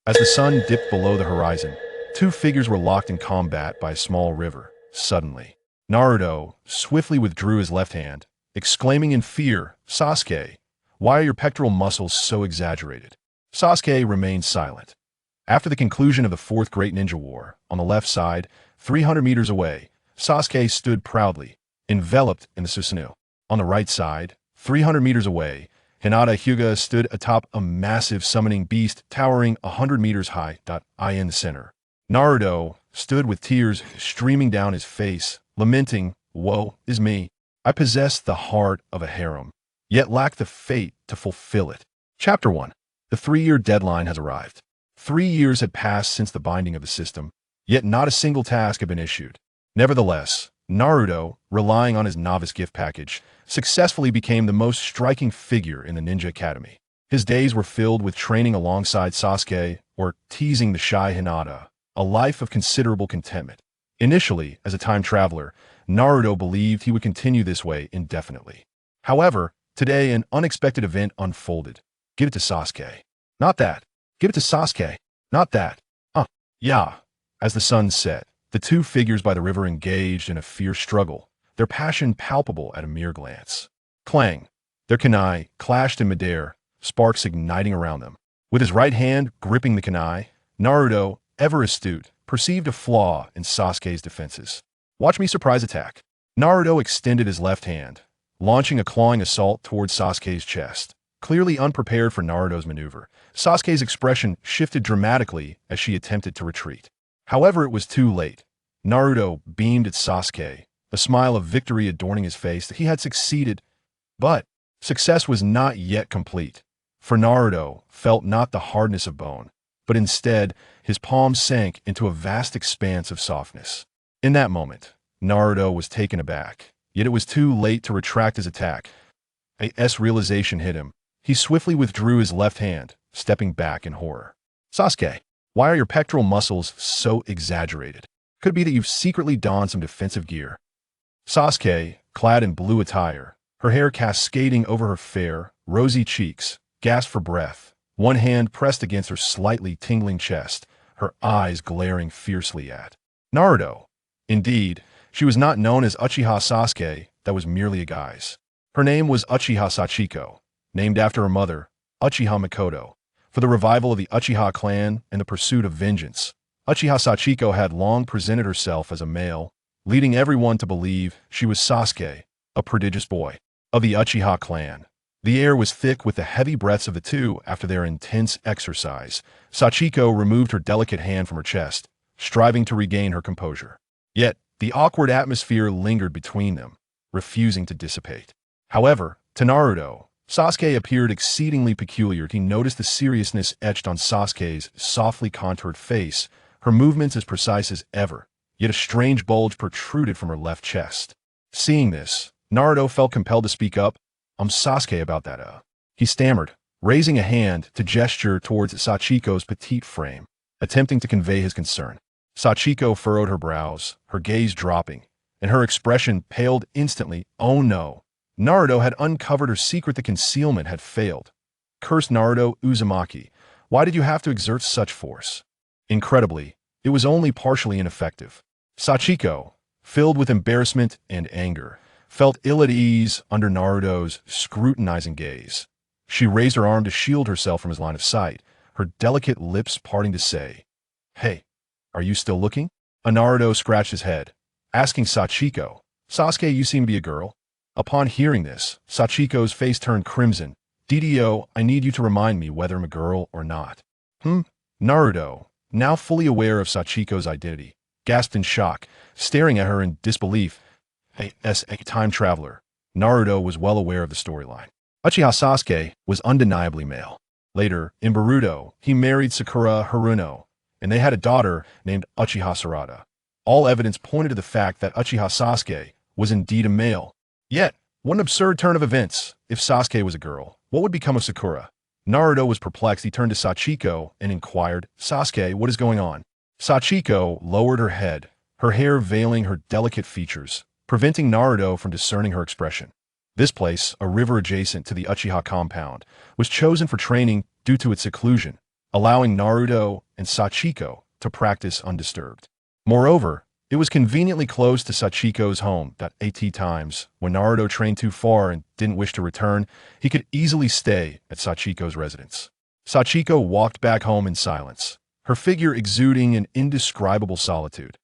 As the sun dipped below the horizon, two figures were locked in combat by a small river. Suddenly, Naruto swiftly withdrew his left hand, exclaiming in fear, "Sasuke, why are your pectoral muscles so exaggerated?" Sasuke remained silent. After the conclusion of the Fourth Great Ninja War, on the left side, 300 meters away, Sasuke stood proudly, enveloped in the Susanoo. On the right side, 300 meters away, Hinata Hyuga stood atop a massive summoning beast towering 100 meters high. In the center, Naruto stood with tears streaming down his face, lamenting, "Woe is me. I possess the heart of a harem, yet lack the fate to fulfill it." Chapter 1. The 3-year deadline has arrived. 3 years had passed since the binding of the system, yet not a single task had been issued. Nevertheless, Naruto, relying on his novice gift package, successfully became the most striking figure in the Ninja Academy. His days were filled with training alongside Sasuke or teasing the shy Hinata, a life of considerable contentment. Initially, as a time traveler, Naruto believed he would continue this way indefinitely. However, today an unexpected event unfolded. Give it to Sasuke. Not that. Give it to Sasuke. Not that. Yeah. As the sun set, the two figures by the river engaged in a fierce struggle, their passion palpable at a mere glance. Clang! Their kunai clashed in midair, sparks igniting around them. With his right hand gripping the kunai, Naruto, ever astute, perceived a flaw in Sasuke's defenses. "Watch me surprise attack." Naruto extended his left hand, launching a clawing assault towards Sasuke's chest. Clearly unprepared for Naruto's maneuver, Sasuke's expression shifted dramatically as she attempted to retreat. However, it was too late. Naruto beamed at Sasuke, a smile of victory adorning his face that he had succeeded. But success was not yet complete, for Naruto felt not the hardness of bone, but instead his palms sank into a vast expanse of softness. In that moment, Naruto was taken aback, yet it was too late to retract his attack. Realization hit him. He swiftly withdrew his left hand, stepping back in horror. "Sasuke, why are your pectoral muscles so exaggerated? Could it be that you've secretly donned some defensive gear?" Sasuke, clad in blue attire, her hair cascading over her fair, rosy cheeks, gasped for breath, one hand pressed against her slightly tingling chest, her eyes glaring fiercely at Naruto. Indeed, she was not known as Uchiha Sasuke, that was merely a guise. Her name was Uchiha Sachiko, named after her mother, Uchiha Mikoto, for the revival of the Uchiha clan and the pursuit of vengeance. Uchiha Sachiko had long presented herself as a male, leading everyone to believe she was Sasuke, a prodigious boy of the Uchiha clan. The air was thick with the heavy breaths of the two after their intense exercise. Sachiko removed her delicate hand from her chest, striving to regain her composure. Yet, the awkward atmosphere lingered between them, refusing to dissipate. However, to Naruto, Sasuke appeared exceedingly peculiar. He noticed the seriousness etched on Sasuke's softly contoured face, her movements as precise as ever, yet a strange bulge protruded from her left chest. Seeing this, Naruto felt compelled to speak up. "I'm Sasuke about that, He stammered, raising a hand to gesture towards Sachiko's petite frame, attempting to convey his concern. Sachiko furrowed her brows, her gaze dropping, and her expression paled instantly. Oh no! Naruto had uncovered her secret. The concealment had failed. Cursed Naruto Uzumaki, why did you have to exert such force? Incredibly, it was only partially ineffective. Sachiko, filled with embarrassment and anger, felt ill at ease under Naruto's scrutinizing gaze. She raised her arm to shield herself from his line of sight, her delicate lips parting to say, "Hey, are you still looking?" Naruto scratched his head, asking Sachiko, "Sasuke, you seem to be a girl." Upon hearing this, Sachiko's face turned crimson. "DDO, I need you to remind me whether I'm a girl or not." Naruto, now fully aware of Sachiko's identity, gasped in shock, staring at her in disbelief. As a time traveler, Naruto was well aware of the storyline. Uchiha Sasuke was undeniably male. Later, in Boruto, he married Sakura Haruno, and they had a daughter named Uchiha Sarada. All evidence pointed to the fact that Uchiha Sasuke was indeed a male. Yet, what an absurd turn of events. If Sasuke was a girl, what would become of Sakura? Naruto was perplexed. He turned to Sachiko and inquired, "Sasuke, what is going on?" Sachiko lowered her head, her hair veiling her delicate features, preventing Naruto from discerning her expression. This place, a river adjacent to the Uchiha compound, was chosen for training due to its seclusion. allowing Naruto and Sachiko to practice undisturbed. Moreover, it was conveniently close to Sachiko's home that at times, when Naruto trained too far and didn't wish to return, he could easily stay at Sachiko's residence. Sachiko walked back home in silence, her figure exuding an indescribable solitude.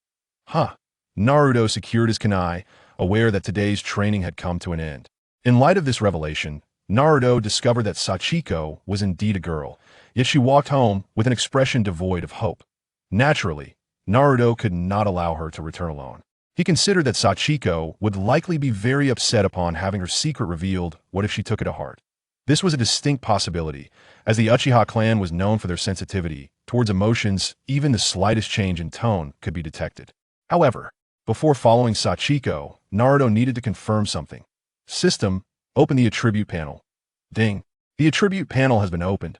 Naruto secured his kunai, aware that today's training had come to an end. In light of this revelation, Naruto discovered that Sachiko was indeed a girl, yet she walked home with an expression devoid of hope. Naturally, Naruto could not allow her to return alone. He considered that Sachiko would likely be very upset upon having her secret revealed. What if she took it to heart? This was a distinct possibility, as the Uchiha clan was known for their sensitivity towards emotions. Even the slightest change in tone could be detected. However, before following Sachiko, Naruto needed to confirm something. System, open the attribute panel. Ding. The attribute panel has been opened.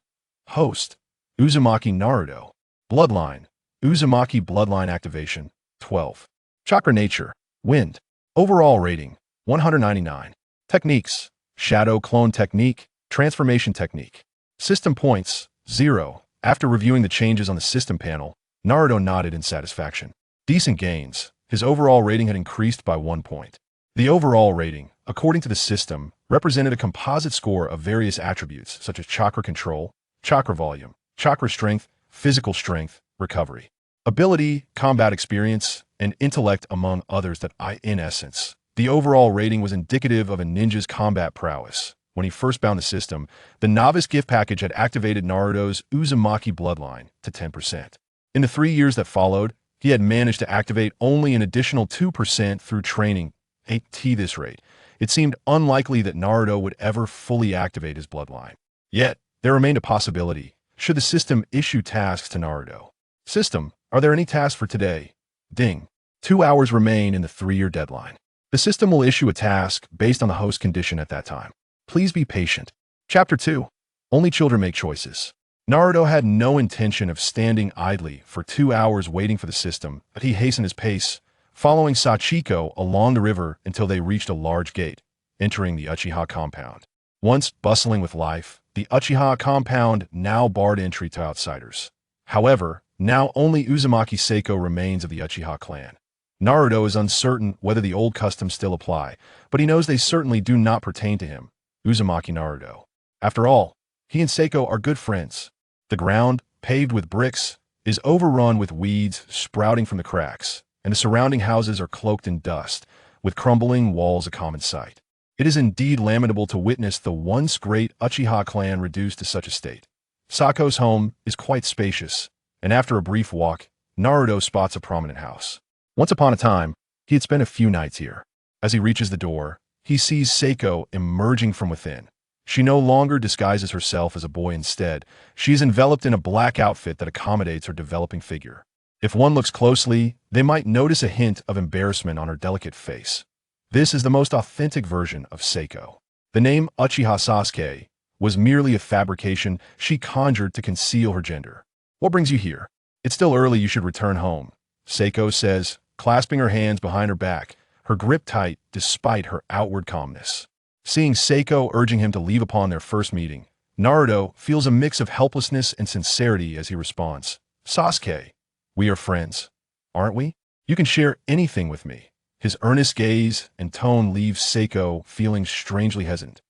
Host, Uzumaki Naruto. Bloodline, Uzumaki bloodline activation, 12. Chakra nature, wind. Overall rating, 199. Techniques, shadow clone technique, transformation technique. System points, 0. After reviewing the changes on the system panel, Naruto nodded in satisfaction. Decent gains. His overall rating had increased by 1 point. The overall rating, according to the system, represented a composite score of various attributes such as chakra control, chakra volume, chakra strength, physical strength, recovery, ability, combat experience, and intellect, among others. In essence, the overall rating was indicative of a ninja's combat prowess. When he first bound the system, the novice gift package had activated Naruto's Uzumaki bloodline to 10%. In the 3 years that followed, he had managed to activate only an additional 2% through training. At this rate, it seemed unlikely that Naruto would ever fully activate his bloodline. Yet, there remained a possibility. Should the system issue tasks to Naruto? System, are there any tasks for today? Ding. 2 hours remain in the 3-year deadline. The system will issue a task based on the host condition at that time. Please be patient. Chapter 2. Only children make choices. Naruto had no intention of standing idly for 2 hours waiting for the system, but he hastened his pace, following Sachiko along the river until they reached a large gate, entering the Uchiha compound. Once bustling with life, the Uchiha compound now barred entry to outsiders. However, now only Uzumaki Seiko remains of the Uchiha clan. Naruto is uncertain whether the old customs still apply, but he knows they certainly do not pertain to him, Uzumaki Naruto. After all, he and Seiko are good friends. The ground, paved with bricks, is overrun with weeds sprouting from the cracks, and the surrounding houses are cloaked in dust, with crumbling walls a common sight. It is indeed lamentable to witness the once great Uchiha clan reduced to such a state. Sako's home is quite spacious, and after a brief walk, Naruto spots a prominent house. Once upon a time, he had spent a few nights here. As he reaches the door, he sees Seiko emerging from within. She no longer disguises herself as a boy. Instead, she is enveloped in a black outfit that accommodates her developing figure. If one looks closely, they might notice a hint of embarrassment on her delicate face. This is the most authentic version of Seiko. The name Uchiha Sasuke was merely a fabrication she conjured to conceal her gender. What brings you here? It's still early, you should return home, Seiko says, clasping her hands behind her back, her grip tight despite her outward calmness. Seeing Seiko urging him to leave upon their first meeting, Naruto feels a mix of helplessness and sincerity as he responds, Sasuke, we are friends, aren't we? You can share anything with me. His earnest gaze and tone leaves Seiko feeling strangely hesitant.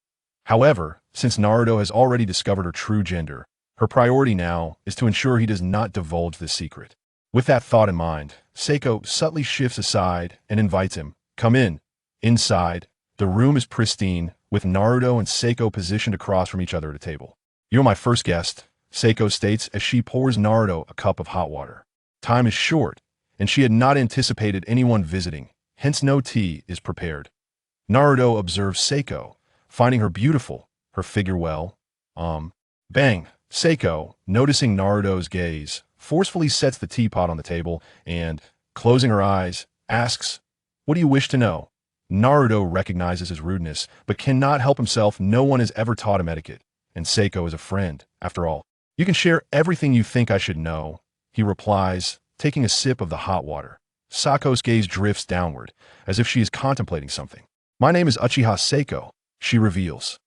However, since Naruto has already discovered her true gender, her priority now is to ensure he does not divulge this secret. With that thought in mind, Seiko subtly shifts aside and invites him, come in. Inside, the room is pristine, with Naruto and Seiko positioned across from each other at a table. You're my first guest, Seiko states as she pours Naruto a cup of hot water. Time is short, and she had not anticipated anyone visiting, hence no tea is prepared. Naruto observes Seiko, finding her beautiful, her figure well. Bang! Seiko, noticing Naruto's gaze, forcefully sets the teapot on the table and, closing her eyes, asks, what do you wish to know? Naruto recognizes his rudeness, but cannot help himself. No one has ever taught him etiquette, and Seiko is a friend, after all. You can share everything you think I should know, he replies, taking a sip of the hot water. Sako's gaze drifts downward, as if she is contemplating something. My name is Uchiha Seiko, she reveals.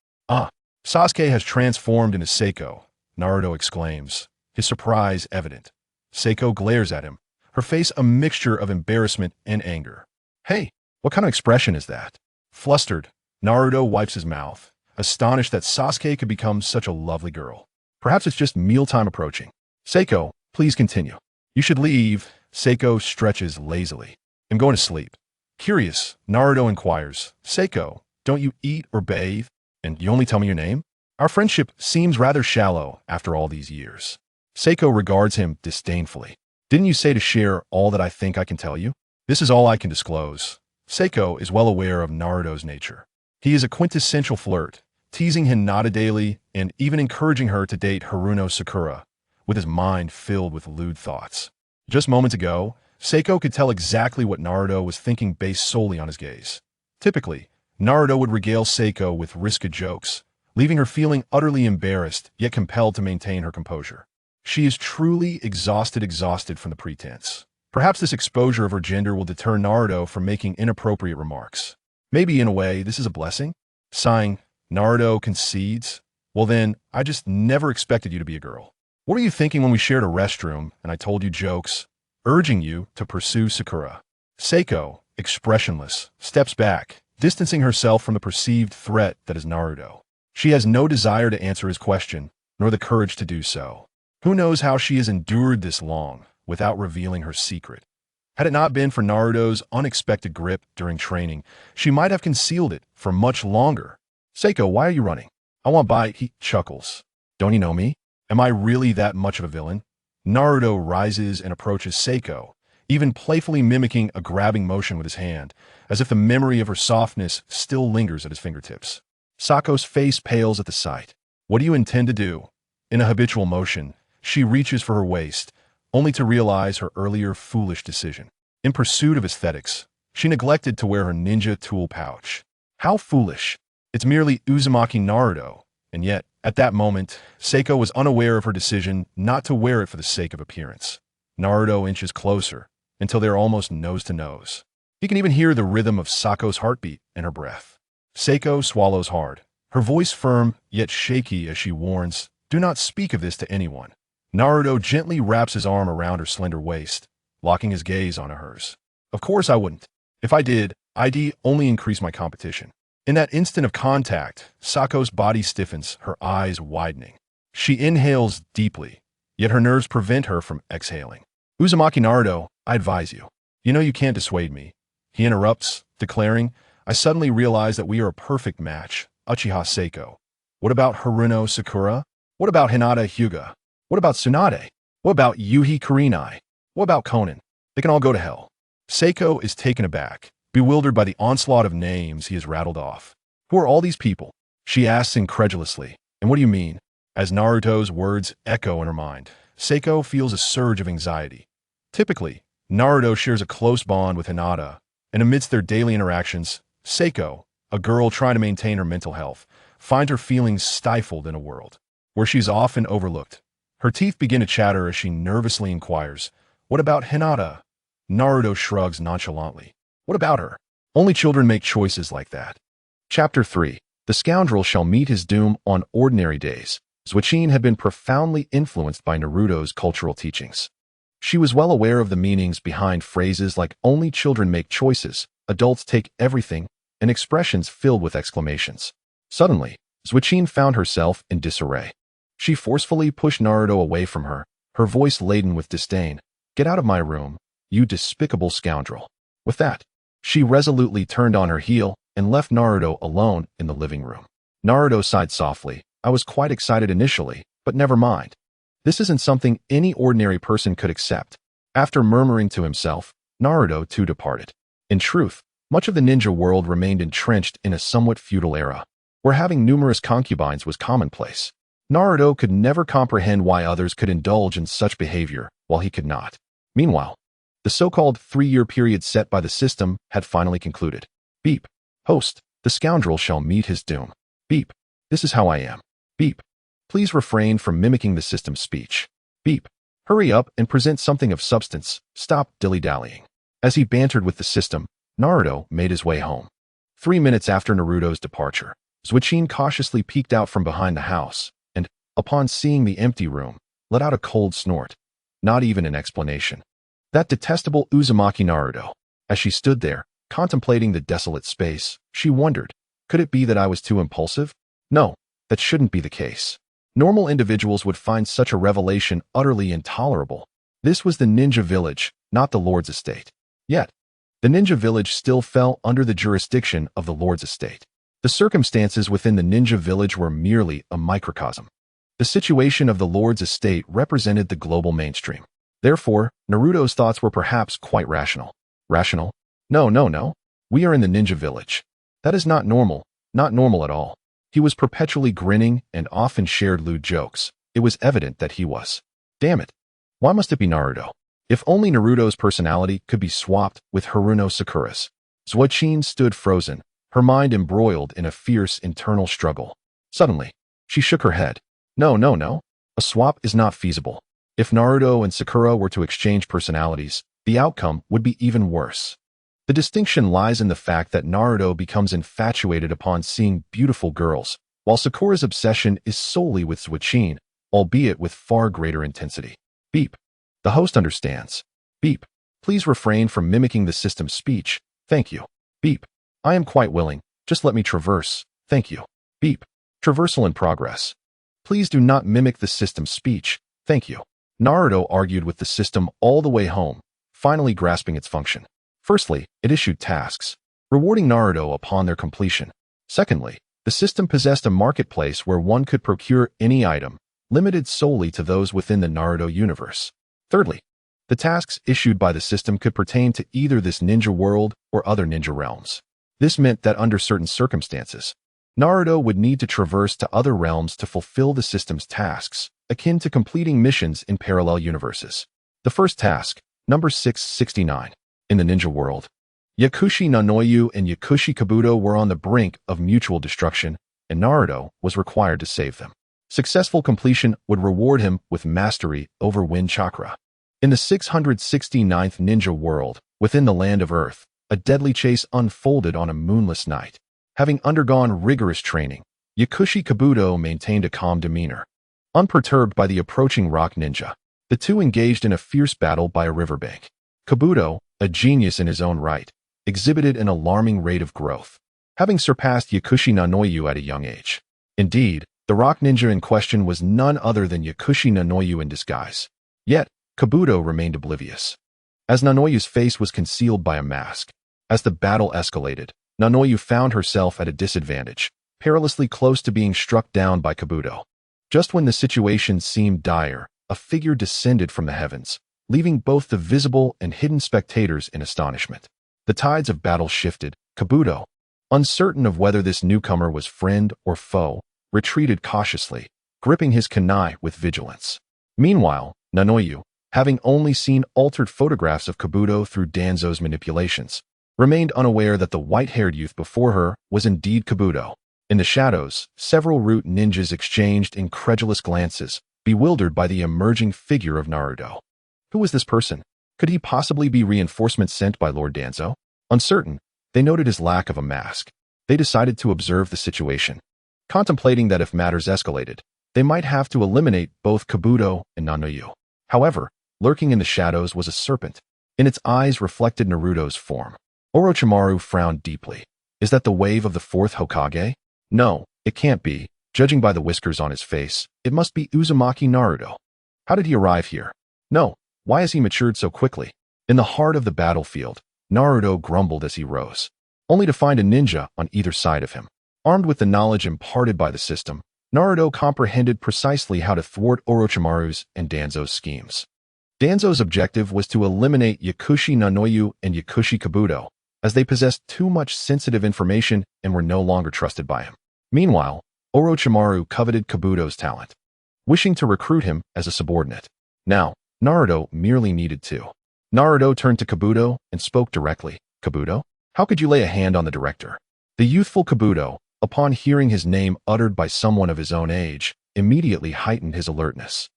Sasuke has transformed into Seiko, Naruto exclaims, his surprise evident. Seiko glares at him, her face a mixture of embarrassment and anger. Hey, what kind of expression is that? Flustered, Naruto wipes his mouth, astonished that Sasuke could become such a lovely girl. Perhaps it's just mealtime approaching. Seiko, please continue. You should leave. Seiko stretches lazily. I'm going to sleep. Curious, Naruto inquires, Seiko, don't you eat or bathe? And you only tell me your name? Our friendship seems rather shallow after all these years. Seiko regards him disdainfully. Didn't you say to share all that I think I can tell you? This is all I can disclose. Seiko is well aware of Naruto's nature. He is a quintessential flirt, teasing Hinata daily and even encouraging her to date Haruno Sakura, with his mind filled with lewd thoughts. Just moments ago, Seiko could tell exactly what Naruto was thinking based solely on his gaze. Typically, Naruto would regale Seiko with risque jokes, leaving her feeling utterly embarrassed yet compelled to maintain her composure. She is truly exhausted from the pretense. Perhaps this exposure of her gender will deter Naruto from making inappropriate remarks. Maybe in a way, this is a blessing? Sighing, Naruto concedes, well then, I just never expected you to be a girl. What were you thinking when we shared a restroom and I told you jokes, urging you to pursue Sakura? Seiko, expressionless, steps back, distancing herself from the perceived threat that is Naruto. She has no desire to answer his question, nor the courage to do so. Who knows how she has endured this long without revealing her secret? Had it not been for Naruto's unexpected grip during training, she might have concealed it for much longer. Seiko, why are you running? I want by, he chuckles. Don't you know me? Am I really that much of a villain? Naruto rises and approaches Seiko, even playfully mimicking a grabbing motion with his hand, as if the memory of her softness still lingers at his fingertips. Sako's face pales at the sight. What do you intend to do? In a habitual motion, she reaches for her waist, only to realize her earlier foolish decision. In pursuit of aesthetics, she neglected to wear her ninja tool pouch. How foolish! It's merely Uzumaki Naruto, and yet, at that moment, Seiko was unaware of her decision not to wear it for the sake of appearance. Naruto inches closer, until they are almost nose to nose. He can even hear the rhythm of Sako's heartbeat and her breath. Seiko swallows hard, her voice firm yet shaky as she warns, do not speak of this to anyone. Naruto gently wraps his arm around her slender waist, locking his gaze onto hers. Of course I wouldn't. If I did, I'd only increase my competition. In that instant of contact, Sako's body stiffens, her eyes widening. She inhales deeply, yet her nerves prevent her from exhaling. Uzumaki Naruto, I advise you. You know you can't dissuade me. He interrupts, declaring, I suddenly realize that we are a perfect match, Uchiha Seiko. What about Haruno Sakura? What about Hinata Hyuga? What about Tsunade? What about Yuhi Kurenai? What about Konan? They can all go to hell. Seiko is taken aback, bewildered by the onslaught of names he has rattled off. Who are all these people? She asks incredulously. And what do you mean? As Naruto's words echo in her mind, Seiko feels a surge of anxiety. Typically, Naruto shares a close bond with Hinata, and amidst their daily interactions, Seiko, a girl trying to maintain her mental health, finds her feelings stifled in a world where she's often overlooked. Her teeth begin to chatter as she nervously inquires, what about Hinata? Naruto shrugs nonchalantly. What about her? Only children make choices like that. Chapter 3. The scoundrel shall meet his doom on ordinary days. Susanoo had been profoundly influenced by Naruto's cultural teachings. She was well aware of the meanings behind phrases like only children make choices, adults take everything, and expressions filled with exclamations. Suddenly, Susanoo found herself in disarray. She forcefully pushed Naruto away from her, her voice laden with disdain. Get out of my room, you despicable scoundrel. With that, she resolutely turned on her heel and left Naruto alone in the living room. Naruto sighed softly. I was quite excited initially, but never mind. This isn't something any ordinary person could accept. After murmuring to himself, Naruto too departed. In truth, much of the ninja world remained entrenched in a somewhat feudal era, where having numerous concubines was commonplace. Naruto could never comprehend why others could indulge in such behavior while he could not. Meanwhile, the so-called 3-year period set by the system had finally concluded. Beep. Host, the scoundrel shall meet his doom. Beep. This is how I am. Beep. Please refrain from mimicking the system's speech. Beep. Hurry up and present something of substance. Stop dilly-dallying. As he bantered with the system, Naruto made his way home. 3 minutes after Naruto's departure, Susanoo cautiously peeked out from behind the house, and, upon seeing the empty room, let out a cold snort. Not even an explanation. That detestable Uzumaki Naruto. As she stood there, contemplating the desolate space, she wondered, could it be that I was too impulsive? No, that shouldn't be the case. Normal individuals would find such a revelation utterly intolerable. This was the ninja village, not the Lord's estate. Yet, the ninja village still fell under the jurisdiction of the Lord's estate. The circumstances within the ninja village were merely a microcosm. The situation of the Lord's estate represented the global mainstream. Therefore, Naruto's thoughts were perhaps quite rational. Rational? No. We are in the ninja village. That is not normal at all. He was perpetually grinning and often shared lewd jokes. It was evident that he was. Damn it. Why must it be Naruto? If only Naruto's personality could be swapped with Haruno Sakura's. Zuo-chin stood frozen, her mind embroiled in a fierce internal struggle. Suddenly, she shook her head. No. A swap is not feasible. If Naruto and Sakura were to exchange personalities, the outcome would be even worse. The distinction lies in the fact that Naruto becomes infatuated upon seeing beautiful girls, while Sakura's obsession is solely with Zuo-chin, albeit with far greater intensity. Beep. The host understands. Beep. Please refrain from mimicking the system's speech. Thank you. Beep. I am quite willing. Just let me traverse. Thank you. Beep. Traversal in progress. Please do not mimic the system's speech. Thank you. Naruto argued with the system all the way home, finally grasping its function. Firstly, it issued tasks, rewarding Naruto upon their completion. Secondly, the system possessed a marketplace where one could procure any item, limited solely to those within the Naruto universe. Thirdly, the tasks issued by the system could pertain to either this ninja world or other ninja realms. This meant that under certain circumstances, Naruto would need to traverse to other realms to fulfill the system's tasks, akin to completing missions in parallel universes. The first task, number 669. In the ninja world, Yakushi Nanoyu and Yakushi Kabuto were on the brink of mutual destruction, and Naruto was required to save them. Successful completion would reward him with mastery over wind chakra. In the 669th ninja world, within the land of Earth, a deadly chase unfolded on a moonless night. Having undergone rigorous training, Yakushi Kabuto maintained a calm demeanor. Unperturbed by the approaching rock ninja, the two engaged in a fierce battle by a riverbank. Kabuto, a genius in his own right, exhibited an alarming rate of growth, having surpassed Yakushi Nanoyu at a young age. Indeed, the rock ninja in question was none other than Yakushi Nanoyu in disguise. Yet, Kabuto remained oblivious, as Nanoyu's face was concealed by a mask. As the battle escalated, Nanoyu found herself at a disadvantage, perilously close to being struck down by Kabuto. Just when the situation seemed dire, a figure descended from the heavens, leaving both the visible and hidden spectators in astonishment. The tides of battle shifted. Kabuto, uncertain of whether this newcomer was friend or foe, retreated cautiously, gripping his kunai with vigilance. Meanwhile, Nanoyu, having only seen altered photographs of Kabuto through Danzo's manipulations, remained unaware that the white-haired youth before her was indeed Kabuto. In the shadows, several root ninjas exchanged incredulous glances, bewildered by the emerging figure of Naruto. Who was this person? Could he possibly be reinforcements sent by Lord Danzo? Uncertain, they noted his lack of a mask. They decided to observe the situation, contemplating that if matters escalated, they might have to eliminate both Kabuto and Nanoyu. However, lurking in the shadows was a serpent. In its eyes reflected Naruto's form. Orochimaru frowned deeply. Is that the wave of the fourth Hokage? No, it can't be. Judging by the whiskers on his face, it must be Uzumaki Naruto. How did he arrive here? No. Why has he matured so quickly? In the heart of the battlefield, Naruto grumbled as he rose, only to find a ninja on either side of him. Armed with the knowledge imparted by the system, Naruto comprehended precisely how to thwart Orochimaru's and Danzo's schemes. Danzo's objective was to eliminate Yakushi Nanoyu and Yakushi Kabuto, as they possessed too much sensitive information and were no longer trusted by him. Meanwhile, Orochimaru coveted Kabuto's talent, wishing to recruit him as a subordinate. Now, Naruto merely needed to. Naruto turned to Kabuto and spoke directly. Kabuto, how could you lay a hand on the director? The youthful Kabuto, upon hearing his name uttered by someone of his own age, immediately heightened his alertness.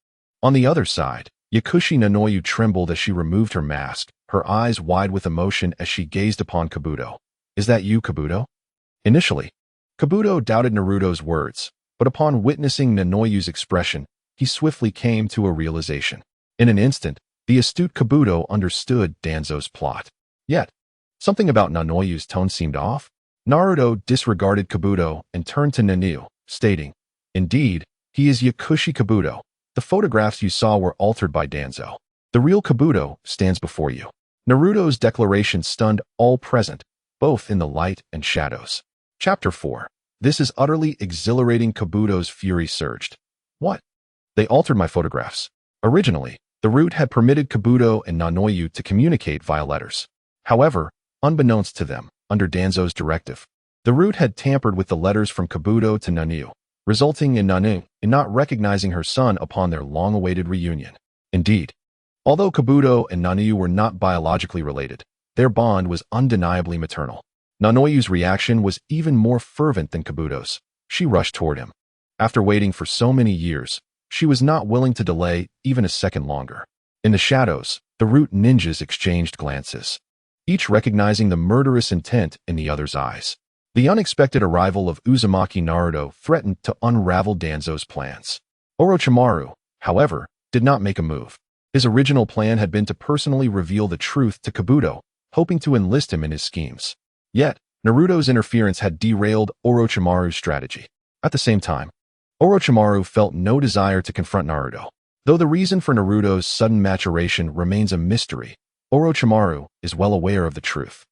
On the other side, Yakushi Nanoyu trembled as she removed her mask, her eyes wide with emotion as she gazed upon Kabuto. Is that you, Kabuto? Initially, Kabuto doubted Naruto's words, but upon witnessing Nanoyu's expression, he swiftly came to a realization. In an instant, the astute Kabuto understood Danzo's plot. Yet, something about Nanoyu's tone seemed off. Naruto disregarded Kabuto and turned to Nanu, stating, "Indeed, he is Yakushi Kabuto. The photographs you saw were altered by Danzo. The real Kabuto stands before you." Naruto's declaration stunned all present, both in the light and shadows. Chapter 4. This is utterly exhilarating. Kabuto's fury surged. What? They altered my photographs. Originally, the root had permitted Kabuto and Nanoyu to communicate via letters. However, unbeknownst to them, under Danzo's directive, the root had tampered with the letters from Kabuto to Nanu, resulting in Nanu not recognizing her son upon their long-awaited reunion. Indeed, although Kabuto and Nanoyu were not biologically related, their bond was undeniably maternal. Nanoyu's reaction was even more fervent than Kabuto's. She rushed toward him. After waiting for so many years, she was not willing to delay even a second longer. In the shadows, the root ninjas exchanged glances, each recognizing the murderous intent in the other's eyes. The unexpected arrival of Uzumaki Naruto threatened to unravel Danzo's plans. Orochimaru, however, did not make a move. His original plan had been to personally reveal the truth to Kabuto, hoping to enlist him in his schemes. Yet, Naruto's interference had derailed Orochimaru's strategy. At the same time, Orochimaru felt no desire to confront Naruto. Though the reason for Naruto's sudden maturation remains a mystery, Orochimaru is well aware of the truth.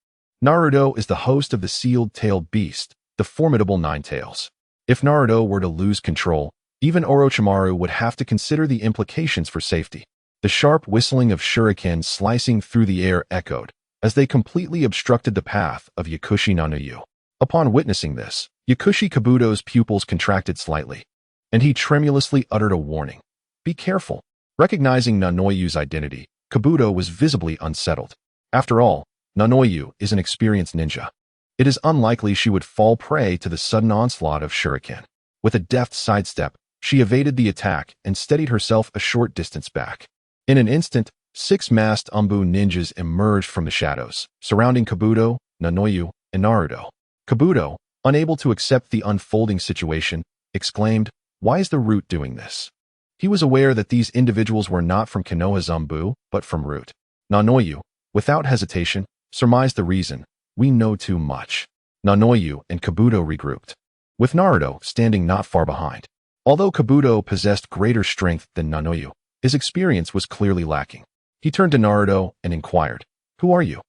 Naruto is the host of the sealed-tailed beast, the formidable Nine Tails. If Naruto were to lose control, even Orochimaru would have to consider the implications for safety. The sharp whistling of shurikens slicing through the air echoed, as they completely obstructed the path of Yakushi Nanoyu. Upon witnessing this, Yakushi Kabuto's pupils contracted slightly, and he tremulously uttered a warning. "Be careful." Recognizing Nanoyu's identity, Kabuto was visibly unsettled. After all, Nanoyu is an experienced ninja. It is unlikely she would fall prey to the sudden onslaught of shuriken. With a deft sidestep, she evaded the attack and steadied herself a short distance back. In an instant, 6 masked Umbu ninjas emerged from the shadows, surrounding Kabuto, Nanoyu, and Naruto. Kabuto, unable to accept the unfolding situation, exclaimed, "Why is the root doing this?" He was aware that these individuals were not from Konoha's Umbu, but from Root. Nanoyu, without hesitation, surmised the reason. "We know too much." Nanoyu and Kabuto regrouped, with Naruto standing not far behind. Although Kabuto possessed greater strength than Nanoyu, his experience was clearly lacking. He turned to Naruto and inquired, "Who are you?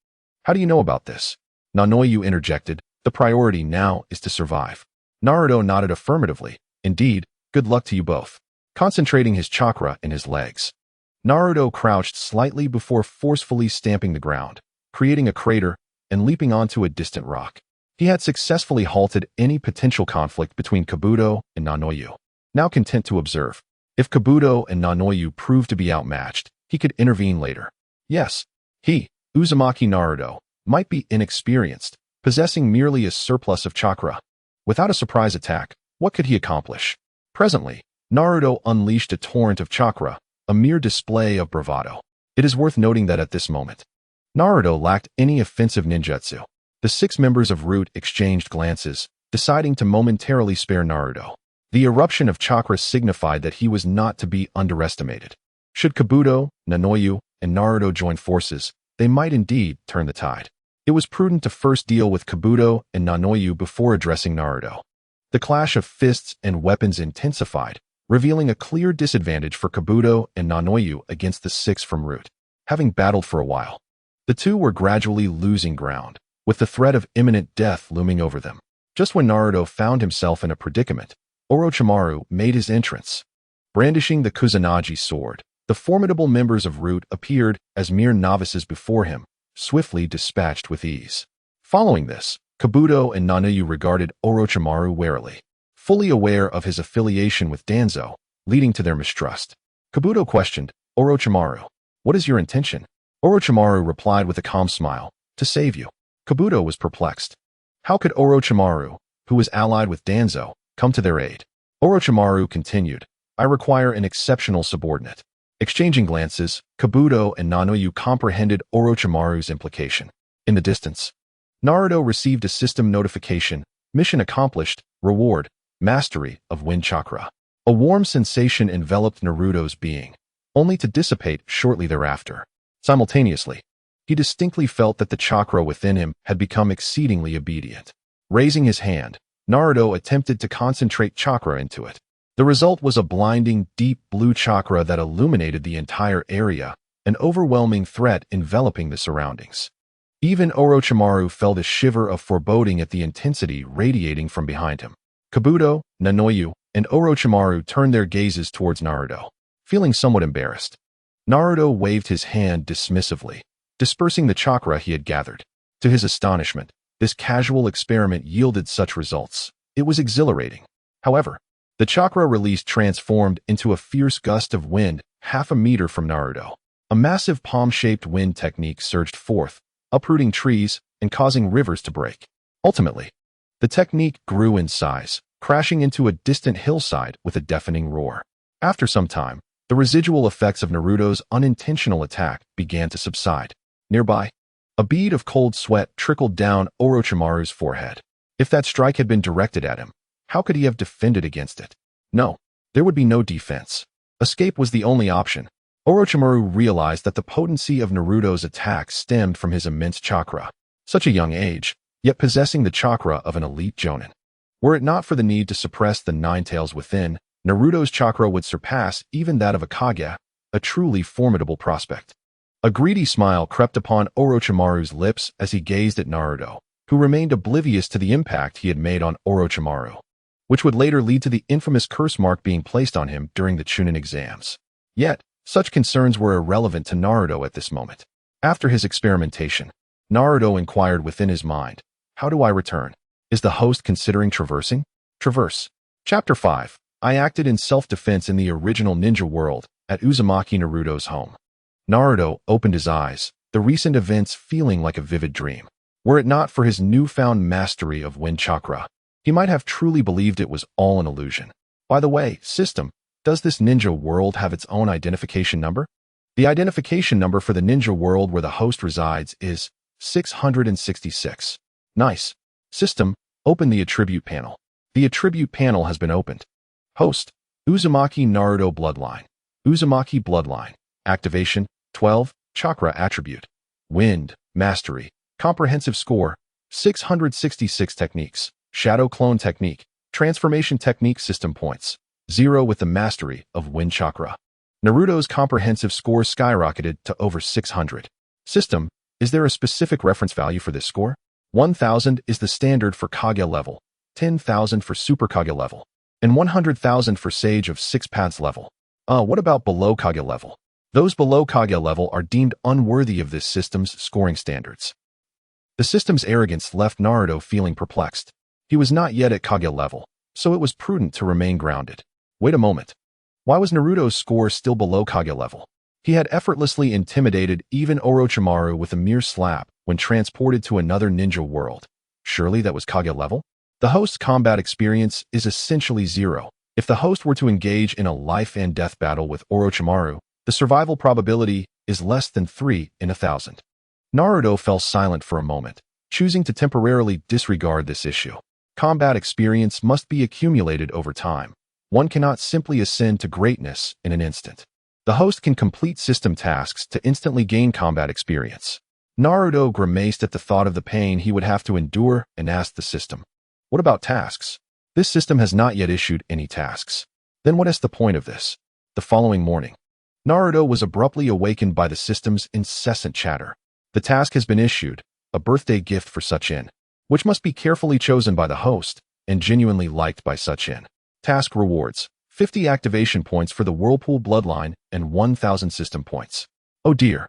How do you know about this?" Nanoyu interjected, "The priority now is to survive." Naruto nodded affirmatively. "Indeed, good luck to you both." Concentrating his chakra in his legs, Naruto crouched slightly before forcefully stamping the ground, creating a crater and leaping onto a distant rock. He had successfully halted any potential conflict between Kabuto and Nanoyu. Now content to observe. If Kabuto and Nanoyu proved to be outmatched, he could intervene later. Yes, he, Uzumaki Naruto, might be inexperienced, possessing merely a surplus of chakra. Without a surprise attack, what could he accomplish? Presently, Naruto unleashed a torrent of chakra, a mere display of bravado. It is worth noting that at this moment, Naruto lacked any offensive ninjutsu. The 6 members of Root exchanged glances, deciding to momentarily spare Naruto. The eruption of chakra signified that he was not to be underestimated. Should Kabuto, Nanoyu, and Naruto join forces, they might indeed turn the tide. It was prudent to first deal with Kabuto and Nanoyu before addressing Naruto. The clash of fists and weapons intensified, revealing a clear disadvantage for Kabuto and Nanoyu against the 6 from Root. Having battled for a while, the two were gradually losing ground, with the threat of imminent death looming over them. Just when Naruto found himself in a predicament, Orochimaru made his entrance. Brandishing the Kusanagi sword, the formidable members of Root appeared as mere novices before him, swiftly dispatched with ease. Following this, Kabuto and Nanoyu regarded Orochimaru warily, fully aware of his affiliation with Danzo, leading to their mistrust. Kabuto questioned, "Orochimaru, what is your intention?" Orochimaru replied with a calm smile, "To save you." Kabuto was perplexed. How could Orochimaru, who was allied with Danzo, come to their aid? Orochimaru continued, "I require an exceptional subordinate." Exchanging glances, Kabuto and Nanoyu comprehended Orochimaru's implication. In the distance, Naruto received a system notification, "Mission accomplished, reward, mastery of wind chakra." A warm sensation enveloped Naruto's being, only to dissipate shortly thereafter. Simultaneously, he distinctly felt that the chakra within him had become exceedingly obedient. Raising his hand, Naruto attempted to concentrate chakra into it. The result was a blinding, deep blue chakra that illuminated the entire area, an overwhelming threat enveloping the surroundings. Even Orochimaru felt a shiver of foreboding at the intensity radiating from behind him. Kabuto, Nanoyu, and Orochimaru turned their gazes towards Naruto, feeling somewhat embarrassed. Naruto waved his hand dismissively, dispersing the chakra he had gathered. To his astonishment, this casual experiment yielded such results. It was exhilarating. However, the chakra release transformed into a fierce gust of wind half a meter from Naruto. A massive palm-shaped wind technique surged forth, uprooting trees and causing rivers to break. Ultimately, the technique grew in size, crashing into a distant hillside with a deafening roar. After some time, the residual effects of Naruto's unintentional attack began to subside. Nearby, a bead of cold sweat trickled down Orochimaru's forehead. If that strike had been directed at him, how could he have defended against it? No, there would be no defense. Escape was the only option. Orochimaru realized that the potency of Naruto's attack stemmed from his immense chakra. Such a young age, yet possessing the chakra of an elite jonin. Were it not for the need to suppress the nine tails within, Naruto's chakra would surpass even that of a Kage, a truly formidable prospect. A greedy smile crept upon Orochimaru's lips as he gazed at Naruto, who remained oblivious to the impact he had made on Orochimaru, which would later lead to the infamous curse mark being placed on him during the Chunin exams. Yet, such concerns were irrelevant to Naruto at this moment. After his experimentation, Naruto inquired within his mind, "How do I return? Is the host considering traversing?" Traverse. Chapter 5. I acted in self-defense in the original ninja world, at Uzumaki Naruto's home. Naruto opened his eyes, the recent events feeling like a vivid dream. Were it not for his newfound mastery of wind chakra, he might have truly believed it was all an illusion. By the way, system, does this ninja world have its own identification number? The identification number for the ninja world where the host resides is 666. Nice. System, open the attribute panel. The attribute panel has been opened. Host, Uzumaki Naruto Bloodline. Uzumaki Bloodline. Activation, 12, Chakra Attribute. Wind, Mastery. Comprehensive Score, 666 Techniques. Shadow Clone Technique. Transformation Technique System Points. 0 with the mastery of Wind Chakra. Naruto's comprehensive score skyrocketed to over 600. System, is there a specific reference value for this score? 1,000 is the standard for Kage level, 10,000 for Super Kage level, and 100,000 for Sage of 6 Paths level. What about below Kage level? Those below Kage level are deemed unworthy of this system's scoring standards. The system's arrogance left Naruto feeling perplexed. He was not yet at Kage level, so it was prudent to remain grounded. Wait a moment. Why was Naruto's score still below Kage level? He had effortlessly intimidated even Orochimaru with a mere slap when transported to another ninja world. Surely that was Kage level? The host's combat experience is essentially 0. If the host were to engage in a life and death battle with Orochimaru, the survival probability is less than 3 in 1,000. Naruto fell silent for a moment, choosing to temporarily disregard this issue. Combat experience must be accumulated over time. One cannot simply ascend to greatness in an instant. The host can complete system tasks to instantly gain combat experience. Naruto grimaced at the thought of the pain he would have to endure and asked the system, "What about tasks? This system has not yet issued any tasks. Then what is the point of this?" The following morning, Naruto was abruptly awakened by the system's incessant chatter. The task has been issued, a birthday gift for Suchin, which must be carefully chosen by the host and genuinely liked by Suchin. Task rewards, 50 activation points for the Whirlpool Bloodline and 1,000 system points. Oh dear.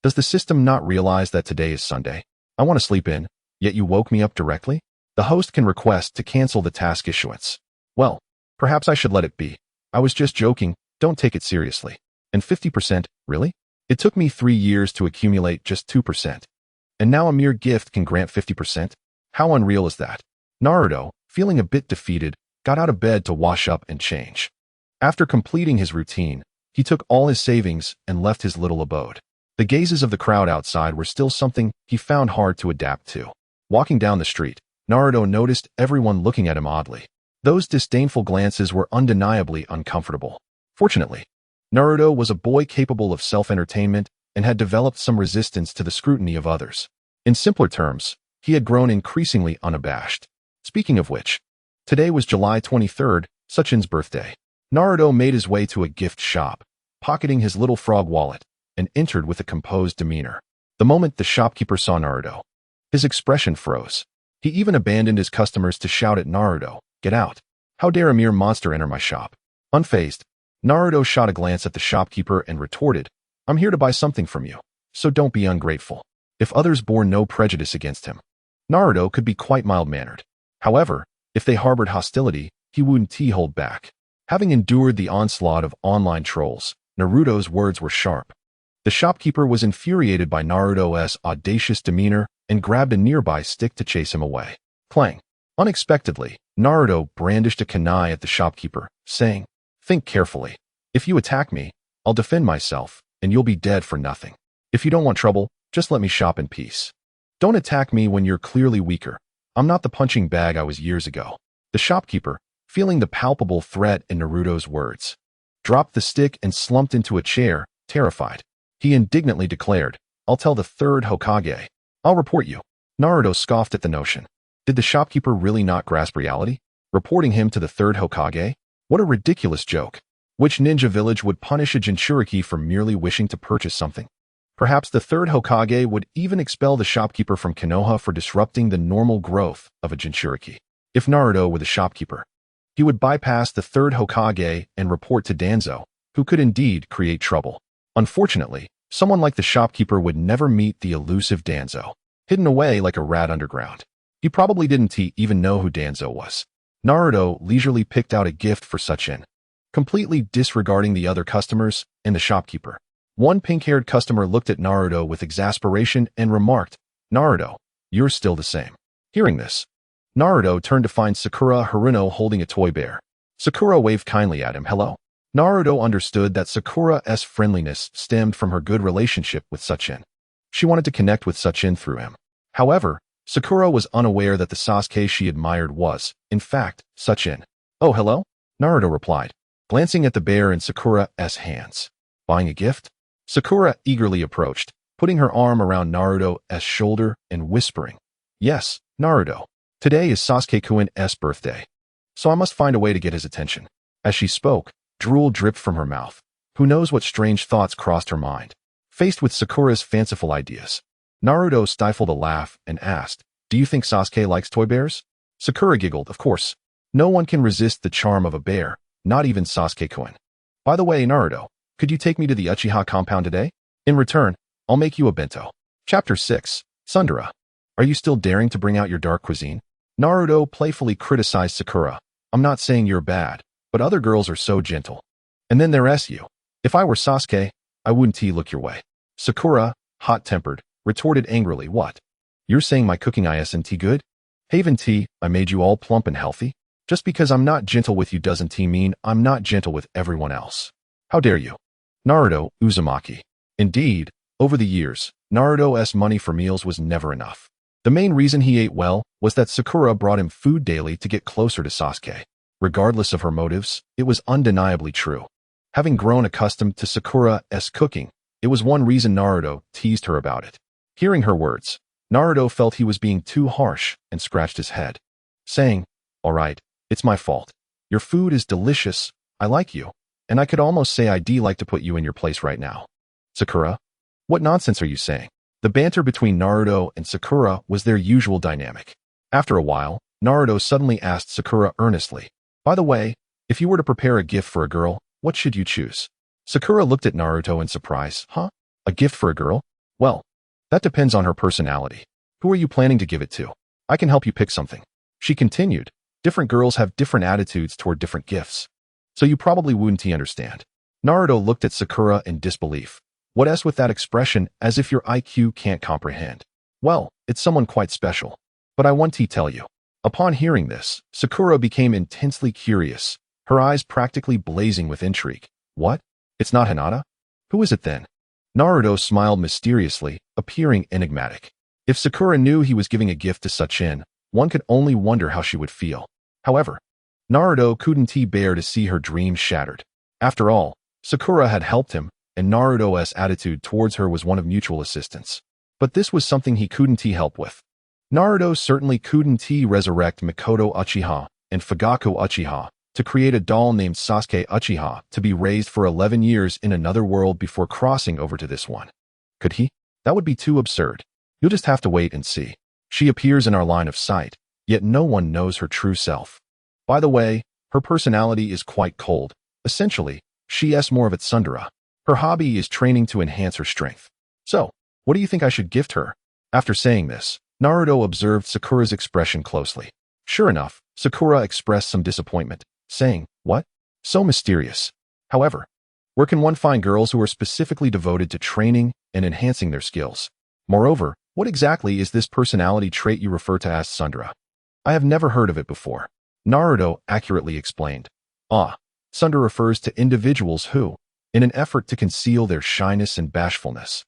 Does the system not realize that today is Sunday? I want to sleep in, yet you woke me up directly? The host can request to cancel the task issuance. Well, perhaps I should let it be. I was just joking, don't take it seriously. And 50%, really? It took me 3 years to accumulate just 2%. And now a mere gift can grant 50%? How unreal is that? Naruto, feeling a bit defeated, got out of bed to wash up and change. After completing his routine, he took all his savings and left his little abode. The gazes of the crowd outside were still something he found hard to adapt to. Walking down the street, Naruto noticed everyone looking at him oddly. Those disdainful glances were undeniably uncomfortable. Fortunately, Naruto was a boy capable of self-entertainment and had developed some resistance to the scrutiny of others. In simpler terms, he had grown increasingly unabashed. Speaking of which, today was July 23rd, Sachin's birthday. Naruto made his way to a gift shop, pocketing his little frog wallet, and entered with a composed demeanor. The moment the shopkeeper saw Naruto, his expression froze. He even abandoned his customers to shout at Naruto, "Get out! How dare a mere monster enter my shop?" Unfazed, Naruto shot a glance at the shopkeeper and retorted, "I'm here to buy something from you, so don't be ungrateful." If others bore no prejudice against him, Naruto could be quite mild-mannered. However, if they harbored hostility, he wouldn't hold back. Having endured the onslaught of online trolls, Naruto's words were sharp. The shopkeeper was infuriated by Naruto's audacious demeanor and grabbed a nearby stick to chase him away. Clang! Unexpectedly, Naruto brandished a kunai at the shopkeeper, saying, "Think carefully. If you attack me, I'll defend myself, and you'll be dead for nothing. If you don't want trouble, just let me shop in peace. Don't attack me when you're clearly weaker. I'm not the punching bag I was years ago." The shopkeeper, feeling the palpable threat in Naruto's words, dropped the stick and slumped into a chair, terrified. He indignantly declared, "I'll tell the third Hokage. I'll report you." Naruto scoffed at the notion. Did the shopkeeper really not grasp reality? Reporting him to the third Hokage? What a ridiculous joke. Which ninja village would punish a Jinchuriki for merely wishing to purchase something? Perhaps the third Hokage would even expel the shopkeeper from Konoha for disrupting the normal growth of a Jinchuriki. If Naruto were the shopkeeper, he would bypass the third Hokage and report to Danzo, who could indeed create trouble. Unfortunately, someone like the shopkeeper would never meet the elusive Danzo, hidden away like a rat underground. He probably didn't even know who Danzo was. Naruto leisurely picked out a gift for Sachin, completely disregarding the other customers and the shopkeeper. One pink-haired customer looked at Naruto with exasperation and remarked, "Naruto, you're still the same." Hearing this, Naruto turned to find Sakura Haruno holding a toy bear. Sakura waved kindly at him, "Hello." Naruto understood that Sakura's friendliness stemmed from her good relationship with Sachin. She wanted to connect with Sachin through him. However, Sakura was unaware that the Sasuke she admired was, in fact, Sachin. "Oh, hello?" Naruto replied, glancing at the bear in Sakura's hands. "Buying a gift?" Sakura eagerly approached, putting her arm around Naruto's shoulder and whispering, "Yes, Naruto. Today is Sasuke-kun's birthday, so I must find a way to get his attention." As she spoke, drool dripped from her mouth. Who knows what strange thoughts crossed her mind. Faced with Sakura's fanciful ideas, Naruto stifled a laugh and asked, "Do you think Sasuke likes toy bears?" Sakura giggled, "Of course. No one can resist the charm of a bear, not even Sasuke-kun. By the way, Naruto, could you take me to the Uchiha compound today? In return, I'll make you a bento." Chapter 6. Sundara. Are you still daring to bring out your dark cuisine? Naruto playfully criticized Sakura. "I'm not saying you're bad, but other girls are so gentle. And then there's you. If I were Sasuke, I wouldn't look your way." Sakura, hot-tempered, retorted angrily, "What? You're saying my cooking isn't good? Haven't I made you all plump and healthy? Just because I'm not gentle with you doesn't mean I'm not gentle with everyone else. How dare you?" Naruto Uzumaki. Indeed, over the years, Naruto's money for meals was never enough. The main reason he ate well was that Sakura brought him food daily to get closer to Sasuke. Regardless of her motives, it was undeniably true. Having grown accustomed to Sakura's cooking, it was one reason Naruto teased her about it. Hearing her words, Naruto felt he was being too harsh and scratched his head, saying, "All right, it's my fault. Your food is delicious, I like you, and I could almost say I'd like to put you in your place right now." "Sakura? What nonsense are you saying?" The banter between Naruto and Sakura was their usual dynamic. After a while, Naruto suddenly asked Sakura earnestly, "By the way, if you were to prepare a gift for a girl, what should you choose?" Sakura looked at Naruto in surprise. "Huh? A gift for a girl? Well, that depends on her personality. Who are you planning to give it to? I can help you pick something." She continued, "Different girls have different attitudes toward different gifts, so you probably wouldn't understand." Naruto looked at Sakura in disbelief. "What else with that expression, as if your IQ can't comprehend?" "Well, it's someone quite special. But I want to tell you." Upon hearing this, Sakura became intensely curious, her eyes practically blazing with intrigue. "What? It's not Hinata? Who is it then?" Naruto smiled mysteriously, appearing enigmatic. If Sakura knew he was giving a gift to Sachin, one could only wonder how she would feel. However, Naruto couldn't bear to see her dreams shattered. After all, Sakura had helped him, and Naruto's attitude towards her was one of mutual assistance. But this was something he couldn't help with. Naruto certainly couldn't resurrect Mikoto Uchiha and Fugaku Uchiha to create a doll named Sasuke Uchiha to be raised for 11 years in another world before crossing over to this one. Could he? That would be too absurd. You'll just have to wait and see. She appears in our line of sight, yet no one knows her true self. By the way, her personality is quite cold. Essentially, she is more of a tsundere. Her hobby is training to enhance her strength. So, what do you think I should gift her? After saying this, Naruto observed Sakura's expression closely. Sure enough, Sakura expressed some disappointment, saying, "What? So mysterious. However, where can one find girls who are specifically devoted to training and enhancing their skills? Moreover, what exactly is this personality trait you refer to as tsundere? I have never heard of it before." Naruto accurately explained. Tsundere refers to individuals who, in an effort to conceal their shyness and bashfulness,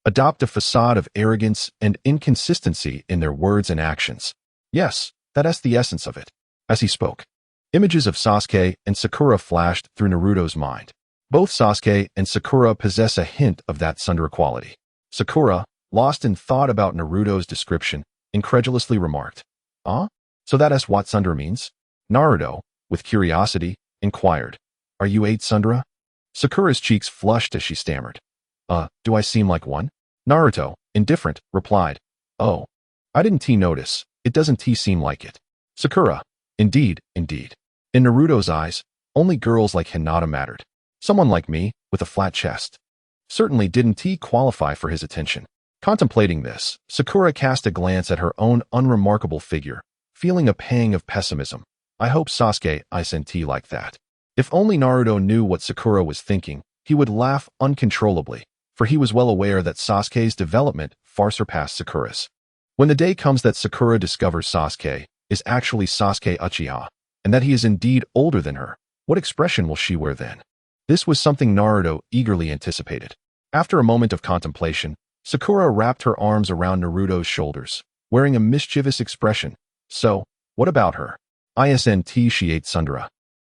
adopt a facade of arrogance and inconsistency in their words and actions. Yes, that's the essence of it. As he spoke, images of Sasuke and Sakura flashed through Naruto's mind. Both Sasuke and Sakura possess a hint of that tsundere quality. Sakura, lost in thought about Naruto's description, incredulously remarked, So that's what tsundere means? Naruto, with curiosity, inquired, "Are you a tsundere?" Sakura's cheeks flushed as she stammered. Do I seem like one?" Naruto, indifferent, replied, "Oh, I didn't notice. It doesn't seem like it." Sakura, indeed. In Naruto's eyes, only girls like Hinata mattered. Someone like me, with a flat chest, certainly didn't qualify for his attention. Contemplating this, Sakura cast a glance at her own unremarkable figure, feeling a pang of pessimism. I hope Sasuke isn't like that. If only Naruto knew what Sakura was thinking, he would laugh uncontrollably, for he was well aware that Sasuke's development far surpassed Sakura's. When the day comes that Sakura discovers Sasuke is actually Sasuke Uchiha, and that he is indeed older than her, what expression will she wear then? This was something Naruto eagerly anticipated. After a moment of contemplation, Sakura wrapped her arms around Naruto's shoulders, wearing a mischievous expression. So, what about her? Isn't she a tsundere?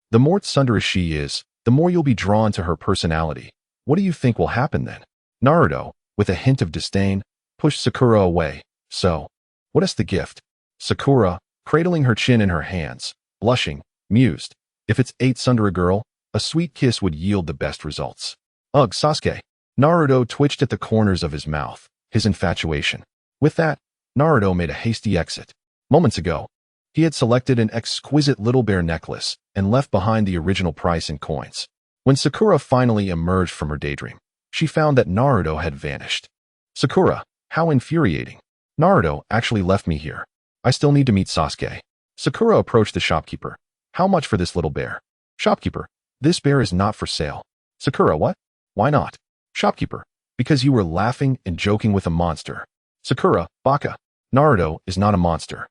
The more tsundere she is, the more you'll be drawn to her personality. What do you think will happen then? Naruto, with a hint of disdain, pushed Sakura away. So, what is the gift? Sakura, cradling her chin in her hands, blushing, mused. If it's a tsundere girl, a sweet kiss would yield the best results. Ugh, Sasuke. Naruto twitched at the corners of his mouth, his infatuation. With that, Naruto made a hasty exit. Moments ago, he had selected an exquisite little bear necklace and left behind the original price in coins. When Sakura finally emerged from her daydream, she found that Naruto had vanished. Sakura, how infuriating. Naruto actually left me here. I still need to meet Sasuke. Sakura approached the shopkeeper. How much for this little bear? Shopkeeper, this bear is not for sale. Sakura, what? Why not? Shopkeeper, because you were laughing and joking with a monster. Sakura, baka. Naruto is not a monster.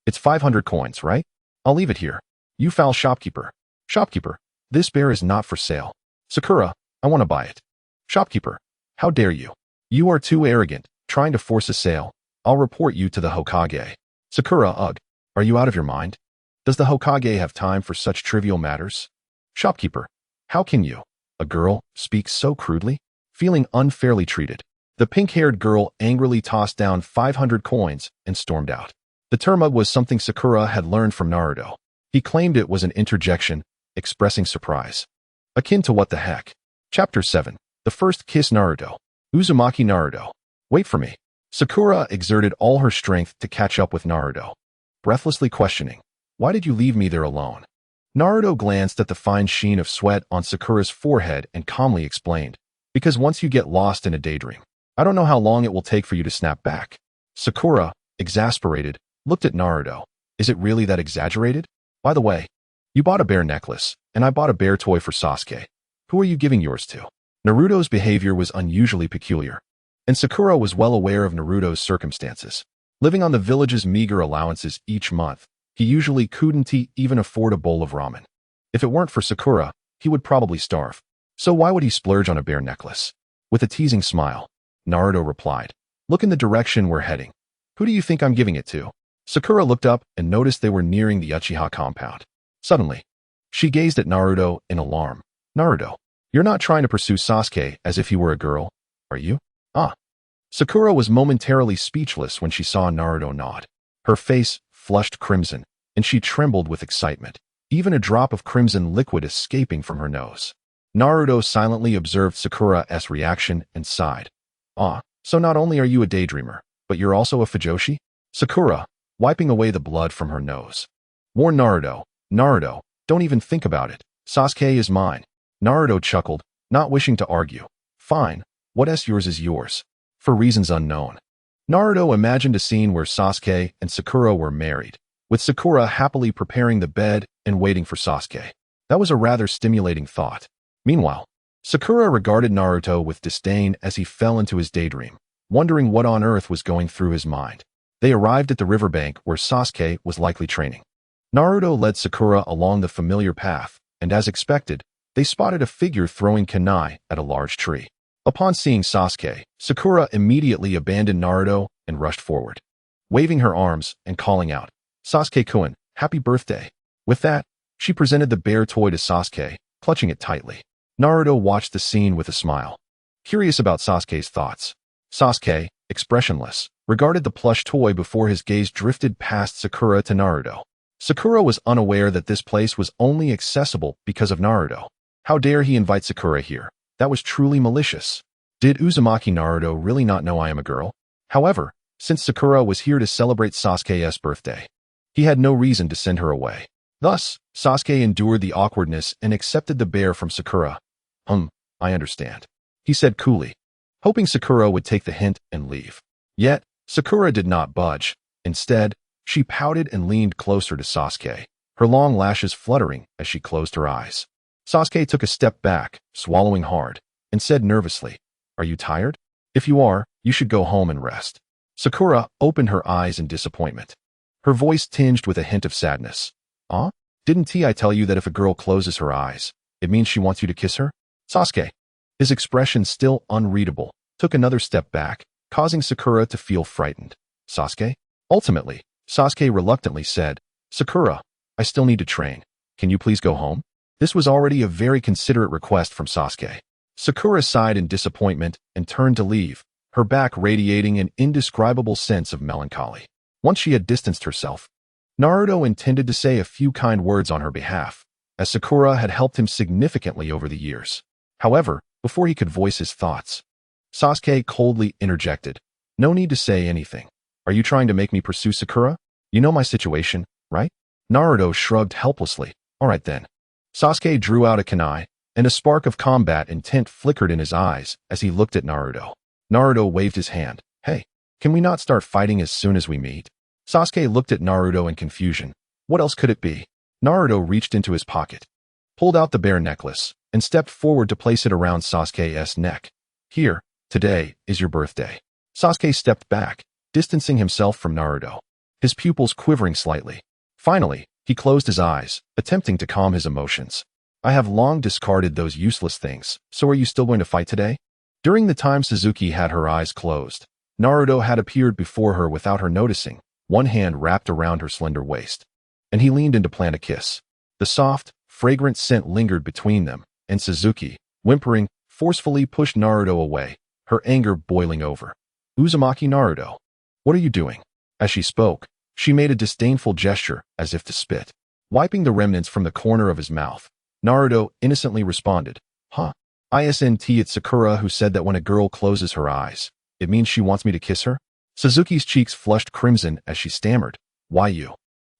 It's 500 coins, right? I'll leave it here. You foul shopkeeper. Shopkeeper, this bear is not for sale. Sakura, I want to buy it. Shopkeeper, how dare you? You are too arrogant, trying to force a sale. I'll report you to the Hokage. Sakura, ugh. Are you out of your mind? Does the Hokage have time for such trivial matters? Shopkeeper, how can you, a girl, speak so crudely? Feeling unfairly treated, the pink-haired girl angrily tossed down 500 coins and stormed out. The term was something Sakura had learned from Naruto. He claimed it was an interjection, expressing surprise. Akin to what the heck? Chapter 7. The First Kiss Naruto. Uzumaki Naruto. Wait for me. Sakura exerted all her strength to catch up with Naruto, breathlessly questioning, "Why did you leave me there alone?" Naruto glanced at the fine sheen of sweat on Sakura's forehead and calmly explained, "Because once you get lost in a daydream, I don't know how long it will take for you to snap back." Sakura, exasperated, looked at Naruto. Is it really that exaggerated? By the way, you bought a bear necklace, and I bought a bear toy for Sasuke. Who are you giving yours to? Naruto's behavior was unusually peculiar, and Sakura was well aware of Naruto's circumstances. Living on the village's meager allowances each month, he usually couldn't even afford a bowl of ramen. If it weren't for Sakura, he would probably starve. So why would he splurge on a bear necklace? With a teasing smile, Naruto replied, "Look in the direction we're heading. Who do you think I'm giving it to?" Sakura looked up and noticed they were nearing the Uchiha compound. Suddenly, She gazed at Naruto in alarm. Naruto, you're not trying to pursue Sasuke as if he were a girl, are you? Ah. Sakura was momentarily speechless when she saw Naruto nod. Her face flushed crimson, and she trembled with excitement, even a drop of crimson liquid escaping from her nose. Naruto silently observed Sakura's reaction and sighed. Ah, so not only are you a daydreamer, but you're also a Fujoshi? Sakura, wiping away the blood from her nose, warned Naruto. Naruto, don't even think about it. Sasuke is mine. Naruto chuckled, not wishing to argue. Fine, what's yours is yours. For reasons unknown. Naruto imagined a scene where Sasuke and Sakura were married, with Sakura happily preparing the bed and waiting for Sasuke. That was a rather stimulating thought. Meanwhile, Sakura regarded Naruto with disdain as he fell into his daydream, wondering what on earth was going through his mind. They arrived at the riverbank where Sasuke was likely training. Naruto led Sakura along the familiar path, and as expected, they spotted a figure throwing kunai at a large tree. Upon seeing Sasuke, Sakura immediately abandoned Naruto and rushed forward, waving her arms and calling out, Sasuke-kun, happy birthday. With that, she presented the bear toy to Sasuke, clutching it tightly. Naruto watched the scene with a smile, curious about Sasuke's thoughts. Sasuke, expressionless, regarded the plush toy before his gaze drifted past Sakura to Naruto. Sakura was unaware that this place was only accessible because of Naruto. How dare he invite Sakura here? That was truly malicious. Did Uzumaki Naruto really not know I am a girl? However, since Sakura was here to celebrate Sasuke's birthday, he had no reason to send her away. Thus, Sasuke endured the awkwardness and accepted the bear from Sakura. I understand, he said coolly, hoping Sakura would take the hint and leave. Yet, Sakura did not budge. Instead, she pouted and leaned closer to Sasuke, her long lashes fluttering as she closed her eyes. Sasuke took a step back, swallowing hard, and said nervously, Are you tired? If you are, you should go home and rest. Sakura opened her eyes in disappointment, her voice tinged with a hint of sadness. Didn't I tell you that if a girl closes her eyes, it means she wants you to kiss her? Sasuke, his expression still unreadable, took another step back, causing Sakura to feel frightened. Sasuke? Ultimately, Sasuke reluctantly said, Sakura, I still need to train. Can you please go home? This was already a very considerate request from Sasuke. Sakura sighed in disappointment and turned to leave, her back radiating an indescribable sense of melancholy. Once she had distanced herself, Naruto intended to say a few kind words on her behalf, as Sakura had helped him significantly over the years. However, before he could voice his thoughts, Sasuke coldly interjected, No need to say anything. Are you trying to make me pursue Sakura? You know my situation, right? Naruto shrugged helplessly. All right then. Sasuke drew out a kunai, and a spark of combat intent flickered in his eyes as he looked at Naruto. Naruto waved his hand. Hey, can we not start fighting as soon as we meet? Sasuke looked at Naruto in confusion. What else could it be? Naruto reached into his pocket, pulled out the bear necklace, and stepped forward to place it around Sasuke's neck. Here, today, is your birthday. Sasuke stepped back, distancing himself from Naruto, his pupils quivering slightly. Finally, he closed his eyes, attempting to calm his emotions. I have long discarded those useless things, so are you still going to fight today? During the time Suzuki had her eyes closed, Naruto had appeared before her without her noticing, one hand wrapped around her slender waist, and he leaned in to plant a kiss. The soft, fragrant scent lingered between them, and Suzuki, whimpering, forcefully pushed Naruto away, her anger boiling over. Uzumaki Naruto, what are you doing? As she spoke, she made a disdainful gesture as if to spit. Wiping the remnants from the corner of his mouth, Naruto innocently responded, Isn't it Sakura who said that when a girl closes her eyes, it means she wants me to kiss her? Suzuki's cheeks flushed crimson as she stammered, Why you?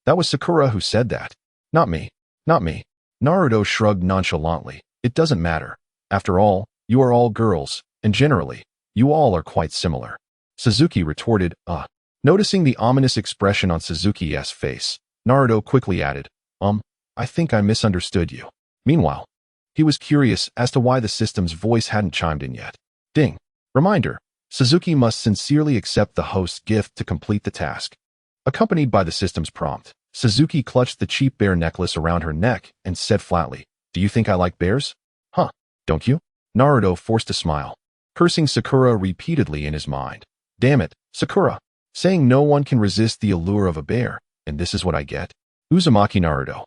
That was Sakura who said that. Not me. Not me. Naruto shrugged nonchalantly. It doesn't matter. After all, you are all girls, and generally, you all are quite similar. Suzuki retorted, Noticing the ominous expression on Suzuki's face, Naruto quickly added, I think I misunderstood you. Meanwhile, he was curious as to why the system's voice hadn't chimed in yet. Ding. Reminder. Suzuki must sincerely accept the host's gift to complete the task. Accompanied by the system's prompt, Suzuki clutched the cheap bear necklace around her neck and said flatly, Do you think I like bears? Don't you? Naruto forced a smile, cursing Sakura repeatedly in his mind. Damn it, Sakura. Saying no one can resist the allure of a bear, and this is what I get? Uzumaki Naruto.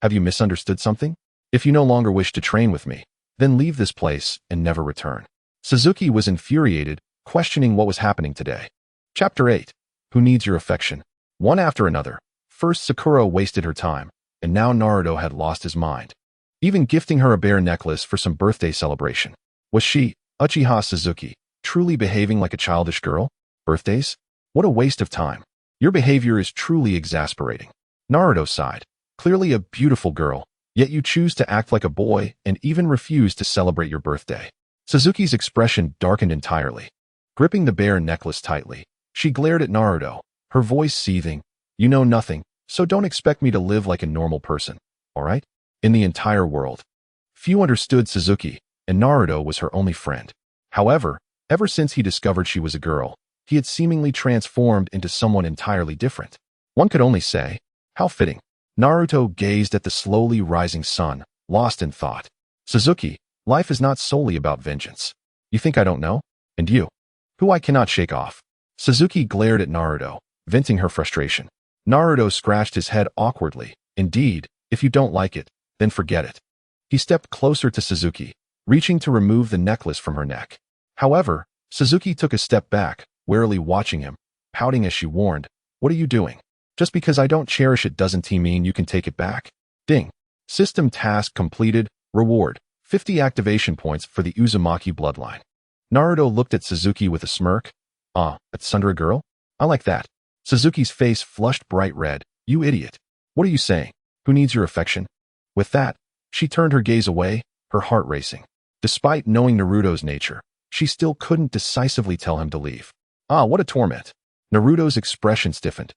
Have you misunderstood something? If you no longer wish to train with me, then leave this place and never return. Suzuki was infuriated, questioning what was happening today. Chapter 8. Who needs your affection? One after another. First Sakura wasted her time, and now Naruto had lost his mind. Even gifting her a bear necklace for some birthday celebration. Was she, Uchiha Suzuki, truly behaving like a childish girl? Birthdays? What a waste of time. Your behavior is truly exasperating. Naruto sighed. Clearly a beautiful girl, yet you choose to act like a boy and even refuse to celebrate your birthday. Suzuki's expression darkened entirely. Gripping the bear necklace tightly, she glared at Naruto, her voice seething. You know nothing, so don't expect me to live like a normal person, alright? In the entire world. Few understood Suzuki, and Naruto was her only friend. However, ever since he discovered she was a girl, he had seemingly transformed into someone entirely different. One could only say, how fitting. Naruto gazed at the slowly rising sun, lost in thought. Suzuki, life is not solely about vengeance. You think I don't know? And you? Who I cannot shake off. Suzuki glared at Naruto, venting her frustration. Naruto scratched his head awkwardly. Indeed, if you don't like it, then forget it. He stepped closer to Suzuki, reaching to remove the necklace from her neck. However, Suzuki took a step back, warily watching him, pouting as she warned, "What are you doing? Just because I don't cherish it doesn't mean you can take it back." Ding. System task completed. Reward. 50 activation points for the Uzumaki bloodline. Naruto looked at Suzuki with a smirk. Ah, at Sundara girl? I like that. Suzuki's face flushed bright red. You idiot. What are you saying? Who needs your affection? With that, she turned her gaze away, her heart racing. Despite knowing Naruto's nature, she still couldn't decisively tell him to leave. Ah, what a torment. Naruto's expression stiffened.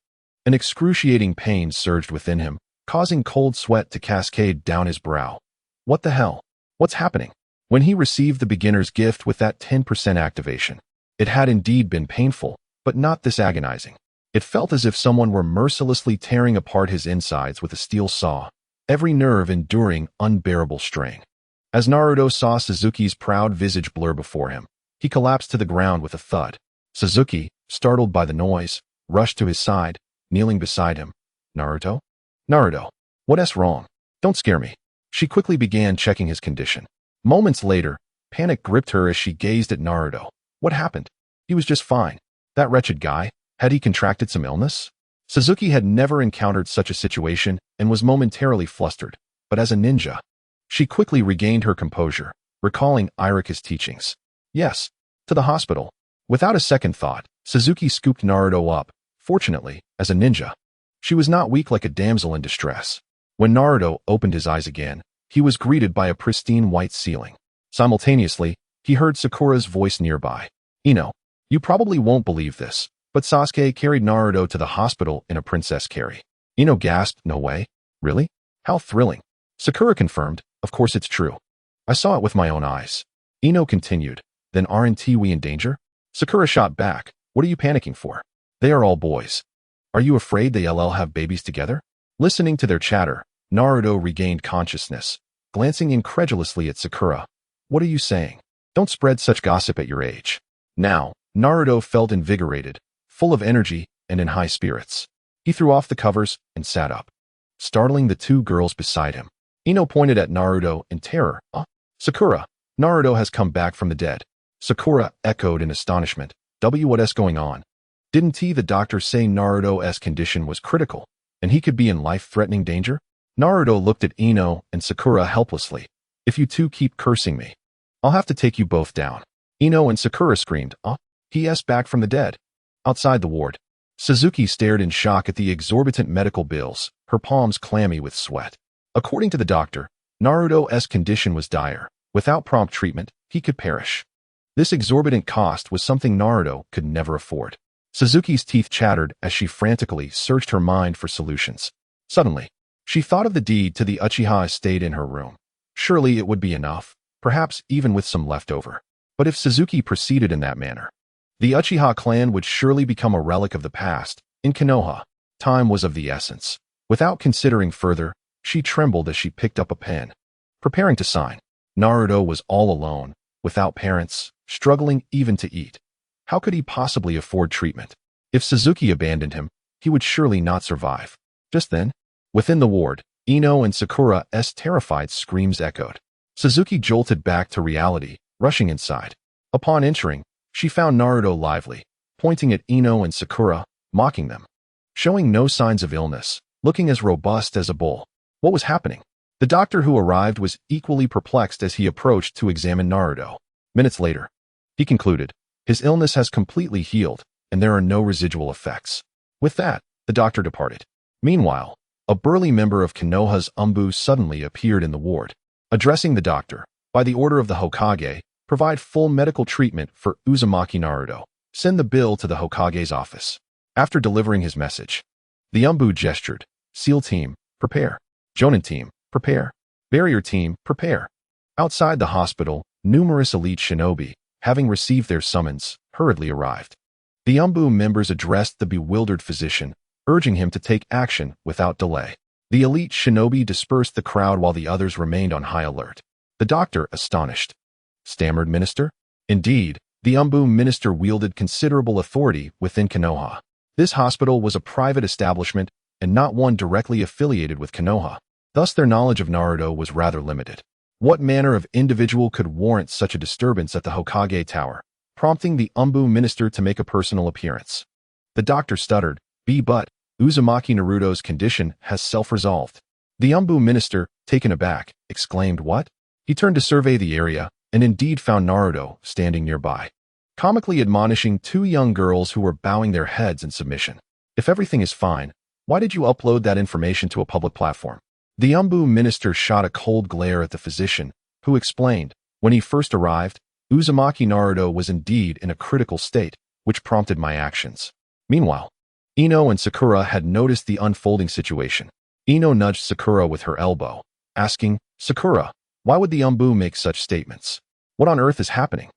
An excruciating pain surged within him, causing cold sweat to cascade down his brow. What the hell? What's happening? When he received the beginner's gift with that 10% activation, it had indeed been painful, but not this agonizing. It felt as if someone were mercilessly tearing apart his insides with a steel saw, every nerve enduring unbearable strain. As Naruto saw Suzuki's proud visage blur before him, he collapsed to the ground with a thud. Suzuki, startled by the noise, rushed to his side, kneeling beside him. Naruto? Naruto, what's wrong? Don't scare me. She quickly began checking his condition. Moments later, panic gripped her as she gazed at Naruto. What happened? He was just fine. That wretched guy, had he contracted some illness? Suzuki had never encountered such a situation and was momentarily flustered, but as a ninja, she quickly regained her composure, recalling Irika's teachings. Yes, to the hospital. Without a second thought, Suzuki scooped Naruto up. Fortunately, as a ninja, she was not weak like a damsel in distress. When Naruto opened his eyes again, he was greeted by a pristine white ceiling. Simultaneously, he heard Sakura's voice nearby. Ino, you probably won't believe this, but Sasuke carried Naruto to the hospital in a princess carry. Ino gasped, no way? Really? How thrilling. Sakura confirmed, of course it's true. I saw it with my own eyes. Ino continued, then aren't we in danger? Sakura shot back, what are you panicking for? They are all boys. Are you afraid they'll have babies together? Listening to their chatter, Naruto regained consciousness, glancing incredulously at Sakura. What are you saying? Don't spread such gossip at your age. Now, Naruto felt invigorated, full of energy, and in high spirits. He threw off the covers and sat up, startling the two girls beside him. Ino pointed at Naruto in terror. Sakura, Naruto has come back from the dead. Sakura echoed in astonishment. What's going on? Didn't the doctor say Naruto's condition was critical, and he could be in life-threatening danger? Naruto looked at Ino and Sakura helplessly. If you two keep cursing me, I'll have to take you both down. Ino and Sakura screamed, He's back from the dead. Outside the ward, Suzuki stared in shock at the exorbitant medical bills, her palms clammy with sweat. According to the doctor, Naruto's condition was dire. Without prompt treatment, he could perish. This exorbitant cost was something Naruto could never afford. Suzuki's teeth chattered as she frantically searched her mind for solutions. Suddenly, she thought of the deed to the Uchiha estate in her room. Surely it would be enough, perhaps even with some leftover. But if Suzuki proceeded in that manner, the Uchiha clan would surely become a relic of the past. In Konoha, time was of the essence. Without considering further, she trembled as she picked up a pen, preparing to sign. Naruto was all alone, without parents, struggling even to eat. How could he possibly afford treatment? If Suzuki abandoned him, he would surely not survive. Just then, within the ward, Ino and Sakura's terrified screams echoed. Suzuki jolted back to reality, rushing inside. Upon entering, she found Naruto lively, pointing at Ino and Sakura, mocking them. Showing no signs of illness, looking as robust as a bull. What was happening? The doctor who arrived was equally perplexed as he approached to examine Naruto. Minutes later, he concluded, his illness has completely healed, and there are no residual effects. With that, the doctor departed. Meanwhile, a burly member of Konoha's Umbu suddenly appeared in the ward. Addressing the doctor, by the order of the Hokage, provide full medical treatment for Uzumaki Naruto. Send the bill to the Hokage's office. After delivering his message, the Umbu gestured. SEAL team, prepare. Jonin team, prepare. Barrier team, prepare. Outside the hospital, numerous elite shinobi, having received their summons, hurriedly arrived. The Umbu members addressed the bewildered physician, urging him to take action without delay. The elite shinobi dispersed the crowd while the others remained on high alert. The doctor, astonished, stammered, Minister? Indeed, the Umbu minister wielded considerable authority within Konoha. This hospital was a private establishment and not one directly affiliated with Konoha. Thus their knowledge of Naruto was rather limited. What manner of individual could warrant such a disturbance at the Hokage Tower, prompting the Umbu minister to make a personal appearance? The doctor stuttered, but Uzumaki Naruto's condition has self-resolved. The Umbu minister, taken aback, exclaimed, what? He turned to survey the area, and indeed found Naruto standing nearby, comically admonishing two young girls who were bowing their heads in submission. If everything is fine, why did you upload that information to a public platform? The Umbu minister shot a cold glare at the physician, who explained, when he first arrived, Uzumaki Naruto was indeed in a critical state, which prompted my actions. Meanwhile, Ino and Sakura had noticed the unfolding situation. Ino nudged Sakura with her elbow, asking, Sakura, why would the Umbu make such statements? What on earth is happening?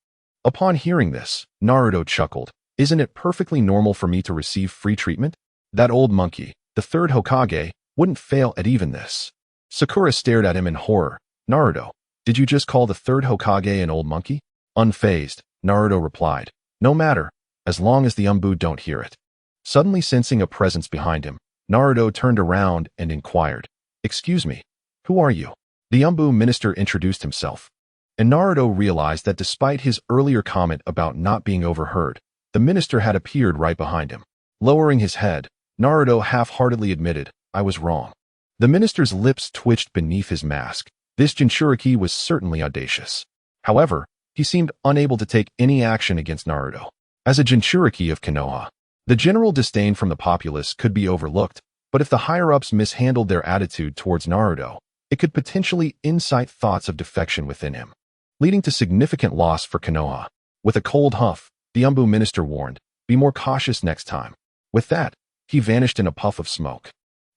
Upon hearing this, Naruto chuckled. Isn't it perfectly normal for me to receive free treatment? That old monkey, the third Hokage, wouldn't fail at even this. Sakura stared at him in horror. Naruto, did you just call the third Hokage an old monkey? Unfazed, Naruto replied, no matter, as long as the Umbu don't hear it. Suddenly sensing a presence behind him, Naruto turned around and inquired, excuse me, who are you? The Umbu minister introduced himself, and Naruto realized that despite his earlier comment about not being overheard, the minister had appeared right behind him. Lowering his head, Naruto half-heartedly admitted, I was wrong. The minister's lips twitched beneath his mask. This Jinchuriki was certainly audacious. However, he seemed unable to take any action against Naruto. As a Jinchuriki of Konoha, the general disdain from the populace could be overlooked, but if the higher-ups mishandled their attitude towards Naruto, it could potentially incite thoughts of defection within him, leading to significant loss for Konoha. With a cold huff, the Umbu minister warned, be more cautious next time. With that, he vanished in a puff of smoke.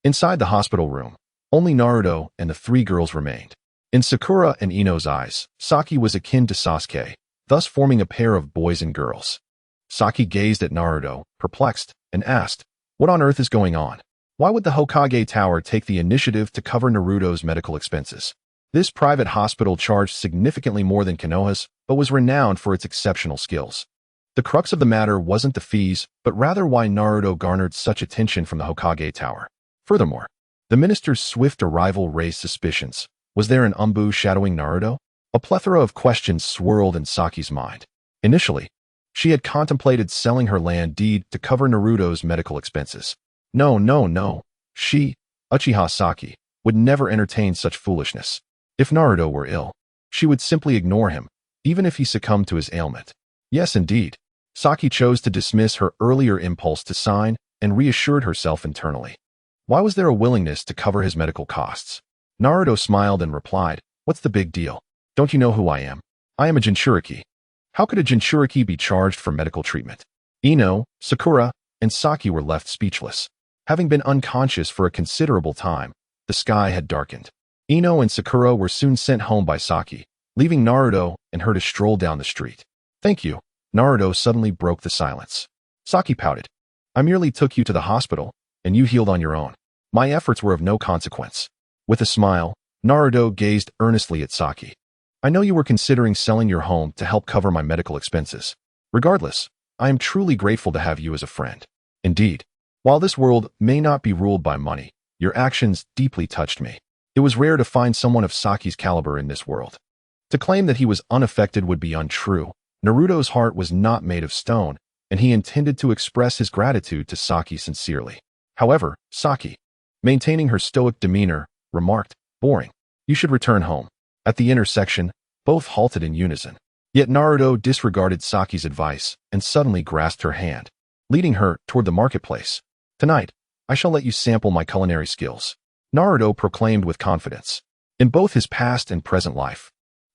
Inside the hospital room, only Naruto and the three girls remained. In Sakura and Ino's eyes, Saki was akin to Sasuke, thus forming a pair of boys and girls. Saki gazed at Naruto, perplexed, and asked, what on earth is going on? Why would the Hokage Tower take the initiative to cover Naruto's medical expenses? This private hospital charged significantly more than Konoha's, but was renowned for its exceptional skills. The crux of the matter wasn't the fees, but rather why Naruto garnered such attention from the Hokage Tower. Furthermore, the minister's swift arrival raised suspicions. Was there an Umbu shadowing Naruto? A plethora of questions swirled in Saki's mind. Initially, she had contemplated selling her land deed to cover Naruto's medical expenses. No. She, Uchiha Saki, would never entertain such foolishness. If Naruto were ill, she would simply ignore him, even if he succumbed to his ailment. Yes, indeed. Saki chose to dismiss her earlier impulse to sign and reassured herself internally. Why was there a willingness to cover his medical costs? Naruto smiled and replied, what's the big deal? Don't you know who I am? I am a Jinchuriki. How could a Jinchuriki be charged for medical treatment? Ino, Sakura, and Saki were left speechless. Having been unconscious for a considerable time, the sky had darkened. Ino and Sakura were soon sent home by Saki, leaving Naruto and her to stroll down the street. Thank you. Naruto suddenly broke the silence. Saki pouted. I merely took you to the hospital, and you healed on your own. My efforts were of no consequence. With a smile, Naruto gazed earnestly at Saki. I know you were considering selling your home to help cover my medical expenses. Regardless, I am truly grateful to have you as a friend. Indeed, while this world may not be ruled by money, Your actions deeply touched me. It was rare to find someone of Saki's caliber in this world. To claim that he was unaffected would be untrue. Naruto's heart was not made of stone, and he intended to express his gratitude to Saki sincerely. However, Saki, maintaining her stoic demeanor, remarked, "Boring. You should return home." At the intersection, both halted in unison. Yet Naruto disregarded Saki's advice and suddenly grasped her hand, leading her toward the marketplace. "Tonight, I shall let you sample my culinary skills," Naruto proclaimed with confidence. In both his past and present life,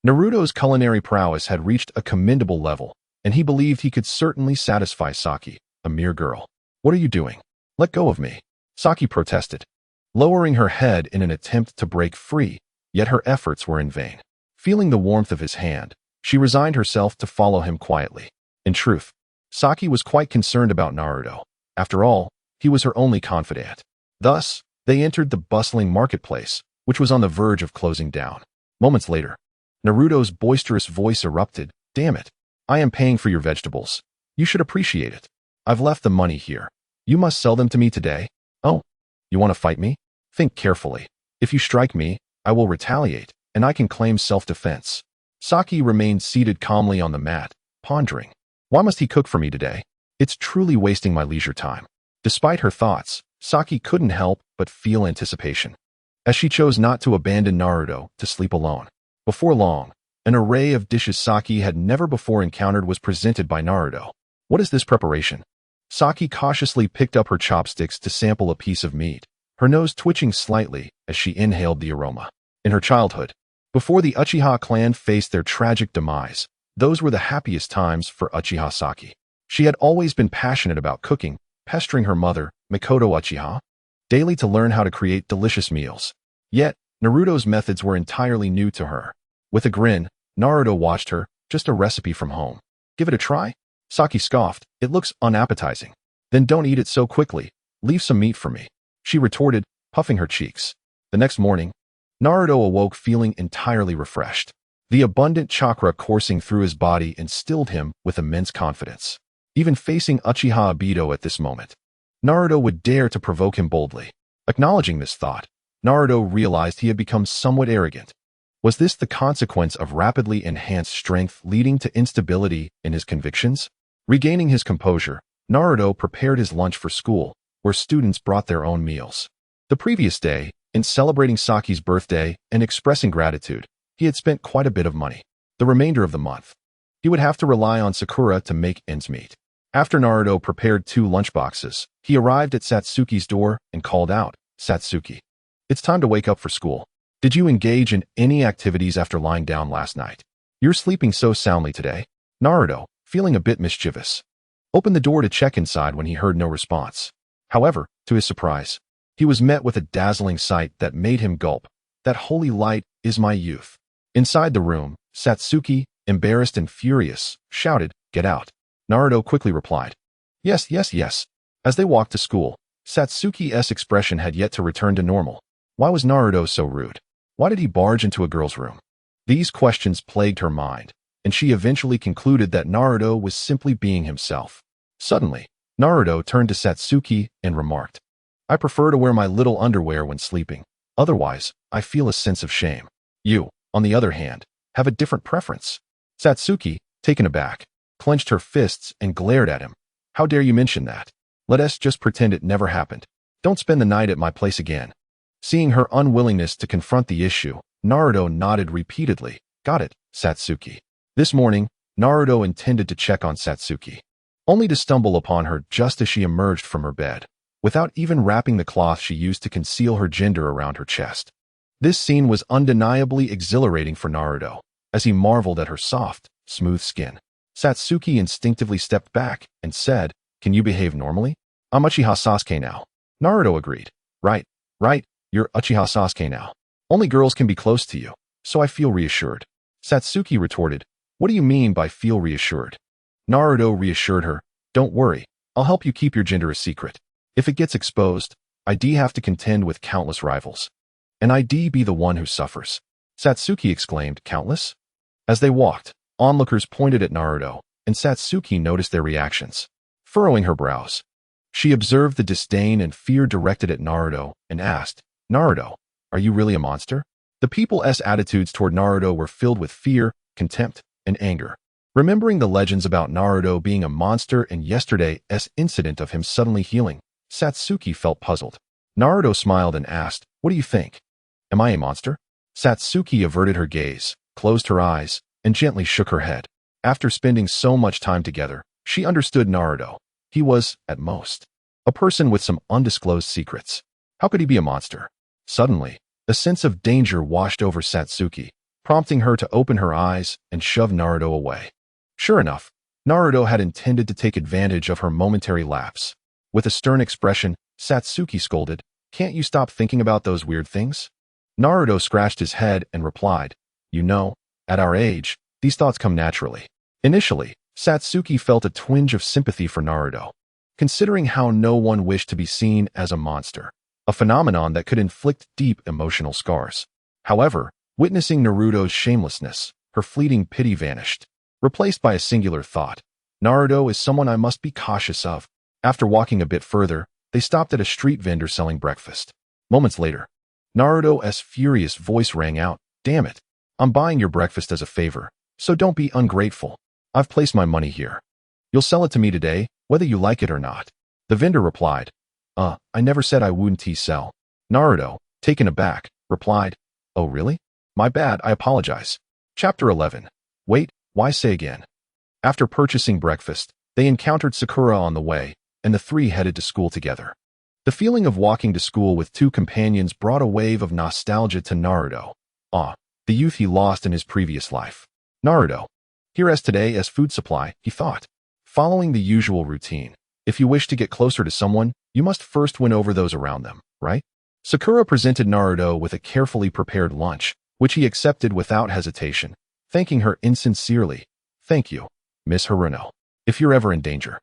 Naruto's culinary prowess had reached a commendable level, and he believed he could certainly satisfy Saki, a mere girl. "What are you doing? Let go of me," Saki protested, lowering her head in an attempt to break free, yet her efforts were in vain. Feeling the warmth of his hand, she resigned herself to follow him quietly. In truth, Saki was quite concerned about Naruto. After all, he was her only confidant. Thus, they entered the bustling marketplace, which was on the verge of closing down. Moments later, Naruto's boisterous voice erupted. "Damn it. I am paying for your vegetables. You should appreciate it. I've left the money here. You must sell them to me today." "Oh, you want to fight me? Think carefully. If you strike me, I will retaliate, and I can claim self-defense." Saki remained seated calmly on the mat, pondering. Why must he cook for me today? It's truly wasting my leisure time. Despite her thoughts, Saki couldn't help but feel anticipation, as she chose not to abandon Naruto to sleep alone. Before long, an array of dishes Saki had never before encountered was presented by Naruto. "What is this preparation?" Saki cautiously picked up her chopsticks to sample a piece of meat, her nose twitching slightly as she inhaled the aroma. In her childhood, before the Uchiha clan faced their tragic demise, those were the happiest times for Uchiha Saki. She had always been passionate about cooking, pestering her mother, Mikoto Uchiha, daily to learn how to create delicious meals. Yet, Naruto's methods were entirely new to her. With a grin, Naruto watched her, "Just a recipe from home. Give it a try?" Saki scoffed, "It looks unappetizing." "Then don't eat it so quickly. Leave some meat for me," she retorted, puffing her cheeks. The next morning, Naruto awoke feeling entirely refreshed. The abundant chakra coursing through his body instilled him with immense confidence. Even facing Uchiha Obito at this moment, Naruto would dare to provoke him boldly. Acknowledging this thought, Naruto realized he had become somewhat arrogant. Was this the consequence of rapidly enhanced strength leading to instability in his convictions? Regaining his composure, Naruto prepared his lunch for school, where students brought their own meals. The previous day, in celebrating Saki's birthday and expressing gratitude, he had spent quite a bit of money. The remainder of the month, he would have to rely on Sakura to make ends meet. After Naruto prepared 2 lunchboxes, he arrived at Satsuki's door and called out, "Satsuki, it's time to wake up for school. Did you engage in any activities after lying down last night? You're sleeping so soundly today." Naruto, feeling a bit mischievous, opened the door to check inside when he heard no response. However, to his surprise, he was met with a dazzling sight that made him gulp. "That holy light is my youth." Inside the room, Satsuki, embarrassed and furious, shouted, "Get out." Naruto quickly replied, "Yes, yes, yes." As they walked to school, Satsuki's expression had yet to return to normal. Why was Naruto so rude? Why did he barge into a girl's room? These questions plagued her mind, and she eventually concluded that Naruto was simply being himself. Suddenly, Naruto turned to Satsuki and remarked, "I prefer to wear my little underwear when sleeping. Otherwise, I feel a sense of shame. You, on the other hand, have a different preference." Satsuki, taken aback, clenched her fists and glared at him. "How dare you mention that? Let us just pretend it never happened. Don't spend the night at my place again." Seeing her unwillingness to confront the issue, Naruto nodded repeatedly. "Got it, Satsuki." This morning, Naruto intended to check on Satsuki, only to stumble upon her just as she emerged from her bed, without even wrapping the cloth she used to conceal her gender around her chest. This scene was undeniably exhilarating for Naruto, as he marveled at her soft, smooth skin. Satsuki instinctively stepped back and said, "Can you behave normally?" "I'm Uchiha Sasuke now." Naruto agreed. Right, you're Uchiha Sasuke now. Only girls can be close to you, so I feel reassured." Satsuki retorted, "What do you mean by feel reassured?" Naruto reassured her, "Don't worry, I'll help you keep your gender a secret. If it gets exposed, I'd have to contend with countless rivals. And I'd be the one who suffers." Satsuki exclaimed, "Countless?" As they walked, onlookers pointed at Naruto, and Satsuki noticed their reactions. Furrowing her brows, She observed the disdain and fear directed at Naruto and asked, Naruto, are you really a monster? The people's attitudes toward Naruto were filled with fear, contempt, and anger. Remembering the legends about Naruto being a monster and yesterday's incident of him suddenly healing, Satsuki felt puzzled. Naruto smiled and asked, what do you think? Am I a monster? Satsuki averted her gaze, closed her eyes, and gently shook her head. After spending so much time together, she understood Naruto. He was, at most, a person with some undisclosed secrets. How could he be a monster? Suddenly, a sense of danger washed over Satsuki, prompting her to open her eyes and shove Naruto away. Sure enough, Naruto had intended to take advantage of her momentary lapse. With a stern expression, Satsuki scolded, can't you stop thinking about those weird things? Naruto scratched his head and replied, you know, at our age, these thoughts come naturally. Initially, Satsuki felt a twinge of sympathy for Naruto, considering how no one wished to be seen as a monster, a phenomenon that could inflict deep emotional scars. However, witnessing Naruto's shamelessness, her fleeting pity vanished, replaced by a singular thought. Naruto is someone I must be cautious of. After walking a bit further, they stopped at a street vendor selling breakfast. Moments later, Naruto's furious voice rang out, damn it, I'm buying your breakfast as a favor, so don't be ungrateful. I've placed my money here. You'll sell it to me today, whether you like it or not. The vendor replied, I never said I wouldn't sell. Naruto, taken aback, replied, oh really? My bad, I apologize. Chapter 11. Wait, why say again? After purchasing breakfast, they encountered Sakura on the way, and the three headed to school together. The feeling of walking to school with two companions brought a wave of nostalgia to Naruto. The youth he lost in his previous life. Naruto, here as today as food supply, he thought. Following the usual routine, if you wish to get closer to someone, you must first win over those around them, right? Sakura presented Naruto with a carefully prepared lunch, which he accepted without hesitation, thanking her insincerely. Thank you, Miss Haruno. If you're ever in danger,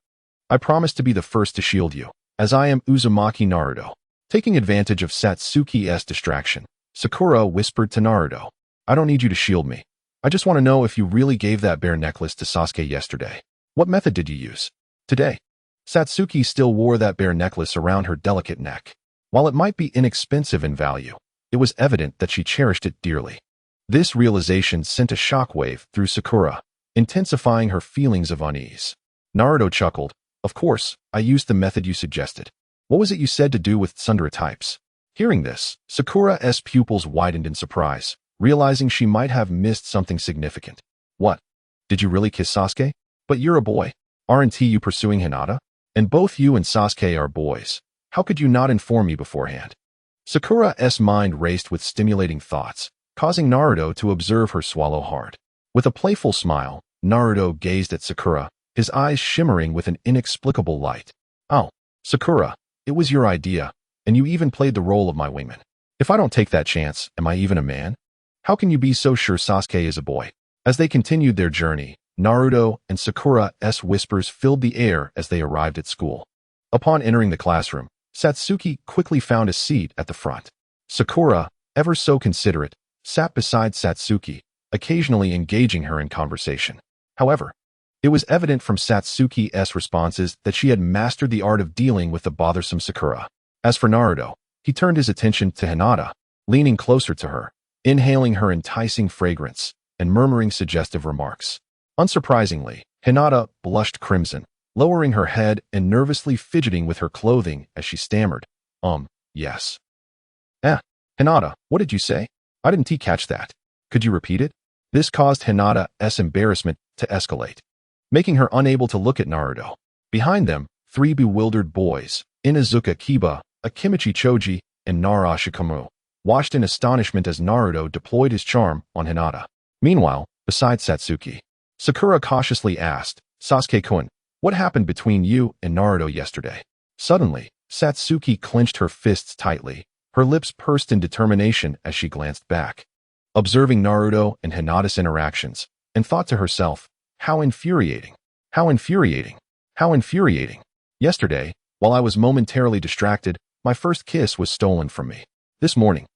I promise to be the first to shield you, as I am Uzumaki Naruto. Taking advantage of Satsuki's distraction, Sakura whispered to Naruto, I don't need you to shield me. I just want to know if you really gave that bear necklace to Sasuke yesterday. What method did you use? Today, Satsuki still wore that bear necklace around her delicate neck. While it might be inexpensive in value, it was evident that she cherished it dearly. This realization sent a shockwave through Sakura, intensifying her feelings of unease. Naruto chuckled, of course, I used the method you suggested. What was it you said to do with tsundere types? Hearing this, Sakura's pupils widened in surprise, realizing she might have missed something significant. What? Did you really kiss Sasuke? But you're a boy. Aren't you pursuing Hinata? And both you and Sasuke are boys. How could you not inform me beforehand? Sakura's mind raced with stimulating thoughts, causing Naruto to observe her swallow hard. With a playful smile, Naruto gazed at Sakura, his eyes shimmering with an inexplicable light. Oh, Sakura, it was your idea, and you even played the role of my wingman. If I don't take that chance, am I even a man? How can you be so sure Sasuke is a boy? As they continued their journey, Naruto and Sakura's whispers filled the air as they arrived at school. Upon entering the classroom, Satsuki quickly found a seat at the front. Sakura, ever so considerate, sat beside Satsuki, occasionally engaging her in conversation. However, it was evident from Satsuki's responses that she had mastered the art of dealing with the bothersome Sakura. As for Naruto, he turned his attention to Hinata, leaning closer to her, inhaling her enticing fragrance, and murmuring suggestive remarks. Unsurprisingly, Hinata blushed crimson, lowering her head and nervously fidgeting with her clothing as she stammered, yes. Hinata, what did you say? I didn't catch that. Could you repeat it? This caused Hinata's embarrassment to escalate, making her unable to look at Naruto. Behind them, three bewildered boys, Inuzuka Kiba, Akimichi Choji, and Nara Shikamu, watched in astonishment as Naruto deployed his charm on Hinata. Meanwhile, beside Satsuki, Sakura cautiously asked, Sasuke-kun, what happened between you and Naruto yesterday? Suddenly, Satsuki clenched her fists tightly, her lips pursed in determination as she glanced back, observing Naruto and Hinata's interactions, and thought to herself, how infuriating, how infuriating, how infuriating. Yesterday, while I was momentarily distracted, my first kiss was stolen from me. This morning,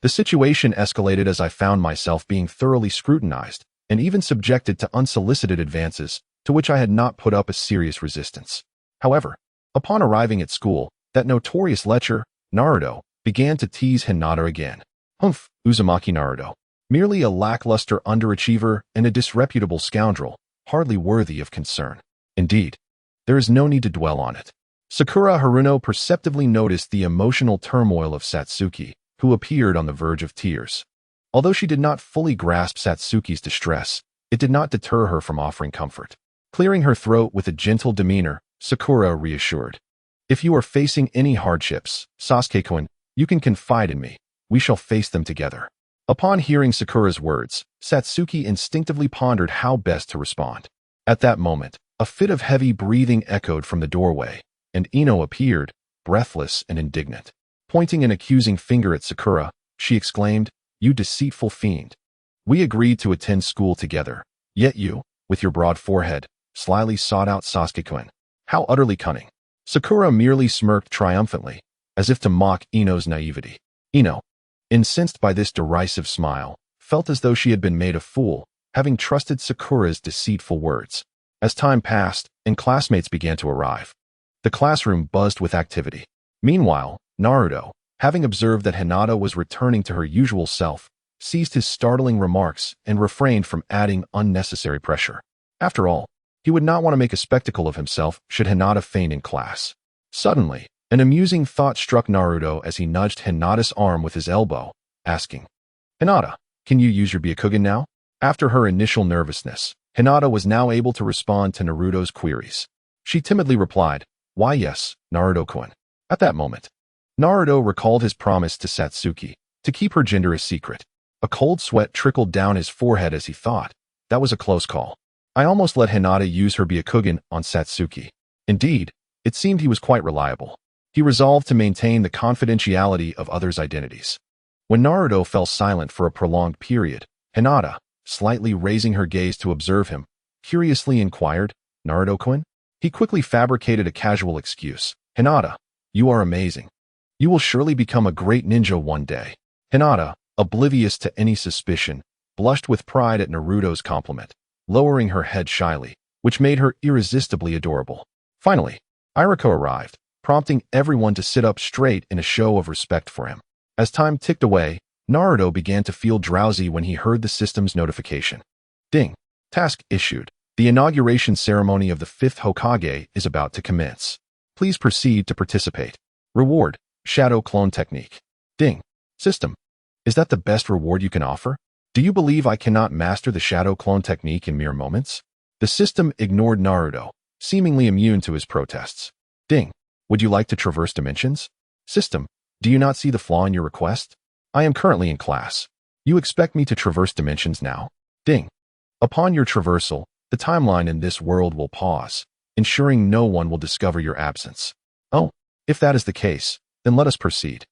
the situation escalated as I found myself being thoroughly scrutinized and even subjected to unsolicited advances to which I had not put up a serious resistance. However, Upon arriving at school, that notorious lecher, Naruto, began to tease Hinata again. Humph, Uzumaki Naruto. Merely a lackluster underachiever and a disreputable scoundrel, hardly worthy of concern. Indeed, there is no need to dwell on it. Sakura Haruno perceptively noticed the emotional turmoil of Satsuki, who appeared on the verge of tears. Although she did not fully grasp Satsuki's distress, it did not deter her from offering comfort. Clearing her throat with a gentle demeanor, Sakura reassured. If you are facing any hardships, Sasuke-kun, you can confide in me. We shall face them together. Upon hearing Sakura's words, Satsuki instinctively pondered how best to respond. At that moment, a fit of heavy breathing echoed from the doorway, and Ino appeared, breathless and indignant. Pointing an accusing finger at Sakura, she exclaimed, "You deceitful fiend. We agreed to attend school together, yet you, with your broad forehead, slyly sought out Sasuke-kun. How utterly cunning." Sakura merely smirked triumphantly, as if to mock Ino's naivety. Ino, incensed by this derisive smile, felt as though she had been made a fool, having trusted Sakura's deceitful words. As time passed, and classmates began to arrive, the classroom buzzed with activity. Meanwhile, Naruto, having observed that Hinata was returning to her usual self, seized his startling remarks and refrained from adding unnecessary pressure. After all, he would not want to make a spectacle of himself should Hinata faint in class. Suddenly, an amusing thought struck Naruto as he nudged Hinata's arm with his elbow, asking, "Hinata, can you use your Byakugan now?" After her initial nervousness, Hinata was now able to respond to Naruto's queries. She timidly replied, "Why yes, Naruto-kun." At that moment, Naruto recalled his promise to Satsuki to keep her gender a secret. A cold sweat trickled down his forehead as he thought, that was a close call. I almost let Hinata use her Byakugan on Satsuki. Indeed, it seemed he was quite reliable. He resolved to maintain the confidentiality of others' identities. When Naruto fell silent for a prolonged period, Hinata, slightly raising her gaze to observe him, curiously inquired, "Naruto-kun?" He quickly fabricated a casual excuse. "Hinata, you are amazing. You will surely become a great ninja one day." Hinata, oblivious to any suspicion, blushed with pride at Naruto's compliment, lowering her head shyly, which made her irresistibly adorable. Finally, Iriko arrived, prompting everyone to sit up straight in a show of respect for him. As time ticked away, Naruto began to feel drowsy when he heard the system's notification. Ding! Task issued. The inauguration ceremony of the 5th Hokage is about to commence. Please proceed to participate. Reward: Shadow Clone Technique. Ding! System. Is that the best reward you can offer? Do you believe I cannot master the Shadow Clone Technique in mere moments? The system ignored Naruto, seemingly immune to his protests. Ding! Would you like to traverse dimensions? System. Do you not see the flaw in your request? I am currently in class. You expect me to traverse dimensions now? Ding! Upon your traversal, the timeline in this world will pause, ensuring no one will discover your absence. Oh, if that is the case, then let us proceed.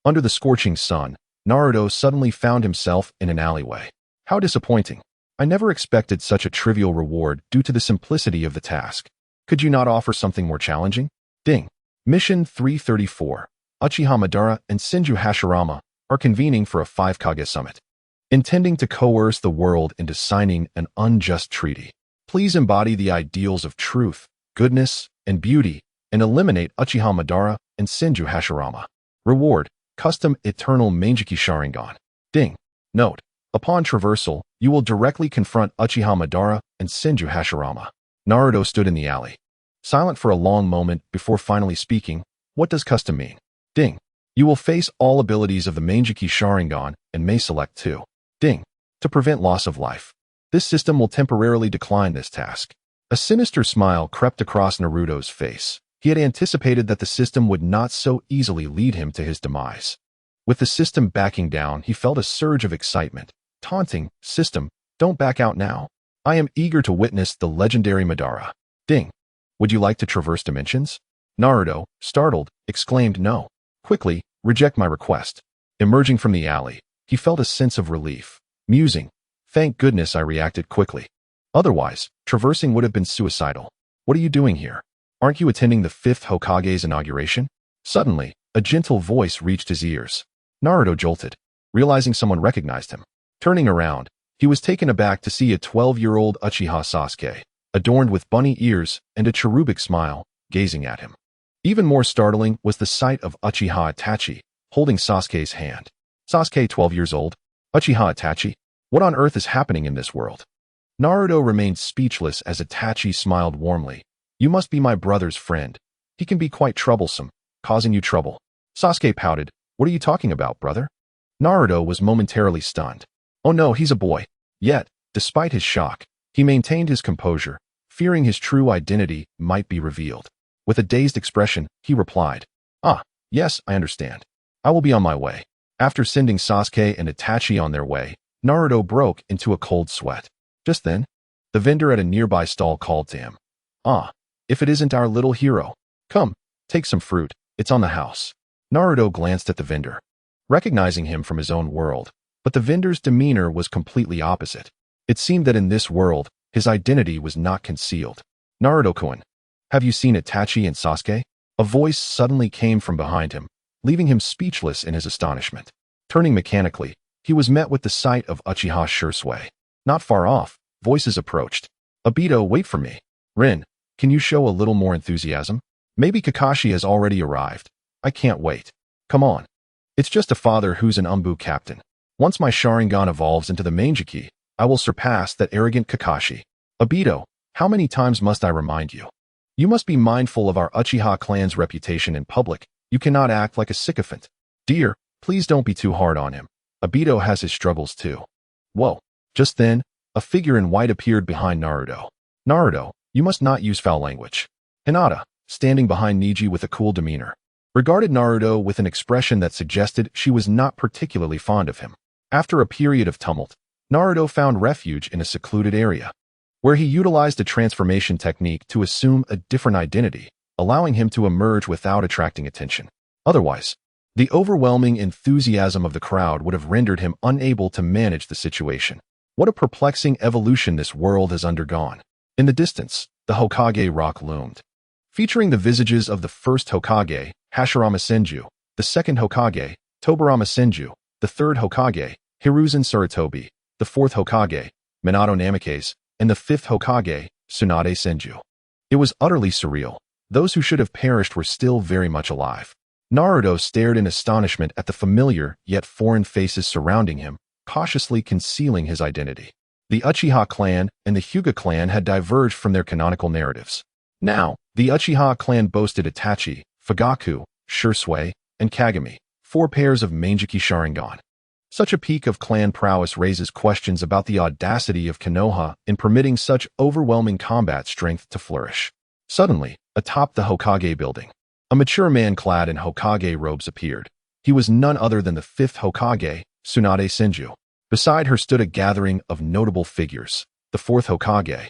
Under the scorching sun, Naruto suddenly found himself in an alleyway. How disappointing. I never expected such a trivial reward due to the simplicity of the task. Could you not offer something more challenging? Ding! Mission 334. Uchiha Madara and Senju Hashirama are convening for a 5 Kage summit, intending to coerce the world into signing an unjust treaty. Please embody the ideals of truth, goodness, and beauty, and eliminate Uchiha Madara and Senju Hashirama. Reward: Custom Eternal Mangeki Sharingan. Ding! Note: upon traversal, you will directly confront Uchiha Madara and Senju Hashirama. Naruto stood in the alley, silent for a long moment before finally speaking. What does custom mean? Ding! You will face all abilities of the Mangeki Sharingan and may select two. Ding! To prevent loss of life. This system will temporarily decline this task. A sinister smile crept across Naruto's face. He had anticipated that the system would not so easily lead him to his demise. With the system backing down, he felt a surge of excitement. Taunting, "System, don't back out now. I am eager to witness the legendary Madara." Ding! Would you like to traverse dimensions? Naruto, startled, exclaimed no. Quickly, reject my request. Emerging from the alley, he felt a sense of relief, musing, "Thank goodness I reacted quickly. Otherwise, traversing would have been suicidal. What are you doing here? Aren't you attending the 5th Hokage's inauguration?" Suddenly, a gentle voice reached his ears. Naruto jolted, realizing someone recognized him. Turning around, he was taken aback to see a 12-year-old Uchiha Sasuke, adorned with bunny ears and a cherubic smile, gazing at him. Even more startling was the sight of Uchiha Itachi holding Sasuke's hand. Sasuke, 12 years old? Uchiha Itachi? What on earth is happening in this world? Naruto remained speechless as Itachi smiled warmly. You must be my brother's friend. He can be quite troublesome, causing you trouble. Sasuke pouted. What are you talking about, brother? Naruto was momentarily stunned. Oh no, he's a boy. Yet, despite his shock, he maintained his composure, fearing his true identity might be revealed. With a dazed expression, he replied, yes, I understand. I will be on my way. After sending Sasuke and Itachi on their way, Naruto broke into a cold sweat. Just then, the vendor at a nearby stall called to him. If it isn't our little hero. Come, take some fruit, it's on the house. Naruto glanced at the vendor, recognizing him from his own world, but the vendor's demeanor was completely opposite. It seemed that in this world, his identity was not concealed. Naruto-kun, have you seen Itachi and Sasuke? A voice suddenly came from behind him, leaving him speechless in his astonishment. Turning mechanically, he was met with the sight of Uchiha Shursui. Not far off, voices approached. Obito, wait for me. Rin, can you show a little more enthusiasm? Maybe Kakashi has already arrived. I can't wait. Come on. It's just a father who's an Umbu captain. Once my Sharingan evolves into the Manjiki, I will surpass that arrogant Kakashi. Obito, how many times must I remind you? You must be mindful of our Uchiha clan's reputation in public. You cannot act like a sycophant. Dear, please don't be too hard on him. Obito has his struggles too. Whoa. Just then, a figure in white appeared behind Naruto. Naruto, you must not use foul language. Hinata, standing behind Neji with a cool demeanor, regarded Naruto with an expression that suggested she was not particularly fond of him. After a period of tumult, Naruto found refuge in a secluded area, where he utilized a transformation technique to assume a different identity, allowing him to emerge without attracting attention. Otherwise, the overwhelming enthusiasm of the crowd would have rendered him unable to manage the situation. What a perplexing evolution this world has undergone. In the distance, the Hokage rock loomed, featuring the visages of the first Hokage, Hashirama Senju, the second Hokage, Tobirama Senju, the third Hokage, Hiruzen Sarutobi, the fourth Hokage, Minato Namikaze, and the fifth Hokage, Tsunade Senju. It was utterly surreal. Those who should have perished were still very much alive. Naruto stared in astonishment at the familiar yet foreign faces surrounding him, cautiously concealing his identity. The Uchiha clan and the Hyuga clan had diverged from their canonical narratives. Now, the Uchiha clan boasted Itachi, Fugaku, Shursui, and Kagami, 4 pairs of Manjiki Sharingan. Such a peak of clan prowess raises questions about the audacity of Konoha in permitting such overwhelming combat strength to flourish. Suddenly, atop the Hokage building, a mature man clad in Hokage robes appeared. He was none other than the 5th Hokage, Tsunade Senju. Beside her stood a gathering of notable figures. The 4th Hokage,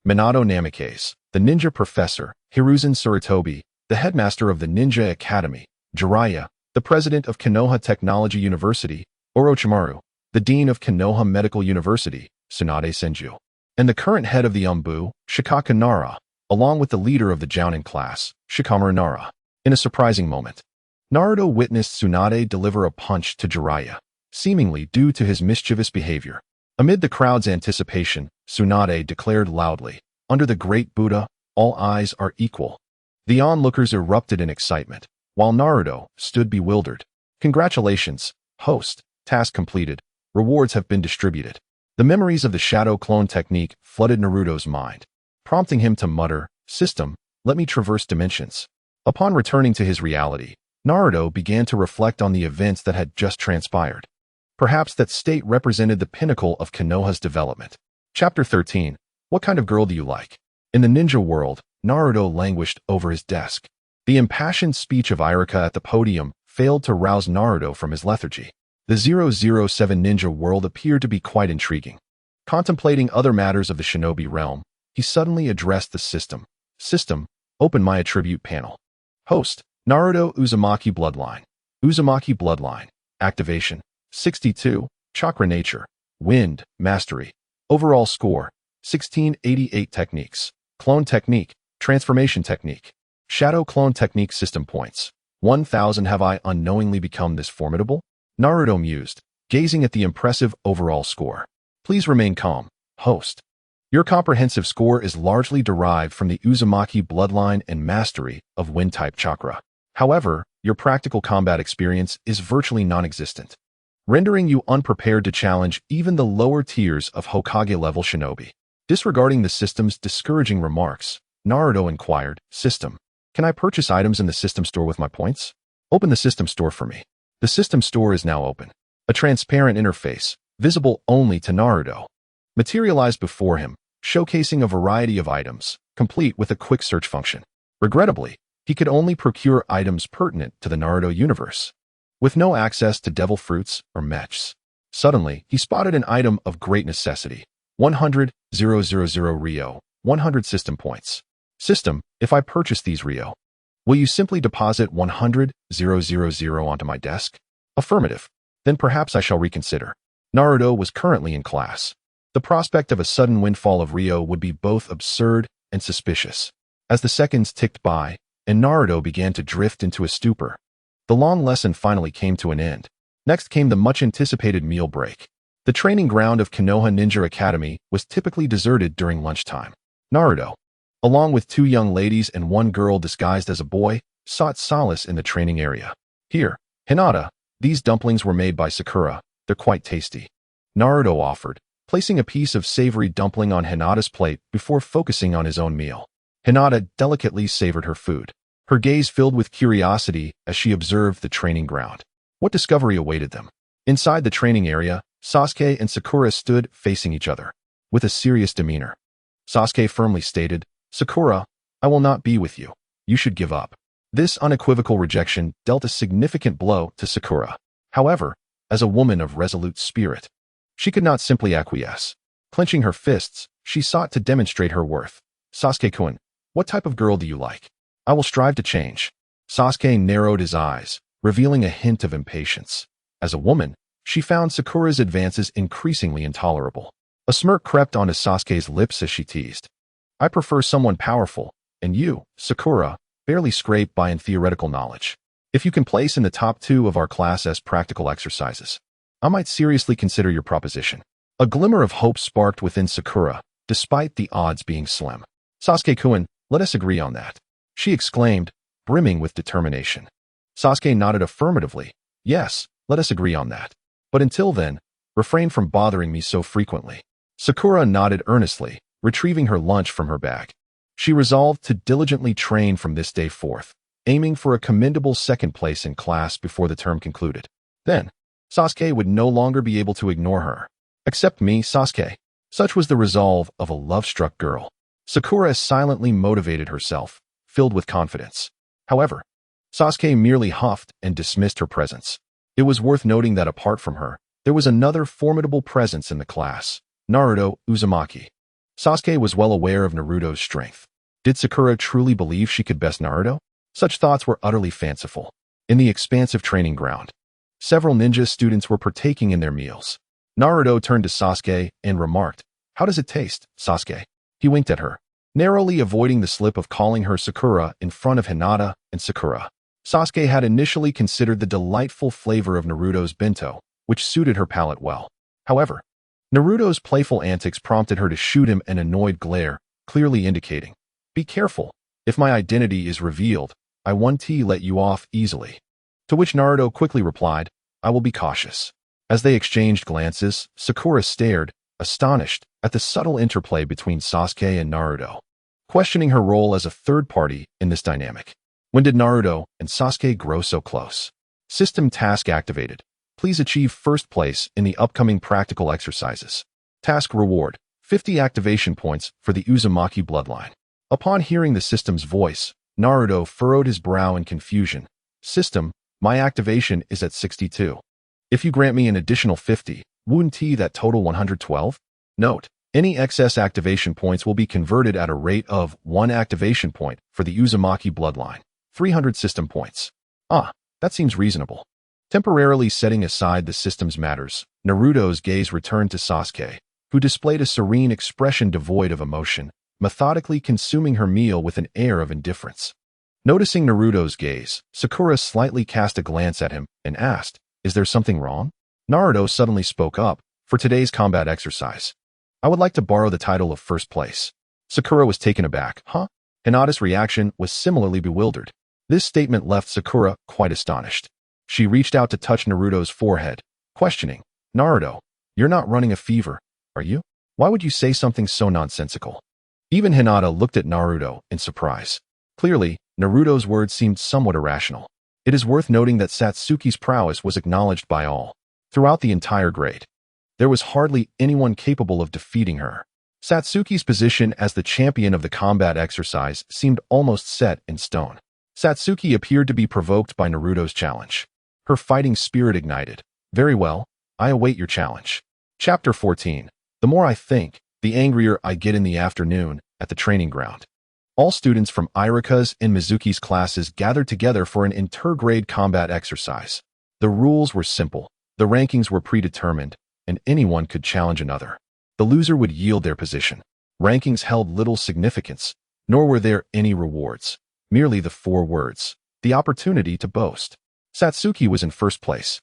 Minato Namikaze, the ninja professor, Hiruzen Sarutobi, the headmaster of the Ninja Academy, Jiraiya, the president of Konoha Technology University, Orochimaru, the dean of Konoha Medical University, Tsunade Senju, and the current head of the Umbu, Shikaka Nara, along with the leader of the Jounin class, Shikamaru Nara. In a surprising moment, Naruto witnessed Tsunade deliver a punch to Jiraiya, seemingly due to his mischievous behavior. Amid the crowd's anticipation, Tsunade declared loudly, "Under the great Buddha, all eyes are equal." The onlookers erupted in excitement, while Naruto stood bewildered. Congratulations, host. Task completed. Rewards have been distributed. The memories of the shadow clone technique flooded Naruto's mind, prompting him to mutter, "System, let me traverse dimensions." Upon returning to his reality, Naruto began to reflect on the events that had just transpired. Perhaps that state represented the pinnacle of Konoha's development. Chapter 13. What kind of girl do you like? In the ninja world, Naruto languished over his desk. The impassioned speech of Iruka at the podium failed to rouse Naruto from his lethargy. The 007 ninja world appeared to be quite intriguing. Contemplating other matters of the shinobi realm, he suddenly addressed the system. "System, open my attribute panel." Host, Naruto Uzumaki Bloodline. Uzumaki Bloodline. Activation, 62. Chakra Nature. Wind, Mastery. Overall score, 1688 Techniques. Clone Technique. Transformation Technique. Shadow Clone Technique System Points. 1000. Have I unknowingly become this formidable? Naruto mused, gazing at the impressive overall score. Please remain calm, host. Your comprehensive score is largely derived from the Uzumaki bloodline and mastery of Wind-type chakra. However, your practical combat experience is virtually non-existent, rendering you unprepared to challenge even the lower tiers of Hokage-level shinobi. Disregarding the system's discouraging remarks, Naruto inquired, "System, can I purchase items in the system store with my points? Open the system store for me." The system store is now open. A transparent interface, visible only to Naruto, materialized before him, showcasing a variety of items, complete with a quick search function. Regrettably, he could only procure items pertinent to the Naruto universe, with no access to devil fruits or mechs. Suddenly, he spotted an item of great necessity. 100,000 Ryo, 100 system points. System, if I purchase these Ryo, will you simply deposit 100,000 onto my desk? Affirmative. Then perhaps I shall reconsider. Naruto was currently in class. The prospect of a sudden windfall of Ryo would be both absurd and suspicious. As the seconds ticked by, and Naruto began to drift into a stupor, the long lesson finally came to an end. Next came the much-anticipated meal break. The training ground of Konoha Ninja Academy was typically deserted during lunchtime. Naruto, along with two young ladies and one girl disguised as a boy, sought solace in the training area. "Here, Hinata, these dumplings were made by Sakura. They're quite tasty," Naruto offered, placing a piece of savory dumpling on Hinata's plate before focusing on his own meal. Hinata delicately savored her food, her gaze filled with curiosity as she observed the training ground. What discovery awaited them? Inside the training area, Sasuke and Sakura stood facing each other, with a serious demeanor. Sasuke firmly stated, "Sakura, I will not be with you. You should give up." This unequivocal rejection dealt a significant blow to Sakura. However, as a woman of resolute spirit, she could not simply acquiesce. Clenching her fists, she sought to demonstrate her worth. "Sasuke-kun, what type of girl do you like? I will strive to change." Sasuke narrowed his eyes, revealing a hint of impatience. As a woman, she found Sakura's advances increasingly intolerable. A smirk crept onto Sasuke's lips as she teased, "I prefer someone powerful, and you, Sakura, barely scrape by in theoretical knowledge. If you can place in the top 2 of our class as practical exercises, I might seriously consider your proposition." A glimmer of hope sparked within Sakura, despite the odds being slim. "Sasuke-kun, let us agree on that," she exclaimed, brimming with determination. Sasuke nodded affirmatively. "Yes, let us agree on that. But until then, refrain from bothering me so frequently." Sakura nodded earnestly, retrieving her lunch from her bag. She resolved to diligently train from this day forth, aiming for a commendable second place in class before the term concluded. Then, Sasuke would no longer be able to ignore her. "Accept me, Sasuke." Such was the resolve of a love-struck girl. Sakura silently motivated herself, filled with confidence. However, Sasuke merely huffed and dismissed her presence. It was worth noting that apart from her, there was another formidable presence in the class, Naruto Uzumaki. Sasuke was well aware of Naruto's strength. Did Sakura truly believe she could best Naruto? Such thoughts were utterly fanciful. In the expansive training ground, several ninja students were partaking in their meals. Naruto turned to Sasuke and remarked, "How does it taste, Sasuke?" He winked at her, narrowly avoiding the slip of calling her Sakura in front of Hinata and Sakura. Sasuke had initially considered the delightful flavor of Naruto's bento, which suited her palate well. However, Naruto's playful antics prompted her to shoot him an annoyed glare, clearly indicating, "Be careful. If my identity is revealed, I won't let you off easily." To which Naruto quickly replied, "I will be cautious." As they exchanged glances, Sakura stared, astonished, at the subtle interplay between Sasuke and Naruto, questioning her role as a third party in this dynamic. When did Naruto and Sasuke grow so close? System task activated. Please achieve first place in the upcoming practical exercises. Task reward, 50 activation points for the Uzumaki bloodline. Upon hearing the system's voice, Naruto furrowed his brow in confusion. "System, my activation is at 62. If you grant me an additional 50, wouldn't that total 112? Note, any excess activation points will be converted at a rate of 1 activation point for the Uzumaki bloodline. 300 system points. Ah, that seems reasonable." Temporarily setting aside the system's matters, Naruto's gaze returned to Sasuke, who displayed a serene expression devoid of emotion, methodically consuming her meal with an air of indifference. Noticing Naruto's gaze, Sakura slightly cast a glance at him and asked, "Is there something wrong?" Naruto suddenly spoke up, "For today's combat exercise, I would like to borrow the title of first place. Sakura was taken aback. Huh? Hinata's reaction was similarly bewildered. This statement left Sakura quite astonished. She reached out to touch Naruto's forehead, questioning, Naruto, you're not running a fever, are you? Why would you say something so nonsensical? Even Hinata looked at Naruto in surprise. Clearly, Naruto's words seemed somewhat irrational. It is worth noting that Satsuki's prowess was acknowledged by all. Throughout the entire grade, there was hardly anyone capable of defeating her. Satsuki's position as the champion of the combat exercise seemed almost set in stone. Satsuki appeared to be provoked by Naruto's challenge. Her fighting spirit ignited. Very well, I await your challenge. Chapter 14. The more I think, the angrier I get in the afternoon at the training ground. All students from Irika's and Mizuki's classes gathered together for an intergrade combat exercise. The rules were simple, the rankings were predetermined, and anyone could challenge another. The loser would yield their position. Rankings held little significance, nor were there any rewards. Merely the 4 words, the opportunity to boast. Satsuki was in first place.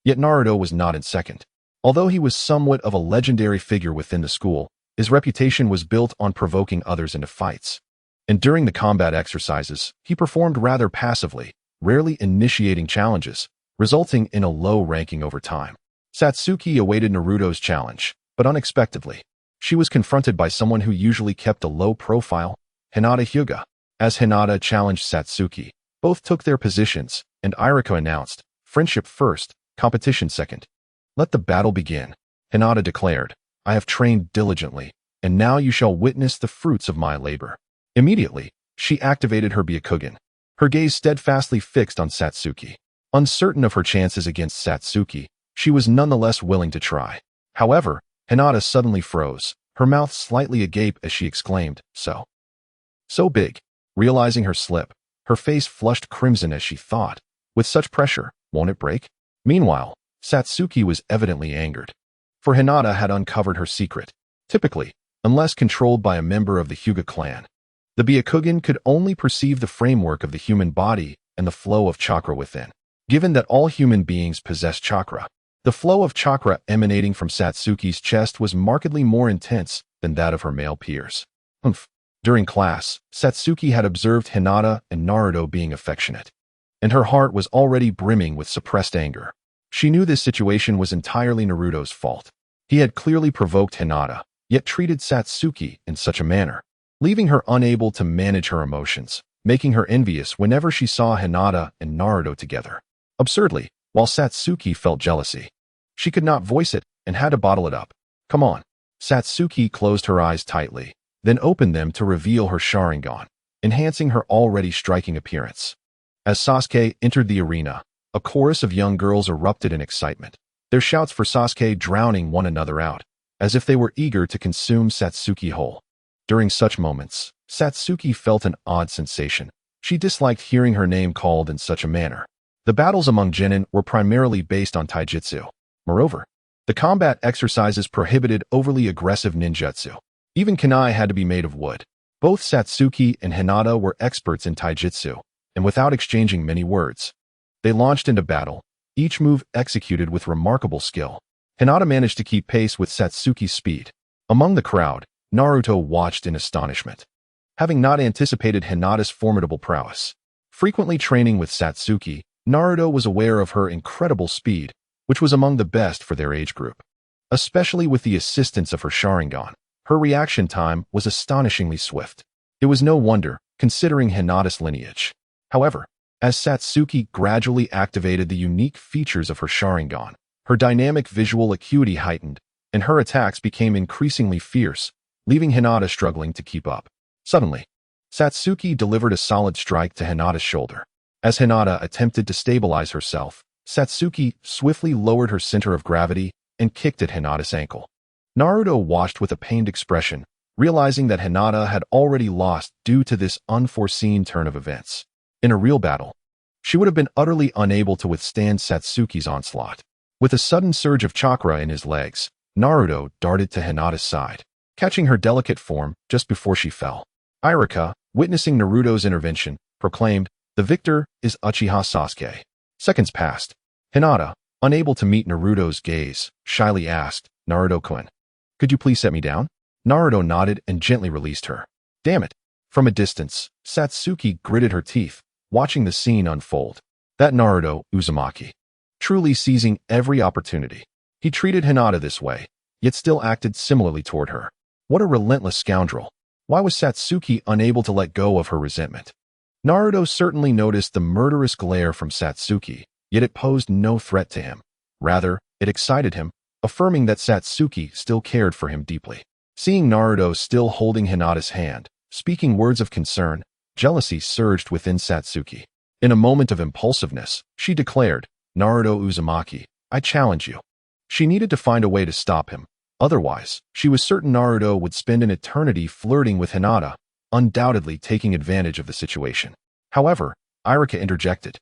Yet Naruto was not in second. Although he was somewhat of a legendary figure within the school, his reputation was built on provoking others into fights. And during the combat exercises, he performed rather passively, rarely initiating challenges, resulting in a low ranking over time. Satsuki awaited Naruto's challenge, but unexpectedly, she was confronted by someone who usually kept a low profile, Hinata Hyuga. As Hinata challenged Satsuki, both took their positions, and Irika announced, friendship first, competition second. Let the battle begin, Hinata declared. I have trained diligently, and now you shall witness the fruits of my labor. Immediately, she activated her Byakugan, her gaze steadfastly fixed on Satsuki. Uncertain of her chances against Satsuki, she was nonetheless willing to try. However, Hinata suddenly froze, her mouth slightly agape as she exclaimed, so big. Realizing her slip, her face flushed crimson as she thought, with such pressure, won't it break? Meanwhile, Satsuki was evidently angered. For Hinata had uncovered her secret. Typically, unless controlled by a member of the Hyuga clan, the Byakugan could only perceive the framework of the human body and the flow of chakra within. Given that all human beings possess chakra, the flow of chakra emanating from Satsuki's chest was markedly more intense than that of her male peers. During class, Satsuki had observed Hinata and Naruto being affectionate, and her heart was already brimming with suppressed anger. She knew this situation was entirely Naruto's fault. He had clearly provoked Hinata, yet treated Satsuki in such a manner, leaving her unable to manage her emotions, making her envious whenever she saw Hinata and Naruto together. Absurdly, while Satsuki felt jealousy, she could not voice it and had to bottle it up. Come on. Satsuki closed her eyes tightly, then opened them to reveal her Sharingan, enhancing her already striking appearance. As Sasuke entered the arena, a chorus of young girls erupted in excitement, their shouts for Sasuke drowning one another out, as if they were eager to consume Satsuki whole. During such moments, Satsuki felt an odd sensation. She disliked hearing her name called in such a manner. The battles among genin were primarily based on taijutsu. Moreover, the combat exercises prohibited overly aggressive ninjutsu. Even kunai had to be made of wood. Both Satsuki and Hinata were experts in taijutsu, and without exchanging many words, they launched into battle, each move executed with remarkable skill. Hinata managed to keep pace with Satsuki's speed. Among the crowd, Naruto watched in astonishment, having not anticipated Hinata's formidable prowess. Frequently training with Satsuki, Naruto was aware of her incredible speed, which was among the best for their age group. Especially with the assistance of her Sharingan, her reaction time was astonishingly swift. It was no wonder, considering Hinata's lineage. However, as Satsuki gradually activated the unique features of her Sharingan, her dynamic visual acuity heightened, and her attacks became increasingly fierce, leaving Hinata struggling to keep up. Suddenly, Satsuki delivered a solid strike to Hinata's shoulder. As Hinata attempted to stabilize herself, Satsuki swiftly lowered her center of gravity and kicked at Hinata's ankle. Naruto watched with a pained expression, realizing that Hinata had already lost due to this unforeseen turn of events. In a real battle, she would have been utterly unable to withstand Satsuki's onslaught. With a sudden surge of chakra in his legs, Naruto darted to Hinata's side, catching her delicate form just before she fell. Irika, witnessing Naruto's intervention, proclaimed, "The victor is Uchiha Sasuke." Seconds passed. Hinata, unable to meet Naruto's gaze, shyly asked, "Naruto-kun, Could you please set me down? Naruto nodded and gently released her. Damn it. From a distance, Satsuki gritted her teeth, watching the scene unfold. That Naruto Uzumaki. Truly seizing every opportunity. He treated Hinata this way, yet still acted similarly toward her. What a relentless scoundrel. Why was Satsuki unable to let go of her resentment? Naruto certainly noticed the murderous glare from Satsuki, yet it posed no threat to him. Rather, it excited him, affirming that Satsuki still cared for him deeply. Seeing Naruto still holding Hinata's hand, speaking words of concern, jealousy surged within Satsuki. In a moment of impulsiveness, she declared, Naruto Uzumaki, I challenge you. She needed to find a way to stop him. Otherwise, she was certain Naruto would spend an eternity flirting with Hinata, undoubtedly taking advantage of the situation. However, Iruka interjected.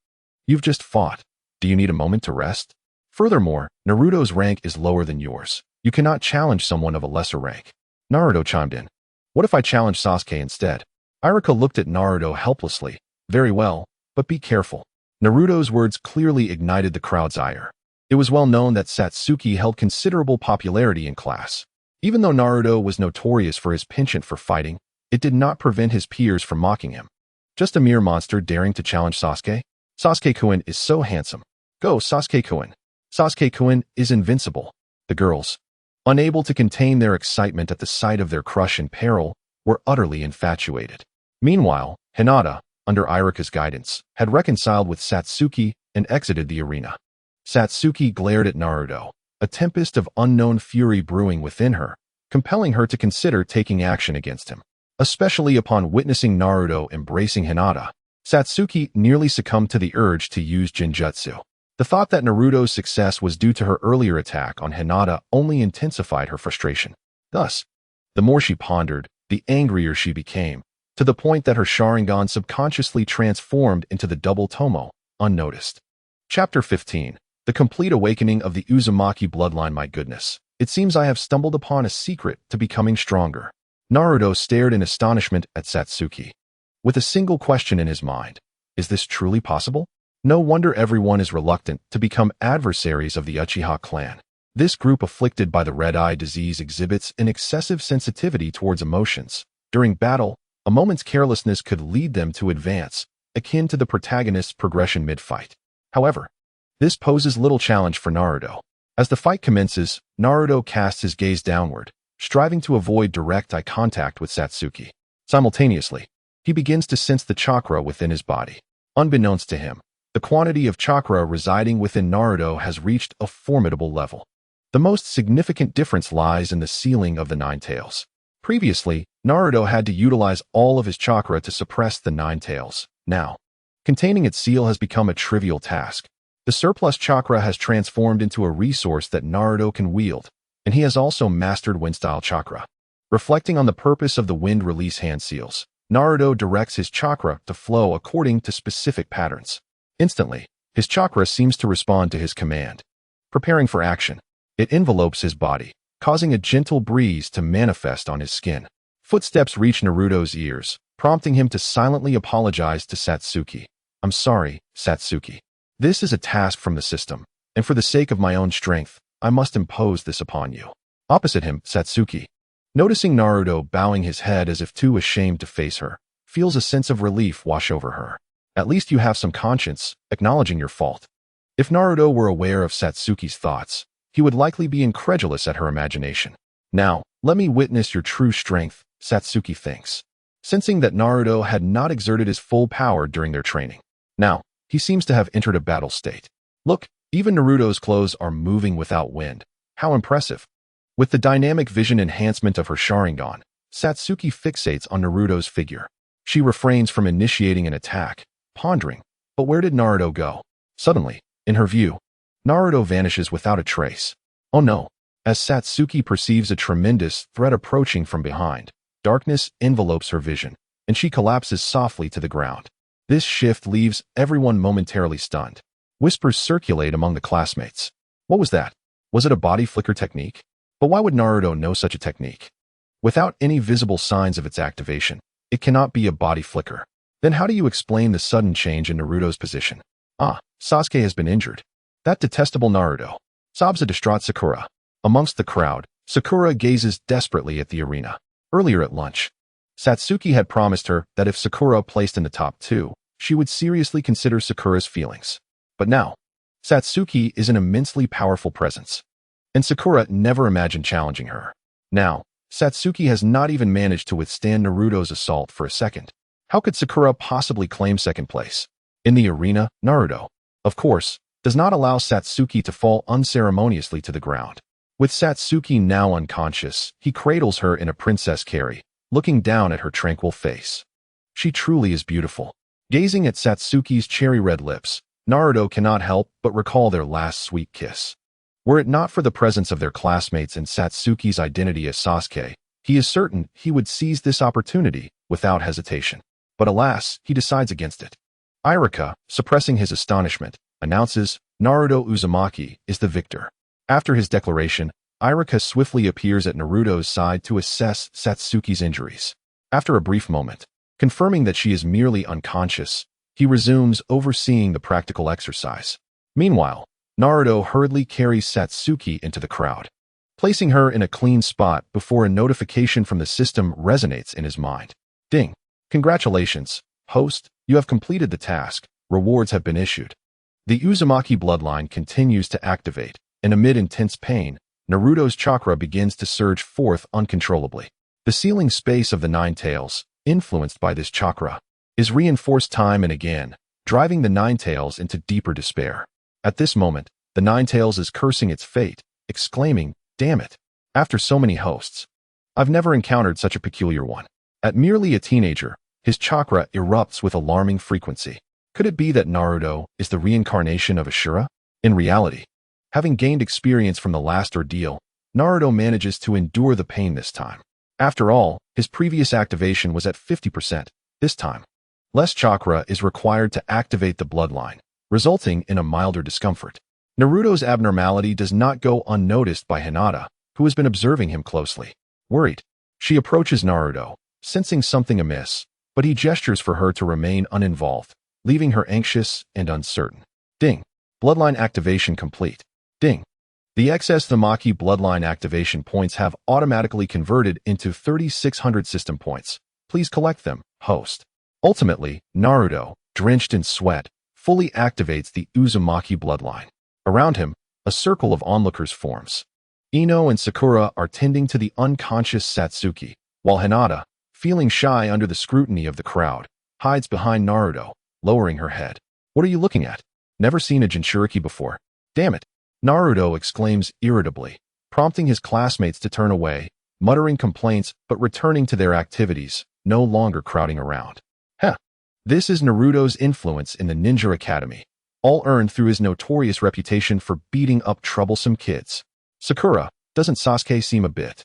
You've just fought. Do you need a moment to rest? Furthermore, Naruto's rank is lower than yours. You cannot challenge someone of a lesser rank. Naruto chimed in. What if I challenge Sasuke instead? Iruka looked at Naruto helplessly. Very well, but be careful. Naruto's words clearly ignited the crowd's ire. It was well known that Satsuki held considerable popularity in class. Even though Naruto was notorious for his penchant for fighting, it did not prevent his peers from mocking him. Just a mere monster daring to challenge Sasuke? Sasuke-kun is so handsome. Go, Sasuke-kun. Sasuke-kun is invincible. The girls, unable to contain their excitement at the sight of their crush in peril, were utterly infatuated. Meanwhile, Hinata, under Iruka's guidance, had reconciled with Satsuki and exited the arena. Satsuki glared at Naruto, a tempest of unknown fury brewing within her, compelling her to consider taking action against him. Especially upon witnessing Naruto embracing Hinata, Satsuki nearly succumbed to the urge to use Genjutsu. The thought that Naruto's success was due to her earlier attack on Hinata only intensified her frustration. Thus, the more she pondered, the angrier she became, to the point that her Sharingan subconsciously transformed into the double Tomo, unnoticed. Chapter 15. The Complete Awakening of the Uzumaki Bloodline. My goodness, it seems I have stumbled upon a secret to becoming stronger. Naruto stared in astonishment at Satsuki. With a single question in his mind, is this truly possible? No wonder everyone is reluctant to become adversaries of the Uchiha clan. This group afflicted by the red-eye disease exhibits an excessive sensitivity towards emotions. During battle, a moment's carelessness could lead them to advance, akin to the protagonist's progression mid-fight. However, this poses little challenge for Naruto. As the fight commences, Naruto casts his gaze downward, striving to avoid direct eye contact with Satsuki. Simultaneously, he begins to sense the chakra within his body. Unbeknownst to him, the quantity of chakra residing within Naruto has reached a formidable level. The most significant difference lies in the sealing of the Nine Tails. Previously, Naruto had to utilize all of his chakra to suppress the Nine Tails. Now, containing its seal has become a trivial task. The surplus chakra has transformed into a resource that Naruto can wield, and he has also mastered wind-style chakra. Reflecting on the purpose of the wind release hand seals, Naruto directs his chakra to flow according to specific patterns. Instantly, his chakra seems to respond to his command. Preparing for action, it envelopes his body, causing a gentle breeze to manifest on his skin. Footsteps reach Naruto's ears, prompting him to silently apologize to Satsuki. I'm sorry, Satsuki. This is a task from the system, and for the sake of my own strength, I must impose this upon you. Opposite him, Satsuki, noticing Naruto bowing his head as if too ashamed to face her, feels a sense of relief wash over her. At least you have some conscience, acknowledging your fault. If Naruto were aware of Satsuki's thoughts, he would likely be incredulous at her imagination. Now, let me witness your true strength, Satsuki thinks, sensing that Naruto had not exerted his full power during their training. Now, he seems to have entered a battle state. Look, even Naruto's clothes are moving without wind. How impressive. With the dynamic vision enhancement of her Sharingan, Satsuki fixates on Naruto's figure. She refrains from initiating an attack, pondering, but where did Naruto go? Suddenly, in her view, Naruto vanishes without a trace. Oh no. As Satsuki perceives a tremendous threat approaching from behind, darkness envelopes her vision, and she collapses softly to the ground. This shift leaves everyone momentarily stunned. Whispers circulate among the classmates. What was that? Was it a body flicker technique? But why would Naruto know such a technique? Without any visible signs of its activation, it cannot be a body flicker. Then how do you explain the sudden change in Naruto's position? Ah, Sasuke has been injured. That detestable Naruto, sobs a distraught Sakura. Amongst the crowd, Sakura gazes desperately at the arena. Earlier at lunch, Satsuki had promised her that if Sakura placed in the top 2, she would seriously consider Sakura's feelings. But now, Satsuki is an immensely powerful presence, and Sakura never imagined challenging her. Now, Satsuki has not even managed to withstand Naruto's assault for a second. How could Sakura possibly claim second place? In the arena, Naruto, of course, does not allow Satsuki to fall unceremoniously to the ground. With Satsuki now unconscious, he cradles her in a princess carry, looking down at her tranquil face. She truly is beautiful. Gazing at Satsuki's cherry-red lips, Naruto cannot help but recall their last sweet kiss. Were it not for the presence of their classmates and Satsuki's identity as Sasuke, he is certain he would seize this opportunity without hesitation. But alas, he decides against it. Iruka, suppressing his astonishment, announces Naruto Uzumaki is the victor. After his declaration, Iruka swiftly appears at Naruto's side to assess Satsuki's injuries. After a brief moment, confirming that she is merely unconscious, he resumes overseeing the practical exercise. Meanwhile, Naruto hurriedly carries Satsuki into the crowd, placing her in a clean spot before a notification from the system resonates in his mind. Ding! Congratulations, host, you have completed the task. Rewards have been issued. The Uzumaki bloodline continues to activate, and amid intense pain, Naruto's chakra begins to surge forth uncontrollably. The sealing space of the Nine Tails, influenced by this chakra, is reinforced time and again, driving the Nine Tails into deeper despair. At this moment, the Nine Tails is cursing its fate, exclaiming, "Damn it! After so many hosts, I've never encountered such a peculiar one." At merely a teenager, his chakra erupts with alarming frequency. Could it be that Naruto is the reincarnation of Ashura? In reality, having gained experience from the last ordeal, Naruto manages to endure the pain this time. After all, his previous activation was at 50%. This time, less chakra is required to activate the bloodline, resulting in a milder discomfort. Naruto's abnormality does not go unnoticed by Hinata, who has been observing him closely. Worried, she approaches Naruto, sensing something amiss, but he gestures for her to remain uninvolved, leaving her anxious and uncertain. Ding! Bloodline activation complete. Ding! The excess Uzumaki bloodline activation points have automatically converted into 3,600 system points. Please collect them, host. Ultimately, Naruto, drenched in sweat, fully activates the Uzumaki bloodline. Around him, a circle of onlookers forms. Ino and Sakura are tending to the unconscious Satsuki, while Hinata, feeling shy under the scrutiny of the crowd, hides behind Naruto, lowering her head. What are you looking at? Never seen a Jinchuriki before. Damn it! Naruto exclaims irritably, prompting his classmates to turn away, muttering complaints but returning to their activities, no longer crowding around. Heh! This is Naruto's influence in the Ninja Academy, all earned through his notorious reputation for beating up troublesome kids. Sakura, doesn't Sasuke seem a bit?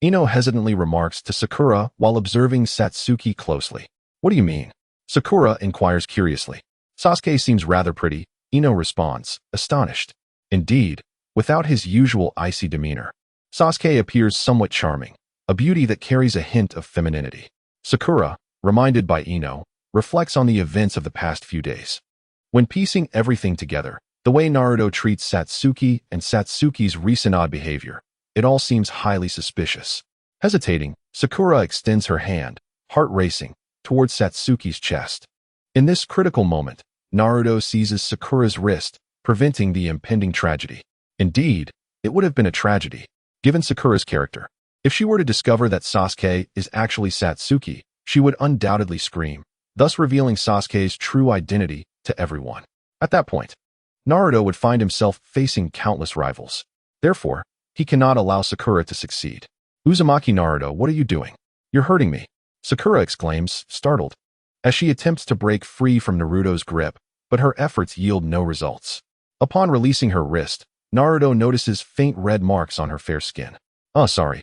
Ino hesitantly remarks to Sakura while observing Satsuki closely. What do you mean? Sakura inquires curiously. Sasuke seems rather pretty, Ino responds, astonished. Indeed, without his usual icy demeanor, Sasuke appears somewhat charming, a beauty that carries a hint of femininity. Sakura, reminded by Ino, reflects on the events of the past few days. When piecing everything together, the way Naruto treats Satsuki and Satsuki's recent odd behavior, it all seems highly suspicious. Hesitating, Sakura extends her hand, heart racing, towards Satsuki's chest. In this critical moment, Naruto seizes Sakura's wrist, preventing the impending tragedy. Indeed, it would have been a tragedy, given Sakura's character. If she were to discover that Sasuke is actually Satsuki, she would undoubtedly scream, thus revealing Sasuke's true identity to everyone. At that point, Naruto would find himself facing countless rivals. Therefore, he cannot allow Sakura to succeed. Uzumaki Naruto, what are you doing? You're hurting me, Sakura exclaims, startled, as she attempts to break free from Naruto's grip, but her efforts yield no results. Upon releasing her wrist, Naruto notices faint red marks on her fair skin. Oh, sorry.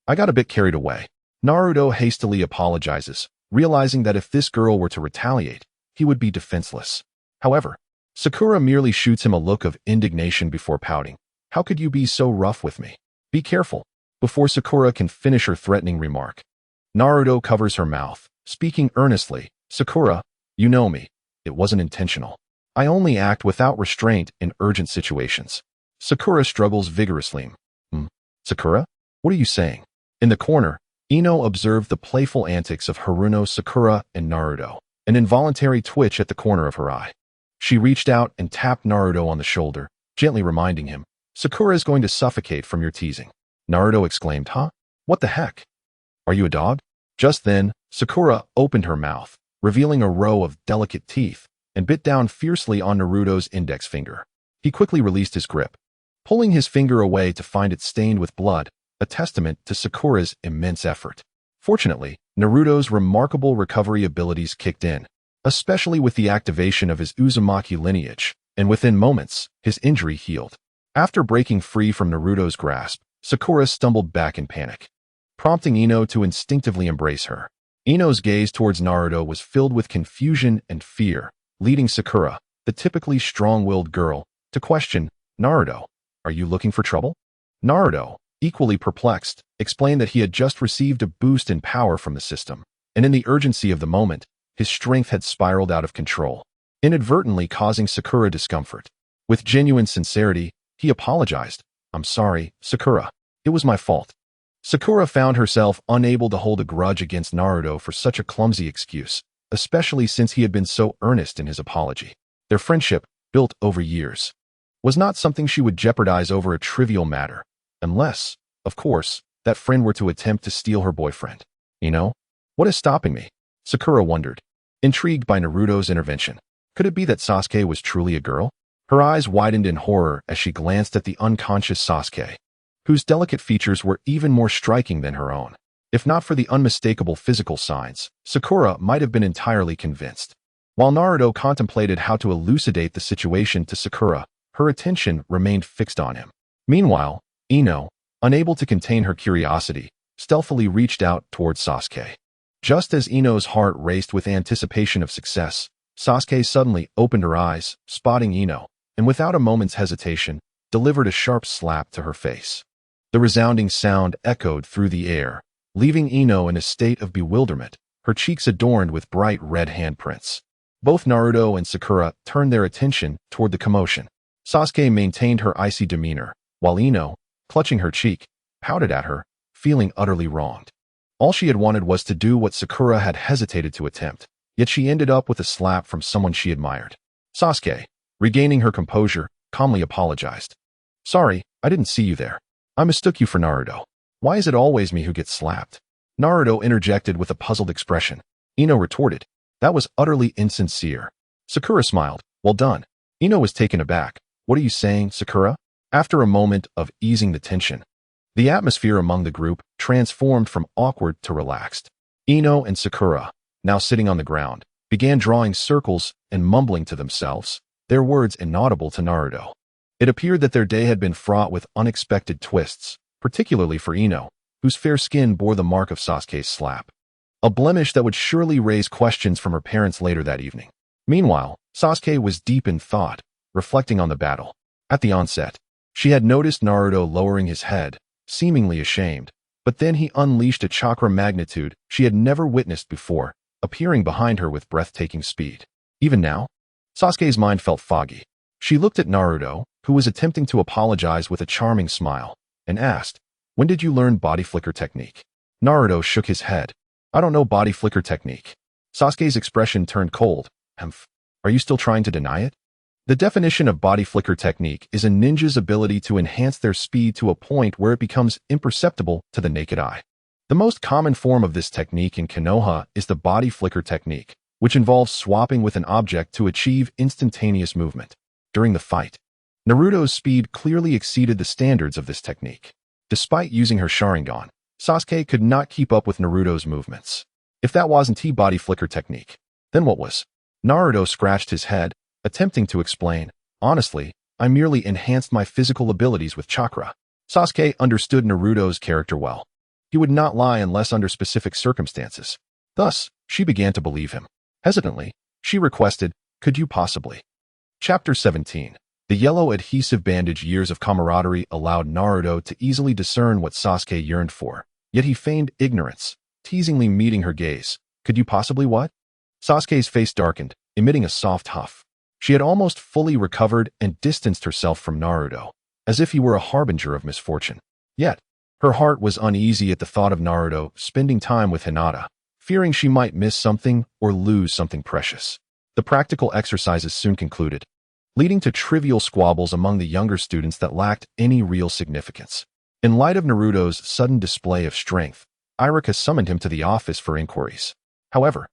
I got a bit carried away. Naruto hastily apologizes, realizing that if this girl were to retaliate, he would be defenseless. However, Sakura merely shoots him a look of indignation before pouting. How could you be so rough with me? Be careful. Before Sakura can finish her threatening remark, Naruto covers her mouth, speaking earnestly. Sakura, you know me. It wasn't intentional. I only act without restraint in urgent situations. Sakura struggles vigorously. Sakura? What are you saying? In the corner, Ino observed the playful antics of Haruno, Sakura, and Naruto, an involuntary twitch at the corner of her eye. She reached out and tapped Naruto on the shoulder, gently reminding him, "Sakura is going to suffocate from your teasing." Naruto exclaimed, "Huh? What the heck? Are you a dog?" Just then, Sakura opened her mouth, revealing a row of delicate teeth, and bit down fiercely on Naruto's index finger. He quickly released his grip, pulling his finger away to find it stained with blood, a testament to Sakura's immense effort. Fortunately, Naruto's remarkable recovery abilities kicked in, especially with the activation of his Uzumaki lineage, and within moments, his injury healed. After breaking free from Naruto's grasp, Sakura stumbled back in panic, prompting Ino to instinctively embrace her. Ino's gaze towards Naruto was filled with confusion and fear, leading Sakura, the typically strong-willed girl, to question, "Naruto, are you looking for trouble?" Naruto, equally perplexed, explained that he had just received a boost in power from the system, and in the urgency of the moment, his strength had spiraled out of control, inadvertently causing Sakura discomfort. With genuine sincerity, he apologized. "I'm sorry, Sakura. It was my fault." Sakura found herself unable to hold a grudge against Naruto for such a clumsy excuse, especially since he had been so earnest in his apology. Their friendship, built over years, was not something she would jeopardize over a trivial matter, unless, of course, that friend were to attempt to steal her boyfriend. What is stopping me? Sakura wondered, intrigued by Naruto's intervention. Could it be that Sasuke was truly a girl? Her eyes widened in horror as she glanced at the unconscious Sasuke, whose delicate features were even more striking than her own. If not for the unmistakable physical signs, Sakura might have been entirely convinced. While Naruto contemplated how to elucidate the situation to Sakura, her attention remained fixed on him. Meanwhile, Ino, unable to contain her curiosity, stealthily reached out towards Sasuke. Just as Ino's heart raced with anticipation of success, Sasuke suddenly opened her eyes, spotting Ino, and without a moment's hesitation, delivered a sharp slap to her face. The resounding sound echoed through the air, leaving Ino in a state of bewilderment, her cheeks adorned with bright red handprints. Both Naruto and Sakura turned their attention toward the commotion. Sasuke maintained her icy demeanor, while Ino, clutching her cheek, pouted at her, feeling utterly wronged. All she had wanted was to do what Sakura had hesitated to attempt, yet she ended up with a slap from someone she admired. Sasuke, regaining her composure, calmly apologized. "Sorry, I didn't see you there. I mistook you for Naruto. Why is it always me who gets slapped?" Naruto interjected with a puzzled expression. Ino retorted, "That was utterly insincere." Sakura smiled. "Well done." Ino was taken aback. "What are you saying, Sakura?" After a moment of easing the tension, the atmosphere among the group transformed from awkward to relaxed. Ino and Sakura, now sitting on the ground, began drawing circles and mumbling to themselves, their words inaudible to Naruto. It appeared that their day had been fraught with unexpected twists, particularly for Ino, whose fair skin bore the mark of Sasuke's slap, a blemish that would surely raise questions from her parents later that evening. Meanwhile, Sasuke was deep in thought, reflecting on the battle. At the onset, she had noticed Naruto lowering his head, seemingly ashamed, but then he unleashed a chakra magnitude she had never witnessed before, appearing behind her with breathtaking speed. Even now, Sasuke's mind felt foggy. She looked at Naruto, who was attempting to apologize with a charming smile, and asked, "When did you learn body flicker technique?" Naruto shook his head. "I don't know body flicker technique." Sasuke's expression turned cold. "Humph. Are you still trying to deny it?" The definition of body flicker technique is a ninja's ability to enhance their speed to a point where it becomes imperceptible to the naked eye. The most common form of this technique in Konoha is the body flicker technique, which involves swapping with an object to achieve instantaneous movement. During the fight, Naruto's speed clearly exceeded the standards of this technique. Despite using her Sharingan, Sasuke could not keep up with Naruto's movements. If that wasn't body flicker technique, then what was? Naruto scratched his head, attempting to explain. "Honestly, I merely enhanced my physical abilities with chakra." Sasuke understood Naruto's character well. He would not lie unless under specific circumstances. Thus, she began to believe him. Hesitantly, she requested, "Could you possibly?" Chapter 17. The yellow adhesive bandage. Years of camaraderie allowed Naruto to easily discern what Sasuke yearned for, yet he feigned ignorance, teasingly meeting her gaze. "Could you possibly what?" Sasuke's face darkened, emitting a soft huff. She had almost fully recovered and distanced herself from Naruto, as if he were a harbinger of misfortune. Yet, Her heart was uneasy at the thought of Naruto spending time with Hinata, fearing she might miss something or lose something precious. The practical exercises soon concluded, leading to trivial squabbles among the younger students that lacked any real significance. In light of Naruto's sudden display of strength, Iruka summoned him to the office for inquiries. However,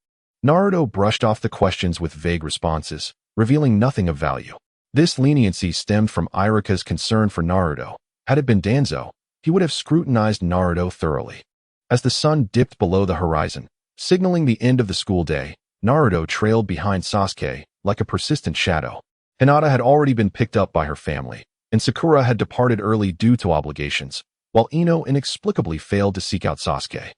Naruto brushed off the questions with vague responses, revealing nothing of value. This leniency stemmed from Iruka's concern for Naruto. Had it been Danzo, he would have scrutinized Naruto thoroughly. As the sun dipped below the horizon, signaling the end of the school day, Naruto trailed behind Sasuke like a persistent shadow. Hinata had already been picked up by her family, and Sakura had departed early due to obligations, while Ino inexplicably failed to seek out Sasuke.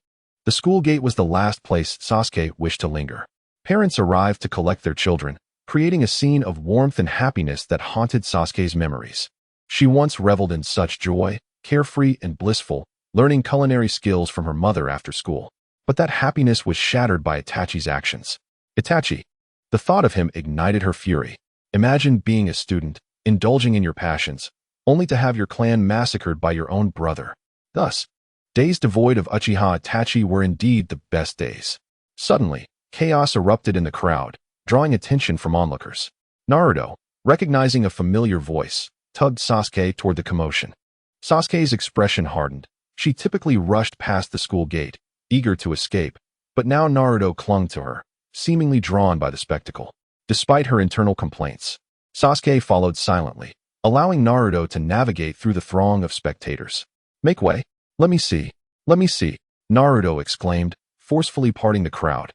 The school gate was the last place Sasuke wished to linger. Parents arrived to collect their children, creating a scene of warmth and happiness that haunted Sasuke's memories. She once reveled in such joy, carefree and blissful, learning culinary skills from her mother after school. But that happiness was shattered by Itachi's actions. Itachi. The thought of him ignited her fury. Imagine being a student, indulging in your passions, only to have your clan massacred by your own brother. Thus, days devoid of Uchiha Itachi were indeed the best days. Suddenly, chaos erupted in the crowd, drawing attention from onlookers. Naruto, recognizing a familiar voice, tugged Sasuke toward the commotion. Sasuke's expression hardened. She typically rushed past the school gate, eager to escape, but now Naruto clung to her, seemingly drawn by the spectacle. Despite her internal complaints, Sasuke followed silently, allowing Naruto to navigate through the throng of spectators. "Make way. Let me see. Let me see," Naruto exclaimed, forcefully parting the crowd,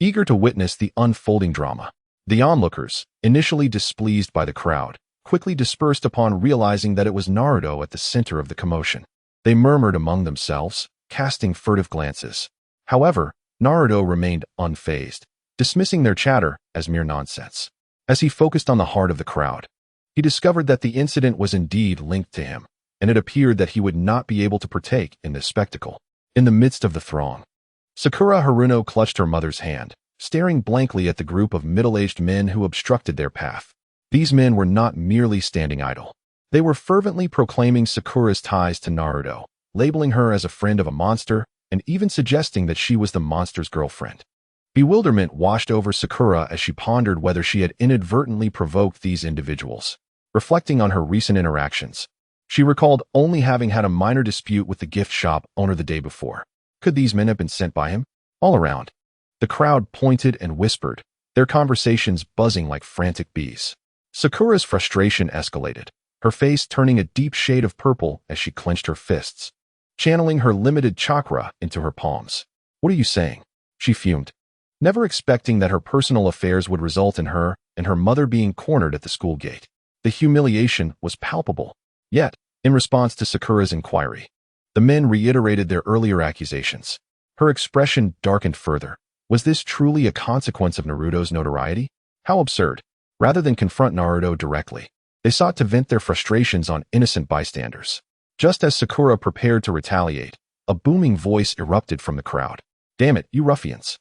eager to witness the unfolding drama. The onlookers, initially displeased by the crowd, quickly dispersed upon realizing that it was Naruto at the center of the commotion. They murmured among themselves, casting furtive glances. However, Naruto remained unfazed, dismissing their chatter as mere nonsense. As he focused on the heart of the crowd, he discovered that the incident was indeed linked to him, and it appeared that he would not be able to partake in this spectacle. In the midst of the throng, Sakura Haruno clutched her mother's hand, staring blankly at the group of middle-aged men who obstructed their path. These men were not merely standing idle. They were fervently proclaiming Sakura's ties to Naruto, labeling her as a friend of a monster, and even suggesting that she was the monster's girlfriend. Bewilderment washed over Sakura as she pondered whether she had inadvertently provoked these individuals. Reflecting on her recent interactions, she recalled only having had a minor dispute with the gift shop owner the day before. Could these men have been sent by him? All around, the crowd pointed and whispered, their conversations buzzing like frantic bees. Sakura's frustration escalated, her face turning a deep shade of purple as she clenched her fists, channeling her limited chakra into her palms. "What are you saying?" she fumed, never expecting that her personal affairs would result in her and her mother being cornered at the school gate. The humiliation was palpable. Yet, in response to Sakura's inquiry, the men reiterated their earlier accusations. Her expression darkened further. Was this truly a consequence of Naruto's notoriety? How absurd. Rather than confront Naruto directly, they sought to vent their frustrations on innocent bystanders. Just as Sakura prepared to retaliate, a booming voice erupted from the crowd. "Damn it, you ruffians.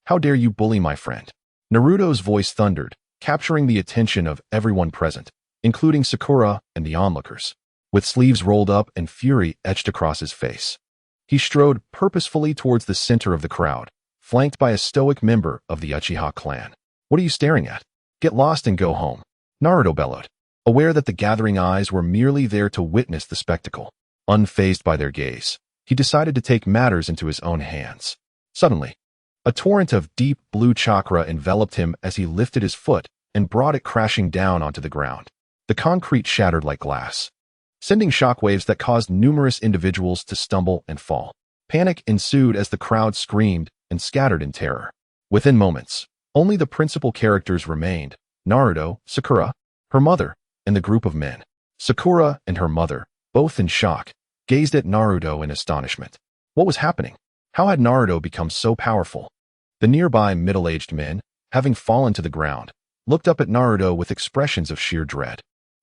How dare you bully my friend?" Naruto's voice thundered, capturing the attention of everyone present, including Sakura and the onlookers. With sleeves rolled up and fury etched across his face, he strode purposefully towards the center of the crowd, flanked by a stoic member of the Uchiha clan. "What are you staring at? Get lost and go home," Naruto bellowed, aware that the gathering eyes were merely there to witness the spectacle. Unfazed by their gaze, he decided to take matters into his own hands. Suddenly, a torrent of deep blue chakra enveloped him as he lifted his foot and brought it crashing down onto the ground. The concrete shattered like glass, sending shockwaves that caused numerous individuals to stumble and fall. Panic ensued as the crowd screamed and scattered in terror. Within moments, only the principal characters remained: Naruto, Sakura, her mother, and the group of men. Sakura and her mother, both in shock, gazed at Naruto in astonishment. What was happening? How had Naruto become so powerful? The nearby middle-aged men, having fallen to the ground, looked up at Naruto with expressions of sheer dread.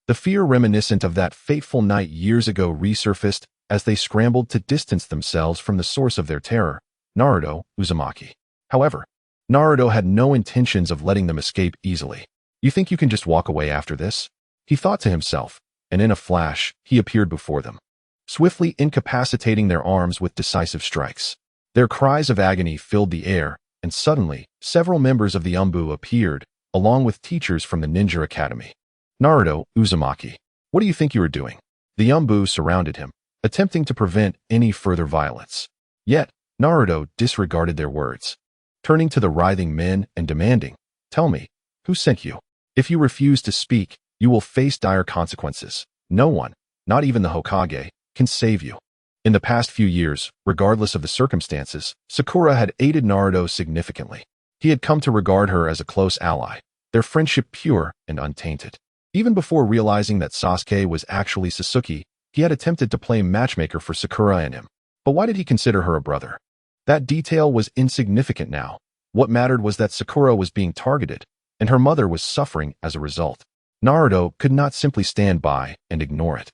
The fear reminiscent of that fateful night years ago resurfaced as they scrambled to distance themselves from the source of their terror, Naruto Uzumaki. However, Naruto had no intentions of letting them escape easily. "You think you can just walk away after this?" he thought to himself, and in a flash, he appeared before them. swiftly incapacitating their arms with decisive strikes. Their cries of agony filled the air, and suddenly, several members of the Umbu appeared, along with teachers from the Ninja Academy. Naruto, Uzumaki, what do you think you are doing? The Umbu surrounded him, attempting to prevent any further violence. Yet, Naruto disregarded their words, turning to the writhing men and demanding, "Tell me, who sent you? If you refuse to speak, you will face dire consequences. No one, not even the Hokage, can save you." In the past few years, regardless of the circumstances, Sakura had aided Naruto significantly. He had come to regard her as a close ally, their friendship pure and untainted. Even before realizing that Sasuke was actually Sasuke, he had attempted to play matchmaker for Sakura and him. But why did he consider her a brother? That detail was insignificant now. What mattered was that Sakura was being targeted, and her mother was suffering as a result. Naruto could not simply stand by and ignore it.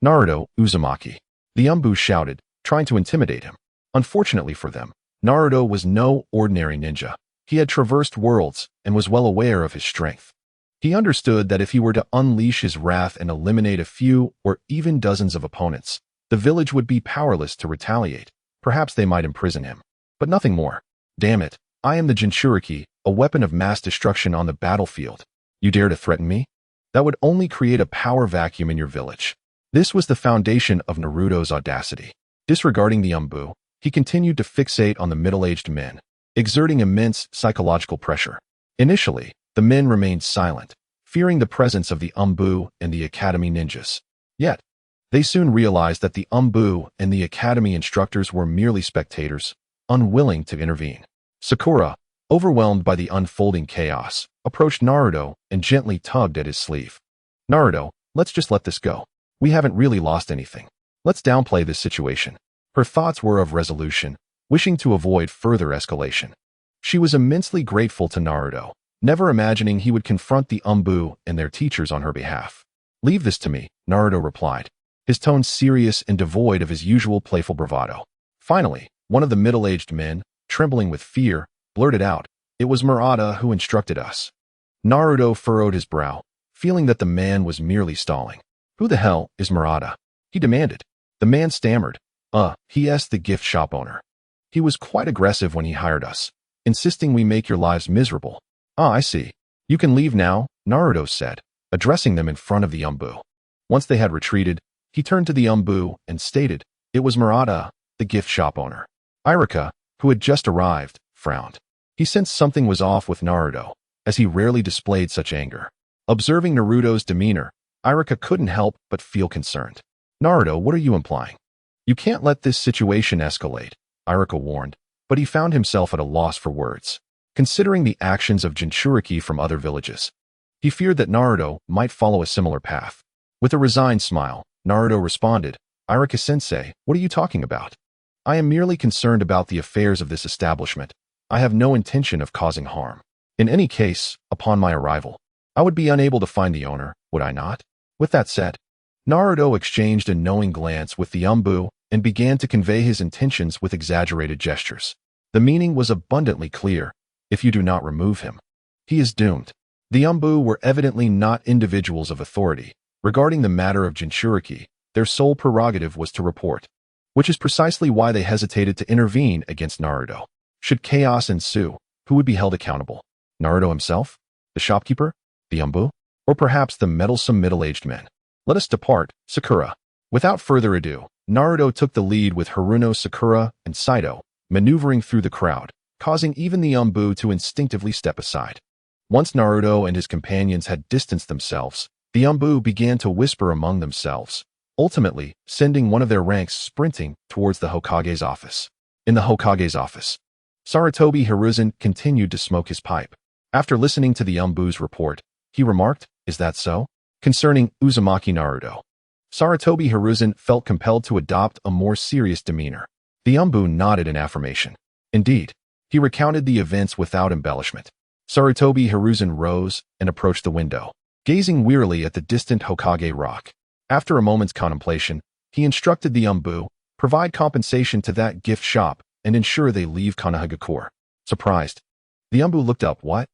"Naruto, Uzumaki," the Umbu shouted, trying to intimidate him. Unfortunately for them, Naruto was no ordinary ninja. He had traversed worlds and was well aware of his strength. He understood that if he were to unleash his wrath and eliminate a few or even dozens of opponents, the village would be powerless to retaliate. Perhaps they might imprison him, but nothing more. "Damn it, I am the Jinchuriki, a weapon of mass destruction on the battlefield. You dare to threaten me? That would only create a power vacuum in your village." This was the foundation of Naruto's audacity. Disregarding the Umbu, he continued to fixate on the middle-aged men, exerting immense psychological pressure. Initially, the men remained silent, fearing the presence of the Umbu and the Academy ninjas. Yet, they soon realized that the Umbu and the Academy instructors were merely spectators, unwilling to intervene. Sakura, overwhelmed by the unfolding chaos, approached Naruto and gently tugged at his sleeve. "Naruto, let's just let this go. We haven't really lost anything. Let's downplay this situation." Her thoughts were of resolution, wishing to avoid further escalation. She was immensely grateful to Naruto, never imagining he would confront the Umbu and their teachers on her behalf. "Leave this to me," Naruto replied, his tone serious and devoid of his usual playful bravado. Finally, one of the middle-aged men, trembling with fear, blurted out, "It was Murata who instructed us." Naruto furrowed his brow, feeling that the man was merely stalling. "Who the hell is Murata?" he demanded. The man stammered. He's the gift shop owner. He was quite aggressive when he hired us, insisting we make your lives miserable." "Ah, I see. You can leave now," Naruto said, addressing them in front of the Umbu. Once they had retreated, he turned to the Umbu and stated, "It was Murata, the gift shop owner." Irika, who had just arrived, frowned. He sensed something was off with Naruto, as he rarely displayed such anger. Observing Naruto's demeanor, Irika couldn't help but feel concerned. "Naruto, what are you implying?" "You can't let this situation escalate," Irika warned, but he found himself at a loss for words. Considering the actions of Jinchuriki from other villages, he feared that Naruto might follow a similar path. With a resigned smile, Naruto responded, "Irika-sensei, what are you talking about? I am merely concerned about the affairs of this establishment. I have no intention of causing harm. In any case, upon my arrival, I would be unable to find the owner, would I not?" With that said, Naruto exchanged a knowing glance with the Umbu and began to convey his intentions with exaggerated gestures. The meaning was abundantly clear. If you do not remove him, he is doomed. The Umbu were evidently not individuals of authority. Regarding the matter of Jinchuriki, their sole prerogative was to report, which is precisely why they hesitated to intervene against Naruto. Should chaos ensue, who would be held accountable? Naruto himself? The shopkeeper? The Umbu? Or perhaps the meddlesome middle-aged men? "Let us depart, Sakura." Without further ado, Naruto took the lead with Haruno, Sakura, and Saito, maneuvering through the crowd, causing even the Umbu to instinctively step aside. Once Naruto and his companions had distanced themselves, the Umbu began to whisper among themselves, ultimately sending one of their ranks sprinting towards the Hokage's office. In the Hokage's office, Sarutobi Hiruzen continued to smoke his pipe. After listening to the Umbu's report, he remarked, "Is that so?" Concerning Uzumaki Naruto, Sarutobi Hiruzen felt compelled to adopt a more serious demeanor. The Umbu nodded in affirmation. Indeed, he recounted the events without embellishment. Sarutobi Hiruzen rose and approached the window, gazing wearily at the distant Hokage rock. After a moment's contemplation, he instructed the Umbu, provide compensation to that gift shop and ensure they leave Konohagakure. Surprised, the Umbu looked up. "What?"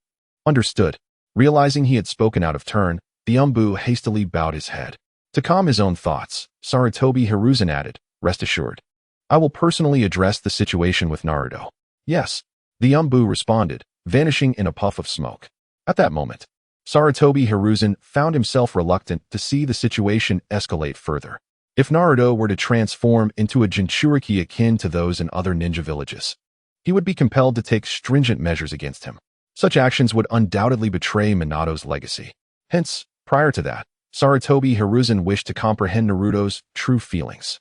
"Understood." Realizing he had spoken out of turn, the Umbu hastily bowed his head. To calm his own thoughts, Sarutobi Hiruzen added, "Rest assured, I will personally address the situation with Naruto." "Yes," the Umbu responded, vanishing in a puff of smoke. At that moment, Sarutobi Hiruzen found himself reluctant to see the situation escalate further. If Naruto were to transform into a Jinchuriki akin to those in other ninja villages, he would be compelled to take stringent measures against him. Such actions would undoubtedly betray Minato's legacy. Hence, prior to that, Sarutobi Hiruzen wished to comprehend Naruto's true feelings.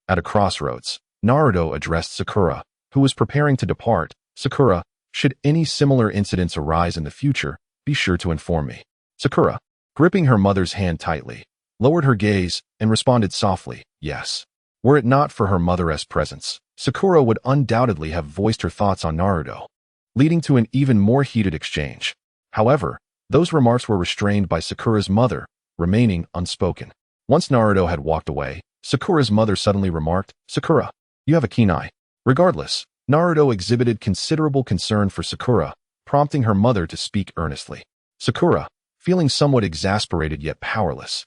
At a crossroads, Naruto addressed Sakura, who was preparing to depart. "Sakura, should any similar incidents arise in the future, be sure to inform me." Sakura, gripping her mother's hand tightly, lowered her gaze and responded softly, "Yes." Were it not for her mother's presence, Sakura would undoubtedly have voiced her thoughts on Naruto, leading to an even more heated exchange. However, those remarks were restrained by Sakura's mother, remaining unspoken. Once Naruto had walked away, Sakura's mother suddenly remarked, "Sakura, you have a keen eye." Regardless, Naruto exhibited considerable concern for Sakura, prompting her mother to speak earnestly. Sakura, feeling somewhat exasperated yet powerless,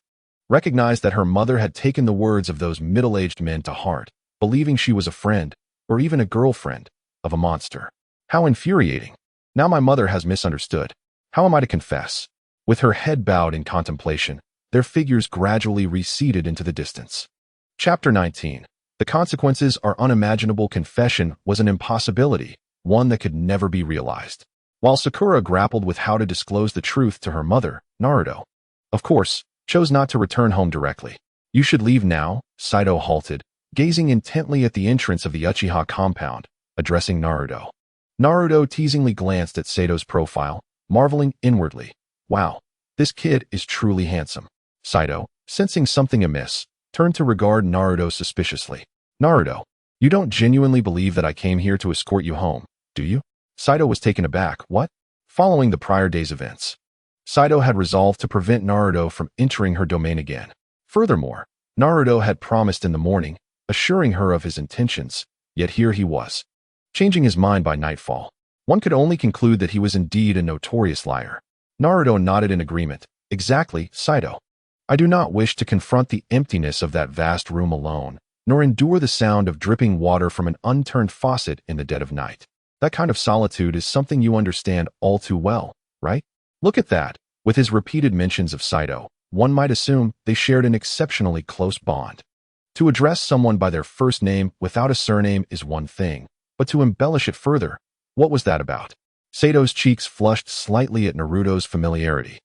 recognized that her mother had taken the words of those middle-aged men to heart, believing she was a friend, or even a girlfriend, of a monster. How infuriating. Now my mother has misunderstood. How am I to confess? With her head bowed in contemplation, their figures gradually receded into the distance. Chapter 19. The consequences are unimaginable. Confession was an impossibility, one that could never be realized. While Sakura grappled with how to disclose the truth to her mother, Naruto, of course, chose not to return home directly. "You should leave now," Saito halted, gazing intently at the entrance of the Uchiha compound, addressing Naruto. Naruto teasingly glanced at Saito's profile, marveling inwardly. "Wow, this kid is truly handsome." Saito, sensing something amiss, turned to regard Naruto suspiciously. "Naruto, you don't genuinely believe that I came here to escort you home, do you?" Saito was taken aback. What? Following the prior day's events, Saito had resolved to prevent Naruto from entering her domain again. Furthermore, Naruto had promised in the morning, assuring her of his intentions, yet here he was, changing his mind by nightfall. One could only conclude that he was indeed a notorious liar. Naruto nodded in agreement. "Exactly, Saito. I do not wish to confront the emptiness of that vast room alone, nor endure the sound of dripping water from an unturned faucet in the dead of night. That kind of solitude is something you understand all too well, right?" Look at that. With his repeated mentions of Saito, one might assume they shared an exceptionally close bond. To address someone by their first name without a surname is one thing, but to embellish it further, what was that about? Saito's cheeks flushed slightly at Naruto's familiarity,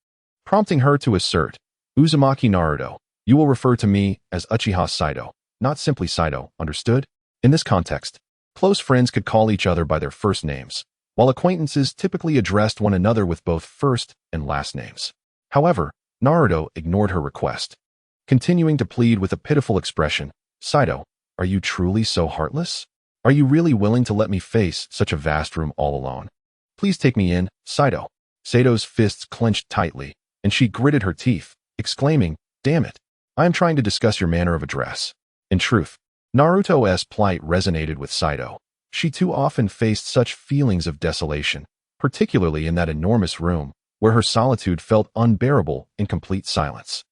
prompting her to assert, "Uzumaki Naruto, you will refer to me as Uchiha Saito, not simply Saito, understood?" In this context, close friends could call each other by their first names, while acquaintances typically addressed one another with both first and last names. However, Naruto ignored her request, continuing to plead with a pitiful expression, "Saito, are you truly so heartless? Are you really willing to let me face such a vast room all alone? Please take me in, Saito." Saito's fists clenched tightly, and she gritted her teeth, exclaiming, "Damn it, I am trying to discuss your manner of address." In truth, Naruto's plight resonated with Saito. She too often faced such feelings of desolation, particularly in that enormous room, where her solitude felt unbearable in complete silence.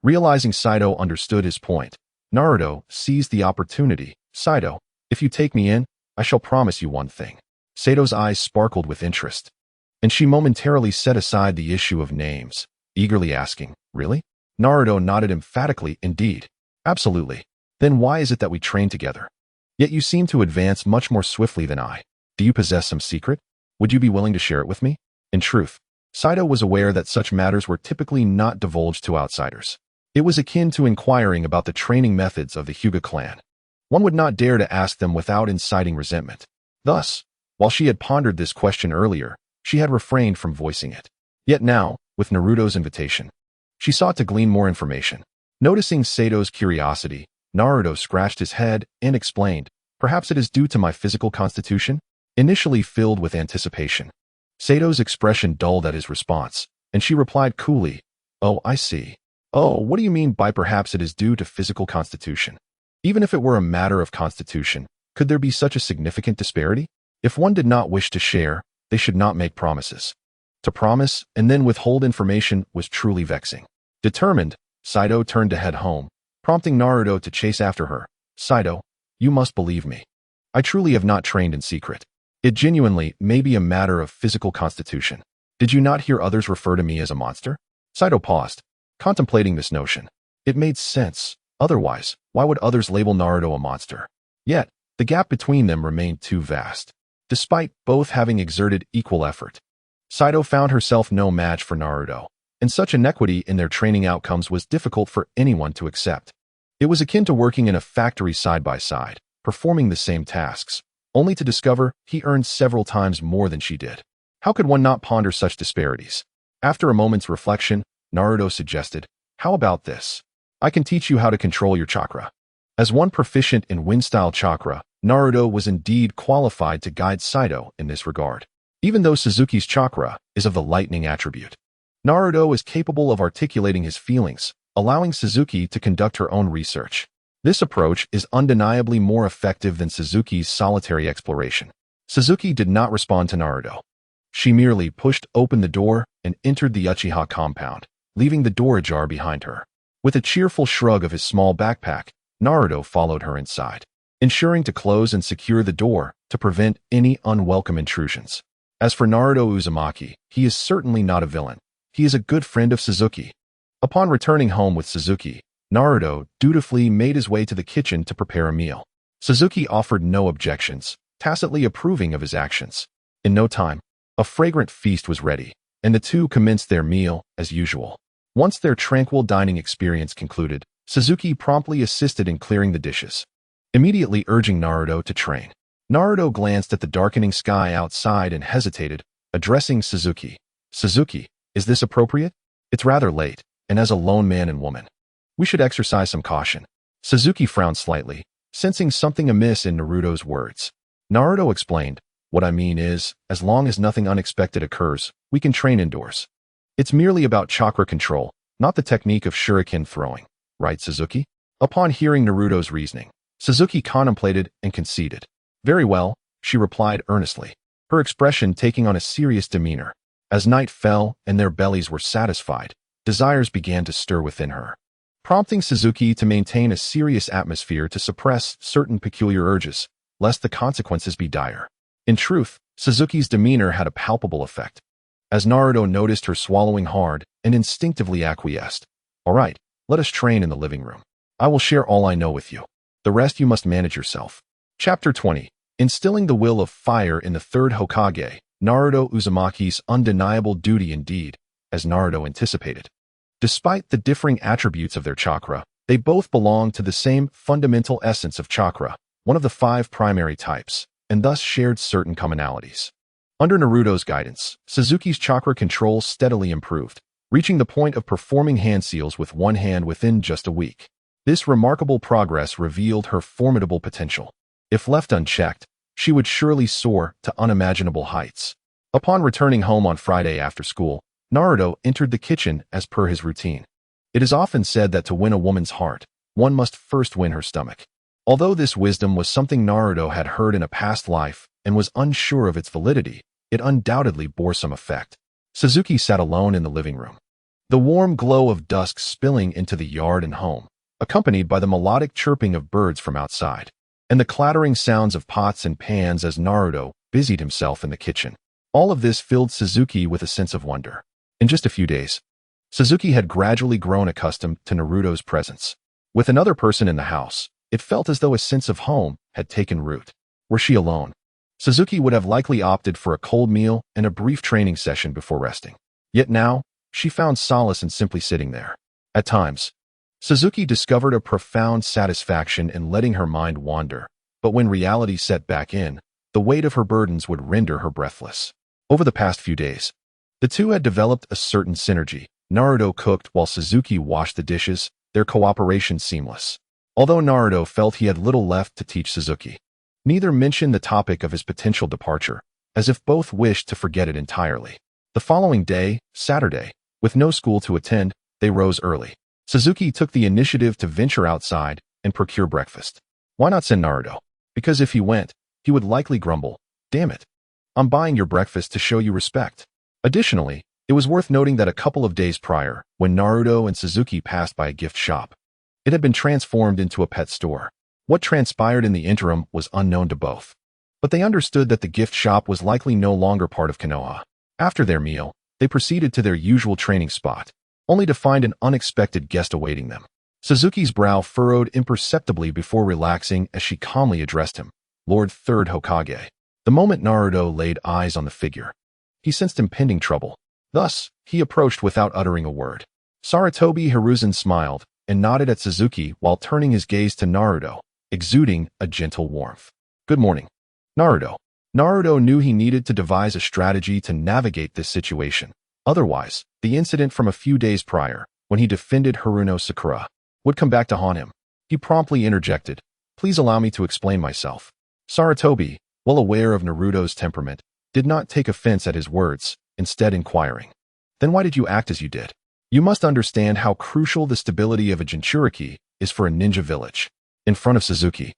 Realizing Saito understood his point, Naruto seized the opportunity. "Saito, if you take me in, I shall promise you one thing." Saito's eyes sparkled with interest, and she momentarily set aside the issue of names, eagerly asking, "Really?" Naruto nodded emphatically, "Indeed. Absolutely. Then why is it that we train together? Yet you seem to advance much more swiftly than I. Do you possess some secret? Would you be willing to share it with me?" In truth, Saito was aware that such matters were typically not divulged to outsiders. It was akin to inquiring about the training methods of the Hyuga clan. One would not dare to ask them without inciting resentment. Thus, while she had pondered this question earlier, she had refrained from voicing it. Yet now, with Naruto's invitation, she sought to glean more information. Noticing Saito's curiosity, Naruto scratched his head and explained, "Perhaps it is due to my physical constitution?" Initially filled with anticipation, Saito's expression dulled at his response, and she replied coolly, "Oh, I see. Oh, what do you mean by perhaps it is due to physical constitution? Even if it were a matter of constitution, could there be such a significant disparity? If one did not wish to share, they should not make promises. To promise and then withhold information was truly vexing." Determined, Saito turned to head home, prompting Naruto to chase after her. Saito, you must believe me. I truly have not trained in secret. It genuinely may be a matter of physical constitution. Did you not hear others refer to me as a monster? Saito paused, contemplating this notion. It made sense. Otherwise, why would others label Naruto a monster? Yet, the gap between them remained too vast, despite both having exerted equal effort. Saito found herself no match for Naruto, and such inequity in their training outcomes was difficult for anyone to accept. It was akin to working in a factory side by side, performing the same tasks, only to discover he earned several times more than she did. How could one not ponder such disparities? After a moment's reflection, Naruto suggested, how about this? I can teach you how to control your chakra. As one proficient in wind-style chakra, Naruto was indeed qualified to guide Saito in this regard. Even though Suzuki's chakra is of the lightning attribute, Naruto is capable of articulating his feelings, allowing Suzuki to conduct her own research. This approach is undeniably more effective than Suzuki's solitary exploration. Suzuki did not respond to Naruto. She merely pushed open the door and entered the Uchiha compound, leaving the door ajar behind her. With a cheerful shrug of his small backpack, Naruto followed her inside, ensuring to close and secure the door to prevent any unwelcome intrusions. As for Naruto Uzumaki, he is certainly not a villain. He is a good friend of Suzuki. Upon returning home with Suzuki, Naruto dutifully made his way to the kitchen to prepare a meal. Suzuki offered no objections, tacitly approving of his actions. In no time, a fragrant feast was ready, and the two commenced their meal as usual. Once their tranquil dining experience concluded, Suzuki promptly assisted in clearing the dishes, immediately urging Naruto to train. Naruto glanced at the darkening sky outside and hesitated, addressing Suzuki. Suzuki, is this appropriate? It's rather late, and as a lone man and woman, we should exercise some caution. Suzuki frowned slightly, sensing something amiss in Naruto's words. Naruto explained, what I mean is, as long as nothing unexpected occurs, we can train indoors. It's merely about chakra control, not the technique of shuriken throwing. Right, Suzuki? Upon hearing Naruto's reasoning, Suzuki contemplated and conceded. Very well, she replied earnestly, her expression taking on a serious demeanor. As night fell and their bellies were satisfied, desires began to stir within her, prompting Suzuki to maintain a serious atmosphere to suppress certain peculiar urges, lest the consequences be dire. In truth, Suzuki's demeanor had a palpable effect. As Naruto noticed her swallowing hard and instinctively acquiesced, all right, let us train in the living room. I will share all I know with you. The rest you must manage yourself. Chapter 20. Instilling the will of fire in the third Hokage, Naruto Uzumaki's undeniable duty indeed, as Naruto anticipated. Despite the differing attributes of their chakra, they both belong to the same fundamental essence of chakra, one of the 5 primary types, and thus shared certain commonalities. Under Naruto's guidance, Suzuki's chakra control steadily improved, reaching the point of performing hand seals with one hand within just a week. This remarkable progress revealed her formidable potential. If left unchecked, she would surely soar to unimaginable heights. Upon returning home on Friday after school, Naruto entered the kitchen as per his routine. It is often said that to win a woman's heart, one must first win her stomach. Although this wisdom was something Naruto had heard in a past life and was unsure of its validity, it undoubtedly bore some effect. Suzuki sat alone in the living room, the warm glow of dusk spilling into the yard and home, accompanied by the melodic chirping of birds from outside, and the clattering sounds of pots and pans as Naruto busied himself in the kitchen. All of this filled Suzuki with a sense of wonder. In just a few days, Suzuki had gradually grown accustomed to Naruto's presence. With another person in the house, it felt as though a sense of home had taken root. Were she alone, Suzuki would have likely opted for a cold meal and a brief training session before resting. Yet now, she found solace in simply sitting there. At times, Suzuki discovered a profound satisfaction in letting her mind wander, but when reality set back in, the weight of her burdens would render her breathless. Over the past few days, the two had developed a certain synergy. Naruto cooked while Suzuki washed the dishes, their cooperation seamless. Although Naruto felt he had little left to teach Suzuki, neither mentioned the topic of his potential departure, as if both wished to forget it entirely. The following day, Saturday, with no school to attend, they rose early. Suzuki took the initiative to venture outside and procure breakfast. Why not send Naruto? Because if he went, he would likely grumble, "Damn it, I'm buying your breakfast to show you respect." Additionally, It was worth noting that a couple of days prior, when Naruto and Sasuke passed by a gift shop, it had been transformed into a pet store. What transpired in the interim was unknown to both, but they understood that the gift shop was likely no longer part of Konoha. After their meal, they proceeded to their usual training spot, only to find an unexpected guest awaiting them. Suzuki's brow furrowed imperceptibly before relaxing as she calmly addressed him, Lord Third Hokage. The moment Naruto laid eyes on the figure, he sensed impending trouble. Thus, he approached without uttering a word. Sarutobi Hiruzen smiled and nodded at Suzuki while turning his gaze to Naruto, exuding a gentle warmth. Good morning, Naruto. Naruto knew he needed to devise a strategy to navigate this situation. Otherwise, the incident from a few days prior, when he defended Haruno Sakura, would come back to haunt him. He promptly interjected, "Please allow me to explain myself." Sarutobi, well aware of Naruto's temperament, did not take offense at his words, instead inquiring, "Then why did you act as you did? You must understand how crucial the stability of a Jinchuriki is for a ninja village." In front of Suzuki,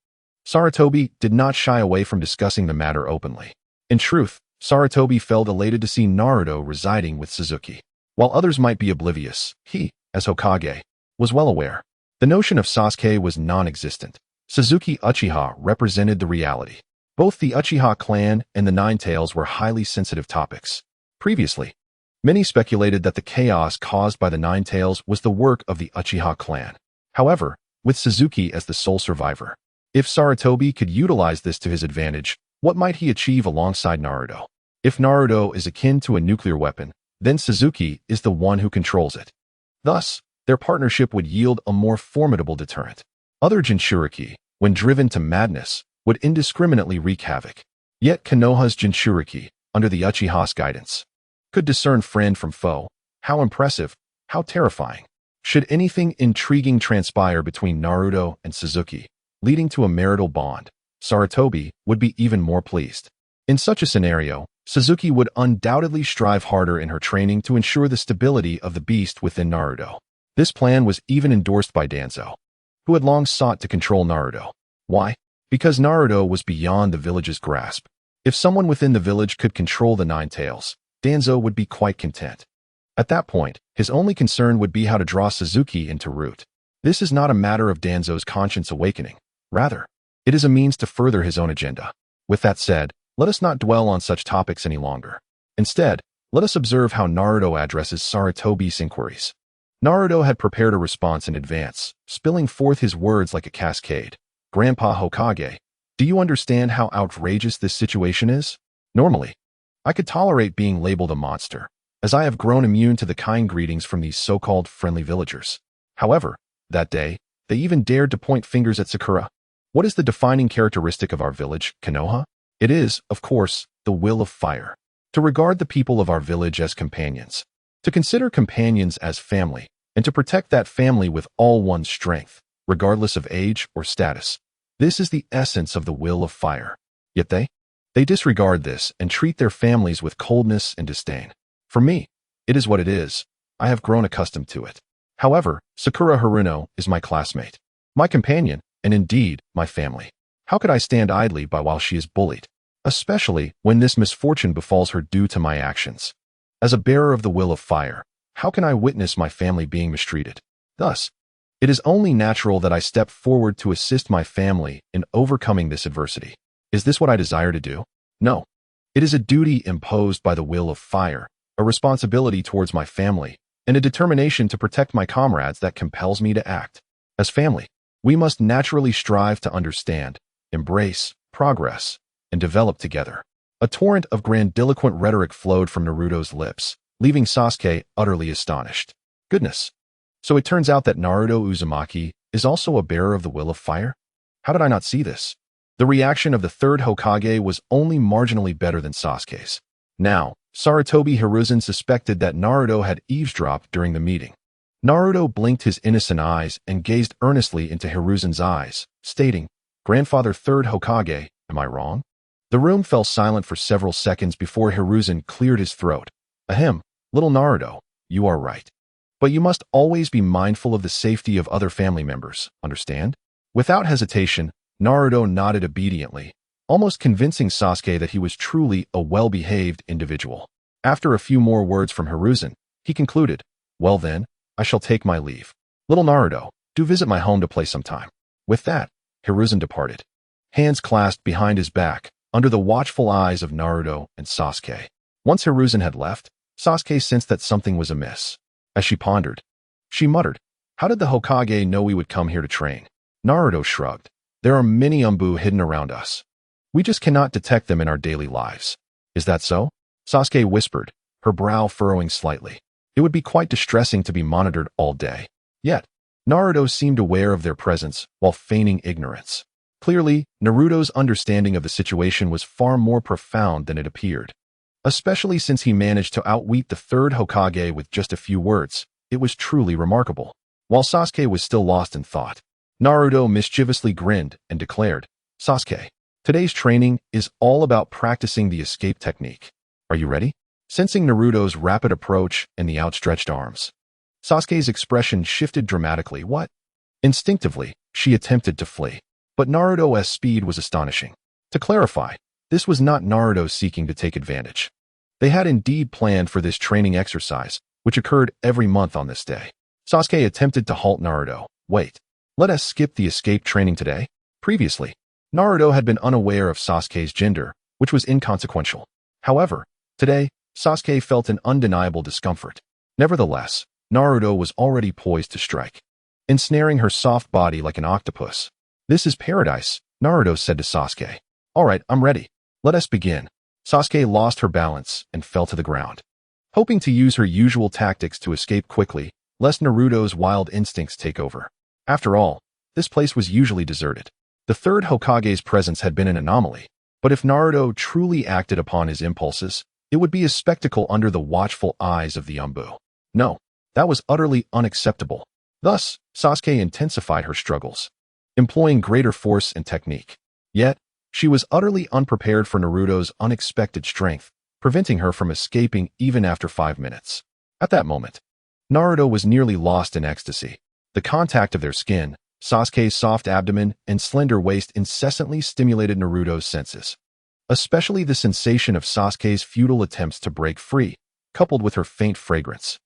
Sarutobi did not shy away from discussing the matter openly. In truth, Sarutobi felt elated to see Naruto residing with Suzuki. While others might be oblivious, he, as Hokage, was well aware. The notion of Sasuke was non-existent. Suzuki Uchiha represented the reality. Both the Uchiha clan and the Nine Tails were highly sensitive topics. Previously, many speculated that the chaos caused by the Nine Tails was the work of the Uchiha clan. However, with Suzuki as the sole survivor, if Sarutobi could utilize this to his advantage, what might he achieve alongside Naruto? If Naruto is akin to a nuclear weapon, then Suzuki is the one who controls it. Thus, their partnership would yield a more formidable deterrent. Other Jinchuriki, when driven to madness, would indiscriminately wreak havoc. Yet Konoha's Jinchuriki, under the Uchiha's guidance, could discern friend from foe. How impressive, how terrifying. Should anything intriguing transpire between Naruto and Suzuki, leading to a marital bond, Sarutobi would be even more pleased. In such a scenario, Suzuki would undoubtedly strive harder in her training to ensure the stability of the beast within Naruto. This plan was even endorsed by Danzo, who had long sought to control Naruto. Why? Because Naruto was beyond the village's grasp. If someone within the village could control the Nine Tails, Danzo would be quite content. At that point, his only concern would be how to draw Suzuki into route. This is not a matter of Danzo's conscience awakening. Rather, it is a means to further his own agenda. With that said, let us not dwell on such topics any longer. Instead, let us observe how Naruto addresses Sarutobi's inquiries. Naruto had prepared a response in advance, spilling forth his words like a cascade. Grandpa Hokage, do you understand how outrageous this situation is? Normally, I could tolerate being labeled a monster, as I have grown immune to the kind greetings from these so-called friendly villagers. However, that day, they even dared to point fingers at Sakura. What is the defining characteristic of our village, Konoha? It is, of course, the will of fire. To regard the people of our village as companions, to consider companions as family, and to protect that family with all one's strength, regardless of age or status. This is the essence of the will of fire. Yet they disregard this and treat their families with coldness and disdain. For me, it is what it is. I have grown accustomed to it. However, Sakura Haruno is my classmate, my companion, and indeed, my family. How could I stand idly by while she is bullied, especially when this misfortune befalls her due to my actions? As a bearer of the will of fire, how can I witness my family being mistreated? Thus, it is only natural that I step forward to assist my family in overcoming this adversity. Is this what I desire to do? No. It is a duty imposed by the will of fire, a responsibility towards my family, and a determination to protect my comrades that compels me to act. As family, we must naturally strive to understand, embrace, progress, and develop together. A torrent of grandiloquent rhetoric flowed from Naruto's lips, leaving Sasuke utterly astonished. Goodness. So it turns out that Naruto Uzumaki is also a bearer of the will of fire? How did I not see this? The reaction of the third Hokage was only marginally better than Sasuke's. Now, Sarutobi Hiruzen suspected that Naruto had eavesdropped during the meeting. Naruto blinked his innocent eyes and gazed earnestly into Hiruzen's eyes, stating, "Grandfather Third Hokage, am I wrong?" The room fell silent for several seconds before Hiruzen cleared his throat. Ahem, little Naruto, you are right. But you must always be mindful of the safety of other family members, understand? Without hesitation, Naruto nodded obediently, almost convincing Sasuke that he was truly a well-behaved individual. After a few more words from Hiruzen, he concluded, "Well then, I shall take my leave. Little Naruto, do visit my home to play sometime." With that, Hiruzen departed, hands clasped behind his back, under the watchful eyes of Naruto and Sasuke. Once Hiruzen had left, Sasuke sensed that something was amiss. As she pondered, she muttered, "How did the Hokage know we would come here to train?" Naruto shrugged. "There are many Umbu hidden around us. We just cannot detect them in our daily lives." "Is that so?" Sasuke whispered, her brow furrowing slightly. It would be quite distressing to be monitored all day. Yet, Naruto seemed aware of their presence while feigning ignorance. Clearly, Naruto's understanding of the situation was far more profound than it appeared. Especially since he managed to outwit the third Hokage with just a few words, it was truly remarkable. While Sasuke was still lost in thought, Naruto mischievously grinned and declared, "Sasuke, today's training is all about practicing the escape technique. Are you ready?" Sensing Naruto's rapid approach and the outstretched arms, Sasuke's expression shifted dramatically. "What?" Instinctively, she attempted to flee. But Naruto's speed was astonishing. To clarify, this was not Naruto seeking to take advantage. They had indeed planned for this training exercise, which occurred every month on this day. Sasuke attempted to halt Naruto. "Wait, let us skip the escape training today?" Previously, Naruto had been unaware of Sasuke's gender, which was inconsequential. However, today, Sasuke felt an undeniable discomfort. Nevertheless, Naruto was already poised to strike, ensnaring her soft body like an octopus. "This is paradise," Naruto said to Sasuke. "All right, I'm ready. Let us begin." Sasuke lost her balance and fell to the ground, hoping to use her usual tactics to escape quickly, lest Naruto's wild instincts take over. After all, this place was usually deserted. The third Hokage's presence had been an anomaly, but if Naruto truly acted upon his impulses, it would be a spectacle under the watchful eyes of the Umbu. No, that was utterly unacceptable. Thus, Sasuke intensified her struggles, employing greater force and technique. Yet, she was utterly unprepared for Naruto's unexpected strength, preventing her from escaping even after 5 minutes. At that moment, Naruto was nearly lost in ecstasy. The contact of their skin, Sasuke's soft abdomen, and slender waist incessantly stimulated Naruto's senses, especially the sensation of Sasuke's futile attempts to break free, coupled with her faint fragrance.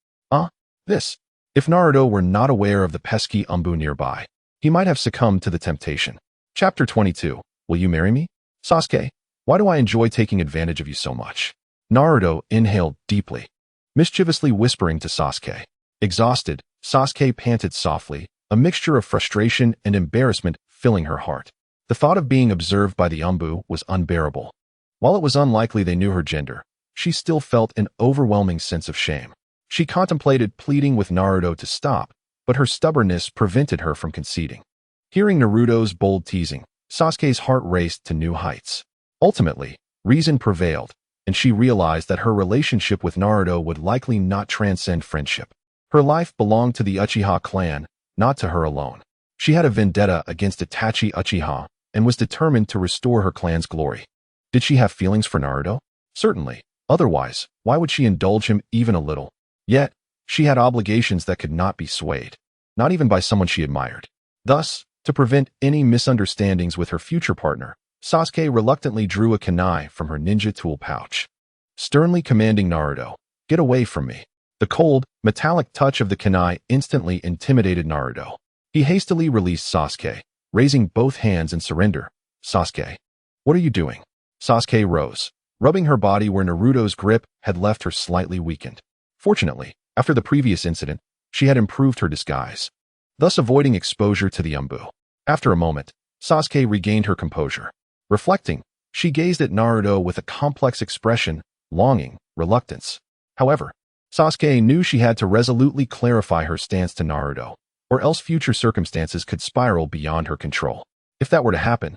This. If Naruto were not aware of the pesky Umbu nearby, he might have succumbed to the temptation. Chapter 22. Will you marry me? "Sasuke, why do I enjoy taking advantage of you so much?" Naruto inhaled deeply, mischievously whispering to Sasuke. Exhausted, Sasuke panted softly, a mixture of frustration and embarrassment filling her heart. The thought of being observed by the Umbu was unbearable. While it was unlikely they knew her gender, she still felt an overwhelming sense of shame. She contemplated pleading with Naruto to stop, but her stubbornness prevented her from conceding. Hearing Naruto's bold teasing, Sasuke's heart raced to new heights. Ultimately, reason prevailed, and she realized that her relationship with Naruto would likely not transcend friendship. Her life belonged to the Uchiha clan, not to her alone. She had a vendetta against Itachi Uchiha and was determined to restore her clan's glory. Did she have feelings for Naruto? Certainly. Otherwise, why would she indulge him even a little? Yet, she had obligations that could not be swayed, not even by someone she admired. Thus, to prevent any misunderstandings with her future partner, Sasuke reluctantly drew a kunai from her ninja tool pouch, sternly commanding Naruto, "Get away from me." The cold, metallic touch of the kunai instantly intimidated Naruto. He hastily released Sasuke, raising both hands in surrender. "Sasuke, what are you doing?" Sasuke rose, rubbing her body where Naruto's grip had left her slightly weakened. Fortunately, after the previous incident, she had improved her disguise, thus avoiding exposure to the Umbu. After a moment, Sasuke regained her composure. Reflecting, she gazed at Naruto with a complex expression, longing, reluctance. However, Sasuke knew she had to resolutely clarify her stance to Naruto, or else future circumstances could spiral beyond her control. If that were to happen,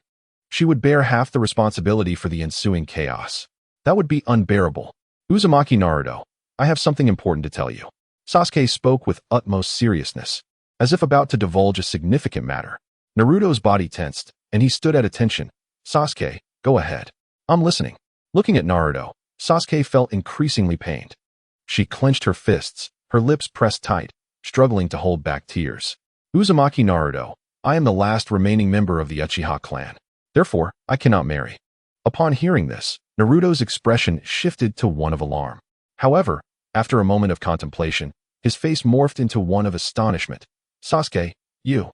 she would bear half the responsibility for the ensuing chaos. That would be unbearable. "Uzumaki Naruto, I have something important to tell you." Sasuke spoke with utmost seriousness, as if about to divulge a significant matter. Naruto's body tensed, and he stood at attention. "Sasuke, go ahead. I'm listening." Looking at Naruto, Sasuke felt increasingly pained. She clenched her fists, her lips pressed tight, struggling to hold back tears. "Uzumaki Naruto, I am the last remaining member of the Uchiha clan. Therefore, I cannot marry." Upon hearing this, Naruto's expression shifted to one of alarm. However, after a moment of contemplation, his face morphed into one of astonishment. Sasuke, you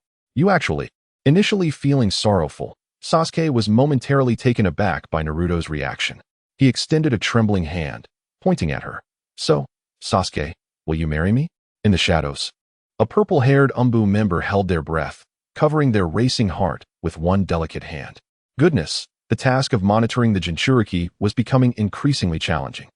actually. Initially feeling sorrowful, Sasuke was momentarily taken aback by Naruto's reaction. He extended a trembling hand, pointing at her. So, Sasuke, will you marry me? In the shadows, a purple-haired Umbu member held their breath, covering their racing heart with one delicate hand. Goodness, the task of monitoring the Jinchuriki was becoming increasingly challenging.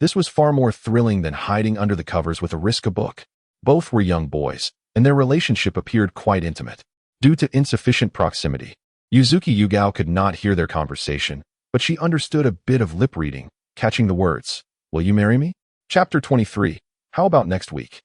This was far more thrilling than hiding under the covers with a Riska book. Both were young boys, and their relationship appeared quite intimate. Due to insufficient proximity, Yuzuki Yugao could not hear their conversation, but she understood a bit of lip reading, catching the words, "Will you marry me?" Chapter 23. How about next week?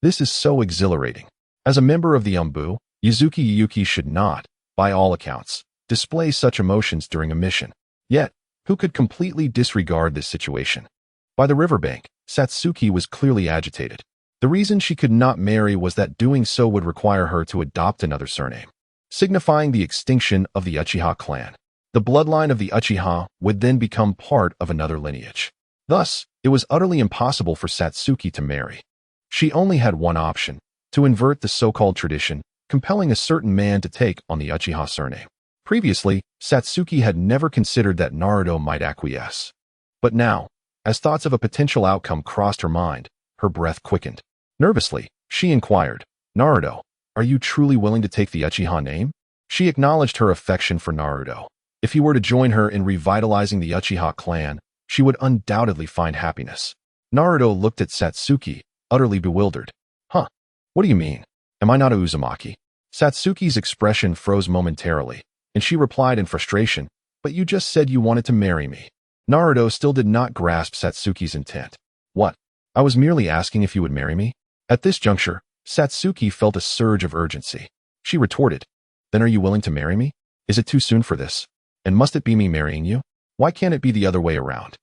This is so exhilarating. As a member of the Umbu, Yuzuki Yuki should not, by all accounts, display such emotions during a mission. Yet, who could completely disregard this situation? By the riverbank, Satsuki was clearly agitated. The reason she could not marry was that doing so would require her to adopt another surname, signifying the extinction of the Uchiha clan. The bloodline of the Uchiha would then become part of another lineage. Thus, it was utterly impossible for Satsuki to marry. She only had one option, to invert the so-called tradition, compelling a certain man to take on the Uchiha surname. Previously, Satsuki had never considered that Naruto might acquiesce. But now, as thoughts of a potential outcome crossed her mind, her breath quickened. Nervously, she inquired, "Naruto, are you truly willing to take the Uchiha name?" She acknowledged her affection for Naruto. If he were to join her in revitalizing the Uchiha clan, she would undoubtedly find happiness. Naruto looked at Satsuki, utterly bewildered. Huh? What do you mean? Am I not a Uzumaki? Satsuki's expression froze momentarily, and she replied in frustration, "But you just said you wanted to marry me." Naruto still did not grasp Satsuki's intent. "What? I was merely asking if you would marry me." At this juncture, Satsuki felt a surge of urgency. She retorted, "Then are you willing to marry me? Is it too soon for this? And must it be me marrying you? Why can't it be the other way around?"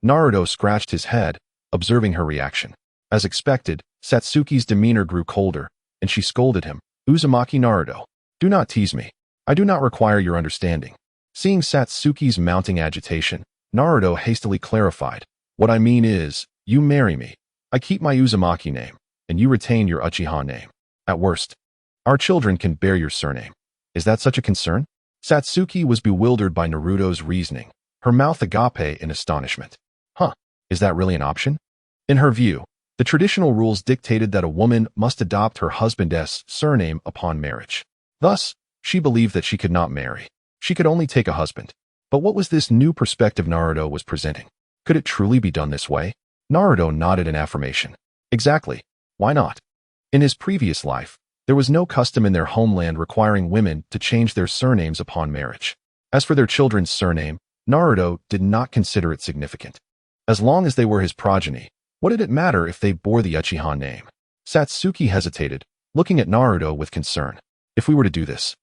Naruto scratched his head, observing her reaction. As expected, Satsuki's demeanor grew colder, and she scolded him, "Uzumaki Naruto, do not tease me. I do not require your understanding." Seeing Satsuki's mounting agitation, Naruto hastily clarified, "What I mean is, you marry me. I keep my Uzumaki name, and you retain your Uchiha name. At worst, our children can bear your surname. Is that such a concern?" Satsuki was bewildered by Naruto's reasoning, her mouth agape in astonishment. Huh, is that really an option? In her view, the traditional rules dictated that a woman must adopt her husband's surname upon marriage. Thus, she believed that she could not marry. She could only take a husband. But what was this new perspective Naruto was presenting? Could it truly be done this way? Naruto nodded in affirmation. Exactly. Why not? In his previous life, there was no custom in their homeland requiring women to change their surnames upon marriage. As for their children's surname, Naruto did not consider it significant. As long as they were his progeny, what did it matter if they bore the Uchiha name? Satsuki hesitated, looking at Naruto with concern. "If we were to do this,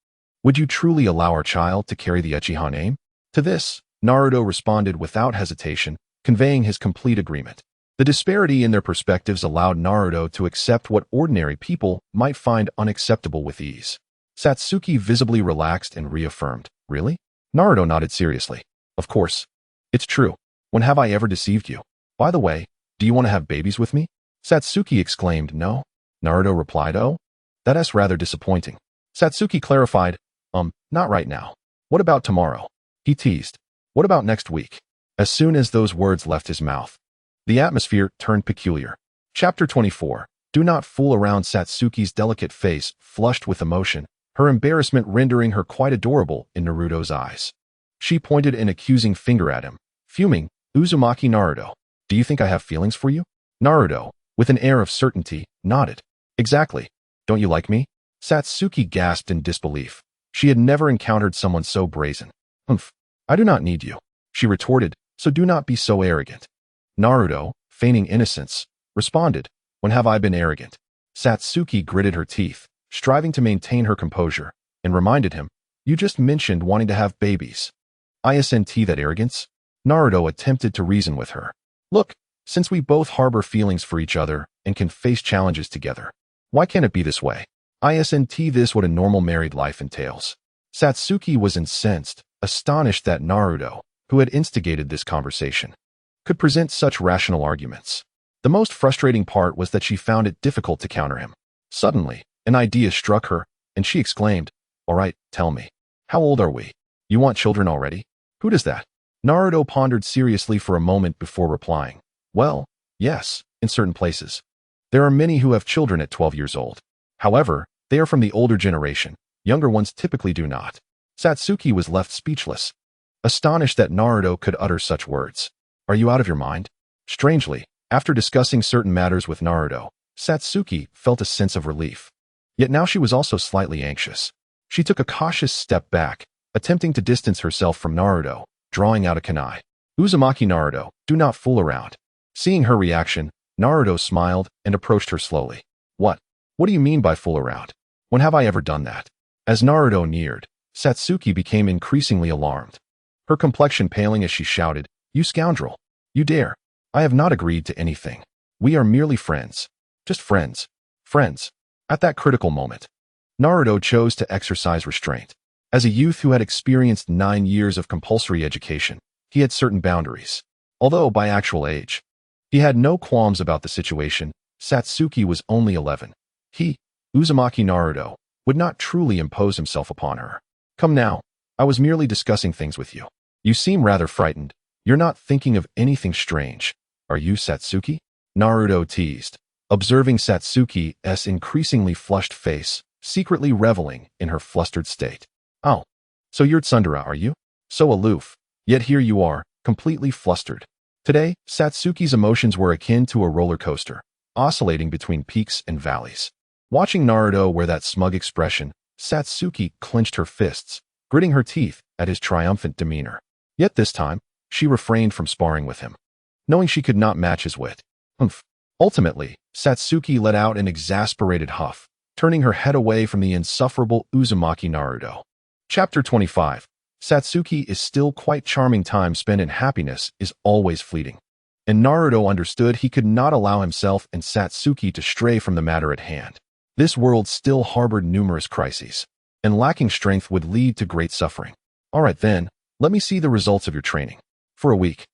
would you truly allow our child to carry the Uchiha name?" To this, Naruto responded without hesitation, conveying his complete agreement. The disparity in their perspectives allowed Naruto to accept what ordinary people might find unacceptable with ease. Satsuki visibly relaxed and reaffirmed, "Really?" Naruto nodded seriously. "Of course. It's true. When have I ever deceived you? By the way, do you want to have babies with me?" Satsuki exclaimed, "No." Naruto replied, "Oh, that's rather disappointing." Satsuki clarified, Not right now. What about tomorrow?" He teased, "What about next week?" As soon as those words left his mouth, the atmosphere turned peculiar. Chapter 24. Do not fool around. Satsuki's delicate face flushed with emotion, her embarrassment rendering her quite adorable in Naruto's eyes. She pointed an accusing finger at him, fuming, "Uzumaki Naruto, do you think I have feelings for you?" Naruto, with an air of certainty, nodded. "Exactly. Don't you like me?" Satsuki gasped in disbelief. She had never encountered someone so brazen. "Humph, I do not need you," she retorted, "so do not be so arrogant." Naruto, feigning innocence, responded, "When have I been arrogant?" Satsuki gritted her teeth, striving to maintain her composure, and reminded him, "You just mentioned wanting to have babies. Isn't that arrogance?" Naruto attempted to reason with her. "Look, since we both harbor feelings for each other and can face challenges together, why can't it be this way? Isn't this what a normal married life entails?" Satsuki was incensed, astonished that Naruto, who had instigated this conversation, could present such rational arguments. The most frustrating part was that she found it difficult to counter him. Suddenly, an idea struck her, and she exclaimed, "All right, tell me. How old are we? You want children already? Who does that?" Naruto pondered seriously for a moment before replying. "Well, yes, in certain places. There are many who have children at 12 years old. However, they are from the older generation. Younger ones typically do not." Satsuki was left speechless, astonished that Naruto could utter such words. "Are you out of your mind?" Strangely, after discussing certain matters with Naruto, Satsuki felt a sense of relief. Yet now she was also slightly anxious. She took a cautious step back, attempting to distance herself from Naruto, drawing out a kunai. "Uzumaki Naruto, do not fool around." Seeing her reaction, Naruto smiled and approached her slowly. What do you mean by fool around? When have I ever done that?" As Naruto neared, Satsuki became increasingly alarmed. Her complexion paling as she shouted, "You scoundrel! You dare! I have not agreed to anything. We are merely friends. Just friends. Friends." At that critical moment, Naruto chose to exercise restraint. As a youth who had experienced 9 years of compulsory education, he had certain boundaries. Although by actual age, he had no qualms about the situation. Satsuki was only 11. He, Uzumaki Naruto, would not truly impose himself upon her. "Come now, I was merely discussing things with you. You seem rather frightened. You're not thinking of anything strange, are you, Satsuki?" Naruto teased, observing Satsuki's increasingly flushed face, secretly reveling in her flustered state. "Oh, so you're Tsundere, are you? So aloof. Yet here you are, completely flustered." Today, Satsuki's emotions were akin to a roller coaster, oscillating between peaks and valleys. Watching Naruto wear that smug expression, Satsuki clenched her fists, gritting her teeth at his triumphant demeanor. Yet this time, she refrained from sparring with him, knowing she could not match his wit. Humph. Ultimately, Satsuki let out an exasperated huff, turning her head away from the insufferable Uzumaki Naruto. Chapter 25. Satsuki is still quite charming. Time spent in happiness is always fleeting. And Naruto understood he could not allow himself and Satsuki to stray from the matter at hand. This world still harbored numerous crises, and lacking strength would lead to great suffering. "All right then, let me see the results of your training." For a week,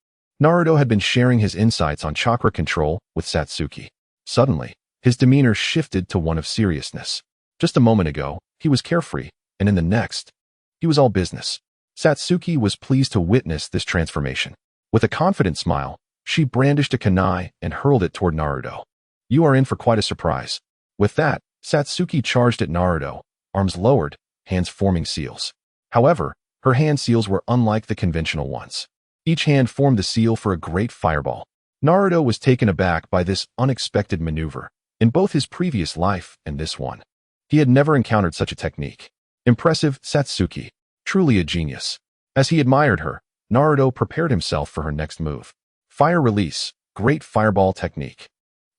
Naruto had been sharing his insights on chakra control with Satsuki. Suddenly, his demeanor shifted to one of seriousness. Just a moment ago, he was carefree, and in the next, he was all business. Satsuki was pleased to witness this transformation. With a confident smile, she brandished a kunai and hurled it toward Naruto. "You are in for quite a surprise." With that, Satsuki charged at Naruto, arms lowered, hands forming seals. However, her hand seals were unlike the conventional ones. Each hand formed the seal for a great fireball. Naruto was taken aback by this unexpected maneuver, in both his previous life and this one. He had never encountered such a technique. Impressive, Satsuki. Truly a genius. As he admired her, Naruto prepared himself for her next move. Fire release, great fireball technique.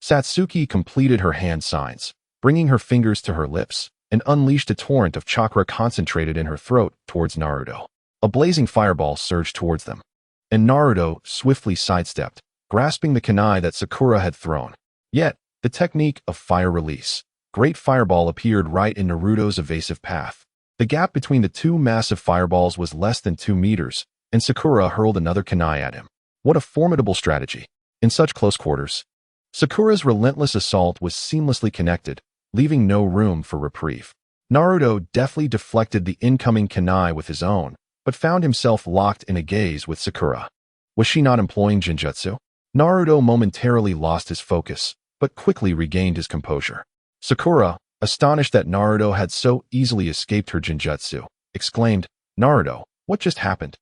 Satsuki completed her hand signs, bringing her fingers to her lips, and unleashed a torrent of chakra concentrated in her throat towards Naruto. A blazing fireball surged towards them, and Naruto swiftly sidestepped, grasping the kunai that Sakura had thrown. Yet, the technique of fire release, great fireball appeared right in Naruto's evasive path. The gap between the two massive fireballs was less than 2 meters, and Sakura hurled another kunai at him. What a formidable strategy. In such close quarters, Sakura's relentless assault was seamlessly connected, leaving no room for reprieve. Naruto deftly deflected the incoming kunai with his own, but found himself locked in a gaze with Sakura. Was she not employing Genjutsu? Naruto momentarily lost his focus, but quickly regained his composure. Sakura, astonished that Naruto had so easily escaped her Genjutsu, exclaimed, "Naruto, what just happened?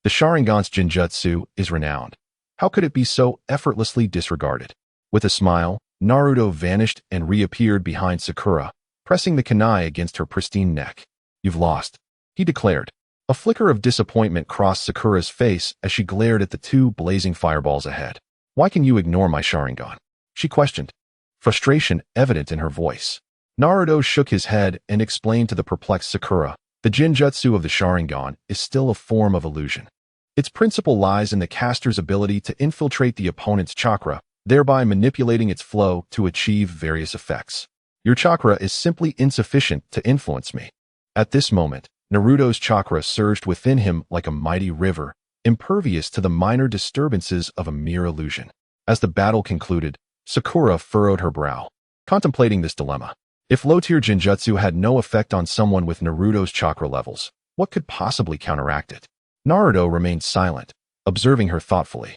The Sharingan's Genjutsu is renowned. How could it be so effortlessly disregarded?" With a smile, Naruto vanished and reappeared behind Sakura, pressing the kunai against her pristine neck. "You've lost," he declared. A flicker of disappointment crossed Sakura's face as she glared at the two blazing fireballs ahead. "Why can you ignore my Sharingan?" she questioned, frustration evident in her voice. Naruto shook his head and explained to the perplexed Sakura, "The Genjutsu of the Sharingan is still a form of illusion. Its principle lies in the caster's ability to infiltrate the opponent's chakra, thereby manipulating its flow to achieve various effects. Your chakra is simply insufficient to influence me." At this moment, Naruto's chakra surged within him like a mighty river, impervious to the minor disturbances of a mere illusion. As the battle concluded, Sakura furrowed her brow, contemplating this dilemma. If low-tier genjutsu had no effect on someone with Naruto's chakra levels, what could possibly counteract it? Naruto remained silent, observing her thoughtfully.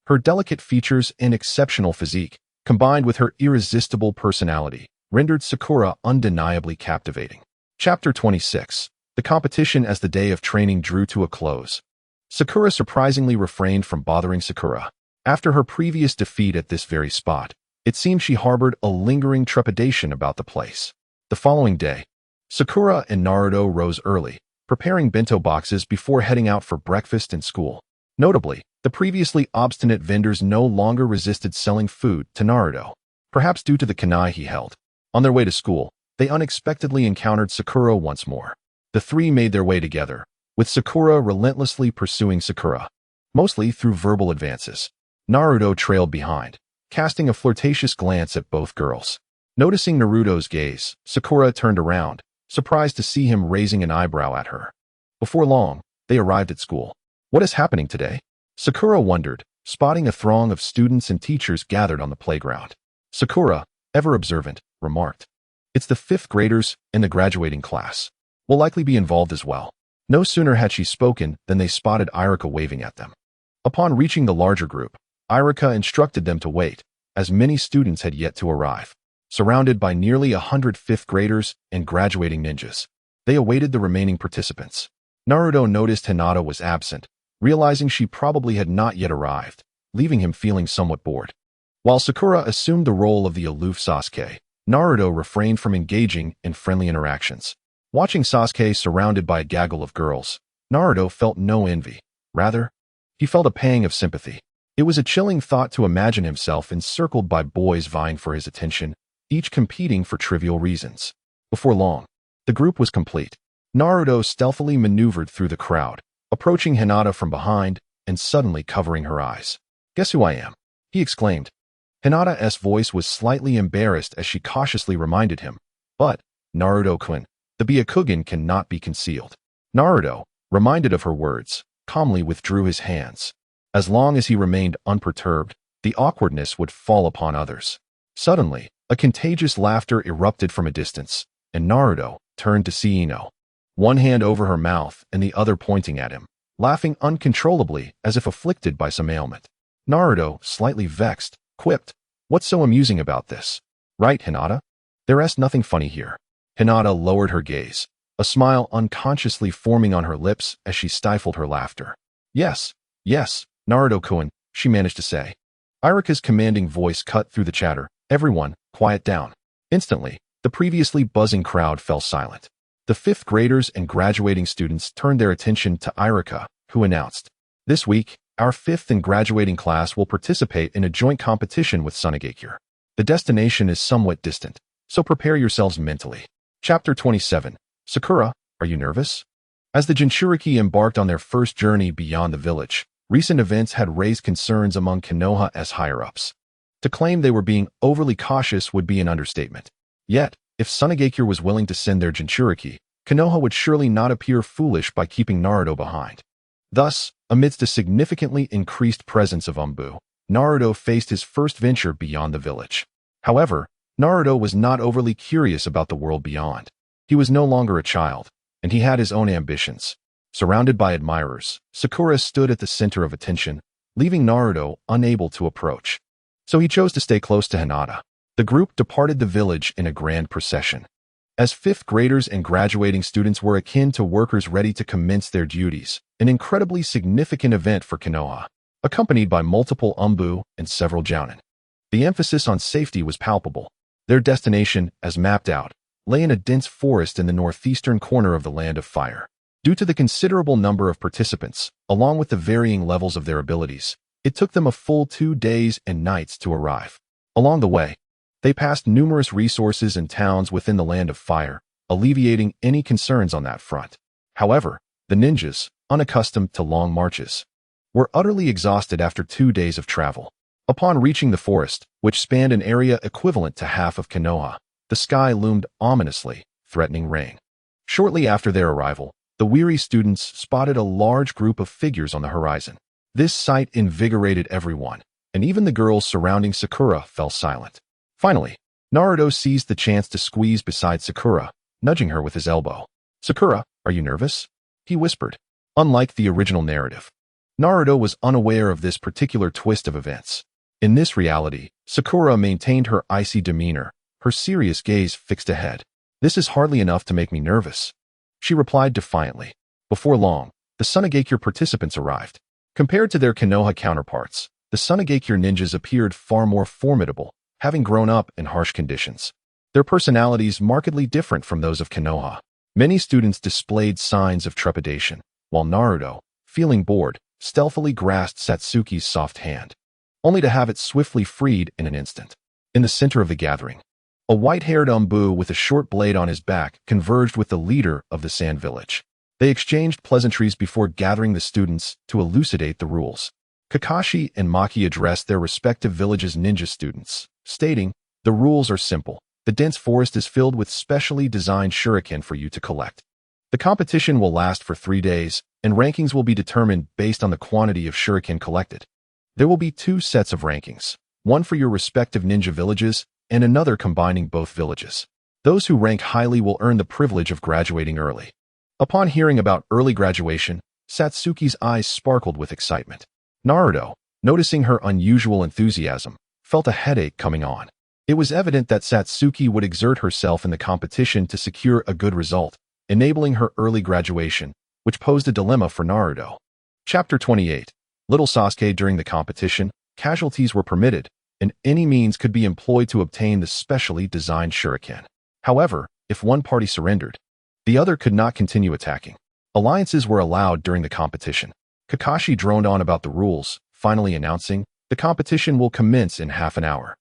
Her delicate features and exceptional physique, combined with her irresistible personality, rendered Sakura undeniably captivating. Chapter 26. The competition as the day of training drew to a close. Sakura surprisingly refrained from bothering Sakura. After her previous defeat at this very spot, it seemed she harbored a lingering trepidation about the place. The following day, Sakura and Naruto rose early, preparing bento boxes before heading out for breakfast and school. Notably, the previously obstinate vendors no longer resisted selling food to Naruto, perhaps due to the kunai he held. On their way to school, they unexpectedly encountered Sakura once more. The three made their way together, with Sakura relentlessly pursuing Sakura, mostly through verbal advances. Naruto trailed behind, casting a flirtatious glance at both girls. Noticing Naruto's gaze, Sakura turned around, surprised to see him raising an eyebrow at her. Before long, they arrived at school. What is happening today? Sakura wondered, spotting a throng of students and teachers gathered on the playground. Sakura, ever observant, remarked, "It's the 5th graders and the graduating class. Will likely be involved as well." No sooner had she spoken than they spotted Irika waving at them. Upon reaching the larger group, Irika instructed them to wait, as many students had yet to arrive. Surrounded by nearly 100 5th graders and graduating ninjas, they awaited the remaining participants. Naruto noticed Hinata was absent, realizing she probably had not yet arrived, leaving him feeling somewhat bored. While Sakura assumed the role of the aloof Sasuke, Naruto refrained from engaging in friendly interactions. Watching Sasuke surrounded by a gaggle of girls, Naruto felt no envy. Rather, he felt a pang of sympathy. It was a chilling thought to imagine himself encircled by boys vying for his attention, each competing for trivial reasons. Before long, the group was complete. Naruto stealthily maneuvered through the crowd, approaching Hinata from behind and suddenly covering her eyes. "Guess who I am?" he exclaimed. Hinata's voice was slightly embarrassed as she cautiously reminded him, "But, Naruto-kun, the Byakugan cannot be concealed." Naruto, reminded of her words, calmly withdrew his hands. As long as he remained unperturbed, the awkwardness would fall upon others. Suddenly, a contagious laughter erupted from a distance, and Naruto turned to see Ino, one hand over her mouth and the other pointing at him, laughing uncontrollably as if afflicted by some ailment. Naruto, slightly vexed, quipped, "What's so amusing about this? Right, Hinata? There's nothing funny here." Hinata lowered her gaze, a smile unconsciously forming on her lips as she stifled her laughter. Yes, Naruto-kun," she managed to say. Irika's commanding voice cut through the chatter. "Everyone, quiet down." Instantly, the previously buzzing crowd fell silent. The 5th graders and graduating students turned their attention to Irika, who announced, "This week, our 5th and graduating class will participate in a joint competition with Sunagakure. The destination is somewhat distant, so prepare yourselves mentally." Chapter 27. Sakura, are you nervous? As the Jinchuriki embarked on their first journey beyond the village, recent events had raised concerns among Konoha's higher-ups. To claim they were being overly cautious would be an understatement. Yet, if Sunagakure was willing to send their Jinchuriki, Konoha would surely not appear foolish by keeping Naruto behind. Thus, amidst a significantly increased presence of Umbu, Naruto faced his first venture beyond the village. However, Naruto was not overly curious about the world beyond. He was no longer a child, and he had his own ambitions. Surrounded by admirers, Sakura stood at the center of attention, leaving Naruto unable to approach. So he chose to stay close to Hinata. The group departed the village in a grand procession. As 5th graders and graduating students were akin to workers ready to commence their duties, an incredibly significant event for Konoha, accompanied by multiple Umbu and several Jounin. The emphasis on safety was palpable. Their destination, as mapped out, lay in a dense forest in the northeastern corner of the Land of Fire. Due to the considerable number of participants, along with the varying levels of their abilities, it took them a full 2 days and nights to arrive. Along the way, they passed numerous resources and towns within the Land of Fire, alleviating any concerns on that front. However, the ninjas, unaccustomed to long marches, were utterly exhausted after 2 days of travel. Upon reaching the forest, which spanned an area equivalent to half of Konoha, the sky loomed ominously, threatening rain. Shortly after their arrival, the weary students spotted a large group of figures on the horizon. This sight invigorated everyone, and even the girls surrounding Sakura fell silent. Finally, Naruto seized the chance to squeeze beside Sakura, nudging her with his elbow. "Sakura, are you nervous?" he whispered. Unlike the original narrative, Naruto was unaware of this particular twist of events. In this reality, Sakura maintained her icy demeanor, her serious gaze fixed ahead. "This is hardly enough to make me nervous," she replied defiantly. Before long, the Sunagakure participants arrived. Compared to their Konoha counterparts, the Sunagakure ninjas appeared far more formidable, having grown up in harsh conditions. Their personalities markedly different from those of Konoha. Many students displayed signs of trepidation, while Naruto, feeling bored, stealthily grasped Satsuki's soft hand, only to have it swiftly freed in an instant. In the center of the gathering, a white-haired Umbu with a short blade on his back converged with the leader of the Sand Village. They exchanged pleasantries before gathering the students to elucidate the rules. Kakashi and Maki addressed their respective villages' ninja students, stating, "The rules are simple. The dense forest is filled with specially designed shuriken for you to collect. The competition will last for 3 days, and rankings will be determined based on the quantity of shuriken collected. There will be 2 sets of rankings, one for your respective ninja villages and another combining both villages. Those who rank highly will earn the privilege of graduating early." Upon hearing about early graduation, Satsuki's eyes sparkled with excitement. Naruto, noticing her unusual enthusiasm, felt a headache coming on. It was evident that Satsuki would exert herself in the competition to secure a good result, enabling her early graduation, which posed a dilemma for Naruto. Chapter 28. Little Sasuke. During the competition, casualties were permitted, and any means could be employed to obtain the specially designed shuriken. However, if one party surrendered, the other could not continue attacking. Alliances were allowed during the competition. Kakashi droned on about the rules, finally announcing, "The competition will commence in half an hour.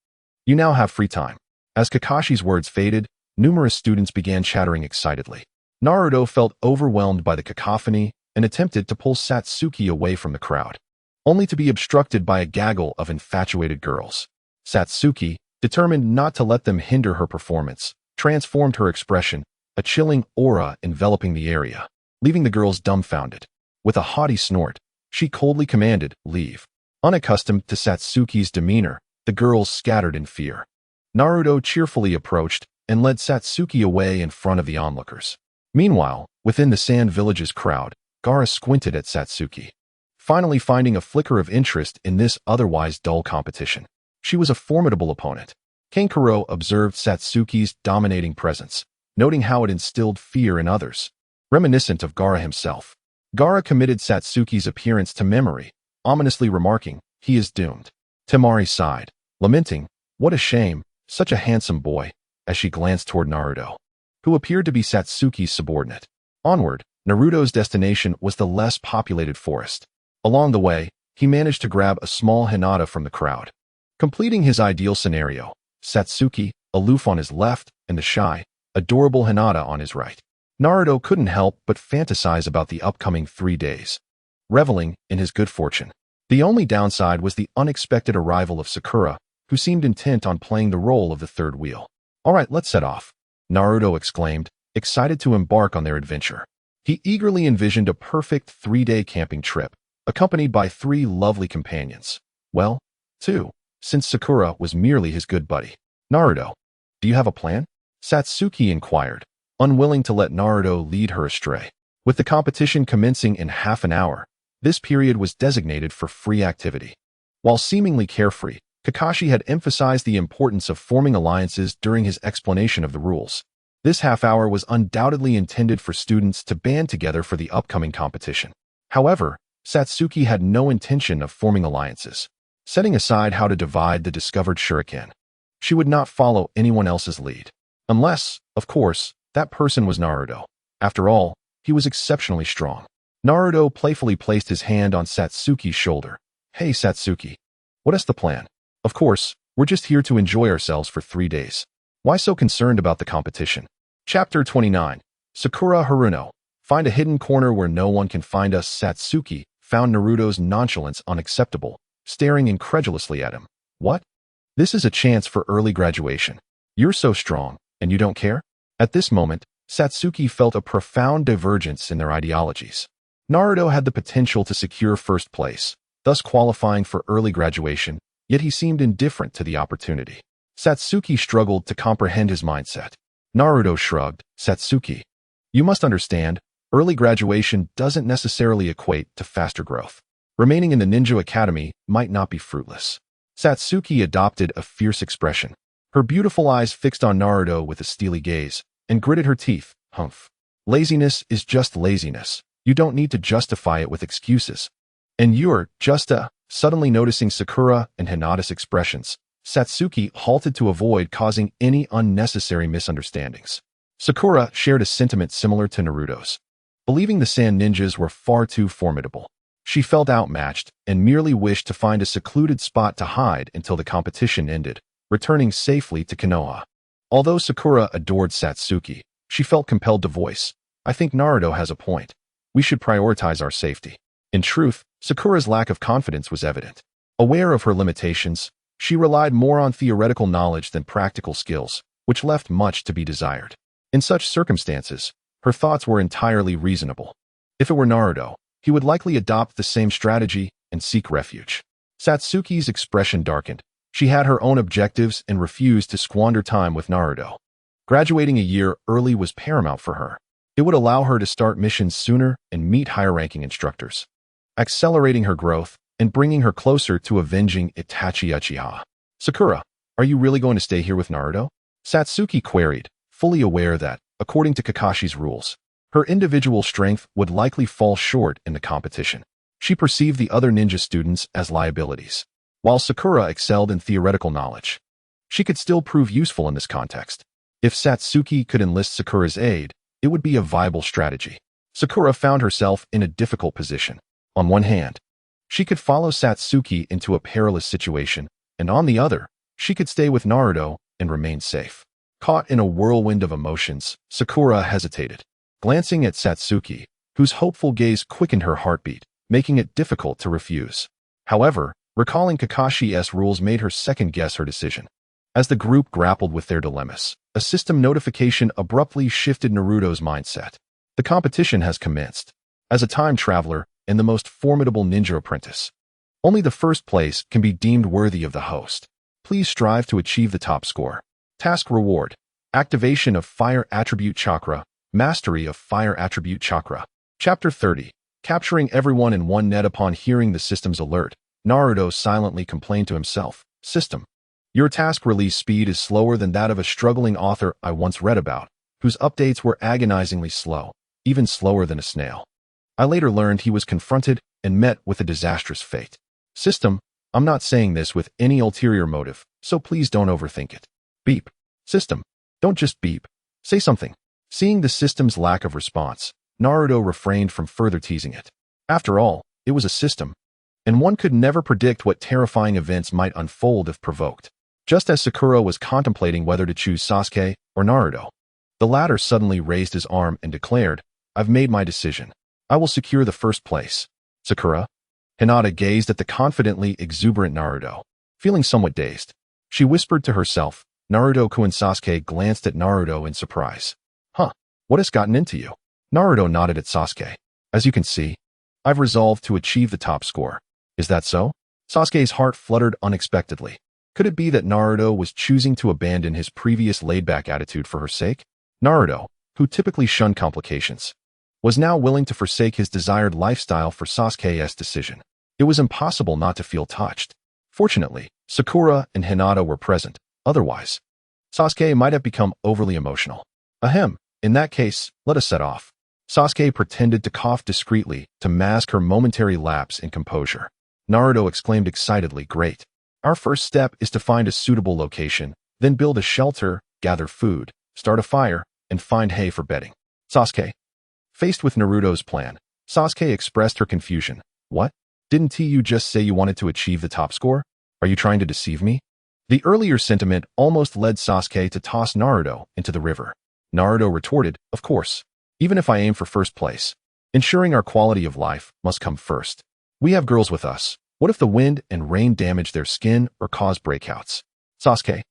You now have free time." As Kakashi's words faded, numerous students began chattering excitedly. Naruto felt overwhelmed by the cacophony and attempted to pull Satsuki away from the crowd, only to be obstructed by a gaggle of infatuated girls. Satsuki, determined not to let them hinder her performance, transformed her expression, a chilling aura enveloping the area, leaving the girls dumbfounded. With a haughty snort, she coldly commanded, "Leave." Unaccustomed to Satsuki's demeanor, the girls scattered in fear. Naruto cheerfully approached and led Satsuki away in front of the onlookers. Meanwhile, within the Sand Village's crowd, Gaara squinted at Satsuki, finally finding a flicker of interest in this otherwise dull competition. She was a formidable opponent. Kankuro observed Satsuki's dominating presence, noting how it instilled fear in others, reminiscent of Gaara himself. Gaara committed Satsuki's appearance to memory, ominously remarking, "He is doomed." Temari sighed, lamenting, "What a shame, such a handsome boy," as she glanced toward Naruto, who appeared to be Satsuki's subordinate. Onward, Naruto's destination was the less populated forest. Along the way, he managed to grab a small Hinata from the crowd, completing his ideal scenario: Satsuki, aloof on his left, and the shy, adorable Hinata on his right. Naruto couldn't help but fantasize about the upcoming 3 days, reveling in his good fortune. The only downside was the unexpected arrival of Sakura, who seemed intent on playing the role of the third wheel. "All right, let's set off," Naruto exclaimed, excited to embark on their adventure. He eagerly envisioned a perfect 3-day camping trip, accompanied by 3 lovely companions. Well, 2, since Sakura was merely his good buddy. "Naruto, do you have a plan?" Satsuki inquired, unwilling to let Naruto lead her astray. With the competition commencing in half an hour, this period was designated for free activity. While seemingly carefree, Kakashi had emphasized the importance of forming alliances during his explanation of the rules. This half hour was undoubtedly intended for students to band together for the upcoming competition. However, Satsuki had no intention of forming alliances. Setting aside how to divide the discovered shuriken, she would not follow anyone else's lead. Unless, of course, that person was Naruto. After all, he was exceptionally strong. Naruto playfully placed his hand on Satsuki's shoulder. "Hey Satsuki, what is the plan? Of course, we're just here to enjoy ourselves for 3 days. Why so concerned about the competition?" Chapter 29. Sakura Haruno. Find a hidden corner where no one can find us. Satsuki found Naruto's nonchalance unacceptable, staring incredulously at him. "What? This is a chance for early graduation. You're so strong, and you don't care?" At this moment, Satsuki felt a profound divergence in their ideologies. Naruto had the potential to secure first place, thus qualifying for early graduation, yet he seemed indifferent to the opportunity. Satsuki struggled to comprehend his mindset. Naruto shrugged. Satsuki, you must understand, early graduation doesn't necessarily equate to faster growth. Remaining in the ninja academy might not be fruitless. Satsuki adopted a fierce expression. Her beautiful eyes fixed on Naruto with a steely gaze, and gritted her teeth. Humph. Laziness is just laziness. You don't need to justify it with excuses. And you're just Suddenly noticing Sakura and Hinata's expressions, Satsuki halted to avoid causing any unnecessary misunderstandings. Sakura shared a sentiment similar to Naruto's. Believing the sand ninjas were far too formidable, she felt outmatched and merely wished to find a secluded spot to hide until the competition ended, returning safely to Konoha. Although Sakura adored Satsuki, she felt compelled to voice, I think Naruto has a point. We should prioritize our safety. In truth, Sakura's lack of confidence was evident. Aware of her limitations, she relied more on theoretical knowledge than practical skills, which left much to be desired. In such circumstances, her thoughts were entirely reasonable. If it were Naruto, he would likely adopt the same strategy and seek refuge. Satsuki's expression darkened. She had her own objectives and refused to squander time with Naruto. Graduating a year early was paramount for her. It would allow her to start missions sooner and meet higher-ranking instructors, accelerating her growth and bringing her closer to avenging Itachi Uchiha. Sakura, are you really going to stay here with Naruto? Satsuki queried, fully aware that, according to Kakashi's rules, her individual strength would likely fall short in the competition. She perceived the other ninja students as liabilities. While Sakura excelled in theoretical knowledge, she could still prove useful in this context. If Satsuki could enlist Sakura's aid, it would be a viable strategy. Sakura found herself in a difficult position. On one hand, she could follow Satsuki into a perilous situation, and on the other, she could stay with Naruto and remain safe. Caught in a whirlwind of emotions, Sakura hesitated, glancing at Satsuki, whose hopeful gaze quickened her heartbeat, making it difficult to refuse. However, recalling Kakashi's rules made her second-guess her decision. As the group grappled with their dilemmas, a system notification abruptly shifted Naruto's mindset. The competition has commenced. As a time traveler and the most formidable ninja apprentice, only the first place can be deemed worthy of the host. Please strive to achieve the top score. Task reward: activation of Fire Attribute Chakra, mastery of Fire Attribute Chakra. Chapter 30. Capturing everyone in one net. Upon hearing the system's alert, Naruto silently complained to himself, System, your task release speed is slower than that of a struggling author I once read about, whose updates were agonizingly slow, even slower than a snail. I later learned he was confronted and met with a disastrous fate. System, I'm not saying this with any ulterior motive, so please don't overthink it. Beep. System, don't just beep. Say something. Seeing the system's lack of response, Naruto refrained from further teasing it. After all, it was a system, and one could never predict what terrifying events might unfold if provoked. Just as Sakura was contemplating whether to choose Sasuke or Naruto, the latter suddenly raised his arm and declared, I've made my decision. I will secure the first place. Sakura? Hinata gazed at the confidently exuberant Naruto. Feeling somewhat dazed, she whispered to herself. Naruto-kun. Sasuke glanced at Naruto in surprise. Huh, what has gotten into you? Naruto nodded at Sasuke. As you can see, I've resolved to achieve the top score. Is that so? Sasuke's heart fluttered unexpectedly. Could it be that Naruto was choosing to abandon his previous laid-back attitude for her sake? Naruto, who typically shunned complications, was now willing to forsake his desired lifestyle for Sasuke's decision. It was impossible not to feel touched. Fortunately, Sakura and Hinata were present. Otherwise, Sasuke might have become overly emotional. Ahem, in that case, let us set off. Sasuke pretended to cough discreetly to mask her momentary lapse in composure. Naruto exclaimed excitedly, Great. Our first step is to find a suitable location, then build a shelter, gather food, start a fire, and find hay for bedding. Sasuke. Faced with Naruto's plan, Sasuke expressed her confusion. What? Didn't you just say you wanted to achieve the top score? Are you trying to deceive me? The earlier sentiment almost led Sasuke to toss Naruto into the river. Naruto retorted, Of course. Even if I aim for first place, ensuring our quality of life must come first. We have girls with us. What if the wind and rain damage their skin or cause breakouts? Sasuke.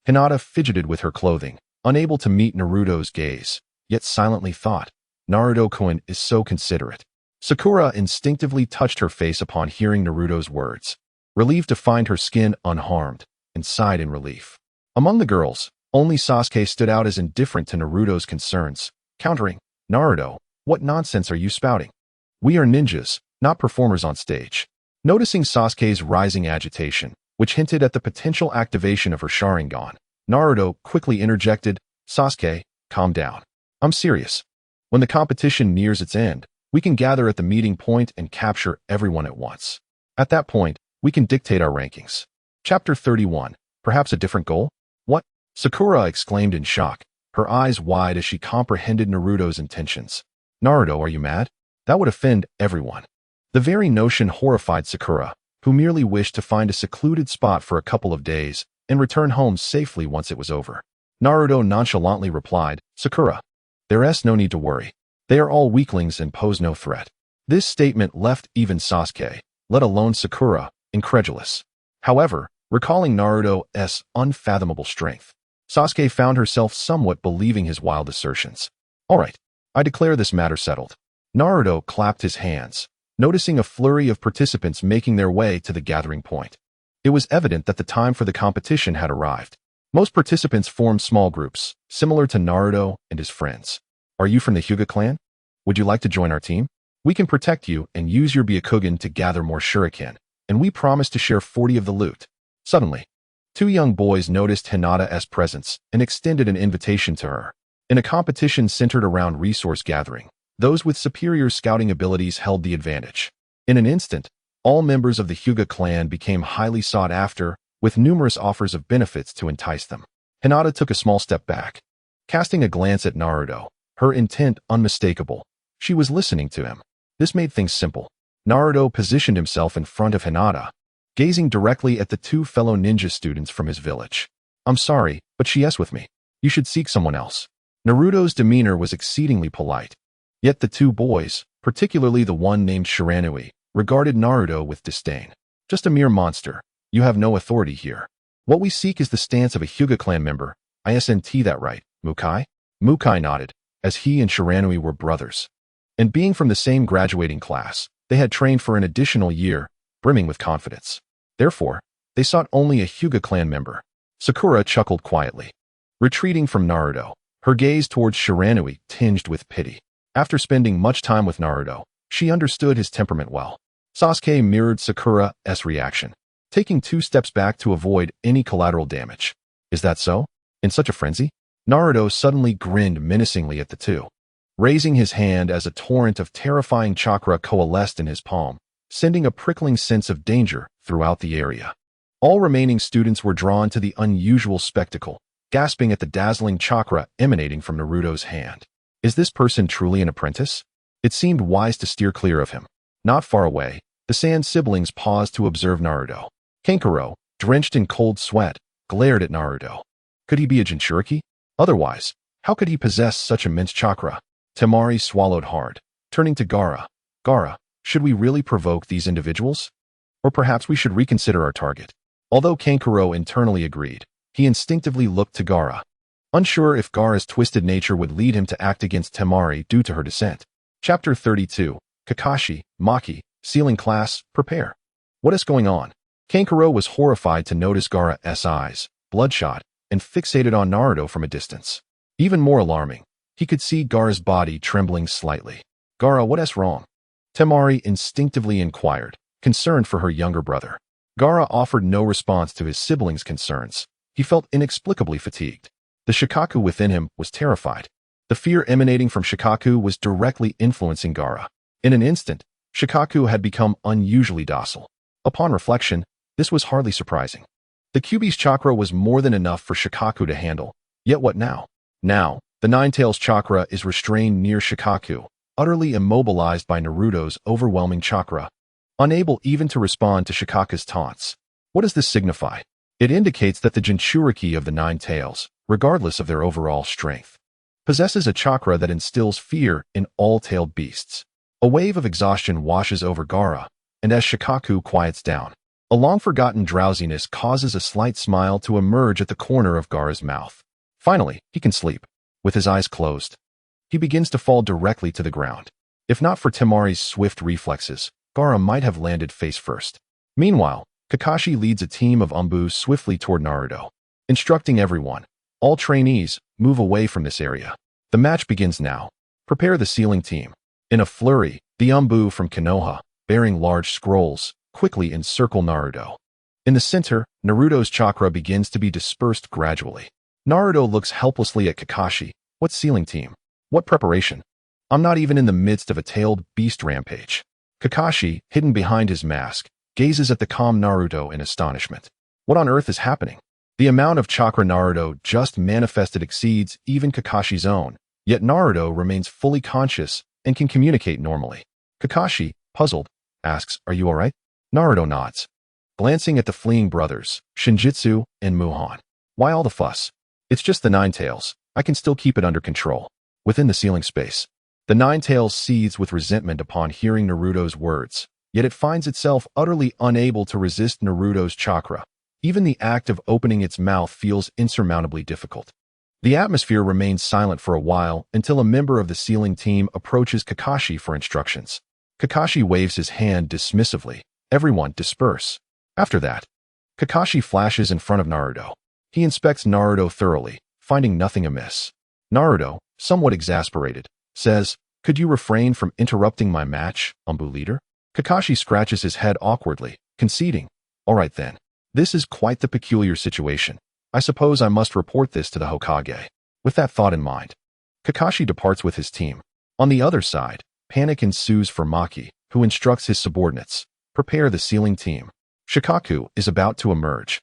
Hinata fidgeted with her clothing, unable to meet Naruto's gaze, yet silently thought, Naruto-kun is so considerate. Sakura instinctively touched her face upon hearing Naruto's words. relieved to find her skin unharmed, and sighed in relief. Among the girls, only Sasuke stood out as indifferent to Naruto's concerns, countering, "Naruto, what nonsense are you spouting? We are ninjas, not performers on stage." Noticing Sasuke's rising agitation, which hinted at the potential activation of her Sharingan, Naruto quickly interjected, "Sasuke, calm down. I'm serious. When the competition nears its end, we can gather at the meeting point and capture everyone at once. At that point, we can dictate our rankings." Chapter 31. Perhaps a different goal? What? Sakura exclaimed in shock, her eyes wide as she comprehended Naruto's intentions. "Naruto, are you mad? That would offend everyone." The very notion horrified Sakura, who merely wished to find a secluded spot for a couple of days and return home safely once it was over. Naruto nonchalantly replied, "Sakura, there's no need to worry. They are all weaklings and pose no threat." This statement left even Sasuke, let alone Sakura, incredulous. However, recalling Naruto's unfathomable strength, Sasuke found herself somewhat believing his wild assertions. "All right, I declare this matter settled." Naruto clapped his hands, noticing a flurry of participants making their way to the gathering point. It was evident that the time for the competition had arrived. Most participants formed small groups, similar to Naruto and his friends. "Are you from the Hyuga clan? Would you like to join our team? We can protect you and use your Byakugan to gather more shuriken, and we promise to share 40 of the loot." Suddenly, two young boys noticed Hinata's presence and extended an invitation to her. In a competition centered around resource gathering, those with superior scouting abilities held the advantage. In an instant, all members of the Hyuga clan became highly sought after, with numerous offers of benefits to entice them. Hinata took a small step back. Casting a glance at Naruto, her intent unmistakable, she was listening to him. This made things simple. Naruto positioned himself in front of Hinata, gazing directly at the two fellow ninja students from his village. "I'm sorry, but she's with me. You should seek someone else." Naruto's demeanor was exceedingly polite. Yet the two boys, particularly the one named Susanoo, regarded Naruto with disdain. "Just a mere monster. You have no authority here. What we seek is the stance of a Hyuga clan member. Isn't that right, Mukai?" Mukai nodded, as he and Susanoo were brothers. And being from the same graduating class, they had trained for an additional year, brimming with confidence. Therefore, they sought only a Hyuga clan member. Sakura chuckled quietly. Retreating from Naruto, her gaze towards Susanoo tinged with pity. After spending much time with Naruto, she understood his temperament well. Sasuke mirrored Sakura's reaction, taking 2 steps back to avoid any collateral damage. "Is that so? In such a frenzy?" Naruto suddenly grinned menacingly at the two, raising his hand as a torrent of terrifying chakra coalesced in his palm, sending a prickling sense of danger throughout the area. All remaining students were drawn to the unusual spectacle, gasping at the dazzling chakra emanating from Naruto's hand. Is this person truly an apprentice? It seemed wise to steer clear of him. Not far away, the Sand siblings paused to observe Naruto. Kankuro, drenched in cold sweat, glared at Naruto. Could he be a Jinchuriki? Otherwise, how could he possess such immense chakra? Temari swallowed hard, turning to Gaara. "Gaara, should we really provoke these individuals? Or perhaps we should reconsider our target." Although Kankuro internally agreed, he instinctively looked to Gaara, unsure if Gaara's twisted nature would lead him to act against Temari due to her descent. Chapter 32. Kakashi, Maki, Sealing Class, Prepare. What is going on? Kankuro was horrified to notice Gaara's eyes, bloodshot, and fixated on Naruto from a distance. Even more alarming, he could see Gaara's body trembling slightly. "Gaara, what's wrong?" Temari instinctively inquired, concerned for her younger brother. Gaara offered no response to his siblings' concerns. He felt inexplicably fatigued. The Shikaku within him was terrified. The fear emanating from Shikaku was directly influencing Gaara. In an instant, Shikaku had become unusually docile. Upon reflection, this was hardly surprising. The Kyuubi's chakra was more than enough for Shikaku to handle. Yet what now? Now, the Ninetales chakra is restrained near Shikaku, utterly immobilized by Naruto's overwhelming chakra, unable even to respond to Shikaku's taunts. What does this signify? It indicates that the Jinchuriki of the Ninetales, regardless of their overall strength, possesses a chakra that instills fear in all tailed beasts. A wave of exhaustion washes over Gaara, and as Shikaku quiets down, a long-forgotten drowsiness causes a slight smile to emerge at the corner of Gaara's mouth. Finally, he can sleep. With his eyes closed, he begins to fall directly to the ground. If not for Temari's swift reflexes, Gaara might have landed face first. Meanwhile, Kakashi leads a team of Umbus swiftly toward Naruto, instructing everyone, all trainees, move away from this area. The match begins now. Prepare the sealing team. In a flurry, the Umbu from Konoha, bearing large scrolls, quickly encircle Naruto. In the center, Naruto's chakra begins to be dispersed gradually. Naruto looks helplessly at Kakashi. What sealing team? What preparation? I'm not even in the midst of a tailed beast rampage. Kakashi, hidden behind his mask, gazes at the calm Naruto in astonishment. What on earth is happening? The amount of chakra Naruto just manifested exceeds even Kakashi's own, yet Naruto remains fully conscious and can communicate normally. Kakashi, puzzled, asks, "Are you alright?" Naruto nods, glancing at the fleeing brothers, Shinjitsu and Muhan. "Why all the fuss? It's just the Nine Tails. I can still keep it under control." Within the sealing space, the Nine Tails seethes with resentment upon hearing Naruto's words, yet it finds itself utterly unable to resist Naruto's chakra. Even the act of opening its mouth feels insurmountably difficult. The atmosphere remains silent for a while until a member of the sealing team approaches Kakashi for instructions. Kakashi waves his hand dismissively. Everyone disperse. After that, Kakashi flashes in front of Naruto. He inspects Naruto thoroughly, finding nothing amiss. Naruto, somewhat exasperated, says, "Could you refrain from interrupting my match, Umbu leader?" Kakashi scratches his head awkwardly, conceding, "All right then. This is quite the peculiar situation. I suppose I must report this to the Hokage." With that thought in mind, Kakashi departs with his team. On the other side, panic ensues for Maki, who instructs his subordinates, "Prepare the sealing team." Shikaku is about to emerge.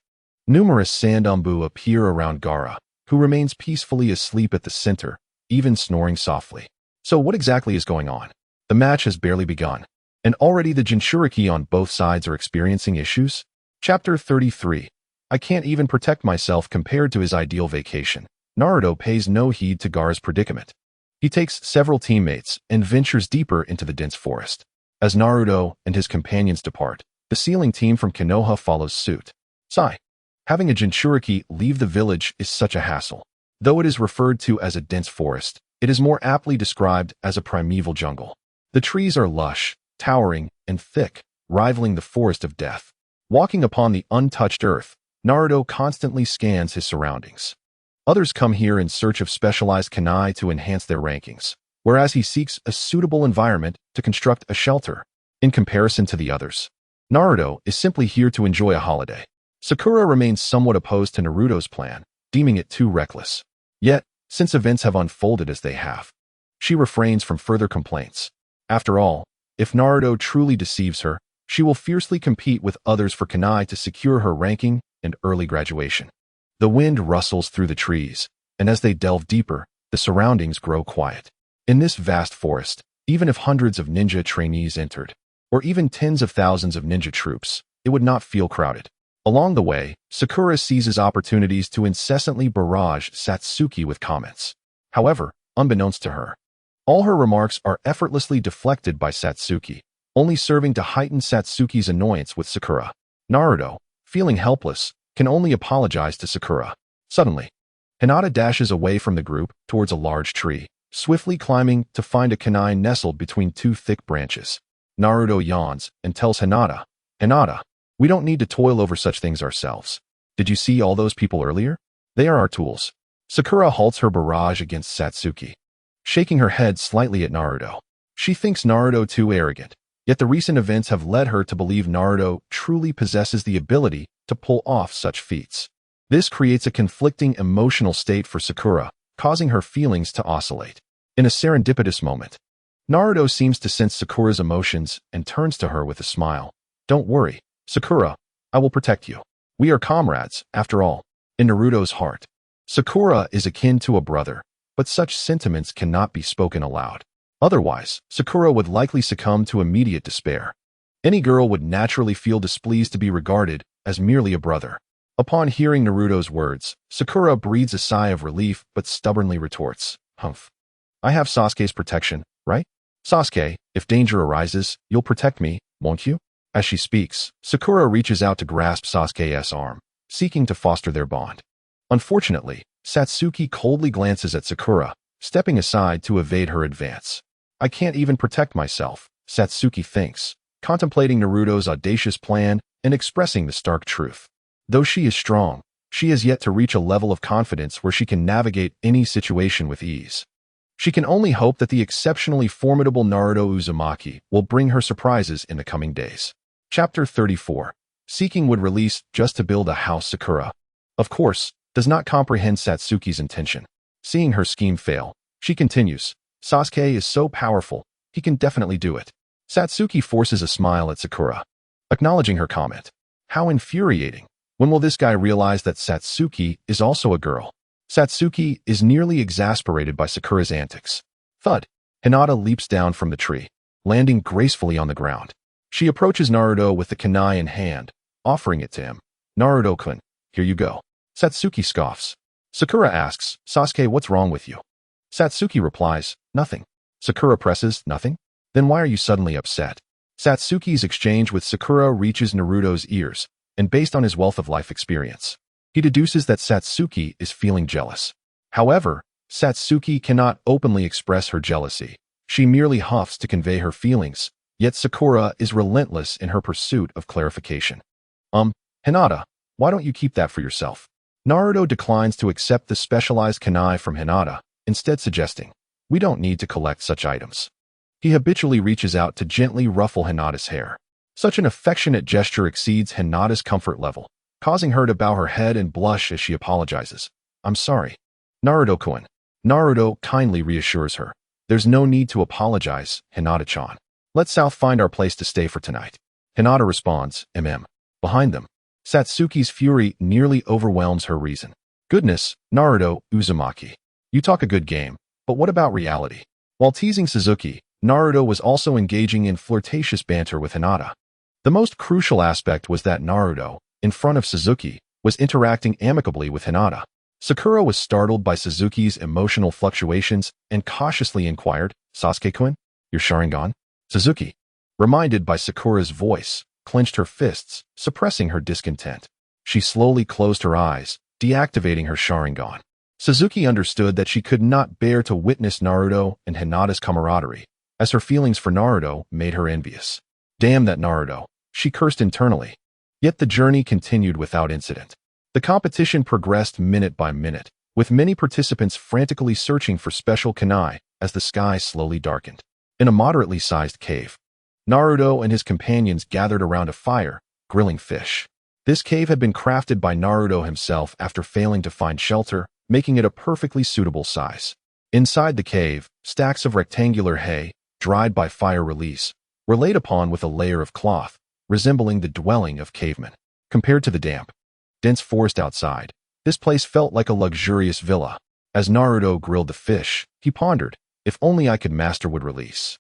Numerous sand Umbu appear around Gaara, who remains peacefully asleep at the center, even snoring softly. So what exactly is going on? The match has barely begun, and already the Jinchuriki on both sides are experiencing issues? Chapter 33. I can't even protect myself compared to his ideal vacation. Naruto pays no heed to Gaara's predicament. He takes several teammates and ventures deeper into the dense forest. As Naruto and his companions depart, the sealing team from Konoha follows suit. Sigh. Having a Jinchuriki leave the village is such a hassle. Though it is referred to as a dense forest, it is more aptly described as a primeval jungle. The trees are lush, towering, and thick, rivaling the forest of death. Walking upon the untouched earth, Naruto constantly scans his surroundings. Others come here in search of specialized kunai to enhance their rankings, whereas he seeks a suitable environment to construct a shelter. In comparison to the others, Naruto is simply here to enjoy a holiday. Sakura remains somewhat opposed to Naruto's plan, deeming it too reckless. Yet, since events have unfolded as they have, she refrains from further complaints. After all, if Naruto truly deceives her, she will fiercely compete with others for kunai to secure her ranking and early graduation. The wind rustles through the trees, and as they delve deeper, the surroundings grow quiet. In this vast forest, even if hundreds of ninja trainees entered, or even tens of thousands of ninja troops, it would not feel crowded. Along the way, Sakura seizes opportunities to incessantly barrage Satsuki with comments. However, unbeknownst to her, all her remarks are effortlessly deflected by Satsuki, only serving to heighten Satsuki's annoyance with Sakura. Naruto, feeling helpless, can only apologize to Sakura. Suddenly, Hinata dashes away from the group towards a large tree, swiftly climbing to find a kunai nestled between two thick branches. Naruto yawns and tells Hinata, "Hinata, we don't need to toil over such things ourselves. Did you see all those people earlier? They are our tools." Sakura halts her barrage against Satsuki, shaking her head slightly at Naruto. She thinks Naruto too arrogant, yet the recent events have led her to believe Naruto truly possesses the ability to pull off such feats. This creates a conflicting emotional state for Sakura, causing her feelings to oscillate. In a serendipitous moment, Naruto seems to sense Sakura's emotions and turns to her with a smile. "Don't worry, Sakura, I will protect you. We are comrades, after all." In Naruto's heart, Sakura is akin to a brother, but such sentiments cannot be spoken aloud. Otherwise, Sakura would likely succumb to immediate despair. Any girl would naturally feel displeased to be regarded as merely a brother. Upon hearing Naruto's words, Sakura breathes a sigh of relief but stubbornly retorts, "Humph. I have Sasuke's protection, right? Sasuke, if danger arises, you'll protect me, won't you?" As she speaks, Sakura reaches out to grasp Sasuke's arm, seeking to foster their bond. Unfortunately, Satsuki coldly glances at Sakura, stepping aside to evade her advance. "I can't even protect myself," Satsuki thinks, contemplating Naruto's audacious plan and expressing the stark truth. Though she is strong, she has yet to reach a level of confidence where she can navigate any situation with ease. She can only hope that the exceptionally formidable Naruto Uzumaki will bring her surprises in the coming days. Chapter 34. Seeking would release just to build a house. Sakura, of course, does not comprehend Satsuki's intention. Seeing her scheme fail, she continues, Sasuke is so powerful, he can definitely do it. Satsuki forces a smile at Sakura, acknowledging her comment. How infuriating. When will this guy realize that Satsuki is also a girl? Satsuki is nearly exasperated by Sakura's antics. Thud. Hinata leaps down from the tree, landing gracefully on the ground. She approaches Naruto with the kunai in hand, offering it to him. Naruto-kun, here you go. Satsuki scoffs. Sakura asks, Sasuke, what's wrong with you? Satsuki replies, nothing. Sakura presses, nothing? Then why are you suddenly upset? Satsuki's exchange with Sakura reaches Naruto's ears, and based on his wealth of life experience, he deduces that Satsuki is feeling jealous. However, Satsuki cannot openly express her jealousy. She merely huffs to convey her feelings, yet Sakura is relentless in her pursuit of clarification. Hinata, why don't you keep that for yourself? Naruto declines to accept the specialized kunai from Hinata, instead suggesting, we don't need to collect such items. He habitually reaches out to gently ruffle Hinata's hair. Such an affectionate gesture exceeds Hinata's comfort level, causing her to bow her head and blush as she apologizes. I'm sorry. Naruto-kun. Naruto kindly reassures her. There's no need to apologize, Hinata-chan. Let South find our place to stay for tonight. Hinata responds, Behind them. Satsuki's fury nearly overwhelms her reason. Goodness, Naruto, Uzumaki. You talk a good game, but what about reality? While teasing Suzuki, Naruto was also engaging in flirtatious banter with Hinata. The most crucial aspect was that Naruto, in front of Suzuki, was interacting amicably with Hinata. Sakura was startled by Suzuki's emotional fluctuations and cautiously inquired, Sasuke-kun, your Sharingan? Suzuki, reminded by Sakura's voice, clenched her fists, suppressing her discontent. She slowly closed her eyes, deactivating her Sharingan. Suzuki understood that she could not bear to witness Naruto and Hinata's camaraderie, as her feelings for Naruto made her envious. Damn that Naruto, she cursed internally. Yet the journey continued without incident. The competition progressed minute by minute, with many participants frantically searching for special kunai as the sky slowly darkened. In a moderately sized cave, Naruto and his companions gathered around a fire, grilling fish. This cave had been crafted by Naruto himself after failing to find shelter, making it a perfectly suitable size. Inside the cave, stacks of rectangular hay, dried by fire release, were laid upon with a layer of cloth, resembling the dwelling of cavemen. Compared to the damp, dense forest outside, this place felt like a luxurious villa. As Naruto grilled the fish, he pondered, if only I could master wood release,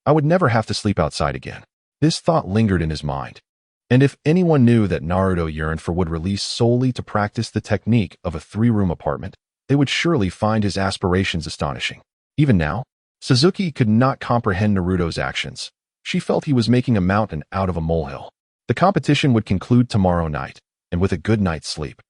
I would never have to sleep outside again. This thought lingered in his mind. And if anyone knew that Naruto yearned for wood release solely to practice the technique of a 3-room apartment, they would surely find his aspirations astonishing. Even now, Suzuki could not comprehend Naruto's actions. She felt he was making a mountain out of a molehill. The competition would conclude tomorrow night, and with a good night's sleep,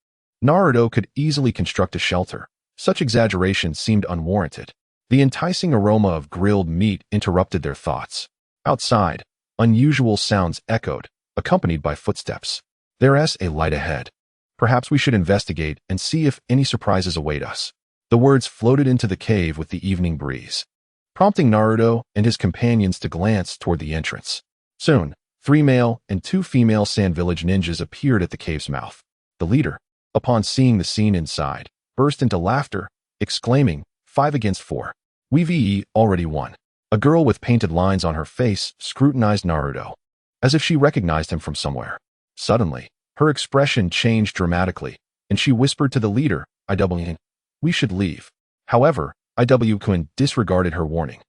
Naruto could easily construct a shelter. Such exaggeration seemed unwarranted. The enticing aroma of grilled meat interrupted their thoughts. Outside, unusual sounds echoed, accompanied by footsteps. There's a light ahead. Perhaps we should investigate and see if any surprises await us. The words floated into the cave with the evening breeze, prompting Naruto and his companions to glance toward the entrance. Soon, 3 male and 2 female Sand Village ninjas appeared at the cave's mouth. The leader, upon seeing the scene inside, burst into laughter, exclaiming, 5 against 4. We've already won. A girl with painted lines on her face scrutinized Naruto, as if she recognized him from somewhere. Suddenly, her expression changed dramatically, and she whispered to the leader, we should leave. However, IW-kun disregarded her warning,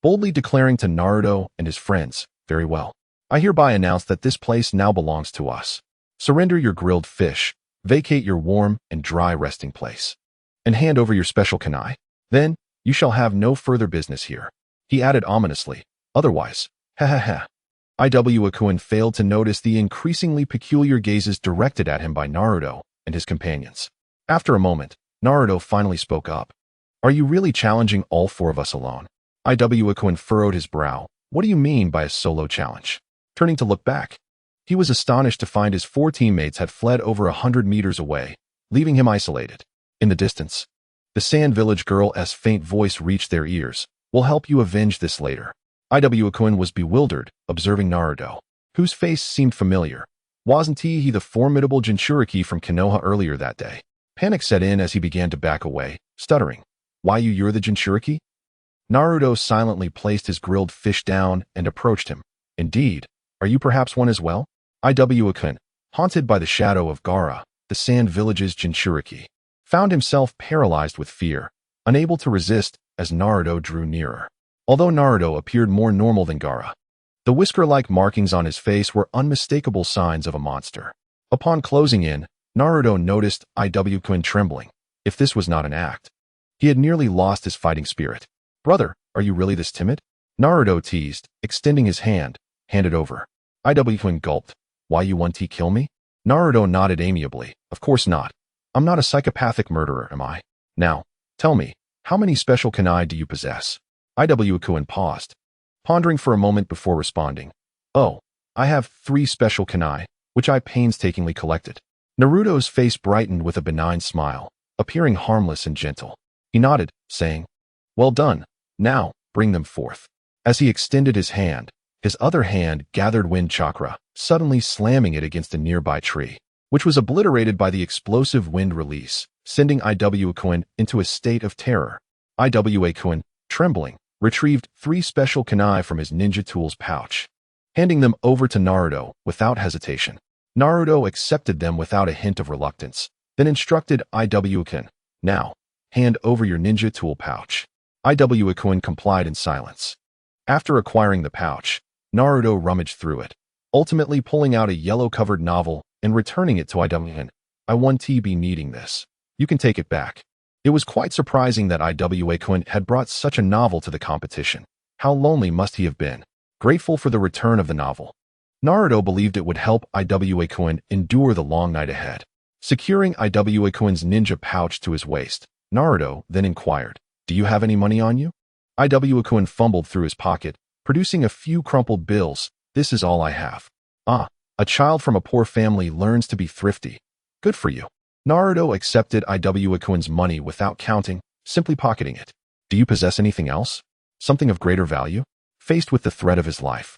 boldly declaring to Naruto and his friends, very well. I hereby announce that this place now belongs to us. Surrender your grilled fish, vacate your warm and dry resting place, and hand over your special kunai. Then, you shall have no further business here. He added ominously, otherwise, IW-kun failed to notice the increasingly peculiar gazes directed at him by Naruto and his companions. After a moment, Naruto finally spoke up. Are you really challenging all 4 of us alone? IW-kun furrowed his brow. What do you mean by a solo challenge? Turning to look back, He was astonished to find his 4 teammates had fled over 100 meters away, leaving him isolated. In the distance, the Sand Village girl's faint voice reached their ears. "We'll help you avenge this later." Iwakun was bewildered, observing Naruto, whose face seemed familiar. Wasn't he the formidable Jinchuriki from Konoha earlier that day? Panic set in as he began to back away, stuttering. "Why you're the Jinchuriki?" Naruto silently placed his grilled fish down and approached him. "Indeed. Are you perhaps one as well?" Iwakun, haunted by the shadow of Gaara, the Sand Village's Jinchuriki, found himself paralyzed with fear, unable to resist as Naruto drew nearer. Although Naruto appeared more normal than Gaara, the whisker-like markings on his face were unmistakable signs of a monster. Upon closing in, Naruto noticed Iwakun trembling. If this was not an act, he had nearly lost his fighting spirit. "Brother, are you really this timid?" Naruto teased, extending his hand. "Hand it over." Iwakun gulped. "Why you want to kill me?" Naruto nodded amiably. "Of course not. I'm not a psychopathic murderer, am I? Now, tell me, how many special kunai do you possess?" Iwakun paused, pondering for a moment before responding. "Oh, I have 3 special kunai, which I painstakingly collected." Naruto's face brightened with a benign smile, appearing harmless and gentle. He nodded, saying, "Well done. Now, bring them forth." As he extended his hand, his other hand gathered wind chakra, suddenly slamming it against a nearby tree, which was obliterated by the explosive wind release, sending Iwakun into a state of terror. Iwakun, trembling, retrieved 3 special kunai from his ninja tools pouch, handing them over to Naruto without hesitation. Naruto accepted them without a hint of reluctance, then instructed Iwakun, "Now, hand over your ninja tool pouch." Iwakun complied in silence. After acquiring the pouch, Naruto rummaged through it, ultimately pulling out a yellow-covered novel and returning it to Iwakun. "I won't be needing this. You can take it back." It was quite surprising that Iwakun had brought such a novel to the competition. How lonely must he have been, grateful for the return of the novel. Naruto believed it would help Iwakun endure the long night ahead. Securing Iwakun's ninja pouch to his waist, Naruto then inquired, "Do you have any money on you?" Iwakun fumbled through his pocket, producing a few crumpled bills. "This is all I have." "Ah, a child from a poor family learns to be thrifty. Good for you." Naruto accepted Iwakun's money without counting, simply pocketing it. "Do you possess anything else? Something of greater value?" Faced with the threat of his life,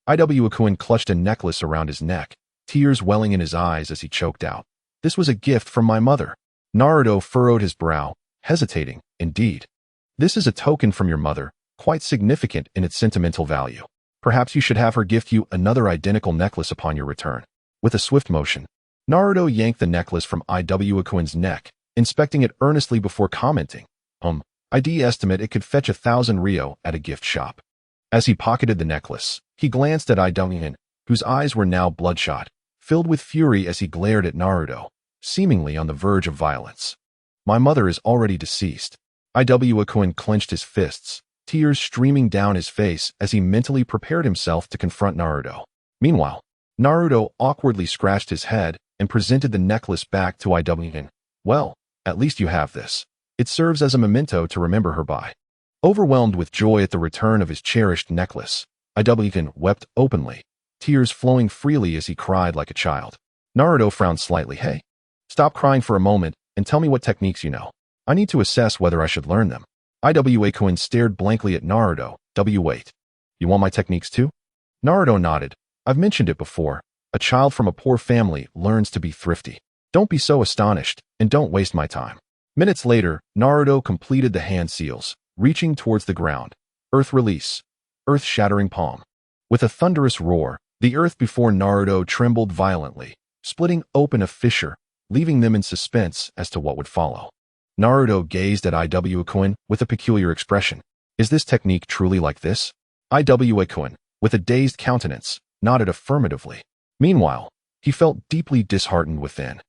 Iwakun clutched a necklace around his neck, tears welling in his eyes as he choked out. "This was a gift from my mother." Naruto furrowed his brow, hesitating. "Indeed. This is a token from your mother, quite significant in its sentimental value. Perhaps you should have her gift you another identical necklace upon your return." With a swift motion, Naruto yanked the necklace from Iwakun's neck, inspecting it earnestly before commenting, "I'd estimate it could fetch 1,000 ryo at a gift shop." As he pocketed the necklace, he glanced at Iwakun, whose eyes were now bloodshot, filled with fury as he glared at Naruto, seemingly on the verge of violence. "My mother is already deceased." Iwakun clenched his fists, tears streaming down his face as he mentally prepared himself to confront Naruto. Meanwhile, Naruto awkwardly scratched his head and presented the necklace back to Iwakun. "Well, at least you have this. It serves as a memento to remember her by." Overwhelmed with joy at the return of his cherished necklace, Iwakun wept openly, tears flowing freely as he cried like a child. Naruto frowned slightly. "Hey, stop crying for a moment and tell me what techniques you know. I need to assess whether I should learn them." Iwakun stared blankly at Naruto. "Wait. You want my techniques too?" Naruto nodded. "I've mentioned it before. A child from a poor family learns to be thrifty. Don't be so astonished, and don't waste my time." Minutes later, Naruto completed the hand seals, reaching towards the ground. Earth release. Earth-shattering palm. With a thunderous roar, the earth before Naruto trembled violently, splitting open a fissure, leaving them in suspense as to what would follow. Naruto gazed at Iwakun with a peculiar expression. "Is this technique truly like this?" Iwakun, with a dazed countenance, nodded affirmatively. Meanwhile, he felt deeply disheartened within.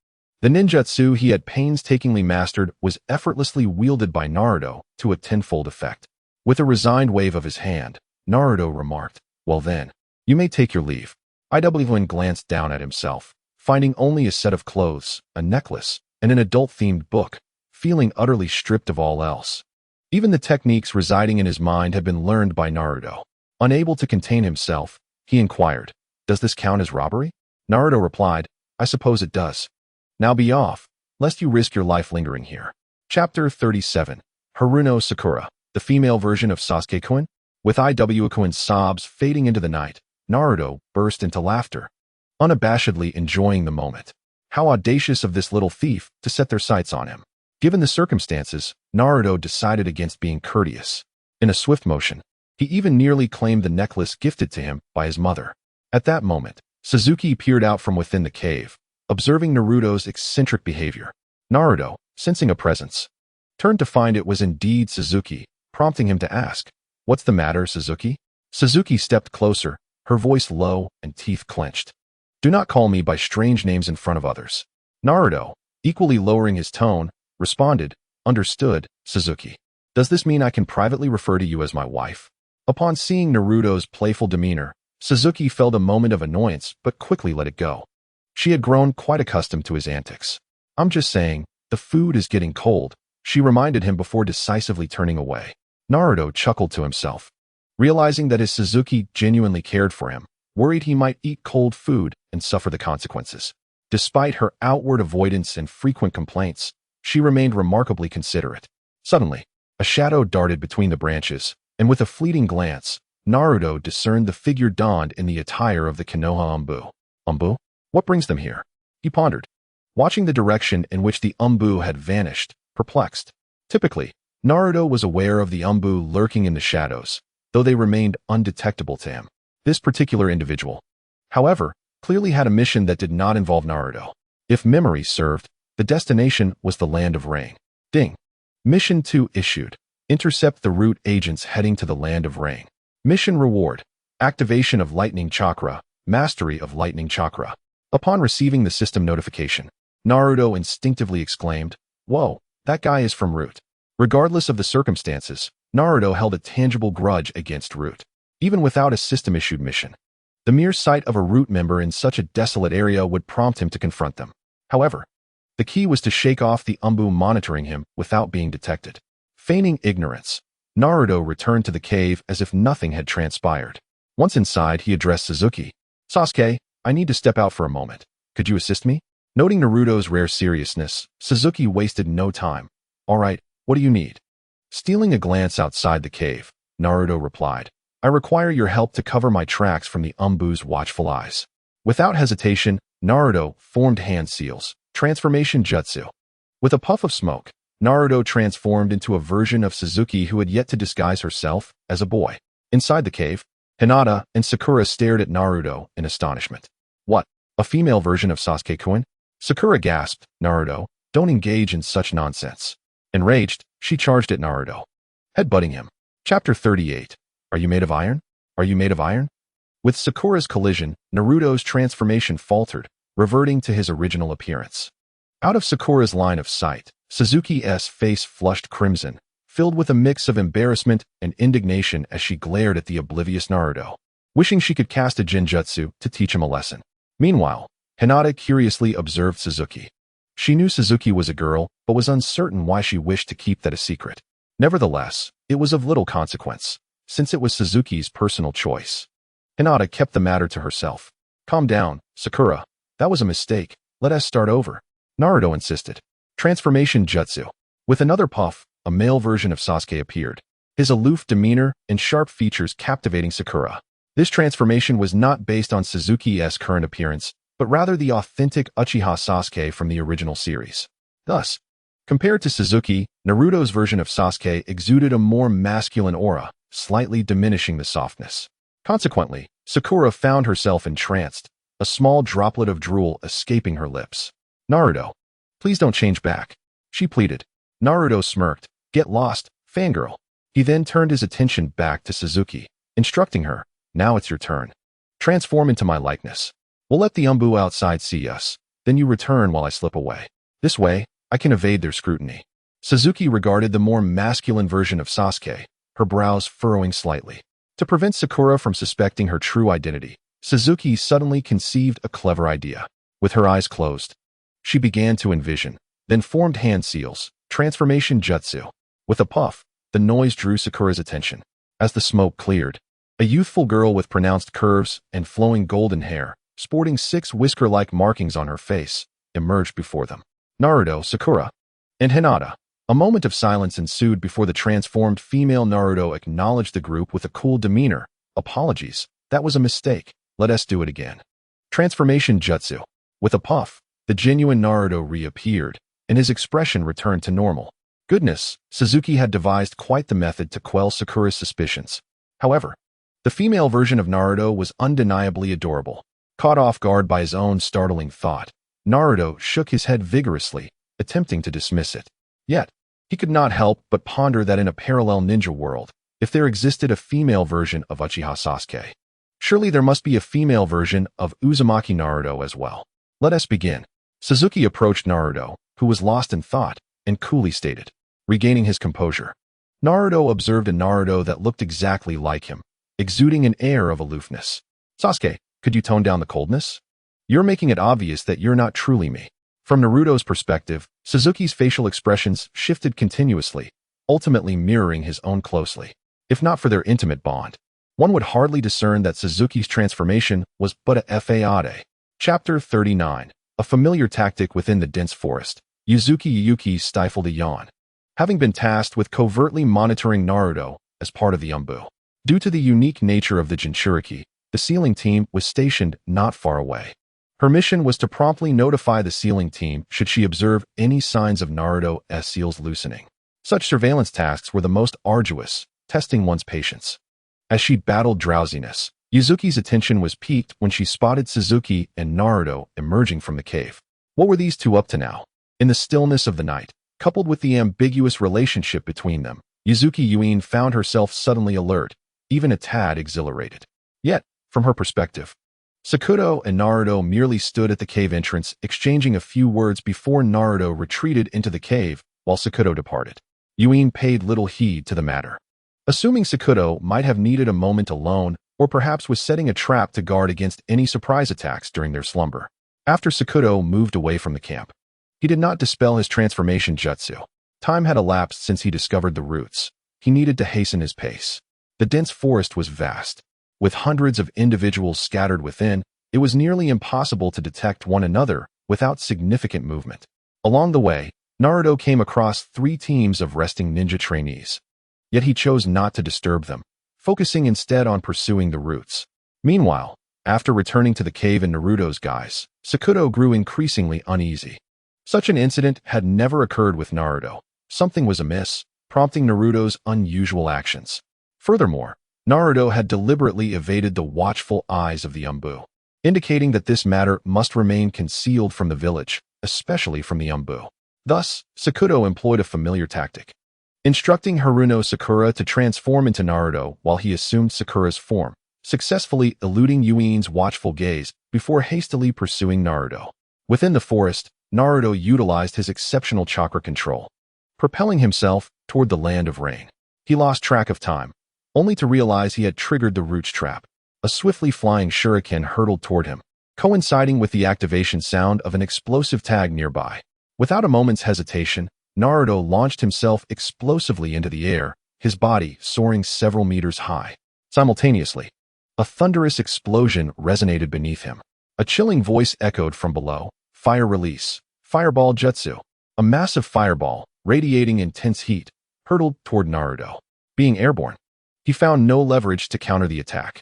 The ninjutsu he had painstakingly mastered was effortlessly wielded by Naruto to a tenfold effect. With a resigned wave of his hand, Naruto remarked, "Well then, you may take your leave." Iwakun glanced down at himself, finding only a set of clothes, a necklace, and an adult-themed book, feeling utterly stripped of all else. Even the techniques residing in his mind had been learned by Naruto. Unable to contain himself, he inquired, "Does this count as robbery?" Naruto replied, I suppose it does. Now be off, lest you risk your life lingering here. Chapter 37. Haruno Sakura, the female version of Sasuke-kun? With Iwkun's sobs fading into the night, Naruto burst into laughter, unabashedly enjoying the moment. How audacious of this little thief to set their sights on him. Given the circumstances, Naruto decided against being courteous. In a swift motion, he even nearly claimed the necklace gifted to him by his mother. At that moment, Sasuke peered out from within the cave, observing Naruto's eccentric behavior. Naruto, sensing a presence, turned to find it was indeed Sasuke, prompting him to ask, What's the matter, Sasuke? Sasuke stepped closer, her voice low and teeth clenched. Do not call me by strange names in front of others. Naruto, equally lowering his tone, responded, Understood, Sasuke. Does this mean I can privately refer to you as my wife? Upon seeing Naruto's playful demeanor, Sasuke felt a moment of annoyance but quickly let it go. She had grown quite accustomed to his antics. I'm just saying, the food is getting cold, she reminded him before decisively turning away. Naruto chuckled to himself, realizing that his Sasuke genuinely cared for him, worried he might eat cold food and suffer the consequences. Despite her outward avoidance and frequent complaints, she remained remarkably considerate. Suddenly, a shadow darted between the branches, and with a fleeting glance, Naruto discerned the figure donned in the attire of the Konoha Umbu. Umbu? What brings them here? He pondered, watching the direction in which the Umbu had vanished, perplexed. Typically, Naruto was aware of the Umbu lurking in the shadows, though they remained undetectable to him. This particular individual, however, clearly had a mission that did not involve Naruto. If memory served, the destination was the land of Rain. Ding. Mission 2 issued. Intercept the root agents heading to the land of Rain. Mission reward. Activation of Lightning Chakra. Mastery of Lightning Chakra. Upon receiving the system notification, Naruto instinctively exclaimed, Whoa, that guy is from Root. Regardless of the circumstances, Naruto held a tangible grudge against Root. Even without a system-issued mission, the mere sight of a Root member in such a desolate area would prompt him to confront them. However, the key was to shake off the Umbu monitoring him without being detected. Feigning ignorance, Naruto returned to the cave as if nothing had transpired. Once inside, he addressed Sasuke. Sasuke, I need to step out for a moment. Could you assist me? Noting Naruto's rare seriousness, Sasuke wasted no time. All right, what do you need? Stealing a glance outside the cave, Naruto replied, I require your help to cover my tracks from the Umbu's watchful eyes. Without hesitation, Naruto formed hand seals, transformation jutsu. With a puff of smoke, Naruto transformed into a version of Sasuke who had yet to disguise herself as a boy. Inside the cave, Hinata and Sakura stared at Naruto in astonishment. What? A female version of Sasuke-kun? Sakura gasped, Naruto, don't engage in such nonsense. Enraged, she charged at Naruto, headbutting him. Chapter 38. Are you made of iron? Are you made of iron? With Sakura's collision, Naruto's transformation faltered, reverting to his original appearance. Out of Sakura's line of sight, Suzuki's face flushed crimson, filled with a mix of embarrassment and indignation as she glared at the oblivious Naruto, wishing she could cast a genjutsu to teach him a lesson. Meanwhile, Hinata curiously observed Suzuki. She knew Suzuki was a girl, but was uncertain why she wished to keep that a secret. Nevertheless, it was of little consequence, since it was Suzuki's personal choice. Hinata kept the matter to herself. Calm down, Sakura. That was a mistake. Let us start over. Naruto insisted. Transformation jutsu. With another puff, a male version of Sasuke appeared, his aloof demeanor and sharp features captivating Sakura. This transformation was not based on Suzuki's current appearance, but rather the authentic Uchiha Sasuke from the original series. Thus, compared to Suzuki, Naruto's version of Sasuke exuded a more masculine aura, slightly diminishing the softness. Consequently, Sakura found herself entranced, a small droplet of drool escaping her lips. Naruto, please don't change back, she pleaded. Naruto smirked. Get lost, fangirl. He then turned his attention back to Suzuki, instructing her, now it's your turn. Transform into my likeness. We'll let the Umbu outside see us, then you return while I slip away. This way, I can evade their scrutiny. Suzuki regarded the more masculine version of Sasuke, her brows furrowing slightly. To prevent Sakura from suspecting her true identity, Suzuki suddenly conceived a clever idea. With her eyes closed, she began to envision, then formed hand seals, transformation jutsu. With a puff, the noise drew Sakura's attention. As the smoke cleared, a youthful girl with pronounced curves and flowing golden hair, sporting 6 whisker-like markings on her face, emerged before them. Naruto, Sakura, and Hinata. A moment of silence ensued before the transformed female Naruto acknowledged the group with a cool demeanor. Apologies, that was a mistake. Let us do it again. Transformation Jutsu. With a puff, the genuine Naruto reappeared, and his expression returned to normal. Goodness, Suzuki had devised quite the method to quell Sakura's suspicions. However, the female version of Naruto was undeniably adorable. Caught off guard by his own startling thought, Naruto shook his head vigorously, attempting to dismiss it. Yet, he could not help but ponder that in a parallel ninja world, if there existed a female version of Uchiha Sasuke, surely there must be a female version of Uzumaki Naruto as well. Let us begin. Suzuki approached Naruto, who was lost in thought, and coolly stated, regaining his composure. Naruto observed a Naruto that looked exactly like him, exuding an air of aloofness. Sasuke, could you tone down the coldness? You're making it obvious that you're not truly me. From Naruto's perspective, Suzuki's facial expressions shifted continuously, ultimately mirroring his own closely. If not for their intimate bond, one would hardly discern that Suzuki's transformation was but a fade. Chapter 39. A familiar tactic within the dense forest. Yuki stifled a yawn. Having been tasked with covertly monitoring Naruto as part of the Umbu. Due to the unique nature of the Jinchuriki, the sealing team was stationed not far away. Her mission was to promptly notify the sealing team should she observe any signs of Naruto's seals loosening. Such surveillance tasks were the most arduous, testing one's patience. As she battled drowsiness, Yuzuki's attention was piqued when she spotted Suzuki and Naruto emerging from the cave. What were these two up to now? In the stillness of the night, coupled with the ambiguous relationship between them, Yuzuki found herself suddenly alert, even a tad exhilarated. Yet, from her perspective, Sakuto and Naruto merely stood at the cave entrance, exchanging a few words before Naruto retreated into the cave while Sakuto departed. Paid little heed to the matter. Assuming Sakuto might have needed a moment alone, or perhaps was setting a trap to guard against any surprise attacks during their slumber. After Sakuto moved away from the camp, he did not dispel his transformation jutsu. Time had elapsed since he discovered the roots. He needed to hasten his pace. The dense forest was vast. With hundreds of individuals scattered within, it was nearly impossible to detect one another without significant movement. Along the way, Naruto came across 3 teams of resting ninja trainees. Yet he chose not to disturb them, focusing instead on pursuing the roots. Meanwhile, after returning to the cave in Naruto's guise, Sakuto grew increasingly uneasy. Such an incident had never occurred with Naruto. Something was amiss, prompting Naruto's unusual actions. Furthermore, Naruto had deliberately evaded the watchful eyes of the Umbu, indicating that this matter must remain concealed from the village, especially from the Umbu. Thus, Sakuto employed a familiar tactic, instructing Haruno Sakura to transform into Naruto while he assumed Sakura's form, successfully eluding Yuin's watchful gaze before hastily pursuing Naruto. Within the forest, Naruto utilized his exceptional chakra control, propelling himself toward the land of rain. He lost track of time, only to realize he had triggered the roots trap. A swiftly flying shuriken hurtled toward him, coinciding with the activation sound of an explosive tag nearby. Without a moment's hesitation, Naruto launched himself explosively into the air, his body soaring several meters high. Simultaneously, a thunderous explosion resonated beneath him. A chilling voice echoed from below, "Fire release, fireball jutsu." A massive fireball, radiating intense heat, hurtled toward Naruto. Being airborne, he found no leverage to counter the attack.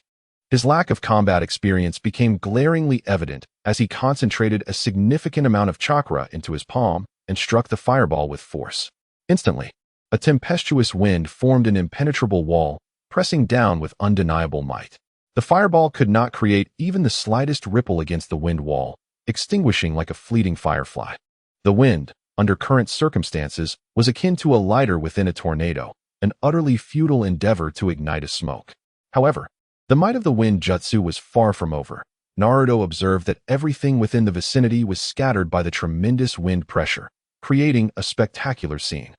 His lack of combat experience became glaringly evident as he concentrated a significant amount of chakra into his palm and struck the fireball with force. Instantly, a tempestuous wind formed an impenetrable wall, pressing down with undeniable might. The fireball could not create even the slightest ripple against the wind wall, extinguishing like a fleeting firefly. The wind, under current circumstances, was akin to a lighter within a tornado, an utterly futile endeavor to ignite a smoke. However, the might of the wind jutsu was far from over. Naruto observed that everything within the vicinity was scattered by the tremendous wind pressure, creating a spectacular scene.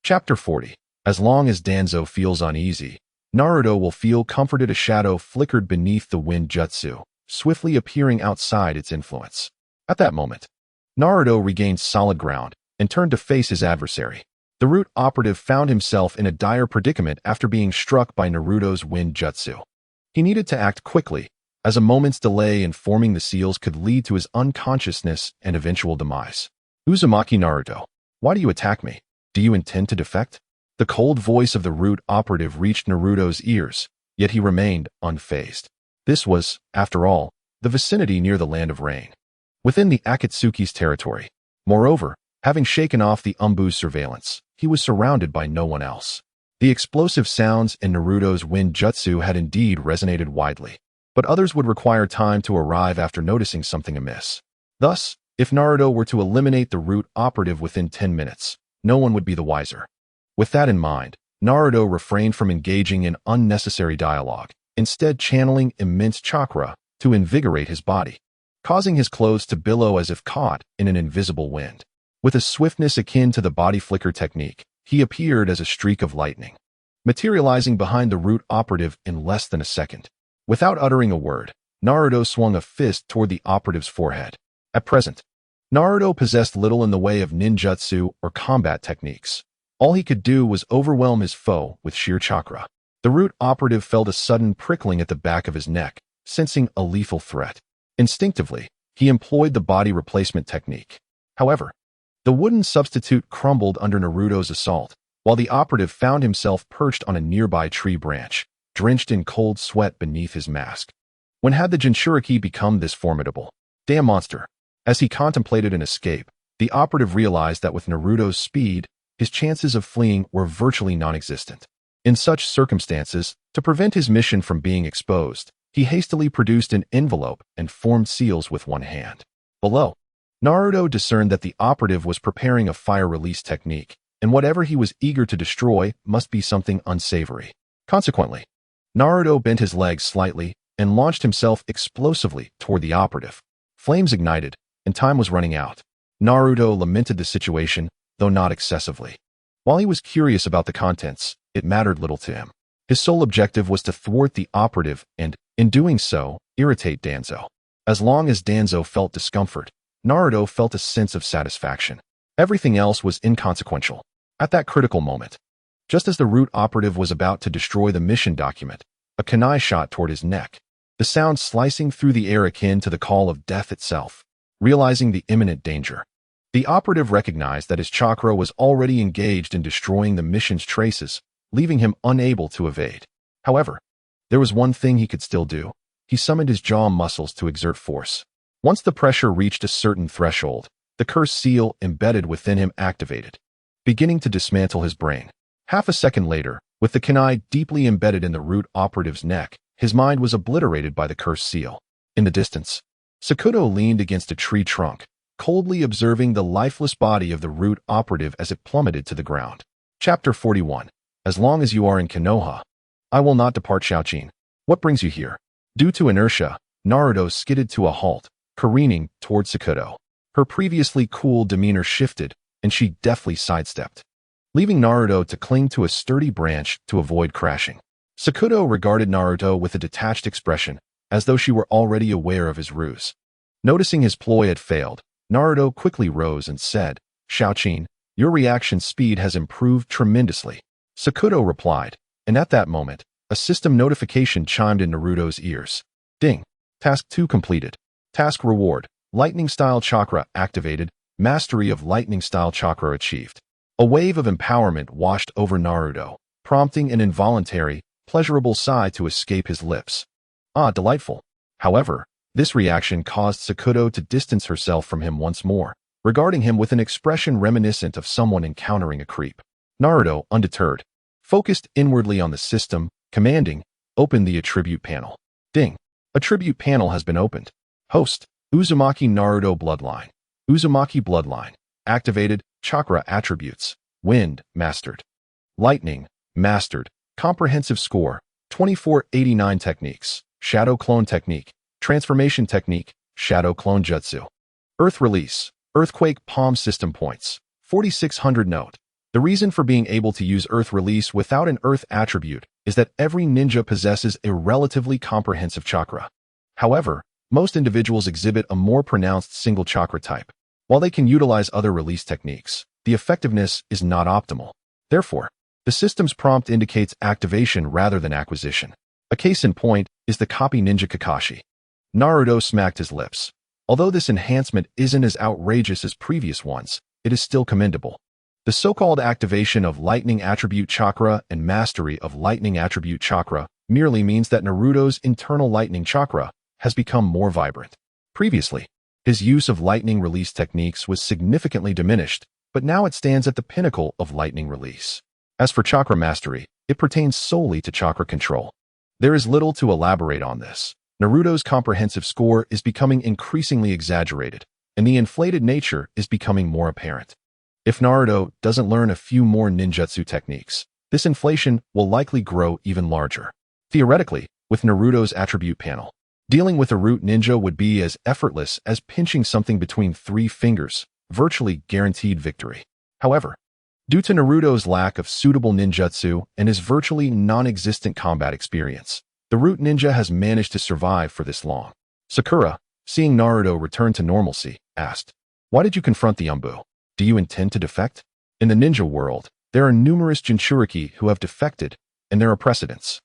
Chapter 40. As long as Danzo feels uneasy, Naruto will feel comforted. A shadow flickered beneath the wind jutsu, swiftly appearing outside its influence. At that moment, Naruto regained solid ground and turned to face his adversary. The root operative found himself in a dire predicament after being struck by Naruto's wind jutsu. He needed to act quickly, as a moment's delay in forming the seals could lead to his unconsciousness and eventual demise. Uzumaki Naruto, why do you attack me? Do you intend to defect? The cold voice of the root operative reached Naruto's ears, yet he remained unfazed. This was, after all, the vicinity near the Land of Rain, within the Akatsuki's territory. Moreover, having shaken off the Umbu's surveillance, he was surrounded by no one else. The explosive sounds in Naruto's wind jutsu had indeed resonated widely, but others would require time to arrive after noticing something amiss. Thus, if Naruto were to eliminate the root operative within 10 minutes, no one would be the wiser. With that in mind, Naruto refrained from engaging in unnecessary dialogue, instead channeling immense chakra to invigorate his body, causing his clothes to billow as if caught in an invisible wind. With a swiftness akin to the body flicker technique, he appeared as a streak of lightning, materializing behind the root operative in less than a second. Without uttering a word, Naruto swung a fist toward the operative's forehead. At present, Naruto possessed little in the way of ninjutsu or combat techniques. All he could do was overwhelm his foe with sheer chakra. The root operative felt a sudden prickling at the back of his neck, sensing a lethal threat. Instinctively, he employed the body replacement technique. However, the wooden substitute crumbled under Naruto's assault, while the operative found himself perched on a nearby tree branch, drenched in cold sweat beneath his mask. When had the Jinchuriki become this formidable? Damn monster! As he contemplated an escape, the operative realized that with Naruto's speed, his chances of fleeing were virtually non-existent. In such circumstances, to prevent his mission from being exposed, he hastily produced an envelope and formed seals with one hand. Below, Naruto discerned that the operative was preparing a fire release technique, and whatever he was eager to destroy must be something unsavory. Consequently, Naruto bent his legs slightly and launched himself explosively toward the operative. Flames ignited, and time was running out. Naruto lamented the situation, though not excessively. While he was curious about the contents, it mattered little to him. His sole objective was to thwart the operative and, in doing so, irritate Danzo. As long as Danzo felt discomfort, Naruto felt a sense of satisfaction. Everything else was inconsequential. At that critical moment, just as the root operative was about to destroy the mission document, a kunai shot toward his neck, the sound slicing through the air akin to the call of death itself. Realizing the imminent danger, the operative recognized that his chakra was already engaged in destroying the mission's traces, leaving him unable to evade. However, there was one thing he could still do. He summoned his jaw muscles to exert force. Once the pressure reached a certain threshold, the cursed seal embedded within him activated, beginning to dismantle his brain. Half a second later, with the kunai deeply embedded in the root operative's neck, his mind was obliterated by the cursed seal. In the distance, Susanoo leaned against a tree trunk, coldly observing the lifeless body of the root operative as it plummeted to the ground. Chapter 41. As long as you are in Konoha, I will not depart. Xiaoqin. What brings you here? Due to inertia, Naruto skidded to a halt, careening toward Susanoo. Her previously cool demeanor shifted, and she deftly sidestepped, leaving Naruto to cling to a sturdy branch to avoid crashing. Susanoo regarded Naruto with a detached expression, as though she were already aware of his ruse. Noticing his ploy had failed, Naruto quickly rose and said, Xiaoqin, your reaction speed has improved tremendously. Susanoo replied, and at that moment, a system notification chimed in Naruto's ears. Ding. Task 2 completed. Task reward, Lightning Style Chakra activated, Mastery of Lightning Style Chakra achieved. A wave of empowerment washed over Naruto, prompting an involuntary, pleasurable sigh to escape his lips. Ah, delightful. However, this reaction caused Susanoo to distance herself from him once more, regarding him with an expression reminiscent of someone encountering a creep. Naruto, undeterred, focused inwardly on the system, commanding, open the attribute panel. Ding. Attribute panel has been opened. Host, Uzumaki Naruto Bloodline. Uzumaki Bloodline. Activated, Chakra Attributes. Wind, Mastered. Lightning, Mastered. Comprehensive score, 2489 Techniques. Shadow Clone Technique. Transformation Technique. Shadow Clone Jutsu. Earth Release. Earthquake Palm System Points. 4600 Note. The reason for being able to use Earth Release without an Earth attribute is that every ninja possesses a relatively comprehensive chakra. However, most individuals exhibit a more pronounced single chakra type. While they can utilize other release techniques, the effectiveness is not optimal. Therefore, the system's prompt indicates activation rather than acquisition. A case in point is the Copy Ninja Kakashi. Naruto smacked his lips. Although this enhancement isn't as outrageous as previous ones, it is still commendable. The so-called activation of lightning attribute chakra and mastery of lightning attribute chakra merely means that Naruto's internal lightning chakra has become more vibrant. Previously, his use of lightning release techniques was significantly diminished, but now it stands at the pinnacle of lightning release. As for chakra mastery, it pertains solely to chakra control. There is little to elaborate on this. Naruto's comprehensive score is becoming increasingly exaggerated, and the inflated nature is becoming more apparent. If Naruto doesn't learn a few more ninjutsu techniques, this inflation will likely grow even larger. Theoretically, with Naruto's attribute panel, dealing with a root ninja would be as effortless as pinching something between 3 fingers, virtually guaranteed victory. However, due to Naruto's lack of suitable ninjutsu and his virtually non-existent combat experience, the root ninja has managed to survive for this long. Sakura, seeing Naruto return to normalcy, asked, "Why did you confront the Umbu? Do you intend to defect?" In the ninja world, there are numerous Jinchuriki who have defected, and there are precedents.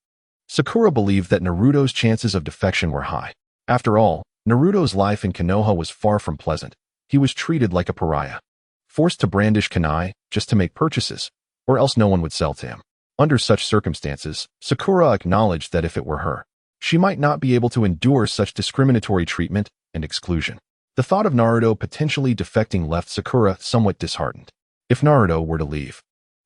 Sakura believed that Naruto's chances of defection were high. After all, Naruto's life in Konoha was far from pleasant. He was treated like a pariah, forced to brandish kunai just to make purchases, or else no one would sell to him. Under such circumstances, Sakura acknowledged that if it were her, she might not be able to endure such discriminatory treatment and exclusion. The thought of Naruto potentially defecting left Sakura somewhat disheartened. If Naruto were to leave,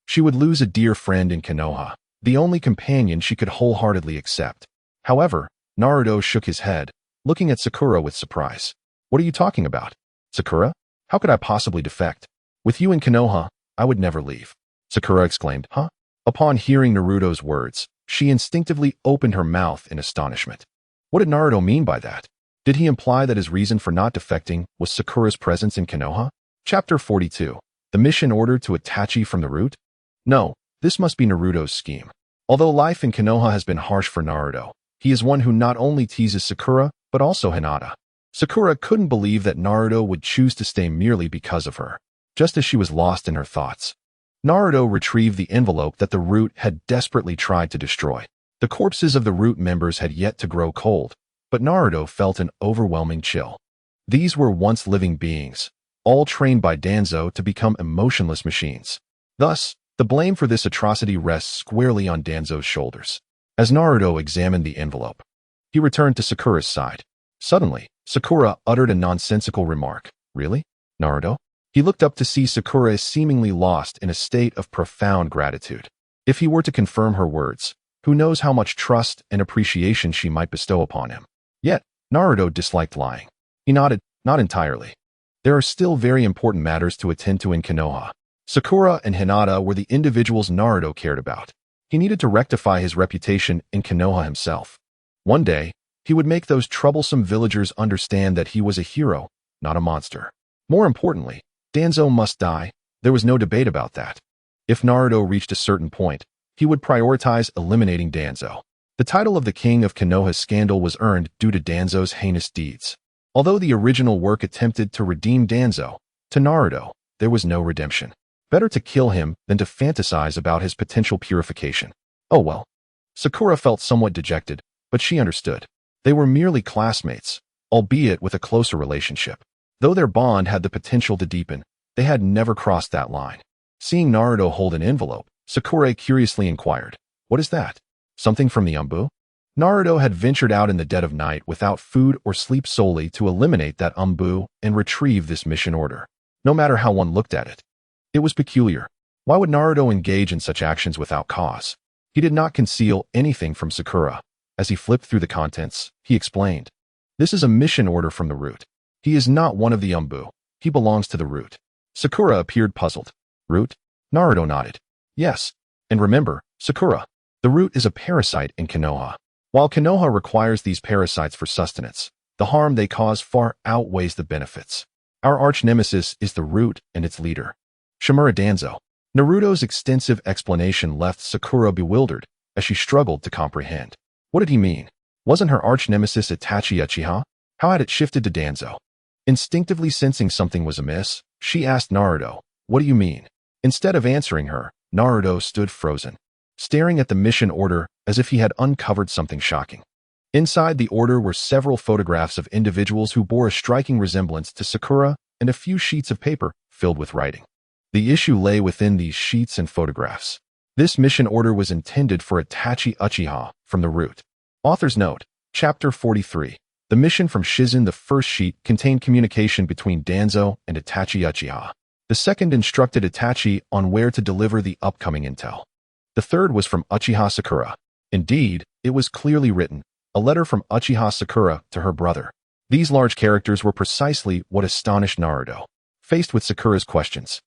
she would lose a dear friend in Konoha, the only companion she could wholeheartedly accept. However, Naruto shook his head, looking at Sakura with surprise. "What are you talking about? Sakura? How could I possibly defect? With you in Konoha, I would never leave." Sakura exclaimed, "Huh?" Upon hearing Naruto's words, she instinctively opened her mouth in astonishment. What did Naruto mean by that? Did he imply that his reason for not defecting was Sakura's presence in Konoha? Chapter 42. The mission order to Itachi from the root? No, this must be Naruto's scheme. Although life in Konoha has been harsh for Naruto, he is one who not only teases Sakura, but also Hinata. Sakura couldn't believe that Naruto would choose to stay merely because of her, just as she was lost in her thoughts. Naruto retrieved the envelope that the root had desperately tried to destroy. The corpses of the root members had yet to grow cold, but Naruto felt an overwhelming chill. These were once living beings, all trained by Danzo to become emotionless machines. Thus, the blame for this atrocity rests squarely on Danzo's shoulders. As Naruto examined the envelope, he returned to Sakura's side. Suddenly, Sakura uttered a nonsensical remark. "Really, Naruto?" He looked up to see Sakura seemingly lost in a state of profound gratitude. If he were to confirm her words, who knows how much trust and appreciation she might bestow upon him. Yet, Naruto disliked lying. He nodded, "Not entirely. There are still very important matters to attend to in Konoha." Sakura and Hinata were the individuals Naruto cared about. He needed to rectify his reputation in Konoha himself. One day, he would make those troublesome villagers understand that he was a hero, not a monster. More importantly, Danzo must die. There was no debate about that. If Naruto reached a certain point, he would prioritize eliminating Danzo. The title of the King of Konoha's scandal was earned due to Danzo's heinous deeds. Although the original work attempted to redeem Danzo, to Naruto, there was no redemption. Better to kill him than to fantasize about his potential purification. Oh well. Sakura felt somewhat dejected, but she understood. They were merely classmates, albeit with a closer relationship. Though their bond had the potential to deepen, they had never crossed that line. Seeing Naruto hold an envelope, Sakura curiously inquired, "What is that? Something from the Umbu?" Naruto had ventured out in the dead of night without food or sleep solely to eliminate that Umbu and retrieve this mission order. No matter how one looked at it, it was peculiar. Why would Naruto engage in such actions without cause? He did not conceal anything from Sakura. As he flipped through the contents, he explained, "This is a mission order from the root. He is not one of the Umbu. He belongs to the root." Sakura appeared puzzled. "Root?" Naruto nodded. "Yes. And remember, Sakura, the root is a parasite in Konoha. While Konoha requires these parasites for sustenance, the harm they cause far outweighs the benefits. Our arch-nemesis is the root and its leader, Shimura Danzo." Naruto's extensive explanation left Sakura bewildered as she struggled to comprehend. What did he mean? Wasn't her arch-nemesis Itachi Uchiha? How had it shifted to Danzo? Instinctively sensing something was amiss, she asked Naruto, "What do you mean?" Instead of answering her, Naruto stood frozen, staring at the mission order as if he had uncovered something shocking. Inside the order were several photographs of individuals who bore a striking resemblance to Sakura and a few sheets of paper filled with writing. The issue lay within these sheets and photographs. This mission order was intended for Itachi Uchiha from the root. Author's note, Chapter 43. The mission from Shizun. The first sheet contained communication between Danzo and Itachi Uchiha. The second instructed Itachi on where to deliver the upcoming intel. The third was from Uchiha Sakura. Indeed, it was clearly written, a letter from Uchiha Sakura to her brother. These large characters were precisely what astonished Naruto. Faced with Sakura's questions,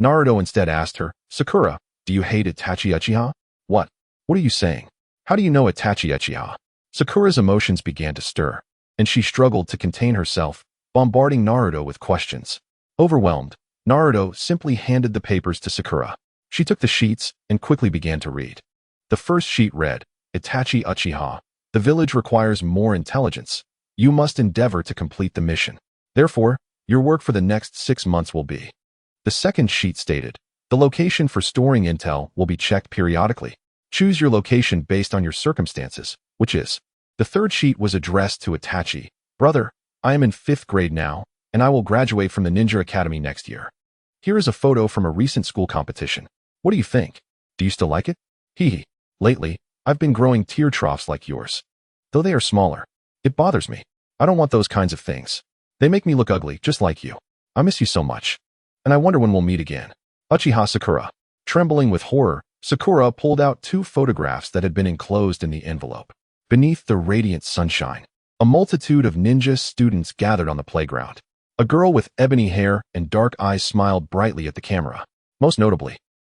Naruto instead asked her, Sakura, do you hate Itachi Uchiha? What? What are you saying? How do you know Itachi Uchiha? Sakura's emotions began to stir, and she struggled to contain herself, bombarding Naruto with questions. Overwhelmed, Naruto simply handed the papers to Sakura. She took the sheets and quickly began to read. The first sheet read, Itachi Uchiha, the village requires more intelligence. You must endeavor to complete the mission. Therefore, your work for the next 6 months will be. The second sheet stated, the location for storing intel will be checked periodically. Choose your location based on your circumstances, which is. The third sheet was addressed to Itachi. Brother, I am in 5th grade now, and I will graduate from the Ninja Academy next year. Here is a photo from a recent school competition. What do you think? Do you still like it? Hee. Lately, I've been growing tear troughs like yours. Though they are smaller. It bothers me. I don't want those kinds of things. They make me look ugly, just like you. I miss you so much. And I wonder when we'll meet again. Uchiha Sakura. Trembling with horror, Sakura pulled out 2 photographs that had been enclosed in the envelope. Beneath the radiant sunshine, a multitude of ninja students gathered on the playground. A girl with ebony hair and dark eyes smiled brightly at the camera. Most notably,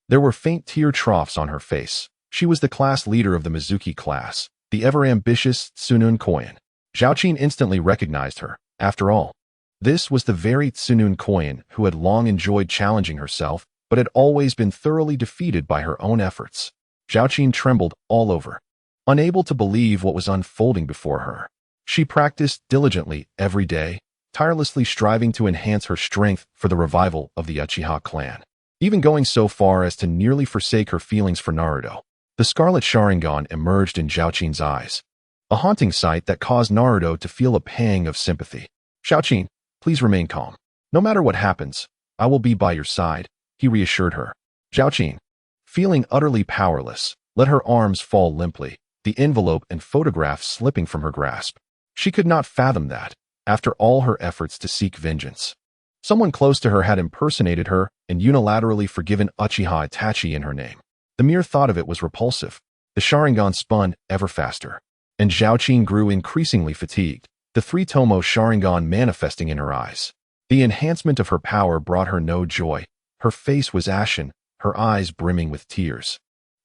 there were faint tear troughs on her face. She was the class leader of the Mizuki class, the ever-ambitious Tsunun Koyan. Zhaoqin instantly recognized her. After all, this was the very Tsunun Koyan who had long enjoyed challenging herself, but had always been thoroughly defeated by her own efforts. Zhaoqin trembled all over, unable to believe what was unfolding before her. She practiced diligently every day, tirelessly striving to enhance her strength for the revival of the Uchiha clan, even going so far as to nearly forsake her feelings for Naruto. The Scarlet Sharingan emerged in Zhaoqin's eyes, a haunting sight that caused Naruto to feel a pang of sympathy. Zhaoqin, please remain calm. No matter what happens, I will be by your side, he reassured her. Zhaoqin, feeling utterly powerless, let her arms fall limply, the envelope and photograph slipping from her grasp. She could not fathom that, after all her efforts to seek vengeance, someone close to her had impersonated her and unilaterally forgiven Uchiha Itachi in her name. The mere thought of it was repulsive. The Sharingan spun ever faster, and Zhaoqin grew increasingly fatigued, the 3-tomo Sharingan manifesting in her eyes. The enhancement of her power brought her no joy. Her face was ashen, her eyes brimming with tears.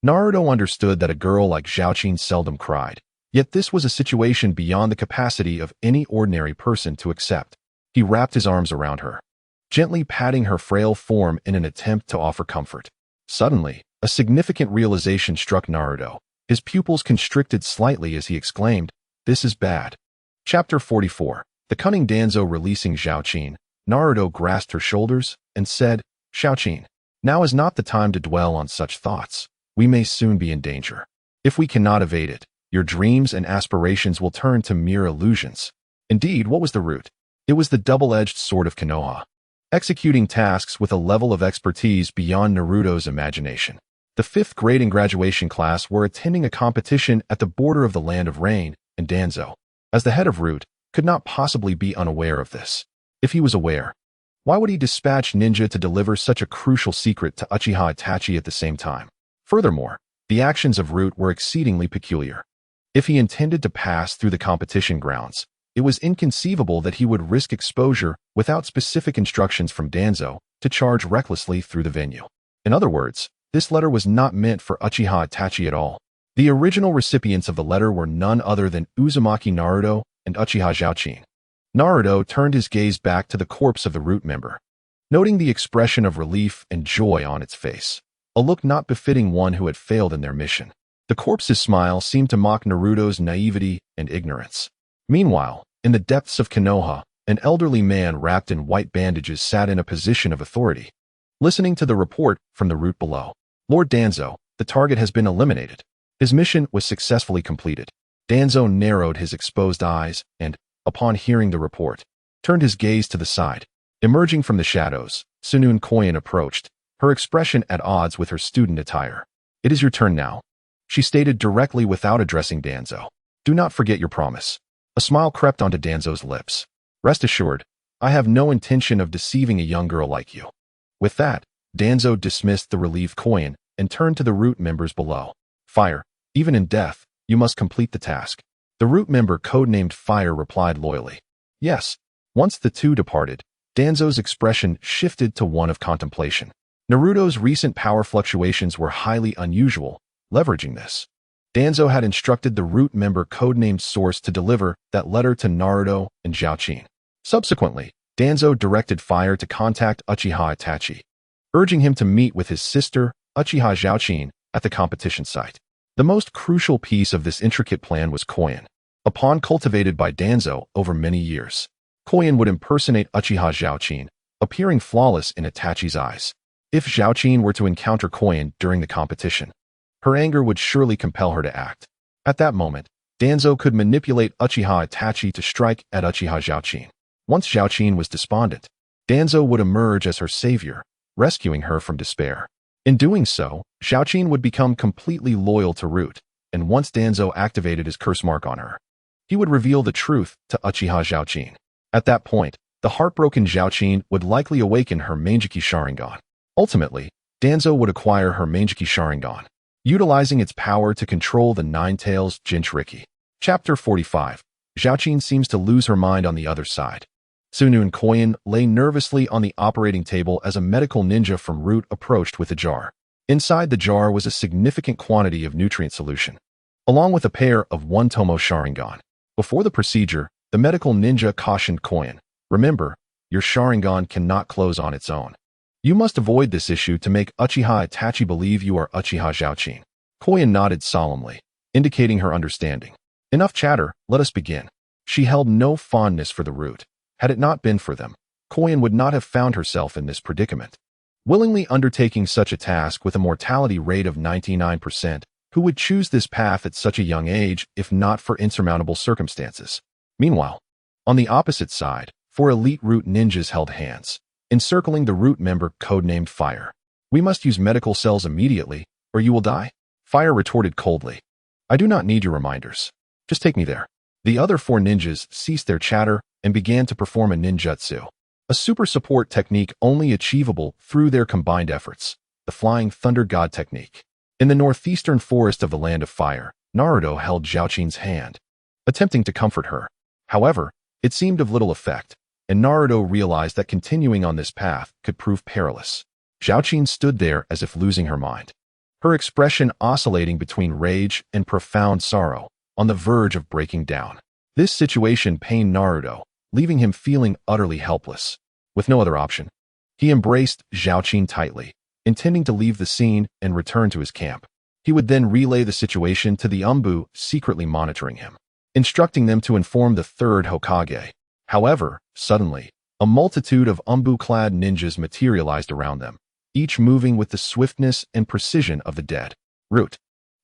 Naruto understood that a girl like Zhaoqin seldom cried, yet this was a situation beyond the capacity of any ordinary person to accept. He wrapped his arms around her, gently patting her frail form in an attempt to offer comfort. Suddenly, a significant realization struck Naruto. His pupils constricted slightly as he exclaimed, "This is bad." Chapter 44. The cunning Danzo releasing Zhaoqin, Naruto grasped her shoulders and said, "Zhaoqin, now is not the time to dwell on such thoughts. We may soon be in danger. If we cannot evade it, your dreams and aspirations will turn to mere illusions." Indeed, what was the root? It was the double-edged sword of Konoha, executing tasks with a level of expertise beyond Naruto's imagination. The 5th grade and graduation class were attending a competition at the border of the Land of Rain, and Danzo, as the head of Root, could not possibly be unaware of this. If he was aware, why would he dispatch ninja to deliver such a crucial secret to Uchiha Itachi at the same time? Furthermore, the actions of Root were exceedingly peculiar. If he intended to pass through the competition grounds, it was inconceivable that he would risk exposure without specific instructions from Danzo to charge recklessly through the venue. In other words, this letter was not meant for Uchiha Itachi at all. The original recipients of the letter were none other than Uzumaki Naruto and Uchiha Zhaoqin. Naruto turned his gaze back to the corpse of the Root member, noting the expression of relief and joy on its face, a look not befitting one who had failed in their mission. The corpse's smile seemed to mock Naruto's naivety and ignorance. Meanwhile, in the depths of Konoha, an elderly man wrapped in white bandages sat in a position of authority, listening to the report from the Root below. "Lord Danzo, the target has been eliminated. His mission was successfully completed. Danzo narrowed his exposed eyes and, upon hearing the report, turned his gaze to the side. Emerging from the shadows, Susanoo Koyan approached, her expression at odds with her student attire. "It is your turn now," she stated directly without addressing Danzo. "Do not forget your promise." A smile crept onto Danzo's lips. "Rest assured, I have no intention of deceiving a young girl like you." With that, Danzo dismissed the relieved Koyan and turned to the root members below. "Fire, even in death, you must complete the task." The root member codenamed Fire replied loyally. "Yes." Once the two departed, Danzo's expression shifted to one of contemplation. Naruto's recent power fluctuations were highly unusual. Leveraging this, Danzo had instructed the root member codenamed Source to deliver that letter to Naruto and Zhaoqin. Subsequently, Danzo directed Fire to contact Uchiha Itachi, urging him to meet with his sister, Uchiha Zhaoqin, at the competition site. The most crucial piece of this intricate plan was Koyan. Upon cultivated by Danzo over many years, Koyan would impersonate Uchiha Zhaoqin, appearing flawless in Itachi's eyes. If Zhaoqin were to encounter Koyan during the competition, her anger would surely compel her to act. At that moment, Danzo could manipulate Uchiha Itachi to strike at Uchiha Zhaoqin. Once Zhaoqin was despondent, Danzo would emerge as her savior, rescuing her from despair. In doing so, Zhaoqin would become completely loyal to Root, and once Danzo activated his curse mark on her, he would reveal the truth to Uchiha Zhaoqin. At that point, the heartbroken Zhaoqin would likely awaken her Mangekyou Sharingan. Ultimately, Danzo would acquire her Mangekyou Sharingan, utilizing its power to control the Nine-Tails Jinchuriki. Chapter 45. Zhaoqin seems to lose her mind on the other side. Susanoo Koyan lay nervously on the operating table as a medical ninja from Root approached with a jar. Inside the jar was a significant quantity of nutrient solution, along with a pair of one-tomo Sharingan. Before the procedure, the medical ninja cautioned Koyan, "Remember, your Sharingan cannot close on its own. You must avoid this issue to make Uchiha Itachi believe you are Uchiha Zhaoqin." Koyan nodded solemnly, indicating her understanding. "Enough chatter, let us begin." She held no fondness for the Root. Had it not been for them, Koyan would not have found herself in this predicament. Willingly undertaking such a task with a mortality rate of 99%, who would choose this path at such a young age if not for insurmountable circumstances? Meanwhile, on the opposite side, 4 elite Root ninjas held hands, encircling the Root member codenamed Fire. "We must use medical cells immediately, or you will die," Fire retorted coldly. "I do not need your reminders. Just take me there." The other 4 ninjas ceased their chatter and began to perform a ninjutsu, a super support technique only achievable through their combined efforts, the Flying Thunder God technique. In the northeastern forest of the Land of Fire, Naruto held Zhaoqin's hand, attempting to comfort her. However, it seemed of little effect, and Naruto realized that continuing on this path could prove perilous. Zhaoqin stood there as if losing her mind, her expression oscillating between rage and profound sorrow, on the verge of breaking down. This situation pained Naruto, leaving him feeling utterly helpless. With no other option, he embraced Zhaoqin tightly, intending to leave the scene and return to his camp. He would then relay the situation to the Umbu secretly monitoring him, instructing them to inform the 3rd Hokage. However, suddenly, a multitude of Umbu-clad ninjas materialized around them, each moving with the swiftness and precision of the dead. Root.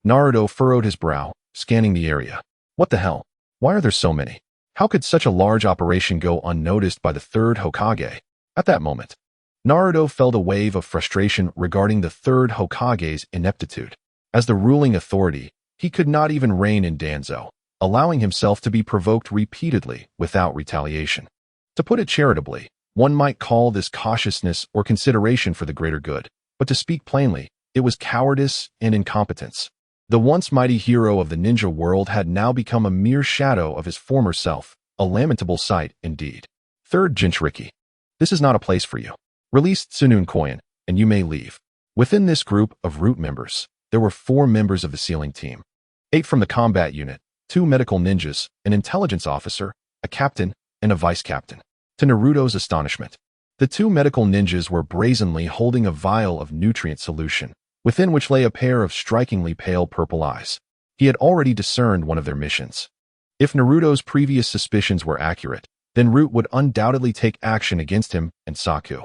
Naruto furrowed his brow, scanning the area. What the hell? Why are there so many? How could such a large operation go unnoticed by the 3rd Hokage? At that moment, Naruto felt a wave of frustration regarding the 3rd Hokage's ineptitude. As the ruling authority, he could not even rein in Danzo, allowing himself to be provoked repeatedly without retaliation. To put it charitably, one might call this cautiousness or consideration for the greater good, but to speak plainly, it was cowardice and incompetence. The once mighty hero of the ninja world had now become a mere shadow of his former self, a lamentable sight indeed. 3rd Jinchuriki. This is not a place for you. Release Susanoo Koyan, and you may leave. Within this group of Root members, there were 4 members of the sealing team. 8 from the combat unit, 2 medical ninjas, an intelligence officer, a captain, and a vice-captain. To Naruto's astonishment, the 2 medical ninjas were brazenly holding a vial of nutrient solution, within which lay a pair of strikingly pale purple eyes. He had already discerned one of their missions. If Naruto's previous suspicions were accurate, then Root would undoubtedly take action against him and Saku.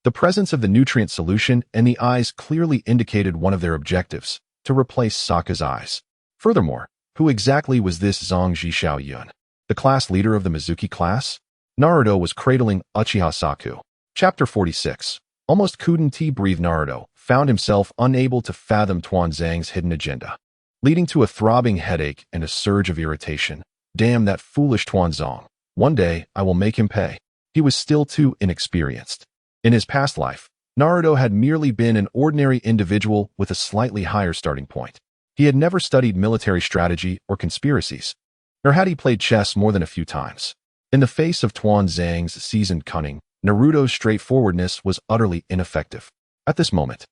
The presence of the nutrient solution and the eyes clearly indicated one of their objectives, to replace Sokka's eyes. Furthermore, Who exactly was this Zhang Xiaoyun? The class leader of the Mizuki class? Naruto was cradling Uchiha Saku. Chapter 46. Almost couldn't he breathe. Naruto found himself unable to fathom Tuanzang's hidden agenda, leading to a throbbing headache and a surge of irritation. Damn that foolish Tuanzang. One day, I will make him pay. He was still too inexperienced. In his past life, Naruto had merely been an ordinary individual with a slightly higher starting point. He had never studied military strategy or conspiracies, nor had he played chess more than a few times. In the face of Tuanzang's seasoned cunning, Naruto's straightforwardness was utterly ineffective. At this moment,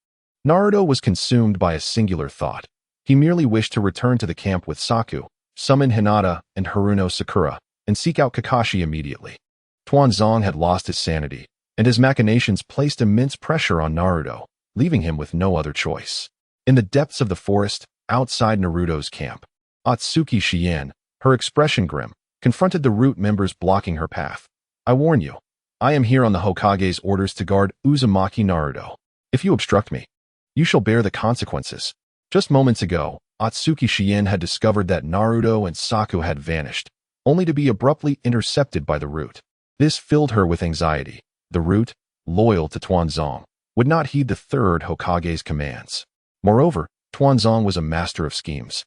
Naruto was consumed by a singular thought. He merely wished to return to the camp with Saku, summon Hinata and Haruno Sakura, and seek out Kakashi immediately. Tuanzang had lost his sanity, and his machinations placed immense pressure on Naruto, leaving him with no other choice. In the depths of the forest, outside Naruto's camp, Atsuki Shien, her expression grim, confronted the root members blocking her path. I warn you, I am here on the Hokage's orders to guard Uzumaki Naruto. If you obstruct me, you shall bear the consequences. Just moments ago, Atsuki Shien had discovered that Naruto and Saku had vanished, only to be abruptly intercepted by the root. This filled her with anxiety. The root, loyal to Tuanzang, would not heed the third Hokage's commands. Moreover, Tuanzang was a master of schemes,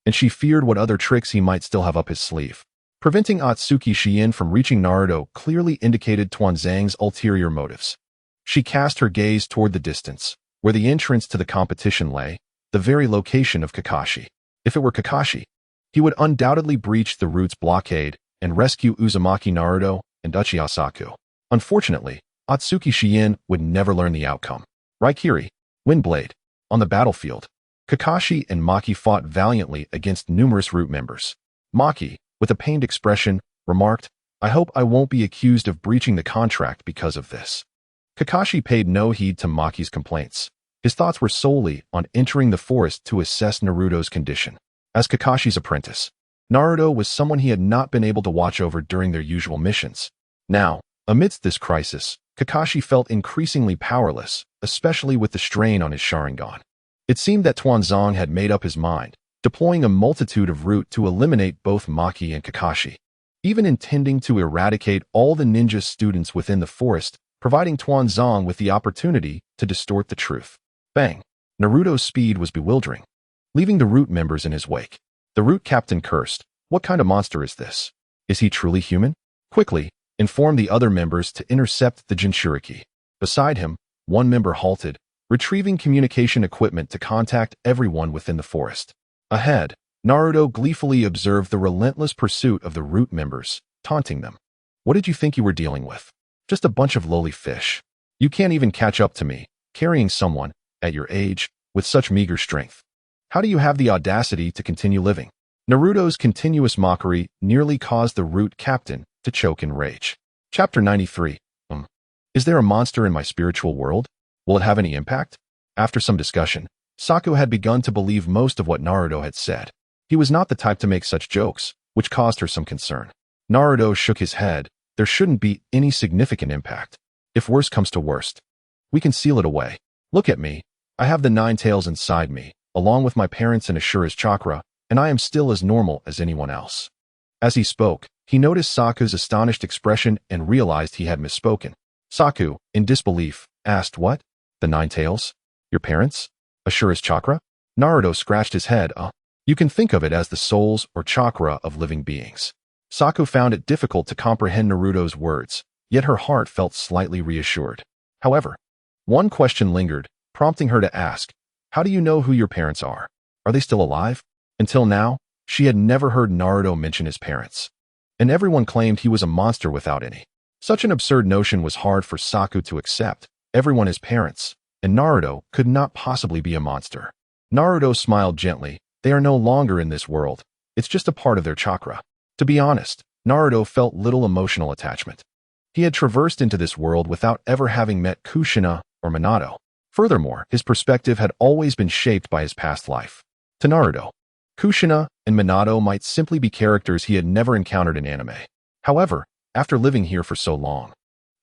and she feared what other tricks he might still have up his sleeve. Preventing Atsuki Shien from reaching Naruto clearly indicated Tuanzang's ulterior motives. She cast her gaze toward the distance, where the entrance to the competition lay, the very location of Kakashi. If it were Kakashi, he would undoubtedly breach the root's blockade and rescue Uzumaki Naruto and Uchiha Saku. Unfortunately, Atsuki Shien would never learn the outcome. Raikiri, Windblade. On the battlefield, Kakashi and Maki fought valiantly against numerous root members. Maki, with a pained expression, remarked, I hope I won't be accused of breaching the contract because of this. Kakashi paid no heed to Maki's complaints. His thoughts were solely on entering the forest to assess Naruto's condition. As Kakashi's apprentice, Naruto was someone he had not been able to watch over during their usual missions. Now, amidst this crisis, Kakashi felt increasingly powerless, especially with the strain on his Sharingan. It seemed that Tuanzang had made up his mind, deploying a multitude of root to eliminate both Maki and Kakashi, even intending to eradicate all the ninja students within the forest, providing Tuanzang with the opportunity to distort the truth. Bang! Naruto's speed was bewildering, leaving the root members in his wake. The root captain cursed, What kind of monster is this? Is he truly human? Quickly, inform the other members to intercept the Jinchuriki. Beside him, one member halted, retrieving communication equipment to contact everyone within the forest. Ahead, Naruto gleefully observed the relentless pursuit of the root members, taunting them. What did you think you were dealing with? Just a bunch of lowly fish. You can't even catch up to me, carrying someone, at your age, with such meager strength. How do you have the audacity to continue living? Naruto's continuous mockery nearly caused the root captain to choke in rage. Chapter 93. Is there a monster in my spiritual world? Will it have any impact? After some discussion, Saku had begun to believe most of what Naruto had said. He was not the type to make such jokes, which caused her some concern. Naruto shook his head. There shouldn't be any significant impact. If worst comes to worst, we can seal it away. Look at me. I have the 9 tails inside me, along with my parents and Ashura's chakra, and I am still as normal as anyone else. As he spoke, he noticed Saku's astonished expression and realized he had misspoken. Saku, in disbelief, asked, What? The 9 tails? Your parents? Ashura's chakra? Naruto scratched his head. You can think of it as the souls or chakra of living beings. Saku found it difficult to comprehend Naruto's words, yet her heart felt slightly reassured. However, one question lingered, prompting her to ask, How do you know who your parents are? Are they still alive? Until now, she had never heard Naruto mention his parents, and everyone claimed he was a monster without any. Such an absurd notion was hard for Saku to accept. Everyone is parents, and Naruto could not possibly be a monster. Naruto smiled gently. They are no longer in this world. It's just a part of their chakra. To be honest, Naruto felt little emotional attachment. He had traversed into this world without ever having met Kushina or Minato. Furthermore, his perspective had always been shaped by his past life. To Naruto, Kushina and Minato might simply be characters he had never encountered in anime. However, after living here for so long,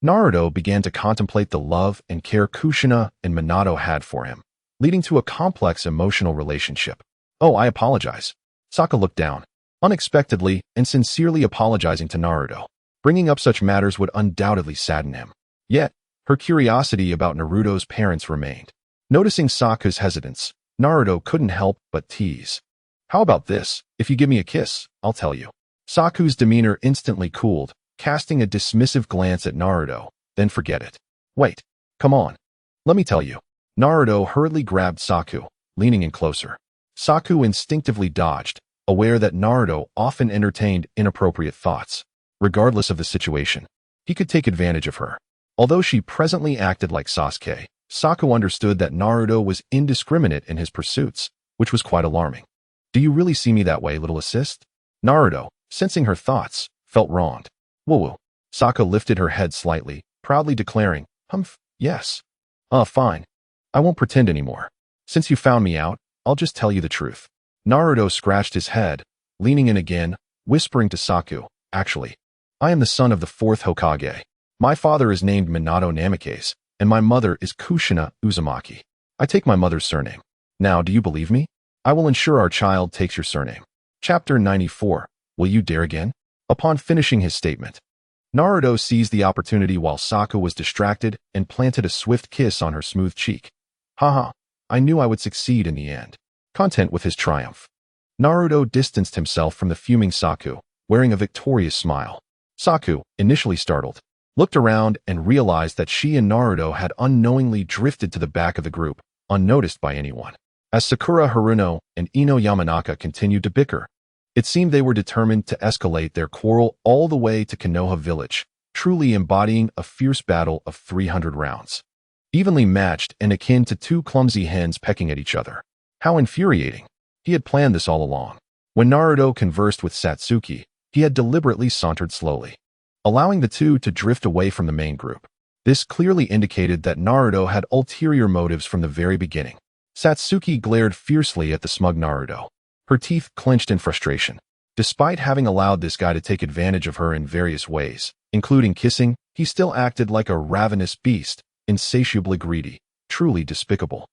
Naruto began to contemplate the love and care Kushina and Minato had for him, leading to a complex emotional relationship. Oh, I apologize. Sokka looked down, unexpectedly and sincerely apologizing to Naruto. Bringing up such matters would undoubtedly sadden him. Yet, her curiosity about Naruto's parents remained. Noticing Sokka's hesitance, Naruto couldn't help but tease. How about this? If you give me a kiss, I'll tell you. Saku's demeanor instantly cooled, casting a dismissive glance at Naruto. Then forget it. Wait. Come on. Let me tell you. Naruto hurriedly grabbed Saku, leaning in closer. Saku instinctively dodged, aware that Naruto often entertained inappropriate thoughts. Regardless of the situation, he could take advantage of her. Although she presently acted like Sasuke, Saku understood that Naruto was indiscriminate in his pursuits, which was quite alarming. Do you really see me that way, little assist? Naruto, sensing her thoughts, felt wronged. Woo-woo. Saku lifted her head slightly, proudly declaring, yes. Fine. I won't pretend anymore. Since you found me out, I'll just tell you the truth. Naruto scratched his head, leaning in again, whispering to Saku, actually, I am the son of the 4th Hokage. My father is named Minato Namikaze, and my mother is Kushina Uzumaki. I take my mother's surname. Now, do you believe me? I will ensure our child takes your surname. Chapter 94. Will you dare again? Upon finishing his statement, Naruto seized the opportunity while Saku was distracted and planted a swift kiss on her smooth cheek. Haha, I knew I would succeed in the end. Content with his triumph, Naruto distanced himself from the fuming Saku, wearing a victorious smile. Saku, initially startled, looked around and realized that she and Naruto had unknowingly drifted to the back of the group, unnoticed by anyone. As Sakura Haruno and Ino Yamanaka continued to bicker, it seemed they were determined to escalate their quarrel all the way to Konoha village, truly embodying a fierce battle of 300 rounds. Evenly matched and akin to two clumsy hens pecking at each other. How infuriating. He had planned this all along. When Naruto conversed with Satsuki, he had deliberately sauntered slowly, allowing the two to drift away from the main group. This clearly indicated that Naruto had ulterior motives from the very beginning. Satsuki glared fiercely at the smug Naruto, her teeth clenched in frustration. Despite having allowed this guy to take advantage of her in various ways, including kissing, he still acted like a ravenous beast, insatiably greedy, truly despicable.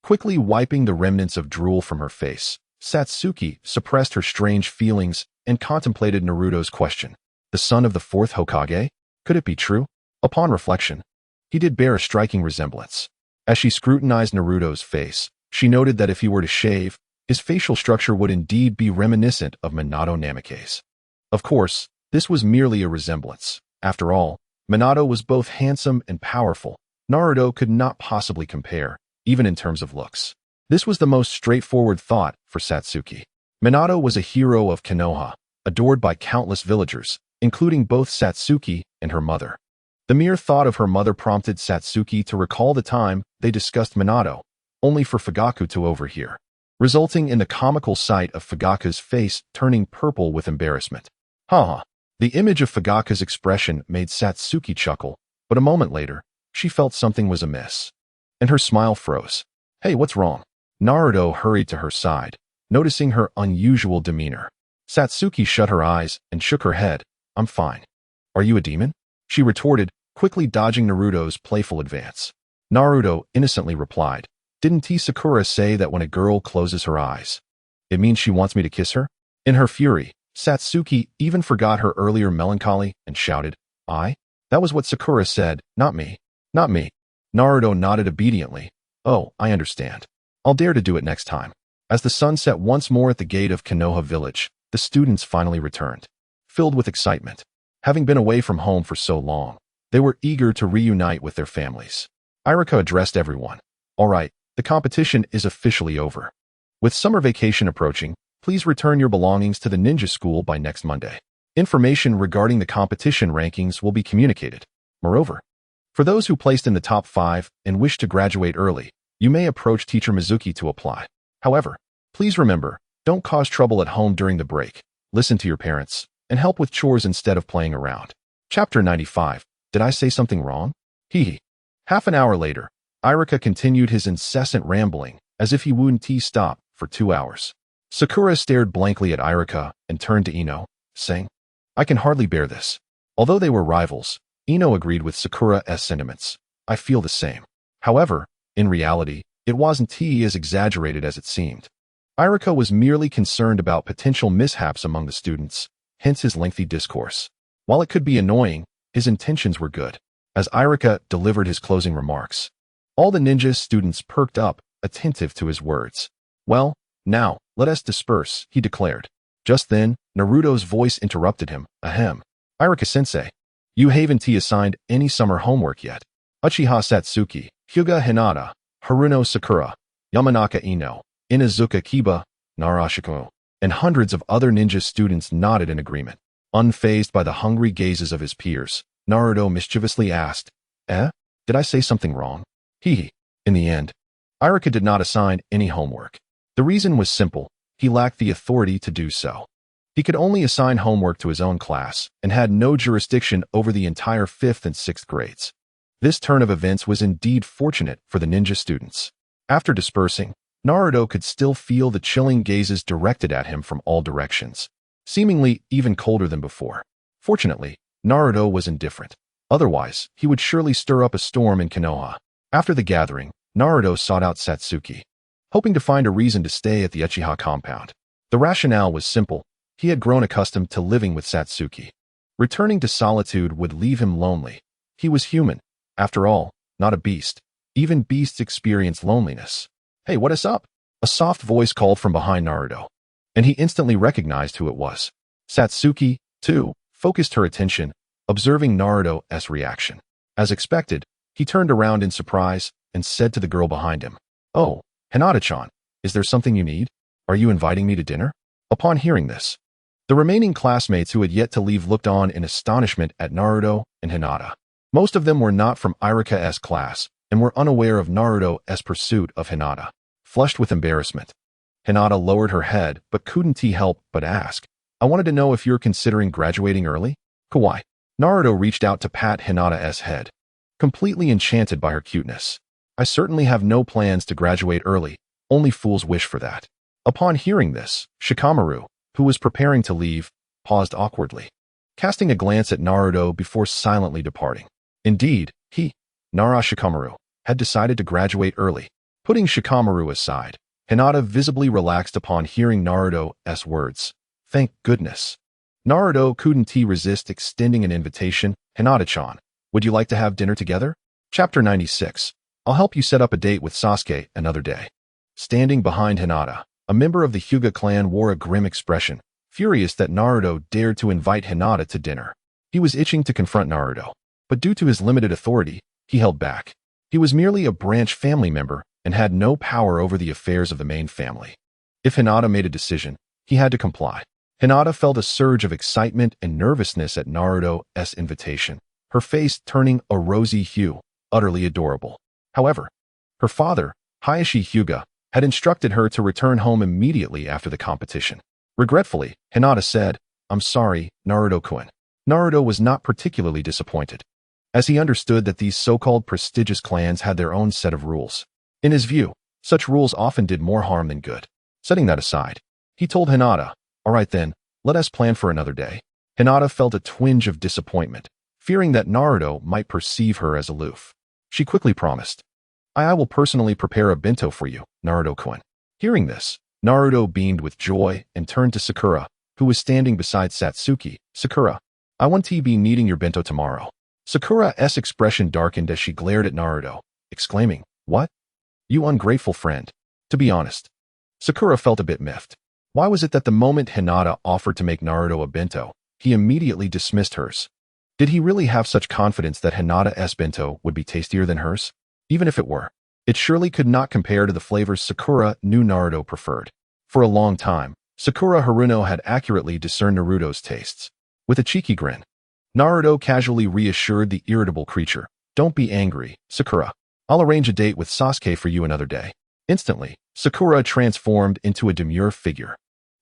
Quickly wiping the remnants of drool from her face, Satsuki suppressed her strange feelings and contemplated Naruto's question. The son of the 4th Hokage? Could it be true? Upon reflection, he did bear a striking resemblance. As she scrutinized Naruto's face, she noted that if he were to shave, his facial structure would indeed be reminiscent of Minato Namikaze. Of course, this was merely a resemblance. After all, Minato was both handsome and powerful. Naruto could not possibly compare, even in terms of looks. This was the most straightforward thought for Satsuki. Minato was a hero of Konoha, adored by countless villagers, including both Satsuki and her mother. The mere thought of her mother prompted Satsuki to recall the time they discussed Minato, only for Fugaku to overhear, resulting in the comical sight of Fugaku's face turning purple with embarrassment. Haha. The image of Fugaku's expression made Satsuki chuckle, but a moment later, she felt something was amiss, and her smile froze. Hey, what's wrong? Naruto hurried to her side, noticing her unusual demeanor. Satsuki shut her eyes and shook her head. I'm fine. Are you a demon? She retorted, quickly dodging Naruto's playful advance. Naruto innocently replied, Didn't Sakura say that when a girl closes her eyes, it means she wants me to kiss her? In her fury, Satsuki even forgot her earlier melancholy and shouted, That was what Sakura said, not me. Not me. Naruto nodded obediently. Oh, I understand. I'll dare to do it next time. As the sun set once more at the gate of Konoha village, the students finally returned. Filled with excitement. Having been away from home for so long, they were eager to reunite with their families. Iruka addressed everyone. All right, the competition is officially over. With summer vacation approaching, please return your belongings to the ninja school by next Monday. Information regarding the competition rankings will be communicated. Moreover, for those who placed in the top 5 and wish to graduate early, you may approach Teacher Mizuki to apply. However, please remember, don't cause trouble at home during the break, listen to your parents, and help with chores instead of playing around. Chapter 95. Did I say something wrong? Hee. Half an hour later, Iruka continued his incessant rambling, as if he wouldn't stop, for 2 hours. Sakura stared blankly at Iruka and turned to Ino, saying, I can hardly bear this. Although they were rivals, Ino agreed with Sakura's sentiments. I feel the same. However, in reality, it wasn't as exaggerated as it seemed. Irika was merely concerned about potential mishaps among the students, hence his lengthy discourse. While it could be annoying, his intentions were good. As Irika delivered his closing remarks, all the ninja students perked up, attentive to his words. Well, now, let us disperse, he declared. Just then, Naruto's voice interrupted him. Ahem. Irika-sensei, you haven't assigned any summer homework yet. Uchiha Sasuke, Hyuga Hinata, Haruno Sakura, Yamanaka Ino, Inazuka Kiba, Narashiko, and hundreds of other ninja students nodded in agreement. Unfazed by the hungry gazes of his peers, Naruto mischievously asked, Did I say something wrong? Hee. In the end, Irika did not assign any homework. The reason was simple. He lacked the authority to do so. He could only assign homework to his own class and had no jurisdiction over the entire 5th and 6th grades. This turn of events was indeed fortunate for the ninja students. After dispersing, Naruto could still feel the chilling gazes directed at him from all directions, seemingly even colder than before. Fortunately, Naruto was indifferent. Otherwise, he would surely stir up a storm in Konoha. After the gathering, Naruto sought out Satsuki, hoping to find a reason to stay at the Uchiha compound. The rationale was simple. He had grown accustomed to living with Satsuki. Returning to solitude would leave him lonely. He was human, after all, not a beast. Even beasts experience loneliness. Hey, what is up? A soft voice called from behind Naruto, and he instantly recognized who it was. Satsuki, too, focused her attention, observing Naruto's reaction. As expected, he turned around in surprise and said to the girl behind him, Oh, Hinata-chan, is there something you need? Are you inviting me to dinner? Upon hearing this, the remaining classmates who had yet to leave looked on in astonishment at Naruto and Hinata. Most of them were not from Irika's class and were unaware of Naruto's pursuit of Hinata. Flushed with embarrassment, Hinata lowered her head but couldn't help but ask, I wanted to know if you're considering graduating early? Kawaii. Naruto reached out to pat Hinata's head, completely enchanted by her cuteness. I certainly have no plans to graduate early, only fools wish for that. Upon hearing this, Shikamaru, who was preparing to leave, paused awkwardly, casting a glance at Naruto before silently departing. Indeed, Nara Shikamaru, had decided to graduate early. Putting Shikamaru aside, Hinata visibly relaxed upon hearing Naruto's words. Thank goodness. Naruto couldn't resist extending an invitation. Hinata-chan, would you like to have dinner together? Chapter 96. I'll help you set up a date with Sasuke another day. Standing behind Hinata, a member of the Hyuga clan wore a grim expression, furious that Naruto dared to invite Hinata to dinner. He was itching to confront Naruto, but due to his limited authority, he held back. He was merely a branch family member and had no power over the affairs of the main family. If Hinata made a decision, he had to comply. Hinata felt a surge of excitement and nervousness at Naruto's invitation, her face turning a rosy hue, utterly adorable. However, her father, Hiashi Hyuga, had instructed her to return home immediately after the competition. Regretfully, Hinata said, I'm sorry, Naruto-kun. Naruto was not particularly disappointed, as he understood that these so-called prestigious clans had their own set of rules. In his view, such rules often did more harm than good. Setting that aside, he told Hinata, all right then, let us plan for another day. Hinata felt a twinge of disappointment, fearing that Naruto might perceive her as aloof. She quickly promised, I will personally prepare a bento for you, Naruto-kun. Hearing this, Naruto beamed with joy and turned to Sakura, who was standing beside Satsuki. Sakura, I want to be needing your bento tomorrow. Sakura's expression darkened as she glared at Naruto, exclaiming, What? You ungrateful friend. To be honest, Sakura felt a bit miffed. Why was it that the moment Hinata offered to make Naruto a bento, he immediately dismissed hers? Did he really have such confidence that Hinata's bento would be tastier than hers? Even if it were, it surely could not compare to the flavors Sakura knew Naruto preferred. For a long time, Sakura Haruno had accurately discerned Naruto's tastes. With a cheeky grin, Naruto casually reassured the irritable creature, Don't be angry, Sakura. I'll arrange a date with Sasuke for you another day. Instantly, Sakura transformed into a demure figure,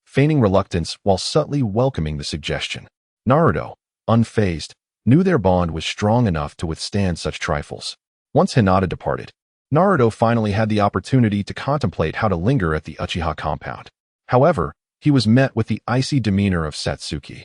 feigning reluctance while subtly welcoming the suggestion. Naruto, unfazed, knew their bond was strong enough to withstand such trifles. Once Hinata departed, Naruto finally had the opportunity to contemplate how to linger at the Uchiha compound. However, he was met with the icy demeanor of Satsuki,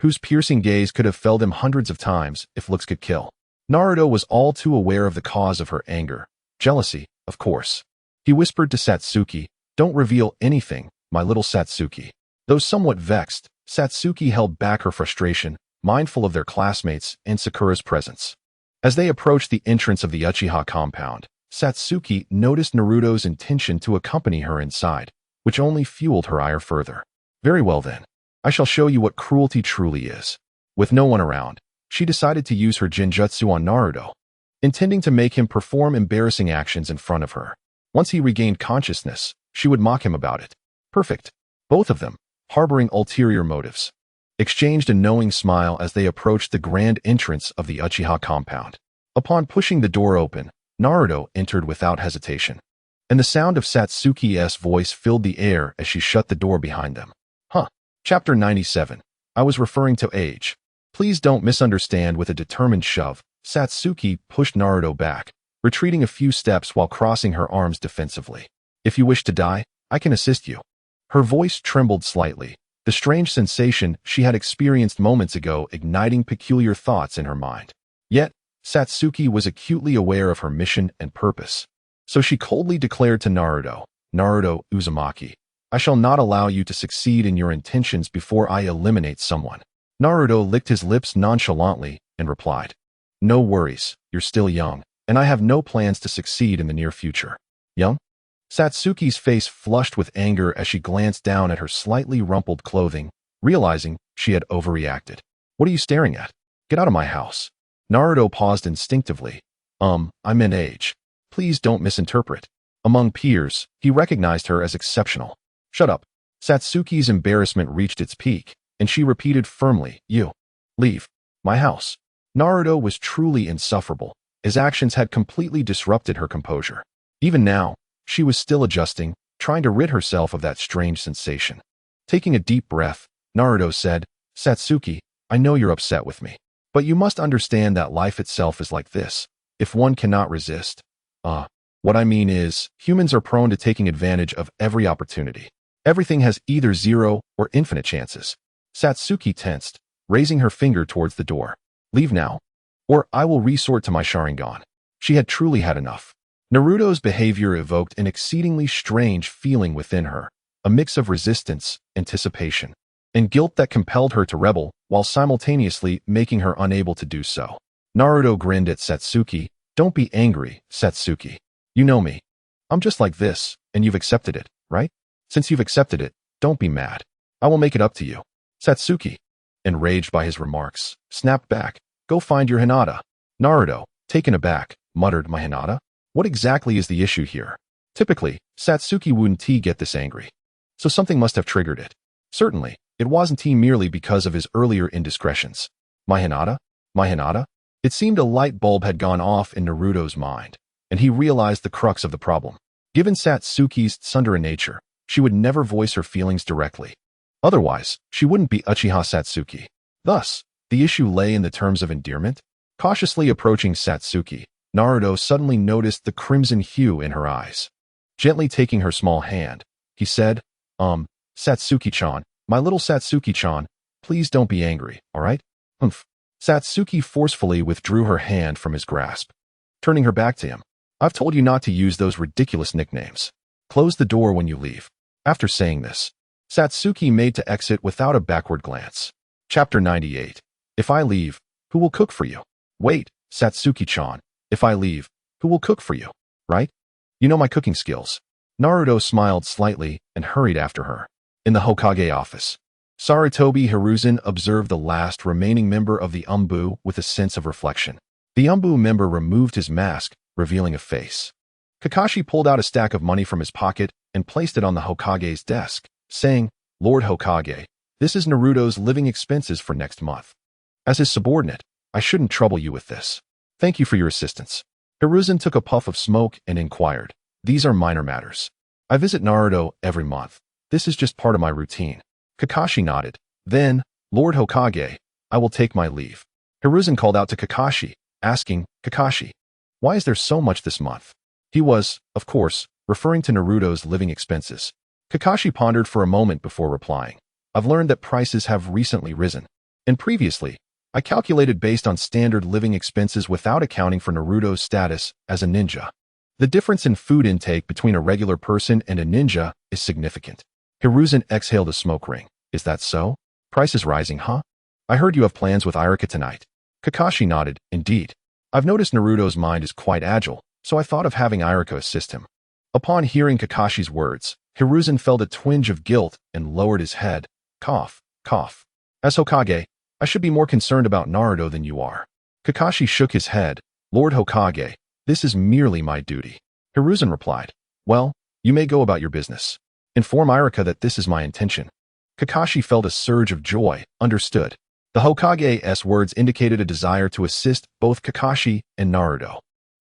whose piercing gaze could have felled him hundreds of times if looks could kill. Naruto was all too aware of the cause of her anger. Jealousy, of course. He whispered to Satsuki, Don't reveal anything, my little Satsuki. Though somewhat vexed, Satsuki held back her frustration, mindful of their classmates and Sakura's presence. As they approached the entrance of the Uchiha compound, Satsuki noticed Naruto's intention to accompany her inside, which only fueled her ire further. Very well then. I shall show you what cruelty truly is. With no one around, she decided to use her genjutsu on Naruto, intending to make him perform embarrassing actions in front of her. Once he regained consciousness, she would mock him about it. Perfect. Both of them, harboring ulterior motives, exchanged a knowing smile as they approached the grand entrance of the Uchiha compound. Upon pushing the door open, Naruto entered without hesitation, and the sound of Satsuki's voice filled the air as she shut the door behind them. Chapter 97. I was referring to age. Please don't misunderstand. With a determined shove, Satsuki pushed Naruto back, retreating a few steps while crossing her arms defensively. If you wish to die, I can assist you. Her voice trembled slightly, the strange sensation she had experienced moments ago igniting peculiar thoughts in her mind. Yet, Satsuki was acutely aware of her mission and purpose. So she coldly declared to Naruto, Naruto Uzumaki, I shall not allow you to succeed in your intentions before I eliminate someone. Naruto licked his lips nonchalantly and replied, No worries, you're still young, and I have no plans to succeed in the near future. Young? Satsuki's face flushed with anger as she glanced down at her slightly rumpled clothing, realizing she had overreacted. What are you staring at? Get out of my house. Naruto paused instinctively. I meant age. Please don't misinterpret. Among peers, he recognized her as exceptional. Shut up. Satsuki's embarrassment reached its peak, and she repeated firmly, You. Leave. My house. Naruto was truly insufferable. His actions had completely disrupted her composure. Even now, she was still adjusting, trying to rid herself of that strange sensation. Taking a deep breath, Naruto said, Satsuki, I know you're upset with me, but you must understand that life itself is like this. If one cannot resist. What I mean is, humans are prone to taking advantage of every opportunity. Everything has either 0 or infinite chances. Satsuki tensed, raising her finger towards the door. Leave now, or I will resort to my Sharingan. She had truly had enough. Naruto's behavior evoked an exceedingly strange feeling within her, a mix of resistance, anticipation, and guilt that compelled her to rebel while simultaneously making her unable to do so. Naruto grinned at Satsuki. Don't be angry, Satsuki. You know me. I'm just like this, and you've accepted it, right? Since you've accepted it, don't be mad. I will make it up to you. Satsuki, enraged by his remarks, snapped back. Go find your Hinata. Naruto, taken aback, muttered, My Hinata? What exactly is the issue here? Typically, Satsuki wouldn't get this angry. So something must have triggered it. Certainly, it wasn't merely because of his earlier indiscretions. My Hinata? My Hinata? It seemed a light bulb had gone off in Naruto's mind, and he realized the crux of the problem. Given Satsuki's tsundere nature, she would never voice her feelings directly. Otherwise, she wouldn't be Uchiha Satsuki. Thus, the issue lay in the terms of endearment. Cautiously approaching Satsuki, Naruto suddenly noticed the crimson hue in her eyes. Gently taking her small hand, he said, Satsuki-chan, my little Satsuki-chan, please don't be angry, all right? Satsuki forcefully withdrew her hand from his grasp, turning her back to him. I've told you not to use those ridiculous nicknames. Close the door when you leave. After saying this, Satsuki made to exit without a backward glance. Chapter 98. If I leave, who will cook for you? Wait, Satsuki-chan, if I leave, who will cook for you, right? You know my cooking skills. Naruto smiled slightly and hurried after her. In the Hokage office, Sarutobi Hiruzen observed the last remaining member of the Umbu with a sense of reflection. The Umbu member removed his mask, revealing a face. Kakashi pulled out a stack of money from his pocket and placed it on the Hokage's desk, saying, Lord Hokage, this is Naruto's living expenses for next month. As his subordinate, I shouldn't trouble you with this. Thank you for your assistance. Hiruzen took a puff of smoke and inquired, These are minor matters. I visit Naruto every month. This is just part of my routine. Kakashi nodded. Then, Lord Hokage, I will take my leave. Hiruzen called out to Kakashi, asking, Kakashi, why is there so much this month? He was, of course, referring to Naruto's living expenses. Kakashi pondered for a moment before replying. I've learned that prices have recently risen. And previously, I calculated based on standard living expenses without accounting for Naruto's status as a ninja. The difference in food intake between a regular person and a ninja is significant. Hiruzen exhaled a smoke ring. Is that so? Price is rising, huh? I heard you have plans with Irika tonight. Kakashi nodded. Indeed. I've noticed Naruto's mind is quite agile, so I thought of having Irika assist him. Upon hearing Kakashi's words, Hiruzen felt a twinge of guilt and lowered his head. Cough, cough. As Hokage, I should be more concerned about Naruto than you are. Kakashi shook his head. Lord Hokage, this is merely my duty. Hiruzen replied. Well, you may go about your business. Inform Irika that this is my intention. Kakashi felt a surge of joy. Understood. The Hokage's words indicated a desire to assist both Kakashi and Naruto.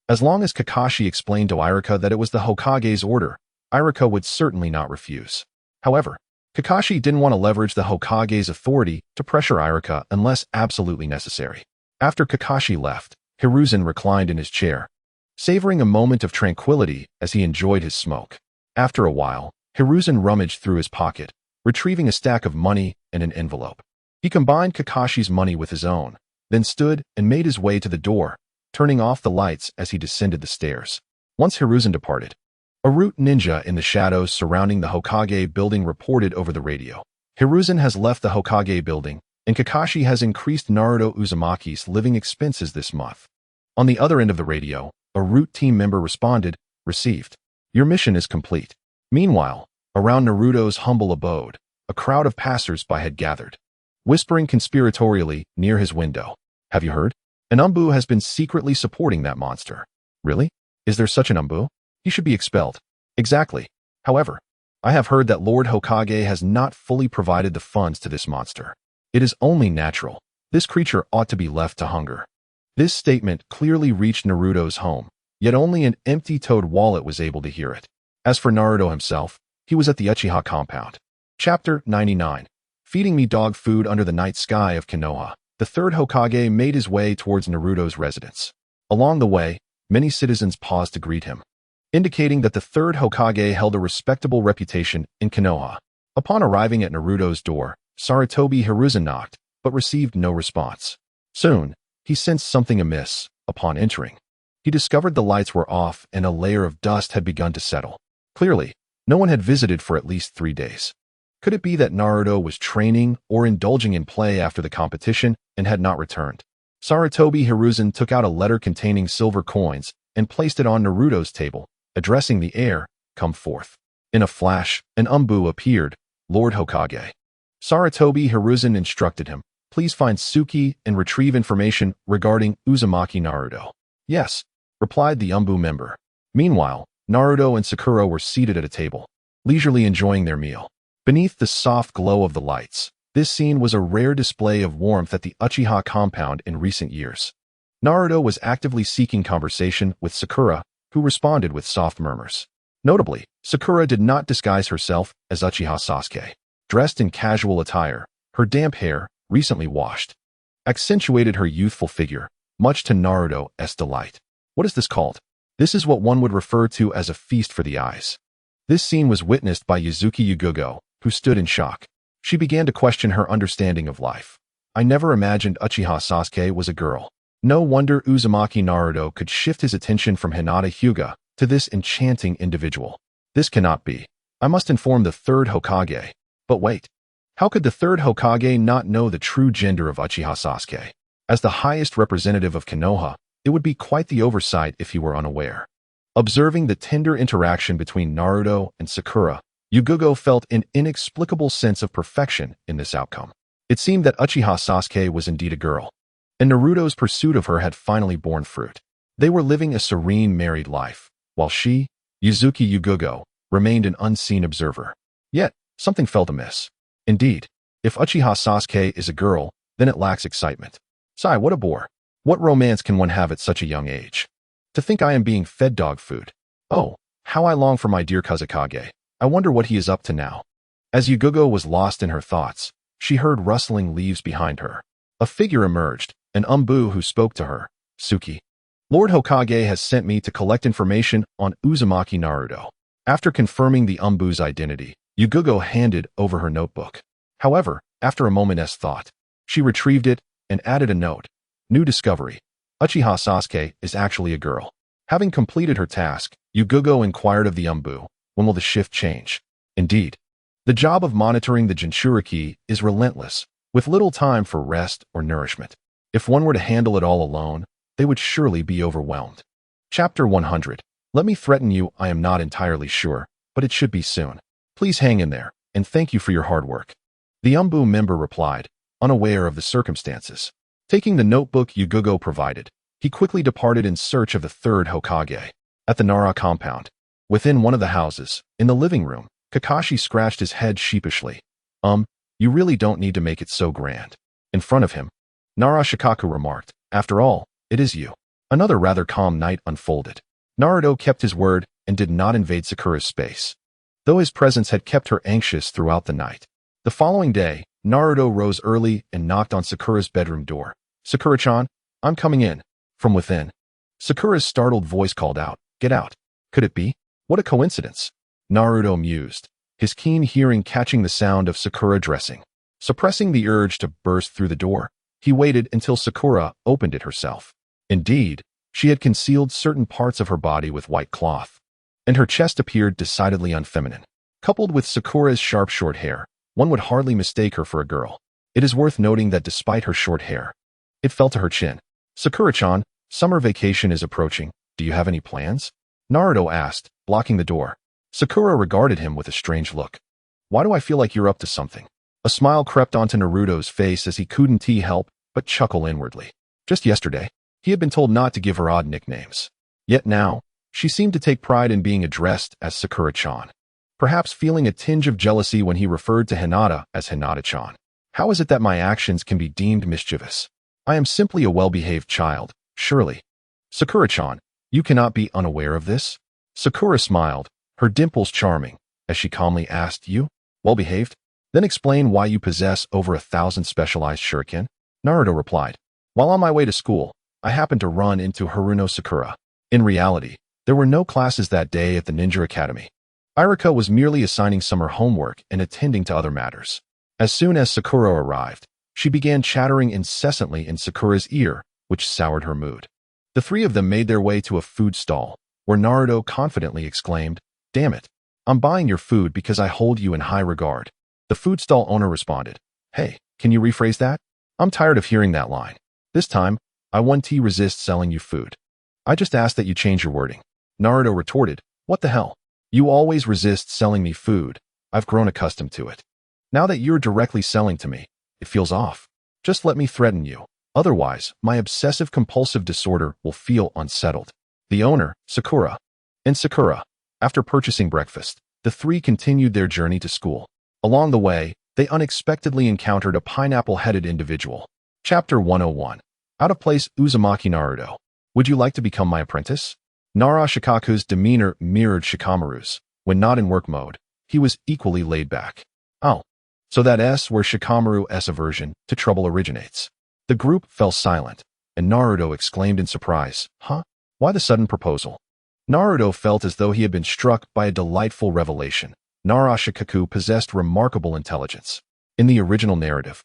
As long as Kakashi explained to Irika that it was the Hokage's order, Irika would certainly not refuse. However, Kakashi didn't want to leverage the Hokage's authority to pressure Irika unless absolutely necessary. After Kakashi left, Hiruzen reclined in his chair, savoring a moment of tranquility as he enjoyed his smoke. After a while, Hiruzen rummaged through his pocket, retrieving a stack of money and an envelope. He combined Kakashi's money with his own, then stood and made his way to the door, turning off the lights as he descended the stairs. Once Hiruzen departed, a root ninja in the shadows surrounding the Hokage building reported over the radio. Hiruzen has left the Hokage building, and Kakashi has increased Naruto Uzumaki's living expenses this month. On the other end of the radio, a root team member responded, Received. Your mission is complete. Meanwhile, around Naruto's humble abode, a crowd of passers-by had gathered, whispering conspiratorially near his window. Have you heard? An Umbu has been secretly supporting that monster. Really? Is there such an Umbu? He should be expelled. Exactly. However, I have heard that Lord Hokage has not fully provided the funds to this monster. It is only natural. This creature ought to be left to hunger. This statement clearly reached Naruto's home, yet only an empty-toed wallet was able to hear it. As for Naruto himself, he was at the Uchiha compound. Chapter 99. Feeding me dog food under the night sky of Konoha. The third Hokage made his way towards Naruto's residence. Along the way, many citizens paused to greet him, indicating that the third Hokage held a respectable reputation in Konoha. Upon arriving at Naruto's door, Sarutobi Hiruzen knocked, but received no response. Soon, he sensed something amiss. Upon entering, he discovered the lights were off and a layer of dust had begun to settle. Clearly, no one had visited for at least 3 days. Could it be that Naruto was training or indulging in play after the competition and had not returned? Sarutobi Hiruzen took out a letter containing silver coins and placed it on Naruto's table, addressing the heir, Come forth. In a flash, an Umbu appeared, Lord Hokage. Sarutobi Hiruzen instructed him, Please find Suki and retrieve information regarding Uzumaki Naruto. Yes, replied the Umbu member. Meanwhile, Naruto and Sakura were seated at a table, leisurely enjoying their meal. Beneath the soft glow of the lights, this scene was a rare display of warmth at the Uchiha compound in recent years. Naruto was actively seeking conversation with Sakura, who responded with soft murmurs. Notably, Sakura did not disguise herself as Uchiha Sasuke. Dressed in casual attire, her damp hair, recently washed, accentuated her youthful figure, much to Naruto's delight. What is this called? This is what one would refer to as a feast for the eyes. This scene was witnessed by Yuzuki Yugugo, who stood in shock. She began to question her understanding of life. I never imagined Uchiha Sasuke was a girl. No wonder Uzumaki Naruto could shift his attention from Hinata Hyuga to this enchanting individual. This cannot be. I must inform the third Hokage. But wait. How could the third Hokage not know the true gender of Uchiha Sasuke? As the highest representative of Konoha, it would be quite the oversight if he were unaware. Observing the tender interaction between Naruto and Sakura, Yugugo felt an inexplicable sense of perfection in this outcome. It seemed that Uchiha Sasuke was indeed a girl, and Naruto's pursuit of her had finally borne fruit. They were living a serene married life, while she, Yuzuki Yugugo, remained an unseen observer. Yet, something felt amiss. Indeed, if Uchiha Sasuke is a girl, then it lacks excitement. Sigh, what a bore. What romance can one have at such a young age? To think I am being fed dog food. Oh, how I long for my dear Kazekage. I wonder what he is up to now. As Yugugo was lost in her thoughts, she heard rustling leaves behind her. A figure emerged, an Umbu who spoke to her. Suki. Lord Hokage has sent me to collect information on Uzumaki Naruto. After confirming the Umbu's identity, Yugugo handed over her notebook. However, after a moment's thought, she retrieved it and added a note. New discovery. Uchiha Sasuke is actually a girl. Having completed her task, Yugugo inquired of the Umbu. When will the shift change? Indeed. The job of monitoring the Jinchuriki is relentless, with little time for rest or nourishment. If one were to handle it all alone, they would surely be overwhelmed. Chapter 100. Let me threaten you, I am not entirely sure, but it should be soon. Please hang in there, and thank you for your hard work. The Umbu member replied, unaware of the circumstances. Taking the notebook Yugugo provided, he quickly departed in search of the third Hokage. At the Nara compound, within one of the houses, in the living room, Kakashi scratched his head sheepishly. You really don't need to make it so grand. In front of him, Nara Shikaku remarked, after all, it is you. Another rather calm night unfolded. Naruto kept his word and did not invade Sakura's space, though his presence had kept her anxious throughout the night. The following day, Naruto rose early and knocked on Sakura's bedroom door. Sakura-chan, I'm coming in. From within, Sakura's startled voice called out, get out. Could it be? What a coincidence. Naruto mused, his keen hearing catching the sound of Sakura dressing. Suppressing the urge to burst through the door, he waited until Sakura opened it herself. Indeed, she had concealed certain parts of her body with white cloth, and her chest appeared decidedly unfeminine. Coupled with Sakura's sharp short hair, one would hardly mistake her for a girl. It is worth noting that despite her short hair, it fell to her chin. Sakura-chan, summer vacation is approaching. Do you have any plans? Naruto asked, blocking the door. Sakura regarded him with a strange look. Why do I feel like you're up to something? A smile crept onto Naruto's face as he couldn't help but chuckle inwardly. Just yesterday, he had been told not to give her odd nicknames. Yet now, she seemed to take pride in being addressed as Sakura-chan, perhaps feeling a tinge of jealousy when he referred to Hinata as Hinata-chan. How is it that my actions can be deemed mischievous? I am simply a well-behaved child, surely. Sakura-chan, you cannot be unaware of this? Sakura smiled, her dimples charming, as she calmly asked, you? Well-behaved? Then explain why you possess over 1,000 specialized shuriken? Naruto replied, while on my way to school, I happened to run into Haruno Sakura. In reality, there were no classes that day at the Ninja Academy. Irika was merely assigning summer homework and attending to other matters. As soon as Sakura arrived, she began chattering incessantly in Sakura's ear, which soured her mood. The three of them made their way to a food stall, where Naruto confidently exclaimed, damn it, I'm buying your food because I hold you in high regard. The food stall owner responded, hey, can you rephrase that? I'm tired of hearing that line. This time, I won't resist selling you food. I just ask that you change your wording. Naruto retorted, what the hell? You always resist selling me food. I've grown accustomed to it. Now that you're directly selling to me, it feels off. Just let me threaten you. Otherwise, my obsessive-compulsive disorder will feel unsettled. The owner, Sakura, and Sakura. After purchasing breakfast, the three continued their journey to school. Along the way, they unexpectedly encountered a pineapple-headed individual. Chapter 101. Out of place, Uzumaki Naruto. Would you like to become my apprentice? Nara Shikaku's demeanor mirrored Shikamaru's. When not in work mode, he was equally laid back. Oh, so that's where Shikamaru's aversion to trouble originates. The group fell silent, and Naruto exclaimed in surprise, huh? Why the sudden proposal? Naruto felt as though he had been struck by a delightful revelation. Nara Shikaku possessed remarkable intelligence. In the original narrative,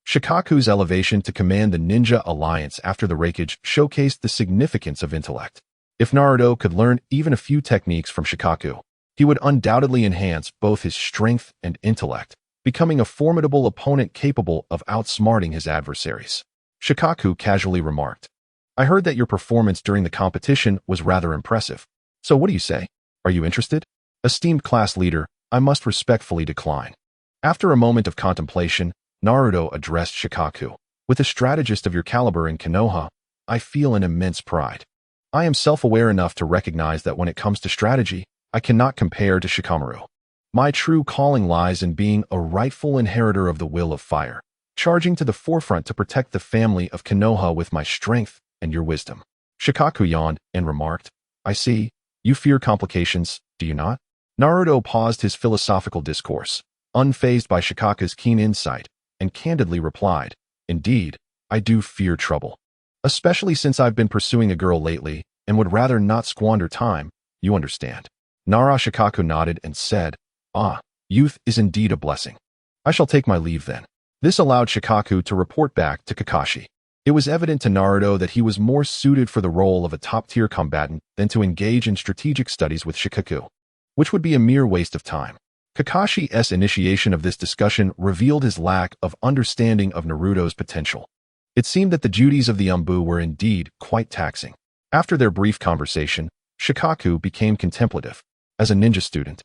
Shikaku's elevation to command the Ninja Alliance after the Raikage showcased the significance of intellect. If Naruto could learn even a few techniques from Shikaku, he would undoubtedly enhance both his strength and intellect, becoming a formidable opponent capable of outsmarting his adversaries. Shikaku casually remarked, I heard that your performance during the competition was rather impressive. So what do you say? Are you interested? Esteemed class leader, I must respectfully decline. After a moment of contemplation, Naruto addressed Shikaku. With a strategist of your caliber in Konoha, I feel an immense pride. I am self-aware enough to recognize that when it comes to strategy, I cannot compare to Shikamaru. My true calling lies in being a rightful inheritor of the will of fire, charging to the forefront to protect the family of Konoha with my strength and your wisdom. Shikaku yawned and remarked, I see, you fear complications, do you not? Naruto paused his philosophical discourse, unfazed by Shikaku's keen insight, and candidly replied, indeed, I do fear trouble. Especially since I've been pursuing a girl lately and would rather not squander time, you understand. Nara Shikaku nodded and said, ah, youth is indeed a blessing. I shall take my leave then. This allowed Shikaku to report back to Kakashi. It was evident to Naruto that he was more suited for the role of a top-tier combatant than to engage in strategic studies with Shikaku, which would be a mere waste of time. Kakashi's initiation of this discussion revealed his lack of understanding of Naruto's potential. It seemed that the duties of the Umbu were indeed quite taxing. After their brief conversation, Shikaku became contemplative. As a ninja student,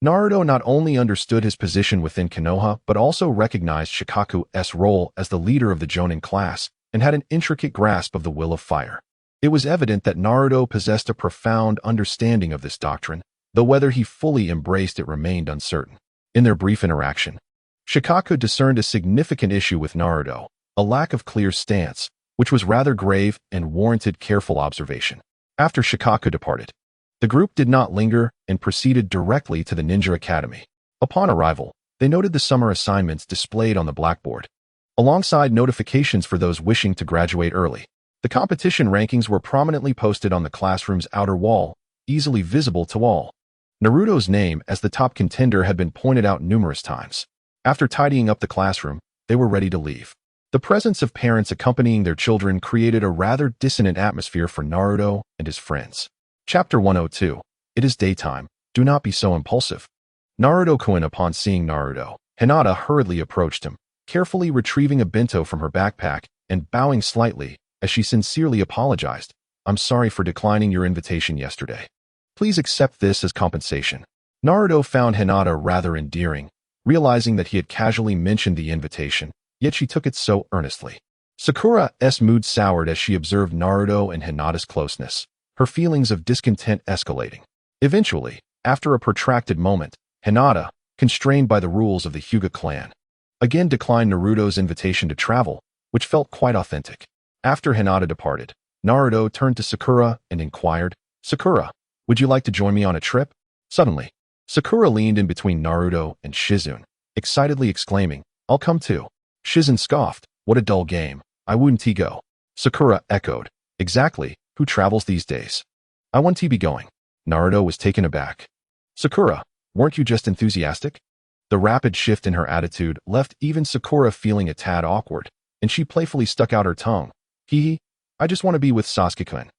Naruto not only understood his position within Konoha but also recognized Shikaku's role as the leader of the Jonin class and had an intricate grasp of the will of fire. It was evident that Naruto possessed a profound understanding of this doctrine, though whether he fully embraced it remained uncertain. In their brief interaction, Shikaku discerned a significant issue with Naruto, a lack of clear stance, which was rather grave and warranted careful observation. After Shikaku departed, the group did not linger and proceeded directly to the Ninja Academy. Upon arrival, they noted the summer assignments displayed on the blackboard, alongside notifications for those wishing to graduate early. The competition rankings were prominently posted on the classroom's outer wall, easily visible to all. Naruto's name as the top contender had been pointed out numerous times. After tidying up the classroom, they were ready to leave. The presence of parents accompanying their children created a rather dissonant atmosphere for Naruto and his friends. Chapter 102. It is daytime. Do not be so impulsive. Naruto-kun. Upon seeing Naruto, Hinata hurriedly approached him, carefully retrieving a bento from her backpack and bowing slightly as she sincerely apologized. I'm sorry for declining your invitation yesterday. Please accept this as compensation. Naruto found Hinata rather endearing, realizing that he had casually mentioned the invitation, yet she took it so earnestly. Sakura's mood soured as she observed Naruto and Hinata's closeness, her feelings of discontent escalating. Eventually, after a protracted moment, Hinata, constrained by the rules of the Hyuga clan, again declined Naruto's invitation to travel, which felt quite authentic. After Hinata departed, Naruto turned to Sakura and inquired, Sakura, would you like to join me on a trip? Suddenly, Sakura leaned in between Naruto and Susanoo, excitedly exclaiming, I'll come too. Susanoo scoffed, what a dull game. I wouldn't go. Sakura echoed, exactly, who travels these days? I want to be going. Naruto was taken aback. Sakura, weren't you just enthusiastic? The rapid shift in her attitude left even Sakura feeling a tad awkward, and she playfully stuck out her tongue. Hee, I just want to be with Sasuke-kun.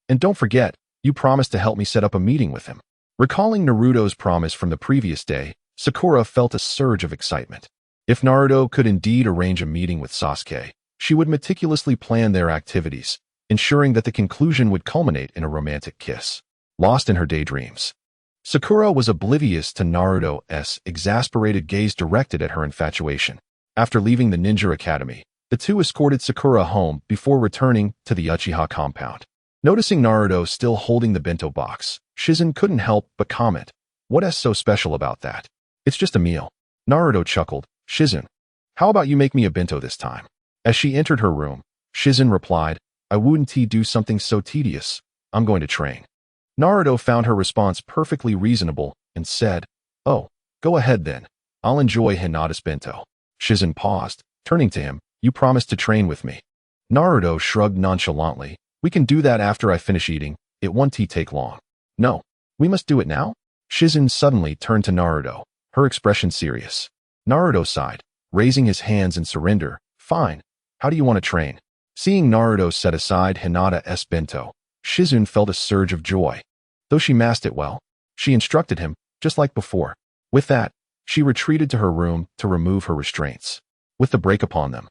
And don't forget, you promised to help me set up a meeting with him. Recalling Naruto's promise from the previous day, Sakura felt a surge of excitement. If Naruto could indeed arrange a meeting with Sasuke, she would meticulously plan their activities, ensuring that the conclusion would culminate in a romantic kiss. Lost in her daydreams, Sakura was oblivious to Naruto's exasperated gaze directed at her infatuation. After leaving the Ninja Academy, the two escorted Sakura home before returning to the Uchiha compound. Noticing Naruto still holding the bento box, Susanoo couldn't help but comment, what's so special about that? It's just a meal. Naruto chuckled, Susanoo, how about you make me a bento this time? As she entered her room, Susanoo replied, I wouldn't do something so tedious. I'm going to train. Naruto found her response perfectly reasonable and said, oh, go ahead then. I'll enjoy Hinata's bento. Susanoo paused, turning to him, you promised to train with me. Naruto shrugged nonchalantly, we can do that after I finish eating, it won't take long. No, we must do it now? Susanoo suddenly turned to Naruto, her expression serious. Naruto sighed, raising his hands in surrender, fine, how do you want to train? Seeing Naruto set aside Hinata's bento, Susanoo felt a surge of joy. Though she masked it well, she instructed him, just like before. With that, she retreated to her room to remove her restraints. With the break upon them,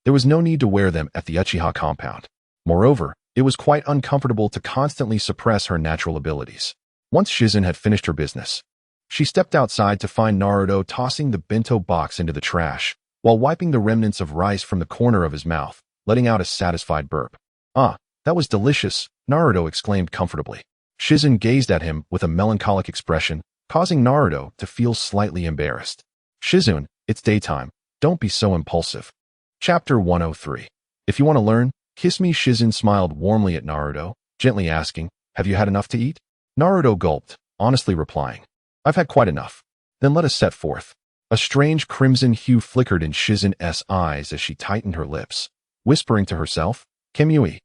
there was no need to wear them at the Uchiha compound. Moreover, it was quite uncomfortable to constantly suppress her natural abilities. Once Susanoo had finished her business, she stepped outside to find Naruto tossing the bento box into the trash, while wiping the remnants of rice from the corner of his mouth, letting out a satisfied burp. Ah, that was delicious, Naruto exclaimed comfortably. Susanoo gazed at him with a melancholic expression, causing Naruto to feel slightly embarrassed. Susanoo, it's daytime. Don't be so impulsive. Chapter 103. If you want to learn, kiss me. Susanoo smiled warmly at Naruto, gently asking, have you had enough to eat? Naruto gulped, honestly replying, I've had quite enough. Then let us set forth. A strange crimson hue flickered in Susanoo's eyes as she tightened her lips, whispering to herself, Kamui.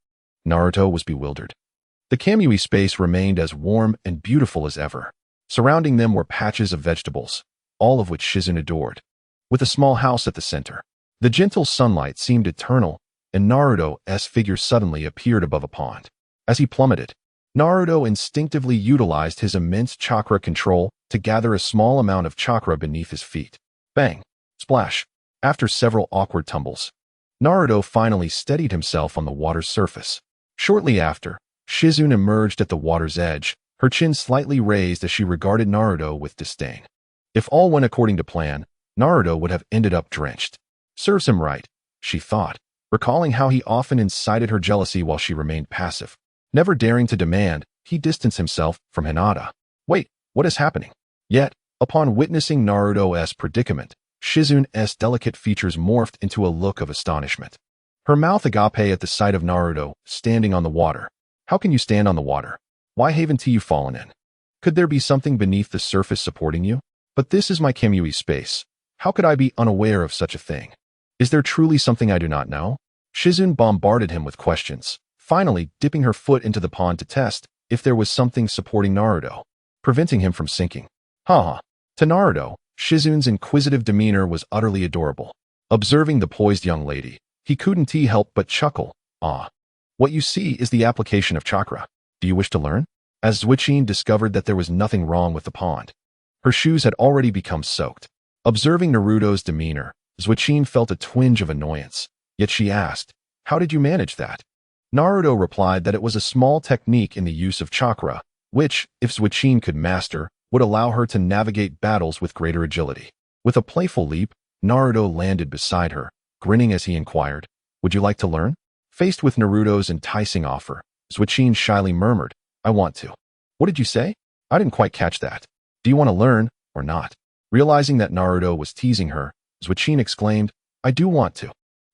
Naruto was bewildered. The Kamui space remained as warm and beautiful as ever. Surrounding them were patches of vegetables, all of which Susanoo adored, with a small house at the center. The gentle sunlight seemed eternal, and Naruto's figure suddenly appeared above a pond. As he plummeted, Naruto instinctively utilized his immense chakra control to gather a small amount of chakra beneath his feet. Bang! Splash! After several awkward tumbles, Naruto finally steadied himself on the water's surface. Shortly after, Susanoo emerged at the water's edge, her chin slightly raised as she regarded Naruto with disdain. If all went according to plan, Naruto would have ended up drenched. Serves him right, she thought, recalling how he often incited her jealousy while she remained passive. Never daring to demand, he distanced himself from Hinata. Wait, what is happening? Yet, upon witnessing Naruto's predicament, Susanoo's delicate features morphed into a look of astonishment. Her mouth agape at the sight of Naruto standing on the water. How can you stand on the water? Why haven't you fallen in? Could there be something beneath the surface supporting you? But this is my Kamui space. How could I be unaware of such a thing? Is there truly something I do not know? Susanoo bombarded him with questions, finally dipping her foot into the pond to test if there was something supporting Naruto, preventing him from sinking. Haha. To Naruto, Susanoo's inquisitive demeanor was utterly adorable. Observing the poised young lady, he couldn't help but chuckle. Ah. What you see is the application of chakra. Do you wish to learn? As Susanoo discovered that there was nothing wrong with the pond. Her shoes had already become soaked. Observing Naruto's demeanor, Susanoo felt a twinge of annoyance, yet she asked, "How did you manage that?" Naruto replied that it was a small technique in the use of chakra, which, if Susanoo could master, would allow her to navigate battles with greater agility. With a playful leap, Naruto landed beside her, grinning as he inquired, "Would you like to learn?" Faced with Naruto's enticing offer, Susanoo shyly murmured, "I want to." "What did you say? I didn't quite catch that. Do you want to learn, or not?" Realizing that Naruto was teasing her, Susanoo exclaimed, "I do want to."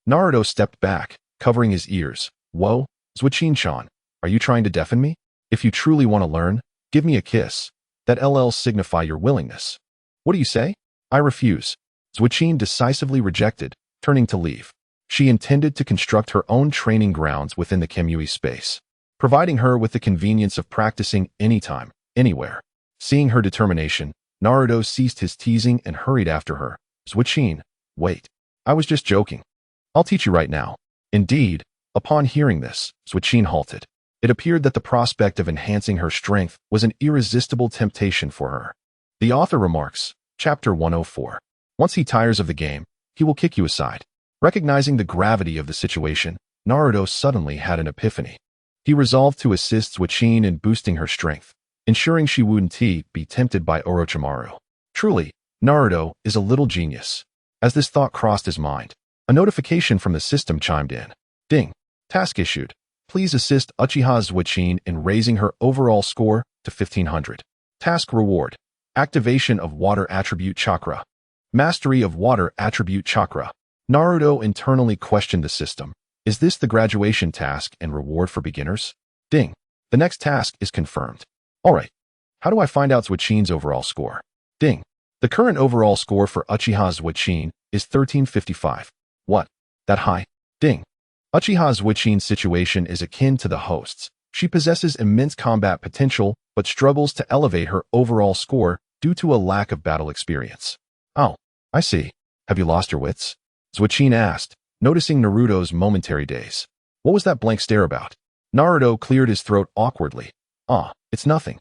Naruto stepped back, covering his ears. "Whoa, Susanoo-chan, are you trying to deafen me? If you truly want to learn, give me a kiss. That'll signify your willingness." "What do you say?" "I refuse." Susanoo decisively rejected, turning to leave. She intended to construct her own training grounds within the Kamui space, providing her with the convenience of practicing anytime, anywhere. Seeing her determination, Naruto ceased his teasing and hurried after her. "Susanoo, wait. I was just joking. I'll teach you right now." Indeed, upon hearing this, Susanoo halted. It appeared that the prospect of enhancing her strength was an irresistible temptation for her. The author remarks, Chapter 104. Once he tires of the game, he will kick you aside. Recognizing the gravity of the situation, Naruto suddenly had an epiphany. He resolved to assist Susanoo in boosting her strength, ensuring she wouldn't be tempted by Orochimaru. Truly, Naruto is a little genius. As this thought crossed his mind, a notification from the system chimed in. Ding. Task issued. Please assist Uchiha Susanoo in raising her overall score to 1500. Task reward. Activation of Water Attribute Chakra. Mastery of Water Attribute Chakra. Naruto internally questioned the system. Is this the graduation task and reward for beginners? Ding. The next task is confirmed. Alright. How do I find out Susanoo's overall score? Ding. The current overall score for Uchiha Susanoo is 1355. What? That high? Ding. Uchiha Susanoo's situation is akin to the host's. She possesses immense combat potential, but struggles to elevate her overall score due to a lack of battle experience. Oh, I see. Have you lost your wits? Susanoo asked, noticing Naruto's momentary daze. What was that blank stare about? Naruto cleared his throat awkwardly. Ah, it's nothing.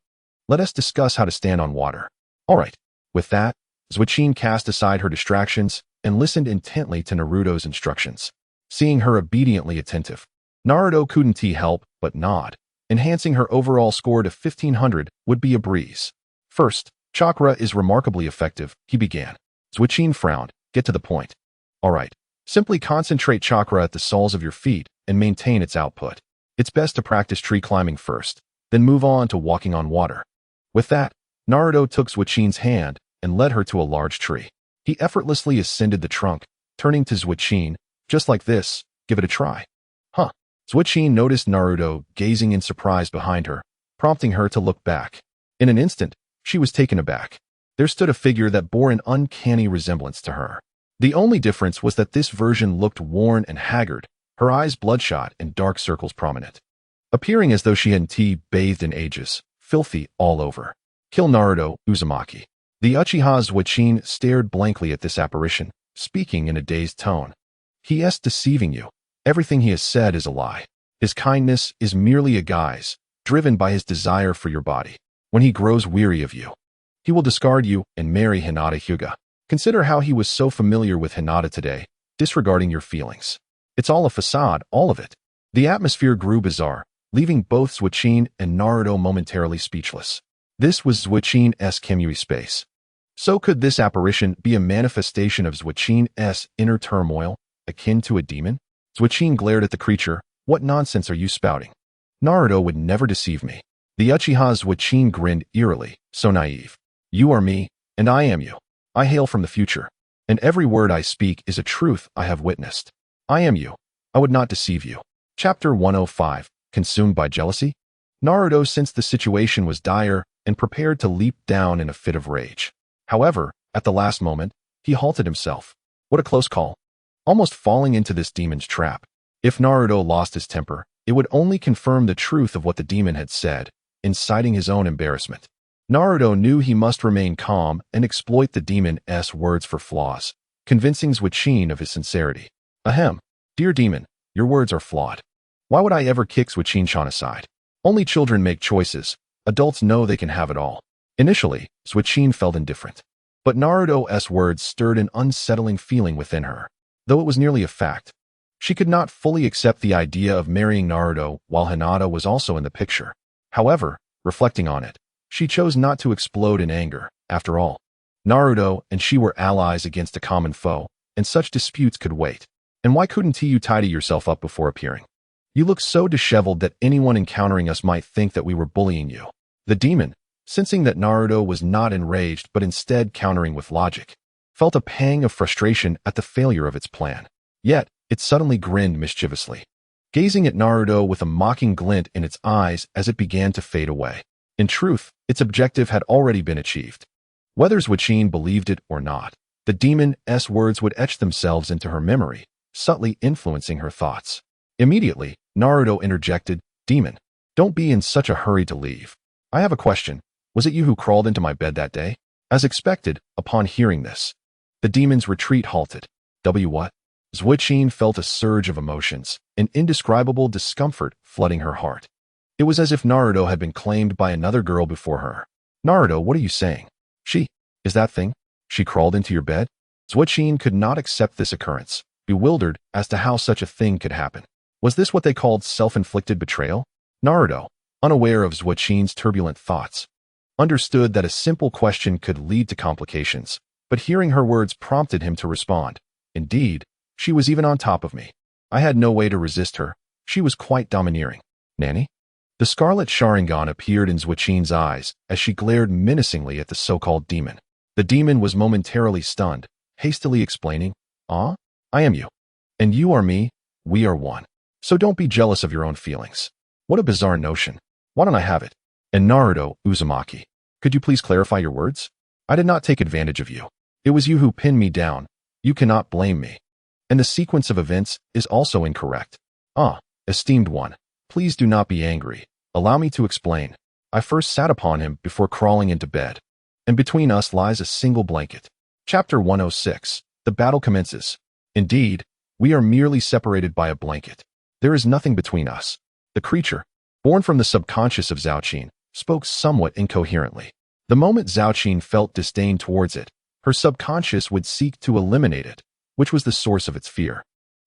Let us discuss how to stand on water. Alright. With that, Susanoo cast aside her distractions and listened intently to Naruto's instructions. Seeing her obediently attentive, Naruto couldn't help but nod. Enhancing her overall score to 1500 would be a breeze. First, chakra is remarkably effective, he began. Susanoo frowned. Get to the point. Alright. Simply concentrate chakra at the soles of your feet and maintain its output. It's best to practice tree climbing first, then move on to walking on water. With that, Naruto took Susanoo's hand and led her to a large tree. He effortlessly ascended the trunk, turning to Susanoo, just like this, give it a try. Huh. Susanoo noticed Naruto gazing in surprise behind her, prompting her to look back. In an instant, she was taken aback. There stood a figure that bore an uncanny resemblance to her. The only difference was that this version looked worn and haggard, her eyes bloodshot and dark circles prominent. Appearing as though she hadn't bathed in ages, filthy all over. Kill Naruto, Uzumaki. The Uchiha Susanoo stared blankly at this apparition, speaking in a dazed tone. He is deceiving you. Everything he has said is a lie. His kindness is merely a guise, driven by his desire for your body. When he grows weary of you, he will discard you and marry Hinata Hyuga. Consider how he was so familiar with Hinata today, disregarding your feelings. It's all a facade, all of it. The atmosphere grew bizarre, leaving both Suicune and Naruto momentarily speechless. This was Suicune's Kimui space. So could this apparition be a manifestation of Suicune's inner turmoil, akin to a demon? Suicune glared at the creature. What nonsense are you spouting? Naruto would never deceive me. The Uchiha Suicune grinned eerily, so naive. You are me, and I am you. I hail from the future, and every word I speak is a truth I have witnessed. I am you. I would not deceive you. Chapter 105. Consumed by jealousy? Naruto sensed the situation was dire and prepared to leap down in a fit of rage. However, at the last moment, he halted himself. What a close call. Almost falling into this demon's trap. If Naruto lost his temper, it would only confirm the truth of what the demon had said, inciting his own embarrassment. Naruto knew he must remain calm and exploit the demon's words for flaws, convincing Suicune of his sincerity. Ahem. Dear demon, your words are flawed. Why would I ever kick Suicune-chan aside? Only children make choices. Adults know they can have it all. Initially, Suicune felt indifferent. But Naruto's words stirred an unsettling feeling within her, though it was nearly a fact. She could not fully accept the idea of marrying Naruto while Hinata was also in the picture. However, reflecting on it, she chose not to explode in anger. After all, Naruto and she were allies against a common foe, and such disputes could wait. And why couldn't you tidy yourself up before appearing? You look so disheveled that anyone encountering us might think that we were bullying you. The demon, sensing that Naruto was not enraged but instead countering with logic, felt a pang of frustration at the failure of its plan. Yet, it suddenly grinned mischievously, gazing at Naruto with a mocking glint in its eyes as it began to fade away. In truth, its objective had already been achieved. Whether Suicune believed it or not, the demon's words would etch themselves into her memory, subtly influencing her thoughts. Immediately, Naruto interjected, Demon, don't be in such a hurry to leave. I have a question. Was it you who crawled into my bed that day? As expected, upon hearing this, the demon's retreat halted. What? Suicune felt a surge of emotions, an indescribable discomfort flooding her heart. It was as if Naruto had been claimed by another girl before her. Naruto, what are you saying? Is that thing? She crawled into your bed? Suicune could not accept this occurrence, bewildered as to how such a thing could happen. Was this what they called self-inflicted betrayal? Naruto, unaware of Suicune's turbulent thoughts, understood that a simple question could lead to complications, but hearing her words prompted him to respond. Indeed, she was even on top of me. I had no way to resist her. She was quite domineering. Nanny? The scarlet Sharingan appeared in Suicune's eyes as she glared menacingly at the so-called demon. The demon was momentarily stunned, hastily explaining, I am you. And you are me. We are one. So don't be jealous of your own feelings. What a bizarre notion. Why don't I have it? And Naruto, Uzumaki, could you please clarify your words? I did not take advantage of you. It was you who pinned me down. You cannot blame me. And the sequence of events is also incorrect. Esteemed one, please do not be angry. Allow me to explain. I first sat upon him before crawling into bed, and between us lies a single blanket. Chapter 106. The battle commences. Indeed, we are merely separated by a blanket. There is nothing between us. The creature, born from the subconscious of Zhaoqin, spoke somewhat incoherently. The moment Zhaoqin felt disdain towards it, her subconscious would seek to eliminate it, which was the source of its fear.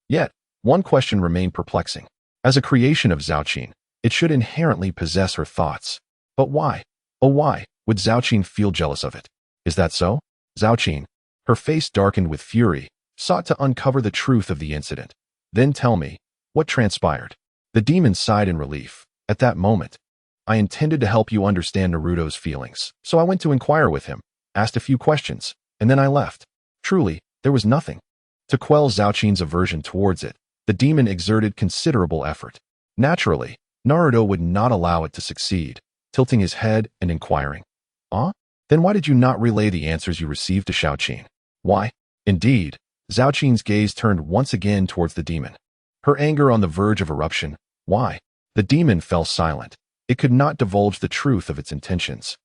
Yet, one question remained perplexing. As a creation of Zhaoqin, it should inherently possess her thoughts. But why? Oh, why would Zhaoqin feel jealous of it? Is that so? Zhaoqin, her face darkened with fury, sought to uncover the truth of the incident. Then tell me, what transpired? The demon sighed in relief. At that moment, I intended to help you understand Naruto's feelings, so I went to inquire with him, asked a few questions, and then I left. Truly, there was nothing. To quell Zhaoqin's aversion towards it, the demon exerted considerable effort. Naturally, Naruto would not allow it to succeed, tilting his head and inquiring, Then why did you not relay the answers you received to Zhaoqin? Why? Indeed, Zhaoqin's gaze turned once again towards the demon, her anger on the verge of eruption. Why? The demon fell silent. It could not divulge the truth of its intentions.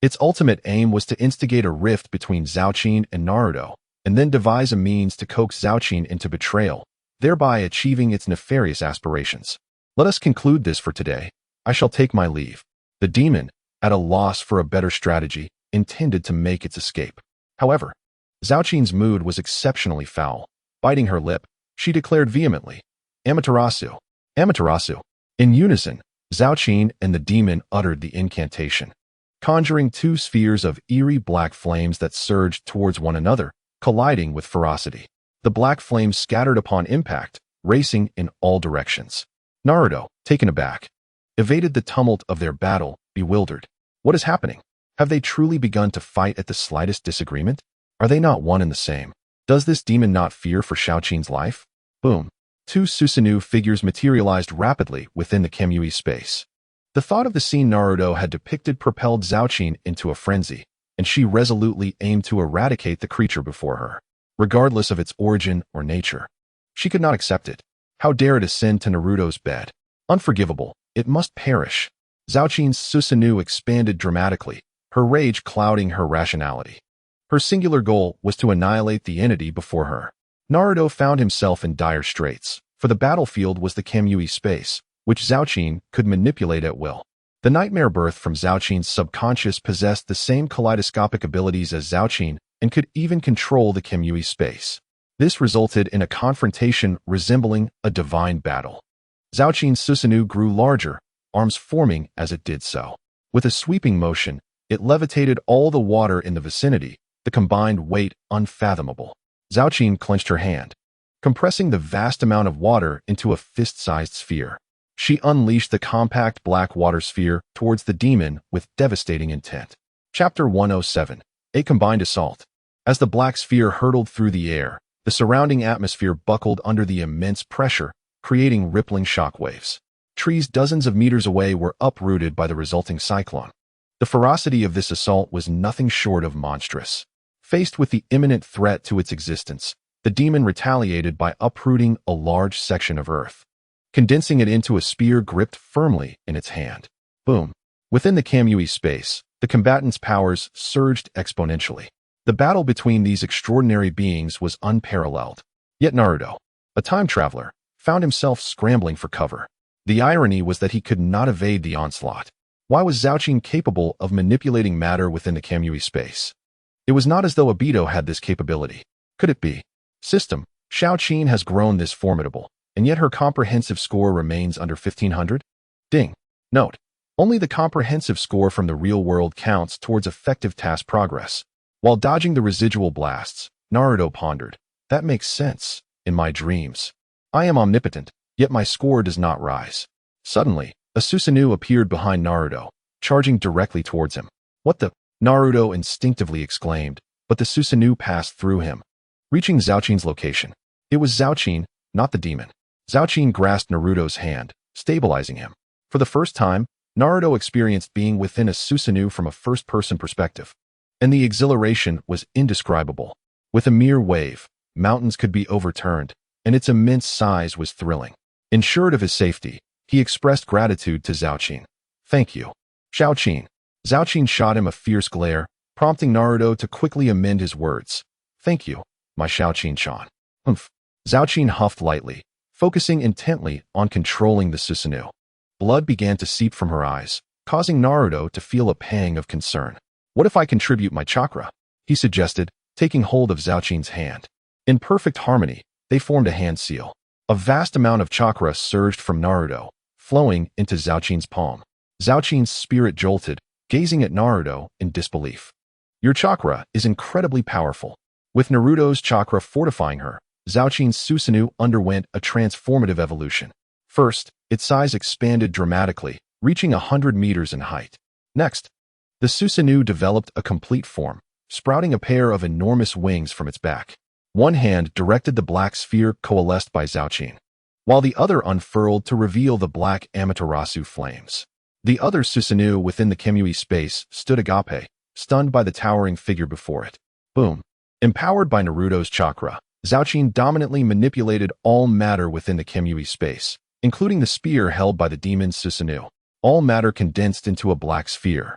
Its ultimate aim was to instigate a rift between Zhaoqin and Naruto, and then devise a means to coax Zhaoqin into betrayal thereby achieving its nefarious aspirations. Let us conclude this for today. I shall take my leave. The demon, at a loss for a better strategy, intended to make its escape. However, Zhao Qin's mood was exceptionally foul. Biting her lip, she declared vehemently, Amaterasu! Amaterasu! In unison, Zhao Qin and the demon uttered the incantation, conjuring two spheres of eerie black flames that surged towards one another, colliding with ferocity. The black flames scattered upon impact, racing in all directions. Naruto, taken aback, evaded the tumult of their battle, bewildered. What is happening? Have they truly begun to fight at the slightest disagreement? Are they not one and the same? Does this demon not fear for Zhao Qin's life? Boom. Two Susanoo figures materialized rapidly within the Kamui space. The thought of the scene Naruto had depicted propelled Zhao Qin into a frenzy, and she resolutely aimed to eradicate the creature before her, regardless of its origin or nature. She could not accept it. How dare it ascend to Naruto's bed? Unforgivable. It must perish. Zhao Qin's Susanoo expanded dramatically, her rage clouding her rationality. Her singular goal was to annihilate the entity before her. Naruto found himself in dire straits, for the battlefield was the Kamui space, which Zhao Qin could manipulate at will. The nightmare birth from Zhao Qin's subconscious possessed the same kaleidoscopic abilities as Zhao Qin and could even control the Kamui space. This resulted in a confrontation resembling a divine battle. Zhao Qin's Susanoo grew larger, arms forming as it did so. With a sweeping motion, it levitated all the water in the vicinity, the combined weight unfathomable. Zhao Qin clenched her hand, compressing the vast amount of water into a fist-sized sphere. She unleashed the compact black water sphere towards the demon with devastating intent. Chapter 107. A Combined Assault. As the black sphere hurtled through the air, the surrounding atmosphere buckled under the immense pressure, creating rippling shockwaves. Trees dozens of meters away were uprooted by the resulting cyclone. The ferocity of this assault was nothing short of monstrous. Faced with the imminent threat to its existence, the demon retaliated by uprooting a large section of earth, condensing it into a spear gripped firmly in its hand. Boom. Within the Kamui space, the combatants' powers surged exponentially. The battle between these extraordinary beings was unparalleled. Yet Naruto, a time traveler, found himself scrambling for cover. The irony was that he could not evade the onslaught. Why was Zhao Qin capable of manipulating matter within the Kamui space? It was not as though Obito had this capability. Could it be? System, Zhao Qin has grown this formidable, and yet her comprehensive score remains under 1500? Ding. Note, only the comprehensive score from the real world counts towards effective task progress. While dodging the residual blasts, Naruto pondered, that makes sense. In my dreams, I am omnipotent, yet my score does not rise. Suddenly, a Susanoo appeared behind Naruto, charging directly towards him. What the? Naruto instinctively exclaimed, but the Susanoo passed through him, reaching Zhao Qin's location. It was Zhao Qin, not the demon. Zhao Qin grasped Naruto's hand, stabilizing him. For the first time, Naruto experienced being within a Susanoo from a first-person perspective, and the exhilaration was indescribable. With a mere wave, mountains could be overturned, and its immense size was thrilling. Ensured of his safety, he expressed gratitude to Zhao Qin. Thank you. Zhao Qin. Zhao Qin shot him a fierce glare, prompting Naruto to quickly amend his words. Thank you, my Zhao Qin-chan. Humph. Zhao Qin huffed lightly, focusing intently on controlling the Susanoo. Blood began to seep from her eyes, causing Naruto to feel a pang of concern. What if I contribute my chakra? He suggested, taking hold of Zhao Qin's hand. In perfect harmony, they formed a hand seal. A vast amount of chakra surged from Naruto, flowing into Zhao Qin's palm. Zhao Qin's spirit jolted, gazing at Naruto in disbelief. Your chakra is incredibly powerful. With Naruto's chakra fortifying her, Zhao Qin's Susanoo underwent a transformative evolution. First, its size expanded dramatically, reaching 100 meters in height. Next, the Susanoo developed a complete form, sprouting a pair of enormous wings from its back. One hand directed the black sphere coalesced by Zhao Qin, while the other unfurled to reveal the black Amaterasu flames. The other Susanoo within the Kamui space stood agape, stunned by the towering figure before it. Boom. Empowered by Naruto's chakra, Zhao Qin dominantly manipulated all matter within the Kamui space, including the spear held by the demon Susanoo. All matter condensed into a black sphere,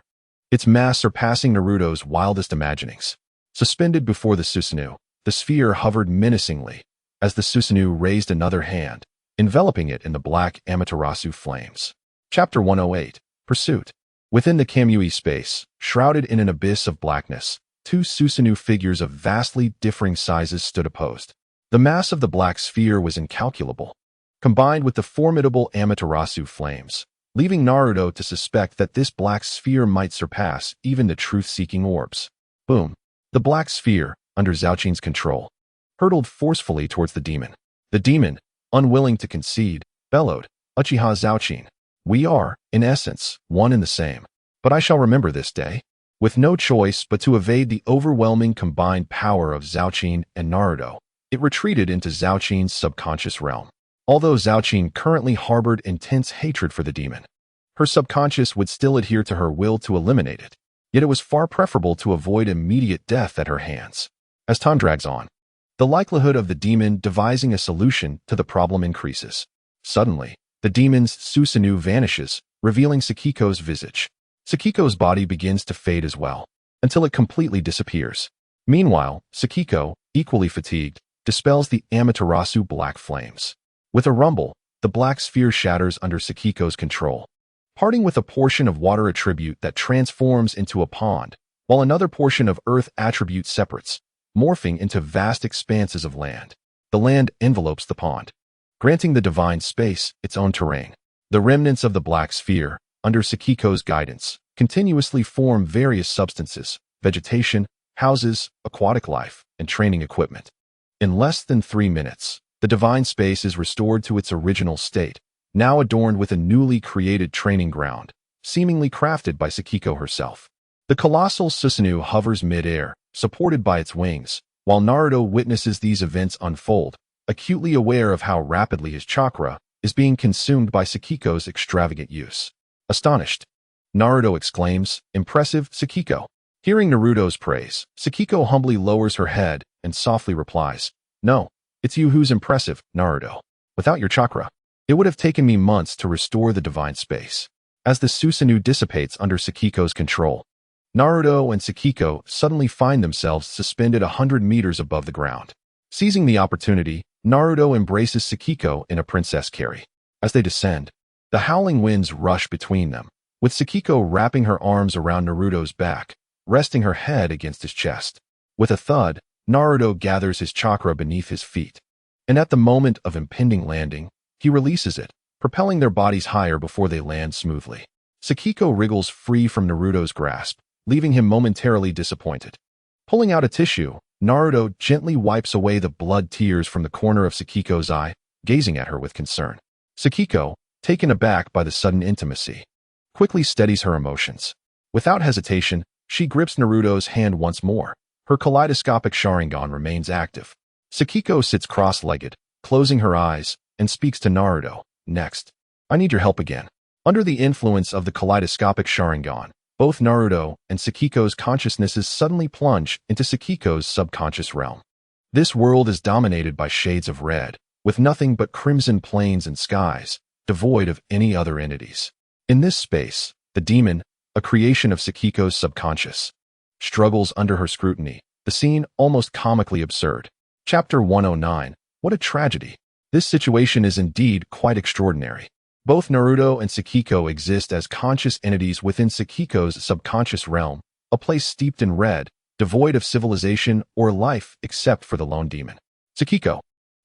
its mass surpassing Naruto's wildest imaginings. Suspended before the Susanoo, the sphere hovered menacingly, as the Susanoo raised another hand, enveloping it in the black Amaterasu flames. Chapter 108. Pursuit. Within the Kamui space, shrouded in an abyss of blackness, two Susanoo figures of vastly differing sizes stood opposed. The mass of the black sphere was incalculable, combined with the formidable Amaterasu flames, leaving Naruto to suspect that this black sphere might surpass even the truth-seeking orbs. Boom. The black sphere, under Zhaoqin's control, hurtled forcefully towards the demon. The demon, unwilling to concede, bellowed, "Uchiha Zhaoqin, we are, in essence, one and the same. But I shall remember this day." With no choice but to evade the overwhelming combined power of Zhaoqin and Naruto, it retreated into Zhaoqin's subconscious realm. Although Zhaoqin currently harbored intense hatred for the demon, her subconscious would still adhere to her will to eliminate it. Yet it was far preferable to avoid immediate death at her hands. As time drags on, the likelihood of the demon devising a solution to the problem increases. Suddenly, the demon's Susanoo vanishes, revealing Sakiko's visage. Sakiko's body begins to fade as well, until it completely disappears. Meanwhile, Sakiko, equally fatigued, dispels the Amaterasu black flames. With a rumble, the black sphere shatters under Sakiko's control, parting with a portion of water attribute that transforms into a pond, while another portion of earth attribute separates, morphing into vast expanses of land. The land envelopes the pond, granting the divine space its own terrain. The remnants of the black sphere, under Sakiko's guidance, continuously form various substances, vegetation, houses, aquatic life, and training equipment. In less than 3 minutes, the divine space is restored to its original state, now adorned with a newly created training ground, seemingly crafted by Sakiko herself. The colossal Susanoo hovers mid-air, supported by its wings, while Naruto witnesses these events unfold, acutely aware of how rapidly his chakra is being consumed by Sakiko's extravagant use. Astonished, Naruto exclaims, "Impressive, Sakiko." Hearing Naruto's praise, Sakiko humbly lowers her head and softly replies, "No, it's you who's impressive, Naruto. Without your chakra, it would have taken me months to restore the divine space." As the Susanoo dissipates under Sakiko's control, Naruto and Sakiko suddenly find themselves suspended 100 meters above the ground. Seizing the opportunity, Naruto embraces Sakiko in a princess carry. As they descend, the howling winds rush between them, with Sakiko wrapping her arms around Naruto's back, resting her head against his chest. With a thud, Naruto gathers his chakra beneath his feet, and at the moment of impending landing, he releases it, propelling their bodies higher before they land smoothly. Sakiko wriggles free from Naruto's grasp, leaving him momentarily disappointed. Pulling out a tissue, Naruto gently wipes away the blood tears from the corner of Sakiko's eye, gazing at her with concern. Sakiko, taken aback by the sudden intimacy, quickly steadies her emotions. Without hesitation, she grips Naruto's hand once more. Her kaleidoscopic Sharingan remains active. Sakiko sits cross-legged, closing her eyes, and speaks to Naruto. "Next, I need your help again." Under the influence of the kaleidoscopic Sharingan, both Naruto and Sakiko's consciousnesses suddenly plunge into Sakiko's subconscious realm. This world is dominated by shades of red, with nothing but crimson plains and skies, devoid of any other entities. In this space, the demon, a creation of Sakiko's subconscious, struggles under her scrutiny, the scene almost comically absurd. Chapter 109. What a tragedy. This situation is indeed quite extraordinary. Both Naruto and Sakiko exist as conscious entities within Sakiko's subconscious realm, a place steeped in red, devoid of civilization or life except for the lone demon. Sakiko,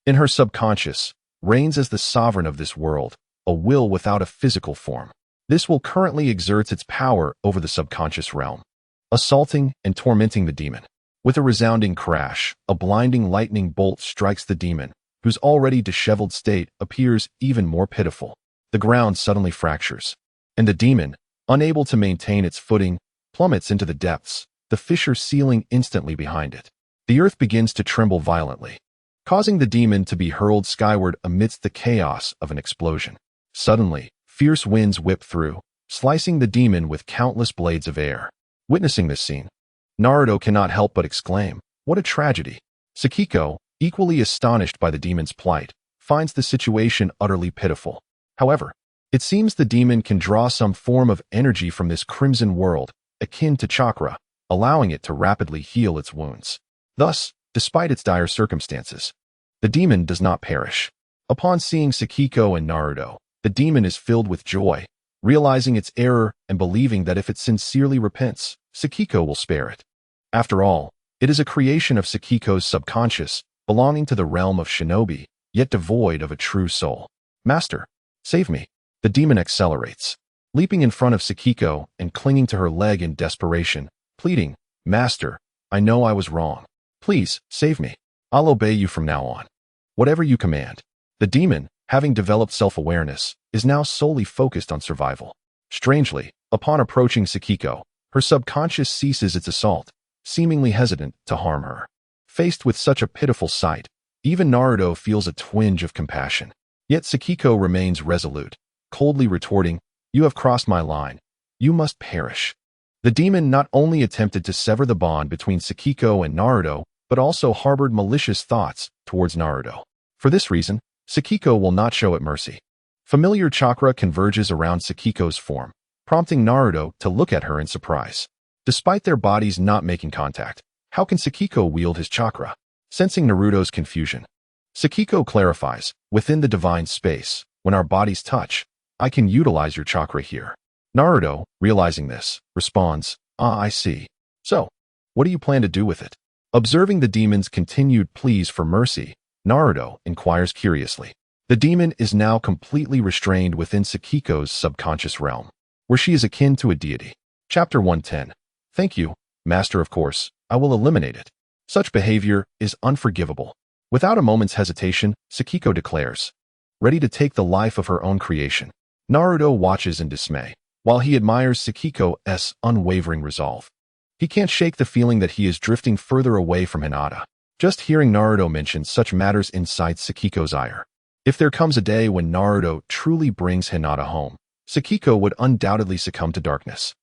in her subconscious, reigns as the sovereign of this world, a will without a physical form. This will currently exerts its power over the subconscious realm, assaulting and tormenting the demon. With a resounding crash, a blinding lightning bolt strikes the demon, whose already disheveled state appears even more pitiful. The ground suddenly fractures, and the demon, unable to maintain its footing, plummets into the depths, the fissure sealing instantly behind it. The earth begins to tremble violently, causing the demon to be hurled skyward amidst the chaos of an explosion. Suddenly, fierce winds whip through, slicing the demon with countless blades of air. Witnessing this scene, Naruto cannot help but exclaim, "What a tragedy!" Sakiko, equally astonished by the demon's plight, finds the situation utterly pitiful. However, it seems the demon can draw some form of energy from this crimson world, akin to chakra, allowing it to rapidly heal its wounds. Thus, despite its dire circumstances, The demon does not perish. Upon seeing Sakiko and Naruto, the demon is filled with joy, realizing its error and believing that if it sincerely repents, Sakiko will spare it. After all, it is a creation of Sakiko's subconscious, belonging to the realm of shinobi, yet devoid of a true soul. Master, save me. The demon accelerates, leaping in front of Sakiko and clinging to her leg in desperation, pleading, Master, I know I was wrong. Please, save me. I'll obey you from now on. Whatever you command. The demon, having developed self-awareness, is now solely focused on survival. Strangely, upon approaching Sakiko, her subconscious ceases its assault, seemingly hesitant to harm her. Faced with such a pitiful sight, even Naruto feels a twinge of compassion. Yet Sakiko remains resolute, coldly retorting, You have crossed my line. You must perish. The demon not only attempted to sever the bond between Sakiko and Naruto, but also harbored malicious thoughts towards Naruto. For this reason, Sakiko will not show it mercy. Familiar chakra converges around Sakiko's form, prompting Naruto to look at her in surprise. Despite their bodies not making contact, how can Sakiko wield his chakra? Sensing Naruto's confusion, Sakiko clarifies, within the divine space, when our bodies touch, I can utilize your chakra here. Naruto, realizing this, responds, I see. So, what do you plan to do with it? Observing the demon's continued pleas for mercy, Naruto inquires curiously. The demon is now completely restrained within Sakiko's subconscious realm, where she is akin to a deity. Chapter 110. Thank you, Master. Of course, I will eliminate it. Such behavior is unforgivable. Without a moment's hesitation, Sakiko declares, ready to take the life of her own creation. Naruto watches in dismay, while he admires Sakiko's unwavering resolve. He can't shake the feeling that he is drifting further away from Hinata. Just hearing Naruto mention such matters incites Sakiko's ire. If there comes a day when Naruto truly brings Hinata home, Sakiko would undoubtedly succumb to darkness,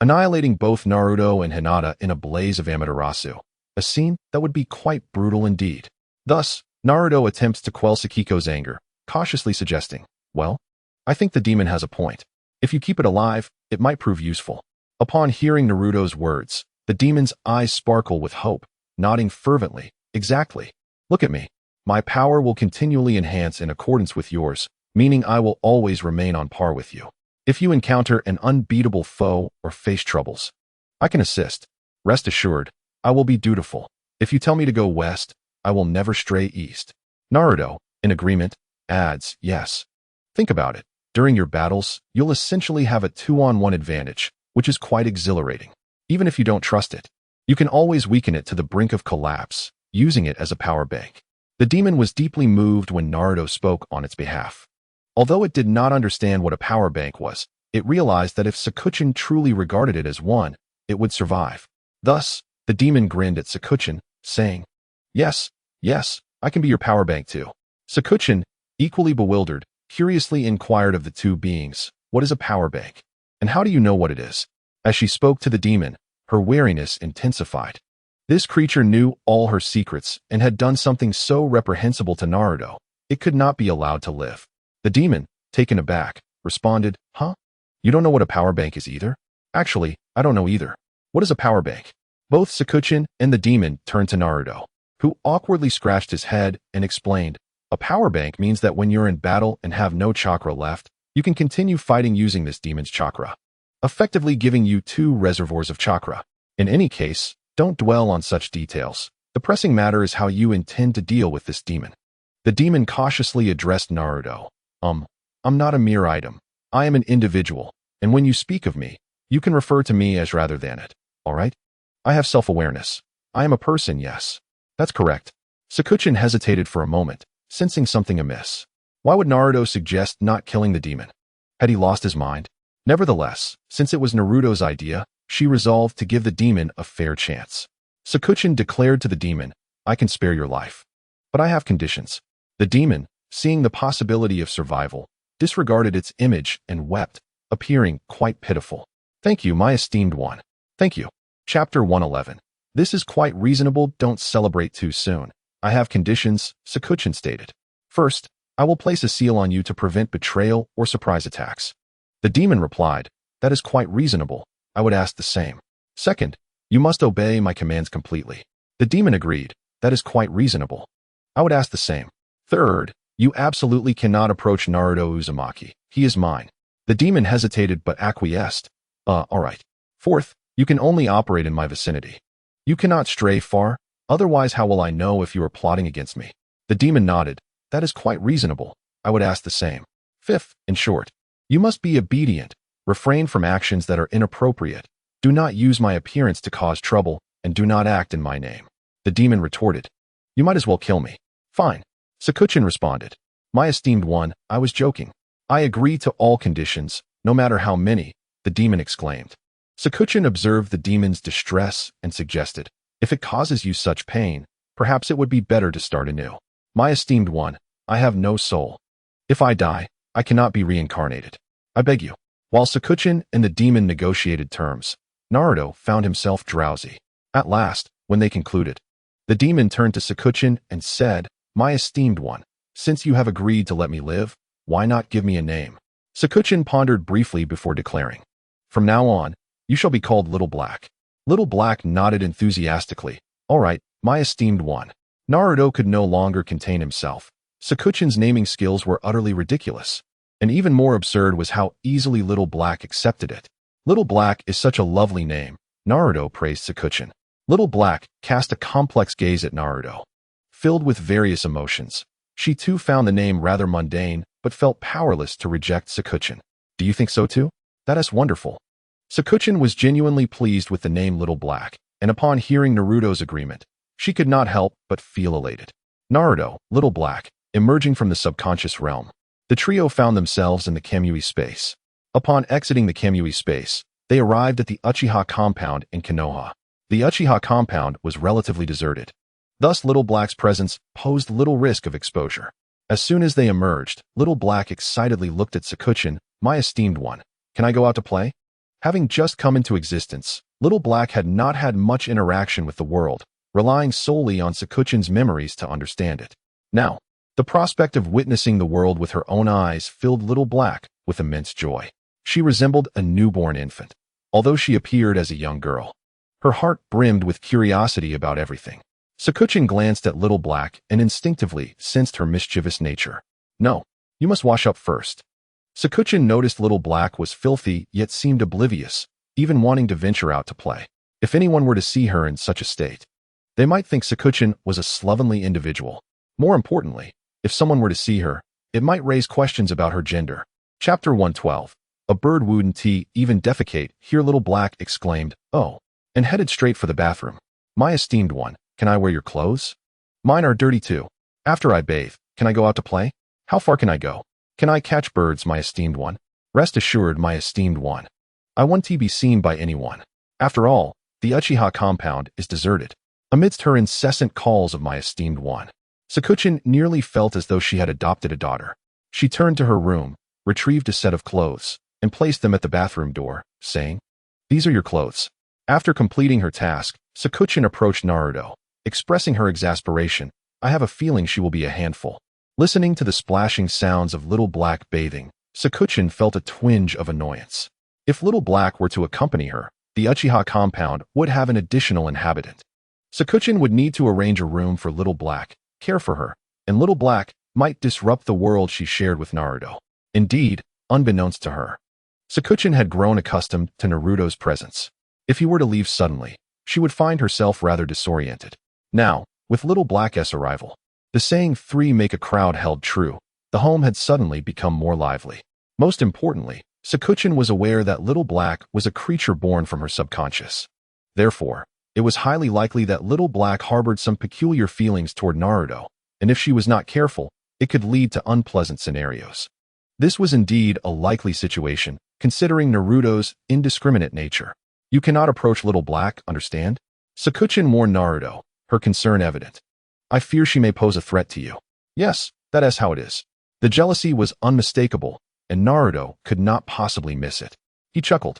annihilating both Naruto and Hinata in a blaze of Amaterasu, a scene that would be quite brutal indeed. Thus, Naruto attempts to quell Sakiko's anger, cautiously suggesting, well, I think the demon has a point. If you keep it alive, it might prove useful. Upon hearing Naruto's words, the demon's eyes sparkle with hope, nodding fervently, exactly. Look at me. My power will continually enhance in accordance with yours, meaning I will always remain on par with you. If you encounter an unbeatable foe or face troubles, I can assist. Rest assured, I will be dutiful. If you tell me to go west, I will never stray east. Naruto, in agreement, adds, yes. Think about it. During your battles, you'll essentially have a 2-on-1 advantage, which is quite exhilarating. Even if you don't trust it, you can always weaken it to the brink of collapse, using it as a power bank. The demon was deeply moved when Naruto spoke on its behalf. Although it did not understand what a power bank was, it realized that if Sakuchin truly regarded it as one, it would survive. Thus, the demon grinned at Sakuchin, saying, yes, I can be your power bank too. Sakuchin, equally bewildered, curiously inquired of the two beings, what is a power bank? And how do you know what it is? As she spoke to the demon, her wariness intensified. This creature knew all her secrets and had done something so reprehensible to Naruto, it could not be allowed to live. The demon, taken aback, responded, huh? You don't know what a power bank is either? Actually, I don't know either. What is a power bank? Both Sakuchin and the demon turned to Naruto, who awkwardly scratched his head and explained, a power bank means that when you're in battle and have no chakra left, you can continue fighting using this demon's chakra, effectively giving you 2 reservoirs of chakra. In any case, don't dwell on such details. The pressing matter is how you intend to deal with this demon. The demon cautiously addressed Naruto. I'm not a mere item. I am an individual, and when you speak of me, you can refer to me as rather than it, all right? I have self-awareness. I am a person, yes. That's correct. Sakuchin hesitated for a moment, sensing something amiss. Why would Naruto suggest not killing the demon? Had he lost his mind? Nevertheless, since it was Naruto's idea, she resolved to give the demon a fair chance. Sakuchin declared to the demon, I can spare your life. But I have conditions. The demon, seeing the possibility of survival, disregarded its image and wept, appearing quite pitiful. Thank you, my esteemed one. Thank you. Chapter 111. This is quite reasonable, don't celebrate too soon. I have conditions, Sakuchin stated. First, I will place a seal on you to prevent betrayal or surprise attacks. The demon replied, that is quite reasonable. I would ask the same. Second, you must obey my commands completely. The demon agreed, that is quite reasonable. I would ask the same. Third, you absolutely cannot approach Naruto Uzumaki. He is mine. The demon hesitated but acquiesced. Alright. Fourth, you can only operate in my vicinity. You cannot stray far, otherwise how will I know if you are plotting against me? The demon nodded. That is quite reasonable. I would ask the same. Fifth, in short, you must be obedient, refrain from actions that are inappropriate, do not use my appearance to cause trouble, and do not act in my name. The demon retorted. You might as well kill me. Fine. Sakuchin responded. My esteemed one, I was joking. I agree to all conditions, no matter how many, the demon exclaimed. Sakuchin observed the demon's distress and suggested, if it causes you such pain, perhaps it would be better to start anew. My esteemed one, I have no soul. If I die, I cannot be reincarnated. I beg you. While Sakuchin and the demon negotiated terms, Naruto found himself drowsy. At last, when they concluded, the demon turned to Sakuchin and said, My esteemed one, since you have agreed to let me live, why not give me a name? Sakuchin pondered briefly before declaring, From now on, you shall be called Little Black. Little Black nodded enthusiastically. All right, my esteemed one. Naruto could no longer contain himself. Sakuchin's naming skills were utterly ridiculous. And even more absurd was how easily Little Black accepted it. Little Black is such a lovely name, Naruto praised Sakuchin. Little Black cast a complex gaze at Naruto. Filled with various emotions, she too found the name rather mundane, but felt powerless to reject Sakuchin. Do you think so too? That is wonderful. Sakuchin was genuinely pleased with the name Little Black, and upon hearing Naruto's agreement, she could not help but feel elated. Naruto, Little Black, emerging from the subconscious realm. The trio found themselves in the Kamui space. Upon exiting the Kamui space, they arrived at the Uchiha compound in Konoha. The Uchiha compound was relatively deserted. Thus, Little Black's presence posed little risk of exposure. As soon as they emerged, Little Black excitedly looked at Sakuchin. My esteemed one, can I go out to play? Having just come into existence, Little Black had not had much interaction with the world, relying solely on Sakuchin's memories to understand it. Now, the prospect of witnessing the world with her own eyes filled Little Black with immense joy. She resembled a newborn infant, although she appeared as a young girl. Her heart brimmed with curiosity about everything. Sakuchin glanced at Little Black and instinctively sensed her mischievous nature. No, you must wash up first. Sakuchin noticed Little Black was filthy yet seemed oblivious, even wanting to venture out to play. If anyone were to see her in such a state, they might think Sakuchin was a slovenly individual. More importantly, if someone were to see her, it might raise questions about her gender. Chapter 112. A bird wouldn't even defecate, here Little Black exclaimed, oh, and headed straight for the bathroom. My esteemed one, can I wear your clothes? Mine are dirty too. After I bathe, can I go out to play? How far can I go? Can I catch birds, my esteemed one? Rest assured, my esteemed one. I won't be seen by anyone. After all, the Uchiha compound is deserted. Amidst her incessant calls of my esteemed one, Sakuchin nearly felt as though she had adopted a daughter. She turned to her room, retrieved a set of clothes, and placed them at the bathroom door, saying, These are your clothes. After completing her task, Sakuchin approached Naruto, expressing her exasperation. I have a feeling she will be a handful. Listening to the splashing sounds of Little Black bathing, Sakuchin felt a twinge of annoyance. If Little Black were to accompany her, the Uchiha compound would have an additional inhabitant. Sakuchin would need to arrange a room for Little Black, care for her, and Little Black might disrupt the world she shared with Naruto. Indeed, unbeknownst to her, Sakuchin had grown accustomed to Naruto's presence. If he were to leave suddenly, she would find herself rather disoriented. Now, with Little Black's arrival, the saying three make a crowd held true. The home had suddenly become more lively. Most importantly, Sakuchin was aware that Little Black was a creature born from her subconscious. Therefore, it was highly likely that Little Black harbored some peculiar feelings toward Naruto, and if she was not careful, it could lead to unpleasant scenarios. This was indeed a likely situation, considering Naruto's indiscriminate nature. You cannot approach Little Black, understand? Sakuchin warned Naruto, her concern evident. I fear she may pose a threat to you. Yes, that is how it is. The jealousy was unmistakable, and Naruto could not possibly miss it. He chuckled,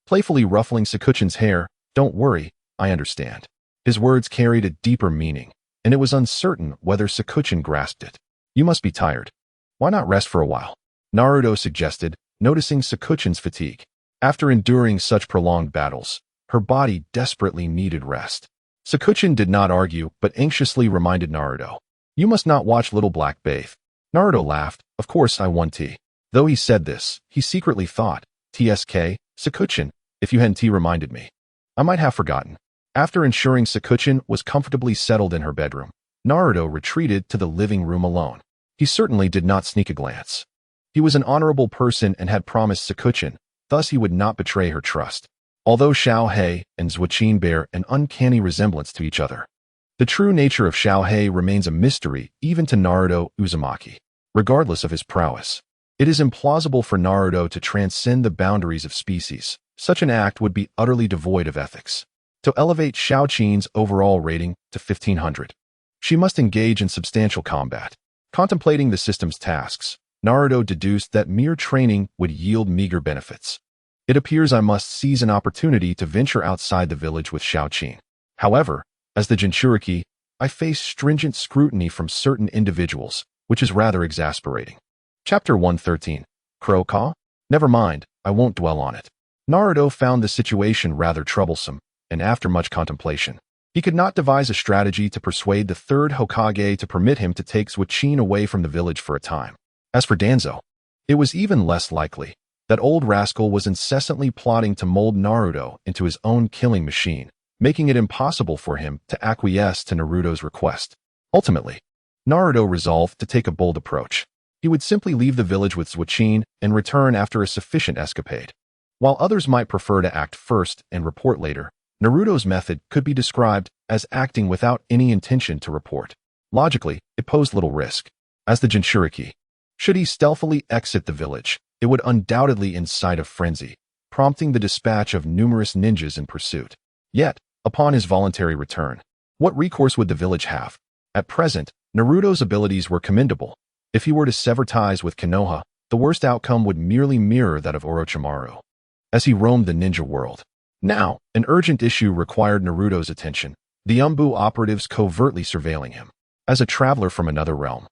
playfully ruffling Sakuchin's hair. Don't worry, I understand. His words carried a deeper meaning, and it was uncertain whether Sakuchin grasped it. You must be tired. Why not rest for a while? Naruto suggested, noticing Sakuchin's fatigue. After enduring such prolonged battles, her body desperately needed rest. Sakuchin did not argue, but anxiously reminded Naruto. You must not watch Little Black Bath. Naruto laughed. Of course I won T. Though he said this, he secretly thought, TSK, Sakuchin, if you hadn't reminded me. I might have forgotten. After ensuring Sakuchin was comfortably settled in her bedroom, Naruto retreated to the living room alone. He certainly did not sneak a glance. He was an honorable person and had promised Sakuchin, thus he would not betray her trust. Although Xiao Hei and Zhuqin bear an uncanny resemblance to each other, the true nature of Xiao Hei remains a mystery even to Naruto Uzumaki. Regardless of his prowess, it is implausible for Naruto to transcend the boundaries of species. Such an act would be utterly devoid of ethics. To elevate Xiao Qin's overall rating to 1500, she must engage in substantial combat. Contemplating the system's tasks, Naruto deduced that mere training would yield meager benefits. It appears I must seize an opportunity to venture outside the village with Xiao Qin. However, as the Jinchuriki, I face stringent scrutiny from certain individuals, which is rather exasperating. Chapter 113. Crow Ka? Never mind, I won't dwell on it. Naruto found the situation rather troublesome, and after much contemplation, he could not devise a strategy to persuade the third Hokage to permit him to take Zhuqin away from the village for a time. As for Danzo, it was even less likely. That old rascal was incessantly plotting to mold Naruto into his own killing machine, making it impossible for him to acquiesce to Naruto's request. Ultimately, Naruto resolved to take a bold approach. He would simply leave the village with Zhuqin and return after a sufficient escapade. While others might prefer to act first and report later, Naruto's method could be described as acting without any intention to report. Logically, it posed little risk. As the Jinchuriki, should he stealthily exit the village, it would undoubtedly incite a frenzy, prompting the dispatch of numerous ninjas in pursuit. Yet, upon his voluntary return, what recourse would the village have? At present, Naruto's abilities were commendable. If he were to sever ties with Konoha, the worst outcome would merely mirror that of Orochimaru. As he roamed the ninja world. Now, an urgent issue required Naruto's attention, the Umbu operatives covertly surveilling him. As a traveler from another realm,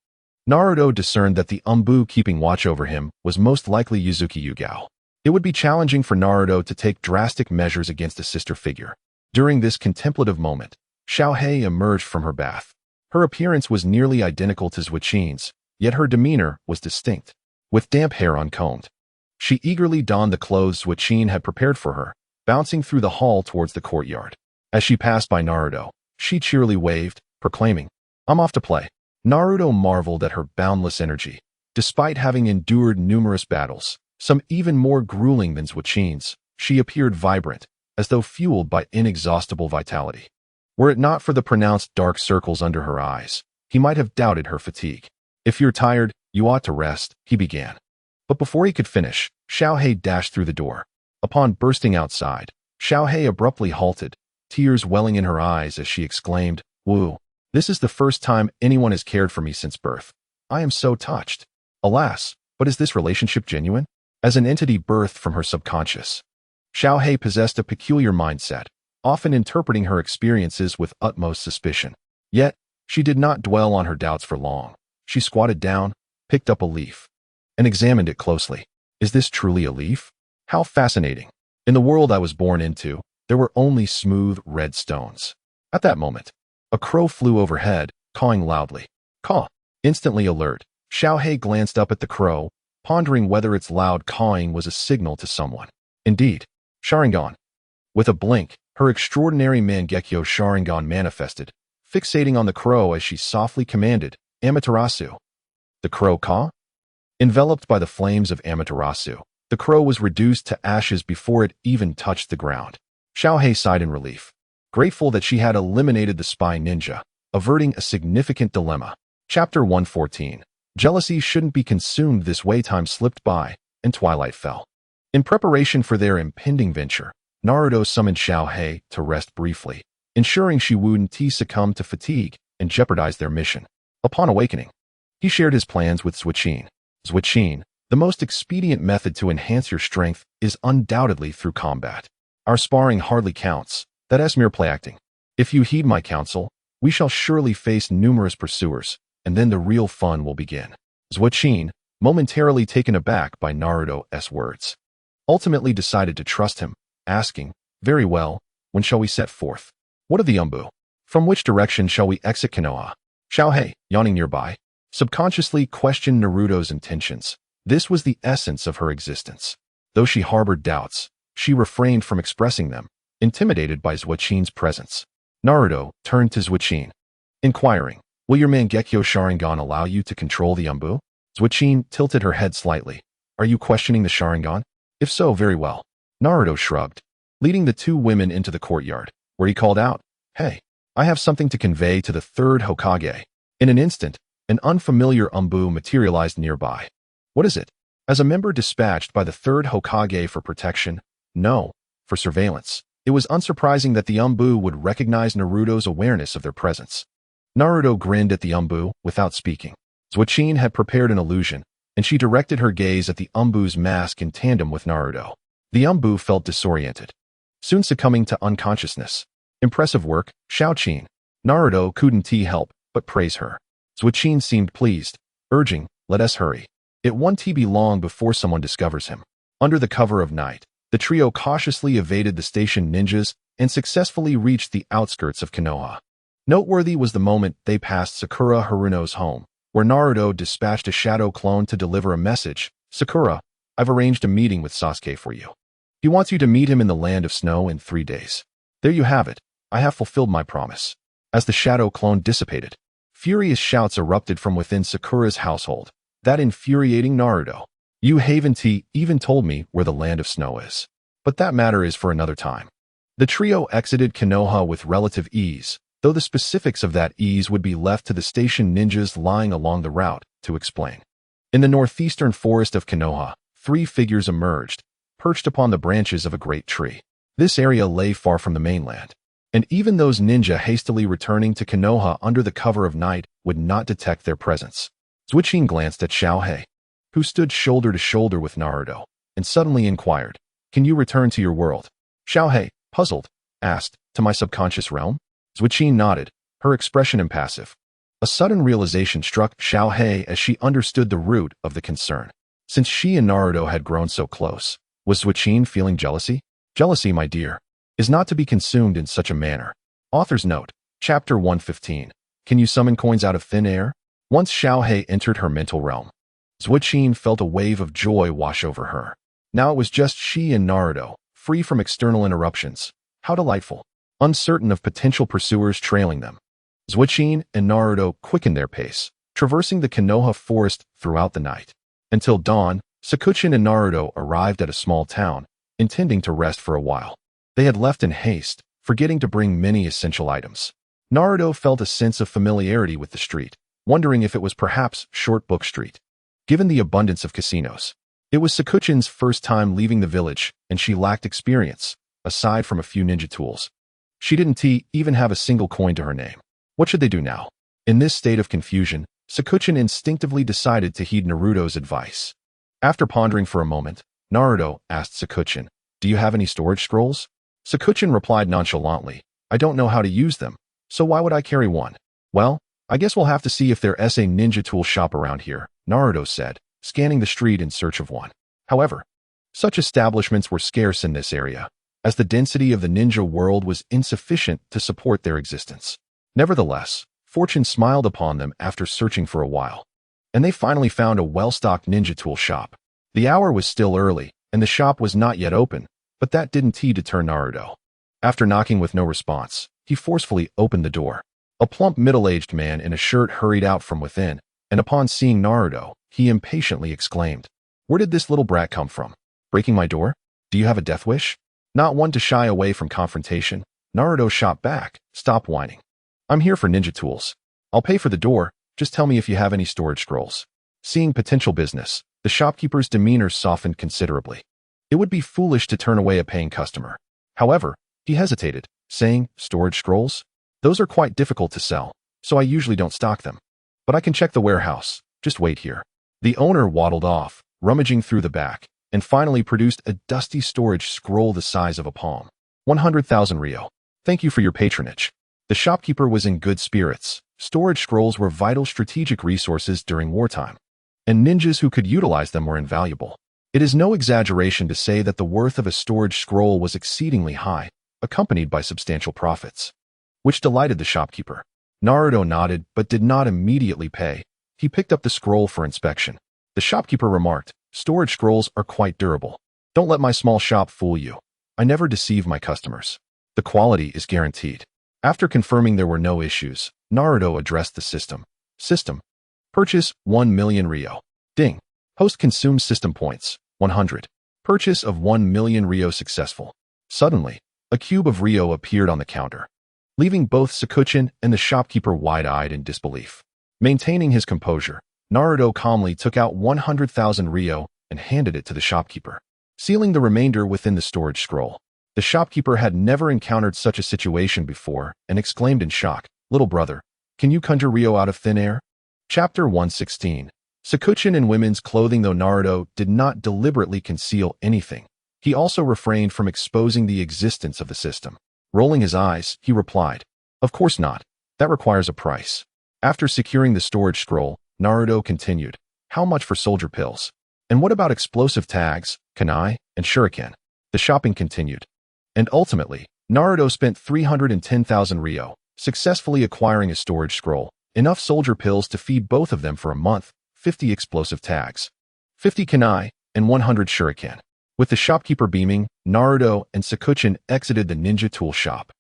Naruto discerned that the Umbu keeping watch over him was most likely Yuzuki Yugao. It would be challenging for Naruto to take drastic measures against a sister figure. During this contemplative moment, Xiao Hei emerged from her bath. Her appearance was nearly identical to Zhuqin's, yet her demeanor was distinct. With damp hair uncombed, she eagerly donned the clothes Zhuqin had prepared for her, bouncing through the hall towards the courtyard. As she passed by Naruto, she cheerily waved, proclaiming, "I'm off to play." Naruto marveled at her boundless energy. Despite having endured numerous battles, some even more grueling than Zhuqin's, she appeared vibrant, as though fueled by inexhaustible vitality. Were it not for the pronounced dark circles under her eyes, he might have doubted her fatigue. "If you're tired, you ought to rest," he began. But before he could finish, Xiao Hei dashed through the door. Upon bursting outside, Xiao Hei abruptly halted, tears welling in her eyes as she exclaimed, "Woo! This is the first time anyone has cared for me since birth. I am so touched. Alas, but is this relationship genuine?" As an entity birthed from her subconscious, Xiao Hei possessed a peculiar mindset, often interpreting her experiences with utmost suspicion. Yet, she did not dwell on her doubts for long. She squatted down, picked up a leaf, and examined it closely. Is this truly a leaf? How fascinating. In the world I was born into, there were only smooth red stones. At that moment, a crow flew overhead, cawing loudly. Caw. Instantly alert, Xiao Hei glanced up at the crow, pondering whether its loud cawing was a signal to someone. Indeed, Sharingan. With a blink, her extraordinary Mangekyo Sharingan manifested, fixating on the crow as she softly commanded, "Amaterasu." The crow caw? Enveloped by the flames of Amaterasu, the crow was reduced to ashes before it even touched the ground. Xiao Hei sighed in relief, grateful that she had eliminated the spy ninja, averting a significant dilemma. Chapter 114. Jealousy shouldn't be consumed this way. Time slipped by, and twilight fell. In preparation for their impending venture, Naruto summoned Xiao Hei to rest briefly, ensuring she wouldn't succumb to fatigue and jeopardize their mission. Upon awakening, he shared his plans with Zhuqin. Zhuqin, the most expedient method to enhance your strength is undoubtedly through combat. Our sparring hardly counts, that is mere play acting. If you heed my counsel, we shall surely face numerous pursuers, and then the real fun will begin. Zhuqin, momentarily taken aback by Naruto's words, ultimately decided to trust him, asking, "Very well, when shall we set forth? What of the Umbu? From which direction shall we exit Konoha?" Xiaohei, yawning nearby, subconsciously questioned Naruto's intentions. This was the essence of her existence. Though she harbored doubts, she refrained from expressing them, intimidated by Zuochin's presence. Naruto turned to Zuochin, inquiring, "Will your Mangekyo Sharingan allow you to control the Umbu?" Zuochin tilted her head slightly. "Are you questioning the Sharingan? If so, very well." Naruto shrugged, leading the two women into the courtyard, where he called out, "Hey, I have something to convey to the third Hokage." In an instant, an unfamiliar Umbu materialized nearby. "What is it?" As a member dispatched by the third Hokage for protection, no, for surveillance, it was unsurprising that the Umbu would recognize Naruto's awareness of their presence. Naruto grinned at the Umbu without speaking. Zuochin had prepared an illusion, and she directed her gaze at the Umbu's mask in tandem with Naruto. The Umbu felt disoriented, soon succumbing to unconsciousness. "Impressive work, Xiaoqin." Naruto couldn't help but praise her. Zuochin seemed pleased, urging, "Let us hurry. It won't be long before someone discovers him." Under the cover of night, the trio cautiously evaded the station ninjas and successfully reached the outskirts of Konoha. Noteworthy was the moment they passed Sakura Haruno's home, where Naruto dispatched a shadow clone to deliver a message. "Sakura, I've arranged a meeting with Sasuke for you. He wants you to meet him in the land of snow in 3 days. There you have it. I have fulfilled my promise." As the shadow clone dissipated, furious shouts erupted from within Sakura's household. That infuriating Naruto. "You haven't even told me where the land of snow is." But that matter is for another time. The trio exited Konoha with relative ease, though the specifics of that ease would be left to the station ninjas lying along the route to explain. In the northeastern forest of Konoha, 3 figures emerged, perched upon the branches of a great tree. This area lay far from the mainland, and even those ninja hastily returning to Konoha under the cover of night would not detect their presence. Zuochin glanced at Xiaohei, who stood shoulder to shoulder with Naruto, and suddenly inquired, "Can you return to your world?" Xiaohei, puzzled, asked, "To my subconscious realm?" Zuochin nodded, her expression impassive. A sudden realization struck Xiaohei as she understood the root of the concern. Since she and Naruto had grown so close, was Zuochin feeling jealousy? Jealousy, my dear, is not to be consumed in such a manner. Author's note, Chapter 115. Can you summon coins out of thin air? Once Xiaohei entered her mental realm, Zuochin felt a wave of joy wash over her. Now it was just she and Naruto, free from external interruptions. How delightful. Uncertain of potential pursuers trailing them, Zuochin and Naruto quickened their pace, traversing the Konoha forest throughout the night. Until dawn, Sakuchin and Naruto arrived at a small town, intending to rest for a while. They had left in haste, forgetting to bring many essential items. Naruto felt a sense of familiarity with the street, wondering if it was perhaps Short Book Street. Given the abundance of casinos, it was Sakuchin's first time leaving the village, and she lacked experience, aside from a few ninja tools. She didn't even have a single coin to her name. What should they do now? In this state of confusion, Sakuchin instinctively decided to heed Naruto's advice. After pondering for a moment, Naruto asked Sakuchin, "Do you have any storage scrolls?" Sakuchin replied nonchalantly, "I don't know how to use them, so why would I carry one?" "Well, I guess we'll have to see if there's a ninja tool shop around here," Naruto said, scanning the street in search of one. However, such establishments were scarce in this area, as the density of the ninja world was insufficient to support their existence. Nevertheless, fortune smiled upon them after searching for a while, and they finally found a well-stocked ninja tool shop. The hour was still early, and the shop was not yet open, but that didn't deter Naruto. After knocking with no response, he forcefully opened the door. A plump middle-aged man in a shirt hurried out from within, and upon seeing Naruto, he impatiently exclaimed, "Where did this little brat come from? Breaking my door? Do you have a death wish?" Not one to shy away from confrontation, Naruto shot back, "Stop whining. I'm here for ninja tools. I'll pay for the door, just tell me if you have any storage scrolls." Seeing potential business, the shopkeeper's demeanor softened considerably. It would be foolish to turn away a paying customer. However, he hesitated, saying, "Storage scrolls? Those are quite difficult to sell, so I usually don't stock them. But I can check the warehouse, just wait here." The owner waddled off, rummaging through the back, and finally produced a dusty storage scroll the size of a palm. 100,000 Rio. "Thank you for your patronage." The shopkeeper was in good spirits. Storage scrolls were vital strategic resources during wartime, and ninjas who could utilize them were invaluable. It is no exaggeration to say that the worth of a storage scroll was exceedingly high, accompanied by substantial profits, which delighted the shopkeeper. Naruto nodded but did not immediately pay. He picked up the scroll for inspection. The shopkeeper remarked, "Storage scrolls are quite durable. Don't let my small shop fool you. I never deceive my customers. The quality is guaranteed." After confirming there were no issues, Naruto addressed the system. System. Purchase 1 million Ryo. Ding. Host consumes system points, 100. Purchase of 1 million Ryo successful. Suddenly, a cube of Ryo appeared on the counter, leaving both Sakuchin and the shopkeeper wide-eyed in disbelief. Maintaining his composure, Naruto calmly took out 100,000 Ryo and handed it to the shopkeeper, sealing the remainder within the storage scroll. The shopkeeper had never encountered such a situation before and exclaimed in shock, "Little brother, can you conjure Ryo out of thin air?" Chapter 116. Sakuchin in women's clothing. Though Naruto did not deliberately conceal anything, he also refrained from exposing the existence of the system. Rolling his eyes, he replied, "Of course not. That requires a price." After securing the storage scroll, Naruto continued, "How much for soldier pills? And what about explosive tags, kunai, and shuriken?" The shopping continued. And ultimately, Naruto spent 310,000 Ryo, successfully acquiring a storage scroll, enough soldier pills to feed both of them for a month, 50 explosive tags, 50 kunai, and 100 shuriken. With the shopkeeper beaming, Naruto and Sakuchin exited the ninja tool shop.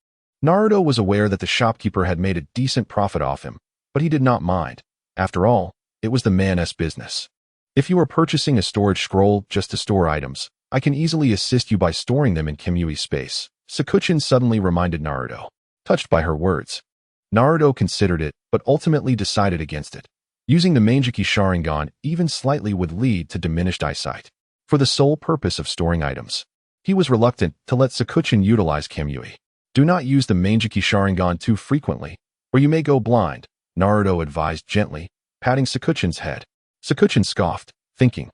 Naruto was aware that the shopkeeper had made a decent profit off him, but he did not mind. After all, it was the man's business. "If you are purchasing a storage scroll just to store items, I can easily assist you by storing them in Kimui's space," Sakuchin suddenly reminded Naruto. Touched by her words, Naruto considered it, but ultimately decided against it. Using the Manjiki Sharingan even slightly would lead to diminished eyesight. For the sole purpose of storing items, he was reluctant to let Sakuchin utilize Kimui. "Do not use the Manjiki Sharingan too frequently, or you may go blind," Naruto advised gently, patting Sakuchin's head. Sakuchin scoffed, thinking,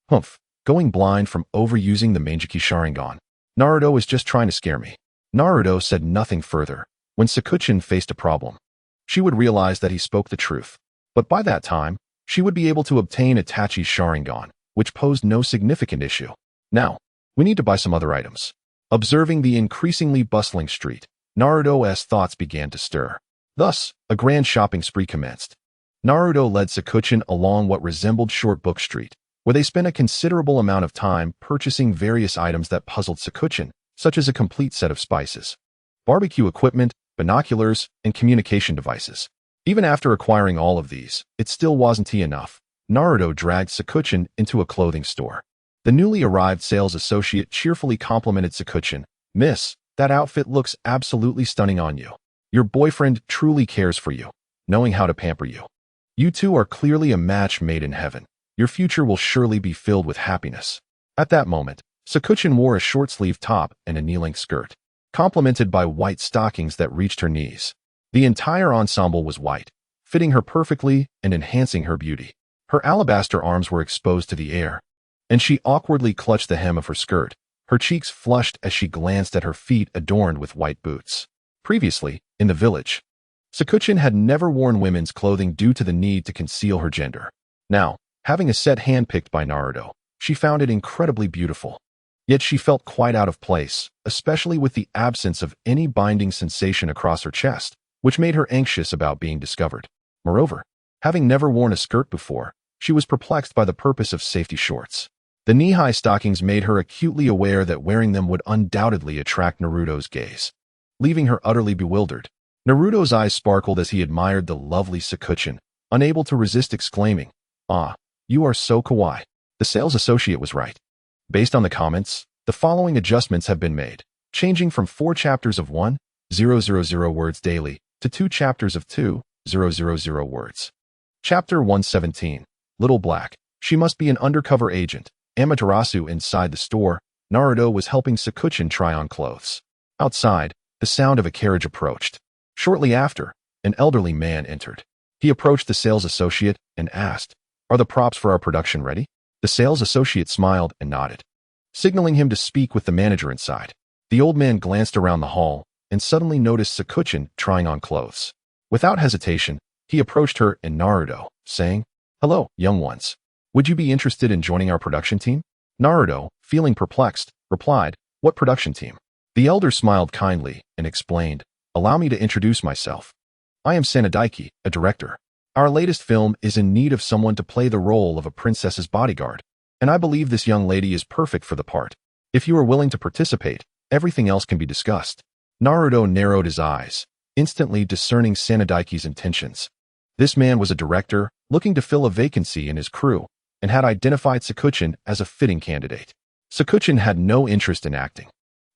"Humph, going blind from overusing the Manjiki Sharingan. Naruto is just trying to scare me." Naruto said nothing further. When Sakuchin faced a problem, she would realize that he spoke the truth. But by that time, she would be able to obtain Itachi's Sharingan, which posed no significant issue. "Now, we need to buy some other items." Observing the increasingly bustling street, Naruto's thoughts began to stir. Thus, a grand shopping spree commenced. Naruto led Sakuchin along what resembled Short Book Street, where they spent a considerable amount of time purchasing various items that puzzled Sakuchin, such as a complete set of spices, barbecue equipment, binoculars, and communication devices. Even after acquiring all of these, it still wasn't enough. Naruto dragged Sakuchin into a clothing store. The newly arrived sales associate cheerfully complimented Sakuchin, "Miss, that outfit looks absolutely stunning on you. Your boyfriend truly cares for you, knowing how to pamper you. You two are clearly a match made in heaven. Your future will surely be filled with happiness." At that moment, Sakuchin wore a short-sleeved top and a knee-length skirt, complemented by white stockings that reached her knees. The entire ensemble was white, fitting her perfectly and enhancing her beauty. Her alabaster arms were exposed to the air, and she awkwardly clutched the hem of her skirt. Her cheeks flushed as she glanced at her feet adorned with white boots. Previously, in the village, Sakuchin had never worn women's clothing due to the need to conceal her gender. Now, having a set handpicked by Naruto, she found it incredibly beautiful. Yet she felt quite out of place, especially with the absence of any binding sensation across her chest, which made her anxious about being discovered. Moreover, having never worn a skirt before, she was perplexed by the purpose of safety shorts. The knee-high stockings made her acutely aware that wearing them would undoubtedly attract Naruto's gaze, leaving her utterly bewildered. Naruto's eyes sparkled as he admired the lovely Sakuchin, unable to resist exclaiming, "Ah, you are so kawaii." The sales associate was right. Based on the comments, the following adjustments have been made, changing from 4 chapters of 1,000 words daily to 2 chapters of 2,000 words. Chapter 117. Little Black. She must be an undercover agent. Amaterasu. Inside the store, Naruto was helping Sakuchin try on clothes. Outside, the sound of a carriage approached. Shortly after, an elderly man entered. He approached the sales associate and asked, "Are the props for our production ready?" The sales associate smiled and nodded, signaling him to speak with the manager inside. The old man glanced around the hall and suddenly noticed Sakuchin trying on clothes. Without hesitation, he approached her and Naruto, saying, "Hello, young ones. Would you be interested in joining our production team?" Naruto, feeling perplexed, replied, "What production team?" The elder smiled kindly and explained, "Allow me to introduce myself. I am Sanadaiki, a director. Our latest film is in need of someone to play the role of a princess's bodyguard, and I believe this young lady is perfect for the part. If you are willing to participate, everything else can be discussed. Naruto narrowed his eyes, instantly discerning Sanadaiki's intentions. This man was a director, looking to fill a vacancy in his crew, and had identified Sakuchin as a fitting candidate. Sakuchin had no interest in acting.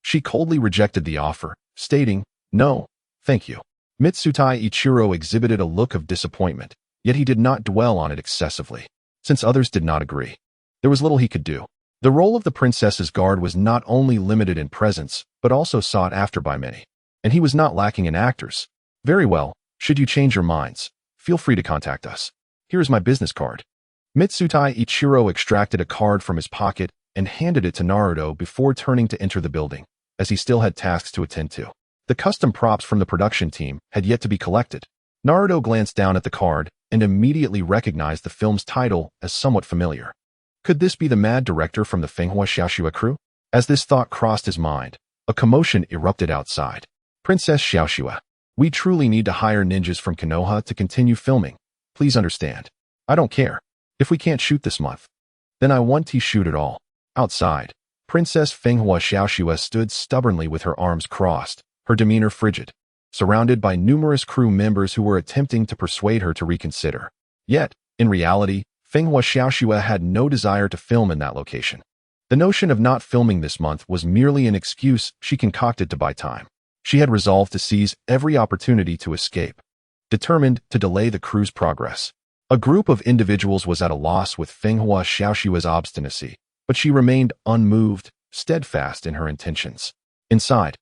She coldly rejected the offer, stating, "No, thank you." Mitsutai Ichiro exhibited a look of disappointment, yet he did not dwell on it excessively. Since others did not agree, there was little he could do. The role of the princess's guard was not only limited in presence, but also sought after by many. And he was not lacking in actors. Very well, should you change your minds, feel free to contact us. Here is my business card. Mitsutai Ichiro extracted a card from his pocket and handed it to Naruto before turning to enter the building, as he still had tasks to attend to. The custom props from the production team had yet to be collected. Naruto glanced down at the card and immediately recognized the film's title as somewhat familiar. Could this be the mad director from the Fenghua Xiaoxua crew? As this thought crossed his mind, a commotion erupted outside. Princess Xiaoxua, we truly need to hire ninjas from Konoha to continue filming. Please understand. I don't care. If we can't shoot this month, then I want to shoot it all. Outside, Princess Fenghua Xiaoxua stood stubbornly with her arms crossed, her demeanor frigid, surrounded by numerous crew members who were attempting to persuade her to reconsider. Yet, in reality, Fenghua Xiaoxua had no desire to film in that location. The notion of not filming this month was merely an excuse she concocted to buy time. She had resolved to seize every opportunity to escape, determined to delay the crew's progress. A group of individuals was at a loss with Fenghua Xiaoxua's obstinacy, but she remained unmoved, steadfast in her intentions. Inside,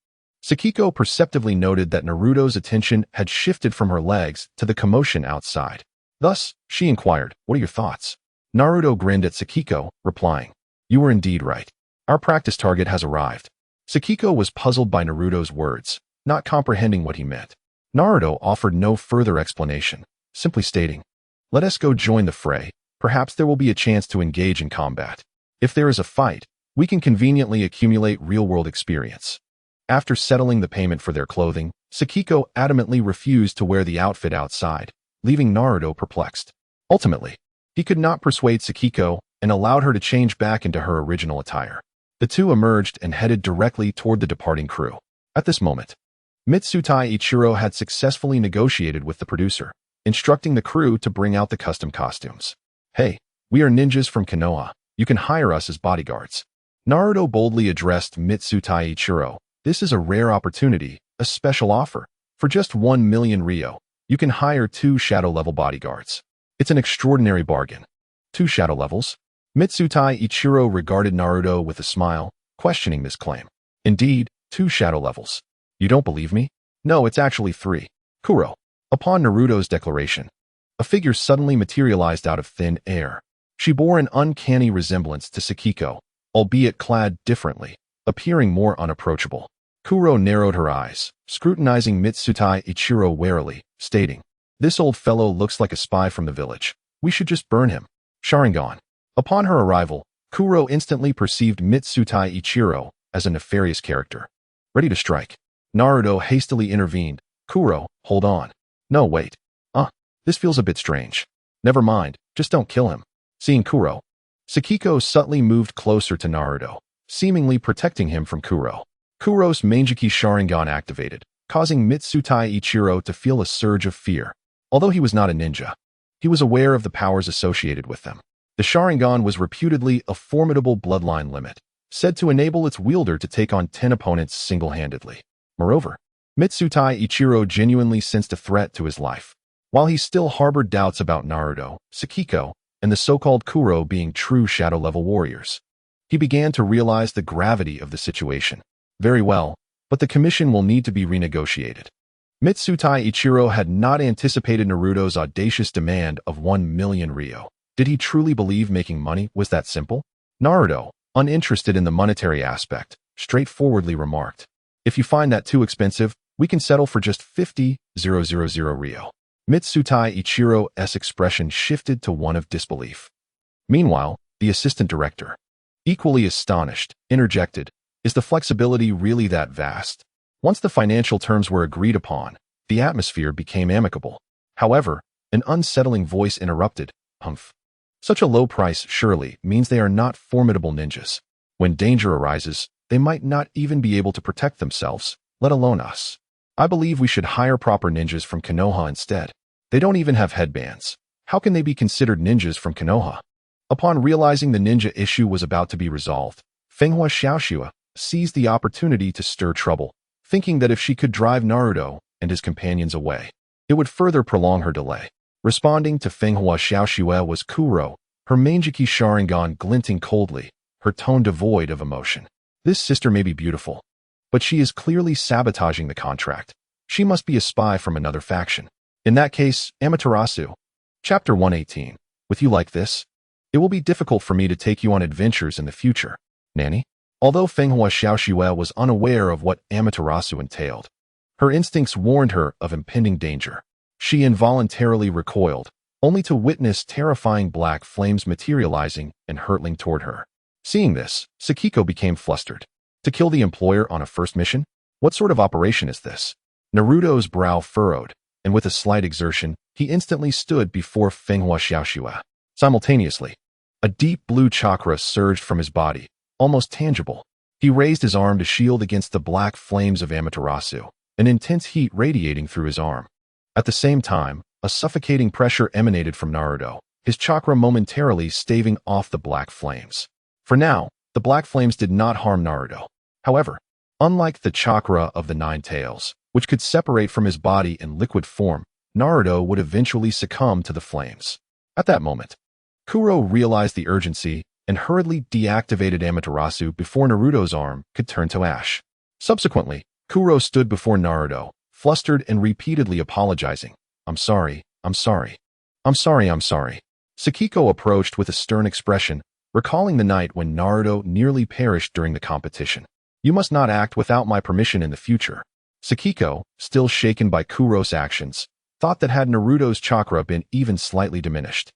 Sakiko perceptively noted that Naruto's attention had shifted from her legs to the commotion outside. Thus, she inquired, "What are your thoughts?" Naruto grinned at Sakiko, replying, "You were indeed right. Our practice target has arrived." Sakiko was puzzled by Naruto's words, not comprehending what he meant. Naruto offered no further explanation, simply stating, "Let us go join the fray. Perhaps there will be a chance to engage in combat. If there is a fight, we can conveniently accumulate real-world experience." After settling the payment for their clothing, Sakiko adamantly refused to wear the outfit outside, leaving Naruto perplexed. Ultimately, he could not persuade Sakiko and allowed her to change back into her original attire. The two emerged and headed directly toward the departing crew. At this moment, Mitsutai Ichiro had successfully negotiated with the producer, instructing the crew to bring out the custom costumes. "Hey, we are ninjas from Konoha. You can hire us as bodyguards." Naruto boldly addressed Mitsutai Ichiro. "This is a rare opportunity, a special offer. For just 1 million Ryo, you can hire 2 shadow-level bodyguards. It's an extraordinary bargain." 2 shadow levels? Mitsutai Ichiro regarded Naruto with a smile, questioning this claim. "Indeed, 2 shadow levels. You don't believe me?" "No, it's actually 3. Kuro." Upon Naruto's declaration, a figure suddenly materialized out of thin air. She bore an uncanny resemblance to Sakiko, albeit clad differently, appearing more unapproachable. Kuro narrowed her eyes, scrutinizing Mitsutai Ichiro warily, stating, "This old fellow looks like a spy from the village. We should just burn him." Sharingan. Upon her arrival, Kuro instantly perceived Mitsutai Ichiro as a nefarious character. Ready to strike. Naruto hastily intervened. "Kuro, hold on." "No, wait. This feels a bit strange." "Never mind, just don't kill him." Seeing Kuro, Sakiko subtly moved closer to Naruto, seemingly protecting him from Kuro. Kuro's Manjiki Sharingan activated, causing Mitsutai Ichiro to feel a surge of fear. Although he was not a ninja, he was aware of the powers associated with them. The Sharingan was reputedly a formidable bloodline limit, said to enable its wielder to take on 10 opponents single-handedly. Moreover, Mitsutai Ichiro genuinely sensed a threat to his life. While he still harbored doubts about Naruto, Sakiko, and the so-called Kuro being true shadow-level warriors, he began to realize the gravity of the situation. Very well, but the commission will need to be renegotiated. Mitsutai Ichiro had not anticipated Naruto's audacious demand of 1 million Ryo. Did he truly believe making money was that simple? Naruto, uninterested in the monetary aspect, straightforwardly remarked, "If you find that too expensive, we can settle for just 50,000 Ryo." Mitsutai Ichiro's expression shifted to one of disbelief. Meanwhile, the assistant director, equally astonished, interjected, "Is the flexibility really that vast?" Once the financial terms were agreed upon, the atmosphere became amicable. However, an unsettling voice interrupted. Humph. Such a low price surely means they are not formidable ninjas. When danger arises, they might not even be able to protect themselves, let alone us. I believe we should hire proper ninjas from Konoha instead. They don't even have headbands. How can they be considered ninjas from Konoha? Upon realizing the ninja issue was about to be resolved, Fenghua Xiaoxua seized the opportunity to stir trouble, thinking that if she could drive Naruto and his companions away, it would further prolong her delay. Responding to Fenghua Xiaoxua was Kuro, her Manjiki Sharingan glinting coldly, her tone devoid of emotion. This sister may be beautiful, but she is clearly sabotaging the contract. She must be a spy from another faction. In that case, Amaterasu. Chapter 118. With you like this, it will be difficult for me to take you on adventures in the future. Nanny? Although Fenghua Xiaoxua was unaware of what Amaterasu entailed, her instincts warned her of impending danger. She involuntarily recoiled, only to witness terrifying black flames materializing and hurtling toward her. Seeing this, Sakiko became flustered. To kill the employer on a first mission? What sort of operation is this? Naruto's brow furrowed, and with a slight exertion, he instantly stood before Fenghua Xiaoxua. Simultaneously, a deep blue chakra surged from his body, almost tangible. He raised his arm to shield against the black flames of Amaterasu, an intense heat radiating through his arm. At the same time, a suffocating pressure emanated from Naruto, his chakra momentarily staving off the black flames. For now, the black flames did not harm Naruto. However, unlike the chakra of the Nine Tails, which could separate from his body in liquid form, Naruto would eventually succumb to the flames. At that moment, Kuro realized the urgency and hurriedly deactivated Amaterasu before Naruto's arm could turn to ash. Subsequently, Kuro stood before Naruto, flustered and repeatedly apologizing. I'm sorry. Sakiko approached with a stern expression, recalling the night when Naruto nearly perished during the competition. You must not act without my permission in the future. Sakiko, still shaken by Kuro's actions, thought that had Naruto's chakra been even slightly diminished,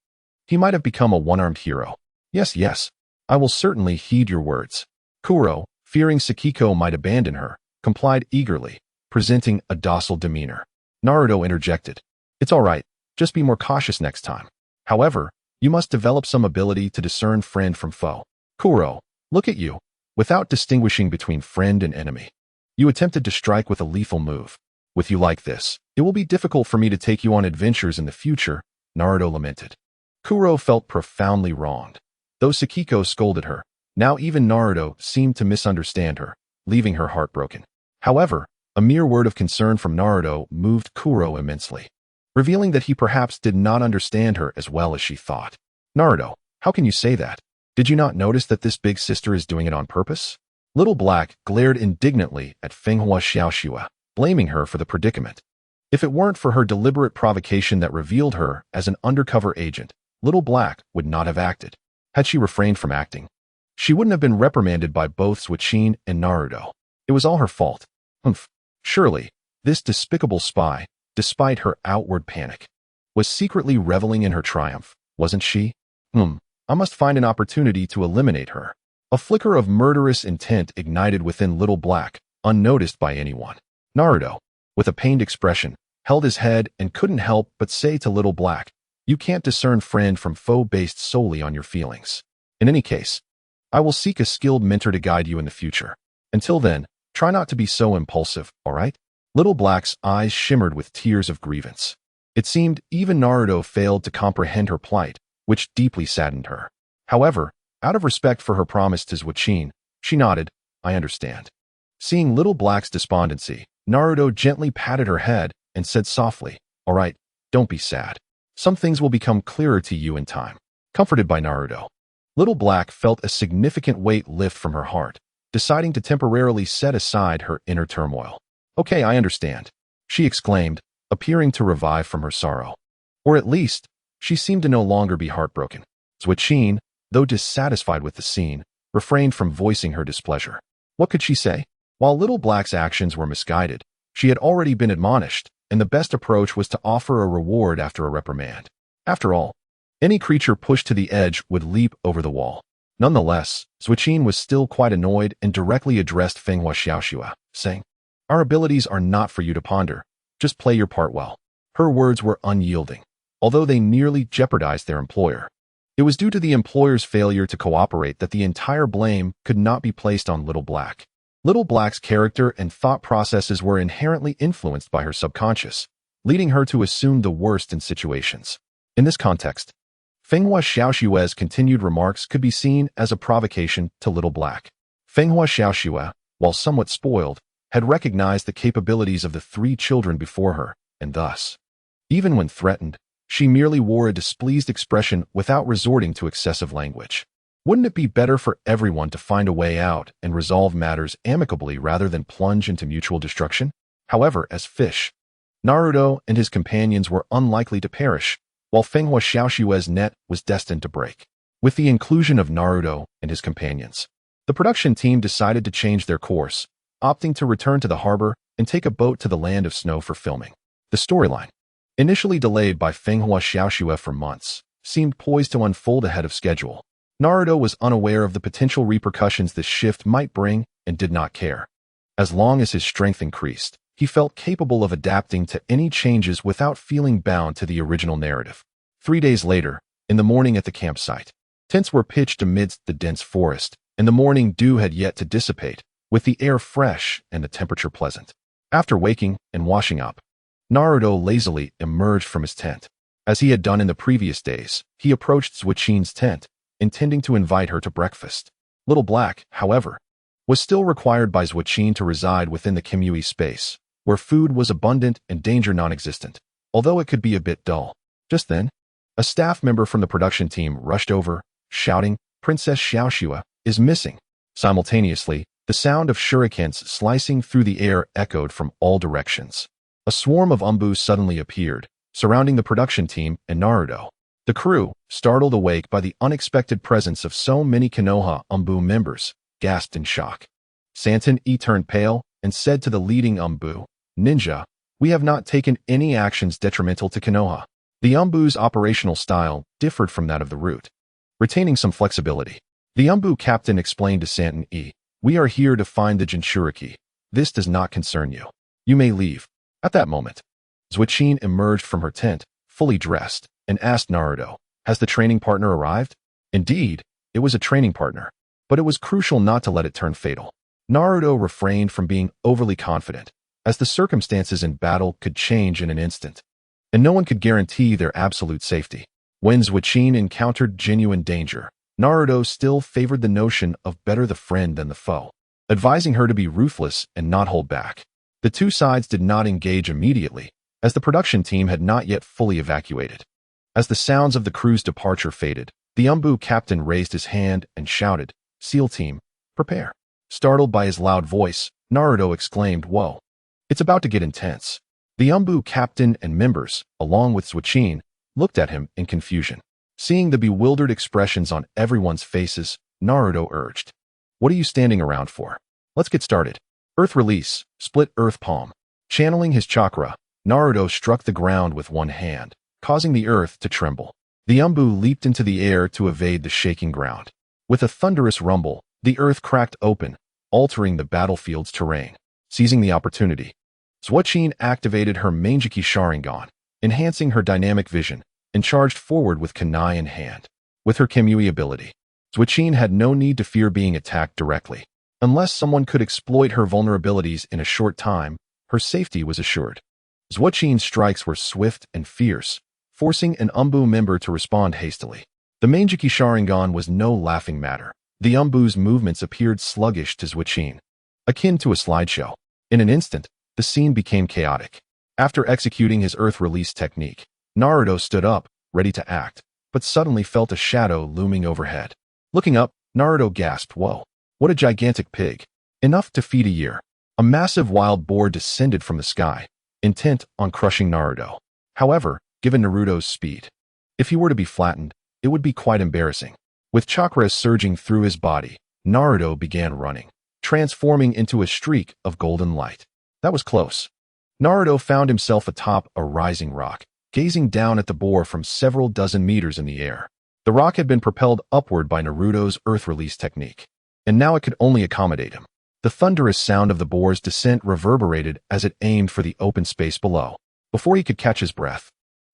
he might have become a one-armed hero. Yes, I will certainly heed your words. Kuro, fearing Sakiko might abandon her, complied eagerly, presenting a docile demeanor. Naruto interjected. It's all right, just be more cautious next time. However, you must develop some ability to discern friend from foe. Kuro, look at you. Without distinguishing between friend and enemy, you attempted to strike with a lethal move. With you like this, it will be difficult for me to take you on adventures in the future, Naruto lamented. Kuro felt profoundly wronged. Though Sakiko scolded her, now even Naruto seemed to misunderstand her, leaving her heartbroken. However, a mere word of concern from Naruto moved Kuro immensely, revealing that he perhaps did not understand her as well as she thought. Naruto, how can you say that? Did you not notice that this big sister is doing it on purpose? Little Black glared indignantly at Fenghua Xiaoxua, blaming her for the predicament. If it weren't for her deliberate provocation that revealed her as an undercover agent, Little Black would not have acted. Had she refrained from acting, she wouldn't have been reprimanded by both Suicune and Naruto. It was all her fault. Surely, this despicable spy, despite her outward panic, was secretly reveling in her triumph, wasn't she? I must find an opportunity to eliminate her. A flicker of murderous intent ignited within Little Black, unnoticed by anyone. Naruto, with a pained expression, held his head and couldn't help but say to Little Black, you can't discern friend from foe based solely on your feelings. In any case, I will seek a skilled mentor to guide you in the future. Until then, try not to be so impulsive, all right? Little Black's eyes shimmered with tears of grievance. It seemed even Naruto failed to comprehend her plight, which deeply saddened her. However, out of respect for her promise to Suicune, she nodded, I understand. Seeing Little Black's despondency, Naruto gently patted her head and said softly, all right, don't be sad. Some things will become clearer to you in time. Comforted by Naruto, Little Black felt a significant weight lift from her heart, deciding to temporarily set aside her inner turmoil. Okay, I understand, she exclaimed, appearing to revive from her sorrow. Or at least, she seemed to no longer be heartbroken. Suicune, though dissatisfied with the scene, refrained from voicing her displeasure. What could she say? While Little Black's actions were misguided, she had already been admonished, and the best approach was to offer a reward after a reprimand. After all, any creature pushed to the edge would leap over the wall. Nonetheless, Suicune was still quite annoyed and directly addressed Fenghua Xiaoxua, saying, our abilities are not for you to ponder. Just play your part well. Her words were unyielding, although they nearly jeopardized their employer. It was due to the employer's failure to cooperate that the entire blame could not be placed on Little Black. Little Black's character and thought processes were inherently influenced by her subconscious, leading her to assume the worst in situations. In this context, Fenghua Xiaoxue's continued remarks could be seen as a provocation to Little Black. Fenghua Xiaoxue, while somewhat spoiled, had recognized the capabilities of the 3 children before her, and thus, even when threatened, she merely wore a displeased expression without resorting to excessive language. Wouldn't it be better for everyone to find a way out and resolve matters amicably rather than plunge into mutual destruction? However, as fish, Naruto and his companions were unlikely to perish, while Fenghua Xiaoxue's net was destined to break. With the inclusion of Naruto and his companions, the production team decided to change their course, opting to return to the harbor and take a boat to the land of snow for filming. The storyline, initially delayed by Fenghua Xiaoxue for months, seemed poised to unfold ahead of schedule. Naruto was unaware of the potential repercussions this shift might bring and did not care. As long as his strength increased, he felt capable of adapting to any changes without feeling bound to the original narrative. 3 days later, in the morning at the campsite, tents were pitched amidst the dense forest, and the morning dew had yet to dissipate, with the air fresh and the temperature pleasant. After waking and washing up, Naruto lazily emerged from his tent. As he had done in the previous days, he approached Suichin's tent, intending to invite her to breakfast. Little Black, however, was still required by Suichin to reside within the Kimui space, where food was abundant and danger non-existent, although it could be a bit dull. Just then, a staff member from the production team rushed over, shouting, "Princess Xiaoxue is missing." Simultaneously, the sound of shurikens slicing through the air echoed from all directions. A swarm of umbu suddenly appeared, surrounding the production team and Naruto. The crew, startled awake by the unexpected presence of so many Konoha umbu members, gasped in shock. Santon-e turned pale and said to the leading umbu, "Ninja, we have not taken any actions detrimental to Konoha." The umbu's operational style differed from that of the root, retaining some flexibility. The umbu captain explained to Santon-e, "We are here to find the Jinchuriki. This does not concern you. You may leave." At that moment, Suichin emerged from her tent, fully dressed, and asked Naruto, "Has the training partner arrived?" Indeed, it was a training partner, but it was crucial not to let it turn fatal. Naruto refrained from being overly confident, as the circumstances in battle could change in an instant, and no one could guarantee their absolute safety. When Suichin encountered genuine danger, Naruto still favored the notion of better the friend than the foe, advising her to be ruthless and not hold back. The two sides did not engage immediately, as the production team had not yet fully evacuated. As the sounds of the crew's departure faded, the umbu captain raised his hand and shouted, "SEAL team, prepare." Startled by his loud voice, Naruto exclaimed, "Whoa, it's about to get intense." The umbu captain and members, along with Suichin, looked at him in confusion. Seeing the bewildered expressions on everyone's faces, Naruto urged, "What are you standing around for? Let's get started." Earth release, split earth palm. Channeling his chakra, Naruto struck the ground with one hand, causing the earth to tremble. The umbu leaped into the air to evade the shaking ground. With a thunderous rumble, the earth cracked open, altering the battlefield's terrain. Seizing the opportunity, Suichin activated her Manjiki Sharingan, enhancing her dynamic vision, and charged forward with kunai in hand. With her Kimui ability, Suichin had no need to fear being attacked directly. Unless someone could exploit her vulnerabilities in a short time, her safety was assured. Suichin's strikes were swift and fierce, forcing an umbu member to respond hastily. The Manjiki Sharingan was no laughing matter. The umbu's movements appeared sluggish to Suichin, akin to a slideshow. In an instant, the scene became chaotic. After executing his earth release technique, Naruto stood up, ready to act, but suddenly felt a shadow looming overhead. Looking up, Naruto gasped, "Whoa, what a gigantic pig. Enough to feed a year." A massive wild boar descended from the sky, intent on crushing Naruto. However, given Naruto's speed, if he were to be flattened, it would be quite embarrassing. With chakras surging through his body, Naruto began running, transforming into a streak of golden light. That was close. Naruto found himself atop a rising rock, gazing down at the boar from several dozen meters in the air. The rock had been propelled upward by Naruto's earth release technique, and now it could only accommodate him. The thunderous sound of the boar's descent reverberated as it aimed for the open space below. Before he could catch his breath,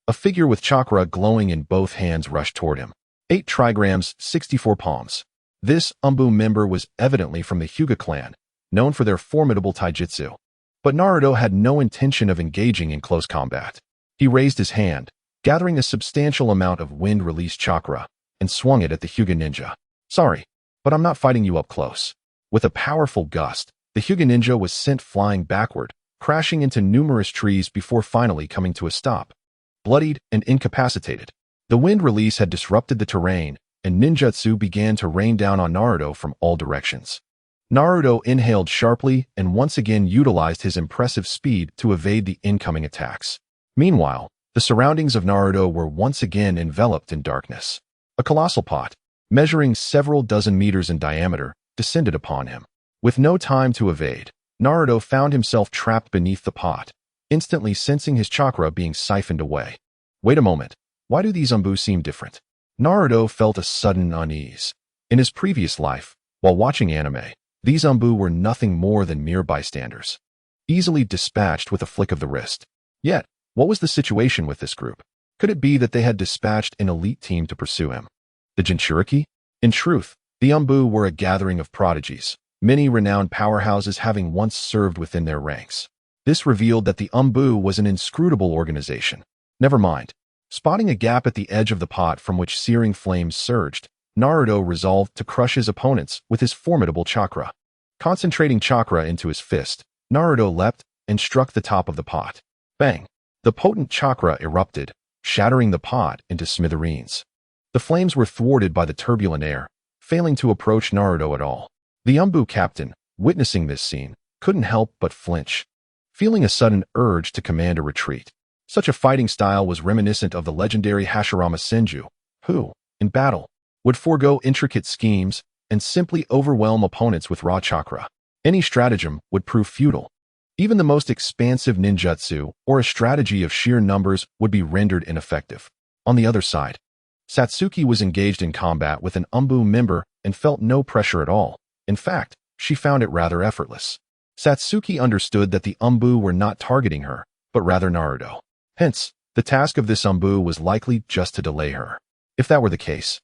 a figure with chakra glowing in both hands rushed toward him. 8 trigrams, 64 palms. This Umbu member was evidently from the Hyuga clan, known for their formidable taijutsu. But Naruto had no intention of engaging in close combat. He raised his hand, gathering a substantial amount of wind-release chakra, and swung it at the Hyuga ninja. Sorry, but I'm not fighting you up close. With a powerful gust, the Hyuga ninja was sent flying backward, crashing into numerous trees before finally coming to a stop. Bloodied and incapacitated, the wind release had disrupted the terrain, and ninjutsu began to rain down on Naruto from all directions. Naruto inhaled sharply and once again utilized his impressive speed to evade the incoming attacks. Meanwhile, the surroundings of Naruto were once again enveloped in darkness. A colossal pot, measuring several dozen meters in diameter, descended upon him. With no time to evade, Naruto found himself trapped beneath the pot, instantly sensing his chakra being siphoned away. Wait a moment, why do these Umbu seem different? Naruto felt a sudden unease. In his previous life, while watching anime, these Umbu were nothing more than mere bystanders, easily dispatched with a flick of the wrist. Yet, what was the situation with this group? Could it be that they had dispatched an elite team to pursue him? The Jinchuriki? In truth, the Umbu were a gathering of prodigies, many renowned powerhouses having once served within their ranks. This revealed that the Umbu was an inscrutable organization. Never mind. Spotting a gap at the edge of the pot from which searing flames surged, Naruto resolved to crush his opponents with his formidable chakra. Concentrating chakra into his fist, Naruto leapt and struck the top of the pot. Bang! The potent chakra erupted, shattering the pot into smithereens. The flames were thwarted by the turbulent air, failing to approach Naruto at all. The Umbu captain, witnessing this scene, couldn't help but flinch, feeling a sudden urge to command a retreat. Such a fighting style was reminiscent of the legendary Hashirama Senju, who, in battle, would forego intricate schemes and simply overwhelm opponents with raw chakra. Any stratagem would prove futile. Even the most expansive ninjutsu or a strategy of sheer numbers would be rendered ineffective. On the other side, Satsuki was engaged in combat with an Umbu member and felt no pressure at all. In fact, she found it rather effortless. Satsuki understood that the Umbu were not targeting her, but rather Naruto. Hence, the task of this Umbu was likely just to delay her. If that were the case,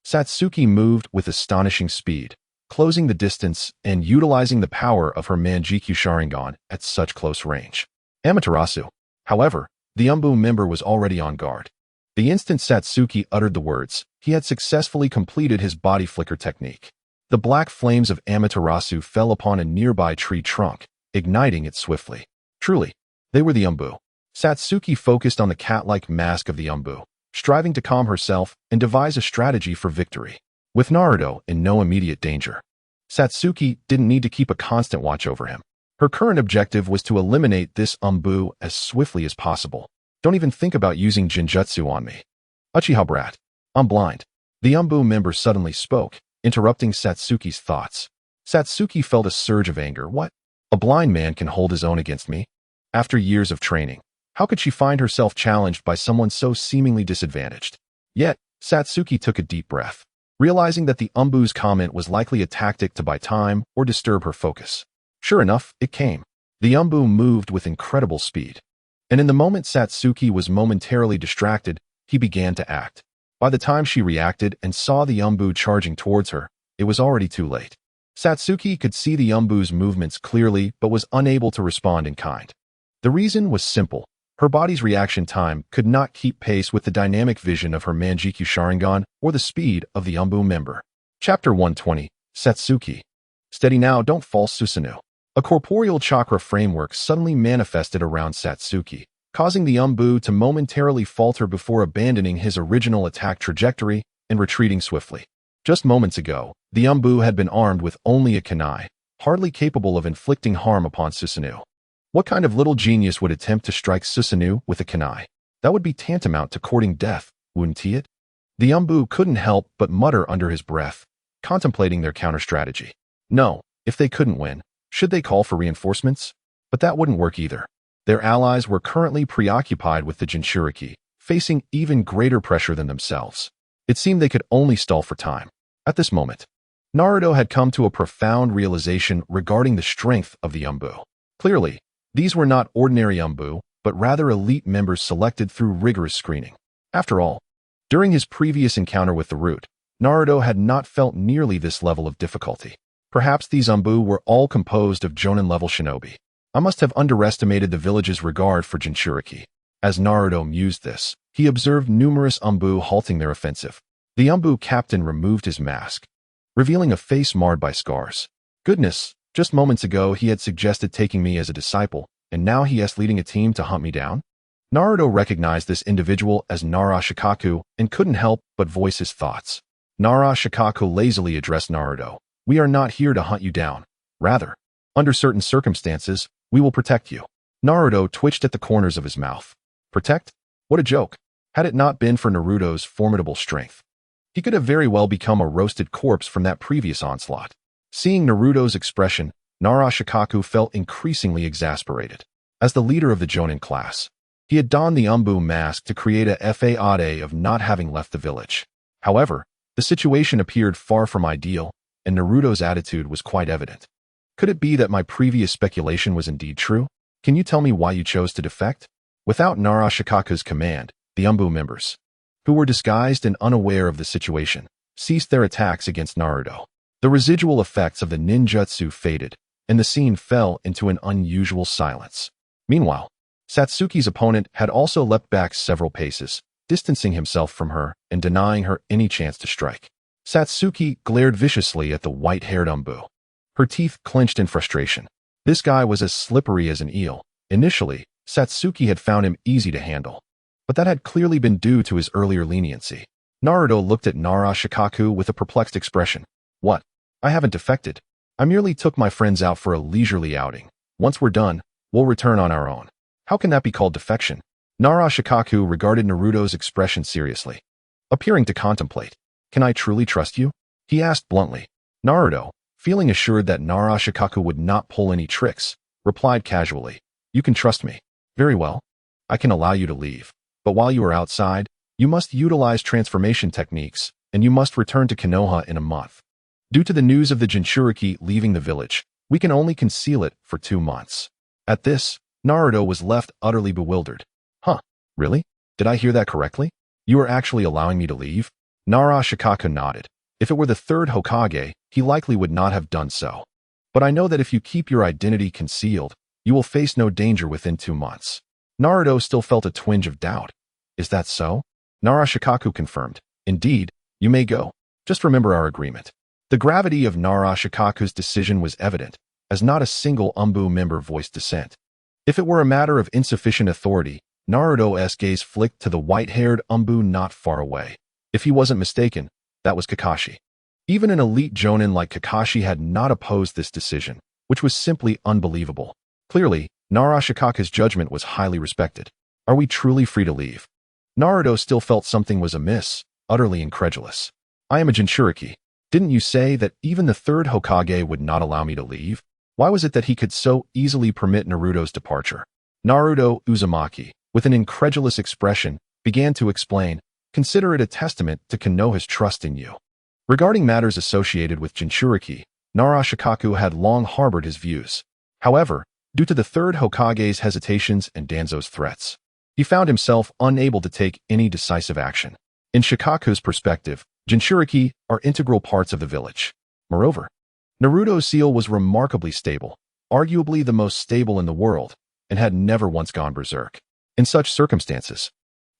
Satsuki moved with astonishing speed, closing the distance and utilizing the power of her Manjikyu Sharingan at such close range. Amaterasu. However, the Umbu member was already on guard. The instant Satsuki uttered the words, he had successfully completed his body flicker technique. The black flames of Amaterasu fell upon a nearby tree trunk, igniting it swiftly. Truly, they were the Umbu. Satsuki focused on the cat-like mask of the Umbu, striving to calm herself and devise a strategy for victory. With Naruto in no immediate danger, Satsuki didn't need to keep a constant watch over him. Her current objective was to eliminate this Umbu as swiftly as possible. Don't even think about using Jinjutsu on me. Uchiha brat. I'm blind. The Umbu member suddenly spoke, interrupting Satsuki's thoughts. Satsuki felt a surge of anger. What? A blind man can hold his own against me? After years of training, how could she find herself challenged by someone so seemingly disadvantaged? Yet, Satsuki took a deep breath, realizing that the Umbu's comment was likely a tactic to buy time or disturb her focus. Sure enough, it came. The Umbu moved with incredible speed. And in the moment Satsuki was momentarily distracted, he began to act. By the time she reacted and saw the Umbu charging towards her, it was already too late. Satsuki could see the Umbu's movements clearly but was unable to respond in kind. The reason was simple. Her body's reaction time could not keep pace with the dynamic vision of her Manjikyu Sharingan or the speed of the Umbu member. Chapter 120, Satsuki. Steady now, don't fall, Susanoo. A corporeal chakra framework suddenly manifested around Satsuki, causing the Umbu to momentarily falter before abandoning his original attack trajectory and retreating swiftly. Just moments ago, the Umbu had been armed with only a kunai, hardly capable of inflicting harm upon Susanoo. What kind of little genius would attempt to strike Susanoo with a kunai? That would be tantamount to courting death, wouldn't it? The Umbu couldn't help but mutter under his breath, contemplating their counter-strategy. No, if they couldn't win, should they call for reinforcements? But that wouldn't work either. Their allies were currently preoccupied with the Jinchuriki, facing even greater pressure than themselves. It seemed they could only stall for time. At this moment, Naruto had come to a profound realization regarding the strength of the Umbu. Clearly, these were not ordinary Umbu, but rather elite members selected through rigorous screening. After all, during his previous encounter with the Root, Naruto had not felt nearly this level of difficulty. Perhaps these Umbu were all composed of Jonin-level shinobi. I must have underestimated the village's regard for Jinchuriki. As Naruto mused this, he observed numerous Umbu halting their offensive. The Umbu captain removed his mask, revealing a face marred by scars. Goodness, just moments ago he had suggested taking me as a disciple, and now he is leading a team to hunt me down? Naruto recognized this individual as Nara Shikaku and couldn't help but voice his thoughts. Nara Shikaku lazily addressed Naruto. We are not here to hunt you down. Rather, under certain circumstances, we will protect you. Naruto twitched at the corners of his mouth. Protect? What a joke. Had it not been for Naruto's formidable strength, he could have very well become a roasted corpse from that previous onslaught. Seeing Naruto's expression, Nara Shikaku felt increasingly exasperated. As the leader of the Jonin class, he had donned the Umbu mask to create a facade of not having left the village. However, the situation appeared far from ideal, and Naruto's attitude was quite evident. Could it be that my previous speculation was indeed true? Can you tell me why you chose to defect? Without Nara Shikaku's command, the Umbu members, who were disguised and unaware of the situation, ceased their attacks against Naruto. The residual effects of the ninjutsu faded, and the scene fell into an unusual silence. Meanwhile, Satsuki's opponent had also leapt back several paces, distancing himself from her and denying her any chance to strike. Satsuki glared viciously at the white-haired Umbu. Her teeth clenched in frustration. This guy was as slippery as an eel. Initially, Satsuki had found him easy to handle, but that had clearly been due to his earlier leniency. Naruto looked at Nara Shikaku with a perplexed expression. What? I haven't defected. I merely took my friends out for a leisurely outing. Once we're done, we'll return on our own. How can that be called defection? Nara Shikaku regarded Naruto's expression seriously, appearing to contemplate. Can I truly trust you? He asked bluntly. Naruto, feeling assured that Nara Shikaku would not pull any tricks, replied casually. You can trust me. Very well. I can allow you to leave. But while you are outside, you must utilize transformation techniques, and you must return to Konoha in a month. Due to the news of the Jinchuriki leaving the village, we can only conceal it for 2 months. At this, Naruto was left utterly bewildered. Huh, really? Did I hear that correctly? You are actually allowing me to leave? Nara Shikaku nodded. If it were the third Hokage, he likely would not have done so. But I know that if you keep your identity concealed, you will face no danger within 2 months. Naruto still felt a twinge of doubt. Is that so? Nara Shikaku confirmed. Indeed, you may go. Just remember our agreement. The gravity of Nara Shikaku's decision was evident, as not a single Umbu member voiced dissent. If it were a matter of insufficient authority, Naruto's gaze flicked to the white-haired Umbu not far away. If he wasn't mistaken, that was Kakashi. Even an elite Jonin like Kakashi had not opposed this decision, which was simply unbelievable. Clearly, Nara Shikaku's judgment was highly respected. Are we truly free to leave? Naruto still felt something was amiss, utterly incredulous. I am a Jinchuriki. Didn't you say that even the third Hokage would not allow me to leave? Why was it that he could so easily permit Naruto's departure? Naruto Uzumaki, with an incredulous expression, began to explain, consider it a testament to Konoha's trust in you. Regarding matters associated with Jinchuriki, Nara Shikaku had long harbored his views. However, due to the third Hokage's hesitations and Danzo's threats, he found himself unable to take any decisive action. In Shikaku's perspective, Jinchuriki are integral parts of the village. Moreover, Naruto's seal was remarkably stable, arguably the most stable in the world, and had never once gone berserk. In such circumstances,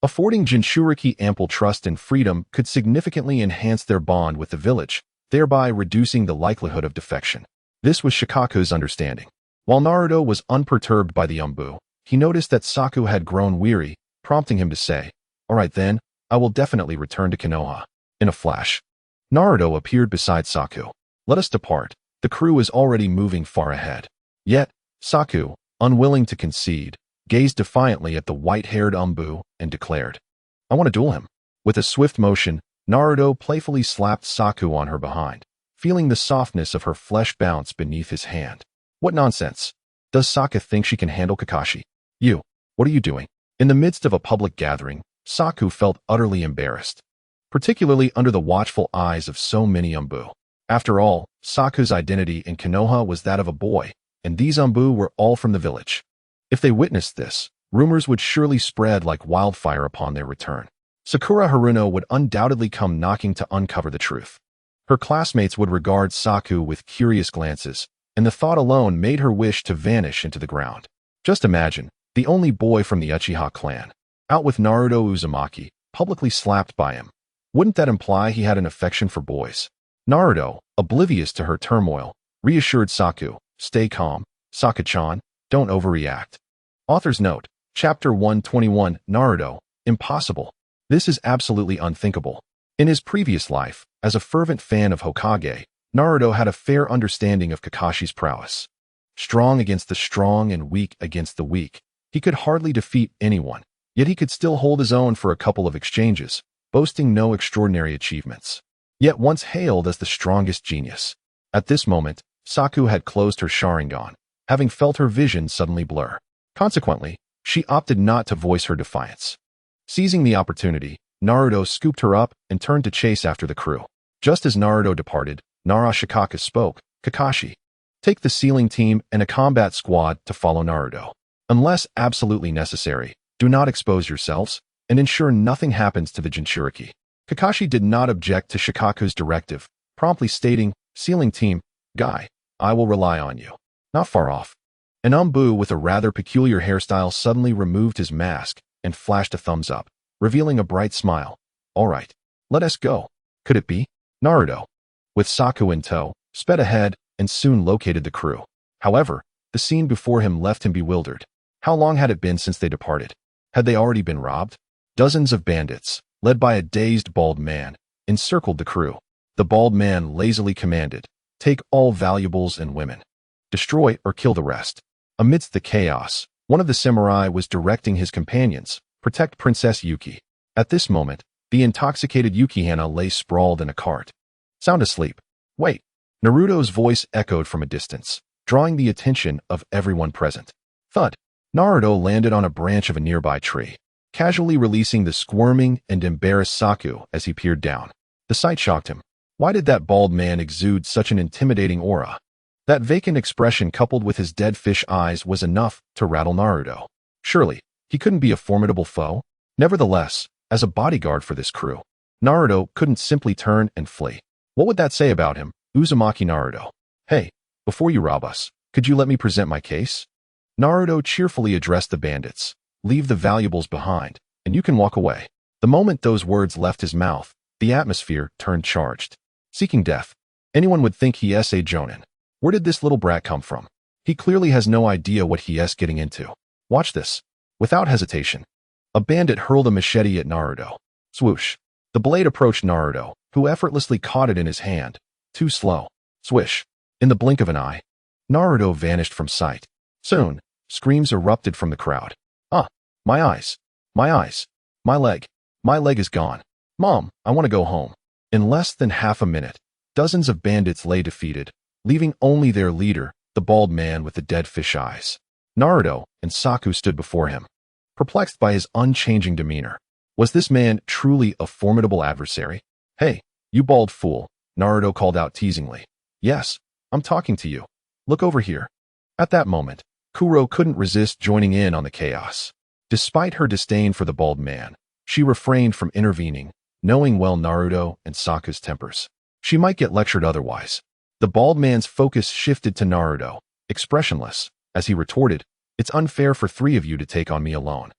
affording Jinchuriki ample trust and freedom could significantly enhance their bond with the village, thereby reducing the likelihood of defection. This was Shikaku's understanding. While Naruto was unperturbed by the Umbu, he noticed that Saku had grown weary, prompting him to say, "All right then, I will definitely return to Konoha." In a flash, Naruto appeared beside Saku. Let us depart. The crew is already moving far ahead. Yet, Saku, unwilling to concede, gazed defiantly at the white-haired Umbu and declared, I want to duel him. With a swift motion, Naruto playfully slapped Saku on her behind, feeling the softness of her flesh bounce beneath his hand. What nonsense. Does Saku think she can handle Kakashi? You, what are you doing? In the midst of a public gathering, Saku felt utterly embarrassed, particularly under the watchful eyes of so many Umbu. After all, Saku's identity in Konoha was that of a boy, and these Anbu were all from the village. If they witnessed this, rumors would surely spread like wildfire upon their return. Sakura Haruno would undoubtedly come knocking to uncover the truth. Her classmates would regard Saku with curious glances, and the thought alone made her wish to vanish into the ground. Just imagine, the only boy from the Uchiha clan, out with Naruto Uzumaki, publicly slapped by him. Wouldn't that imply he had an affection for boys? Naruto, oblivious to her turmoil, reassured Saku, "Stay calm, Saku-chan, don't overreact." Author's note, Chapter 121, Naruto, impossible. This is absolutely unthinkable. In his previous life, as a fervent fan of Hokage, Naruto had a fair understanding of Kakashi's prowess. Strong against the strong and weak against the weak, he could hardly defeat anyone, yet he could still hold his own for a couple of exchanges, boasting no extraordinary achievements. Yet once hailed as the strongest genius. At this moment, Saku had closed her Sharingan, having felt her vision suddenly blur. Consequently, she opted not to voice her defiance. Seizing the opportunity, Naruto scooped her up and turned to chase after the crew. Just as Naruto departed, Narashikaka spoke, "Kakashi, take the sealing team and a combat squad to follow Naruto. Unless absolutely necessary, do not expose yourselves, and ensure nothing happens to the Jinchuriki." Kakashi did not object to Shikaku's directive, promptly stating, "Sealing team, Guy, I will rely on you." Not far off, an Anbu with a rather peculiar hairstyle suddenly removed his mask and flashed a thumbs up, revealing a bright smile. "All right, let us go." Could it be? Naruto, with Saku in tow, sped ahead and soon located the crew. However, the scene before him left him bewildered. How long had it been since they departed? Had they already been robbed? Dozens of bandits, led by a dazed bald man, encircled the crew. The bald man lazily commanded, "Take all valuables and women. Destroy or kill the rest." Amidst the chaos, one of the samurai was directing his companions, "Protect Princess Yuki." At this moment, the intoxicated Yukihana lay sprawled in a cart. Sound asleep. Wait. Naruto's voice echoed from a distance, drawing the attention of everyone present. Thud. Naruto landed on a branch of a nearby tree, casually releasing the squirming and embarrassed Saku as he peered down. The sight shocked him. Why did that bald man exude such an intimidating aura? That vacant expression coupled with his dead fish eyes was enough to rattle Naruto. Surely, he couldn't be a formidable foe? Nevertheless, as a bodyguard for this crew, Naruto couldn't simply turn and flee. What would that say about him? Uzumaki Naruto. "Hey, before you rob us, could you let me present my case?" Naruto cheerfully addressed the bandits. "Leave the valuables behind, and you can walk away." The moment those words left his mouth, the atmosphere turned charged. Seeking death. Anyone would think he is a jonin. Where did this little brat come from? He clearly has no idea what he is getting into. Watch this. Without hesitation, a bandit hurled a machete at Naruto. Swoosh. The blade approached Naruto, who effortlessly caught it in his hand. Too slow. Swish. In the blink of an eye, Naruto vanished from sight. Soon, screams erupted from the crowd. "Ah, my eyes. My eyes. My leg. My leg is gone. Mom, I want to go home." In less than half a minute, dozens of bandits lay defeated, leaving only their leader, the bald man with the dead fish eyes. Naruto and Saku stood before him, perplexed by his unchanging demeanor. Was this man truly a formidable adversary? "Hey, you bald fool," Naruto called out teasingly. "Yes, I'm talking to you. Look over here." At that moment, Kuro couldn't resist joining in on the chaos. Despite her disdain for the bald man, she refrained from intervening, knowing well Naruto and Saku's tempers. She might get lectured otherwise. The bald man's focus shifted to Naruto, expressionless, as he retorted, "It's unfair for three of you to take on me alone."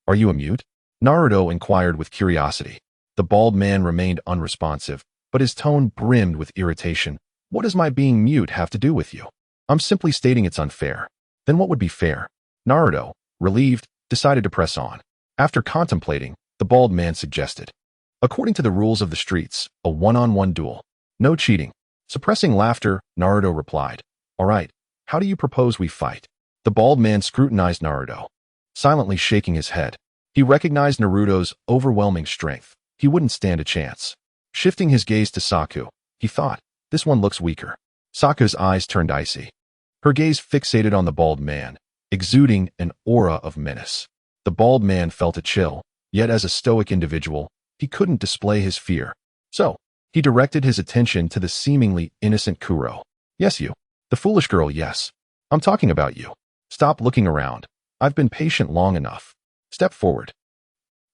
"Are you a mute?" Naruto inquired with curiosity. The bald man remained unresponsive, but his tone brimmed with irritation. "What does my being mute have to do with you? I'm simply stating it's unfair." "Then what would be fair?" Naruto, relieved, decided to press on. After contemplating, the bald man suggested, "According to the rules of the streets, a one-on-one duel. No cheating." Suppressing laughter, Naruto replied, "All right, how do you propose we fight?" The bald man scrutinized Naruto, silently shaking his head. He recognized Naruto's overwhelming strength. He wouldn't stand a chance. Shifting his gaze to Saku, he thought, "This one looks weaker." Saku's eyes turned icy. Her gaze fixated on the bald man, exuding an aura of menace. The bald man felt a chill, yet as a stoic individual, he couldn't display his fear. So, He directed his attention to the seemingly innocent Kuro. Yes, you. The foolish girl, yes. I'm talking about you. Stop looking around. I've been patient long enough. Step forward.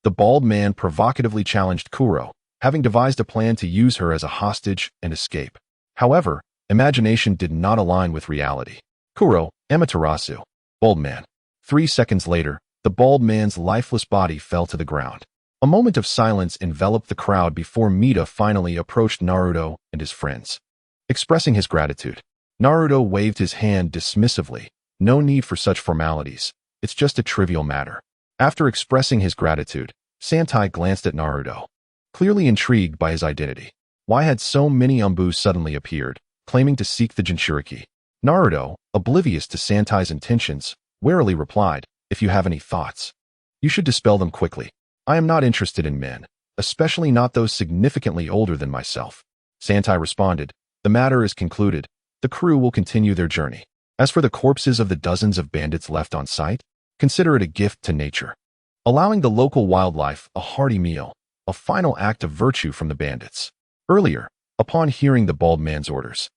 The bald man provocatively challenged Kuro, having devised a plan to use her as a hostage and escape. However, imagination did not align with reality. Kuro, Amaterasu. Bald man. 3 seconds later, the bald man's lifeless body fell to the ground. A moment of silence enveloped the crowd before Mita finally approached Naruto and his friends. Expressing his gratitude, Naruto waved his hand dismissively. No need for such formalities. It's just a trivial matter. After expressing his gratitude, Santai glanced at Naruto, clearly intrigued by his identity. Why had so many Umbus suddenly appeared, claiming to seek the Jinchuriki? Naruto, oblivious to Santai's intentions, warily replied, if you have any thoughts, you should dispel them quickly. I am not interested in men, especially not those significantly older than myself. Santai responded, the matter is concluded. The crew will continue their journey. As for the corpses of the dozens of bandits left on site, consider it a gift to nature, allowing the local wildlife a hearty meal, a final act of virtue from the bandits. Earlier, upon hearing the bald man's orders,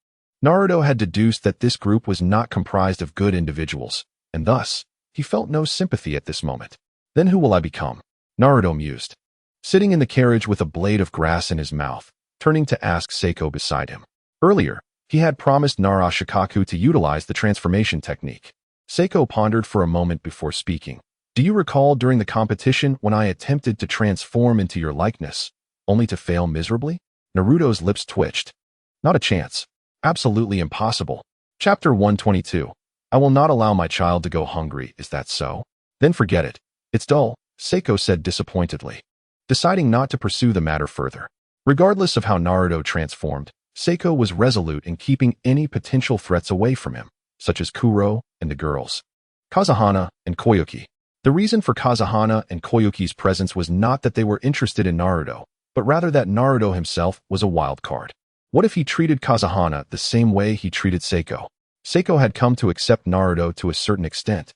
Naruto had deduced that this group was not comprised of good individuals, and thus, he felt no sympathy at this moment. Then who will I become? Naruto mused, sitting in the carriage with a blade of grass in his mouth, turning to ask Seiko beside him. Earlier, he had promised Nara Shikaku to utilize the transformation technique. Seiko pondered for a moment before speaking. Do you recall during the competition when I attempted to transform into your likeness, only to fail miserably? Naruto's lips twitched. Not a chance. Absolutely impossible. Chapter 122. I will not allow my child to go hungry, is that so? Then forget it. It's dull, Seiko said disappointedly, deciding not to pursue the matter further. Regardless of how Naruto transformed, Seiko was resolute in keeping any potential threats away from him, such as Kuro and the girls, Kazahana and Koyuki. The reason for Kazahana and Koyuki's presence was not that they were interested in Naruto, but rather that Naruto himself was a wild card. What if he treated Kazahana the same way he treated Seiko? Seiko had come to accept Naruto to a certain extent,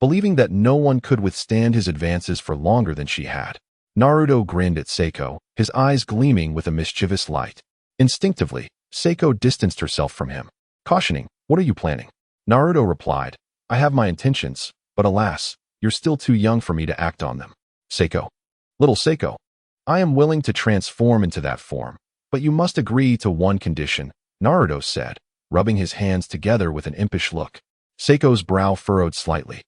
believing that no one could withstand his advances for longer than she had. Naruto grinned at Seiko, his eyes gleaming with a mischievous light. Instinctively, Seiko distanced herself from him, cautioning, what are you planning? Naruto replied, I have my intentions, but alas, you're still too young for me to act on them. Seiko. Little Seiko. I am willing to transform into that form, but you must agree to one condition, Naruto said, rubbing his hands together with an impish look. Seiko's brow furrowed slightly,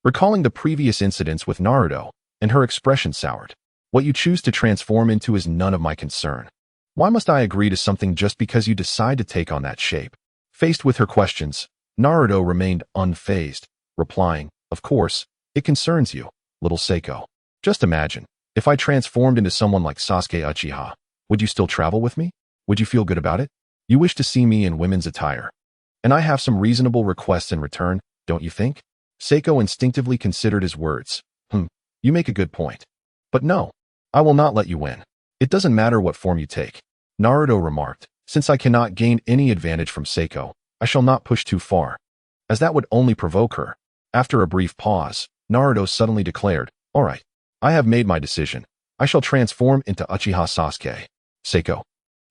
recalling the previous incidents with Naruto, and her expression soured. What you choose to transform into is none of my concern. Why must I agree to something just because you decide to take on that shape? Faced with her questions, Naruto remained unfazed, replying, of course, it concerns you, little Seiko. Just imagine, if I transformed into someone like Sasuke Uchiha, would you still travel with me? Would you feel good about it? You wish to see me in women's attire. And I have some reasonable requests in return, don't you think? Seiko instinctively considered his words. You make a good point. But no, I will not let you win. It doesn't matter what form you take. Naruto remarked, since I cannot gain any advantage from Seiko, I shall not push too far, as that would only provoke her. After a brief pause, Naruto suddenly declared, all right, I have made my decision. I shall transform into Uchiha Sasuke. Seiko.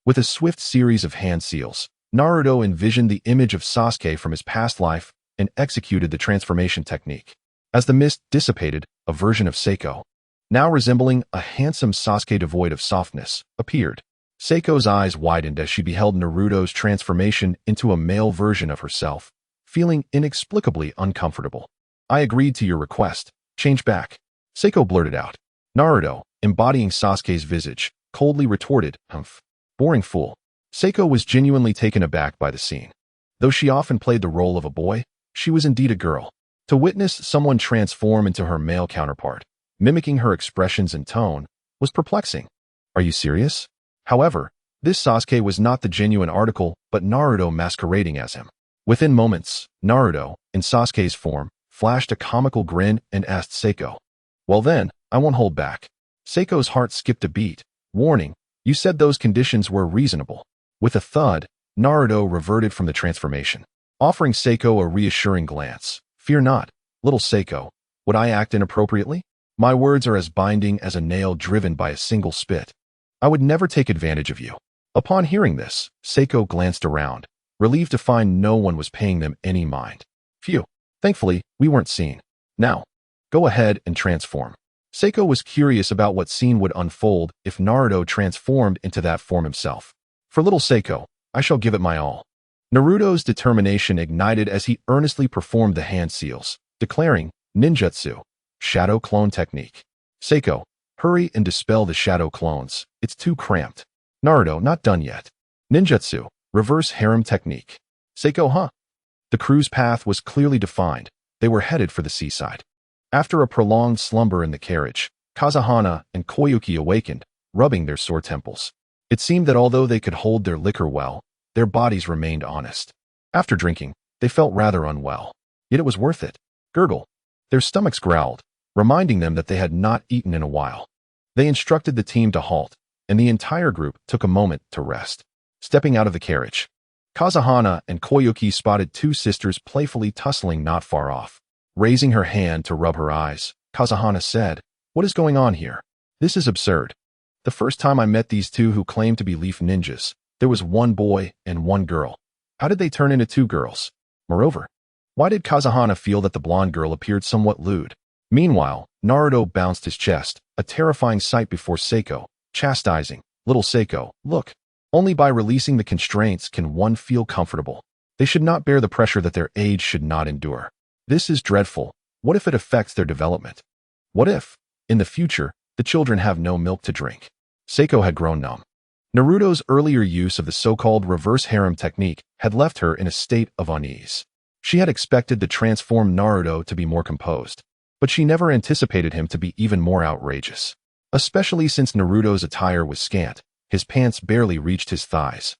With a swift series of hand seals, Naruto envisioned the image of Sasuke from his past life and executed the transformation technique. As the mist dissipated, a version of Seiko, now resembling a handsome Sasuke devoid of softness, appeared. Seiko's eyes widened as she beheld Naruto's transformation into a male version of herself, feeling inexplicably uncomfortable. I agreed to your request. Change back. Seiko blurted out. Naruto, embodying Sasuke's visage, coldly retorted, humph. Boring fool. Seiko was genuinely taken aback by the scene. Though she often played the role of a boy, she was indeed a girl. To witness someone transform into her male counterpart, mimicking her expressions and tone, was perplexing. Are you serious? However, this Sasuke was not the genuine article, but Naruto masquerading as him. Within moments, Naruto, in Sasuke's form, flashed a comical grin and asked Seiko, well then, I won't hold back. Seiko's heart skipped a beat, warning, you said those conditions were reasonable. With a thud, Naruto reverted from the transformation, offering Seiko a reassuring glance. Fear not, little Seiko. Would I act inappropriately? My words are as binding as a nail driven by a single spit. I would never take advantage of you. Upon hearing this, Seiko glanced around, relieved to find no one was paying them any mind. Phew. Thankfully, we weren't seen. Now, go ahead and transform. Seiko was curious about what scene would unfold if Naruto transformed into that form himself. For little Seiko, I shall give it my all. Naruto's determination ignited as he earnestly performed the hand seals, declaring, Ninjutsu, shadow clone technique. Seiko, hurry and dispel the shadow clones. It's too cramped. Naruto, not done yet. Ninjutsu, reverse harem technique. Seiko, huh? The crew's path was clearly defined. They were headed for the seaside. After a prolonged slumber in the carriage, Kazahana and Koyuki awakened, rubbing their sore temples. It seemed that although they could hold their liquor well, their bodies remained honest. After drinking, they felt rather unwell. Yet it was worth it. Gurgle. Their stomachs growled, reminding them that they had not eaten in a while. They instructed the team to halt, and the entire group took a moment to rest. Stepping out of the carriage, Kazahana and Koyuki spotted two sisters playfully tussling not far off. Raising her hand to rub her eyes, Kazahana said, "What is going on here? This is absurd. The first time I met these two who claimed to be leaf ninjas, there was one boy and one girl. How did they turn into two girls? Moreover, why did Kazahana feel that the blonde girl appeared somewhat lewd?" Meanwhile, Naruto bounced his chest, a terrifying sight before Seiko, chastising, "Little Seiko, look. Only by releasing the constraints can one feel comfortable. They should not bear the pressure that their age should not endure. This is dreadful. What if it affects their development? What if, in the future, the children have no milk to drink?" Seiko had grown numb. Naruto's earlier use of the so-called reverse harem technique had left her in a state of unease. She had expected the transformed Naruto to be more composed, but she never anticipated him to be even more outrageous. Especially since Naruto's attire was scant, his pants barely reached his thighs,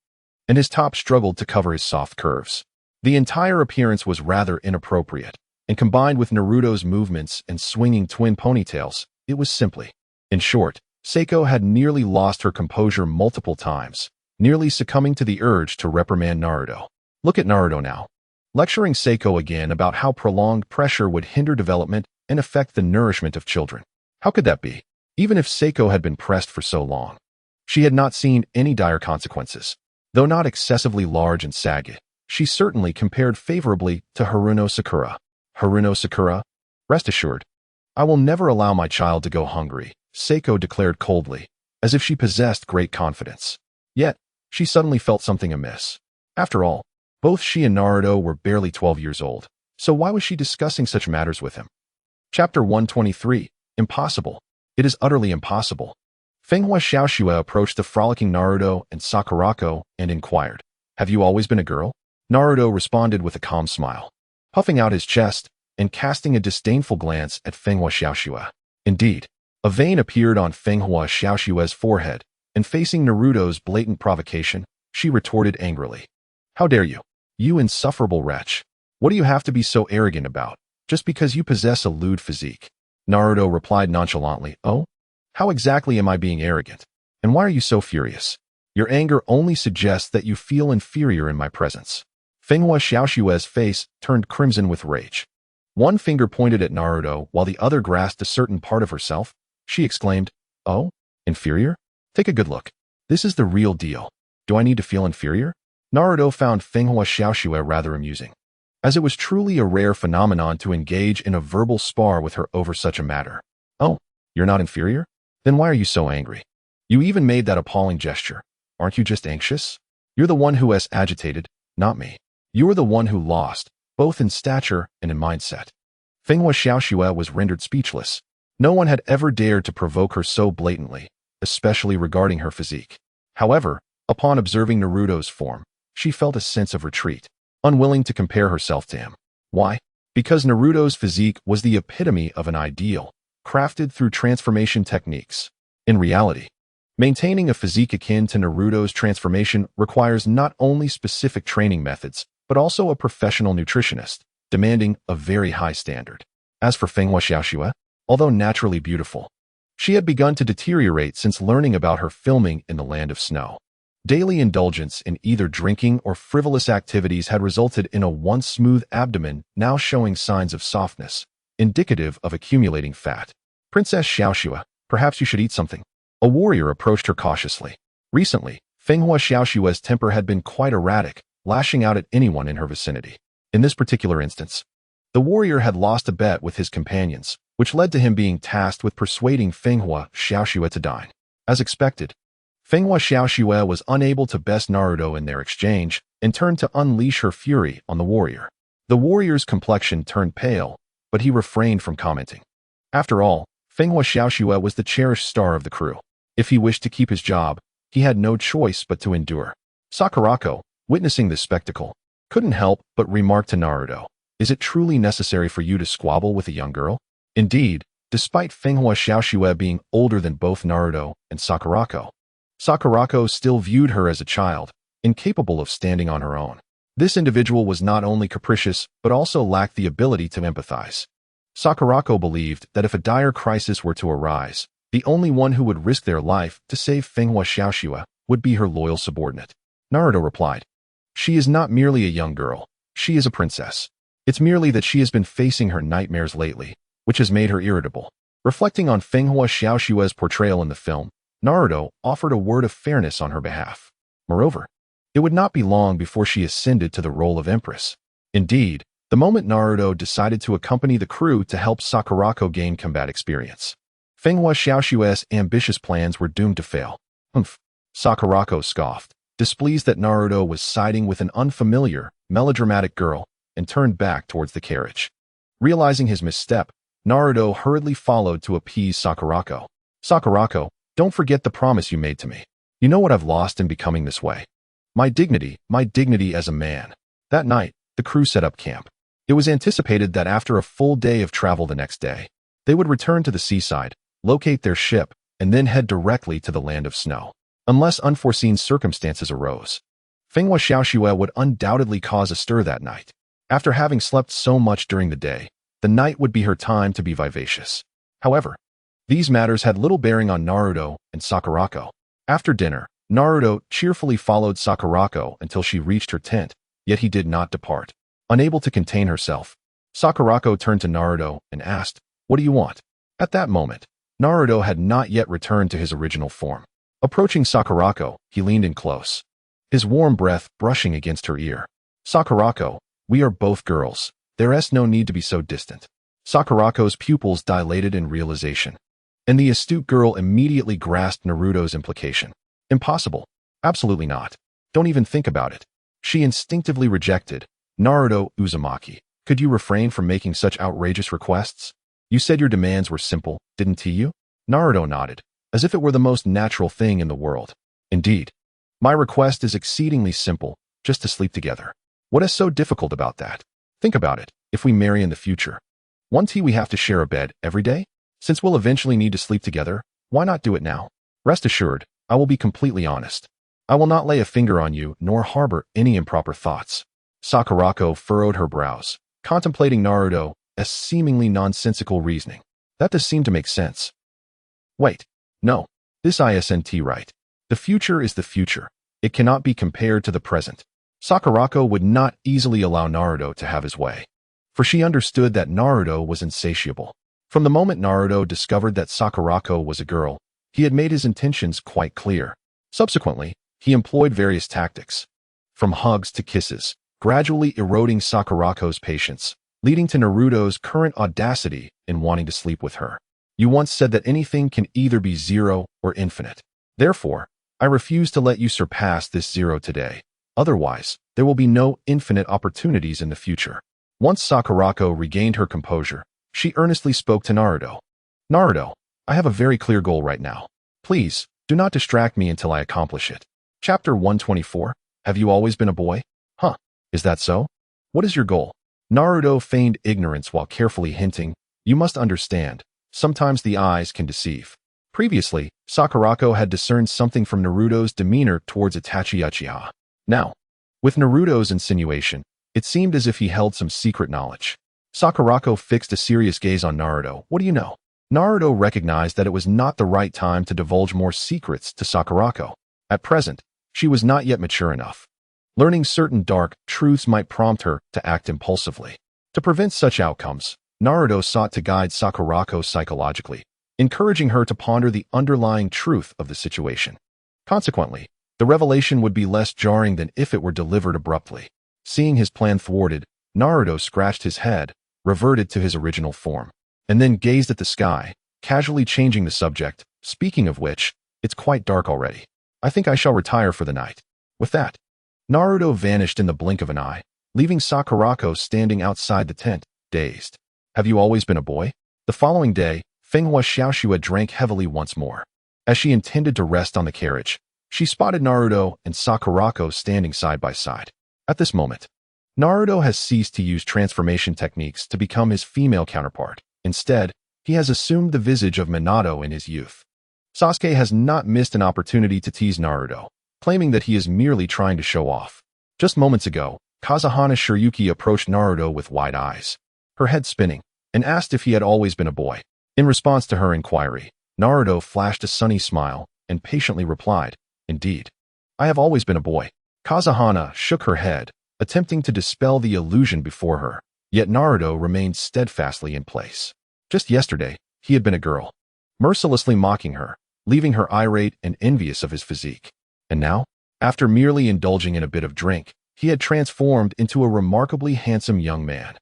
and his top struggled to cover his soft curves. The entire appearance was rather inappropriate, and combined with Naruto's movements and swinging twin ponytails, it was simply. In short, Seiko had nearly lost her composure multiple times, nearly succumbing to the urge to reprimand Naruto. Look at Naruto now, lecturing Seiko again about how prolonged pressure would hinder development and affect the nourishment of children. How could that be? Even if Seiko had been pressed for so long, she had not seen any dire consequences. Though not excessively large and saggy, she certainly compared favorably to Haruno Sakura. Haruno Sakura? Rest assured, I will never allow my child to go hungry, Seiko declared coldly, as if she possessed great confidence. Yet, she suddenly felt something amiss. After all, both she and Naruto were barely 12 years old, so why was she discussing such matters with him? Chapter 123. Impossible. It is utterly impossible. Fenghua Xiaoxue approached the frolicking Naruto and Sakurako and inquired, "Have you always been a girl?" Naruto responded with a calm smile, puffing out his chest and casting a disdainful glance at Fenghua Xiaoxue. Indeed, a vein appeared on Fenghua Xiaoxue's forehead, and facing Naruto's blatant provocation, she retorted angrily, "How dare you? You insufferable wretch. What do you have to be so arrogant about, just because you possess a lewd physique?" Naruto replied nonchalantly, "Oh? How exactly am I being arrogant? And why are you so furious? Your anger only suggests that you feel inferior in my presence." Fenghua Xiaoxue's face turned crimson with rage. One finger pointed at Naruto while the other grasped a certain part of herself. She exclaimed, "Oh? Inferior? Take a good look. This is the real deal. Do I need to feel inferior?" Naruto found Fenghua Xiaoxue rather amusing, as it was truly a rare phenomenon to engage in a verbal spar with her over such a matter. "Oh, you're not inferior? Then why are you so angry? You even made that appalling gesture. Aren't you just anxious? You're the one who has agitated, not me. You are the one who lost, both in stature and in mindset." Fenghua Xiaoxue was rendered speechless. No one had ever dared to provoke her so blatantly, especially regarding her physique. However, upon observing Naruto's form, she felt a sense of retreat, unwilling to compare herself to him. Why? Because Naruto's physique was the epitome of an ideal, crafted through transformation techniques. In reality, maintaining a physique akin to Naruto's transformation requires not only specific training methods, but also a professional nutritionist, demanding a very high standard. As for Fenghua Xiaoxue, although naturally beautiful, she had begun to deteriorate since learning about her filming in the Land of Snow. Daily indulgence in either drinking or frivolous activities had resulted in a once smooth abdomen now showing signs of softness, indicative of accumulating fat. "Princess Xiaoxue, perhaps you should eat something." A warrior approached her cautiously. Recently, Fenghua Xiaoxue's temper had been quite erratic, lashing out at anyone in her vicinity. In this particular instance, the warrior had lost a bet with his companions, which led to him being tasked with persuading Fenghua Xiaoxue to dine. As expected, Fenghua Xiaoxue was unable to best Naruto in their exchange and turned to unleash her fury on the warrior. The warrior's complexion turned pale, but he refrained from commenting. After all, Fenghua Xiaoxue was the cherished star of the crew. If he wished to keep his job, he had no choice but to endure. Sakurako, witnessing this spectacle, couldn't help but remark to Naruto, "Is it truly necessary for you to squabble with a young girl?" Indeed, despite Fenghua Xiaoxue being older than both Naruto and Sakurako, Sakurako still viewed her as a child, incapable of standing on her own. This individual was not only capricious, but also lacked the ability to empathize. Sakurako believed that if a dire crisis were to arise, the only one who would risk their life to save Fenghua Xiaoxue would be her loyal subordinate. Naruto replied, "She is not merely a young girl, she is a princess. It's merely that she has been facing her nightmares lately, which has made her irritable." Reflecting on Fenghua Xiaoxue's portrayal in the film, Naruto offered a word of fairness on her behalf. Moreover, it would not be long before she ascended to the role of empress. Indeed, the moment Naruto decided to accompany the crew to help Sakurako gain combat experience, Fenghua Xiaoxue's ambitious plans were doomed to fail. Humph, Sakurako scoffed, displeased that Naruto was siding with an unfamiliar, melodramatic girl, and turned back towards the carriage. Realizing his misstep, Naruto hurriedly followed to appease Sakurako. "Sakurako, don't forget the promise you made to me. You know what I've lost in becoming this way. My dignity as a man." That night, the crew set up camp. It was anticipated that after a full day of travel the next day, they would return to the seaside, locate their ship, and then head directly to the land of snow. Unless unforeseen circumstances arose, Fenghua Xiaoxue would undoubtedly cause a stir that night. After having slept so much during the day, the night would be her time to be vivacious. However, these matters had little bearing on Naruto and Sakurako. After dinner, Naruto cheerfully followed Sakurako until she reached her tent, yet he did not depart. Unable to contain herself, Sakurako turned to Naruto and asked, "What do you want?" At that moment, Naruto had not yet returned to his original form. Approaching Sakurako, he leaned in close, his warm breath brushing against her ear. "Sakurako, we are both girls. There's no need to be so distant." Sakurako's pupils dilated in realization, and the astute girl immediately grasped Naruto's implication. "Impossible. Absolutely not. Don't even think about it." She instinctively rejected. "Naruto Uzumaki, could you refrain from making such outrageous requests? You said your demands were simple, didn't you?" Naruto nodded, as if it were the most natural thing in the world. "Indeed. My request is exceedingly simple, just to sleep together. What is so difficult about that? Think about it, if we marry in the future. Won't we have to share a bed every day? Since we'll eventually need to sleep together, why not do it now? Rest assured, I will be completely honest. I will not lay a finger on you nor harbor any improper thoughts." Sakurako furrowed her brows, contemplating Naruto as seemingly nonsensical reasoning. That does seem to make sense. Wait, no, this isn't right. The future is the future. It cannot be compared to the present. Sakurako would not easily allow Naruto to have his way, for she understood that Naruto was insatiable. From the moment Naruto discovered that Sakurako was a girl, he had made his intentions quite clear. Subsequently, he employed various tactics, from hugs to kisses, gradually eroding Sakurako's patience, leading to Naruto's current audacity in wanting to sleep with her. "You once said that anything can either be zero or infinite. Therefore, I refuse to let you surpass this zero today. Otherwise, there will be no infinite opportunities in the future." Once Sakurako regained her composure, she earnestly spoke to Naruto. "Naruto, I have a very clear goal right now. Please, do not distract me until I accomplish it." Chapter 124, Have you always been a boy? Huh, is that so? What is your goal? Naruto feigned ignorance while carefully hinting, "You must understand, sometimes the eyes can deceive." Previously, Sakurako had discerned something from Naruto's demeanor towards Itachi Uchiha. Now, with Naruto's insinuation, it seemed as if he held some secret knowledge. Sakurako fixed a serious gaze on Naruto. "What do you know?" Naruto recognized that it was not the right time to divulge more secrets to Sakurako. At present, she was not yet mature enough. Learning certain dark truths might prompt her to act impulsively. To prevent such outcomes, Naruto sought to guide Sakurako psychologically, encouraging her to ponder the underlying truth of the situation. Consequently, The revelation would be less jarring than if it were delivered abruptly. Seeing his plan thwarted, Naruto scratched his head, reverted to his original form, and then gazed at the sky, casually changing the subject. Speaking of which, it's quite dark already. I think I shall retire for the night. With that, Naruto vanished in the blink of an eye, leaving Sakurako standing outside the tent, dazed. Have you always been a boy? The following day, Fenghua Xiaoxua drank heavily once more. As she intended to rest on the carriage, she spotted Naruto and Sakurako standing side by side. At this moment, Naruto has ceased to use transformation techniques to become his female counterpart. Instead, he has assumed the visage of Minato in his youth. Sasuke has not missed an opportunity to tease Naruto, claiming that he is merely trying to show off. Just moments ago, Kazuhana Shiryuki approached Naruto with wide eyes, her head spinning, and asked if he had always been a boy. In response to her inquiry, Naruto flashed a sunny smile and patiently replied, "Indeed, I have always been a boy." Kazuhana shook her head, attempting to dispel the illusion before her, yet Naruto remained steadfastly in place. Just yesterday, he had been a girl, mercilessly mocking her, leaving her irate and envious of his physique. And now, after merely indulging in a bit of drink, he had transformed into a remarkably handsome young man.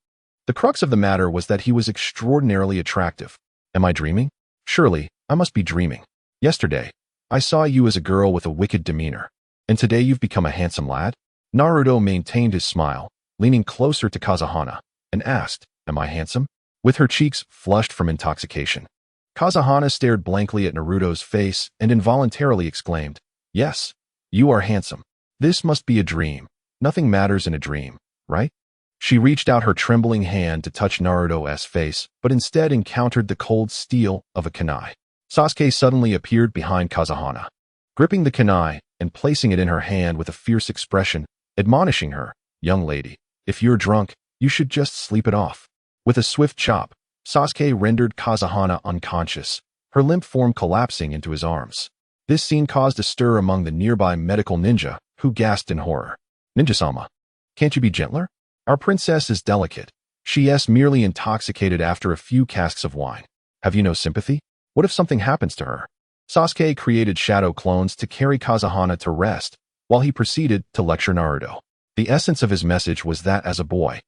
The crux of the matter was that he was extraordinarily attractive. Am I dreaming? Surely, I must be dreaming. Yesterday, I saw you as a girl with a wicked demeanor, and today you've become a handsome lad? Naruto maintained his smile, leaning closer to Kazuhana, and asked, "Am I handsome?" With her cheeks flushed from intoxication. Kazuhana stared blankly at Naruto's face and involuntarily exclaimed, "Yes, you are handsome. This must be a dream. Nothing matters in a dream, right?" She reached out her trembling hand to touch Naruto's face, but instead encountered the cold steel of a kunai. Sasuke suddenly appeared behind Kazuhana, gripping the kunai and placing it in her hand with a fierce expression, admonishing her, "Young lady, if you're drunk, you should just sleep it off." With a swift chop, Sasuke rendered Kazuhana unconscious, her limp form collapsing into his arms. This scene caused a stir among the nearby medical ninja, who gasped in horror. "Ninja-sama, can't you be gentler? Our princess is delicate. She's merely intoxicated after a few casks of wine. Have you no sympathy? What if something happens to her?" Sasuke created shadow clones to carry Kazuhana to rest, while he proceeded to lecture Naruto. The essence of his message was that as a boy,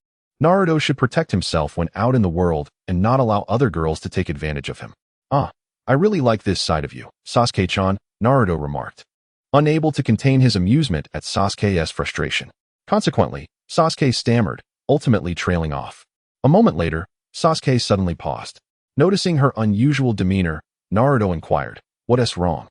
Naruto should protect himself when out in the world and not allow other girls to take advantage of him. "Ah, I really like this side of you, Sasuke-chan," Naruto remarked, unable to contain his amusement at Sasuke's frustration. Consequently, Sasuke stammered, ultimately trailing off. A moment later, Sasuke suddenly paused. Noticing her unusual demeanor, Naruto inquired, "What's wrong?"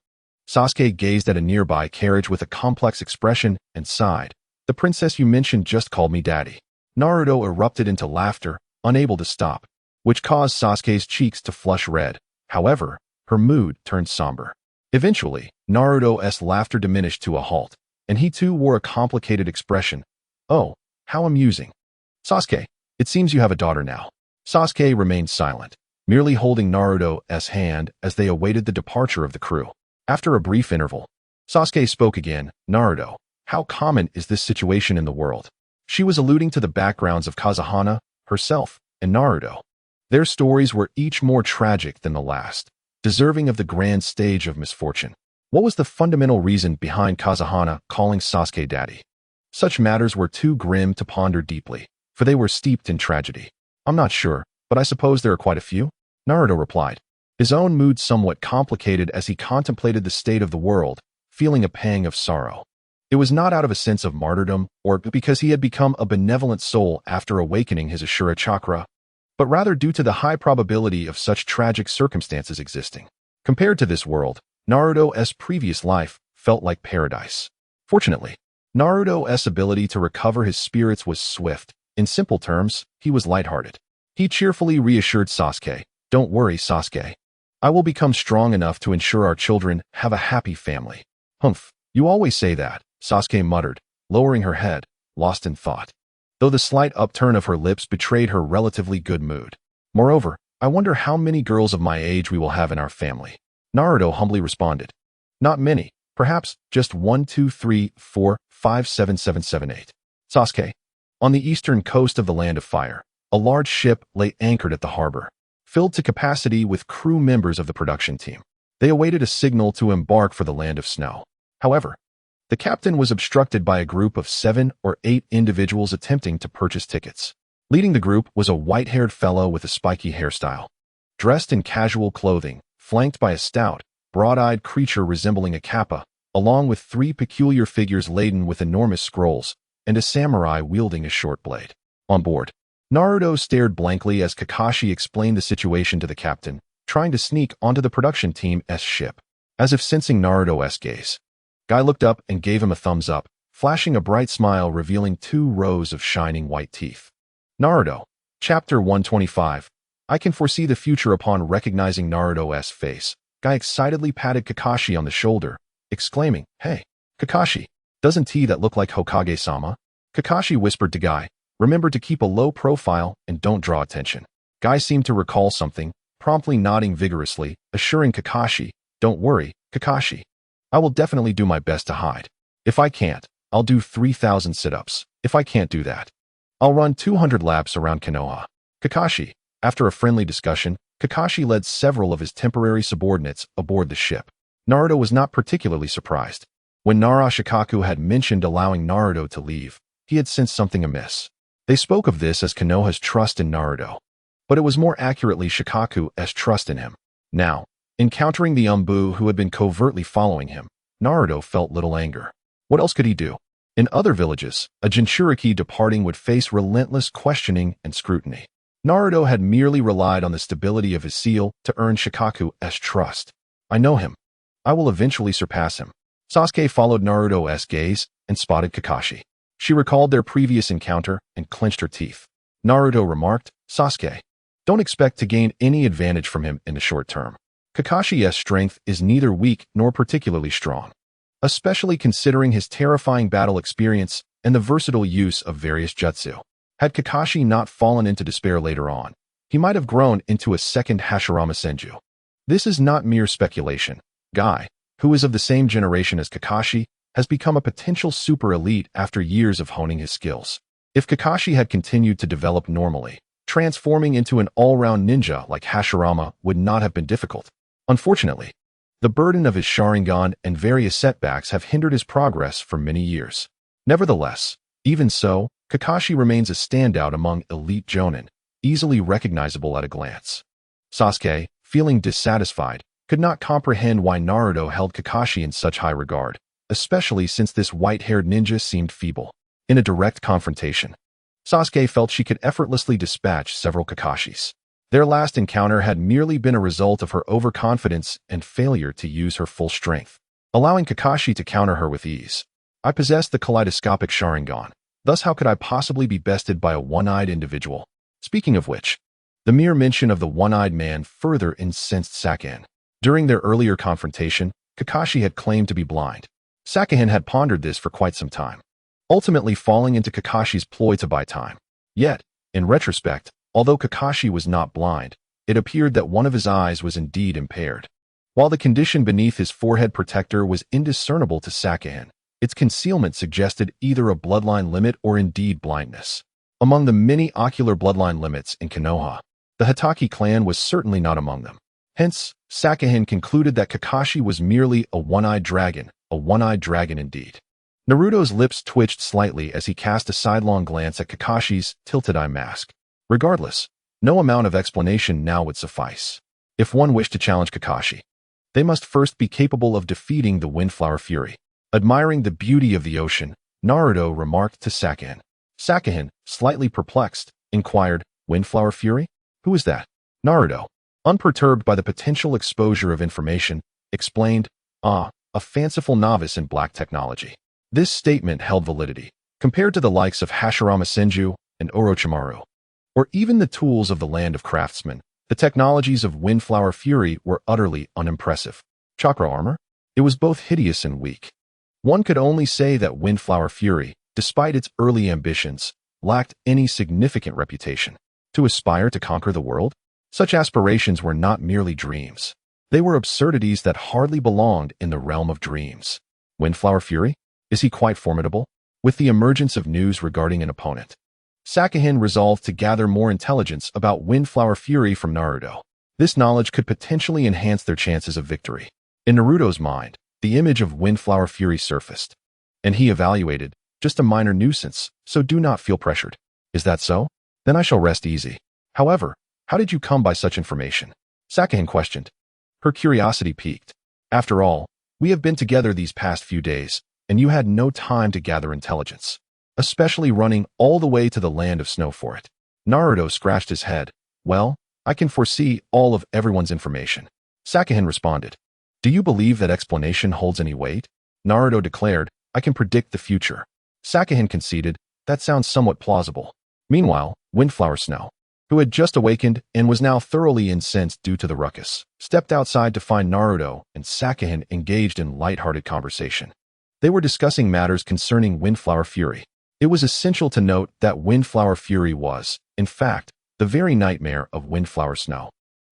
Sasuke gazed at a nearby carriage with a complex expression and sighed. "The princess you mentioned just called me daddy." Naruto erupted into laughter, unable to stop, which caused Sasuke's cheeks to flush red. However, her mood turned somber. Eventually, Naruto's laughter diminished to a halt, and he too wore a complicated expression. "Oh, how amusing. Sasuke, it seems you have a daughter now." Sasuke remained silent, merely holding Naruto's hand as they awaited the departure of the crew. After a brief interval, Sasuke spoke again. "Naruto, how common is this situation in the world?" She was alluding to the backgrounds of Kazuhana, herself, and Naruto. Their stories were each more tragic than the last, deserving of the grand stage of misfortune. What was the fundamental reason behind Kazuhana calling Sasuke daddy? Such matters were too grim to ponder deeply, for they were steeped in tragedy. "I'm not sure, but I suppose there are quite a few," Naruto replied, his own mood somewhat complicated as he contemplated the state of the world, feeling a pang of sorrow. It was not out of a sense of martyrdom or because he had become a benevolent soul after awakening his Ashura chakra, but rather due to the high probability of such tragic circumstances existing. Compared to this world, Naruto's previous life felt like paradise. Fortunately, Naruto's ability to recover his spirits was swift. In simple terms, he was lighthearted. He cheerfully reassured Sasuke, "Don't worry, Sasuke. I will become strong enough to ensure our children have a happy family." "Humph, you always say that," Sasuke muttered, lowering her head, lost in thought, though the slight upturn of her lips betrayed her relatively good mood. "Moreover, I wonder how many girls of my age we will have in our family." Naruto humbly responded, "Not many, perhaps just 1, 2, 3, 4, 5, 7, 7, 7, 8. Sasuke. On the eastern coast of the Land of Fire, a large ship lay anchored at the harbor, filled to capacity with crew members of the production team. They awaited a signal to embark for the Land of Snow. However, The captain was obstructed by a group of 7 or 8 individuals attempting to purchase tickets. Leading the group was a white-haired fellow with a spiky hairstyle. Dressed in casual clothing, flanked by a stout, broad-eyed creature resembling a kappa, along with 3 peculiar figures laden with enormous scrolls, and a samurai wielding a short blade. On board, Naruto stared blankly as Kakashi explained the situation to the captain, trying to sneak onto the production team's ship. As if sensing Naruto's gaze, Guy looked up and gave him a thumbs up, flashing a bright smile revealing 2 rows of shining white teeth. Naruto. Chapter 125. I can foresee the future upon recognizing Naruto's face. Guy excitedly patted Kakashi on the shoulder, exclaiming, "Hey, Kakashi, doesn't that look like Hokage-sama?" Kakashi whispered to Guy, "Remember to keep a low profile and don't draw attention." Guy seemed to recall something, promptly nodding vigorously, assuring Kakashi, "Don't worry, Kakashi. I will definitely do my best to hide. If I can't, I'll do 3,000 sit-ups. If I can't do that, I'll run 200 laps around Konoha." Kakashi. After a friendly discussion, Kakashi led several of his temporary subordinates aboard the ship. Naruto was not particularly surprised. When Nara Shikaku had mentioned allowing Naruto to leave, he had sensed something amiss. They spoke of this as Konoha's trust in Naruto, but it was more accurately Shikaku's trust in him. Now, encountering the Umbu who had been covertly following him, Naruto felt little anger. What else could he do? In other villages, a Jinchuriki departing would face relentless questioning and scrutiny. Naruto had merely relied on the stability of his seal to earn Shikaku's trust. "I know him. I will eventually surpass him." Sasuke followed Naruto's gaze and spotted Kakashi. She recalled their previous encounter and clenched her teeth. Naruto remarked, "Sasuke, don't expect to gain any advantage from him in the short term. Kakashi's strength is neither weak nor particularly strong, especially considering his terrifying battle experience and the versatile use of various jutsu. Had Kakashi not fallen into despair later on, he might have grown into a second Hashirama Senju. This is not mere speculation. Guy, who is of the same generation as Kakashi, has become a potential super elite after years of honing his skills. If Kakashi had continued to develop normally, transforming into an all-round ninja like Hashirama would not have been difficult. Unfortunately, the burden of his Sharingan and various setbacks have hindered his progress for many years. Nevertheless, even so, Kakashi remains a standout among elite jonin, easily recognizable at a glance. Sasuke, feeling dissatisfied, could not comprehend why Naruto held Kakashi in such high regard, especially since this white-haired ninja seemed feeble. In a direct confrontation, Sasuke felt she could effortlessly dispatch several Kakashis. Their last encounter had merely been a result of her overconfidence and failure to use her full strength, allowing Kakashi to counter her with ease. "I possess the kaleidoscopic Sharingan. Thus how could I possibly be bested by a one-eyed individual?" Speaking of which, the mere mention of the one-eyed man further incensed Sasuke. During their earlier confrontation, Kakashi had claimed to be blind. Sasuke had pondered this for quite some time, ultimately falling into Kakashi's ploy to buy time. Yet, in retrospect, although Kakashi was not blind, it appeared that one of his eyes was indeed impaired. While the condition beneath his forehead protector was indiscernible to Sasuke, its concealment suggested either a bloodline limit or indeed blindness. Among the many ocular bloodline limits in Konoha, the Hitaki clan was certainly not among them. Hence, Sasuke concluded that Kakashi was merely a one-eyed dragon indeed. Naruto's lips twitched slightly as he cast a sidelong glance at Kakashi's tilted eye mask. Regardless, no amount of explanation now would suffice. If one wished to challenge Kakashi, they must first be capable of defeating the Windflower Fury. Admiring the beauty of the ocean, Naruto remarked to Sasuke. Sasuke, slightly perplexed, inquired, "Windflower Fury? Who is that?" Naruto, unperturbed by the potential exposure of information, explained, a fanciful novice in black technology." This statement held validity, compared to the likes of Hashirama Senju and Orochimaru, or even the tools of the land of craftsmen. The technologies of Windflower Fury were utterly unimpressive. Chakra armor? It was both hideous and weak. One could only say that Windflower Fury, despite its early ambitions, lacked any significant reputation. To aspire to conquer the world? Such aspirations were not merely dreams. They were absurdities that hardly belonged in the realm of dreams. Windflower Fury? Is he quite formidable? With the emergence of news regarding an opponent, Sasuke resolved to gather more intelligence about Windflower Fury from Naruto. This knowledge could potentially enhance their chances of victory. In Naruto's mind, the image of Windflower Fury surfaced. And he evaluated, just a minor nuisance, so do not feel pressured. Is that so? Then I shall rest easy. However, how did you come by such information? Sasuke questioned. Her curiosity piqued. After all, we have been together these past few days, and you had no time to gather intelligence, especially running all the way to the land of snow for it. Naruto scratched his head. Well, I can foresee all of everyone's information. Sasuke responded. Do you believe that explanation holds any weight? Naruto declared, I can predict the future. Sasuke conceded, that sounds somewhat plausible. Meanwhile, Windflower Snow, who had just awakened and was now thoroughly incensed due to the ruckus, stepped outside to find Naruto and Sasuke engaged in light-hearted conversation. They were discussing matters concerning Windflower Fury. It was essential to note that Windflower Fury was, in fact, the very nightmare of Windflower Snow,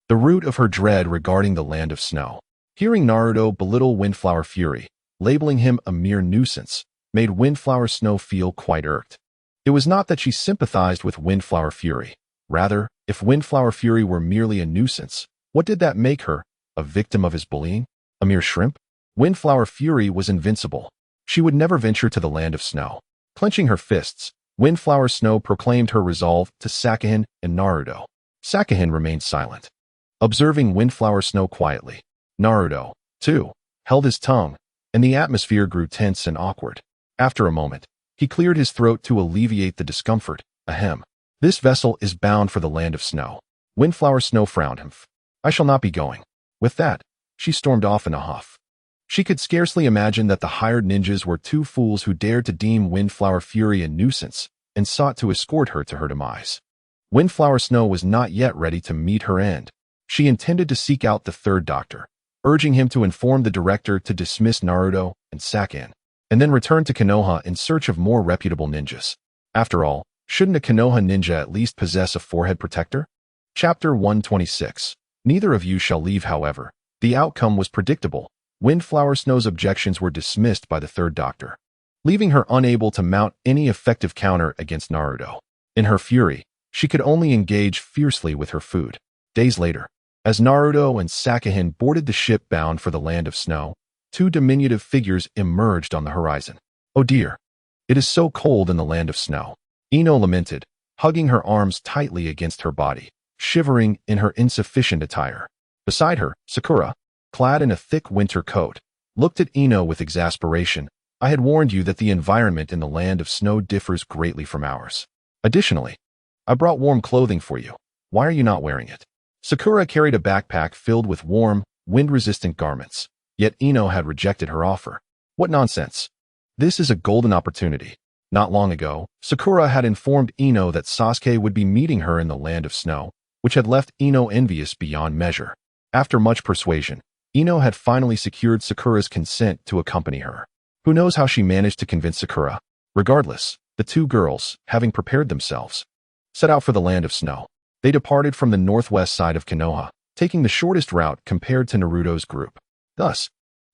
the root of her dread regarding the land of snow. Hearing Naruto belittle Windflower Fury, labeling him a mere nuisance, made Windflower Snow feel quite irked. It was not that she sympathized with Windflower Fury. Rather, if Windflower Fury were merely a nuisance, what did that make her? A victim of his bullying? A mere shrimp? Windflower Fury was invincible. She would never venture to the land of snow. Clenching her fists, Windflower Snow proclaimed her resolve to Sasuke and Naruto. Sasuke remained silent, observing Windflower Snow quietly. Naruto, too, held his tongue, and the atmosphere grew tense and awkward. After a moment, he cleared his throat to alleviate the discomfort. Ahem. This vessel is bound for the land of snow. Windflower Snow frowned. I shall not be going. With that, she stormed off in a huff. She could scarcely imagine that the hired ninjas were two fools who dared to deem Windflower Fury a nuisance and sought to escort her to her demise. Windflower Snow was not yet ready to meet her end. She intended to seek out the third doctor, urging him to inform the director to dismiss Naruto and Sasuke, and then return to Konoha in search of more reputable ninjas. After all, shouldn't a Konoha ninja at least possess a forehead protector? Chapter 126. Neither of you shall leave, however. The outcome was predictable. Windflower Snow's objections were dismissed by the third doctor, leaving her unable to mount any effective counter against Naruto. In her fury, she could only engage fiercely with her food. Days later, as Naruto and Sasuke boarded the ship bound for the land of snow, two diminutive figures emerged on the horizon. Oh dear, it is so cold in the land of snow. Ino lamented, hugging her arms tightly against her body, shivering in her insufficient attire. Beside her, Sakura, clad in a thick winter coat, looked at Ino with exasperation. I had warned you that the environment in the land of snow differs greatly from ours. Additionally, I brought warm clothing for you. Why are you not wearing it? Sakura carried a backpack filled with warm, wind-resistant garments, yet Ino had rejected her offer. What nonsense! This is a golden opportunity. Not long ago, Sakura had informed Ino that Sasuke would be meeting her in the land of snow, which had left Ino envious beyond measure. After much persuasion, Ino had finally secured Sakura's consent to accompany her. Who knows how she managed to convince Sakura? Regardless, the two girls, having prepared themselves, set out for the land of snow. They departed from the northwest side of Konoha, taking the shortest route compared to Naruto's group. Thus,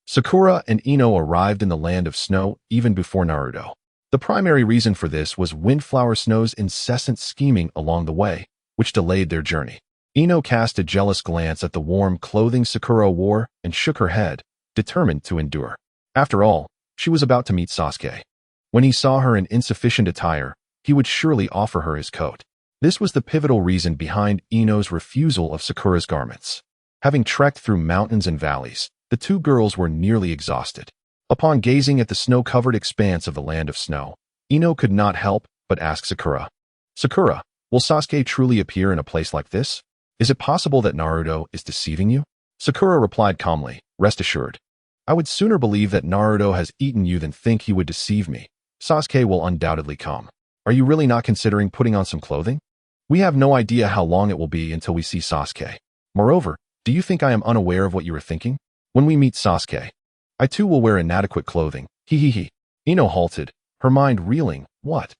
Sakura and Ino arrived in the land of snow even before Naruto. The primary reason for this was Windflower Snow's incessant scheming along the way, which delayed their journey. Ino cast a jealous glance at the warm clothing Sakura wore and shook her head, determined to endure. After all, she was about to meet Sasuke. When he saw her in insufficient attire, he would surely offer her his coat. This was the pivotal reason behind Ino's refusal of Sakura's garments. Having trekked through mountains and valleys, the two girls were nearly exhausted. Upon gazing at the snow-covered expanse of the land of snow, Ino could not help but ask Sakura, Sakura, will Sasuke truly appear in a place like this? Is it possible that Naruto is deceiving you? Sakura replied calmly, rest assured. I would sooner believe that Naruto has eaten you than think he would deceive me. Sasuke will undoubtedly come. Are you really not considering putting on some clothing? We have no idea how long it will be until we see Sasuke. Moreover, do you think I am unaware of what you are thinking? When we meet Sasuke, I too will wear inadequate clothing. He. Ino halted, her mind reeling. What?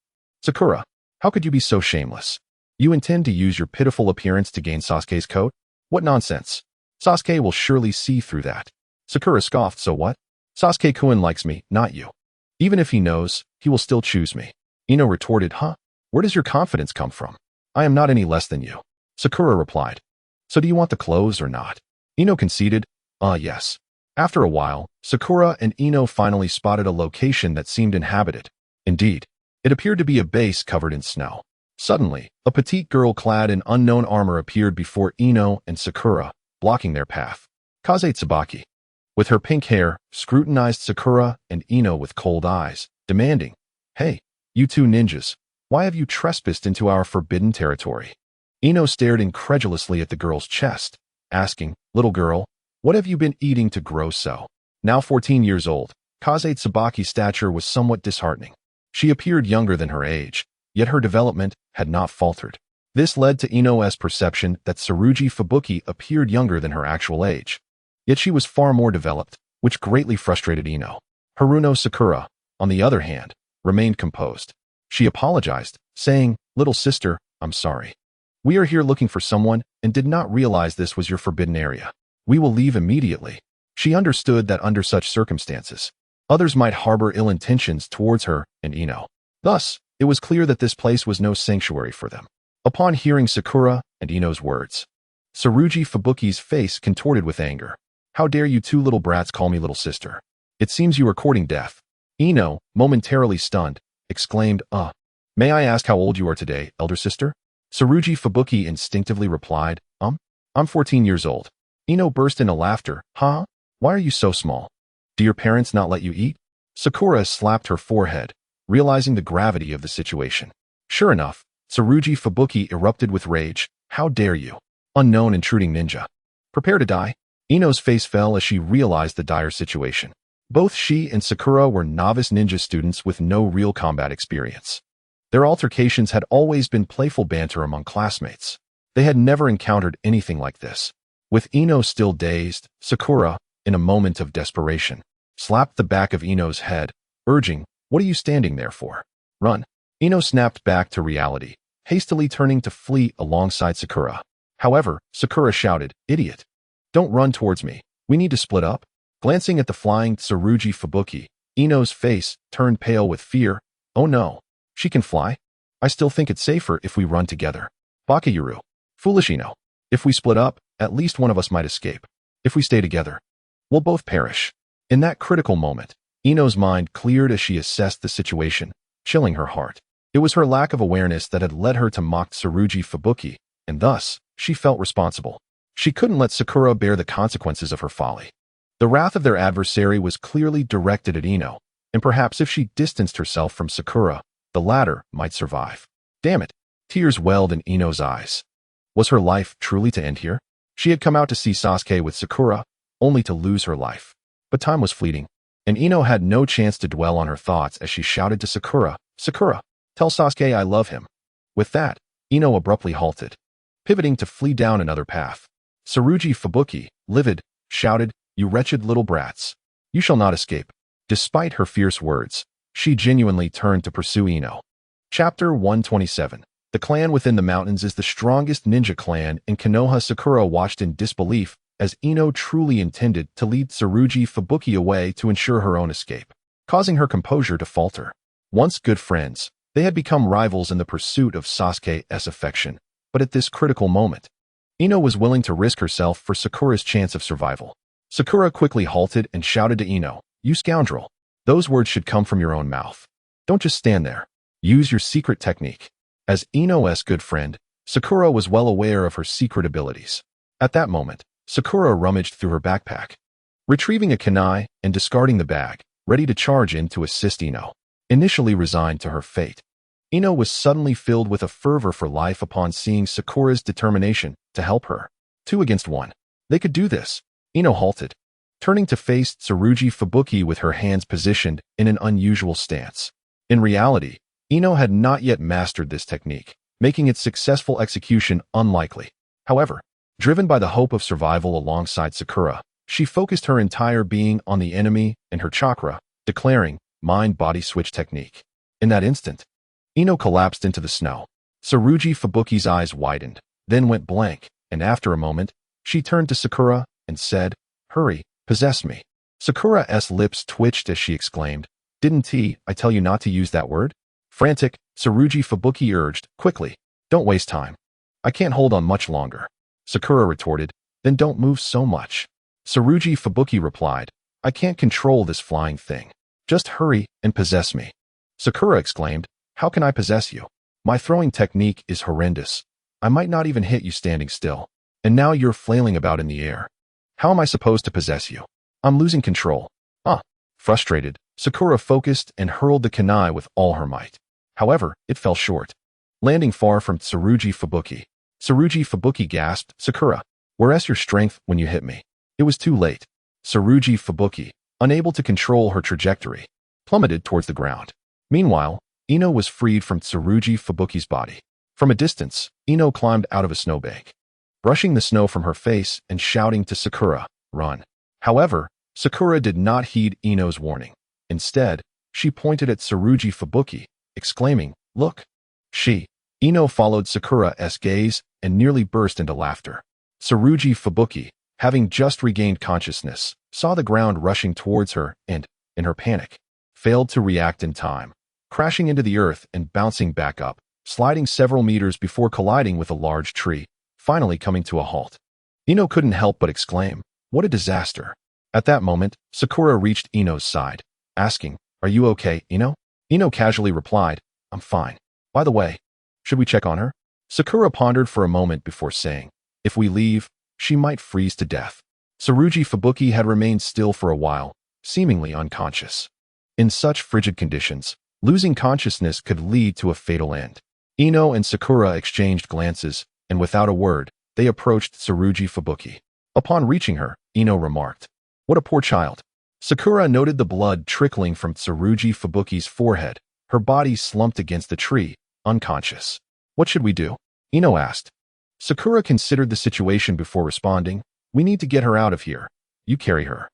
Sakura, how could you be so shameless? You intend to use your pitiful appearance to gain Sasuke's coat? What nonsense. Sasuke will surely see through that. Sakura scoffed, so what? Sasuke-kun likes me, not you. Even if he knows, he will still choose me. Ino retorted, huh? Where does your confidence come from? I am not any less than you. Sakura replied. So do you want the clothes or not? Ino conceded, yes. After a while, Sakura and Ino finally spotted a location that seemed inhabited. Indeed, it appeared to be a base covered in snow. Suddenly, a petite girl clad in unknown armor appeared before Ino and Sakura, blocking their path. Kaze Tsubaki, with her pink hair, scrutinized Sakura and Ino with cold eyes, demanding, "Hey, you two ninjas, why have you trespassed into our forbidden territory?" Ino stared incredulously at the girl's chest, asking, "Little girl, what have you been eating to grow so?" Now 14 years old, Kaze Tsubaki's stature was somewhat disheartening. She appeared younger than her age, yet her development had not faltered. This led to Ino's perception that Tsurugi Fubuki appeared younger than her actual age. Yet she was far more developed, which greatly frustrated Ino. Haruno Sakura, on the other hand, remained composed. She apologized, saying, "Little sister, I'm sorry. We are here looking for someone and did not realize this was your forbidden area. We will leave immediately." She understood that under such circumstances, others might harbor ill intentions towards her and Ino. Thus, it was clear that this place was no sanctuary for them. Upon hearing Sakura and Ino's words, Tsurugi Fubuki's face contorted with anger. "How dare you two little brats call me little sister? It seems you are courting death." Ino, momentarily stunned, exclaimed, May I ask how old you are today, elder sister?" Tsurugi Fubuki instinctively replied, I'm 14 years old." Ino burst into laughter. "Huh? Why are you so small? Do your parents not let you eat?" Sakura slapped her forehead, realizing the gravity of the situation. Sure enough, Tsurugi Fubuki erupted with rage. "How dare you? Unknown intruding ninja. Prepare to die." Ino's face fell as she realized the dire situation. Both she and Sakura were novice ninja students with no real combat experience. Their altercations had always been playful banter among classmates. They had never encountered anything like this. With Ino still dazed, Sakura, in a moment of desperation, slapped the back of Ino's head, urging, "What are you standing there for? Run." Ino snapped back to reality, hastily turning to flee alongside Sakura. However, Sakura shouted, "Idiot! Don't run towards me. We need to split up." Glancing at the flying Tsurugi Fubuki, Ino's face turned pale with fear. "Oh no. She can fly? I still think it's safer if we run together." Bakayuru. "Foolish Ino. If we split up, at least one of us might escape. If we stay together, we'll both perish." In that critical moment, Ino's mind cleared as she assessed the situation, chilling her heart. It was her lack of awareness that had led her to mock Tsurugi Fubuki, and thus, she felt responsible. She couldn't let Sakura bear the consequences of her folly. The wrath of their adversary was clearly directed at Ino, and perhaps if she distanced herself from Sakura, the latter might survive. Damn it! Tears welled in Ino's eyes. Was her life truly to end here? She had come out to see Sasuke with Sakura, only to lose her life. But time was fleeting, and Ino had no chance to dwell on her thoughts as she shouted to Sakura, "Sakura, tell Sasuke I love him." With that, Ino abruptly halted, pivoting to flee down another path. Tsurugi Fubuki, livid, shouted, "You wretched little brats. You shall not escape." Despite her fierce words, she genuinely turned to pursue Ino. Chapter 127. The clan within the mountains is the strongest ninja clan in Konoha. Sakura watched in disbelief as Ino truly intended to lead Tsurugi Fubuki away to ensure her own escape, causing her composure to falter. Once good friends, they had become rivals in the pursuit of Sasuke's affection, but at this critical moment, Ino was willing to risk herself for Sakura's chance of survival. Sakura quickly halted and shouted to Ino, "You scoundrel! Those words should come from your own mouth. Don't just stand there. Use your secret technique." As Ino's good friend, Sakura was well aware of her secret abilities. At that moment, Sakura rummaged through her backpack, retrieving a kunai and discarding the bag, ready to charge in to assist Ino. Initially resigned to her fate, Ino was suddenly filled with a fervor for life upon seeing Sakura's determination to help her. 2 against 1. They could do this. Ino halted, turning to face Tsurugi Fubuki with her hands positioned in an unusual stance. In reality, Ino had not yet mastered this technique, making its successful execution unlikely. However, driven by the hope of survival alongside Sakura, she focused her entire being on the enemy and her chakra, declaring, "Mind-body switch technique." In that instant, Ino collapsed into the snow. Tsurugi Fubuki's eyes widened, then went blank, and after a moment, she turned to Sakura and said, "Hurry, possess me." Sakura's lips twitched as she exclaimed, "Didn't I tell you not to use that word?" Frantic, Tsurugi Fubuki urged, "Quickly, don't waste time. I can't hold on much longer." Sakura retorted, "Then don't move so much." Tsurugi Fubuki replied, I can't control this flying thing. Just hurry and possess me. Sakura exclaimed, how can I possess you? My throwing technique is horrendous. I might not even hit you standing still. And now you're flailing about in the air. How am I supposed to possess you? I'm losing control. Frustrated, Sakura focused and hurled the kunai with all her might. However, it fell short, landing far from Tsurugi Fubuki. Tsurugi Fubuki gasped, Sakura, where's your strength when you hit me? It was too late. Tsurugi Fubuki, unable to control her trajectory, plummeted towards the ground. Meanwhile, Ino was freed from Tsurugi Fubuki's body. From a distance, Ino climbed out of a snowbank, brushing the snow from her face and shouting to Sakura, run. However, Sakura did not heed Ino's warning. Instead, she pointed at Tsurugi Fubuki, exclaiming, look. Ino followed Sakura's gaze and nearly burst into laughter. Tsurugi Fubuki, having just regained consciousness, saw the ground rushing towards her and, in her panic, failed to react in time, crashing into the earth and bouncing back up, sliding several meters before colliding with a large tree, finally coming to a halt. Ino couldn't help but exclaim, what a disaster. At that moment, Sakura reached Ino's side, asking, are you okay, Ino? Ino casually replied, I'm fine. By the way, should we check on her? Sakura pondered for a moment before saying, if we leave, she might freeze to death. Tsurugi Fubuki had remained still for a while, seemingly unconscious. In such frigid conditions, losing consciousness could lead to a fatal end. Ino and Sakura exchanged glances, and without a word, they approached Tsurugi Fubuki. Upon reaching her, Ino remarked, what a poor child. Sakura noted the blood trickling from Tsurugi Fubuki's forehead. Her body slumped against the tree, unconscious. What should we do? Ino asked. Sakura considered the situation before responding, we need to get her out of here. You carry her.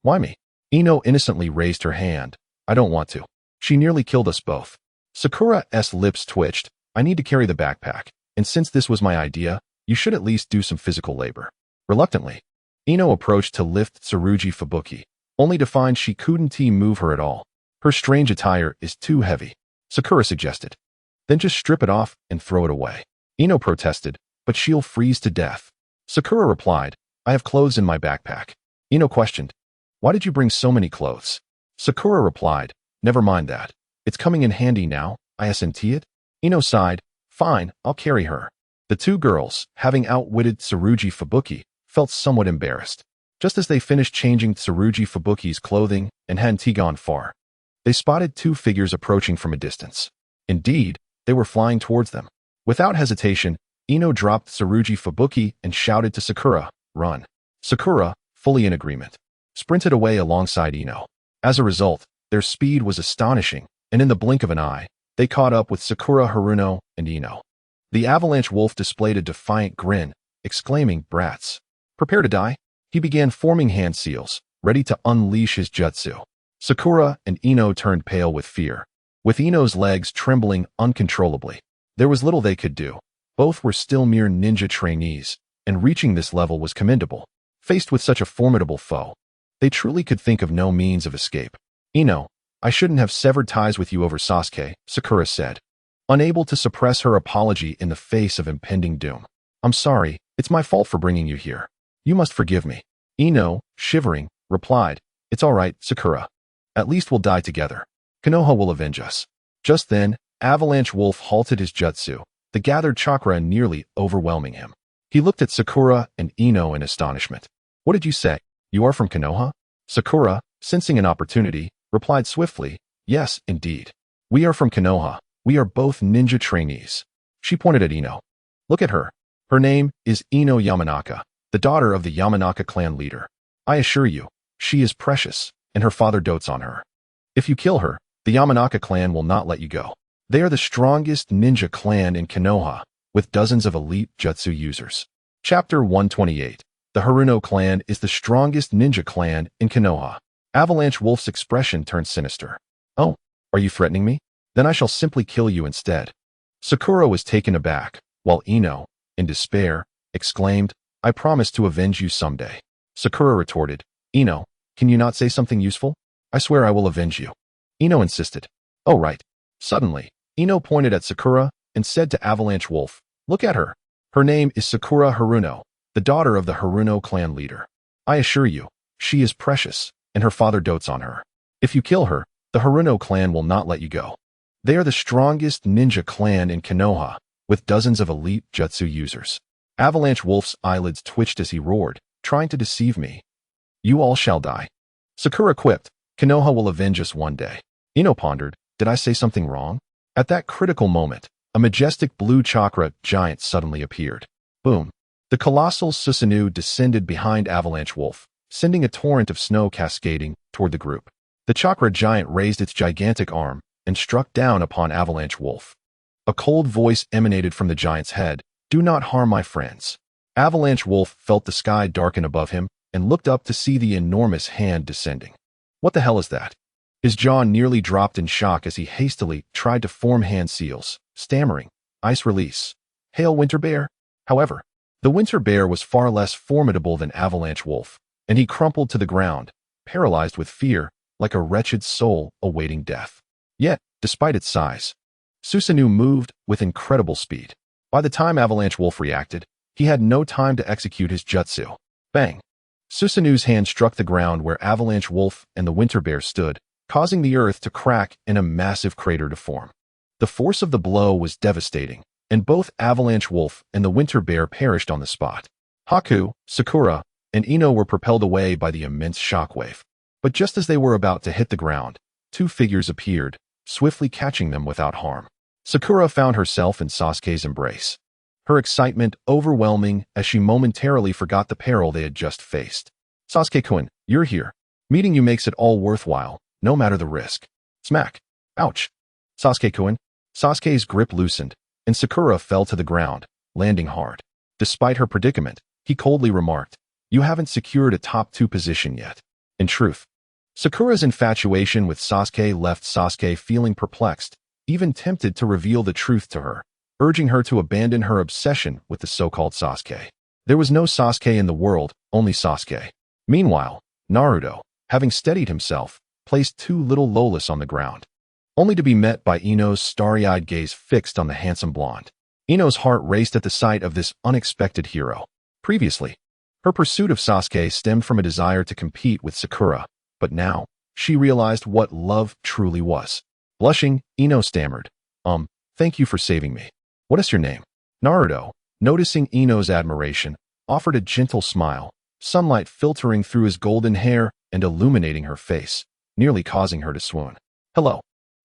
Why me? Ino innocently raised her hand. I don't want to. She nearly killed us both. Sakura's lips twitched. I need to carry the backpack, and since this was my idea, you should at least do some physical labor. Reluctantly, Ino approached to lift Tsurugi Fubuki, only to find she couldn't move her at all. Her strange attire is too heavy, Sakura suggested. Then just strip it off and throw it away. Ino protested, but she'll freeze to death. Sakura replied, I have clothes in my backpack. Ino questioned, why did you bring so many clothes? Sakura replied, never mind that. It's coming in handy now, isn't it? Ino sighed, fine, I'll carry her. The two girls, having outwitted Tsurugi Fubuki, felt somewhat embarrassed. Just as they finished changing Tsurugi Fubuki's clothing and hadn't gone far, they spotted two figures approaching from a distance. Indeed, they were flying towards them. Without hesitation, Ino dropped Tsurugi Fubuki and shouted to Sakura, run. Sakura, fully in agreement, sprinted away alongside Ino. As a result, their speed was astonishing, and in the blink of an eye, they caught up with Sakura, Haruno, and Ino. The avalanche wolf displayed a defiant grin, exclaiming, brats. Prepare to die? He began forming hand seals, ready to unleash his jutsu. Sakura and Ino turned pale with fear, with Ino's legs trembling uncontrollably. There was little they could do. Both were still mere ninja trainees, and reaching this level was commendable. Faced with such a formidable foe, they truly could think of no means of escape. Ino, I shouldn't have severed ties with you over Sasuke, Sakura said, unable to suppress her apology in the face of impending doom. I'm sorry, it's my fault for bringing you here. You must forgive me. Ino, shivering, replied, it's all right, Sakura. At least we'll die together. Konoha will avenge us. Just then, Avalanche Wolf halted his jutsu, the gathered chakra nearly overwhelming him. He looked at Sakura and Ino in astonishment. What did you say? You are from Konoha? Sakura, sensing an opportunity, replied swiftly, yes, indeed. We are from Konoha. We are both ninja trainees. She pointed at Ino. Look at her. Her name is Ino Yamanaka, the daughter of the Yamanaka clan leader. I assure you, she is precious, and her father dotes on her. If you kill her, the Yamanaka clan will not let you go. They are the strongest ninja clan in Konoha, with dozens of elite jutsu users. Chapter 128. The Haruno clan is the strongest ninja clan in Konoha. Avalanche Wolf's expression turned sinister. Oh, are you threatening me? Then I shall simply kill you instead. Sakura was taken aback, while Ino, in despair, exclaimed, I promise to avenge you someday. Sakura retorted, Ino, can you not say something useful? I swear I will avenge you. Ino insisted. Oh right. Suddenly, Ino pointed at Sakura and said to Avalanche Wolf, look at her. Her name is Sakura Haruno, the daughter of the Haruno clan leader. I assure you, she is precious, and her father dotes on her. If you kill her, the Haruno clan will not let you go. They are the strongest ninja clan in Konoha, with dozens of elite jutsu users. Avalanche Wolf's eyelids twitched as he roared, trying to deceive me. You all shall die. Sakura quipped, Konoha will avenge us one day. Ino pondered, did I say something wrong? At that critical moment, a majestic blue chakra giant suddenly appeared. Boom. The colossal Susanoo descended behind Avalanche Wolf, sending a torrent of snow cascading toward the group. The chakra giant raised its gigantic arm and struck down upon Avalanche Wolf. A cold voice emanated from the giant's head, do not harm my friends. Avalanche Wolf felt the sky darken above him and looked up to see the enormous hand descending. What the hell is that? His jaw nearly dropped in shock as he hastily tried to form hand seals, stammering, ice release. Hail Winter Bear. However, the Winter Bear was far less formidable than Avalanche Wolf, and he crumpled to the ground, paralyzed with fear, like a wretched soul awaiting death. Yet, despite its size, Susanoo moved with incredible speed. By the time Avalanche Wolf reacted, he had no time to execute his jutsu. Bang! Susanoo's hand struck the ground where Avalanche Wolf and the Winter Bear stood, causing the earth to crack and a massive crater to form. The force of the blow was devastating, and both Avalanche Wolf and the Winter Bear perished on the spot. Haku, Sakura, and Ino were propelled away by the immense shockwave. But just as they were about to hit the ground, two figures appeared, swiftly catching them without harm. Sakura found herself in Sasuke's embrace, her excitement overwhelming as she momentarily forgot the peril they had just faced. Sasuke-kun, you're here. Meeting you makes it all worthwhile, no matter the risk. Smack. Ouch. Sasuke-kun. Sasuke's grip loosened, and Sakura fell to the ground, landing hard. Despite her predicament, he coldly remarked, you haven't secured a top 2 position yet. In truth, Sakura's infatuation with Sasuke left Sasuke feeling perplexed, even tempted to reveal the truth to her, urging her to abandon her obsession with the so-called Sasuke. There was no Sasuke in the world, only Sasuke. Meanwhile, Naruto, having steadied himself, placed 2 little Lolas on the ground, only to be met by Ino's starry-eyed gaze fixed on the handsome blonde. Ino's heart raced at the sight of this unexpected hero. Previously, her pursuit of Sasuke stemmed from a desire to compete with Sakura, but now, she realized what love truly was. Blushing, Ino stammered, thank you for saving me. What is your name? Naruto, noticing Ino's admiration, offered a gentle smile, sunlight filtering through his golden hair and illuminating her face, nearly causing her to swoon. Hello.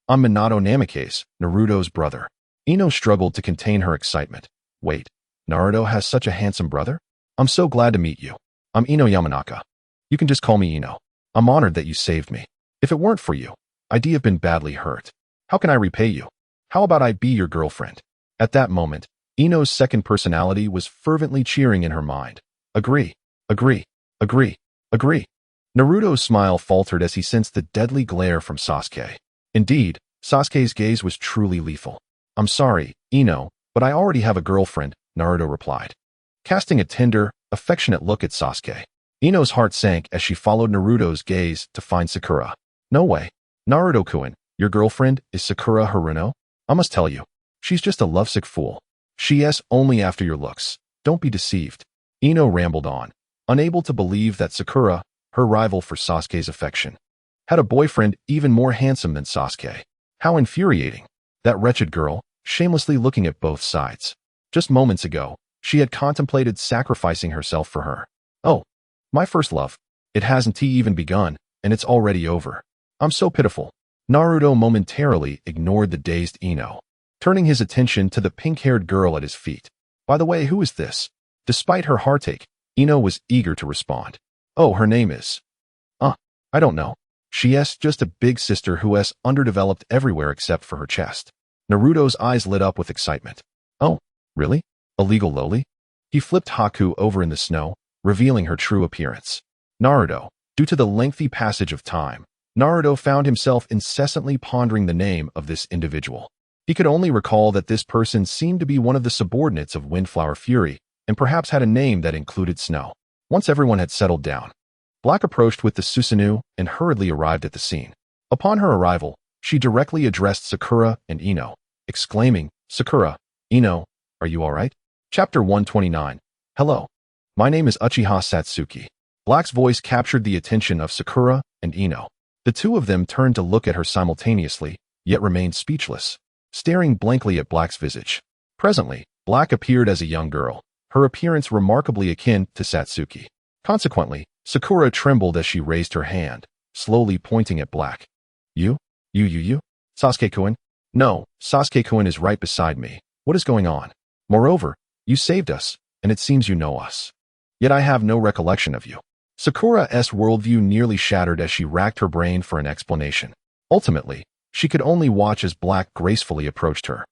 I'm Minato Namikaze, Naruto's brother. Ino struggled to contain her excitement. Wait, Naruto has such a handsome brother? I'm so glad to meet you. I'm Ino Yamanaka. You can just call me Ino. I'm honored that you saved me. If it weren't for you, I'd have been badly hurt. How can I repay you? How about I be your girlfriend? At that moment, Ino's second personality was fervently cheering in her mind. Agree, agree, agree, agree. Naruto's smile faltered as he sensed the deadly glare from Sasuke. Indeed, Sasuke's gaze was truly lethal. I'm sorry, Ino, but I already have a girlfriend, Naruto replied, casting a tender, affectionate look at Sasuke. Ino's heart sank as she followed Naruto's gaze to find Sakura. No way. Naruto-kun, your girlfriend is Sakura Haruno? I must tell you, she's just a lovesick fool. She only after your looks. Don't be deceived. Ino rambled on, unable to believe that Sakura, her rival for Sasuke's affection, had a boyfriend even more handsome than Sasuke. How infuriating. That wretched girl, shamelessly looking at both sides. Just moments ago, she had contemplated sacrificing herself for her. Oh, my first love. It hasn't even begun, and it's already over. I'm so pitiful. Naruto momentarily ignored the dazed Ino, turning his attention to the pink-haired girl at his feet. By the way, who is this? Despite her heartache, Ino was eager to respond. Oh, her name is... I don't know. She's just a big sister who's underdeveloped everywhere except for her chest. Naruto's eyes lit up with excitement. Oh, really? A legal loli? He flipped Haku over in the snow, revealing her true appearance. Naruto, due to the lengthy passage of time, Naruto found himself incessantly pondering the name of this individual. He could only recall that this person seemed to be one of the subordinates of Windflower Fury, and perhaps had a name that included snow. Once everyone had settled down, Black approached with the Susanoo and hurriedly arrived at the scene. Upon her arrival, she directly addressed Sakura and Ino, exclaiming, Sakura, Ino, are you alright? Chapter 129. Hello. My name is Uchiha Satsuki. Black's voice captured the attention of Sakura and Ino. The two of them turned to look at her simultaneously, yet remained speechless, staring blankly at Black's visage. Presently, Black appeared as a young girl, her appearance remarkably akin to Satsuki. Consequently, Sakura trembled as she raised her hand, slowly pointing at Black. You? Sasuke-kun? No, Sasuke-kun is right beside me. What is going on? Moreover, you saved us, and it seems you know us. Yet I have no recollection of you. Sakura's worldview nearly shattered as she racked her brain for an explanation. Ultimately, she could only watch as Black gracefully approached her.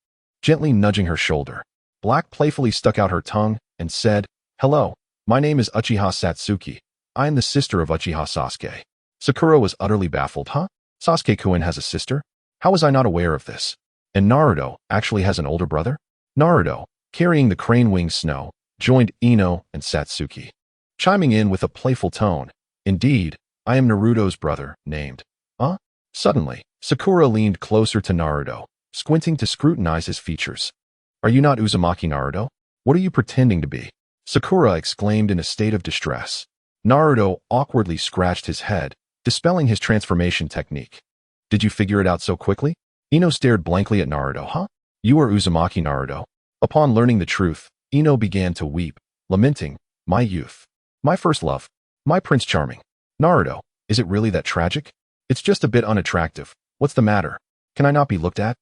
Gently nudging her shoulder, Black playfully stuck out her tongue and said, "Hello, my name is Uchiha Satsuki. I am the sister of Uchiha Sasuke." Sakura was utterly baffled. Huh? Sasuke-kun has a sister? How was I not aware of this? And Naruto actually has an older brother? Naruto, carrying the crane-wing Susanoo, joined Ino and Satsuki, chiming in with a playful tone. Indeed, I am Naruto's brother, named. Suddenly, Sakura leaned closer to Naruto, squinting to scrutinize his features. Are you not Uzumaki Naruto? What are you pretending to be? Sakura exclaimed in a state of distress. Naruto awkwardly scratched his head, dispelling his transformation technique. Did you figure it out so quickly? Ino stared blankly at Naruto. Huh? You are Uzumaki Naruto. Upon learning the truth, Ino began to weep, lamenting, my youth, my first love, my Prince Charming. Naruto, is it really that tragic? It's just a bit unattractive. What's the matter? Can I not be looked at?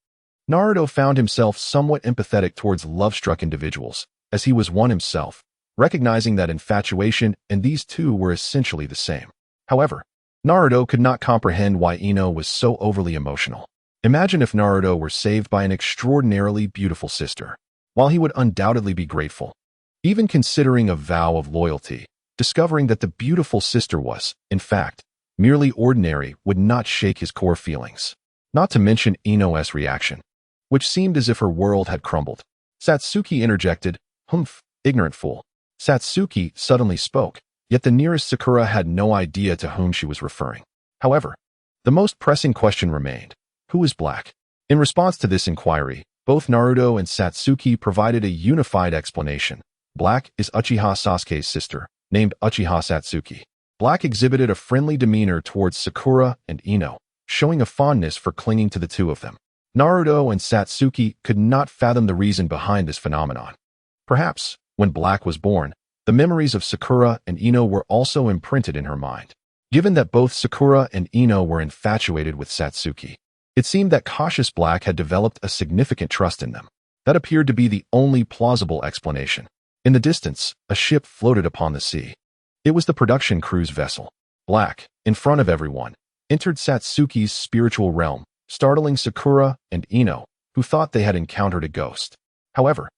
Naruto found himself somewhat empathetic towards love-struck individuals, as he was one himself, recognizing that infatuation and these two were essentially the same. However, Naruto could not comprehend why Ino was so overly emotional. Imagine if Naruto were saved by an extraordinarily beautiful sister. While he would undoubtedly be grateful, even considering a vow of loyalty, discovering that the beautiful sister was, in fact, merely ordinary would not shake his core feelings. Not to mention Ino's reaction, which seemed as if her world had crumbled. Satsuki interjected, "Humph, ignorant fool." Satsuki suddenly spoke, yet the nearest Sakura had no idea to whom she was referring. However, the most pressing question remained. Who is Black? In response to this inquiry, both Naruto and Satsuki provided a unified explanation. Black is Uchiha Sasuke's sister, named Uchiha Satsuki. Black exhibited a friendly demeanor towards Sakura and Ino, showing a fondness for clinging to the two of them. Naruto and Satsuki could not fathom the reason behind this phenomenon. Perhaps, when Black was born, the memories of Sakura and Ino were also imprinted in her mind. Given that both Sakura and Ino were infatuated with Satsuki, it seemed that cautious Black had developed a significant trust in them. That appeared to be the only plausible explanation. In the distance, a ship floated upon the sea. It was the production crew's vessel. Black, in front of everyone, entered Satsuki's spiritual realm, startling Sakura and Ino, who thought they had encountered a ghost. However,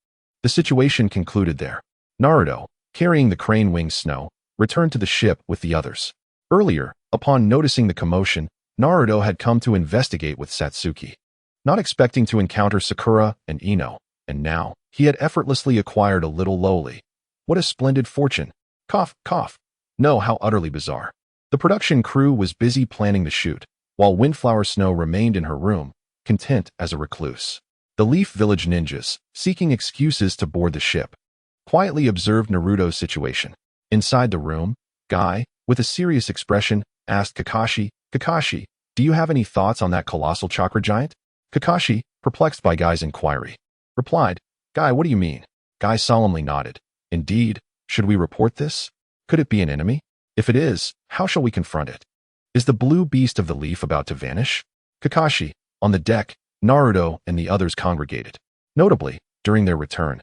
the situation concluded there. Naruto, carrying the crane-wing Susanoo, returned to the ship with the others. Earlier, upon noticing the commotion, Naruto had come to investigate with Satsuki, not expecting to encounter Sakura and Ino, and now he had effortlessly acquired a little lowly. What a splendid fortune! Cough, cough. No, how utterly bizarre. The production crew was busy planning the shoot, while Windflower Susanoo remained in her room, content as a recluse. The Leaf Village ninjas, seeking excuses to board the ship, quietly observed Naruto's situation. Inside the room, Guy, with a serious expression, asked Kakashi, "Kakashi, do you have any thoughts on that colossal chakra giant?" Kakashi, perplexed by Guy's inquiry, replied, "Guy, what do you mean?" Guy solemnly nodded. "Indeed, should we report this? Could it be an enemy? If it is, how shall we confront it? Is the blue beast of the leaf about to vanish?" Kakashi, on the deck, Naruto and the others congregated. Notably, during their return,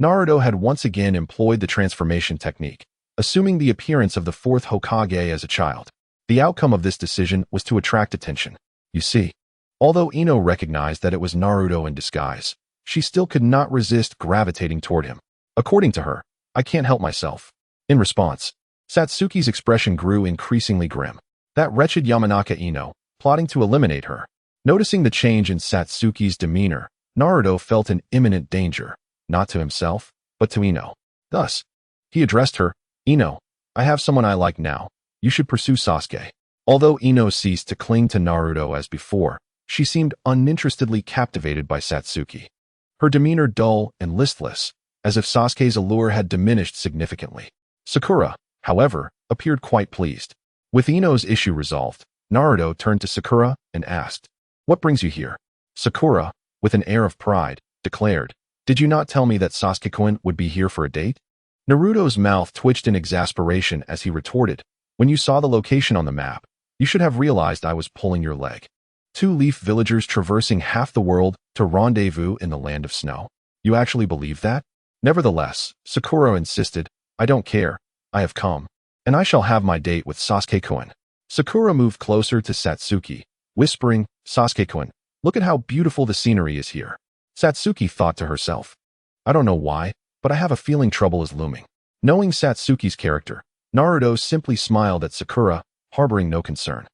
Naruto had once again employed the transformation technique, assuming the appearance of the fourth Hokage as a child. The outcome of this decision was to attract attention. You see, although Ino recognized that it was Naruto in disguise, she still could not resist gravitating toward him. According to her, "I can't help myself." In response, Satsuki's expression grew increasingly grim. That wretched Yamanaka Ino, plotting to eliminate her. Noticing the change in Satsuki's demeanor, Naruto felt an imminent danger, not to himself, but to Ino. Thus, he addressed her, "Ino, I have someone I like now. You should pursue Sasuke." Although Ino ceased to cling to Naruto as before, she seemed uninterestedly captivated by Satsuki. Her demeanor dull and listless, as if Sasuke's allure had diminished significantly. Sakura, however, appeared quite pleased. With Ino's issue resolved, Naruto turned to Sakura and asked, "What brings you here?" Sakura, with an air of pride, declared, "Did you not tell me that Sasuke-kun would be here for a date?" Naruto's mouth twitched in exasperation as he retorted, "When you saw the location on the map, you should have realized I was pulling your leg. Two leaf villagers traversing half the world to rendezvous in the land of snow. You actually believe that?" Nevertheless, Sakura insisted, "I don't care. I have come, and I shall have my date with Sasuke-kun." Sakura moved closer to Satsuki, whispering, "Sasuke-kun, look at how beautiful the scenery is here." Satsuki thought to herself, "I don't know why, but I have a feeling trouble is looming." Knowing Satsuki's character, Naruto simply smiled at Sakura, harboring no concern.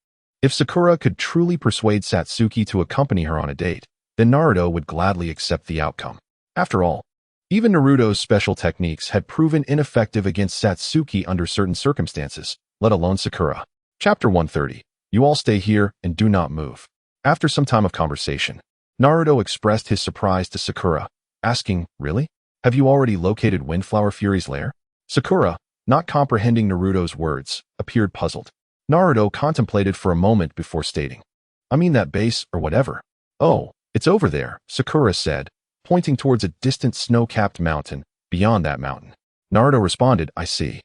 If Sakura could truly persuade Satsuki to accompany her on a date, then Naruto would gladly accept the outcome. After all, even Naruto's special techniques had proven ineffective against Satsuki under certain circumstances, let alone Sakura. Chapter 130. You all stay here and do not move. After some time of conversation, Naruto expressed his surprise to Sakura, asking, "Really? Have you already located Windflower Fury's lair?" Sakura, not comprehending Naruto's words, appeared puzzled. Naruto contemplated for a moment before stating, "I mean that base or whatever." "Oh, it's over there," Sakura said, pointing towards a distant snow-capped mountain beyond that mountain. Naruto responded, "I see.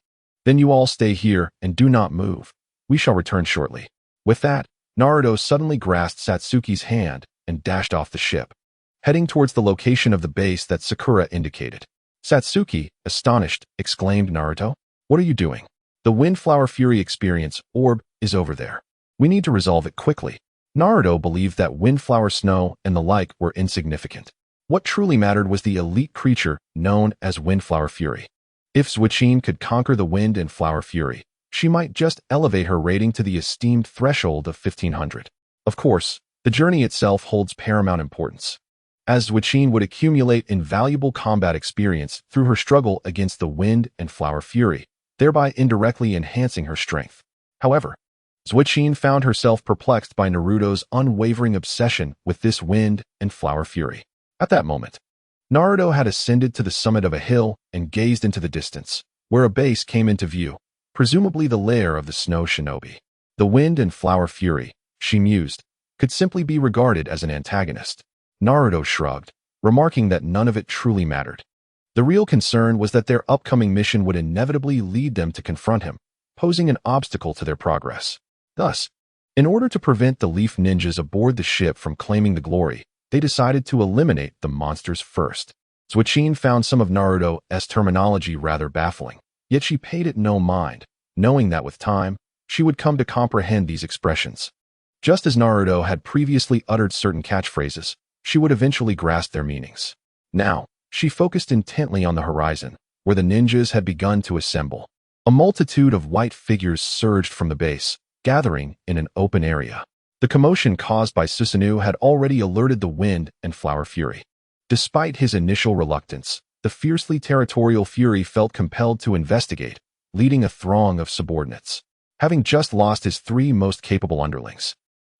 Then you all stay here and do not move. We shall return shortly." With that, Naruto suddenly grasped Satsuki's hand and dashed off the ship, heading towards the location of the base that Sakura indicated. Satsuki, astonished, exclaimed, "Naruto, what are you doing? The Windflower Fury experience orb is over there. We need to resolve it quickly." Naruto believed that Windflower Snow and the like were insignificant. What truly mattered was the elite creature known as Windflower Fury. If Susanoo could conquer the Wind and Flower Fury, she might just elevate her rating to the esteemed threshold of 1500. Of course, the journey itself holds paramount importance, as Susanoo would accumulate invaluable combat experience through her struggle against the Wind and Flower Fury, thereby indirectly enhancing her strength. However, Susanoo found herself perplexed by Naruto's unwavering obsession with this Wind and Flower Fury. At that moment, Naruto had ascended to the summit of a hill and gazed into the distance, where a base came into view, presumably the lair of the Snow Shinobi. The Wind and Flower Fury, she mused, could simply be regarded as an antagonist. Naruto shrugged, remarking that none of it truly mattered. The real concern was that their upcoming mission would inevitably lead them to confront him, posing an obstacle to their progress. Thus, in order to prevent the Leaf Ninjas aboard the ship from claiming the glory, they decided to eliminate the monsters first. Susanoo found some of Naruto's terminology rather baffling, yet she paid it no mind, knowing that with time, she would come to comprehend these expressions. Just as Naruto had previously uttered certain catchphrases, she would eventually grasp their meanings. Now, she focused intently on the horizon, where the ninjas had begun to assemble. A multitude of white figures surged from the base, gathering in an open area. The commotion caused by Susanoo had already alerted the Wind and Flower Fury. Despite his initial reluctance, the fiercely territorial Fury felt compelled to investigate, leading a throng of subordinates. Having just lost his three most capable underlings,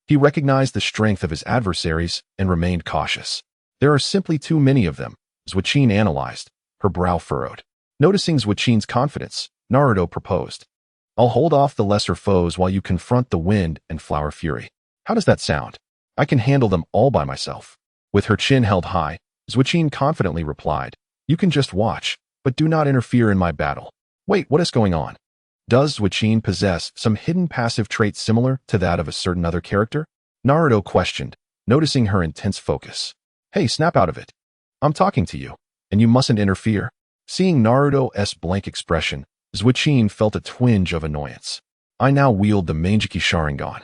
he recognized the strength of his adversaries and remained cautious. "There are simply too many of them," Susanoo analyzed, her brow furrowed. Noticing Susanoo's confidence, Naruto proposed, "I'll hold off the lesser foes while you confront the Wind and Flower Fury. How does that sound? I can handle them all by myself." With her chin held high, Susanoo confidently replied, "You can just watch, but do not interfere in my battle." Wait, what is going on? Does Susanoo possess some hidden passive trait similar to that of a certain other character? Naruto questioned, noticing her intense focus. "Hey, snap out of it. I'm talking to you, and you mustn't interfere." Seeing Naruto's blank expression, Susanoo felt a twinge of annoyance. "I now wield the Manjiki Sharingan.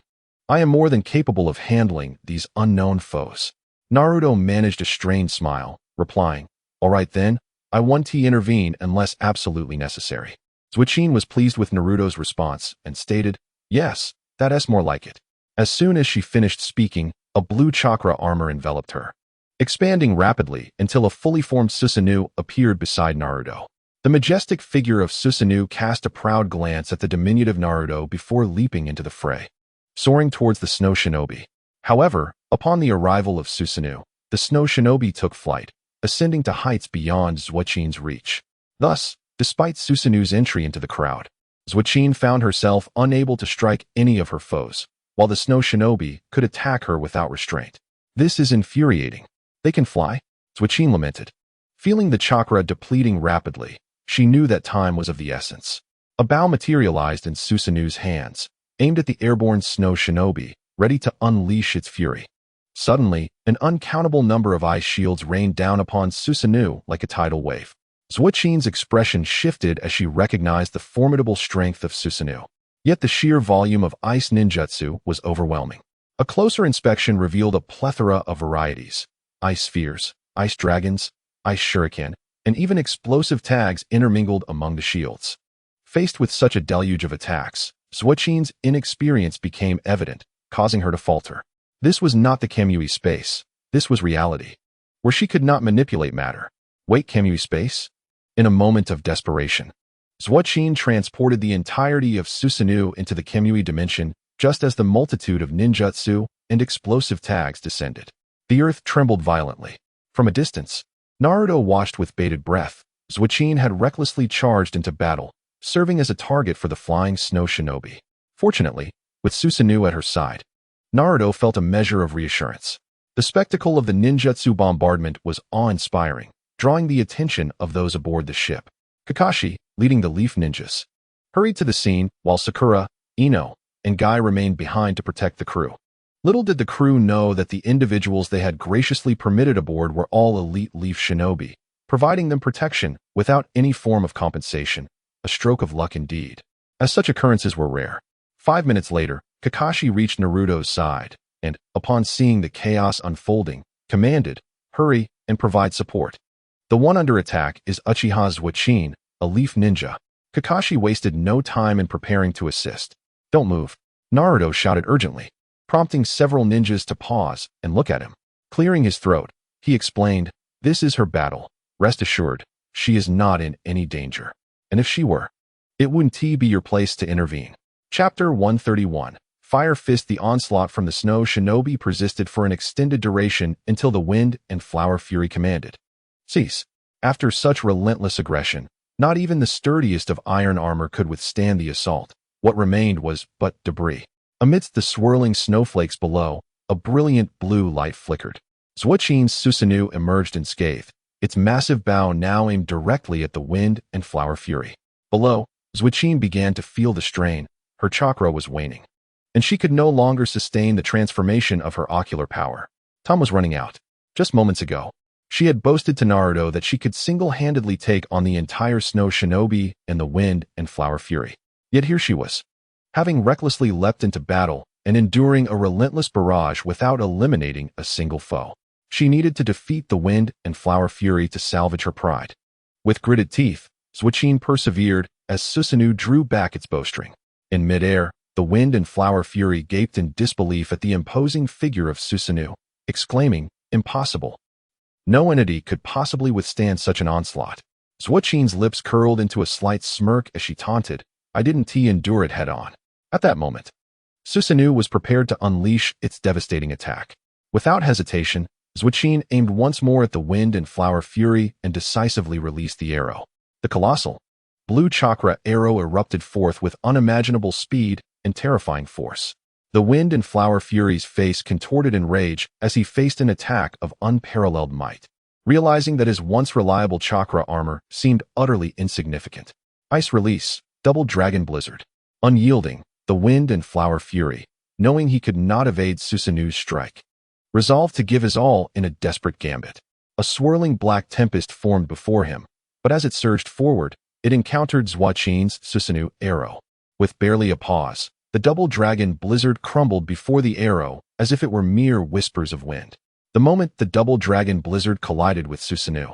I am more than capable of handling these unknown foes." Naruto managed a strained smile, replying, "All right then, I won't intervene unless absolutely necessary." Susanoo was pleased with Naruto's response and stated, "Yes, that's more like it." As soon as she finished speaking, a blue chakra armor enveloped her, expanding rapidly until a fully formed Susanoo appeared beside Naruto. The majestic figure of Susanoo cast a proud glance at the diminutive Naruto before leaping into the fray, soaring towards the Snow Shinobi. However, upon the arrival of Susanoo, the Snow Shinobi took flight, ascending to heights beyond Susanoo's reach. Thus, despite Susanoo's entry into the crowd, Zuo found herself unable to strike any of her foes, while the snow shinobi could attack her without restraint. This is infuriating. They can fly? Zuo lamented. Feeling the chakra depleting rapidly, she knew that time was of the essence. A bow materialized in Susanoo's hands, aimed at the airborne snow shinobi, ready to unleash its fury. Suddenly, an uncountable number of ice shields rained down upon Susanoo like a tidal wave. Zuo expression shifted as she recognized the formidable strength of Susanoo. Yet the sheer volume of ice ninjutsu was overwhelming. A closer inspection revealed a plethora of varieties: ice spheres, ice dragons, ice shuriken, and even explosive tags intermingled among the shields. Faced with such a deluge of attacks, Zuo's inexperience became evident, causing her to falter. This was not the Kamui space. This was reality, where she could not manipulate matter. Wait, Kamui space? In a moment of desperation, Zuo transported the entirety of Susanoo into the Kamui dimension just as the multitude of ninjutsu and explosive tags descended. The earth trembled violently. From a distance, Naruto watched with bated breath. Zuo had recklessly charged into battle, serving as a target for the flying snow shinobi. Fortunately, with Susanoo at her side, Naruto felt a measure of reassurance. The spectacle of the ninjutsu bombardment was awe-inspiring, drawing the attention of those aboard the ship. Kakashi, leading the Leaf Ninjas, hurried to the scene while Sakura, Ino, and Guy remained behind to protect the crew. Little did the crew know that the individuals they had graciously permitted aboard were all elite Leaf Shinobi, providing them protection without any form of compensation, a stroke of luck indeed. As such occurrences were rare. 5 minutes later, Kakashi reached Naruto's side, and, upon seeing the chaos unfolding, commanded, "Hurry and provide support. The one under attack is Uchiha Zuo, a Leaf Ninja." Kakashi wasted no time in preparing to assist. "Don't move," Naruto shouted urgently, prompting several ninjas to pause and look at him. Clearing his throat, he explained, "This is her battle. Rest assured, she is not in any danger. And if she were, it wouldn't be your place to intervene." Chapter 131. Fire Fist. The onslaught from the snow shinobi persisted for an extended duration until the wind and flower fury commanded, "Cease." After such relentless aggression, not even the sturdiest of iron armor could withstand the assault. What remained was but debris. Amidst the swirling snowflakes below, a brilliant blue light flickered. Zuo's Susanoo emerged unscathed, its massive bow now aimed directly at the wind and flower fury. Below, Zuo began to feel the strain. Her chakra was waning, and she could no longer sustain the transformation of her ocular power. Time was running out. Just moments ago, she had boasted to Naruto that she could single-handedly take on the entire snow shinobi and the wind and flower fury. Yet here she was, having recklessly leapt into battle and enduring a relentless barrage without eliminating a single foe. She needed to defeat the wind and flower fury to salvage her pride. With gritted teeth, Zuo persevered as Susanoo drew back its bowstring. In midair, the wind and flower fury gaped in disbelief at the imposing figure of Susanoo, exclaiming, "Impossible. No entity could possibly withstand such an onslaught." Zuo's lips curled into a slight smirk as she taunted, "I didn't endure it head-on." At that moment, Susanoo was prepared to unleash its devastating attack. Without hesitation, Zuo aimed once more at the wind and flower fury and decisively released the arrow. The colossal, blue chakra arrow erupted forth with unimaginable speed and terrifying force. The wind and flower fury's face contorted in rage as he faced an attack of unparalleled might, realizing that his once reliable chakra armor seemed utterly insignificant. Ice release, double dragon blizzard. Unyielding, the wind and flower fury, knowing he could not evade Susanoo's strike, resolved to give his all in a desperate gambit. A swirling black tempest formed before him, but as it surged forward, it encountered Zuo's Susanoo arrow. With barely a pause, the double dragon blizzard crumbled before the arrow as if it were mere whispers of wind. The moment the double dragon blizzard collided with Susanoo,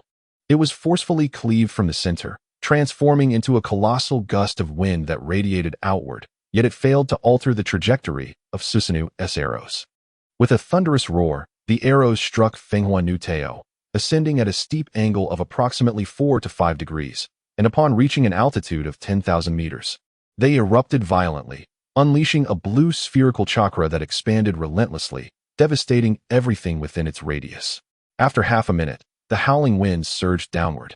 it was forcefully cleaved from the center, transforming into a colossal gust of wind that radiated outward, yet it failed to alter the trajectory of Susanoo's arrows. With a thunderous roar, the arrows struck Fenghua Nu Teo, ascending at a steep angle of approximately 4 to 5 degrees, and upon reaching an altitude of 10,000 meters, they erupted violently, unleashing a blue spherical chakra that expanded relentlessly, devastating everything within its radius. After half a minute, the howling winds surged downward,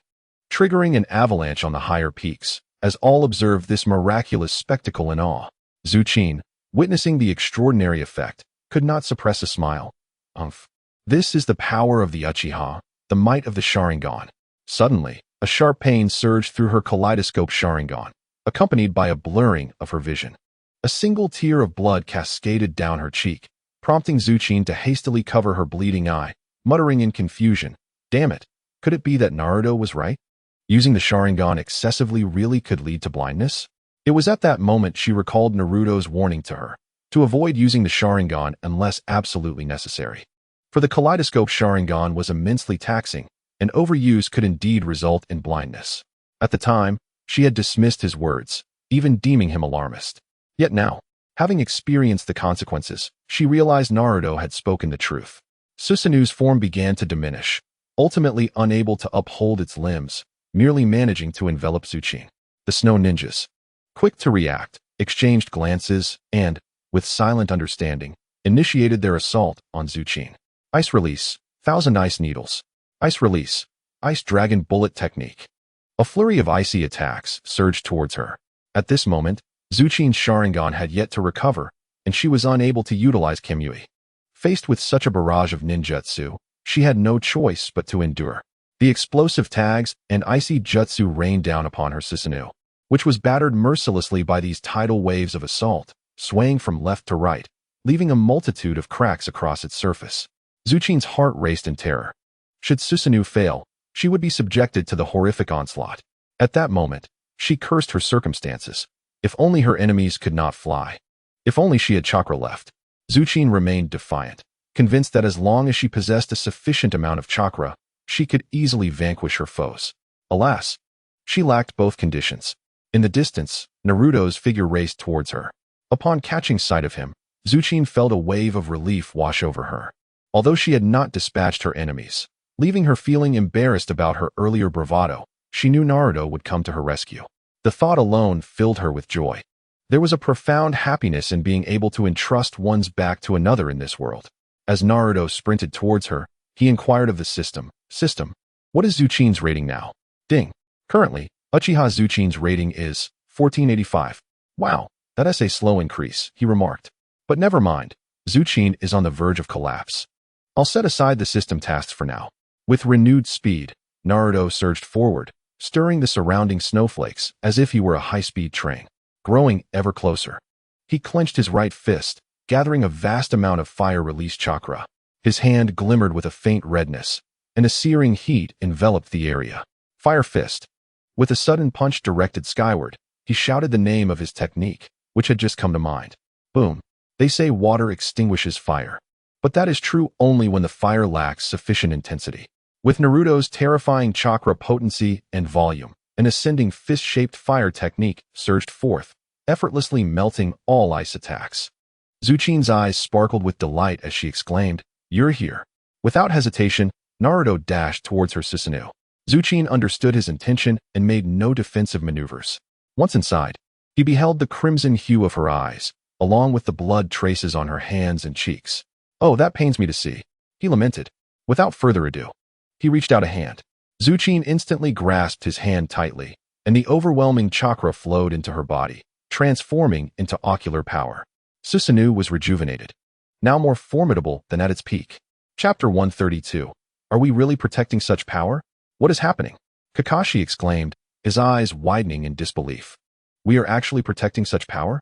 triggering an avalanche on the higher peaks. as all observed this miraculous spectacle in awe. Zuchin, witnessing the extraordinary effect, could not suppress a smile. Umph. This is the power of the Uchiha, the might of the Sharingan. Suddenly, a sharp pain surged through her kaleidoscope Sharingan, accompanied by a blurring of her vision. A single tear of blood cascaded down her cheek, prompting Zuchin to hastily cover her bleeding eye, muttering in confusion, "Damn it, could it be that Naruto was right? Using the Sharingan excessively really could lead to blindness?" It was at that moment she recalled Naruto's warning to her, to avoid using the Sharingan unless absolutely necessary. For the kaleidoscope Sharingan was immensely taxing, and overuse could indeed result in blindness. At the time, she had dismissed his words, even deeming him alarmist. Yet now, having experienced the consequences, she realized Naruto had spoken the truth. Susanoo's form began to diminish, ultimately unable to uphold its limbs, merely managing to envelop Zuchin. The snow ninjas, quick to react, exchanged glances and, with silent understanding, initiated their assault on Zuchin. Ice release, 1,000 ice needles. Ice release, ice dragon bullet technique. A flurry of icy attacks surged towards her. At this moment, Zuchin's Sharingan had yet to recover, and she was unable to utilize Kimui. Faced with such a barrage of ninjutsu, she had no choice but to endure. The explosive tags and icy jutsu rained down upon her Susanoo, which was battered mercilessly by these tidal waves of assault, swaying from left to right, leaving a multitude of cracks across its surface. Zuchin's heart raced in terror. Should Susanoo fail, she would be subjected to the horrific onslaught. At that moment, she cursed her circumstances. If only her enemies could not fly. If only she had chakra left. Zuchin remained defiant, convinced that as long as she possessed a sufficient amount of chakra, she could easily vanquish her foes. Alas, she lacked both conditions. In the distance, Naruto's figure raced towards her. Upon catching sight of him, Zuchin felt a wave of relief wash over her. Although she had not dispatched her enemies, leaving her feeling embarrassed about her earlier bravado, she knew Naruto would come to her rescue. The thought alone filled her with joy. There was a profound happiness in being able to entrust one's back to another in this world. As Naruto sprinted towards her, he inquired of the system, "System, what is Zuchin's rating now?" Ding. Currently, Uchiha Zuchin's rating is 1485. Wow, that's a slow increase, he remarked. But never mind, Zuchin is on the verge of collapse. I'll set aside the system tasks for now. With renewed speed, Naruto surged forward, stirring the surrounding snowflakes as if he were a high-speed train, growing ever closer. He clenched his right fist, gathering a vast amount of fire-release chakra. His hand glimmered with a faint redness, and a searing heat enveloped the area. Fire Fist. With a sudden punch directed skyward, he shouted the name of his technique, which had just come to mind. Boom. They say water extinguishes fire. But that is true only when the fire lacks sufficient intensity. With Naruto's terrifying chakra potency and volume, an ascending fist-shaped fire technique surged forth, effortlessly melting all ice attacks. Zuchin's eyes sparkled with delight as she exclaimed, "You're here." Without hesitation, Naruto dashed towards her Susanoo. Zuchin understood his intention and made no defensive maneuvers. Once inside, he beheld the crimson hue of her eyes, along with the blood traces on her hands and cheeks. "Oh, that pains me to see," he lamented. Without further ado, he reached out a hand. Zuchin instantly grasped his hand tightly, and the overwhelming chakra flowed into her body, transforming into ocular power. Susanoo was rejuvenated, now more formidable than at its peak. Chapter 132. Are we really protecting such power? What is happening? Kakashi exclaimed, his eyes widening in disbelief. We are actually protecting such power?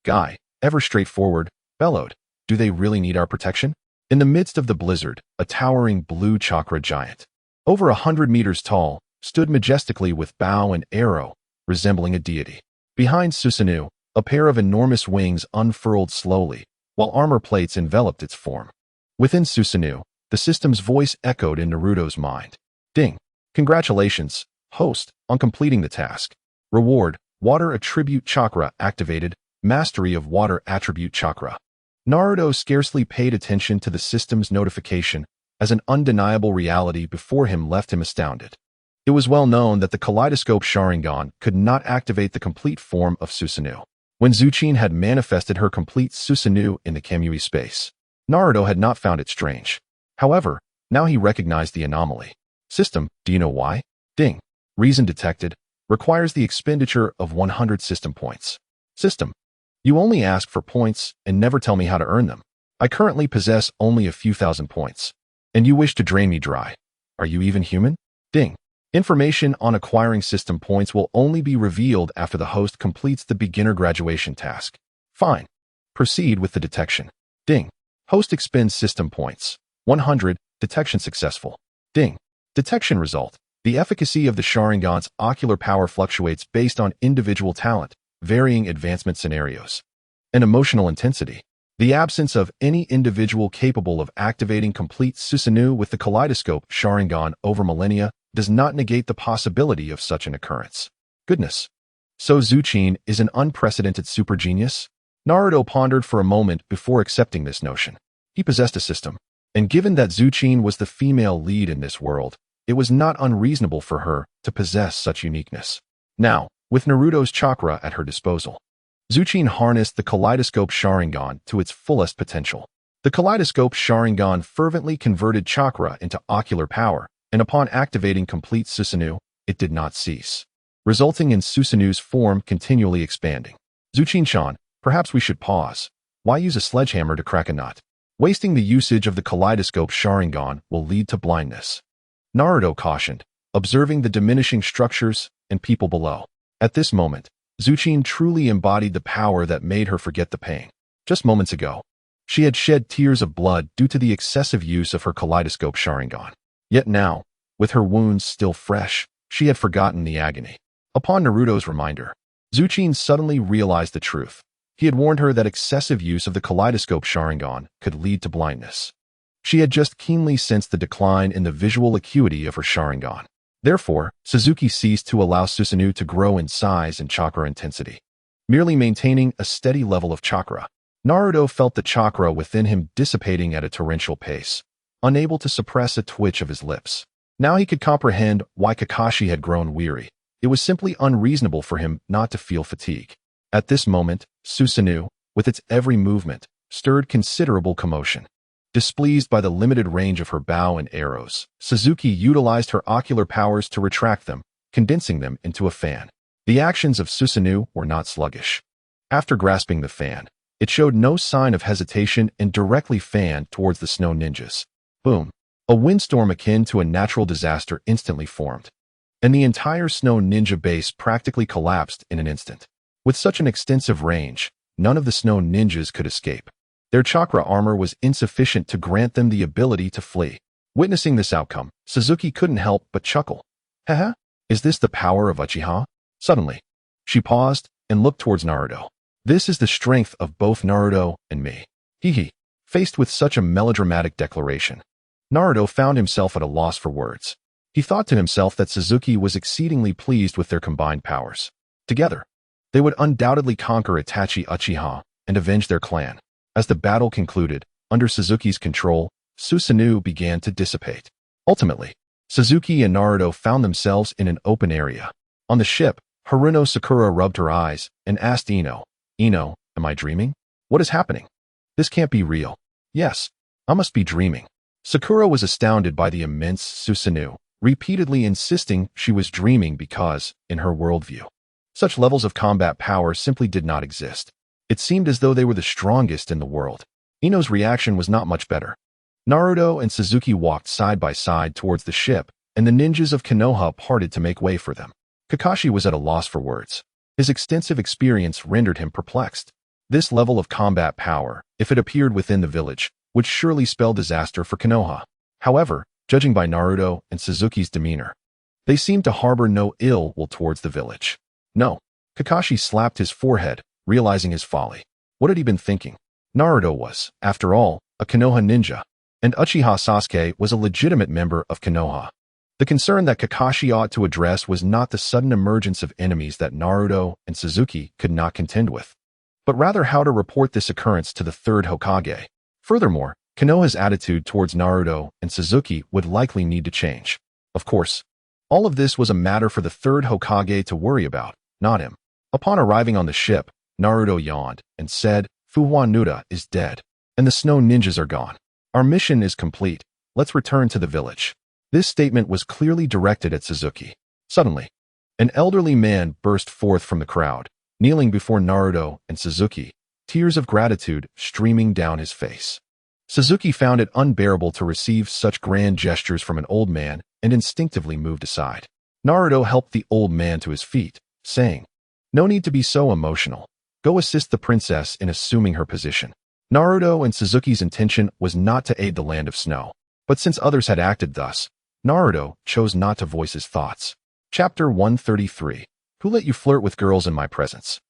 Guy, ever straightforward, bellowed. Do they really need our protection? In the midst of the blizzard, a towering blue chakra giant, over 100 meters tall, stood majestically with bow and arrow, resembling a deity. Behind Susanoo, a pair of enormous wings unfurled slowly, while armor plates enveloped its form. Within Susanoo, the system's voice echoed in Naruto's mind. Ding. Congratulations, host, on completing the task. Reward, Water Attribute Chakra activated, Mastery of Water Attribute Chakra. Naruto scarcely paid attention to the system's notification, as an undeniable reality before him left him astounded. It was well known that the kaleidoscope Sharingan could not activate the complete form of Susanoo. When Zuchin had manifested her complete Susanoo in the Kamui space, Naruto had not found it strange. However, now he recognized the anomaly. System, do you know why? Ding. Reason detected. requires the expenditure of 100 system points. System. You only ask for points and never tell me how to earn them. I currently possess only a few thousand points. And you wish to drain me dry. Are you even human? Ding. Information on acquiring system points will only be revealed after the host completes the beginner graduation task. Fine. Proceed with the detection. Ding. Host expends system points. 100. Detection successful. Ding. Detection result. The efficacy of the Sharingan's ocular power fluctuates based on individual talent, varying advancement scenarios, and emotional intensity. The absence of any individual capable of activating complete Susanoo with the kaleidoscope Sharingan over millennia does not negate the possibility of such an occurrence. Goodness. So Zuchin is an unprecedented super genius? Naruto pondered for a moment before accepting this notion. He possessed a system, and given that Zuchin was the female lead in this world, it was not unreasonable for her to possess such uniqueness. Now, with Naruto's chakra at her disposal, Zuchin harnessed the kaleidoscope Sharingan to its fullest potential. The kaleidoscope Sharingan fervently converted chakra into ocular power, and upon activating complete Susanoo, it did not cease, resulting in Susanoo's form continually expanding. Zuchin-chan, perhaps we should pause. Why use a sledgehammer to crack a nut? Wasting the usage of the kaleidoscope Sharingan will lead to blindness. Naruto cautioned, observing the diminishing structures and people below. At this moment, Zuchin truly embodied the power that made her forget the pain. Just moments ago, she had shed tears of blood due to the excessive use of her kaleidoscope Sharingan. Yet now, with her wounds still fresh, she had forgotten the agony. Upon Naruto's reminder, Zuchin suddenly realized the truth. He had warned her that excessive use of the kaleidoscope Sharingan could lead to blindness. She had just keenly sensed the decline in the visual acuity of her Sharingan. Therefore, Suzuki ceased to allow Susanoo to grow in size and chakra intensity, merely maintaining a steady level of chakra. Naruto felt the chakra within him dissipating at a torrential pace, unable to suppress a twitch of his lips. Now he could comprehend why Kakashi had grown weary. It was simply unreasonable for him not to feel fatigue. At this moment, Susanoo, with its every movement, stirred considerable commotion. Displeased by the limited range of her bow and arrows, Suzuki utilized her ocular powers to retract them, condensing them into a fan. The actions of Susanoo were not sluggish. After grasping the fan, it showed no sign of hesitation and directly fanned towards the snow ninjas. Boom! A windstorm akin to a natural disaster instantly formed, and the entire snow ninja base practically collapsed in an instant. With such an extensive range, none of the snow ninjas could escape. Their chakra armor was insufficient to grant them the ability to flee. Witnessing this outcome, Suzuki couldn't help but chuckle. Haha, is this the power of Uchiha? Suddenly, she paused and looked towards Naruto. This is the strength of both Naruto and me. Hee. Faced with such a melodramatic declaration, Naruto found himself at a loss for words. He thought to himself that Suzuki was exceedingly pleased with their combined powers. Together, they would undoubtedly conquer Itachi Uchiha and avenge their clan. As the battle concluded, under Suzuki's control, Susanoo began to dissipate. Ultimately, Suzuki and Naruto found themselves in an open area. On the ship, Haruno Sakura rubbed her eyes and asked Ino, "Ino, am I dreaming? What is happening? This can't be real. Yes, I must be dreaming." Sakura was astounded by the immense Susanoo, repeatedly insisting she was dreaming because, in her worldview, such levels of combat power simply did not exist. It seemed as though they were the strongest in the world. Ino's reaction was not much better. Naruto and Suzuki walked side by side towards the ship, and the ninjas of Konoha parted to make way for them. Kakashi was at a loss for words. His extensive experience rendered him perplexed. This level of combat power, if it appeared within the village, would surely spell disaster for Konoha. However, judging by Naruto and Suzuki's demeanor, they seemed to harbor no ill will towards the village. No. Kakashi slapped his forehead, realizing his folly. What had he been thinking? Naruto was, after all, a Konoha ninja, and Uchiha Sasuke was a legitimate member of Konoha. The concern that Kakashi ought to address was not the sudden emergence of enemies that Naruto and Suzuki could not contend with, but rather how to report this occurrence to the third Hokage. Furthermore, Konoha's attitude towards Naruto and Suzuki would likely need to change. Of course, all of this was a matter for the third Hokage to worry about, not him. Upon arriving on the ship, Naruto yawned and said, "Fuwa Nuda is dead, and the snow ninjas are gone. Our mission is complete. Let's return to the village." This statement was clearly directed at Suzuki. Suddenly, An elderly man burst forth from the crowd, kneeling before Naruto and Sasuke, tears of gratitude streaming down his face. Sasuke found it unbearable to receive such grand gestures from an old man and instinctively moved aside. Naruto helped the old man to his feet, saying, "No need to be so emotional. Go assist the princess in assuming her position." Naruto and Sasuke's intention was not to aid the land of snow, but since others had acted thus, Naruto chose not to voice his thoughts. Chapter 133. Who let you flirt with girls in my presence?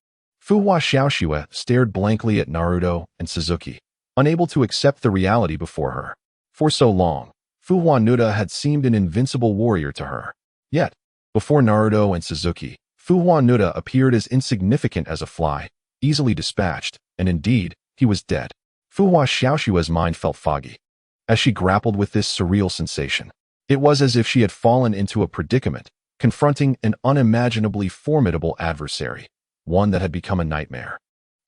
Fuhua Xiaoxue stared blankly at Naruto and Sasuke, unable to accept the reality before her. For so long, Fuhua Nuda had seemed an invincible warrior to her. Yet, before Naruto and Sasuke, Fuhua Nuda appeared as insignificant as a fly, easily dispatched, and indeed, he was dead. Fuhua Xiaoxue's mind felt foggy. As she grappled with this surreal sensation, it was as if she had fallen into a predicament, confronting an unimaginably formidable adversary, one that had become a nightmare,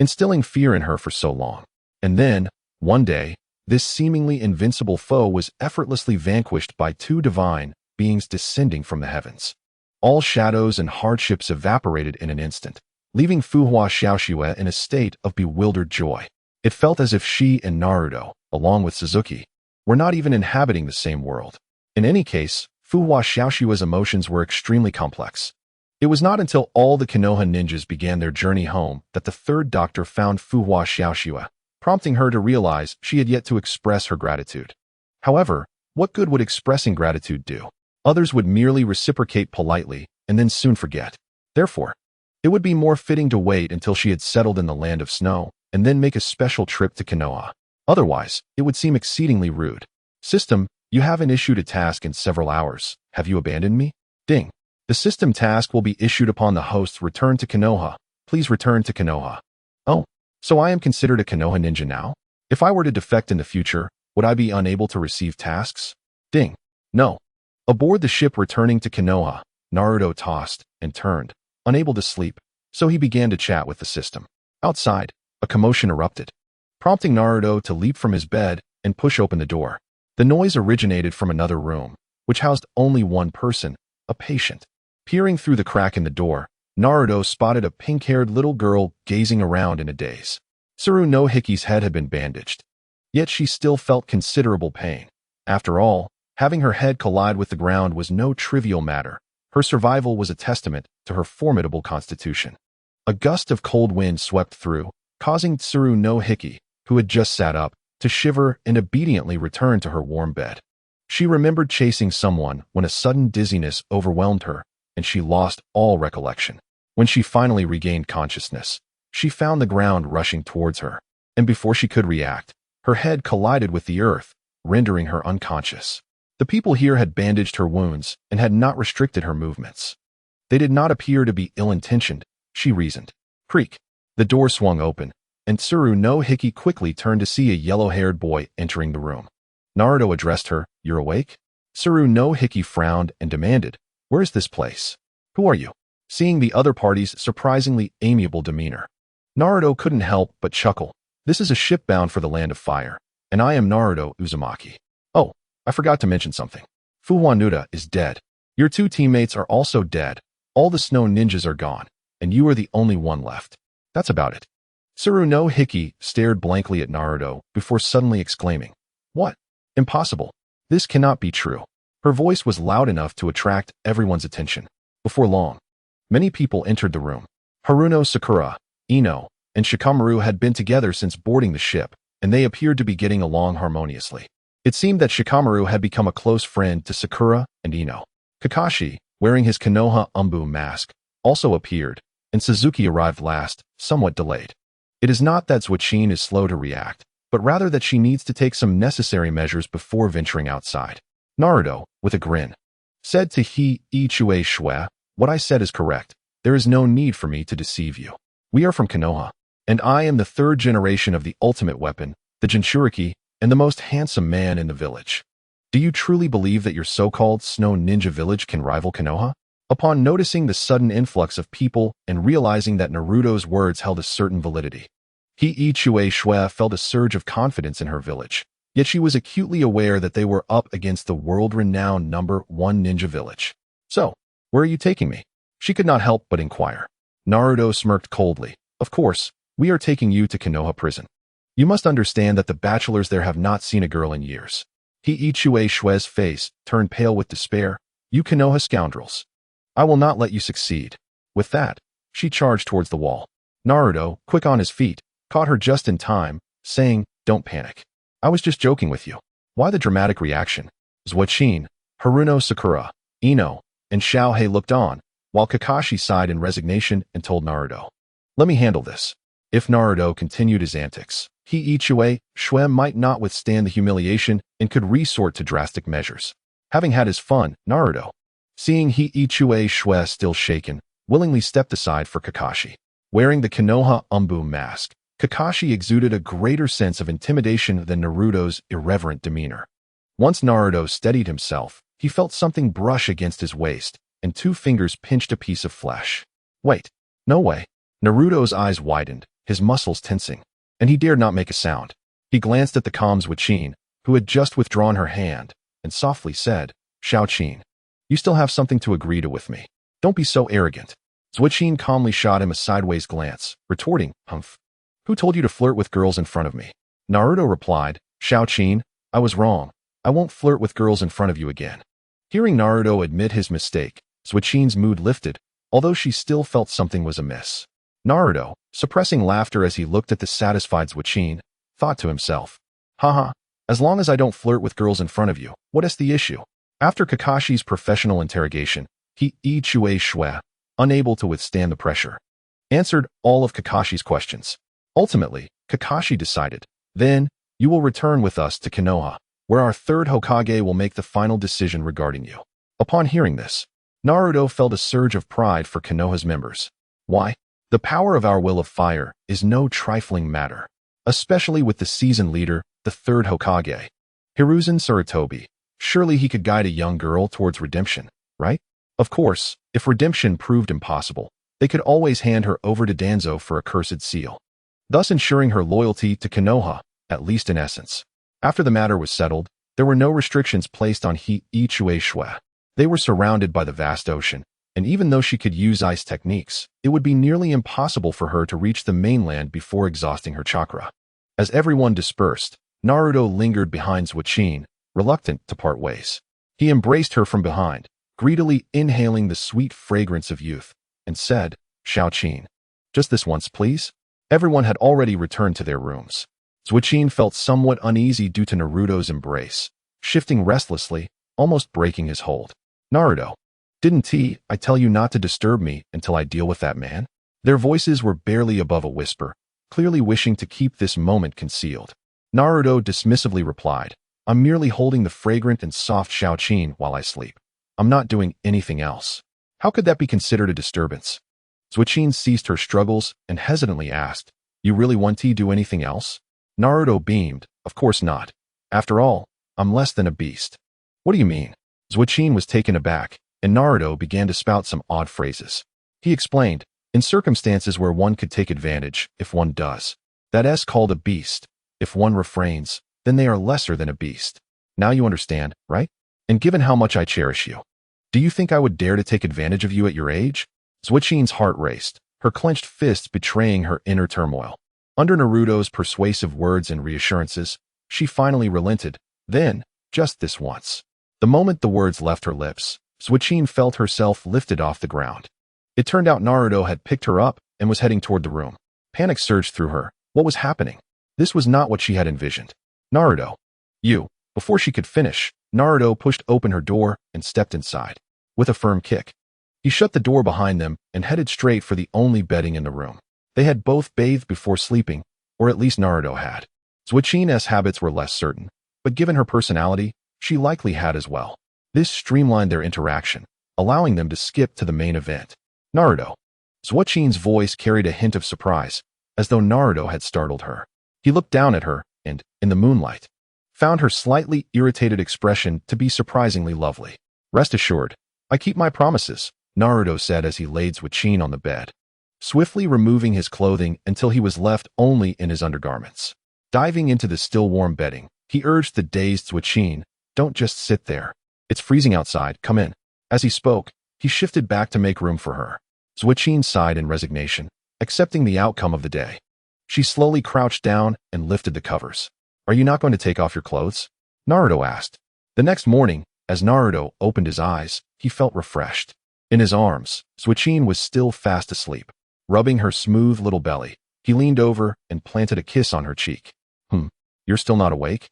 instilling fear in her for so long. And then, one day, this seemingly invincible foe was effortlessly vanquished by two divine beings descending from the heavens. All shadows and hardships evaporated in an instant, leaving Fuhua Xiaoxue in a state of bewildered joy. It felt as if she and Naruto, along with Sasuke, were not even inhabiting the same world. In any case, Fuhua Xiaoxue's emotions were extremely complex. It was not until all the Konoha ninjas began their journey home that the third doctor found Fuhua Xiaoxue, prompting her to realize she had yet to express her gratitude. However, what good would expressing gratitude do? Others would merely reciprocate politely and then soon forget. Therefore, it would be more fitting to wait until she had settled in the land of snow and then make a special trip to Konoha. Otherwise, it would seem exceedingly rude. System, you haven't issued a task in several hours. Have you abandoned me? Ding. The system task will be issued upon the host's return to Konoha. Please return to Konoha. Oh, so I am considered a Konoha ninja now? If I were to defect in the future, would I be unable to receive tasks? Ding. No. Aboard the ship returning to Konoha, Naruto tossed and turned, unable to sleep, so he began to chat with the system. Outside, a commotion erupted, prompting Naruto to leap from his bed and push open the door. The noise originated from another room, which housed only one person, a patient. Peering through the crack in the door, Naruto spotted a pink-haired little girl gazing around in a daze. Susanoo Hiki's head had been bandaged, yet she still felt considerable pain. After all, having her head collide with the ground was no trivial matter. Her survival was a testament to her formidable constitution. A gust of cold wind swept through, causing Susanoo Hiki, who had just sat up, to shiver and obediently return to her warm bed. She remembered chasing someone when a sudden dizziness overwhelmed her, and she lost all recollection. When she finally regained consciousness, she found the ground rushing towards her, and before she could react, her head collided with the earth, rendering her unconscious. The people here had bandaged her wounds and had not restricted her movements. They did not appear to be ill-intentioned, she reasoned. Creak. The door swung open, and Susanoo Hiki quickly turned to see a yellow-haired boy entering the room. Naruto addressed her, "You're awake?" Susanoo Hiki frowned and demanded, "Where's this place? Who are you?" Seeing the other party's surprisingly amiable demeanor, Naruto couldn't help but chuckle. "This is a ship bound for the land of fire, and I am Naruto Uzumaki. Oh, I forgot to mention something. Fuhua Nuda is dead. Your two teammates are also dead. All the snow ninjas are gone, and you are the only one left. That's about it." Susanoo Hiki stared blankly at Naruto before suddenly exclaiming, "What? Impossible. This cannot be true." Her voice was loud enough to attract everyone's attention. Before long, many people entered the room. Haruno Sakura, Ino, and Shikamaru had been together since boarding the ship, and they appeared to be getting along harmoniously. It seemed that Shikamaru had become a close friend to Sakura and Ino. Kakashi, wearing his Konoha Umbu mask, also appeared, and Suzuki arrived last, somewhat delayed. It is not that Zuichin is slow to react, but rather that she needs to take some necessary measures before venturing outside. Naruto, with a grin, said to Ichue Shui, "What I said is correct. There is no need for me to deceive you. We are from Konoha, and I am the third generation of the ultimate weapon, the Jinchuriki, and the most handsome man in the village. Do you truly believe that your so-called snow ninja village can rival Konoha?" Upon noticing the sudden influx of people and realizing that Naruto's words held a certain validity, Ichue Shui felt a surge of confidence in her village. Yet she was acutely aware that they were up against the world-renowned #1 ninja village. "So, where are you taking me?" She could not help but inquire. Naruto smirked coldly. Of course, we are taking you to Konoha prison. You must understand that the bachelors there have not seen a girl in years. He-Ichue Shue's face turned pale with despair. You Konoha scoundrels. I will not let you succeed. With that, she charged towards the wall. Naruto, quick on his feet, caught her just in time, saying, Don't panic. I was just joking with you. Why the dramatic reaction? Zuochin, Haruno Sakura, Ino, and Xiaohei looked on, while Kakashi sighed in resignation and told Naruto, Let me handle this. If Naruto continued his antics, He-Ichue Shue might not withstand the humiliation and could resort to drastic measures. Having had his fun, Naruto, seeing He-Ichue Shue still shaken, willingly stepped aside for Kakashi. Wearing the Konoha Umbu mask, Kakashi exuded a greater sense of intimidation than Naruto's irreverent demeanor. Once Naruto steadied himself, he felt something brush against his waist, and 2 fingers pinched a piece of flesh. Wait, no way. Naruto's eyes widened, his muscles tensing, and he dared not make a sound. He glanced at the calm Zuochin, who had just withdrawn her hand, and softly said, Xiaoqin, you still have something to agree to with me. Don't be so arrogant. Zuochin calmly shot him a sideways glance, retorting, Humph. Who told you to flirt with girls in front of me? Naruto replied, Xiaoqin, I was wrong. I won't flirt with girls in front of you again. Hearing Naruto admit his mistake, Zuochin's mood lifted, although she still felt something was amiss. Naruto, suppressing laughter as he looked at the satisfied Zuochin, thought to himself, Haha, as long as I don't flirt with girls in front of you, what is the issue? After Kakashi's professional interrogation, He-Ichue Shue, unable to withstand the pressure, answered all of Kakashi's questions. Ultimately, Kakashi decided, Then, you will return with us to Konoha, where our 3rd Hokage will make the final decision regarding you. Upon hearing this, Naruto felt a surge of pride for Konoha's members. Why? The power of our will of fire is no trifling matter, especially with the seasoned leader, the 3rd Hokage. Hiruzen Sarutobi. Surely he could guide a young girl towards redemption, right? Of course, if redemption proved impossible, they could always hand her over to Danzo for a cursed seal, thus ensuring her loyalty to Konoha, at least in essence. After the matter was settled, there were no restrictions placed on He-Ichue Shue. They were surrounded by the vast ocean, and even though she could use ice techniques, it would be nearly impossible for her to reach the mainland before exhausting her chakra. As everyone dispersed, Naruto lingered behind Zuochin, reluctant to part ways. He embraced her from behind, greedily inhaling the sweet fragrance of youth, and said, Xiaoqin, just this once, please? Everyone had already returned to their rooms. Zuochin felt somewhat uneasy due to Naruto's embrace, shifting restlessly, almost breaking his hold. Naruto, didn't I tell you not to disturb me until I deal with that man? Their voices were barely above a whisper, clearly wishing to keep this moment concealed. Naruto dismissively replied, I'm merely holding the fragrant and soft Xiaoqin while I sleep. I'm not doing anything else. How could that be considered a disturbance? Zuochin ceased her struggles and hesitantly asked, You really want to do anything else? Naruto beamed, Of course not. After all, I'm less than a beast. What do you mean? Zuochin was taken aback, and Naruto began to spout some odd phrases. He explained, in circumstances where one could take advantage, if one does. That's called a beast. If one refrains, then they are lesser than a beast. Now you understand, right? And given how much I cherish you, do you think I would dare to take advantage of you at your age? Zuochin's heart raced, her clenched fists betraying her inner turmoil. Under Naruto's persuasive words and reassurances, she finally relented. Then, just this once. The moment the words left her lips, Zuochin felt herself lifted off the ground. It turned out Naruto had picked her up and was heading toward the room. Panic surged through her. What was happening? This was not what she had envisioned. Naruto. You. Before she could finish, Naruto pushed open her door and stepped inside. With a firm kick, he shut the door behind them and headed straight for the only bedding in the room. They had both bathed before sleeping, or at least Naruto had. Zuochin's habits were less certain, but given her personality, she likely had as well. This streamlined their interaction, allowing them to skip to the main event. Naruto. Zuochin's voice carried a hint of surprise, as though Naruto had startled her. He looked down at her and, in the moonlight, found her slightly irritated expression to be surprisingly lovely. Rest assured, I keep my promises, Naruto said as he laid Zuochin on the bed, swiftly removing his clothing until he was left only in his undergarments. Diving into the still warm bedding, he urged the dazed Zuochin, Don't just sit there. It's freezing outside, come in. As he spoke, He shifted back to make room for her. Suicune sighed in resignation, accepting the outcome of the day. She slowly crouched down and lifted the covers. Are you not going to take off your clothes? Naruto asked. The next morning, as Naruto opened his eyes, he felt refreshed. In his arms, Suicune was still fast asleep. Rubbing her smooth little belly, he leaned over and planted a kiss on her cheek. You're still not awake?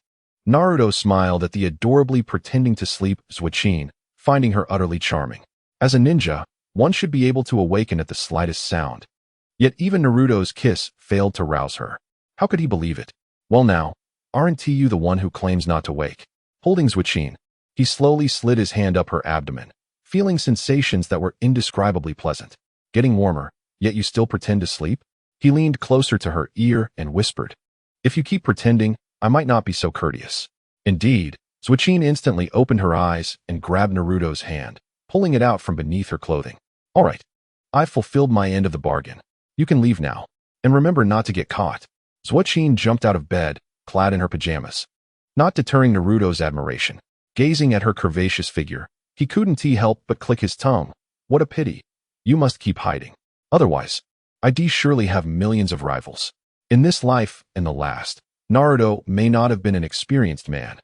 Naruto smiled at the adorably pretending to sleep Suicune, finding her utterly charming. As a ninja, one should be able to awaken at the slightest sound. Yet even Naruto's kiss failed to rouse her. How could he believe it? Well now, aren't you the one who claims not to wake? Holding Suicune, he slowly slid his hand up her abdomen, feeling sensations that were indescribably pleasant. Getting warmer, yet you still pretend to sleep? He leaned closer to her ear and whispered, if you keep pretending, I might not be so courteous. Indeed, Suicune instantly opened her eyes and grabbed Naruto's hand, pulling it out from beneath her clothing. All right, I've fulfilled my end of the bargain. You can leave now. And remember not to get caught. Suicune jumped out of bed, clad in her pajamas. Not deterring Naruto's admiration, gazing at her curvaceous figure, he couldn't help but click his tongue. What a pity. You must keep hiding. Otherwise, I'd surely have millions of rivals. In this life and the last, Naruto may not have been an experienced man,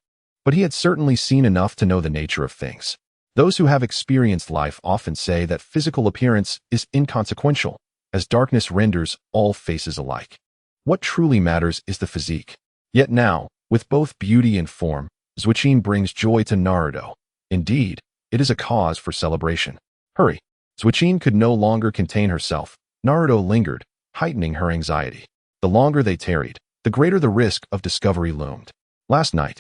but he had certainly seen enough to know the nature of things. Those who have experienced life often say that physical appearance is inconsequential, as darkness renders all faces alike. What truly matters is the physique. Yet now, with both beauty and form, Suicune brings joy to Naruto. Indeed, it is a cause for celebration. Hurry. Suicune could no longer contain herself. Naruto lingered, heightening her anxiety. The longer they tarried, the greater the risk of discovery loomed. Last night,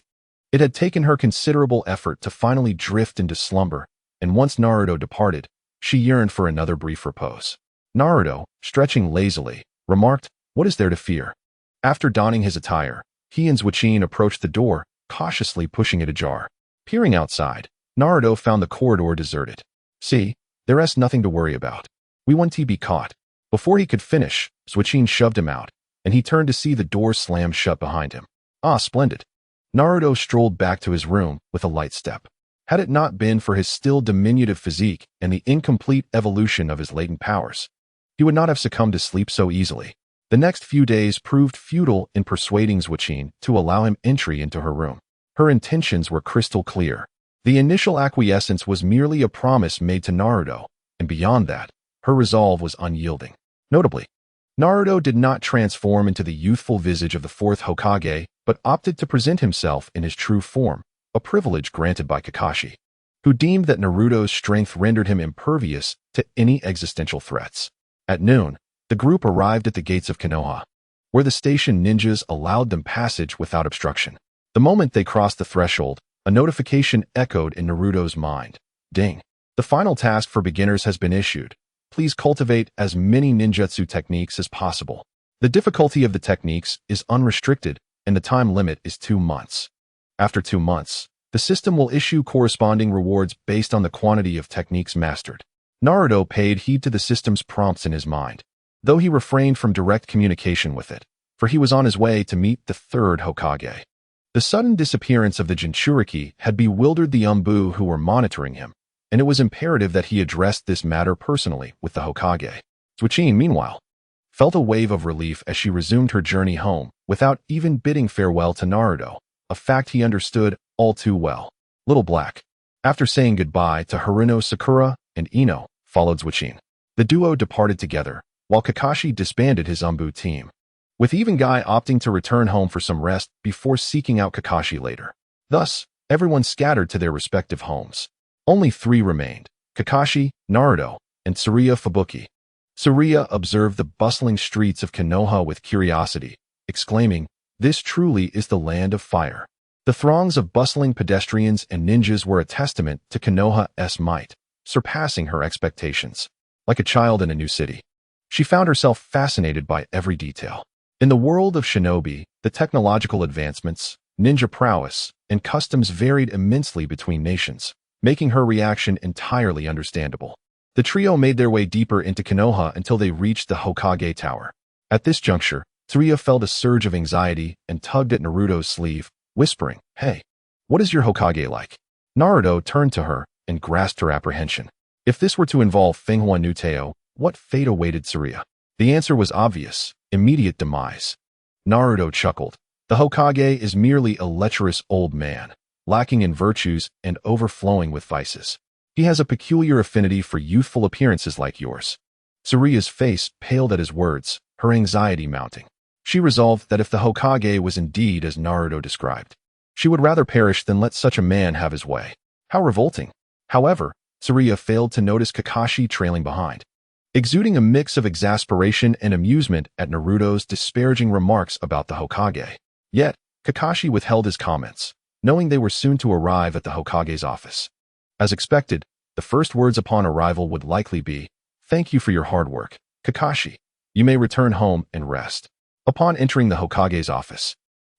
it had taken her considerable effort to finally drift into slumber, and once Naruto departed, she yearned for another brief repose. Naruto, stretching lazily, remarked, what is there to fear? After donning his attire, he and Suicune approached the door, cautiously pushing it ajar. Peering outside, Naruto found the corridor deserted. See, there's nothing to worry about. We won't be caught. Before he could finish, Suicune shoved him out, and he turned to see the door slam shut behind him. Ah, splendid. Naruto strolled back to his room with a light step. Had it not been for his still diminutive physique and the incomplete evolution of his latent powers, he would not have succumbed to sleep so easily. The next few days proved futile in persuading Suicune to allow him entry into her room. Her intentions were crystal clear. The initial acquiescence was merely a promise made to Naruto, and beyond that, her resolve was unyielding. Notably, Naruto did not transform into the youthful visage of the fourth Hokage, but opted to present himself in his true form, a privilege granted by Kakashi, who deemed that Naruto's strength rendered him impervious to any existential threats. At noon, the group arrived at the gates of Konoha, where the station ninjas allowed them passage without obstruction. The moment they crossed the threshold, a notification echoed in Naruto's mind. Ding. The final task for beginners has been issued. Please cultivate as many ninjutsu techniques as possible. The difficulty of the techniques is unrestricted, and the time limit is 2 months. After 2 months, the system will issue corresponding rewards based on the quantity of techniques mastered. Naruto paid heed to the system's prompts in his mind, though he refrained from direct communication with it, for he was on his way to meet the third Hokage. The sudden disappearance of the Jinchuriki had bewildered the Umbu who were monitoring him, and it was imperative that he addressed this matter personally with the Hokage. Suicune, meanwhile, felt a wave of relief as she resumed her journey home without even bidding farewell to Naruto, a fact he understood all too well. Little Black, after saying goodbye to Haruno Sakura and Ino, followed Suicune. The duo departed together, while Kakashi disbanded his Umbu team, with even Guy opting to return home for some rest before seeking out Kakashi later. Thus, everyone scattered to their respective homes. Only 3 remained: Kakashi, Naruto, and Tsuruya Fubuki. Tsuruya observed the bustling streets of Konoha with curiosity, exclaiming, "This truly is the land of fire." The throngs of bustling pedestrians and ninjas were a testament to Konoha's might, surpassing her expectations. Like a child in a new city, she found herself fascinated by every detail. In the world of shinobi, the technological advancements, ninja prowess, and customs varied immensely between nations, making her reaction entirely understandable. The trio made their way deeper into Konoha until they reached the Hokage Tower. At this juncture, Tsuruya felt a surge of anxiety and tugged at Naruto's sleeve, whispering, "Hey, what is your Hokage like?" Naruto turned to her and grasped her apprehension. If this were to involve Fenghua Nuteo, what fate awaited Tsuruya? The answer was obvious: immediate demise. Naruto chuckled. The Hokage is merely a lecherous old man, lacking in virtues and overflowing with vices. He has a peculiar affinity for youthful appearances like yours. Tsuruya's face paled at his words, her anxiety mounting. She resolved that if the Hokage was indeed as Naruto described, she would rather perish than let such a man have his way. How revolting! However, Tsuruya failed to notice Kakashi trailing behind, exuding a mix of exasperation and amusement at Naruto's disparaging remarks about the Hokage. Yet, Kakashi withheld his comments, knowing they were soon to arrive at the Hokage's office. As expected, the first words upon arrival would likely be, "Thank you for your hard work, Kakashi. You may return home and rest." Upon entering the Hokage's office,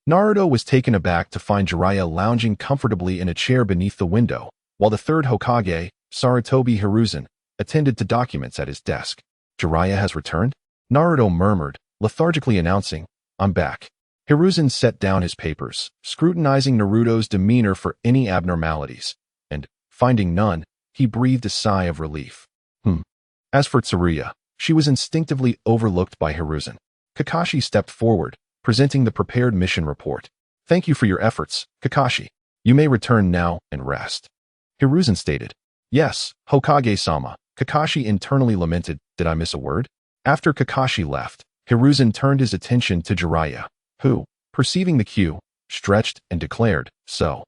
Naruto was taken aback to find Jiraiya lounging comfortably in a chair beneath the window, while the third Hokage, Sarutobi Hiruzen, attended to documents at his desk. "Jiraiya has returned?" Naruto murmured, lethargically announcing, "I'm back." Hiruzen set down his papers, scrutinizing Naruto's demeanor for any abnormalities, and, finding none, he breathed a sigh of relief. As for Tsuruya, she was instinctively overlooked by Hiruzen. Kakashi stepped forward, presenting the prepared mission report. "Thank you for your efforts, Kakashi. You may return now and rest." Hiruzen stated. "Yes, Hokage-sama." Kakashi internally lamented, "Did I miss a word?" After Kakashi left, Hiruzen turned his attention to Jiraiya, who, perceiving the cue, stretched and declared, "So,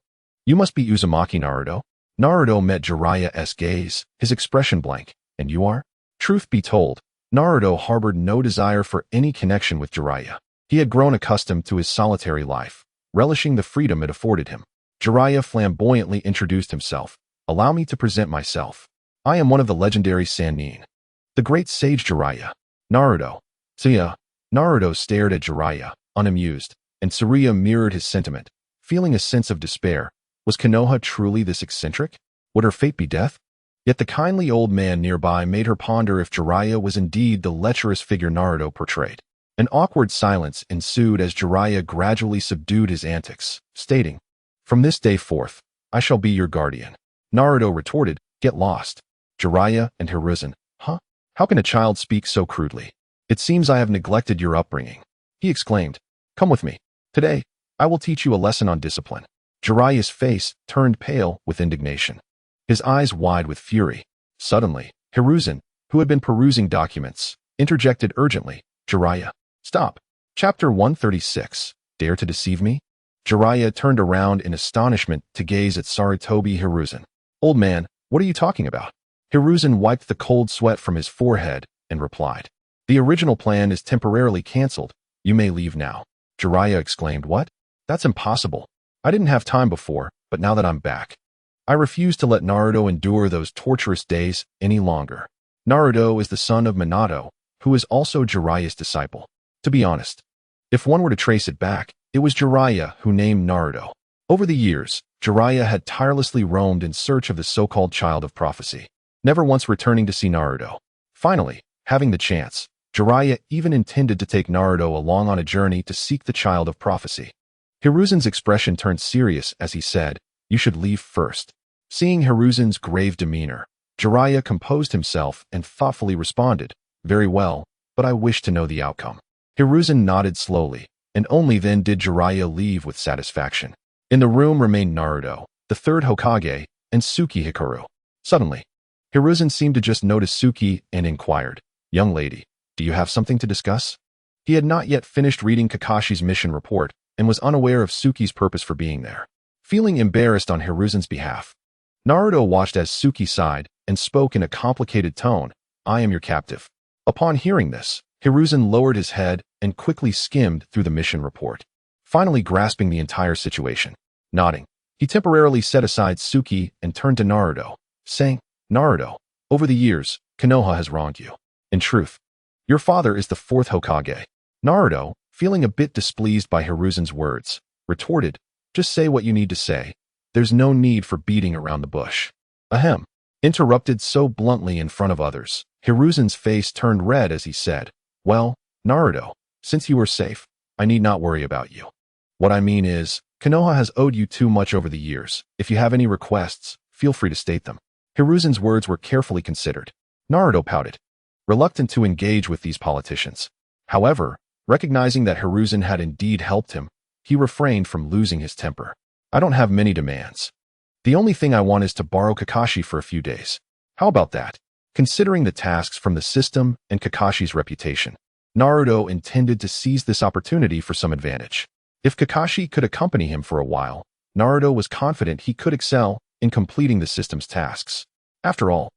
you must be Uzumaki Naruto?" Naruto met Jiraiya's gaze, his expression blank. "And you are?" Truth be told, Naruto harbored no desire for any connection with Jiraiya. He had grown accustomed to his solitary life, relishing the freedom it afforded him. Jiraiya flamboyantly introduced himself. "Allow me to present myself. I am one of the legendary Sannin, the great sage Jiraiya." Naruto. Tsuruya. Naruto stared at Jiraiya, unamused, and Tsuruya mirrored his sentiment, feeling a sense of despair. Was Konoha truly this eccentric? Would her fate be death? Yet the kindly old man nearby made her ponder if Jiraiya was indeed the lecherous figure Naruto portrayed. An awkward silence ensued as Jiraiya gradually subdued his antics, stating, "From this day forth, I shall be your guardian." Naruto retorted, "Get lost." Jiraiya and Hiruzen. "Huh? How can a child speak so crudely? It seems I have neglected your upbringing." He exclaimed, "Come with me. Today, I will teach you a lesson on discipline." Jiraiya's face turned pale with indignation, his eyes wide with fury. Suddenly, Hiruzen, who had been perusing documents, interjected urgently, "Jiraiya, stop." Chapter 136, Dare to Deceive Me? Jiraiya turned around in astonishment to gaze at Sarutobi Hiruzen. "Old man, what are you talking about?" Hiruzen wiped the cold sweat from his forehead and replied, "The original plan is temporarily cancelled. You may leave now." Jiraiya exclaimed, "What? That's impossible. I didn't have time before, but now that I'm back, I refuse to let Naruto endure those torturous days any longer." Naruto is the son of Minato, who is also Jiraiya's disciple. To be honest, if one were to trace it back, it was Jiraiya who named Naruto. Over the years, Jiraiya had tirelessly roamed in search of the so-called child of prophecy, never once returning to see Naruto. Finally, having the chance, Jiraiya even intended to take Naruto along on a journey to seek the child of prophecy. Hiruzen's expression turned serious as he said, "You should leave first." Seeing Hiruzen's grave demeanor, Jiraiya composed himself and thoughtfully responded, "Very well, but I wish to know the outcome." Hiruzen nodded slowly, and only then did Jiraiya leave with satisfaction. In the room remained Naruto, the third Hokage, and Tsuki Hikaru. Suddenly, Hiruzen seemed to just notice Tsuki and inquired, "Young lady, do you have something to discuss?" He had not yet finished reading Kakashi's mission report and was unaware of Tsuki's purpose for being there. Feeling embarrassed on Hiruzen's behalf, Naruto watched as Tsuki sighed and spoke in a complicated tone, "I am your captive." Upon hearing this, Hiruzen lowered his head and quickly skimmed through the mission report, finally grasping the entire situation. Nodding, he temporarily set aside Tsuki and turned to Naruto, saying, "Naruto, over the years, Konoha has wronged you. In truth, your father is the fourth Hokage." Naruto, feeling a bit displeased by Hiruzen's words, retorted, "Just say what you need to say. There's no need for beating around the bush." Ahem. Interrupted so bluntly in front of others, Hiruzen's face turned red as he said, "Well, Naruto, since you are safe, I need not worry about you. What I mean is, Konoha has owed you too much over the years. If you have any requests, feel free to state them." Hiruzen's words were carefully considered. Naruto pouted, reluctant to engage with these politicians. However, recognizing that Hiruzen had indeed helped him, he refrained from losing his temper. I don't have many demands. The only thing I want is to borrow Kakashi for a few days. How about that? Considering the tasks from the system and Kakashi's reputation, Naruto intended to seize this opportunity for some advantage. If Kakashi could accompany him for a while, Naruto was confident he could excel in completing the system's tasks. After all,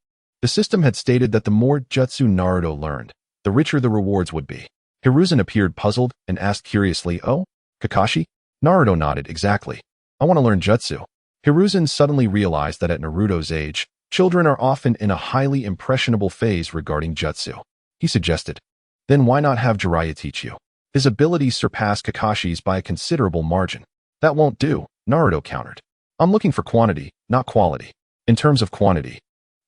the system had stated that the more jutsu Naruto learned, the richer the rewards would be. Hiruzen appeared puzzled and asked curiously, "Oh, Kakashi?" Naruto nodded, "Exactly. I want to learn jutsu." Hiruzen suddenly realized that at Naruto's age, children are often in a highly impressionable phase regarding jutsu. He suggested, "Then why not have Jiraiya teach you?" His abilities surpass Kakashi's by a considerable margin. "That won't do," Naruto countered. "I'm looking for quantity, not quality." In terms of quantity,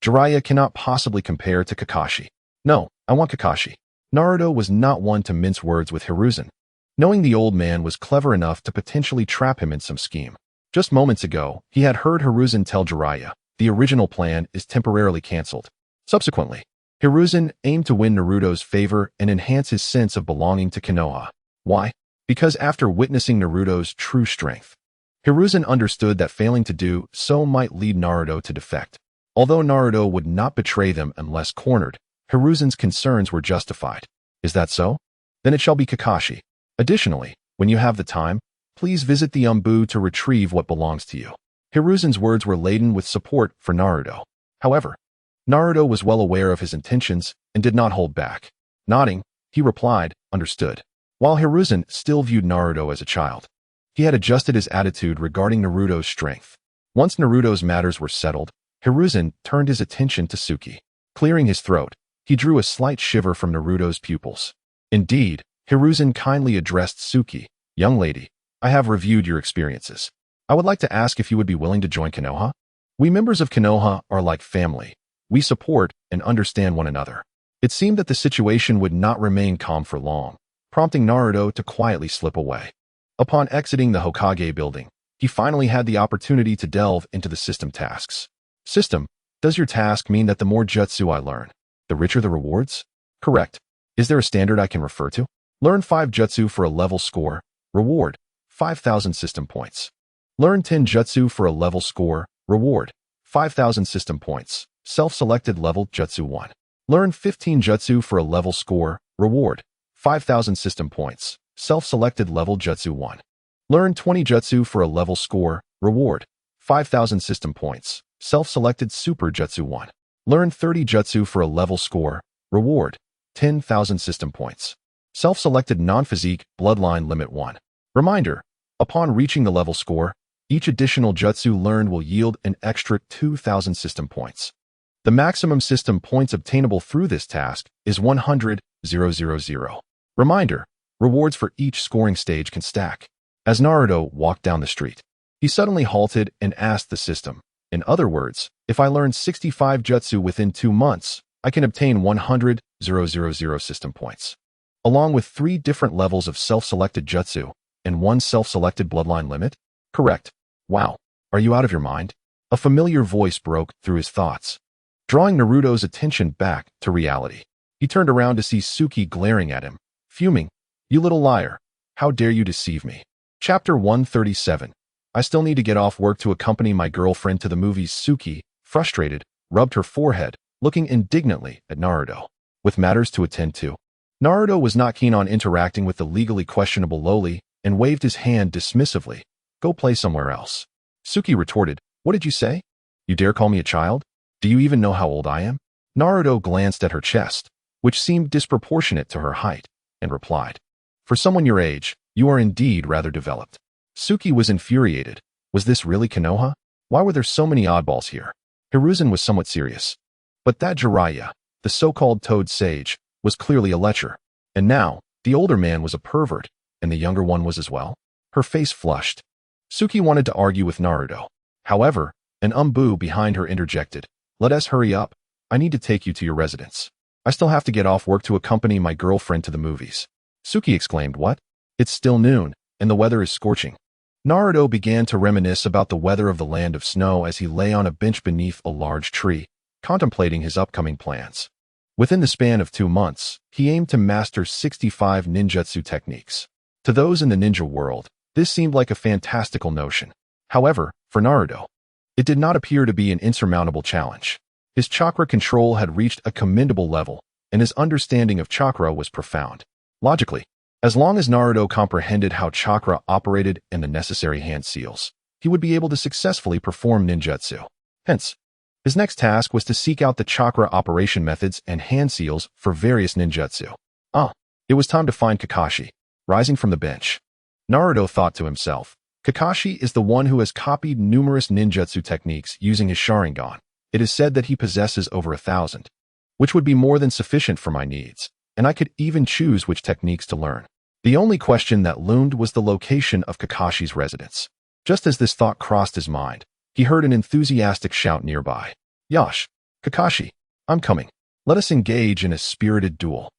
Jiraiya cannot possibly compare to Kakashi. "No, I want Kakashi." Naruto was not one to mince words with Hiruzen, knowing the old man was clever enough to potentially trap him in some scheme. Just moments ago, he had heard Hiruzen tell Jiraiya, the original plan is temporarily cancelled. Subsequently, Hiruzen aimed to win Naruto's favor and enhance his sense of belonging to Konoha. Why? Because after witnessing Naruto's true strength, Hiruzen understood that failing to do so might lead Naruto to defect. Although Naruto would not betray them unless cornered, Hiruzen's concerns were justified. Is that so? Then it shall be Kakashi. Additionally, when you have the time, please visit the Umbu to retrieve what belongs to you. Hiruzen's words were laden with support for Naruto. However, Naruto was well aware of his intentions and did not hold back. Nodding, he replied, "Understood." While Hiruzen still viewed Naruto as a child, he had adjusted his attitude regarding Naruto's strength. Once Naruto's matters were settled, Hiruzen turned his attention to Suki. Clearing his throat, he drew a slight shiver from Naruto's pupils. Indeed, Hiruzen kindly addressed Suki, "Young lady, I have reviewed your experiences. I would like to ask if you would be willing to join Konoha? We members of Konoha are like family. We support and understand one another." It seemed that the situation would not remain calm for long, prompting Naruto to quietly slip away. Upon exiting the Hokage building, he finally had the opportunity to delve into the system tasks. System, does your task mean that the more jutsu I learn, the richer the rewards? Correct. Is there a standard I can refer to? Learn 5 jutsu for a level score. Reward, 5,000 system points. Learn 10 jutsu for a level score. Reward, 5,000 system points. Self-selected level jutsu 1. Learn 15 jutsu for a level score. Reward, 5,000 system points. Self-selected level jutsu 1. Learn 20 jutsu for a level score. Reward, 5,000 system points. Self-selected super jutsu 1. Learn 30 jutsu for a level score. Reward, 10,000 system points. Self-selected non-physique bloodline limit 1. Reminder, upon reaching the level score, each additional jutsu learned will yield an extra 2,000 system points. The maximum system points obtainable through this task is 100,000. Reminder, rewards for each scoring stage can stack. As Naruto walked down the street, he suddenly halted and asked the system, in other words, if I learn 65 jutsu within 2 months, I can obtain 100,000 system points, along with 3 different levels of self-selected jutsu and 1 self-selected bloodline limit? Correct. Wow, are you out of your mind? A familiar voice broke through his thoughts, drawing Naruto's attention back to reality. He turned around to see Suki glaring at him, fuming, "You little liar, how dare you deceive me?" Chapter 137. I still need to get off work to accompany my girlfriend to the movies. Suki, frustrated, rubbed her forehead, looking indignantly at Naruto. With matters to attend to, Naruto was not keen on interacting with the legally questionable loli and waved his hand dismissively. "Go play somewhere else." Suki retorted, "What did you say? You dare call me a child? Do you even know how old I am?" Naruto glanced at her chest, which seemed disproportionate to her height, and replied, "For someone your age, you are indeed rather developed." Suki was infuriated. Was this really Konoha? Why were there so many oddballs here? Hiruzen was somewhat serious. But that Jiraiya, the so-called Toad Sage, was clearly a lecher. And now, the older man was a pervert, and the younger one was as well. Her face flushed. Suki wanted to argue with Naruto. However, an Umbu behind her interjected, "Let us hurry up. I need to take you to your residence. I still have to get off work to accompany my girlfriend to the movies." Suki exclaimed, "What? It's still noon, and the weather is scorching." Naruto began to reminisce about the weather of the land of snow as he lay on a bench beneath a large tree, contemplating his upcoming plans. Within the span of 2 months, he aimed to master 65 ninjutsu techniques. To those in the ninja world, this seemed like a fantastical notion. However, for Naruto, it did not appear to be an insurmountable challenge. His chakra control had reached a commendable level, and his understanding of chakra was profound. Logically, as long as Naruto comprehended how chakra operated and the necessary hand seals, he would be able to successfully perform ninjutsu. Hence, his next task was to seek out the chakra operation methods and hand seals for various ninjutsu. It was time to find Kakashi. Rising from the bench, Naruto thought to himself, Kakashi is the one who has copied numerous ninjutsu techniques using his Sharingan. It is said that he possesses over 1,000, which would be more than sufficient for my needs, and I could even choose which techniques to learn. The only question that loomed was the location of Kakashi's residence. Just as this thought crossed his mind, he heard an enthusiastic shout nearby. Yash, Kakashi, I'm coming. Let us engage in a spirited duel.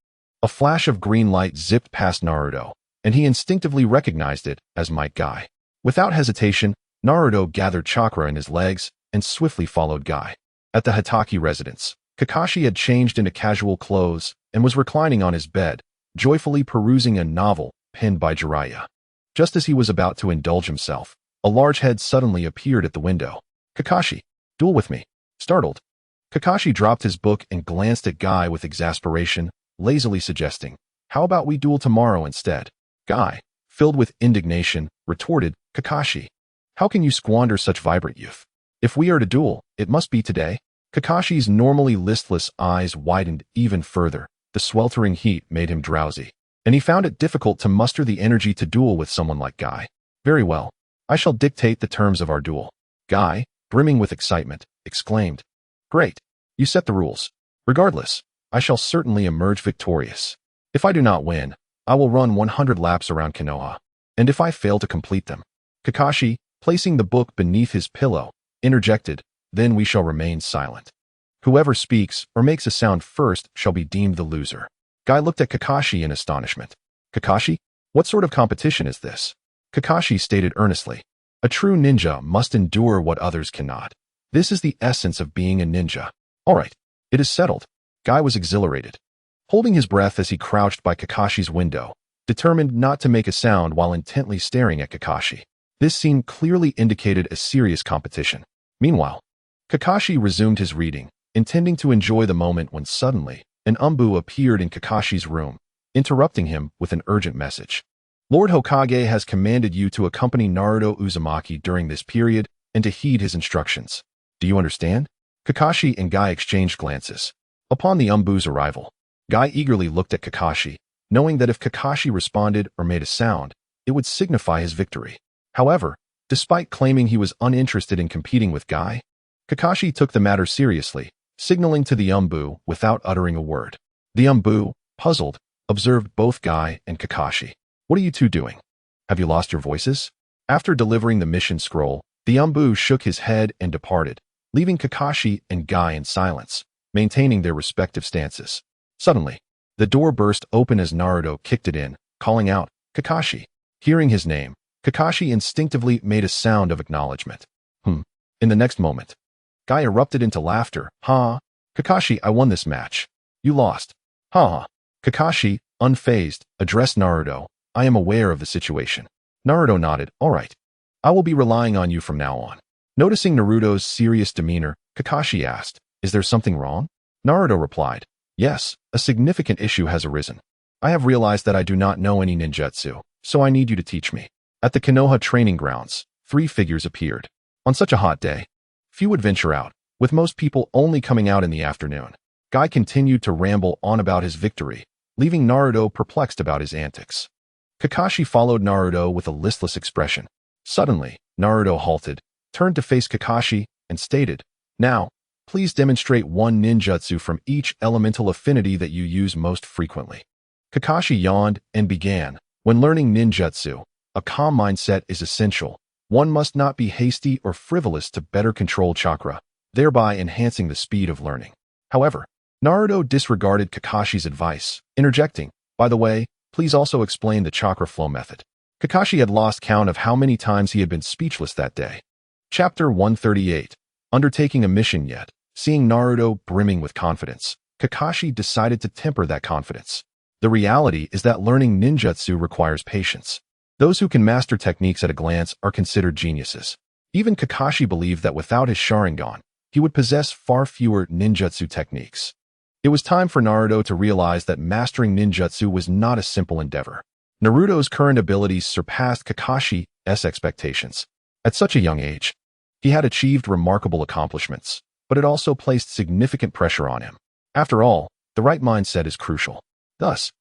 A flash of green light zipped past Naruto, and he instinctively recognized it as Might Guy. Without hesitation, Naruto gathered chakra in his legs and swiftly followed Guy. At the Hitaki residence, Kakashi had changed into casual clothes and was reclining on his bed, joyfully perusing a novel penned by Jiraiya. Just as he was about to indulge himself, a large head suddenly appeared at the window. Kakashi, duel with me. Startled, Kakashi dropped his book and glanced at Guy with exasperation, lazily suggesting, how about we duel tomorrow instead? Guy, filled with indignation, retorted, Kakashi, how can you squander such vibrant youth? If we are to duel, it must be today. Kakashi's normally listless eyes widened even further. The sweltering heat made him drowsy, and he found it difficult to muster the energy to duel with someone like Guy. Very well, I shall dictate the terms of our duel. Guy, brimming with excitement, exclaimed, Great, you set the rules. Regardless, I shall certainly emerge victorious. If I do not win, I will run 100 laps around Konoha, and if I fail to complete them, Kakashi, placing the book beneath his pillow, interjected, then we shall remain silent. Whoever speaks or makes a sound first shall be deemed the loser. Guy looked at Kakashi in astonishment. Kakashi, what sort of competition is this? Kakashi stated earnestly, a true ninja must endure what others cannot. This is the essence of being a ninja. All right, it is settled. Guy was exhilarated, holding his breath as he crouched by Kakashi's window, determined not to make a sound while intently staring at Kakashi. This scene clearly indicated a serious competition. Meanwhile, Kakashi resumed his reading, intending to enjoy the moment when suddenly, an Umbu appeared in Kakashi's room, interrupting him with an urgent message. Lord Hokage has commanded you to accompany Naruto Uzumaki during this period and to heed his instructions. Do you understand? Kakashi and Guy exchanged glances. Upon the Umbu's arrival, Guy eagerly looked at Kakashi, knowing that if Kakashi responded or made a sound, it would signify his victory. However, despite claiming he was uninterested in competing with Guy, Kakashi took the matter seriously, signaling to the Umbu without uttering a word. The Umbu, puzzled, observed both Guy and Kakashi. What are you two doing? Have you lost your voices? After delivering the mission scroll, the Umbu shook his head and departed, leaving Kakashi and Guy in silence, maintaining their respective stances. Suddenly, the door burst open as Naruto kicked it in, calling out, Kakashi. Hearing his name, Kakashi instinctively made a sound of acknowledgement. In the next moment, Guy erupted into laughter. Ha! Kakashi, I won this match. You lost. Ha! Kakashi, unfazed, addressed Naruto. I am aware of the situation. Naruto nodded. All right. I will be relying on you from now on. Noticing Naruto's serious demeanor, Kakashi asked, Is there something wrong? Naruto replied, Yes, a significant issue has arisen. I have realized that I do not know any ninjutsu, so I need you to teach me. At the Konoha training grounds, 3 figures appeared. On such a hot day, few would venture out, with most people only coming out in the afternoon. Guy continued to ramble on about his victory, leaving Naruto perplexed about his antics. Kakashi followed Naruto with a listless expression. Suddenly, Naruto halted, turned to face Kakashi, and stated, Now, please demonstrate one ninjutsu from each elemental affinity that you use most frequently. Kakashi yawned and began, When learning ninjutsu, a calm mindset is essential. One must not be hasty or frivolous to better control chakra, thereby enhancing the speed of learning. However, Naruto disregarded Kakashi's advice, interjecting, By the way, please also explain the chakra flow method. Kakashi had lost count of how many times he had been speechless that day. Chapter 138. Undertaking a mission yet. Seeing Naruto brimming with confidence, Kakashi decided to temper that confidence. The reality is that learning ninjutsu requires patience. Those who can master techniques at a glance are considered geniuses. Even Kakashi believed that without his Sharingan, he would possess far fewer ninjutsu techniques. It was time for Naruto to realize that mastering ninjutsu was not a simple endeavor. Naruto's current abilities surpassed Kakashi's expectations. At such a young age, he had achieved remarkable accomplishments, but it also placed significant pressure on him. After all, the right mindset is crucial. Thus,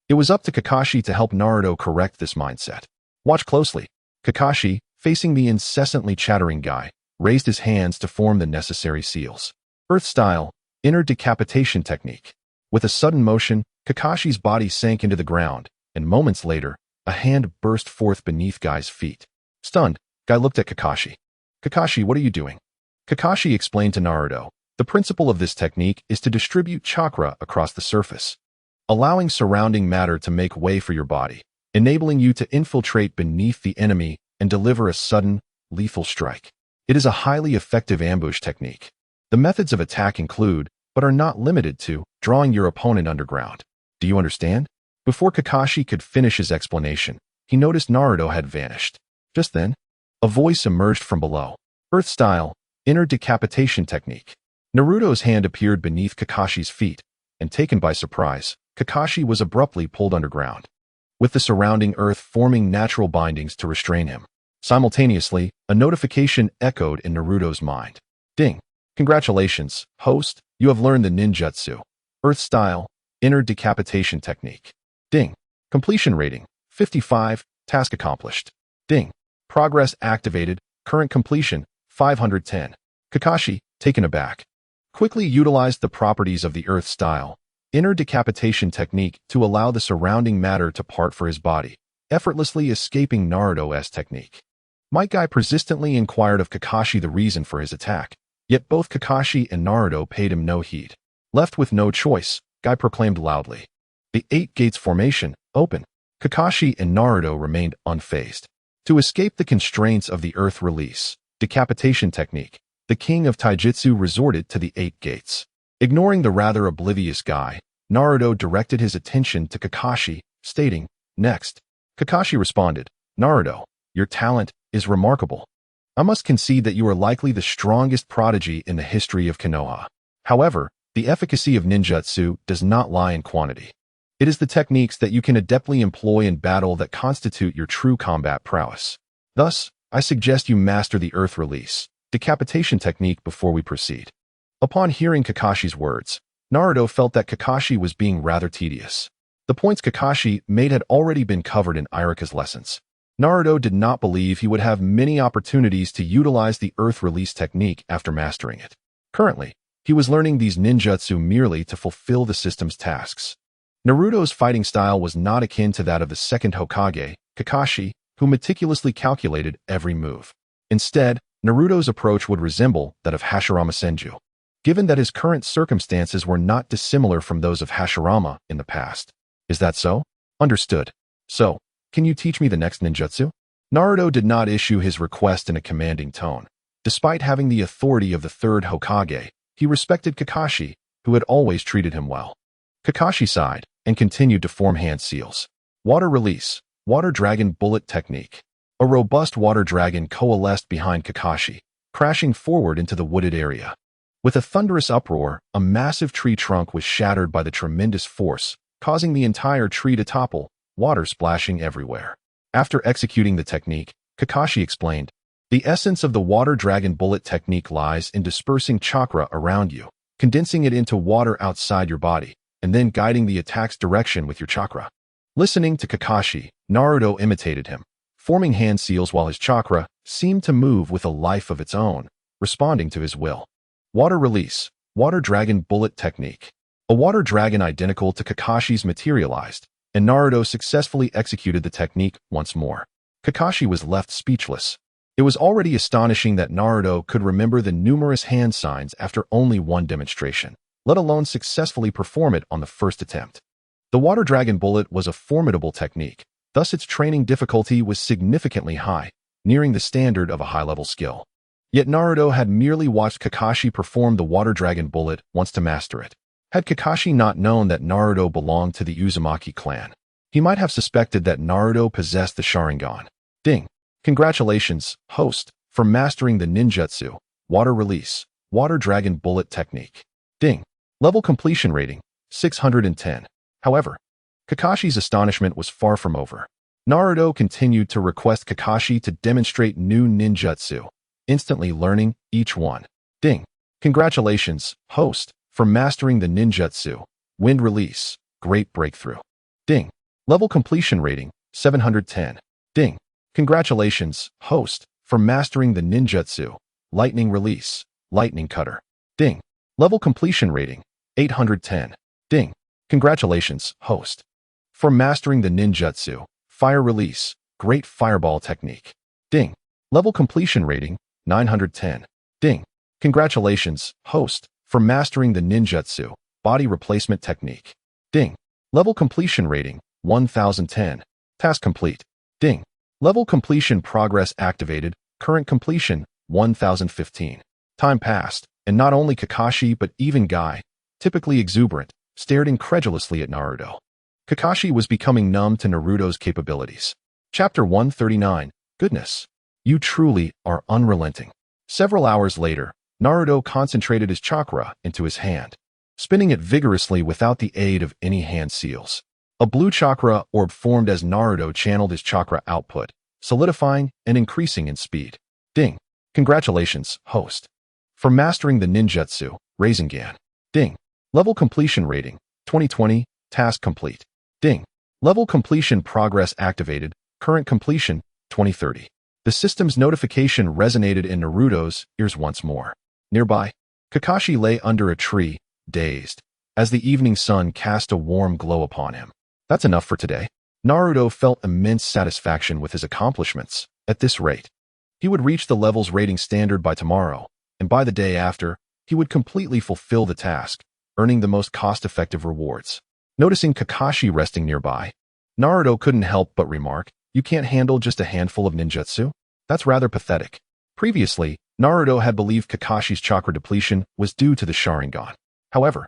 it was up to Kakashi to help Naruto correct this mindset. Watch closely. Kakashi, facing the incessantly chattering guy, raised his hands to form the necessary seals. Earth style, inner decapitation technique. With a sudden motion, Kakashi's body sank into the ground, and moments later, a hand burst forth beneath Guy's feet. Stunned, Guy looked at Kakashi. Kakashi, what are you doing? Kakashi explained to Naruto, the principle of this technique is to distribute chakra across the surface, allowing surrounding matter to make way for your body, enabling you to infiltrate beneath the enemy and deliver a sudden, lethal strike. It is a highly effective ambush technique. The methods of attack include, but are not limited to, drawing your opponent underground. Do you understand? Before Kakashi could finish his explanation, he noticed Naruto had vanished. Just then, a voice emerged from below. Earth style, inner decapitation technique. Naruto's hand appeared beneath Kakashi's feet, and taken by surprise, Kakashi was abruptly pulled underground, with the surrounding earth forming natural bindings to restrain him. Simultaneously, a notification echoed in Naruto's mind. Ding! Congratulations, host, you have learned the ninjutsu. Earth style, inner decapitation technique. Ding! Completion rating, 55, task accomplished. Ding! Progress activated, current completion, 510. Kakashi, taken aback, quickly utilized the properties of the earth style, inner decapitation technique to allow the surrounding matter to part for his body, effortlessly escaping Naruto's technique. Might Guy persistently inquired of Kakashi the reason for his attack, yet both Kakashi and Naruto paid him no heed. Left with no choice, Guy proclaimed loudly. The 8 gates formation, open. Kakashi and Naruto remained unfazed. To escape the constraints of the earth release, decapitation technique, the king of taijutsu resorted to the 8 gates. Ignoring the rather oblivious Guy, Naruto directed his attention to Kakashi, stating, next. Kakashi responded, Naruto, your talent is remarkable. I must concede that you are likely the strongest prodigy in the history of Konoha. However, the efficacy of ninjutsu does not lie in quantity. It is the techniques that you can adeptly employ in battle that constitute your true combat prowess. Thus, I suggest you master the earth release, decapitation technique before we proceed. Upon hearing Kakashi's words, Naruto felt that Kakashi was being rather tedious. The points Kakashi made had already been covered in Irika's lessons. Naruto did not believe he would have many opportunities to utilize the earth release technique after mastering it. Currently, he was learning these ninjutsu merely to fulfill the system's tasks. Naruto's fighting style was not akin to that of the second Hokage, Kakashi, who meticulously calculated every move. Instead, Naruto's approach would resemble that of Hashirama Senju, given that his current circumstances were not dissimilar from those of Hashirama in the past. Is that so? Understood. So, can you teach me the next ninjutsu? Naruto did not issue his request in a commanding tone. Despite having the authority of the third Hokage, he respected Kakashi, who had always treated him well. Kakashi sighed and continued to form hand seals. Water release, water dragon bullet technique. A robust water dragon coalesced behind Kakashi, crashing forward into the wooded area. With a thunderous uproar, a massive tree trunk was shattered by the tremendous force, causing the entire tree to topple, water splashing everywhere. After executing the technique, Kakashi explained, the essence of the water dragon bullet technique lies in dispersing chakra around you, condensing it into water outside your body, and then guiding the attack's direction with your chakra. Listening to Kakashi, Naruto imitated him, forming hand seals while his chakra seemed to move with a life of its own, responding to his will. Water release, water dragon bullet technique. A water dragon identical to Kakashi's materialized, and Naruto successfully executed the technique once more. Kakashi was left speechless. It was already astonishing that Naruto could remember the numerous hand signs after only one demonstration, let alone successfully perform it on the first attempt. The water dragon bullet was a formidable technique, Thus its training difficulty was significantly high, nearing the standard of a high-level skill. Yet Naruto had merely watched Kakashi perform the water dragon bullet once to master it. Had Kakashi not known that Naruto belonged to the Uzumaki clan, he might have suspected that Naruto possessed the Sharingan. Ding! Congratulations, host, for mastering the ninjutsu, water release, water dragon bullet technique. Ding! Level completion rating, 610. However, Kakashi's astonishment was far from over. Naruto continued to request Kakashi to demonstrate new ninjutsu, instantly learning each one. Ding! Congratulations, host, for mastering the ninjutsu, wind release, great breakthrough. Ding! Level completion rating, 710. Ding! Congratulations, host, for mastering the ninjutsu, lightning release, lightning cutter. Ding! Level completion rating, 810. Ding! Congratulations, host, for mastering the ninjutsu, fire release, great fireball technique. Ding! Level completion rating, 910. Ding! Congratulations, host, for mastering the ninjutsu, body replacement technique. Ding! Level completion rating, 1010. Task complete. Ding! Level completion progress activated, current completion, 1015. Time passed, and not only Kakashi but even Guy, typically exuberant, stared incredulously at Naruto. Kakashi was becoming numb to Naruto's capabilities. Chapter 139. Goodness. You truly are unrelenting. Several hours later, Naruto concentrated his chakra into his hand, spinning it vigorously without the aid of any hand seals. A blue chakra orb formed as Naruto channeled his chakra output, solidifying and increasing in speed. Ding! Congratulations, host, for mastering the ninjutsu, Rasengan. Ding! Level completion rating, 2020, task complete. Ding! Level completion progress activated, current completion, 2030. The system's notification resonated in Naruto's ears once more. Nearby, Kakashi lay under a tree, dazed, as the evening sun cast a warm glow upon him. That's enough for today. Naruto felt immense satisfaction with his accomplishments. At this rate, he would reach the level's rating standard by tomorrow, and by the day after, he would completely fulfill the task, earning the most cost-effective rewards. Noticing Kakashi resting nearby, Naruto couldn't help but remark, "You can't handle just a handful of ninjutsu? That's rather pathetic." Previously, Naruto had believed Kakashi's chakra depletion was due to the Sharingan. However,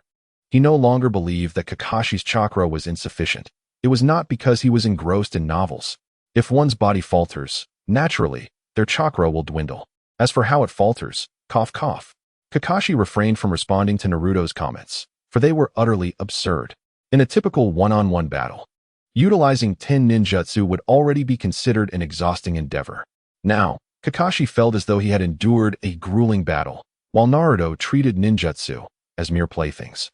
he no longer believed that Kakashi's chakra was insufficient. It was not because he was engrossed in novels. If one's body falters, naturally, their chakra will dwindle. As for how it falters, cough cough, Kakashi refrained from responding to Naruto's comments, for they were utterly absurd. In a typical one-on-one battle, utilizing 10 ninjutsu would already be considered an exhausting endeavor. Now, Kakashi felt as though he had endured a grueling battle, while Naruto treated ninjutsu as mere playthings,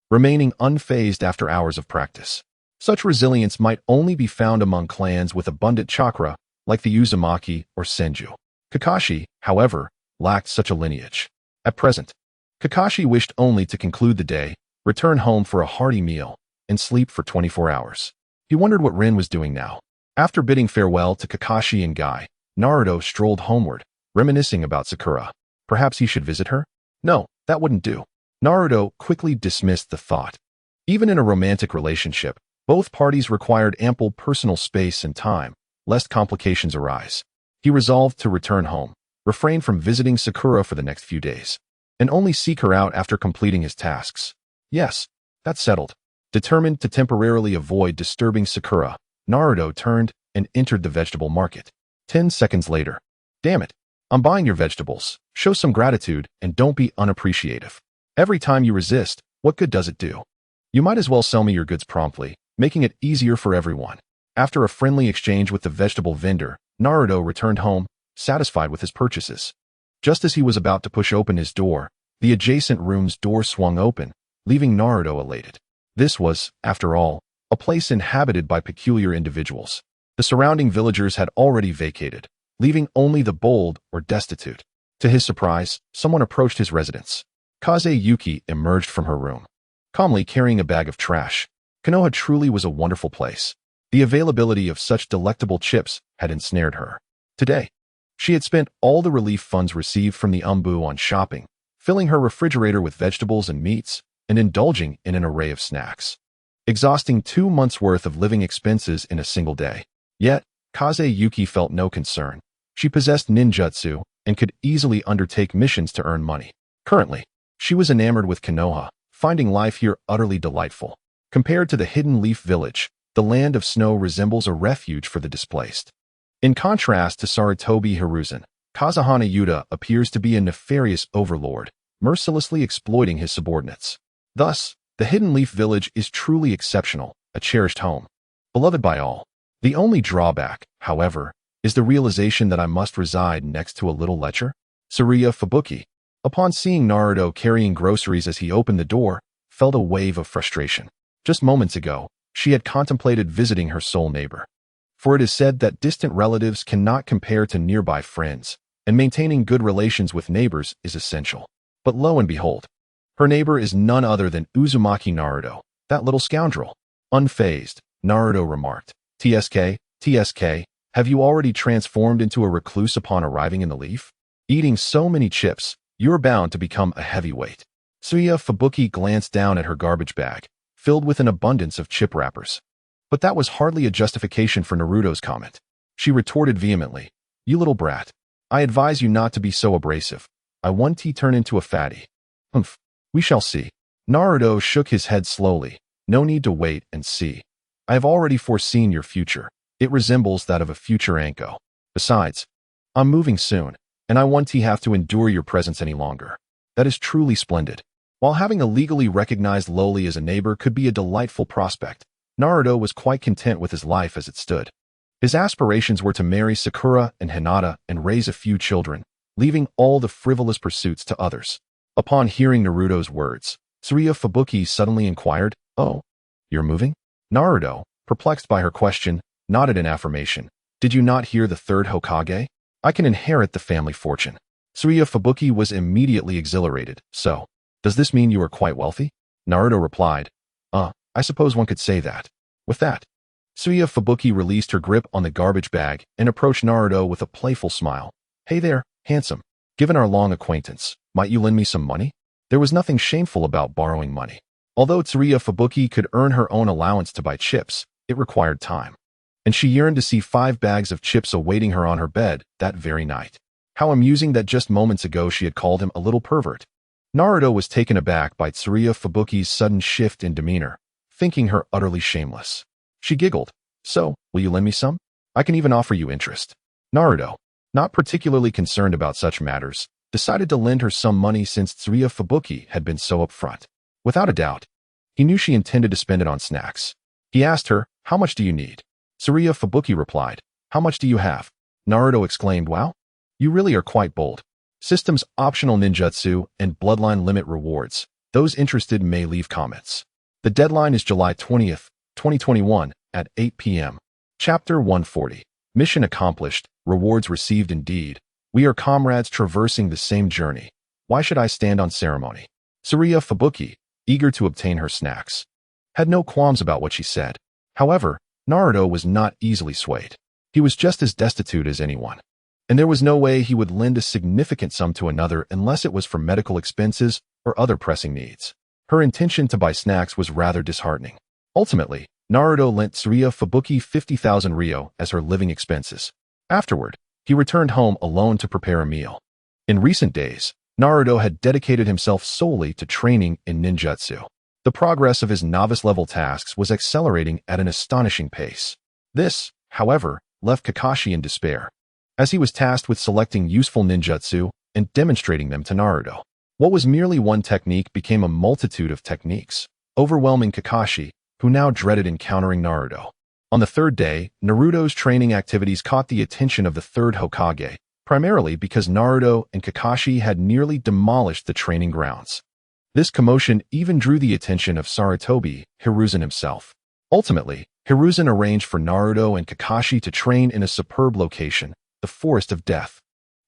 remaining unfazed after hours of practice. Such resilience might only be found among clans with abundant chakra, like the Uzumaki or Senju. Kakashi, however, lacked such a lineage. At present, Kakashi wished only to conclude the day, return home for a hearty meal, and sleep for 24 hours. He wondered what Rin was doing now. After bidding farewell to Kakashi and Guy, Naruto strolled homeward, reminiscing about Sakura. Perhaps he should visit her? No, that wouldn't do. Naruto quickly dismissed the thought. Even in a romantic relationship, both parties required ample personal space and time, lest complications arise. He resolved to return home, refrain from visiting Sakura for the next few days, and only seek her out after completing his tasks. Yes, that's settled. Determined to temporarily avoid disturbing Sakura, Naruto turned and entered the vegetable market. 10 seconds later. Damn it, I'm buying your vegetables. Show some gratitude and don't be unappreciative. Every time you resist, what good does it do? You might as well sell me your goods promptly, making it easier for everyone. After a friendly exchange with the vegetable vendor, Naruto returned home, satisfied with his purchases. Just as he was about to push open his door, the adjacent room's door swung open, leaving Naruto elated. This was, after all, a place inhabited by peculiar individuals. The surrounding villagers had already vacated, leaving only the bold or destitute. To his surprise, someone approached his residence. Kaze Yuki emerged from her room, calmly carrying a bag of trash. Konoha truly was a wonderful place. The availability of such delectable chips had ensnared her. Today, she had spent all the relief funds received from the Umbu on shopping, filling her refrigerator with vegetables and meats, and indulging in an array of snacks, exhausting 2 months' worth of living expenses in a single day. Yet, Kazuyuki felt no concern. She possessed ninjutsu and could easily undertake missions to earn money. Currently, she was enamored with Konoha, finding life here utterly delightful. Compared to the Hidden Leaf Village, the land of snow resembles a refuge for the displaced. In contrast to Sarutobi Hiruzen, Kazuhana Yuta appears to be a nefarious overlord, mercilessly exploiting his subordinates. Thus, the Hidden Leaf Village is truly exceptional, a cherished home, beloved by all. The only drawback, however, is the realization that I must reside next to a little lecher, Tsuruya Fubuki. Upon seeing Naruto carrying groceries as he opened the door, felt a wave of frustration. Just moments ago, she had contemplated visiting her soul neighbor. For it is said that distant relatives cannot compare to nearby friends, and maintaining good relations with neighbors is essential. But lo and behold, her neighbor is none other than Uzumaki Naruto, that little scoundrel. Unfazed, Naruto remarked, TSK, have you already transformed into a recluse upon arriving in the leaf? Eating so many chips, you're bound to become a heavyweight. Tsuruya Fubuki glanced down at her garbage bag, filled with an abundance of chip wrappers. But that was hardly a justification for Naruto's comment. She retorted vehemently, you little brat. I advise you not to be so abrasive. I want to turn into a fatty. Humph, we shall see. Naruto shook his head slowly. No need to wait and see. I have already foreseen your future. It resembles that of a future Anko. Besides, I'm moving soon, and I won't have to endure your presence any longer. That is truly splendid. While having a legally recognized loli as a neighbor could be a delightful prospect, Naruto was quite content with his life as it stood. His aspirations were to marry Sakura and Hinata and raise a few children, leaving all the frivolous pursuits to others. Upon hearing Naruto's words, Tsuruya Fubuki suddenly inquired, "Oh, you're moving?" Naruto, perplexed by her question, nodded in affirmation. "Did you not hear the third Hokage? I can inherit the family fortune." Tsuruya Fubuki was immediately exhilarated. "So, does this mean you are quite wealthy?" Naruto replied, I suppose one could say that." With that, Tsuruya Fubuki released her grip on the garbage bag and approached Naruto with a playful smile. "Hey there, handsome. Given our long acquaintance, might you lend me some money?" There was nothing shameful about borrowing money. Although Tsuruya Fubuki could earn her own allowance to buy chips, it required time. And she yearned to see 5 bags of chips awaiting her on her bed that very night. How amusing that just moments ago she had called him a little pervert. Naruto was taken aback by Tsuruya Fubuki's sudden shift in demeanor, thinking her utterly shameless. She giggled. "So, will you lend me some? I can even offer you interest." Naruto, not particularly concerned about such matters, decided to lend her some money since Tsuruya Fubuki had been so upfront. Without a doubt, he knew she intended to spend it on snacks. He asked her, "How much do you need?" Tsuruya Fubuki replied, "How much do you have?" Naruto exclaimed, "Wow, you really are quite bold. Systems optional ninjutsu and bloodline limit rewards. Those interested may leave comments." The deadline is July 20th, 2021 at 8 p.m. Chapter 140. Mission accomplished, rewards received indeed. We are comrades traversing the same journey. Why should I stand on ceremony? Tsuruya Fubuki, eager to obtain her snacks, had no qualms about what she said. However, Naruto was not easily swayed. He was just as destitute as anyone, and there was no way he would lend a significant sum to another unless it was for medical expenses or other pressing needs. Her intention to buy snacks was rather disheartening. Ultimately, Naruto lent Tsuruya Fubuki 50,000 ryo as her living expenses. Afterward, he returned home alone to prepare a meal. In recent days, Naruto had dedicated himself solely to training in ninjutsu. The progress of his novice-level tasks was accelerating at an astonishing pace. This, however, left Kakashi in despair, as he was tasked with selecting useful ninjutsu and demonstrating them to Naruto. What was merely one technique became a multitude of techniques, overwhelming Kakashi, who now dreaded encountering Naruto. On the third day, Naruto's training activities caught the attention of the third Hokage, primarily because Naruto and Kakashi had nearly demolished the training grounds. This commotion even drew the attention of Sarutobi Hiruzen himself. Ultimately, Hiruzen arranged for Naruto and Kakashi to train in a superb location, the Forest of Death.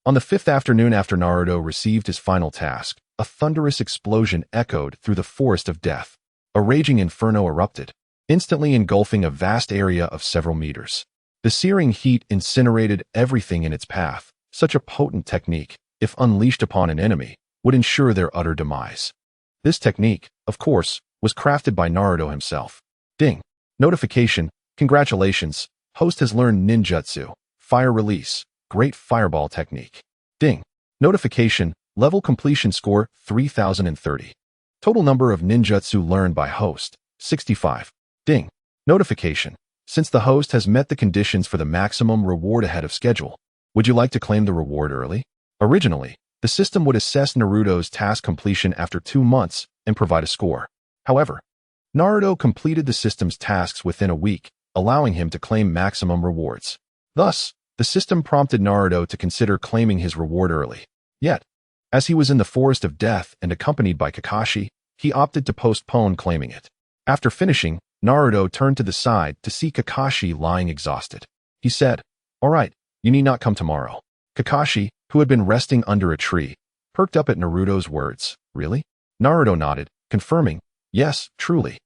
On the 5th afternoon after Naruto received his final task, a thunderous explosion echoed through the Forest of Death. A raging inferno erupted, instantly engulfing a vast area of several meters. The searing heat incinerated everything in its path. Such a potent technique, if unleashed upon an enemy, would ensure their utter demise. This technique, of course, was crafted by Naruto himself. Ding! Notification. Congratulations, Host has learned ninjutsu. Fire release. Great fireball technique. Ding. Notification. Level completion score 3030. Total number of ninjutsu learned by host 65. Ding. Notification. Since the host has met the conditions for the maximum reward ahead of schedule, would you like to claim the reward early? Originally, the system would assess Naruto's task completion after 2 months and provide a score. However, Naruto completed the system's tasks within a week, allowing him to claim maximum rewards. Thus, the system prompted Naruto to consider claiming his reward early. Yet, as he was in the forest of death and accompanied by Kakashi, he opted to postpone claiming it. After finishing, Naruto turned to the side to see Kakashi lying exhausted. He said, "All right, you need not come tomorrow." Kakashi, who had been resting under a tree, perked up at Naruto's words. "Really?" Naruto nodded, confirming, "Yes, truly.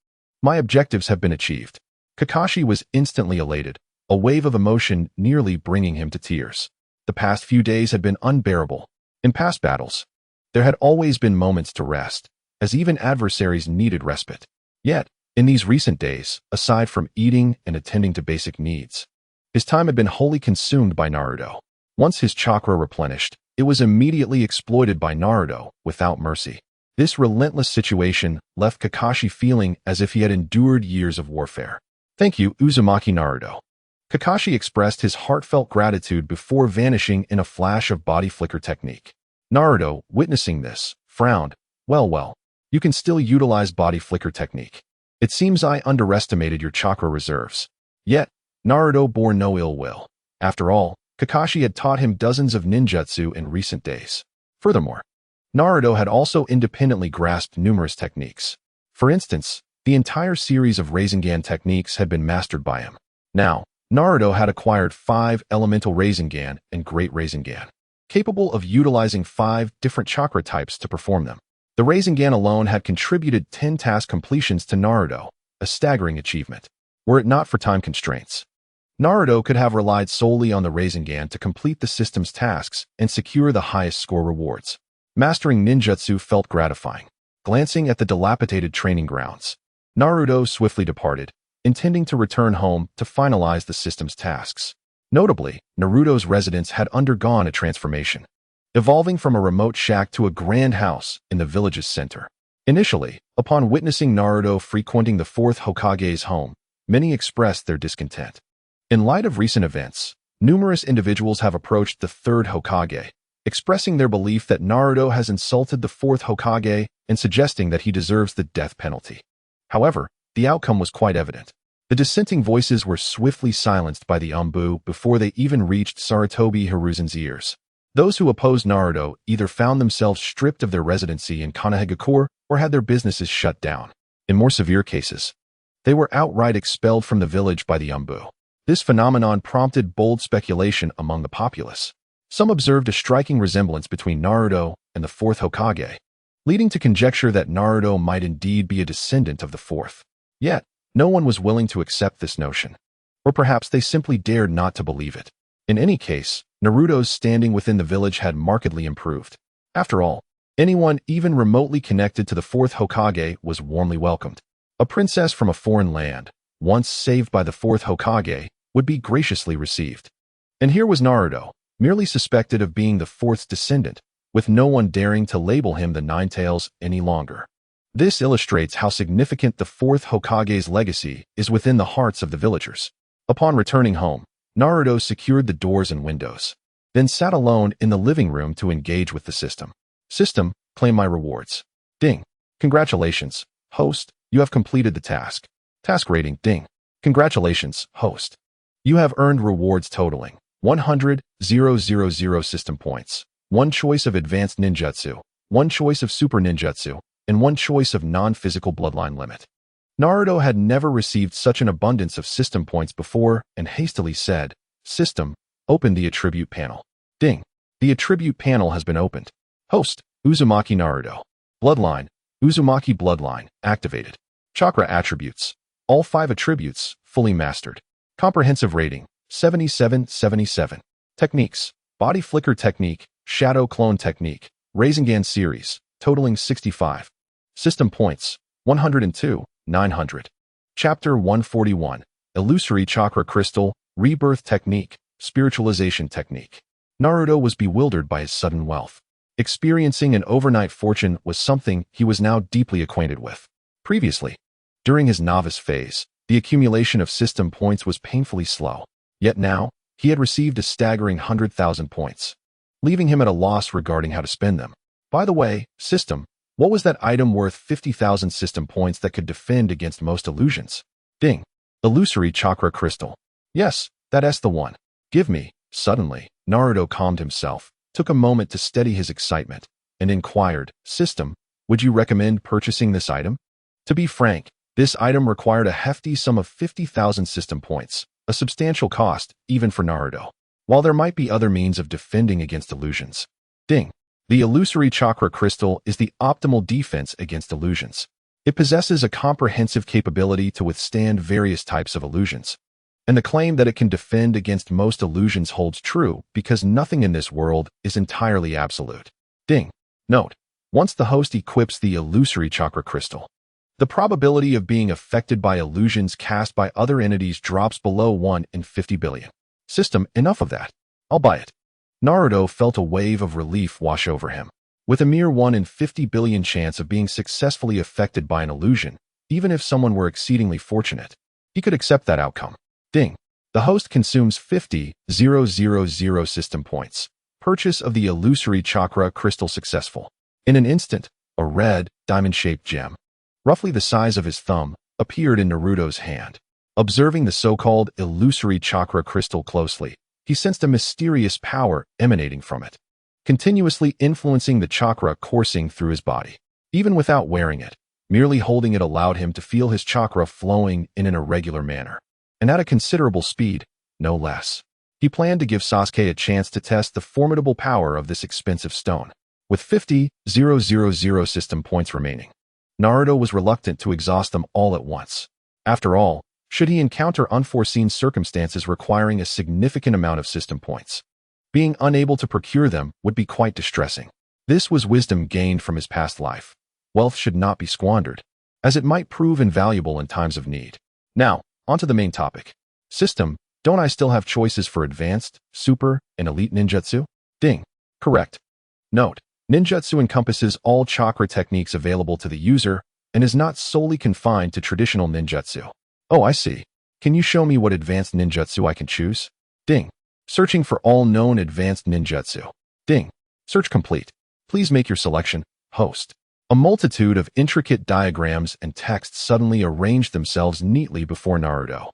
My objectives have been achieved." Kakashi was instantly elated, a wave of emotion nearly bringing him to tears. The past few days had been unbearable. In past battles, there had always been moments to rest, as even adversaries needed respite. Yet, in these recent days, aside from eating and attending to basic needs, his time had been wholly consumed by Naruto. Once his chakra replenished, it was immediately exploited by Naruto without mercy. This relentless situation left Kakashi feeling as if he had endured years of warfare. "Thank you, Uzumaki Naruto." Kakashi expressed his heartfelt gratitude before vanishing in a flash of body flicker technique. Naruto, witnessing this, frowned. Well, you can still utilize body flicker technique. It seems I underestimated your chakra reserves." Yet, Naruto bore no ill will. After all, Kakashi had taught him dozens of ninjutsu in recent days. Furthermore, Naruto had also independently grasped numerous techniques. For instance, the entire series of Rasengan techniques had been mastered by him. Now, Naruto had acquired 5 elemental Rasengan and Great Rasengan, capable of utilizing 5 different chakra types to perform them. The Rasengan alone had contributed 10 task completions to Naruto, a staggering achievement. Were it not for time constraints, Naruto could have relied solely on the Rasengan to complete the system's tasks and secure the highest score rewards. Mastering ninjutsu felt gratifying. Glancing at the dilapidated training grounds, Naruto swiftly departed, intending to return home to finalize the system's tasks. Notably, Naruto's residence had undergone a transformation, evolving from a remote shack to a grand house in the village's center. Initially, upon witnessing Naruto frequenting the 4th Hokage's home, many expressed their discontent. In light of recent events, numerous individuals have approached the 3rd Hokage, expressing their belief that Naruto has insulted the 4th Hokage and suggesting that he deserves the death penalty. However, the outcome was quite evident. The dissenting voices were swiftly silenced by the Anbu before they even reached Sarutobi Hiruzen's ears. Those who opposed Naruto either found themselves stripped of their residency in Konohagakure or had their businesses shut down. In more severe cases, they were outright expelled from the village by the Anbu. This phenomenon prompted bold speculation among the populace. Some observed a striking resemblance between Naruto and the 4th Hokage, leading to conjecture that Naruto might indeed be a descendant of the 4th. Yet, no one was willing to accept this notion. Or perhaps they simply dared not to believe it. In any case, Naruto's standing within the village had markedly improved. After all, anyone even remotely connected to the 4th Hokage was warmly welcomed. A princess from a foreign land, once saved by the 4th Hokage, would be graciously received. And here was Naruto, merely suspected of being the 4th's descendant, with no one daring to label him the Ninetales any longer. This illustrates how significant the 4th Hokage's legacy is within the hearts of the villagers. Upon returning home, Naruto secured the doors and windows, then sat alone in the living room to engage with the system. System, claim my rewards. Ding. Congratulations, host, you have completed the task. Task rating, ding. Congratulations, host. You have earned rewards totaling 100,000 system points, 1 choice of advanced ninjutsu, 1 choice of super ninjutsu, and 1 choice of non-physical bloodline limit. Naruto had never received such an abundance of system points before and hastily said, "System, open the attribute panel." Ding. The attribute panel has been opened. Host, Uzumaki Naruto. Bloodline, Uzumaki bloodline, activated. Chakra attributes, all 5 attributes, fully mastered. Comprehensive rating, 77/77. Techniques, body flicker technique, shadow clone technique, Rasengan series, totaling 65. System points, 102,900. Chapter 141, Illusory Chakra Crystal, rebirth technique, spiritualization technique. Naruto was bewildered by his sudden wealth. Experiencing an overnight fortune was something he was now deeply acquainted with. Previously, during his novice phase, the accumulation of system points was painfully slow. Yet now, he had received a staggering 100,000 points, leaving him at a loss regarding how to spend them. By the way, system, what was that item worth 50,000 system points that could defend against most illusions? Ding. Illusory chakra crystal. Yes, that's the one. Give me. Suddenly, Naruto calmed himself, took a moment to steady his excitement, and inquired, System, would you recommend purchasing this item? To be frank, this item required a hefty sum of 50,000 system points, a substantial cost, even for Naruto. While there might be other means of defending against illusions. Ding. The illusory chakra crystal is the optimal defense against illusions. It possesses a comprehensive capability to withstand various types of illusions. And the claim that it can defend against most illusions holds true because nothing in this world is entirely absolute. Ding. Note. Once the host equips the illusory chakra crystal, the probability of being affected by illusions cast by other entities drops below 1 in 50 billion. System, enough of that. I'll buy it. Naruto felt a wave of relief wash over him. With a mere 1 in 50 billion chance of being successfully affected by an illusion, even if someone were exceedingly fortunate, he could accept that outcome. Ding. The host consumes 50,000 system points. Purchase of the illusory chakra crystal successful. In an instant, a red, diamond-shaped gem, roughly the size of his thumb, appeared in Naruto's hand. Observing the so-called illusory chakra crystal closely, he sensed a mysterious power emanating from it, continuously influencing the chakra coursing through his body. Even without wearing it, merely holding it allowed him to feel his chakra flowing in an irregular manner, and at a considerable speed, no less. He planned to give Sasuke a chance to test the formidable power of this expensive stone. With 50,000 system points remaining, Naruto was reluctant to exhaust them all at once. After all, should he encounter unforeseen circumstances requiring a significant amount of system points, being unable to procure them would be quite distressing. This was wisdom gained from his past life. Wealth should not be squandered, as it might prove invaluable in times of need. Now, onto the main topic. System, don't I still have choices for advanced, super, and elite ninjutsu? Ding. Correct. Note, ninjutsu encompasses all chakra techniques available to the user and is not solely confined to traditional ninjutsu. Oh, I see. Can you show me what advanced ninjutsu I can choose? Ding. Searching for all known advanced ninjutsu. Ding. Search complete. Please make your selection, host. A multitude of intricate diagrams and texts suddenly arranged themselves neatly before Naruto.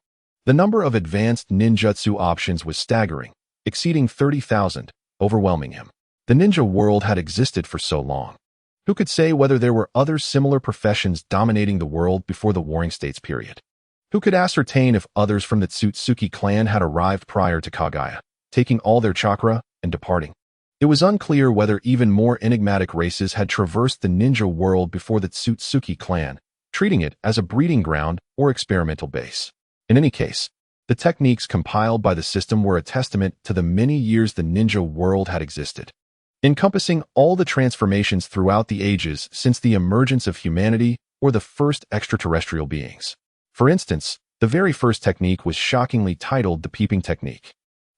The number of advanced ninjutsu options was staggering, exceeding 30,000, overwhelming him. The ninja world had existed for so long. Who could say whether there were other similar professions dominating the world before the Warring States period? Who could ascertain if others from the Tsutsuki clan had arrived prior to Kagaya, taking all their chakra and departing? It was unclear whether even more enigmatic races had traversed the ninja world before the Tsutsuki clan, treating it as a breeding ground or experimental base. In any case, the techniques compiled by the system were a testament to the many years the ninja world had existed, encompassing all the transformations throughout the ages since the emergence of humanity or the first extraterrestrial beings. For instance, the very first technique was shockingly titled the peeping technique.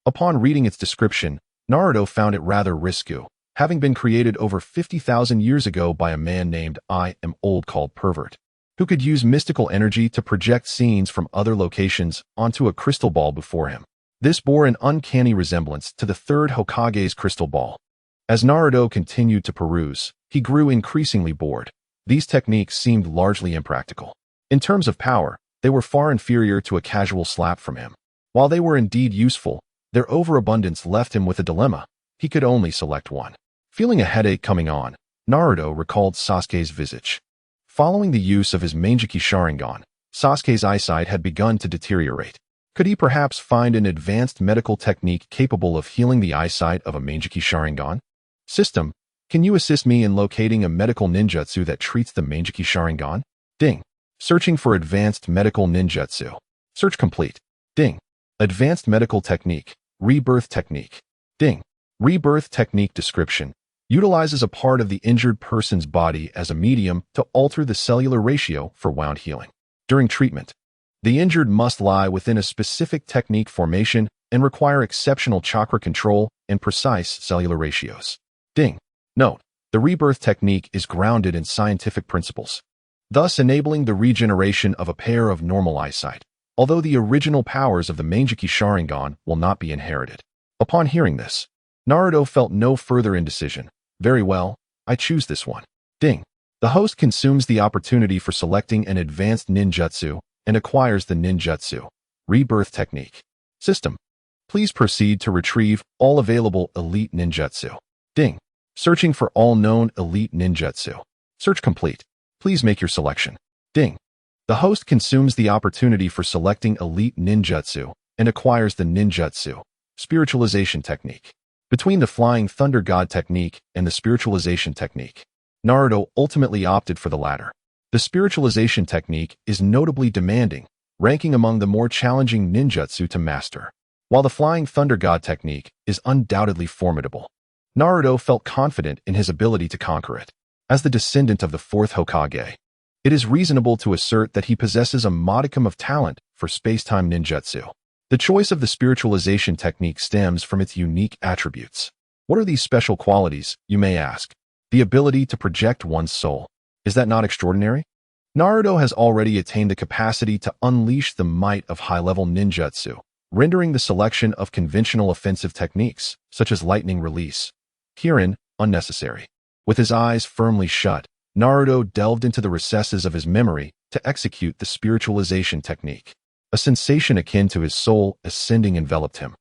Upon reading its description, Naruto found it rather risque, having been created over 50,000 years ago by a man named I Am Old called Pervert, who could use mystical energy to project scenes from other locations onto a crystal ball before him. This bore an uncanny resemblance to the third Hokage's crystal ball. As Naruto continued to peruse, he grew increasingly bored. These techniques seemed largely impractical. In terms of power, they were far inferior to a casual slap from him. While they were indeed useful, their overabundance left him with a dilemma. He could only select one. Feeling a headache coming on, Naruto recalled Sasuke's visage. Following the use of his Manjiki Sharingan, Sasuke's eyesight had begun to deteriorate. Could he perhaps find an advanced medical technique capable of healing the eyesight of a Manjiki Sharingan? System, can you assist me in locating a medical ninjutsu that treats the Manjiki Sharingan? Ding. Searching for advanced medical ninjutsu. Search complete. Ding. Advanced medical technique. Rebirth technique. Ding. Rebirth technique description. Utilizes a part of the injured person's body as a medium to alter the cellular ratio for wound healing. During treatment, The injured must lie within a specific technique formation and require exceptional chakra control and precise cellular ratios. Ding. Note: the rebirth technique is grounded in scientific principles, thus enabling the regeneration of a pair of normal eyesight, although the original powers of the Mangekyou Sharingan will not be inherited. Upon hearing this, Naruto felt no further indecision. Very well, I choose this one. Ding. The host consumes the opportunity for selecting an advanced ninjutsu and acquires the ninjutsu rebirth technique. System: please proceed to retrieve all available elite ninjutsu. Ding. Searching for all known elite ninjutsu. Search complete. Please make your selection. Ding. The host consumes the opportunity for selecting elite ninjutsu and acquires the ninjutsu spiritualization technique. Between the Flying Thunder God technique and the spiritualization technique, Naruto ultimately opted for the latter. The spiritualization technique is notably demanding, ranking among the more challenging ninjutsu to master, while the Flying Thunder God technique is undoubtedly formidable. Naruto felt confident in his ability to conquer it. As the descendant of the fourth Hokage, it is reasonable to assert that he possesses a modicum of talent for space-time ninjutsu. The choice of the spiritualization technique stems from its unique attributes. What are these special qualities, you may ask? The ability to project one's soul. Is that not extraordinary? Naruto has already attained the capacity to unleash the might of high-level ninjutsu, rendering the selection of conventional offensive techniques, such as lightning release, herein unnecessary. With his eyes firmly shut, Naruto delved into the recesses of his memory to execute the spiritualization technique. A sensation akin to his soul ascending enveloped him,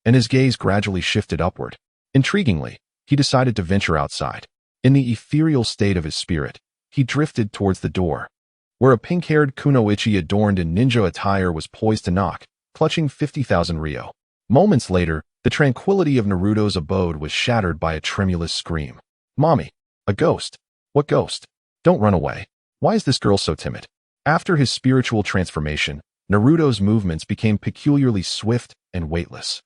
and his gaze gradually shifted upward. Intriguingly, he decided to venture outside. In the ethereal state of his spirit, he drifted towards the door, where a pink-haired kunoichi adorned in ninja attire was poised to knock, clutching 50,000 ryo. Moments later, the tranquility of Naruto's abode was shattered by a tremulous scream. "Mommy! A ghost! What ghost? Don't run away. Why is this girl so timid?" After his spiritual transformation, Naruto's movements became peculiarly swift and weightless,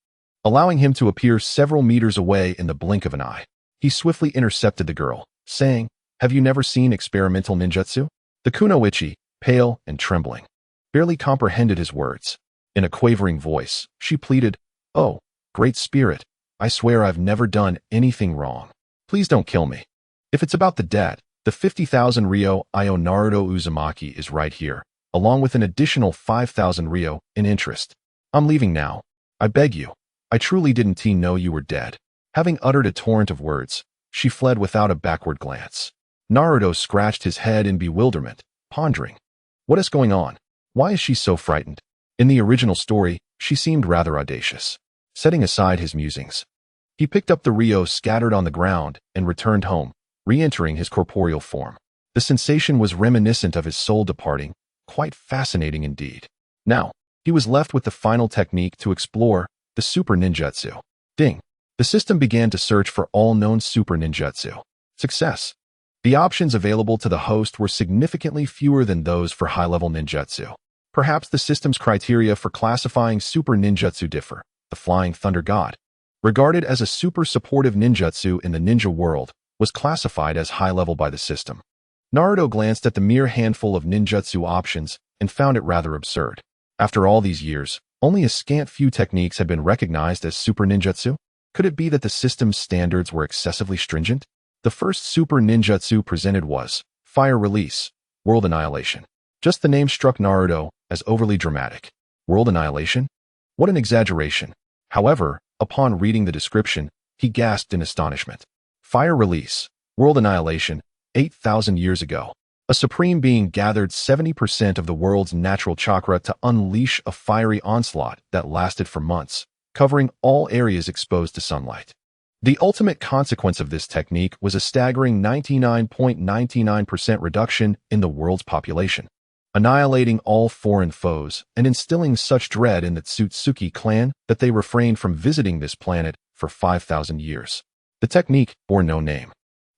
allowing him to appear several meters away in the blink of an eye. He swiftly intercepted the girl, saying, "Have you never seen experimental ninjutsu?" The kunoichi, pale and trembling, barely comprehended his words. In a quavering voice, she pleaded, "Oh, great spirit, I swear I've never done anything wrong. Please don't kill me. If it's about the debt, the 50,000 ryo I owe Naruto Uzumaki is right here, along with an additional 5,000 ryo in interest. I'm leaving now. I beg you. I truly didn't know you were dead." Having uttered a torrent of words, she fled without a backward glance. Naruto scratched his head in bewilderment, pondering. What is going on? Why is she so frightened? In the original story, she seemed rather audacious. Setting aside his musings, he picked up the ryo scattered on the ground and returned home, re-entering his corporeal form. The sensation was reminiscent of his soul departing, quite fascinating indeed. Now, he was left with the final technique to explore, the super ninjutsu. Ding. The system began to search for all known super ninjutsu. Success. The options available to the host were significantly fewer than those for high-level ninjutsu. Perhaps the system's criteria for classifying super ninjutsu differ. The Flying Thunder God, regarded as a super supportive ninjutsu in the ninja world, was classified as high-level by the system. Naruto glanced at the mere handful of ninjutsu options and found it rather absurd. After all these years, only a scant few techniques had been recognized as super ninjutsu. Could it be that the system's standards were excessively stringent? The first super ninjutsu presented was Fire Release, World Annihilation. Just the name struck Naruto as overly dramatic. World Annihilation? What an exaggeration. However, upon reading the description, he gasped in astonishment. Fire Release, World Annihilation, 8,000 years ago. A supreme being gathered 70% of the world's natural chakra to unleash a fiery onslaught that lasted for months, covering all areas exposed to sunlight. The ultimate consequence of this technique was a staggering 99.99% reduction in the world's population, annihilating all foreign foes and instilling such dread in the Tsutsuki clan that they refrained from visiting this planet for 5,000 years. The technique bore no name.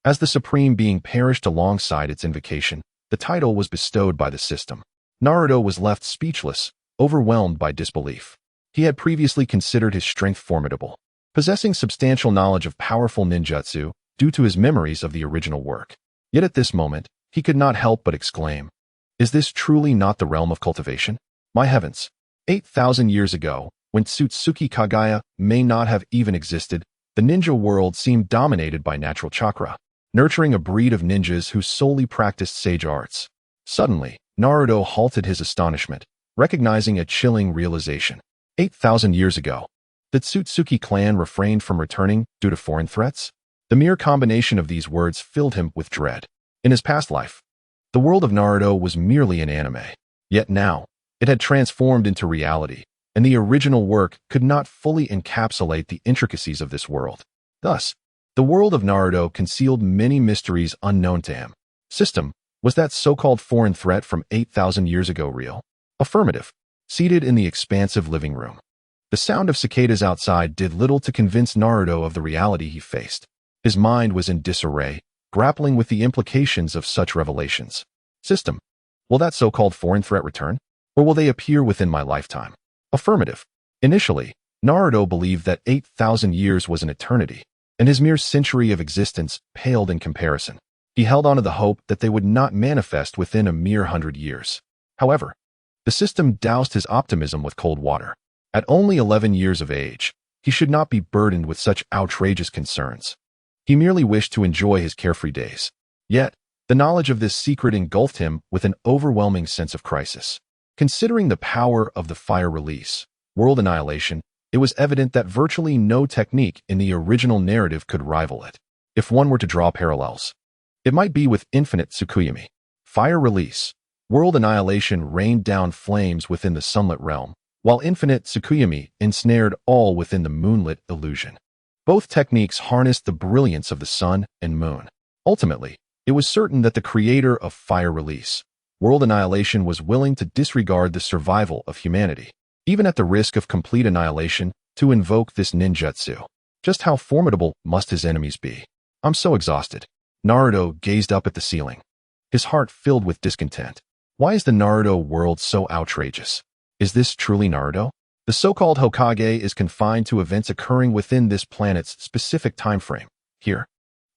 As the supreme being perished alongside its invocation, the title was bestowed by the system. Naruto was left speechless, overwhelmed by disbelief. He had previously considered his strength formidable, possessing substantial knowledge of powerful ninjutsu due to his memories of the original work. Yet at this moment, he could not help but exclaim, "Is this truly not the realm of cultivation?" My heavens! 8,000 years ago, when Tsutsuki Kagaya may not have even existed, the ninja world seemed dominated by natural chakra, nurturing a breed of ninjas who solely practiced sage arts. Suddenly, Naruto halted his astonishment, recognizing a chilling realization. 8,000 years ago, the Tsutsuki clan refrained from returning due to foreign threats? The mere combination of these words filled him with dread. In his past life, the world of Naruto was merely an anime. Yet now, it had transformed into reality, and the original work could not fully encapsulate the intricacies of this world. Thus, the world of Naruto concealed many mysteries unknown to him. System, was that so-called foreign threat from 8,000 years ago real? Affirmative. Seated in the expansive living room, the sound of cicadas outside did little to convince Naruto of the reality he faced. His mind was in disarray, grappling with the implications of such revelations. System, will that so-called foreign threat return? Or will they appear within my lifetime? Affirmative. Initially, Naruto believed that 8,000 years was an eternity, and his mere century of existence paled in comparison. He held on to the hope that they would not manifest within a mere 100 years. However, the system doused his optimism with cold water. At only 11 years of age, he should not be burdened with such outrageous concerns. He merely wished to enjoy his carefree days. Yet, the knowledge of this secret engulfed him with an overwhelming sense of crisis. Considering the power of the fire release, world annihilation, it was evident that virtually no technique in the original narrative could rival it. If one were to draw parallels, it might be with infinite Tsukuyomi. Fire release, world annihilation rained down flames within the sunlit realm, while infinite Tsukuyomi ensnared all within the moonlit illusion. Both techniques harnessed the brilliance of the sun and moon. Ultimately, it was certain that the creator of fire release, world annihilation, was willing to disregard the survival of humanity, even at the risk of complete annihilation, to invoke this ninjutsu. Just how formidable must his enemies be? I'm so exhausted. Naruto gazed up at the ceiling, his heart filled with discontent. Why is the Naruto world so outrageous? Is this truly Naruto? The so-called Hokage is confined to events occurring within this planet's specific time frame. Here,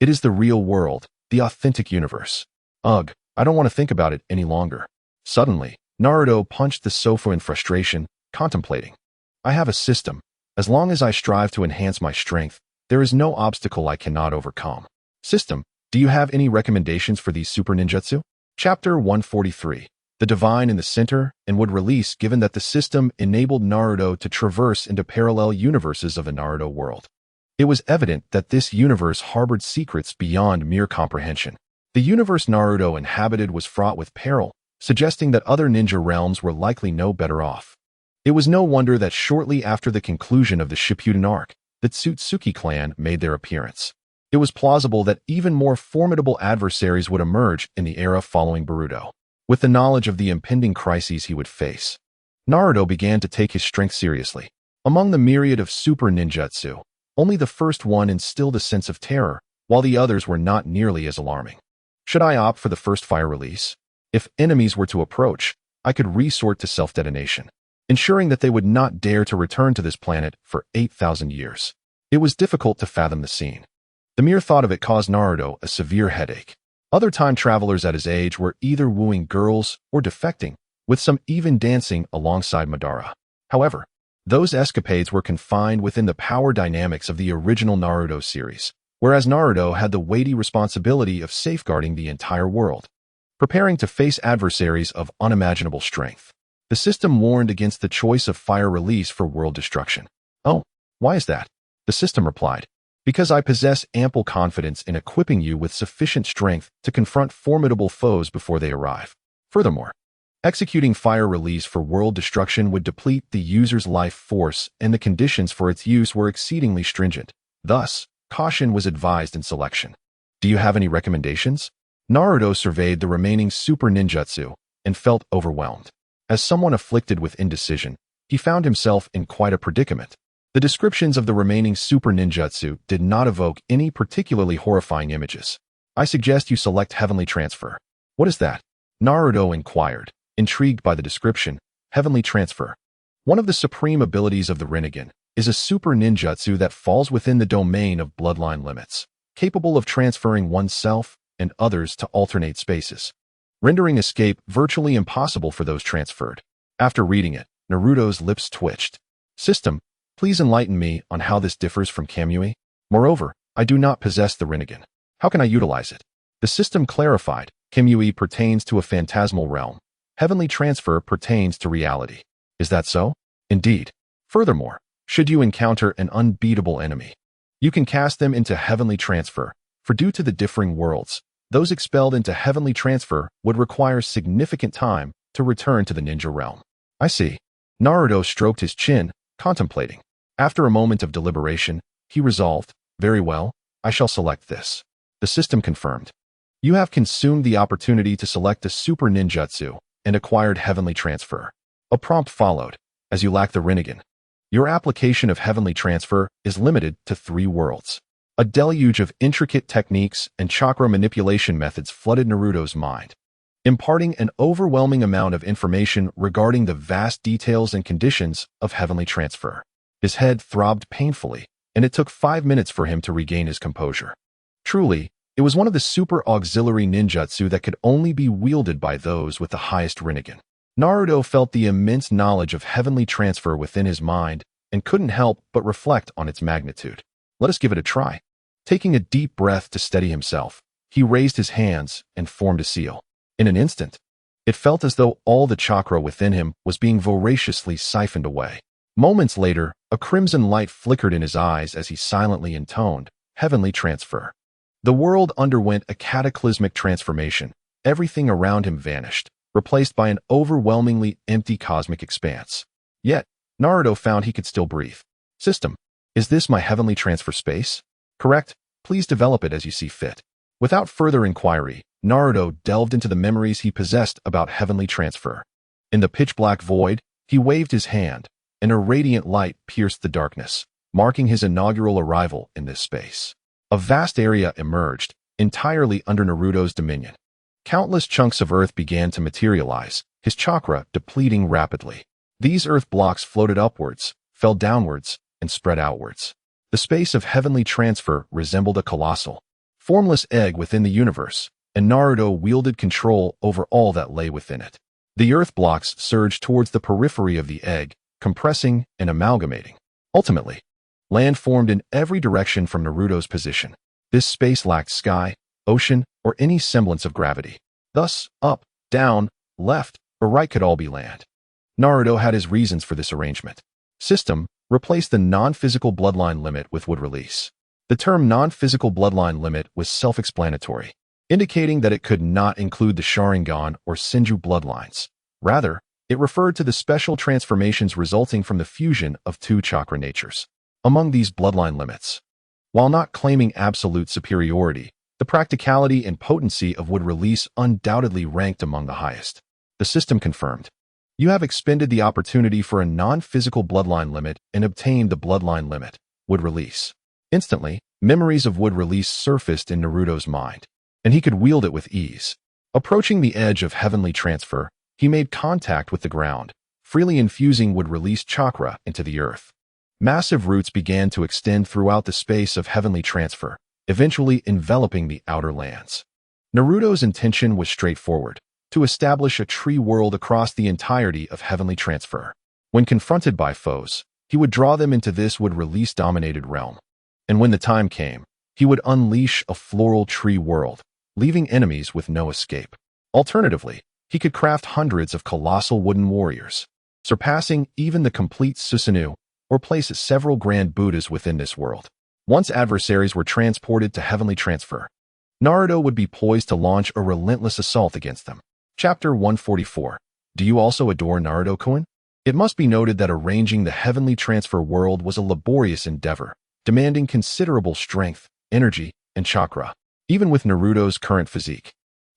it is the real world, the authentic universe. Ugh, I don't want to think about it any longer. Suddenly, Naruto punched the sofa in frustration, contemplating. I have a system. As long as I strive to enhance my strength, there is no obstacle I cannot overcome. System, do you have any recommendations for these super ninjutsu? Chapter 143. The divine in the center and would release, given that the system enabled Naruto to traverse into parallel universes of the Naruto world. It was evident that this universe harbored secrets beyond mere comprehension. The universe Naruto inhabited was fraught with peril, suggesting that other ninja realms were likely no better off. It was no wonder that shortly after the conclusion of the Shippuden arc, the Tsutsuki clan made their appearance. It was plausible that even more formidable adversaries would emerge in the era following Boruto. With the knowledge of the impending crises he would face, Naruto began to take his strength seriously. Among the myriad of super ninjutsu, only the first one instilled a sense of terror, while the others were not nearly as alarming. Should I opt for the first fire release? If enemies were to approach, I could resort to self-detonation, ensuring that they would not dare to return to this planet for 8,000 years. It was difficult to fathom the scene. The mere thought of it caused Naruto a severe headache. Other time travelers at his age were either wooing girls or defecting, with some even dancing alongside Madara. However, those escapades were confined within the power dynamics of the original Naruto series, whereas Naruto had the weighty responsibility of safeguarding the entire world. Preparing to face adversaries of unimaginable strength, the system warned against the choice of fire release for world destruction. Oh, why is that? The system replied. Because I possess ample confidence in equipping you with sufficient strength to confront formidable foes before they arrive. Furthermore, executing fire release for world destruction would deplete the user's life force, and the conditions for its use were exceedingly stringent. Thus, caution was advised in selection. Do you have any recommendations? Naruto surveyed the remaining super ninjutsu and felt overwhelmed. As someone afflicted with indecision, he found himself in quite a predicament. The descriptions of the remaining super ninjutsu did not evoke any particularly horrifying images. I suggest you select Heavenly Transfer. What is that? Naruto inquired, intrigued by the description. Heavenly Transfer. One of the supreme abilities of the Rinnegan is a super ninjutsu that falls within the domain of bloodline limits, capable of transferring oneself and others to alternate spaces, rendering escape virtually impossible for those transferred. After reading it, Naruto's lips twitched. System, please enlighten me on how this differs from Kamui. Moreover, I do not possess the Rinnegan. How can I utilize it? The system clarified. Kamui pertains to a phantasmal realm. Heavenly transfer pertains to reality. Is that so? Indeed. Furthermore, should you encounter an unbeatable enemy, you can cast them into heavenly transfer, for due to the differing worlds, those expelled into heavenly transfer would require significant time to return to the ninja realm. I see. Naruto stroked his chin, contemplating. After a moment of deliberation, he resolved, very well, I shall select this. The system confirmed. You have consumed the opportunity to select the super ninjutsu and acquired heavenly transfer. A prompt followed, as you lack the Rinnegan. Your application of heavenly transfer is limited to 3 worlds. A deluge of intricate techniques and chakra manipulation methods flooded Naruto's mind, imparting an overwhelming amount of information regarding the vast details and conditions of heavenly transfer. His head throbbed painfully, and it took 5 minutes for him to regain his composure. Truly, it was one of the super auxiliary ninjutsu that could only be wielded by those with the highest Rinnegan. Naruto felt the immense knowledge of heavenly transfer within his mind and couldn't help but reflect on its magnitude. Let us give it a try. Taking a deep breath to steady himself, he raised his hands and formed a seal. In an instant, it felt as though all the chakra within him was being voraciously siphoned away. Moments later, a crimson light flickered in his eyes as he silently intoned, heavenly transfer. The world underwent a cataclysmic transformation. Everything around him vanished, replaced by an overwhelmingly empty cosmic expanse. Yet, Naruto found he could still breathe. System, is this my heavenly transfer space? Correct, please develop it as you see fit. Without further inquiry, Naruto delved into the memories he possessed about heavenly transfer. In the pitch-black void, he waved his hand, and a radiant light pierced the darkness, marking his inaugural arrival in this space. A vast area emerged, entirely under Naruto's dominion. Countless chunks of earth began to materialize, his chakra depleting rapidly. These earth blocks floated upwards, fell downwards, and spread outwards. The space of heavenly transfer resembled a colossal, formless egg within the universe, and Naruto wielded control over all that lay within it. The earth blocks surged towards the periphery of the egg, compressing and amalgamating. Ultimately, land formed in every direction from Naruto's position. This space lacked sky, ocean, or any semblance of gravity. Thus, up, down, left, or right could all be land. Naruto had his reasons for this arrangement. System, replace the non-physical bloodline limit with would release. The term non-physical bloodline limit was self-explanatory, indicating that it could not include the Sharingan or Senju bloodlines. Rather, it referred to the special transformations resulting from the fusion of 2 chakra natures. Among these bloodline limits, while not claiming absolute superiority, the practicality and potency of would release undoubtedly ranked among the highest. The system confirmed. You have expended the opportunity for a non-physical bloodline limit and obtained the bloodline limit, would release. Instantly, memories of would release surfaced in Naruto's mind, and he could wield it with ease. Approaching the edge of heavenly transfer, he made contact with the ground, freely infusing would release chakra into the earth. Massive roots began to extend throughout the space of heavenly transfer, eventually enveloping the outer lands. Naruto's intention was straightforward, to establish a tree world across the entirety of heavenly transfer. When confronted by foes, he would draw them into this would release dominated realm. And when the time came, he would unleash a floral tree world, leaving enemies with no escape. Alternatively, he could craft hundreds of colossal wooden warriors, surpassing even the complete Susanoo, or place several grand Buddhas within this world. Once adversaries were transported to heavenly transfer, Naruto would be poised to launch a relentless assault against them. Chapter 144. Do you also adore Naruto-kun? It must be noted that arranging the heavenly transfer world was a laborious endeavor, demanding considerable strength, energy, and chakra. Even with Naruto's current physique,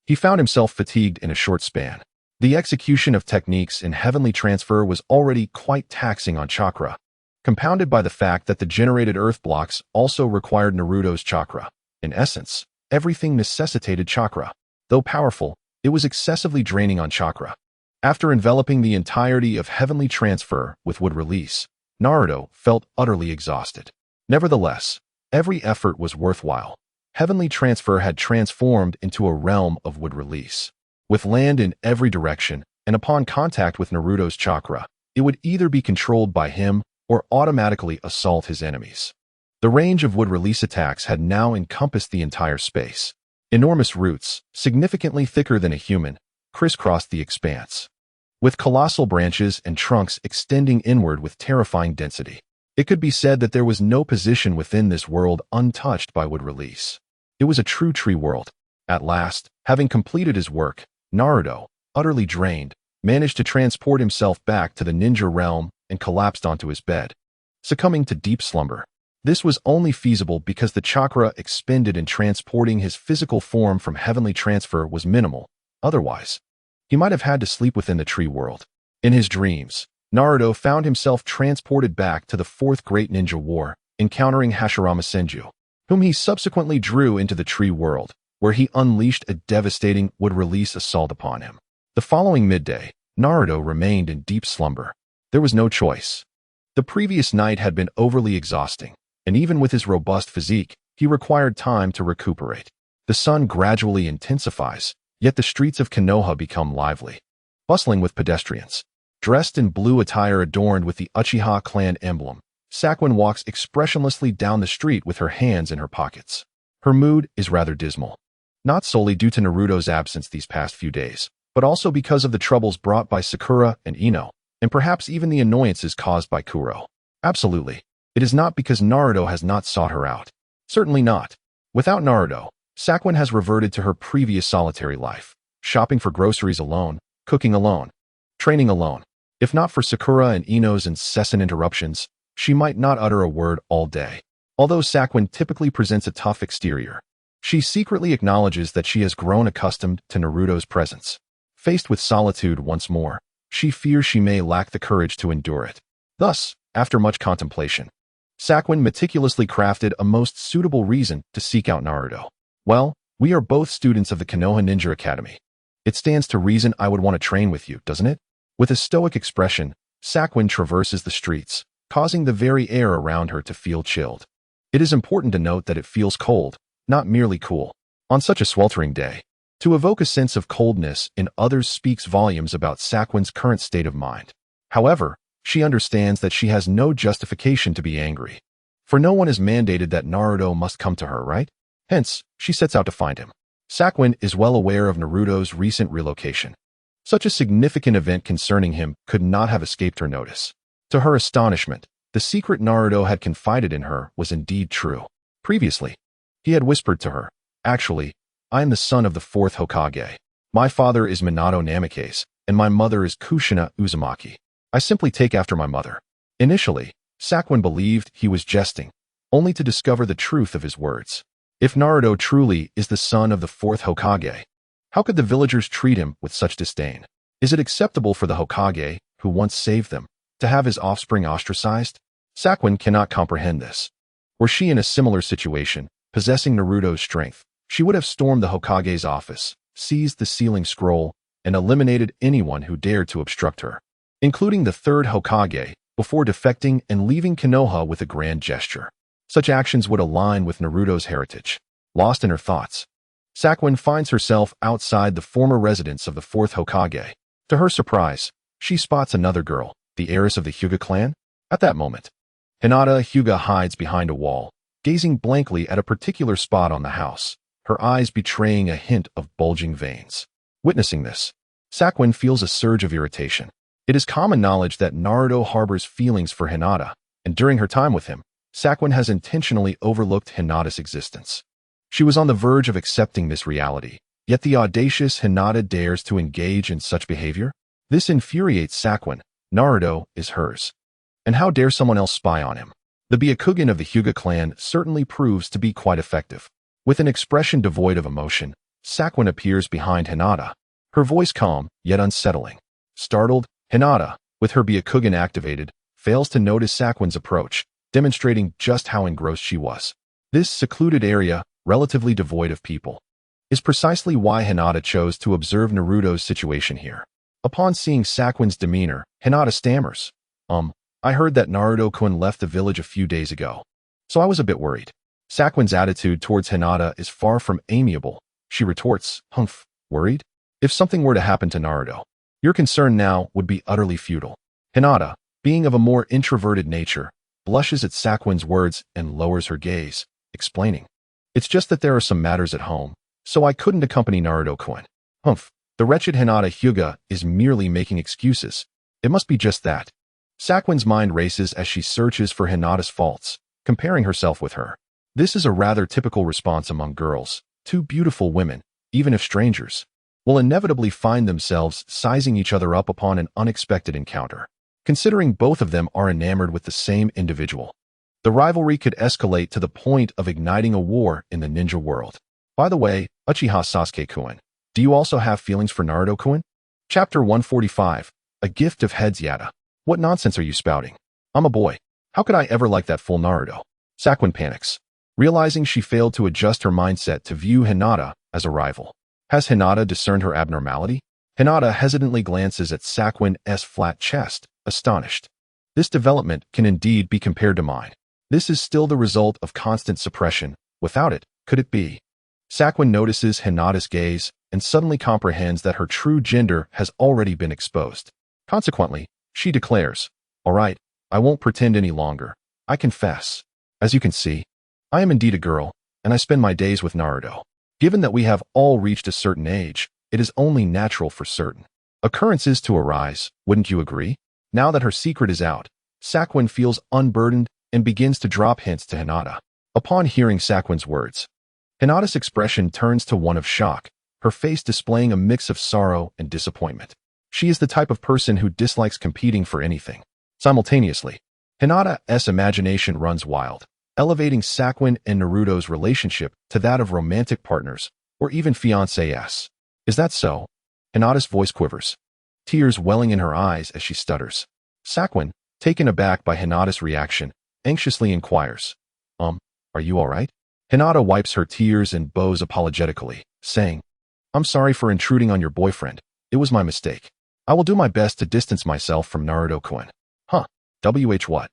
he found himself fatigued in a short span. The execution of techniques in heavenly transfer was already quite taxing on chakra, compounded by the fact that the generated earth blocks also required Naruto's chakra. In essence, everything necessitated chakra. Though powerful, it was excessively draining on chakra. After enveloping the entirety of heavenly transfer with would release, Naruto felt utterly exhausted. Nevertheless, every effort was worthwhile. Heavenly transfer had transformed into a realm of would release. With land in every direction, and upon contact with Naruto's chakra, it would either be controlled by him or automatically assault his enemies. The range of would-release attacks had now encompassed the entire space. Enormous roots, significantly thicker than a human, crisscrossed the expanse, with colossal branches and trunks extending inward with terrifying density. It could be said that there was no position within this world untouched by would-release. It was a true tree world. At last, having completed his work, Naruto, utterly drained, managed to transport himself back to the ninja realm and collapsed onto his bed, succumbing to deep slumber. This was only feasible because the chakra expended in transporting his physical form from heavenly transfer was minimal. Otherwise, he might have had to sleep within the tree world. In his dreams, Naruto found himself transported back to the Fourth Great Ninja War, encountering Hashirama Senju, whom he subsequently drew into the tree world, where he unleashed a devastating would-release assault upon him. The following midday, Naruto remained in deep slumber. There was no choice. The previous night had been overly exhausting, and even with his robust physique, he required time to recuperate. The sun gradually intensifies, yet the streets of Konoha become lively, bustling with pedestrians. Dressed in blue attire adorned with the Uchiha clan emblem, Sakura walks expressionlessly down the street with her hands in her pockets. Her mood is rather dismal, not solely due to Naruto's absence these past few days, but also because of the troubles brought by Sakura and Ino, and perhaps even the annoyances caused by Kuro. Absolutely, it is not because Naruto has not sought her out. Certainly not. Without Naruto, Sakura has reverted to her previous solitary life, shopping for groceries alone, cooking alone, training alone. If not for Sakura and Ino's incessant interruptions, she might not utter a word all day. Although Sakura typically presents a tough exterior, she secretly acknowledges that she has grown accustomed to Naruto's presence. Faced with solitude once more, she fears she may lack the courage to endure it. Thus, after much contemplation, Sakura meticulously crafted a most suitable reason to seek out Naruto. Well, we are both students of the Konoha Ninja Academy. It stands to reason I would want to train with you, doesn't it? With a stoic expression, Sakura traverses the streets, causing the very air around her to feel chilled. It is important to note that it feels cold, not merely cool. On such a sweltering day, to evoke a sense of coldness in others speaks volumes about Sakura's current state of mind. However, she understands that she has no justification to be angry, for no one has mandated that Naruto must come to her, right? Hence, she sets out to find him. Sakura is well aware of Naruto's recent relocation. Such a significant event concerning him could not have escaped her notice. To her astonishment, the secret Naruto had confided in her was indeed true. Previously, he had whispered to her, "Actually, I am the son of the fourth Hokage. My father is Minato Namikaze, and my mother is Kushina Uzumaki. I simply take after my mother." Initially, Sakura believed he was jesting, only to discover the truth of his words. If Naruto truly is the son of the fourth Hokage, how could the villagers treat him with such disdain? Is it acceptable for the Hokage, who once saved them, to have his offspring ostracized? Sakura cannot comprehend this. Were she in a similar situation, possessing Naruto's strength, she would have stormed the Hokage's office, seized the sealing scroll, and eliminated anyone who dared to obstruct her, including the third Hokage, before defecting and leaving Konoha with a grand gesture. Such actions would align with Naruto's heritage. Lost in her thoughts, Sakura finds herself outside the former residence of the fourth Hokage. To her surprise, she spots another girl, the heiress of the Hyuga clan. At that moment, Hinata Hyuga hides behind a wall, gazing blankly at a particular spot on the house, her eyes betraying a hint of bulging veins. Witnessing this, Sakura feels a surge of irritation. It is common knowledge that Naruto harbors feelings for Hinata, and during her time with him, Sakura has intentionally overlooked Hinata's existence. She was on the verge of accepting this reality, yet the audacious Hinata dares to engage in such behavior? This infuriates Sakura. Naruto is hers. And how dare someone else spy on him? The Byakugan of the Hyuga clan certainly proves to be quite effective. With an expression devoid of emotion, Sakura appears behind Hinata, her voice calm, yet unsettling. Startled, Hinata, with her Byakugan activated, fails to notice Sakura's approach, demonstrating just how engrossed she was. This secluded area, relatively devoid of people, is precisely why Hinata chose to observe Naruto's situation here. Upon seeing Sakura's demeanor, Hinata stammers, I heard that Naruto-kun left the village a few days ago, so I was a bit worried." Sakura's attitude towards Hinata is far from amiable. She retorts, "Humph, worried? If something were to happen to Naruto, Your concern now would be utterly futile. Hinata, being of a more introverted nature, blushes at Sakwin's words and lowers her gaze, explaining. It's just that there are some matters at home, so I couldn't accompany Naruto-kun. Humph, the wretched Hinata Hyuga is merely making excuses. It must be just that. Sakwin's mind races as she searches for Hinata's faults, comparing herself with her. This is a rather typical response among girls. Two beautiful women, even if strangers, will inevitably find themselves sizing each other up upon an unexpected encounter, considering both of them are enamored with the same individual. The rivalry could escalate to the point of igniting a war in the ninja world. By the way, Uchiha Sasuke-kun, do you also have feelings for Naruto-kun? Chapter 145, A Gift of Heads Yada. What nonsense are you spouting? I'm a boy. How could I ever like that fool Naruto? Sakwin panics, realizing she failed to adjust her mindset to view Hinata as a rival. Has Hinata discerned her abnormality? Hinata hesitantly glances at Sakwin's flat chest, astonished. This development can indeed be compared to mine. This is still the result of constant suppression. Without it, could it be? Sakwin notices Hinata's gaze and suddenly comprehends that her true gender has already been exposed. Consequently, she declares, "All right, I won't pretend any longer. I confess. As you can see, I am indeed a girl, and I spend my days with Naruto. Given that we have all reached a certain age, it is only natural for certain occurrences to arise, wouldn't you agree?" Now that her secret is out, Sakwin feels unburdened and begins to drop hints to Hinata. Upon hearing Sakwin's words, Hinata's expression turns to one of shock, her face displaying a mix of sorrow and disappointment. She is the type of person who dislikes competing for anything. Simultaneously, Hinata's imagination runs wild, elevating Sakwin and Naruto's relationship to that of romantic partners, or even fiancés. Is that so? Hinata's voice quivers, tears welling in her eyes as she stutters. Sakwin, taken aback by Hinata's reaction, anxiously inquires, are you all right? Hinata wipes her tears and bows apologetically, saying, I'm sorry for intruding on your boyfriend. It was my mistake. I will do my best to distance myself from Naruto-kun. What?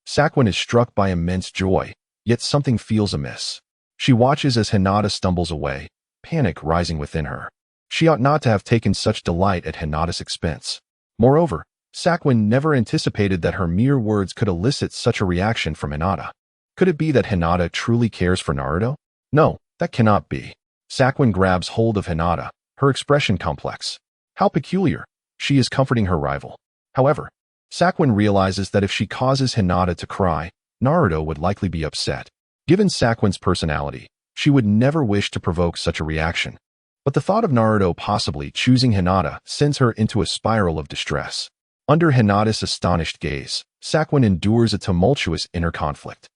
Sakwin is struck by immense joy, yet something feels amiss. She watches as Hinata stumbles away, panic rising within her. She ought not to have taken such delight at Hinata's expense. Moreover, Sakwin never anticipated that her mere words could elicit such a reaction from Hinata. Could it be that Hinata truly cares for Naruto? No, that cannot be. Sakwin grabs hold of Hinata, her expression complex. How peculiar. She is comforting her rival. However, Sakwin realizes that if she causes Hinata to cry, Naruto would likely be upset. Given Sakwin's personality, she would never wish to provoke such a reaction. But the thought of Naruto possibly choosing Hinata sends her into a spiral of distress. Under Hinata's astonished gaze, Sakwin endures a tumultuous inner conflict,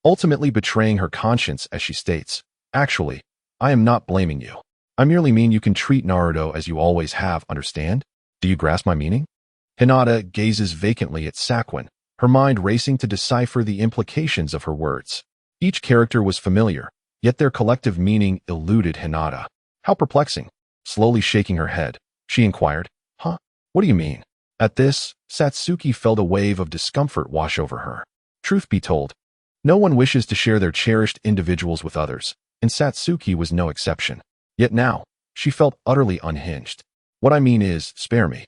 ultimately betraying her conscience as she states, Actually, I am not blaming you. I merely mean you can treat Naruto as you always have, understand? Do you grasp my meaning? Hinata gazes vacantly at Sakwin, her mind racing to decipher the implications of her words. Each character was familiar, yet their collective meaning eluded Hinata. How perplexing. Slowly shaking her head, she inquired, What do you mean? At this, Satsuki felt a wave of discomfort wash over her. Truth be told, no one wishes to share their cherished individuals with others, and Satsuki was no exception. Yet now, she felt utterly unhinged. What I mean is, spare me.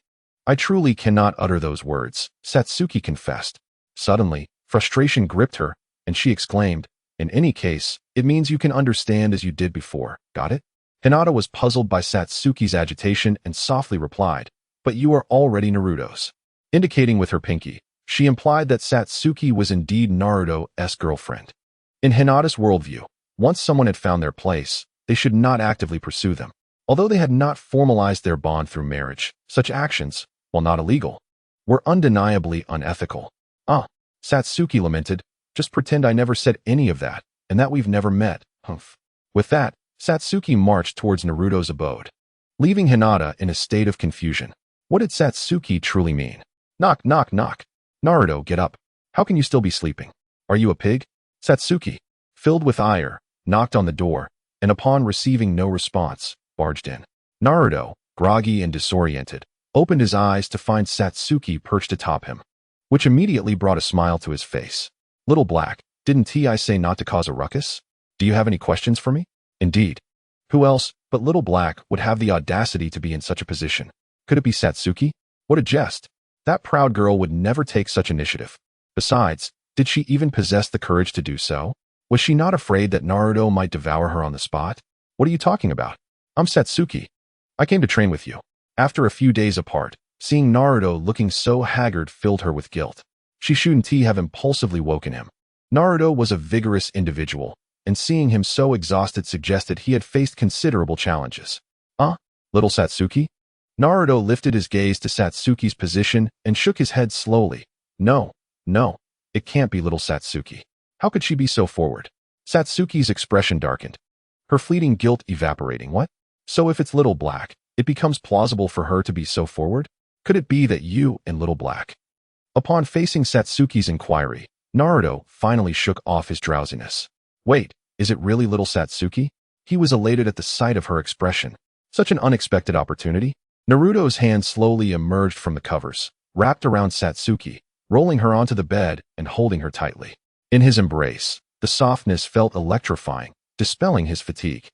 I truly cannot utter those words, Satsuki confessed. Suddenly, frustration gripped her, and she exclaimed, In any case, it means you can understand as you did before, got it? Hinata was puzzled by Satsuki's agitation and softly replied, But you are already Naruto's. Indicating with her pinky, she implied that Satsuki was indeed Naruto's girlfriend. In Hinata's worldview, once someone had found their place, they should not actively pursue them. Although they had not formalized their bond through marriage, such actions, while not illegal, were undeniably unethical. Satsuki lamented, just pretend I never said any of that, and that we've never met, humph. With that, Satsuki marched towards Naruto's abode, leaving Hinata in a state of confusion. What did Satsuki truly mean? Knock, knock, knock. Naruto, get up. How can you still be sleeping? Are you a pig? Satsuki, filled with ire, knocked on the door, and upon receiving no response, barged in. Naruto, groggy and disoriented, opened his eyes to find Satsuki perched atop him, which immediately brought a smile to his face. Little Black, didn't I say not to cause a ruckus? Do you have any questions for me? Indeed. Who else but Little Black would have the audacity to be in such a position? Could it be Satsuki? What a jest. That proud girl would never take such initiative. Besides, did she even possess the courage to do so? Was she not afraid that Naruto might devour her on the spot? What are you talking about? I'm Satsuki. I came to train with you. After a few days apart, seeing Naruto looking so haggard filled her with guilt. She shouldn't have impulsively woken him. Naruto was a vigorous individual, and seeing him so exhausted suggested he had faced considerable challenges. Little Satsuki? Naruto lifted his gaze to Satsuki's position and shook his head slowly. No, it can't be little Satsuki. How could she be so forward? Satsuki's expression darkened, her fleeting guilt evaporating. What? So if it's Little Black, it becomes plausible for her to be so forward? Could it be that you and Little Black? Upon facing Satsuki's inquiry, Naruto finally shook off his drowsiness. Wait, is it really little Satsuki? He was elated at the sight of her expression. Such an unexpected opportunity. Naruto's hand slowly emerged from the covers, wrapped around Satsuki, rolling her onto the bed and holding her tightly. In his embrace, the softness felt electrifying, dispelling his fatigue.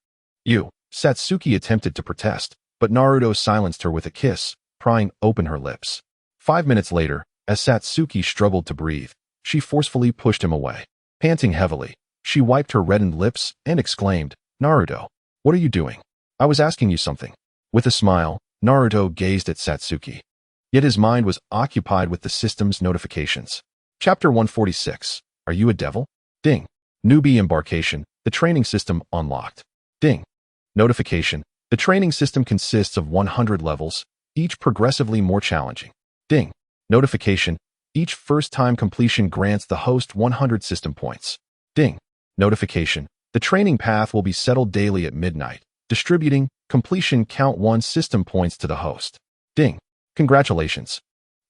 Satsuki attempted to protest, but Naruto silenced her with a kiss, prying open her lips. 5 minutes later, as Satsuki struggled to breathe, she forcefully pushed him away. Panting heavily, she wiped her reddened lips and exclaimed, Naruto, what are you doing? I was asking you something. With a smile, Naruto gazed at Satsuki. Yet his mind was occupied with the system's notifications. Chapter 146. Are you a devil? Ding. Newbie embarkation. The training system unlocked. Ding. Notification. The training system consists of 100 levels, each progressively more challenging. Ding. Notification. Each first-time completion grants the host 100 system points. Ding. Notification. The training path will be settled daily at midnight, distributing completion count 1 system points to the host. Ding. Congratulations.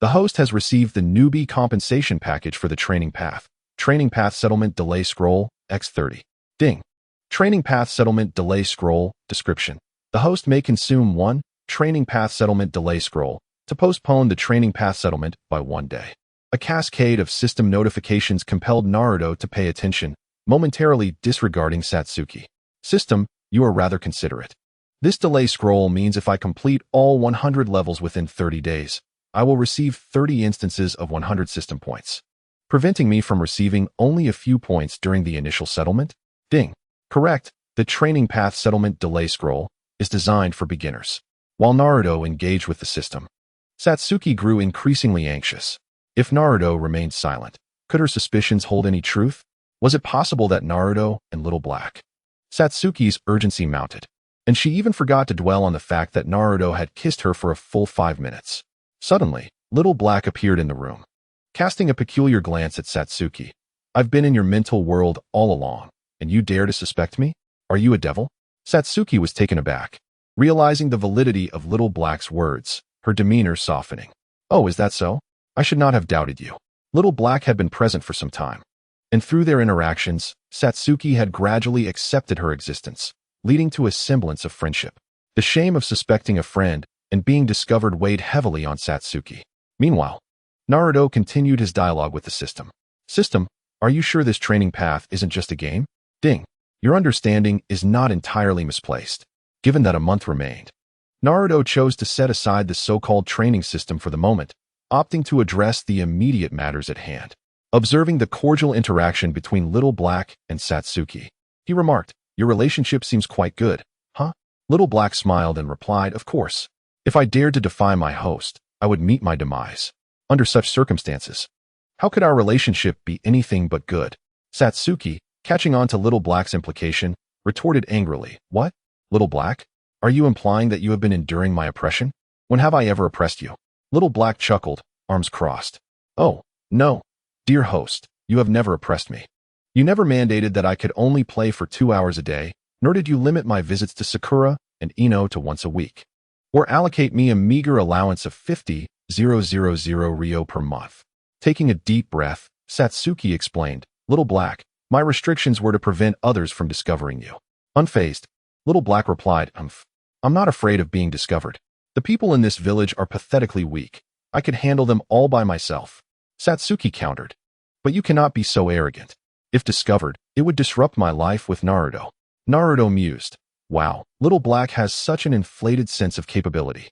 The host has received the newbie compensation package for the training path. Training path settlement delay scroll, X30. Ding. Training path settlement delay scroll, description. The host may consume 1 training path settlement delay scroll to postpone the training path settlement by 1 day. A cascade of system notifications compelled Naruto to pay attention, momentarily disregarding Satsuki. System, you are rather considerate. This delay scroll means if I complete all 100 levels within 30 days, I will receive 30 instances of 100 system points, preventing me from receiving only a few points during the initial settlement? Ding. Correct, the training path settlement delay scroll is designed for beginners. While Naruto engaged with the system, Satsuki grew increasingly anxious. If Naruto remained silent, could her suspicions hold any truth? Was it possible that Naruto and Little Black? Satsuki's urgency mounted, and she even forgot to dwell on the fact that Naruto had kissed her for a full 5 minutes. Suddenly, Little Black appeared in the room, casting a peculiar glance at Satsuki. I've been in your mental world all along, and you dare to suspect me? Are you a devil? Satsuki was taken aback, realizing the validity of Little Black's words, her demeanor softening. Oh, is that so? I should not have doubted you. Little Black had been present for some time, and through their interactions, Satsuki had gradually accepted her existence, leading to a semblance of friendship. The shame of suspecting a friend and being discovered weighed heavily on Satsuki. Meanwhile, Naruto continued his dialogue with the system. System, are you sure this training path isn't just a game? Ding. Your understanding is not entirely misplaced, given that a month remained. Naruto chose to set aside the so-called training system for the moment, opting to address the immediate matters at hand. Observing the cordial interaction between Little Black and Satsuki, he remarked, your relationship seems quite good, huh? Little Black smiled and replied, of course. If I dared to defy my host, I would meet my demise. Under such circumstances, how could our relationship be anything but good? Satsuki, catching on to Little Black's implication, retorted angrily, what? Little Black? Are you implying that you have been enduring my oppression? When have I ever oppressed you? Little Black chuckled, arms crossed. Oh, no. Dear host, you have never oppressed me. You never mandated that I could only play for 2 hours a day, nor did you limit my visits to Sakura and Ino to once a week, or allocate me a meager allowance of 50,000 Ryo per month. Taking a deep breath, Satsuki explained, Little Black, my restrictions were to prevent others from discovering you. Unfazed, Little Black replied, I'm not afraid of being discovered. The people in this village are pathetically weak. I could handle them all by myself. Satsuki countered. But you cannot be so arrogant. If discovered, it would disrupt my life with Naruto. Naruto mused. Wow, Little Black has such an inflated sense of capability.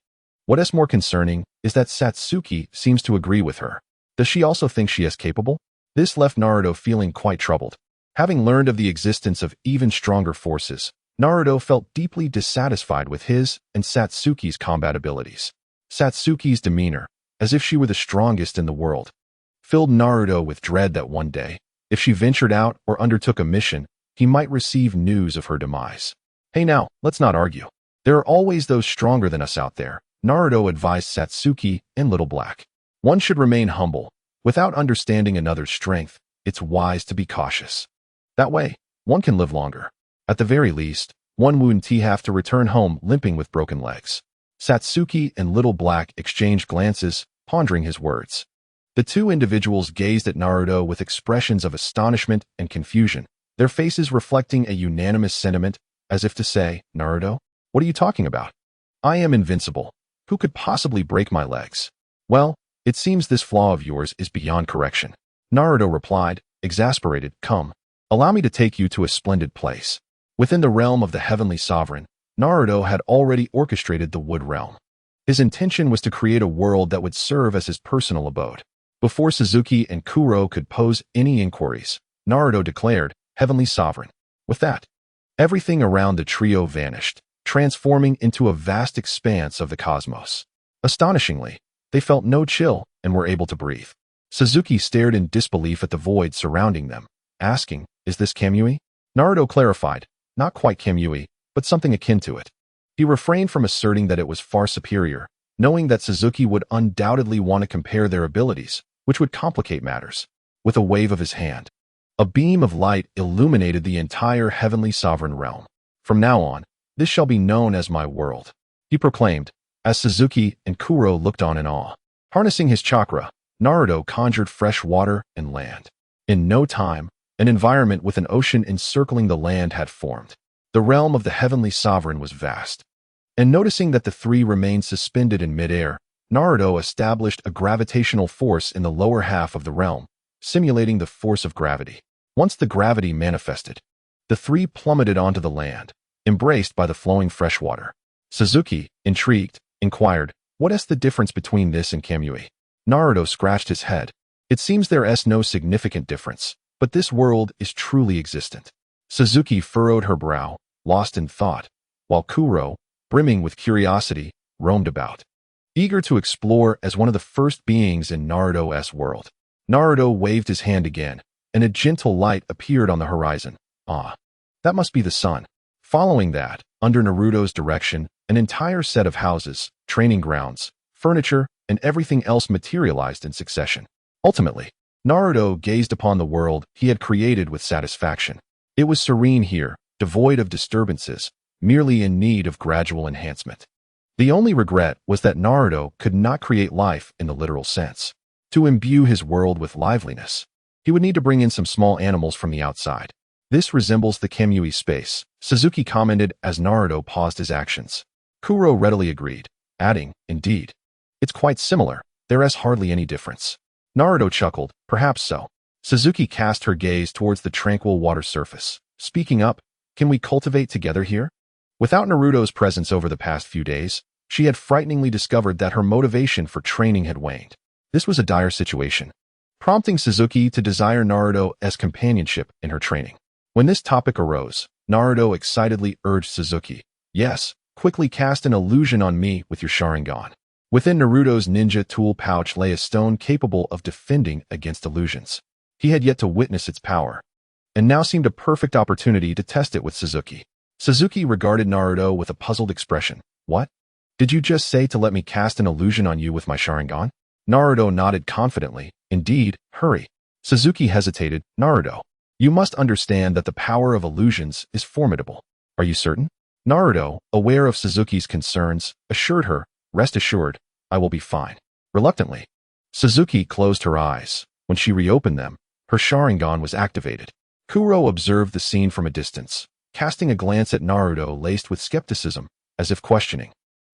What is more concerning is that Satsuki seems to agree with her. Does she also think she is capable? This left Naruto feeling quite troubled. Having learned of the existence of even stronger forces, Naruto felt deeply dissatisfied with his and Satsuki's combat abilities. Satsuki's demeanor, as if she were the strongest in the world, filled Naruto with dread that one day, if she ventured out or undertook a mission, he might receive news of her demise. Hey now, let's not argue. There are always those stronger than us out there, Naruto advised Satsuki and Little Black. One should remain humble. Without understanding another's strength, it's wise to be cautious. That way, one can live longer. At the very least, one wouldn't have to return home limping with broken legs. Satsuki and Little Black exchanged glances, pondering his words. The two individuals gazed at Naruto with expressions of astonishment and confusion, their faces reflecting a unanimous sentiment, as if to say, Naruto, what are you talking about? I am invincible. Who could possibly break my legs? Well, it seems this flaw of yours is beyond correction. Naruto replied, exasperated, come. Allow me to take you to a splendid place. Within the realm of the Heavenly Sovereign, Naruto had already orchestrated the Wood Realm. His intention was to create a world that would serve as his personal abode. Before Suzuki and Kuro could pose any inquiries, Naruto declared, Heavenly Sovereign. With that, everything around the trio vanished, transforming into a vast expanse of the cosmos. Astonishingly, they felt no chill and were able to breathe. Suzuki stared in disbelief at the void surrounding them, asking, is this Kamui? Naruto clarified, not quite Kamui, but something akin to it. He refrained from asserting that it was far superior, knowing that Suzuki would undoubtedly want to compare their abilities, which would complicate matters. With a wave of his hand, a beam of light illuminated the entire Heavenly Sovereign realm. From now on, this shall be known as my world, he proclaimed, as Suzuki and Kuro looked on in awe. Harnessing his chakra, Naruto conjured fresh water and land. In no time, an environment with an ocean encircling the land had formed. The realm of the Heavenly Sovereign was vast. And noticing that the three remained suspended in midair, Naruto established a gravitational force in the lower half of the realm, simulating the force of gravity. Once the gravity manifested, the three plummeted onto the land, embraced by the flowing fresh water. Suzuki, intrigued, inquired, what is the difference between this and Kamui? Naruto scratched his head. It seems there is no significant difference, but this world is truly existent. Suzuki furrowed her brow, lost in thought, while Kuro, brimming with curiosity, roamed about, eager to explore as one of the first beings in Naruto's world. Naruto waved his hand again, and a gentle light appeared on the horizon. Ah, that must be the sun. Following that, under Naruto's direction, an entire set of houses, training grounds, furniture, and everything else materialized in succession. Ultimately, Naruto gazed upon the world he had created with satisfaction. It was serene here, devoid of disturbances, merely in need of gradual enhancement. The only regret was that Naruto could not create life in the literal sense. To imbue his world with liveliness, he would need to bring in some small animals from the outside. This resembles the Kamui space, Suzuki commented as Naruto paused his actions. Kuro readily agreed, adding, indeed. It's quite similar, there is hardly any difference. Naruto chuckled, perhaps so. Suzuki cast her gaze towards the tranquil water surface. Speaking up, can we cultivate together here? Without Naruto's presence over the past few days, she had frighteningly discovered that her motivation for training had waned. This was a dire situation, prompting Suzuki to desire Naruto's companionship in her training. When this topic arose, Naruto excitedly urged Suzuki, yes, quickly cast an illusion on me with your Sharingan. Within Naruto's ninja tool pouch lay a stone capable of defending against illusions. He had yet to witness its power, and now seemed a perfect opportunity to test it with Suzuki. Suzuki regarded Naruto with a puzzled expression. What? Did you just say to let me cast an illusion on you with my Sharingan? Naruto nodded confidently. Indeed, hurry. Suzuki hesitated. Naruto, you must understand that the power of illusions is formidable. Are you certain? Naruto, aware of Suzuki's concerns, assured her, rest assured, I will be fine. Reluctantly, Suzuki closed her eyes. When she reopened them, her Sharingan was activated. Kuro observed the scene from a distance, casting a glance at Naruto laced with skepticism, as if questioning,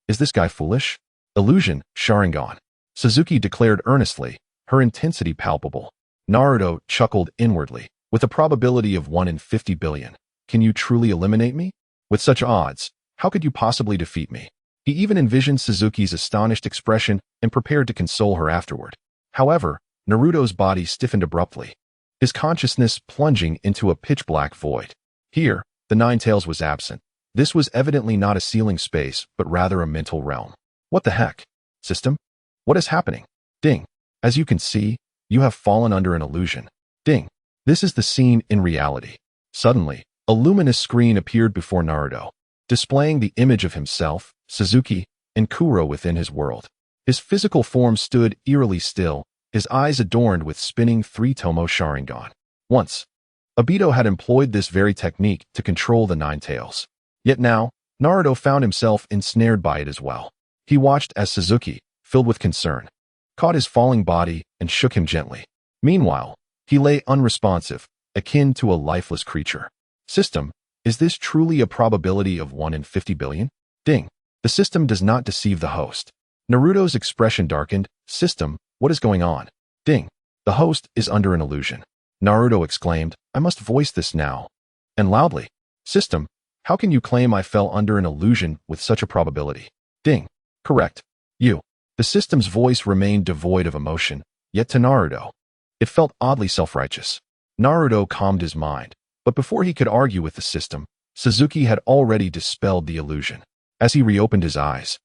is this guy foolish? Illusion, Sharingan. Suzuki declared earnestly, her intensity palpable. Naruto chuckled inwardly, with a probability of 1 in 50 billion. Can you truly eliminate me? With such odds, how could you possibly defeat me? He even envisioned Suzuki's astonished expression and prepared to console her afterward. However, Naruto's body stiffened abruptly, his consciousness plunging into a pitch-black void. Here, the Nine Tails was absent. This was evidently not a ceiling space, but rather a mental realm. What the heck? System? What is happening? Ding. As you can see, you have fallen under an illusion. Ding. This is the scene in reality. Suddenly, a luminous screen appeared before Naruto, displaying the image of himself, Suzuki, and Kuro within his world. His physical form stood eerily still, his eyes adorned with spinning three-tomo Sharingan. Once, Obito had employed this very technique to control the Nine Tails. Yet now, Naruto found himself ensnared by it as well. He watched as Suzuki, filled with concern, caught his falling body and shook him gently. Meanwhile, he lay unresponsive, akin to a lifeless creature. System, is this truly a probability of 1 in 50 billion? Ding. The system does not deceive the host. Naruto's expression darkened. System, what is going on? Ding. The host is under an illusion. Naruto exclaimed, I must voice this now. And loudly. System, how can you claim I fell under an illusion with such a probability? Ding. Correct. You. The system's voice remained devoid of emotion, yet to Naruto, it felt oddly self-righteous. Naruto calmed his mind, but before he could argue with the system, Suzuki had already dispelled the illusion. As he reopened his eyes,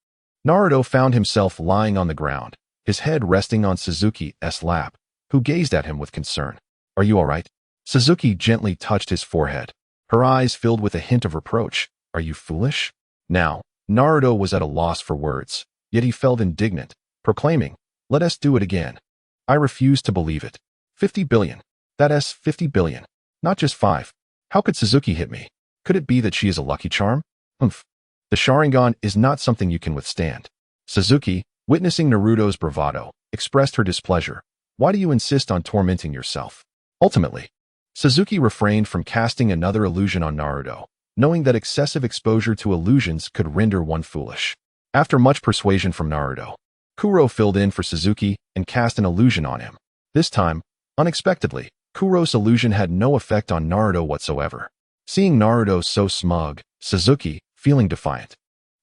Naruto found himself lying on the ground, his head resting on Suzuki's lap, who gazed at him with concern. Are you all right? Suzuki gently touched his forehead, her eyes filled with a hint of reproach. Are you foolish? Now, Naruto was at a loss for words, yet he felt indignant, proclaiming, let us do it again. I refuse to believe it. 50 billion. That's 50 billion. Not just 5. How could Suzuki hit me? Could it be that she is a lucky charm? Humph. The Sharingan is not something you can withstand. Suzuki, witnessing Naruto's bravado, expressed her displeasure. Why do you insist on tormenting yourself? Ultimately, Suzuki refrained from casting another illusion on Naruto, knowing that excessive exposure to illusions could render one foolish. After much persuasion from Naruto, Kuro filled in for Suzuki and cast an illusion on him. This time, unexpectedly, Kuro's illusion had no effect on Naruto whatsoever. Seeing Naruto so smug, Suzuki, feeling defiant,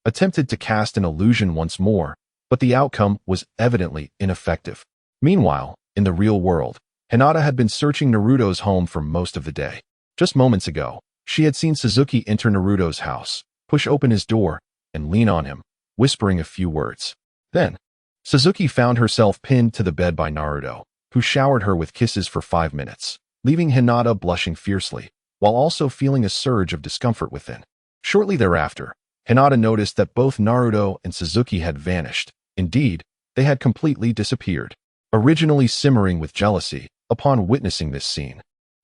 attempted to cast an illusion once more, but the outcome was evidently ineffective. Meanwhile, in the real world, Hinata had been searching Naruto's home for most of the day. Just moments ago, she had seen Suzuki enter Naruto's house, push open his door, and lean on him, whispering a few words. Then, Suzuki found herself pinned to the bed by Naruto, who showered her with kisses for 5 minutes, leaving Hinata blushing fiercely, while also feeling a surge of discomfort within. Shortly thereafter, Hinata noticed that both Naruto and Suzuki had vanished. Indeed, they had completely disappeared. Originally simmering with jealousy, upon witnessing this scene,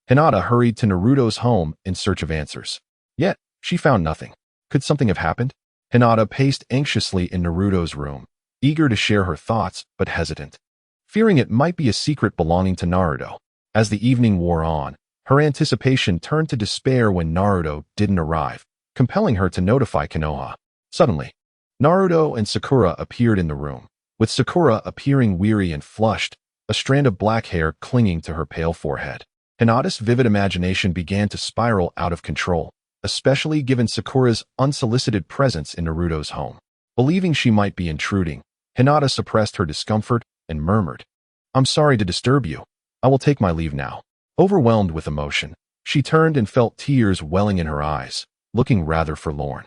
Hinata hurried to Naruto's home in search of answers. Yet, she found nothing. Could something have happened? Hinata paced anxiously in Naruto's room, eager to share her thoughts but hesitant, fearing it might be a secret belonging to Naruto. As the evening wore on, her anticipation turned to despair when Naruto didn't arrive, compelling her to notify Konoha. Suddenly, Naruto and Sakura appeared in the room, with Sakura appearing weary and flushed, a strand of black hair clinging to her pale forehead. Hinata's vivid imagination began to spiral out of control, especially given Sakura's unsolicited presence in Naruto's home. Believing she might be intruding, Hinata suppressed her discomfort and murmured, I'm sorry to disturb you. I will take my leave now. Overwhelmed with emotion, she turned and felt tears welling in her eyes, looking rather forlorn.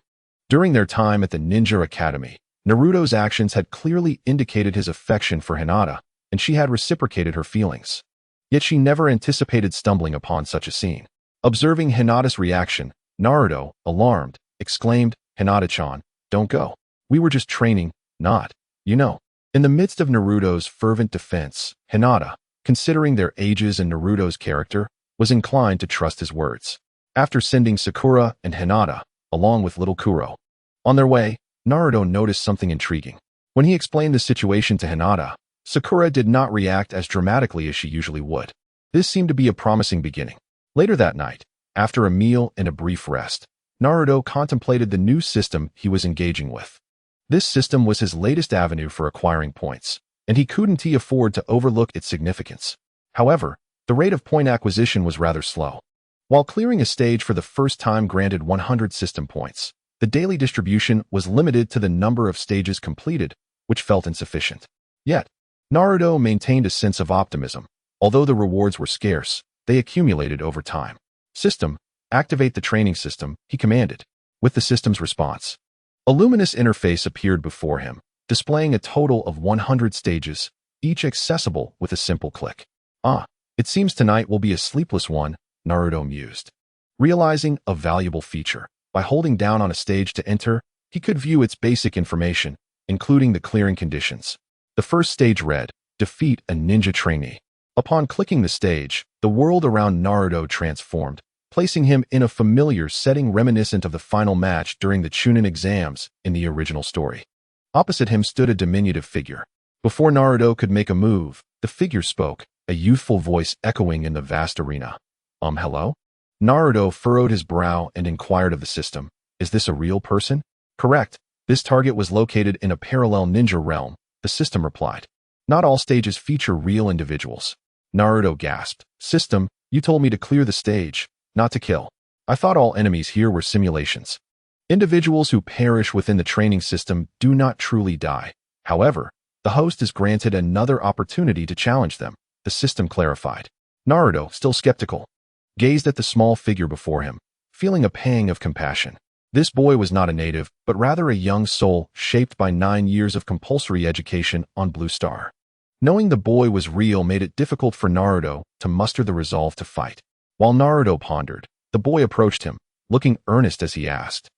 During their time at the Ninja Academy, Naruto's actions had clearly indicated his affection for Hinata, and she had reciprocated her feelings. Yet she never anticipated stumbling upon such a scene. Observing Hinata's reaction, Naruto, alarmed, exclaimed, Hinata-chan, don't go. We were just training, not, you know. In the midst of Naruto's fervent defense, Hinata, considering their ages and Naruto's character, was inclined to trust his words. After sending Sakura and Hinata, along with little Kuro, on their way, Naruto noticed something intriguing. When he explained the situation to Hinata, Sakura did not react as dramatically as she usually would. This seemed to be a promising beginning. Later that night, after a meal and a brief rest, Naruto contemplated the new system he was engaging with. This system was his latest avenue for acquiring points, and he couldn't afford to overlook its significance. However, the rate of point acquisition was rather slow. While clearing a stage for the first time granted 100 system points, The daily distribution was limited to the number of stages completed, which felt insufficient. Yet, Naruto maintained a sense of optimism. Although the rewards were scarce, they accumulated over time. System, activate the training system, he commanded. With the system's response, a luminous interface appeared before him, displaying a total of 100 stages, each accessible with a simple click. Ah, it seems tonight will be a sleepless one, Naruto mused. Realizing a valuable feature, by holding down on a stage to enter, he could view its basic information, including the clearing conditions. The first stage read, defeat a ninja trainee. Upon clicking the stage, the world around Naruto transformed, placing him in a familiar setting reminiscent of the final match during the Chunin exams in the original story. Opposite him stood a diminutive figure. Before Naruto could make a move, the figure spoke, a youthful voice echoing in the vast arena. Hello? Naruto furrowed his brow and inquired of the system, is this a real person? Correct. This target was located in a parallel ninja realm, the system replied. Not all stages feature real individuals. Naruto gasped. System, you told me to clear the stage, not to kill. I thought all enemies here were simulations. Individuals who perish within the training system do not truly die. However, the host is granted another opportunity to challenge them, the system clarified. Naruto, still skeptical, gazed at the small figure before him, feeling a pang of compassion. This boy was not a native, but rather a young soul shaped by 9 years of compulsory education on Blue Star. Knowing the boy was real made it difficult for Naruto to muster the resolve to fight. While Naruto pondered, the boy approached him, looking earnest as he asked,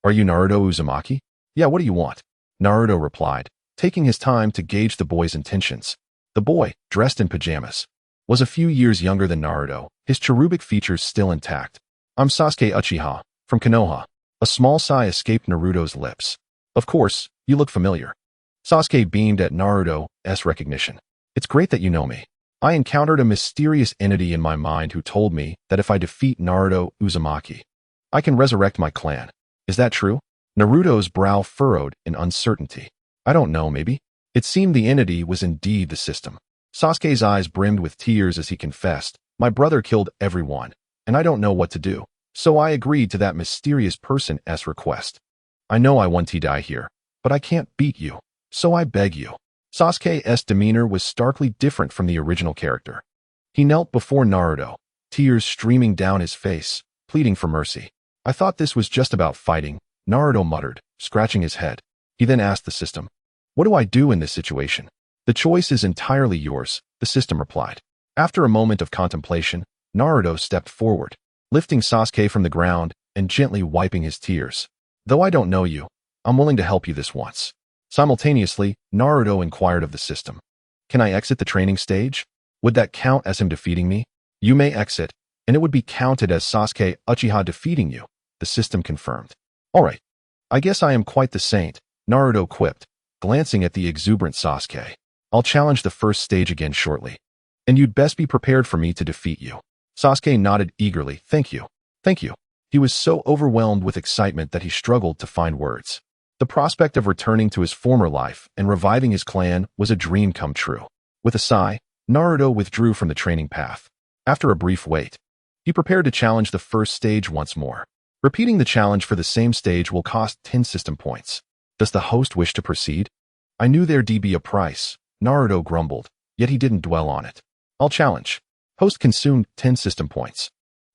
Are you Naruto Uzumaki? Yeah, what do you want? Naruto replied, taking his time to gauge the boy's intentions. The boy, dressed in pajamas, was a few years younger than Naruto, his cherubic features still intact. I'm Sasuke Uchiha, from Konoha. A small sigh escaped Naruto's lips. Of course, you look familiar. Sasuke beamed at Naruto's recognition. It's great that you know me. I encountered a mysterious entity in my mind who told me that if I defeat Naruto Uzumaki, I can resurrect my clan. Is that true? Naruto's brow furrowed in uncertainty. I don't know, maybe? It seemed the entity was indeed the system. Sasuke's eyes brimmed with tears as he confessed, My brother killed everyone, and I don't know what to do. So I agreed to that mysterious person's request. I know I want to die here, but I can't beat you, so I beg you. Sasuke's demeanor was starkly different from the original character. He knelt before Naruto, tears streaming down his face, pleading for mercy. I thought this was just about fighting, Naruto muttered, scratching his head. He then asked the system, What do I do in this situation? The choice is entirely yours, the system replied. After a moment of contemplation, Naruto stepped forward, lifting Sasuke from the ground and gently wiping his tears. Though I don't know you, I'm willing to help you this once. Simultaneously, Naruto inquired of the system. Can I exit the training stage? Would that count as him defeating me? You may exit, and it would be counted as Sasuke Uchiha defeating you, the system confirmed. All right. I guess I am quite the saint, Naruto quipped, glancing at the exuberant Sasuke. I'll challenge the first stage again shortly. And you'd best be prepared for me to defeat you. Sasuke nodded eagerly. Thank you. Thank you. He was so overwhelmed with excitement that he struggled to find words. The prospect of returning to his former life and reviving his clan was a dream come true. With a sigh, Naruto withdrew from the training path. After a brief wait, he prepared to challenge the first stage once more. Repeating the challenge for the same stage will cost 10 system points. Does the host wish to proceed? I knew there'd be a price, Naruto grumbled, yet he didn't dwell on it. I'll challenge. Host consumed 10 system points.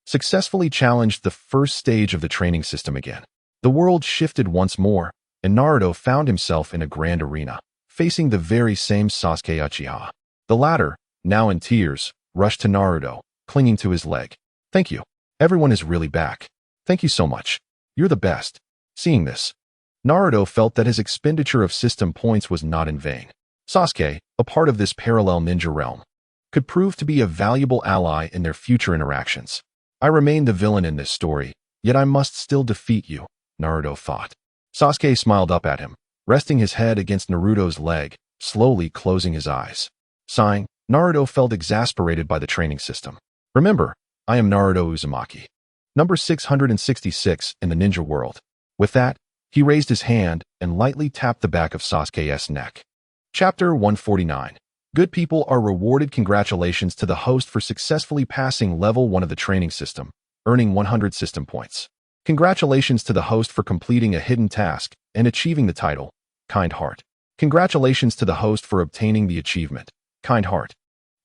Successfully challenged the first stage of the training system again. The world shifted once more, and Naruto found himself in a grand arena, facing the very same Sasuke Uchiha. The latter, now in tears, rushed to Naruto, clinging to his leg. Thank you. Everyone is really back. Thank you so much. You're the best. Seeing this, Naruto felt that his expenditure of system points was not in vain. Sasuke, a part of this parallel ninja realm, could prove to be a valuable ally in their future interactions. I remain the villain in this story, yet I must still defeat you, Naruto thought. Sasuke smiled up at him, resting his head against Naruto's leg, slowly closing his eyes. Sighing, Naruto felt exasperated by the training system. Remember, I am Naruto Uzumaki. Number 666 in the ninja world. With that, he raised his hand and lightly tapped the back of Sasuke's neck. Chapter 149. Good people are rewarded. Congratulations to the host for successfully passing level 1 of the training system, earning 100 system points. Congratulations to the host for completing a hidden task and achieving the title, Kind Heart. Congratulations to the host for obtaining the achievement, Kind Heart,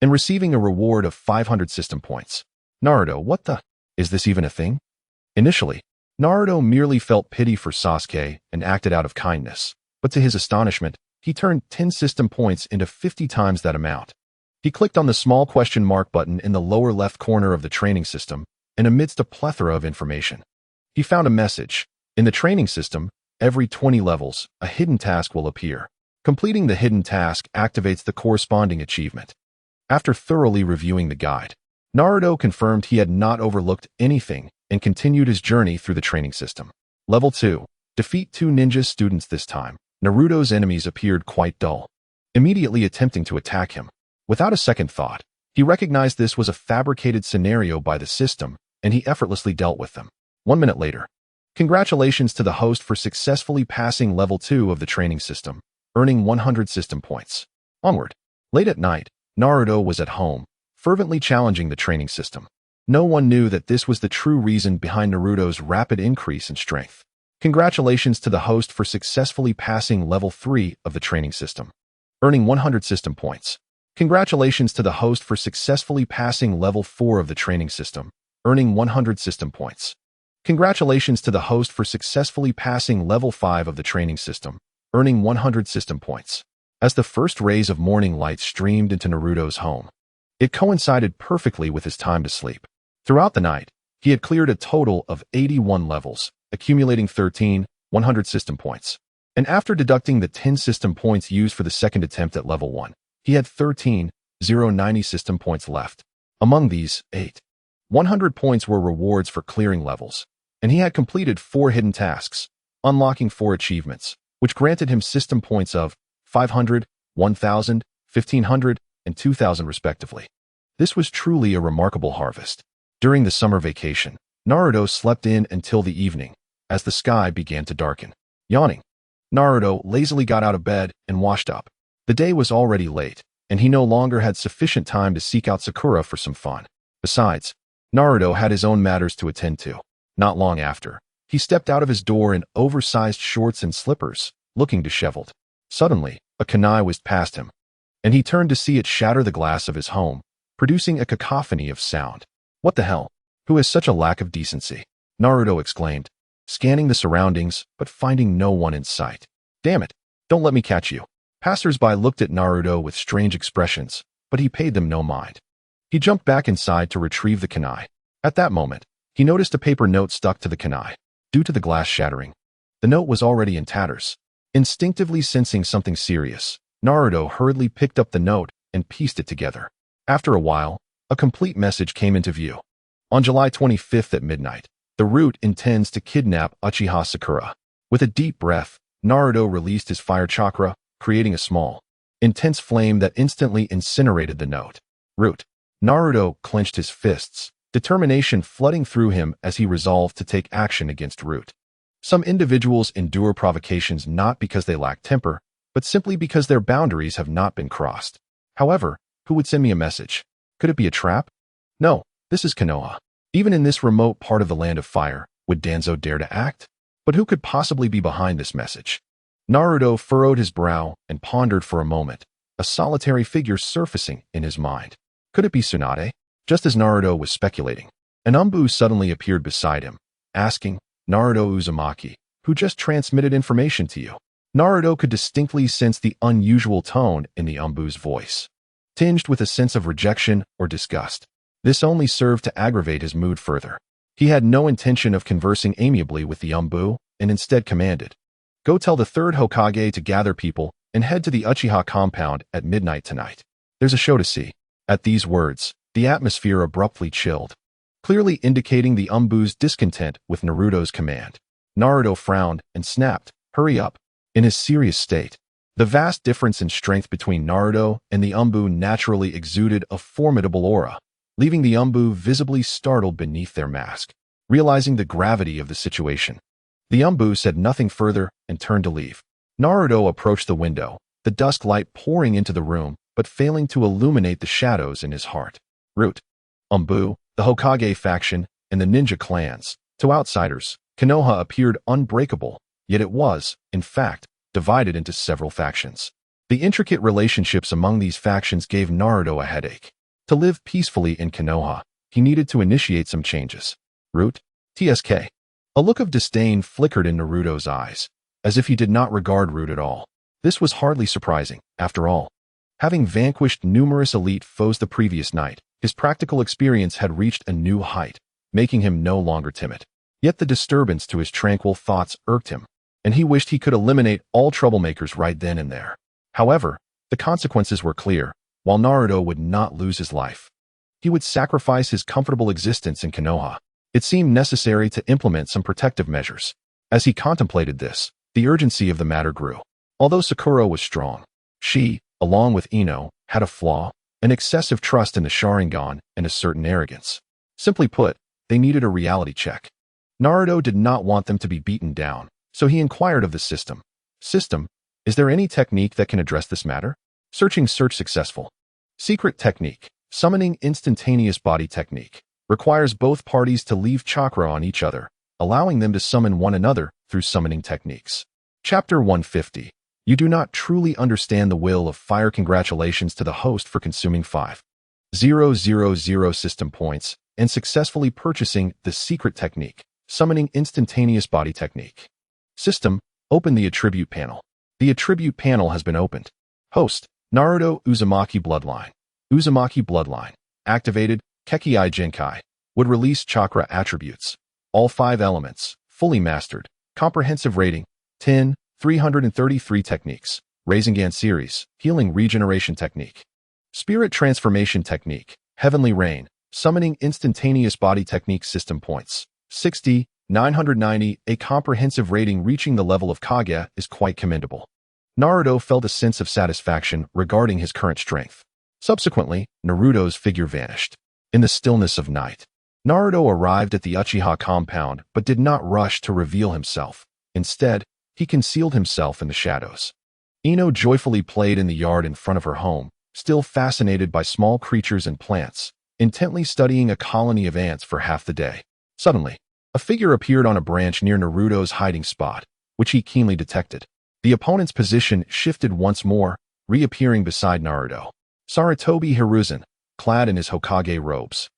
and receiving a reward of 500 system points. Naruto, what the? Is this even a thing? Initially, Naruto merely felt pity for Sasuke and acted out of kindness, but to his astonishment, he turned 10 system points into 50 times that amount. He clicked on the small question mark button in the lower left corner of the training system, and amidst a plethora of information, he found a message. In the training system, every 20 levels, a hidden task will appear. Completing the hidden task activates the corresponding achievement. After thoroughly reviewing the guide, Naruto confirmed he had not overlooked anything and continued his journey through the training system. Level 2. Defeat 2 ninja students. This time, Naruto's enemies appeared quite dull, immediately attempting to attack him. Without a second thought, he recognized this was a fabricated scenario by the system, and he effortlessly dealt with them. 1 minute later. Congratulations to the host for successfully passing level 2 of the training system, earning 100 system points. Onward. Late at night, Naruto was at home, fervently challenging the training system. No one knew that this was the true reason behind Naruto's rapid increase in strength. Congratulations to the host for successfully passing level 3 of the training system, earning 100 system points. Congratulations to the host for successfully passing level 4 of the training system, earning 100 system points. Congratulations to the host for successfully passing level 5 of the training system, earning 100 system points. As the first rays of morning light streamed into Naruto's home, it coincided perfectly with his time to sleep. Throughout the night, he had cleared a total of 81 levels, accumulating 100 system points. And after deducting the 10 system points used for the second attempt at level 1, he had 90 system points left. Among these, 100 points were rewards for clearing levels, and he had completed 4 hidden tasks, unlocking 4 achievements, which granted him system points of 500, 1000, 1500, and 2000 respectively. This was truly a remarkable harvest. During the summer vacation, Naruto slept in until the evening, as the sky began to darken. Yawning, Naruto lazily got out of bed and washed up. The day was already late, and he no longer had sufficient time to seek out Sakura for some fun. Besides, Naruto had his own matters to attend to. Not long after, he stepped out of his door in oversized shorts and slippers, looking disheveled. Suddenly, a kunai whizzed past him, and he turned to see it shatter the glass of his home, producing a cacophony of sound. What the hell? Who has such a lack of decency? Naruto exclaimed, scanning the surroundings but finding no one in sight. Damn it, don't let me catch you. Passers-by looked at Naruto with strange expressions, but he paid them no mind. He jumped back inside to retrieve the kunai. At that moment, he noticed a paper note stuck to the kunai. Due to the glass shattering, the note was already in tatters. Instinctively sensing something serious, Naruto hurriedly picked up the note and pieced it together. After a while, a complete message came into view. On July 25th at midnight, the root intends to kidnap Uchiha Sakura. With a deep breath, Naruto released his fire chakra, creating a small, intense flame that instantly incinerated the note. Root. Naruto clenched his fists, determination flooding through him as he resolved to take action against Root. Some individuals endure provocations not because they lack temper, but simply because their boundaries have not been crossed. However, who would send me a message? Could it be a trap? No, this is Konoha. Even in this remote part of the Land of Fire, would Danzo dare to act? But who could possibly be behind this message? Naruto furrowed his brow and pondered for a moment, a solitary figure surfacing in his mind. Could it be Tsunade? Just as Naruto was speculating, an Umbu suddenly appeared beside him, asking, Naruto Uzumaki, who just transmitted information to you? Naruto could distinctly sense the unusual tone in the Umbu's voice, tinged with a sense of rejection or disgust. This only served to aggravate his mood further. He had no intention of conversing amiably with the Umbu, and instead commanded, go tell the third Hokage to gather people and head to the Uchiha compound at midnight tonight. There's a show to see. At these words, the atmosphere abruptly chilled, clearly indicating the Umbu's discontent with Naruto's command. Naruto frowned and snapped, hurry up. In his serious state, the vast difference in strength between Naruto and the Umbu naturally exuded a formidable aura, leaving the Umbu visibly startled beneath their mask. Realizing the gravity of the situation, the Umbu said nothing further and turned to leave. Naruto approached the window, the dusk light pouring into the room, but failing to illuminate the shadows in his heart. Root, Umbu, the Hokage faction, and the ninja clans, to outsiders, Konoha appeared unbreakable, yet it was, in fact, divided into several factions. The intricate relationships among these factions gave Naruto a headache. To live peacefully in Konoha, he needed to initiate some changes. Root? TSK. A look of disdain flickered in Naruto's eyes, as if he did not regard Root at all. This was hardly surprising, after all. Having vanquished numerous elite foes the previous night, his practical experience had reached a new height, making him no longer timid. Yet the disturbance to his tranquil thoughts irked him, and he wished he could eliminate all troublemakers right then and there. However, the consequences were clear. While Naruto would not lose his life, he would sacrifice his comfortable existence in Konoha. It seemed necessary to implement some protective measures. As he contemplated this, the urgency of the matter grew. Although Sakura was strong, she, along with Ino, had a flaw, an excessive trust in the Sharingan and a certain arrogance. Simply put, they needed a reality check. Naruto did not want them to be beaten down, so he inquired of the system. System, is there any technique that can address this matter? Search successful. Secret technique. Summoning instantaneous body technique. Requires both parties to leave chakra on each other, allowing them to summon one another through summoning techniques. Chapter 150. You do not truly understand the will of fire. Congratulations to the host for consuming 5,000 system points and successfully purchasing the secret technique, summoning instantaneous body technique. System, open the attribute panel. The attribute panel has been opened. Host, Naruto Uzumaki Bloodline. Uzumaki Bloodline, activated, Kekkai Jinkai, would release chakra attributes. All 5 elements, fully mastered. Comprehensive rating, 10, 333 techniques. Rasengan series, healing regeneration technique. Spirit transformation technique, heavenly rain, summoning instantaneous body technique system points. 60, 990, a comprehensive rating reaching the level of Kage is quite commendable. Naruto felt a sense of satisfaction regarding his current strength. Subsequently, Naruto's figure vanished. In the stillness of night, Naruto arrived at the Uchiha compound but did not rush to reveal himself. Instead, he concealed himself in the shadows. Ino joyfully played in the yard in front of her home, still fascinated by small creatures and plants, intently studying a colony of ants for half the day. Suddenly, a figure appeared on a branch near Naruto's hiding spot, which he keenly detected. The opponent's position shifted once more, reappearing beside Naruto. Sarutobi Hiruzen, clad in his Hokage robes,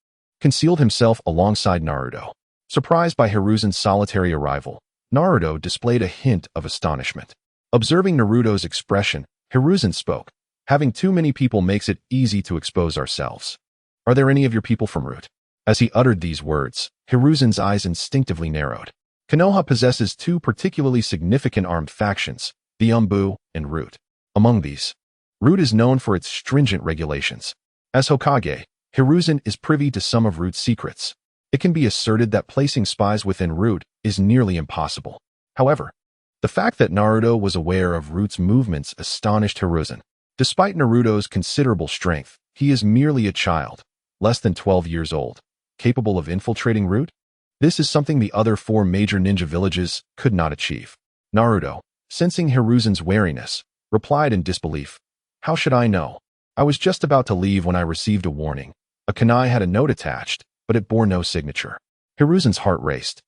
concealed himself alongside Naruto. Surprised by Hiruzen's solitary arrival, Naruto displayed a hint of astonishment. Observing Naruto's expression, Hiruzen spoke. Having too many people makes it easy to expose ourselves. Are there any of your people from Root? As he uttered these words, Hiruzen's eyes instinctively narrowed. Konoha possesses 2 particularly significant armed factions, the Umbu and Root. Among these, Root is known for its stringent regulations. As Hokage, Hiruzen is privy to some of Root's secrets. It can be asserted that placing spies within Root is nearly impossible. However, the fact that Naruto was aware of Root's movements astonished Hiruzen. Despite Naruto's considerable strength, he is merely a child, less than 12 years old, capable of infiltrating Root. This is something the other 4 major ninja villages could not achieve. Naruto, sensing Hiruzen's wariness, replied in disbelief. How should I know? I was just about to leave when I received a warning. A kunai had a note attached, but it bore no signature. Hiruzen's heart raced.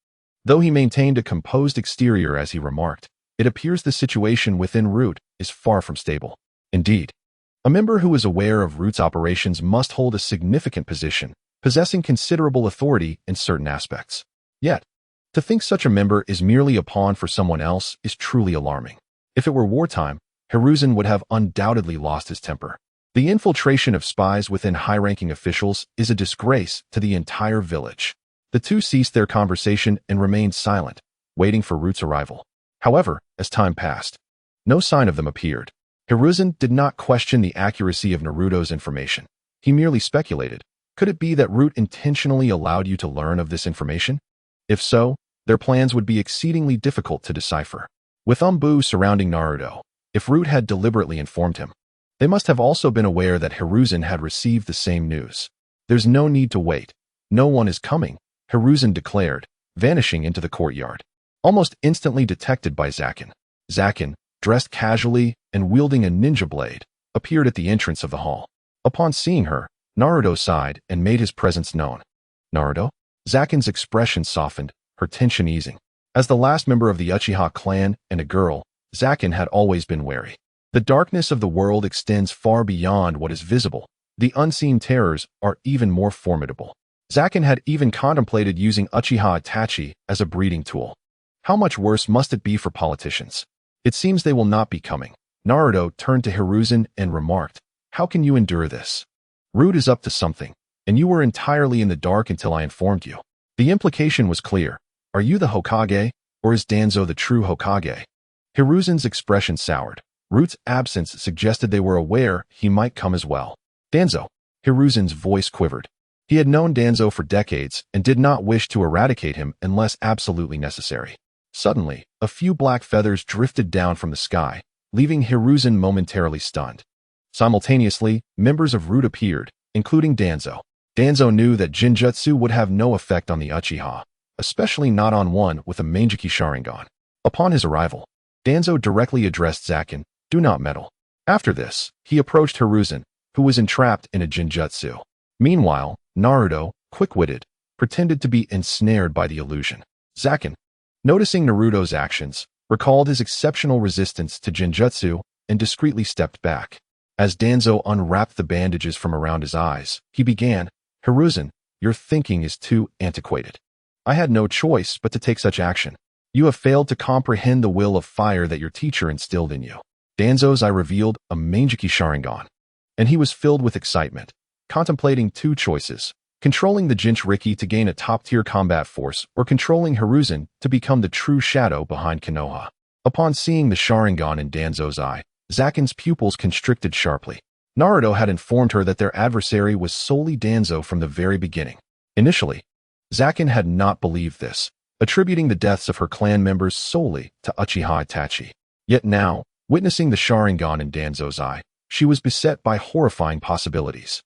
Though he maintained a composed exterior as he remarked, it appears the situation within Root is far from stable. Indeed, a member who is aware of Root's operations must hold a significant position, possessing considerable authority in certain aspects. Yet, to think such a member is merely a pawn for someone else is truly alarming. If it were wartime, Hiruzen would have undoubtedly lost his temper. The infiltration of spies within high-ranking officials is a disgrace to the entire village. The 2 ceased their conversation and remained silent, waiting for Root's arrival. However, as time passed, no sign of them appeared. Hiruzen did not question the accuracy of Naruto's information. He merely speculated. Could it be that Root intentionally allowed you to learn of this information? If so, their plans would be exceedingly difficult to decipher. With Umbu surrounding Naruto, if Root had deliberately informed him, they must have also been aware that Hiruzen had received the same news. There's no need to wait. No one is coming, Hiruzen declared, vanishing into the courtyard. Almost instantly detected by Zaken. Zaken, dressed casually and wielding a ninja blade, appeared at the entrance of the hall. Upon seeing her, Naruto sighed and made his presence known. Naruto? Zaken's expression softened, her tension easing. As the last member of the Uchiha clan and a girl, Zaken had always been wary. The darkness of the world extends far beyond what is visible. The unseen terrors are even more formidable. Zaken had even contemplated using Uchiha Itachi as a breeding tool. How much worse must it be for politicians? It seems they will not be coming. Naruto turned to Hiruzen and remarked, "How can you endure this? Root is up to something, and you were entirely in the dark until I informed you." The implication was clear. Are you the Hokage, or is Danzo the true Hokage? Hiruzen's expression soured. Root's absence suggested they were aware he might come as well. Danzo. Hiruzen's voice quivered. He had known Danzo for decades and did not wish to eradicate him unless absolutely necessary. Suddenly, a few black feathers drifted down from the sky, leaving Hiruzen momentarily stunned. Simultaneously, members of Root appeared, including Danzo. Danzo knew that Jinjutsu would have no effect on the Uchiha, especially not on one with a Mangekyou Sharingan. Upon his arrival, Danzo directly addressed Zaken, "Do not meddle." After this, he approached Hiruzen, who was entrapped in a Jinjutsu. Meanwhile, Naruto, quick-witted, pretended to be ensnared by the illusion. Zaken, noticing Naruto's actions, recalled his exceptional resistance to Jinjutsu and discreetly stepped back. As Danzo unwrapped the bandages from around his eyes, he began, "Hiruzen, your thinking is too antiquated. I had no choice but to take such action. You have failed to comprehend the will of fire that your teacher instilled in you." Danzo's eye revealed a Mangekyou Sharingan, and he was filled with excitement, contemplating two choices: controlling the Jinchuriki to gain a top-tier combat force, or controlling Hiruzen to become the true shadow behind Konoha. Upon seeing the Sharingan in Danzo's eye, Zaken's pupils constricted sharply. Naruto had informed her that their adversary was solely Danzo from the very beginning. Initially, Zaken had not believed this, attributing the deaths of her clan members solely to Uchiha Itachi. Yet now, witnessing the Sharingan in Danzo's eye, she was beset by horrifying possibilities.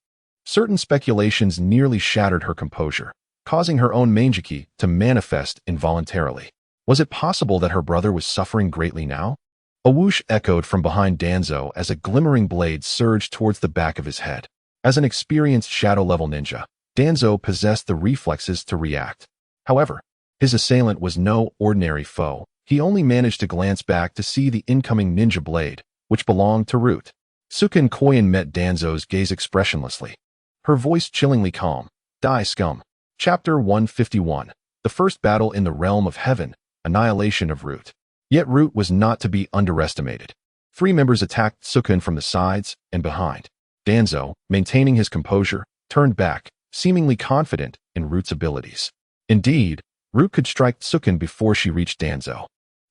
Certain speculations nearly shattered her composure, causing her own Mangekyou to manifest involuntarily. Was it possible that her brother was suffering greatly now? A whoosh echoed from behind Danzo as a glimmering blade surged towards the back of his head. As an experienced shadow-level ninja, Danzo possessed the reflexes to react. However, his assailant was no ordinary foe. He only managed to glance back to see the incoming ninja blade, which belonged to Root. Susan Koyan met Danzo's gaze expressionlessly, her voice chillingly calm. "Die, scum." Chapter 151. The First Battle in the Realm of Heaven, Annihilation of Root. Yet Root was not to be underestimated. Three members attacked Susan from the sides and behind. Danzo, maintaining his composure, turned back, seemingly confident in Root's abilities. Indeed, Root could strike Susan before she reached Danzo,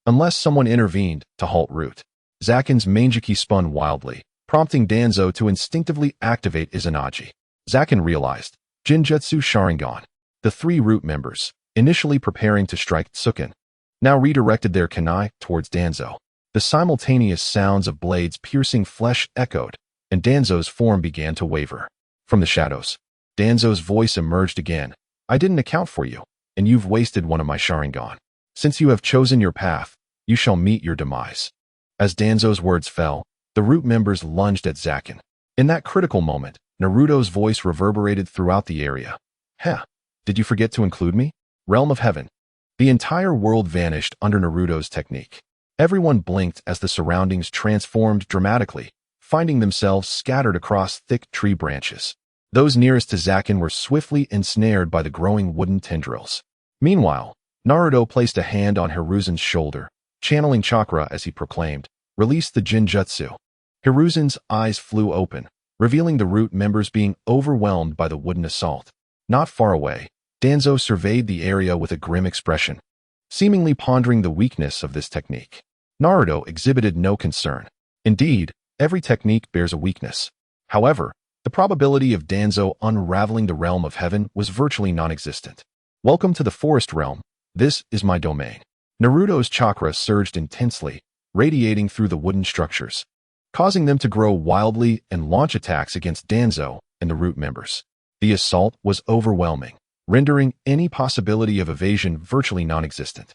unless someone intervened to halt Root. Zaken's Mangekyou spun wildly, prompting Danzo to instinctively activate Izanagi. Zaken realized, Jinjutsu Sharingan. The three Root members, initially preparing to strike Susan, now redirected their kunai towards Danzo. The simultaneous sounds of blades piercing flesh echoed, and Danzo's form began to waver. From the shadows, Danzo's voice emerged again. "I didn't account for you, and you've wasted one of my Sharingan. Since you have chosen your path, you shall meet your demise." As Danzo's words fell, the Root members lunged at Zaken. In that critical moment, Naruto's voice reverberated throughout the area. "Heh, did you forget to include me? Realm of Heaven." The entire world vanished under Naruto's technique. Everyone blinked as the surroundings transformed dramatically, finding themselves scattered across thick tree branches. Those nearest to Zaken were swiftly ensnared by the growing wooden tendrils. Meanwhile, Naruto placed a hand on Hiruzen's shoulder, channeling chakra as he proclaimed, "Release the Jinjutsu." Hiruzen's eyes flew open, revealing the Root members being overwhelmed by the wooden assault. Not far away, Danzo surveyed the area with a grim expression, seemingly pondering the weakness of this technique. Naruto exhibited no concern. Indeed, every technique bears a weakness. However, the probability of Danzo unraveling the Realm of Heaven was virtually non-existent. "Welcome to the Forest Realm. This is my domain." Naruto's chakra surged intensely, radiating through the wooden structures, causing them to grow wildly and launch attacks against Danzo and the Root members. The assault was overwhelming, rendering any possibility of evasion virtually non-existent.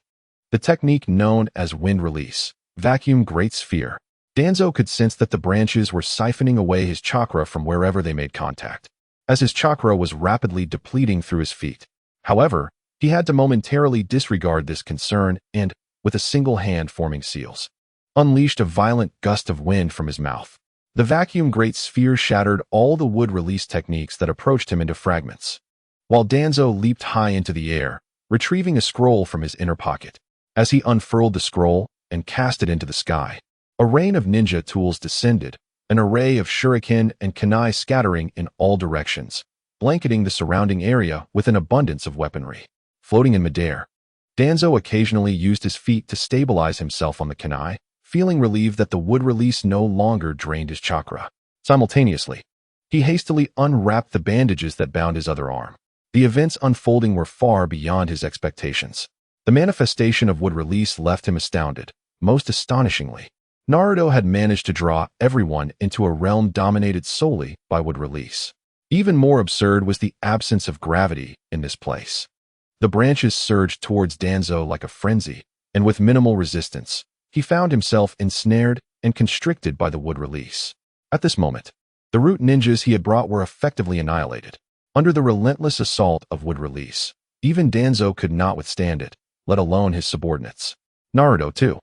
The technique known as wind release, vacuum great sphere. Danzo could sense that the branches were siphoning away his chakra from wherever they made contact, as his chakra was rapidly depleting through his feet. However, He had to momentarily disregard this concern and, with a single hand forming seals, unleashed a violent gust of wind from his mouth. The vacuum great sphere shattered all the wood release techniques that approached him into fragments, while Danzo leaped high into the air, retrieving a scroll from his inner pocket. As he unfurled the scroll and cast it into the sky, a rain of ninja tools descended, an array of shuriken and kunai scattering in all directions, blanketing the surrounding area with an abundance of weaponry. Floating in midair, Danzo occasionally used his feet to stabilize himself on the kunai, feeling relieved that the wood release no longer drained his chakra. Simultaneously, he hastily unwrapped the bandages that bound his other arm. The events unfolding were far beyond his expectations. The manifestation of wood release left him astounded. Most astonishingly, Naruto had managed to draw everyone into a realm dominated solely by wood release. Even more absurd was the absence of gravity in this place. The branches surged towards Danzo like a frenzy, and with minimal resistance, he found himself ensnared and constricted by the wood release. At this moment, the root ninjas he had brought were effectively annihilated. Under the relentless assault of wood release, even Danzo could not withstand it, let alone his subordinates. Naruto, too,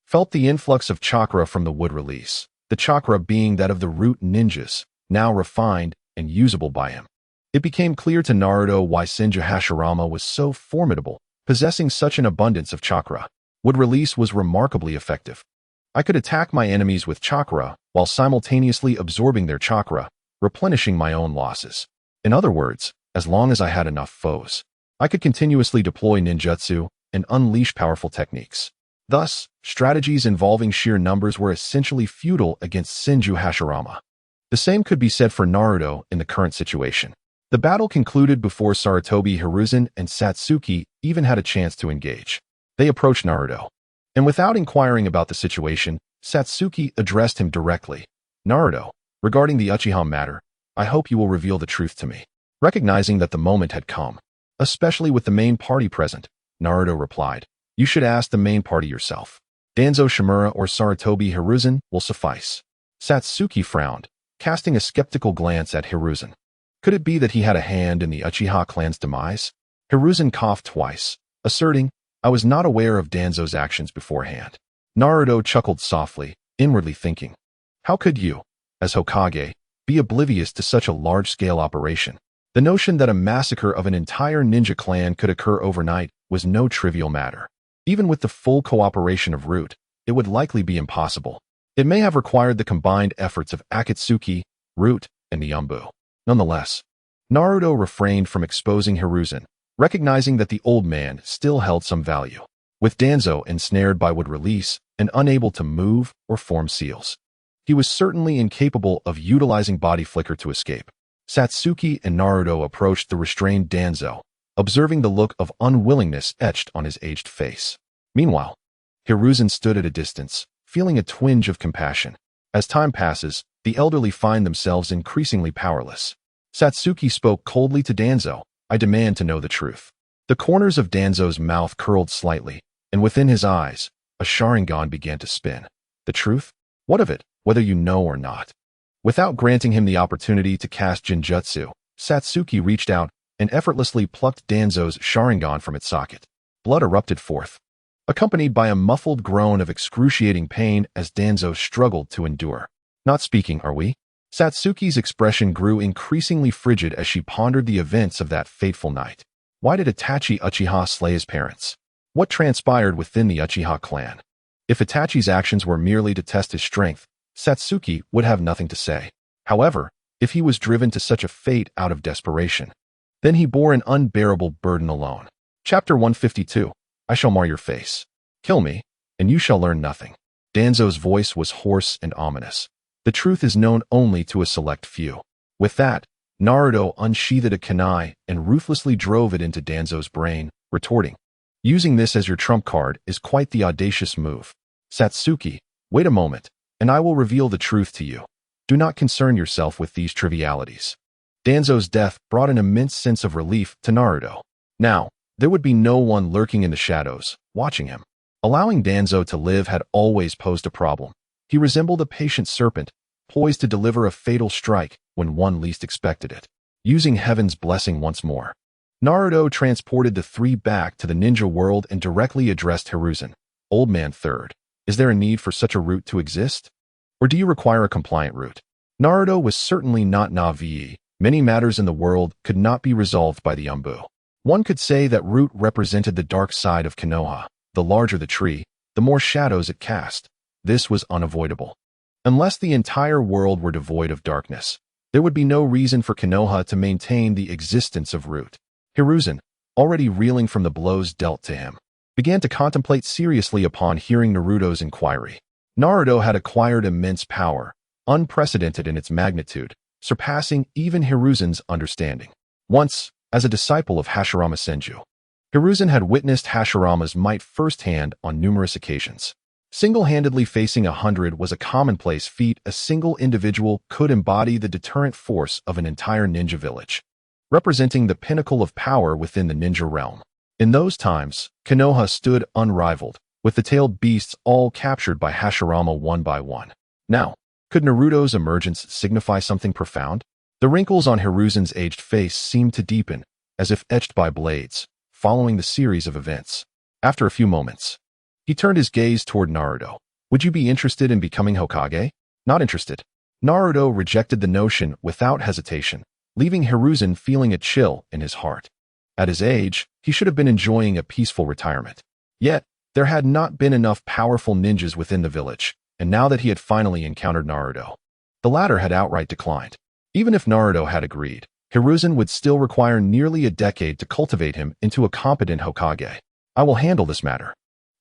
felt the influx of chakra from the wood release, the chakra being that of the root ninjas, now refined and usable by him. It became clear to Naruto why Senju Hashirama was so formidable, possessing such an abundance of chakra. Wood release was remarkably effective. I could attack my enemies with chakra while simultaneously absorbing their chakra, replenishing my own losses. In other words, as long as I had enough foes, I could continuously deploy ninjutsu and unleash powerful techniques. Thus, strategies involving sheer numbers were essentially futile against Senju Hashirama. The same could be said for Naruto in the current situation. The battle concluded before Sarutobi Hiruzen and Satsuki even had a chance to engage. They approached Naruto, and without inquiring about the situation, Satsuki addressed him directly. Naruto, regarding the Uchiha matter, I hope you will reveal the truth to me. Recognizing that the moment had come, especially with the main party present, Naruto replied, you should ask the main party yourself. Danzo Shimura or Sarutobi Hiruzen will suffice. Satsuki frowned, casting a skeptical glance at Hiruzen. Could it be that he had a hand in the Uchiha clan's demise? Hiruzen coughed twice, asserting, I was not aware of Danzo's actions beforehand. Naruto chuckled softly, inwardly thinking, how could you, as Hokage, be oblivious to such a large-scale operation? The notion that a massacre of an entire ninja clan could occur overnight was no trivial matter. Even with the full cooperation of Root, it would likely be impossible. It may have required the combined efforts of Akatsuki, Root, and Niyambu. Nonetheless, Naruto refrained from exposing Hiruzen, recognizing that the old man still held some value. With Danzo ensnared by wood release and unable to move or form seals, he was certainly incapable of utilizing body flicker to escape. Satsuki and Naruto approached the restrained Danzo, observing the look of unwillingness etched on his aged face. Meanwhile, Hiruzen stood at a distance, feeling a twinge of compassion. As time passes, the elderly find themselves increasingly powerless. Satsuki spoke coldly to Danzo, I demand to know the truth. The corners of Danzo's mouth curled slightly, and within his eyes, a Sharingan began to spin. The truth? What of it, whether you know or not? Without granting him the opportunity to cast Jinjutsu, Satsuki reached out and effortlessly plucked Danzo's Sharingan from its socket. Blood erupted forth, accompanied by a muffled groan of excruciating pain as Danzo struggled to endure. Not speaking, are we? Satsuki's expression grew increasingly frigid as she pondered the events of that fateful night. Why did Itachi Uchiha slay his parents? What transpired within the Uchiha clan? If Itachi's actions were merely to test his strength, Satsuki would have nothing to say. However, if he was driven to such a fate out of desperation, then he bore an unbearable burden alone. Chapter 152. I shall mar your face. Kill me, and you shall learn nothing. Danzo's voice was hoarse and ominous. The truth is known only to a select few. With that, Naruto unsheathed a kunai and ruthlessly drove it into Danzo's brain, retorting, using this as your trump card is quite the audacious move. Satsuki, wait a moment, and I will reveal the truth to you. Do not concern yourself with these trivialities. Danzo's death brought an immense sense of relief to Naruto. Now, there would be no one lurking in the shadows, watching him. Allowing Danzo to live had always posed a problem. He resembled a patient serpent, poised to deliver a fatal strike when one least expected it. Using heaven's blessing once more, Naruto transported the three back to the ninja world and directly addressed Hiruzen. Old man third, is there a need for such a route to exist? Or do you require a compliant route? Naruto was certainly not Na'vi. Many matters in the world could not be resolved by the Umbu. One could say that root represented the dark side of Konoha. The larger the tree, the more shadows it cast. This was unavoidable. Unless the entire world were devoid of darkness, there would be no reason for Konoha to maintain the existence of root. Hiruzen, already reeling from the blows dealt to him, began to contemplate seriously upon hearing Naruto's inquiry. Naruto had acquired immense power, unprecedented in its magnitude, surpassing even Hiruzen's understanding. Once, as a disciple of Hashirama Senju, Hiruzen had witnessed Hashirama's might firsthand on numerous occasions. Single-handedly facing 100 was a commonplace feat. A single individual could embody the deterrent force of an entire ninja village, representing the pinnacle of power within the ninja realm. In those times, Konoha stood unrivaled, with the tailed beasts all captured by Hashirama one by one. Now, could Naruto's emergence signify something profound? The wrinkles on Hiruzen's aged face seemed to deepen, as if etched by blades, following the series of events. After a few moments, he turned his gaze toward Naruto. Would you be interested in becoming Hokage? Not interested. Naruto rejected the notion without hesitation, leaving Hiruzen feeling a chill in his heart. At his age, he should have been enjoying a peaceful retirement. Yet, there had not been enough powerful ninjas within the village, and now that he had finally encountered Naruto, the latter had outright declined. Even if Naruto had agreed, Hiruzen would still require nearly a decade to cultivate him into a competent Hokage. I will handle this matter.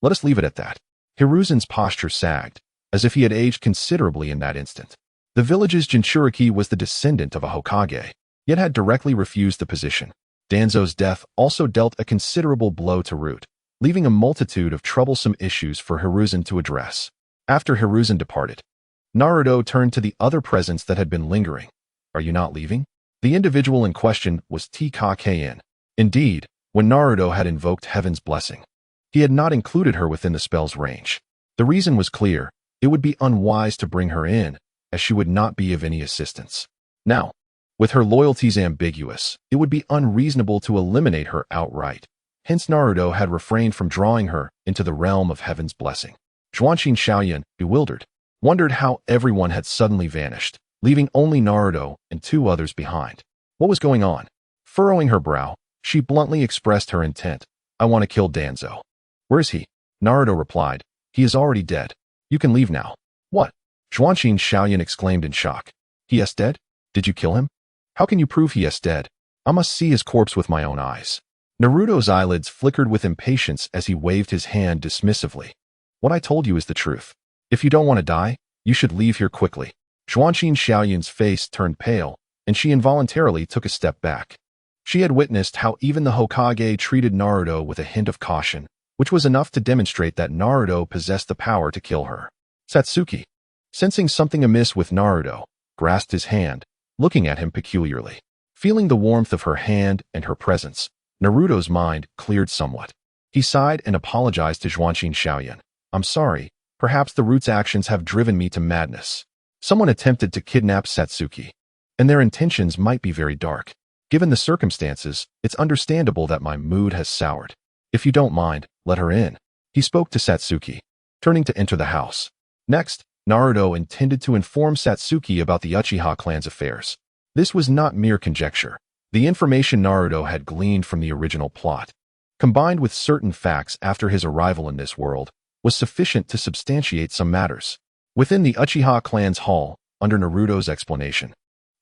Let us leave it at that. Hiruzen's posture sagged, as if he had aged considerably in that instant. The village's Jinchuriki was the descendant of a Hokage, yet had directly refused the position. Danzo's death also dealt a considerable blow to Root, leaving a multitude of troublesome issues for Hiruzen to address. After Hiruzen departed, Naruto turned to the other presents that had been lingering. Are you not leaving? The individual in question was Tkkin. Indeed, when Naruto had invoked Heaven's blessing, he had not included her within the spell's range. The reason was clear. It would be unwise to bring her in, as she would not be of any assistance. Now, with her loyalties ambiguous, it would be unreasonable to eliminate her outright. Hence Naruto had refrained from drawing her into the realm of Heaven's blessing. Zhuanxin Xiaoyan, bewildered, wondered how everyone had suddenly vanished, leaving only Naruto and two others behind. What was going on? Furrowing her brow, she bluntly expressed her intent. I want to kill Danzo. Where is he? Naruto replied. He is already dead. You can leave now. What? Zhuanxin Xiaoyan exclaimed in shock. He is dead? Did you kill him? How can you prove he is dead? I must see his corpse with my own eyes. Naruto's eyelids flickered with impatience as he waved his hand dismissively. What I told you is the truth. If you don't want to die, you should leave here quickly. Zhuanxin Xiaoyan's face turned pale, and she involuntarily took a step back. She had witnessed how even the Hokage treated Naruto with a hint of caution, which was enough to demonstrate that Naruto possessed the power to kill her. Sasuke, sensing something amiss with Naruto, grasped his hand, looking at him peculiarly. Feeling the warmth of her hand and her presence, Naruto's mind cleared somewhat. He sighed and apologized to Zhuanxin Xiaoyan. I'm sorry, perhaps the Root's actions have driven me to madness. Someone attempted to kidnap Sasuke, and their intentions might be very dark. Given the circumstances, it's understandable that my mood has soured. If you don't mind, let her in. He spoke to Satsuki, turning to enter the house. Next, Naruto intended to inform Satsuki about the Uchiha clan's affairs. This was not mere conjecture. The information Naruto had gleaned from the original plot, combined with certain facts after his arrival in this world, was sufficient to substantiate some matters. Within the Uchiha clan's hall, under Naruto's explanation,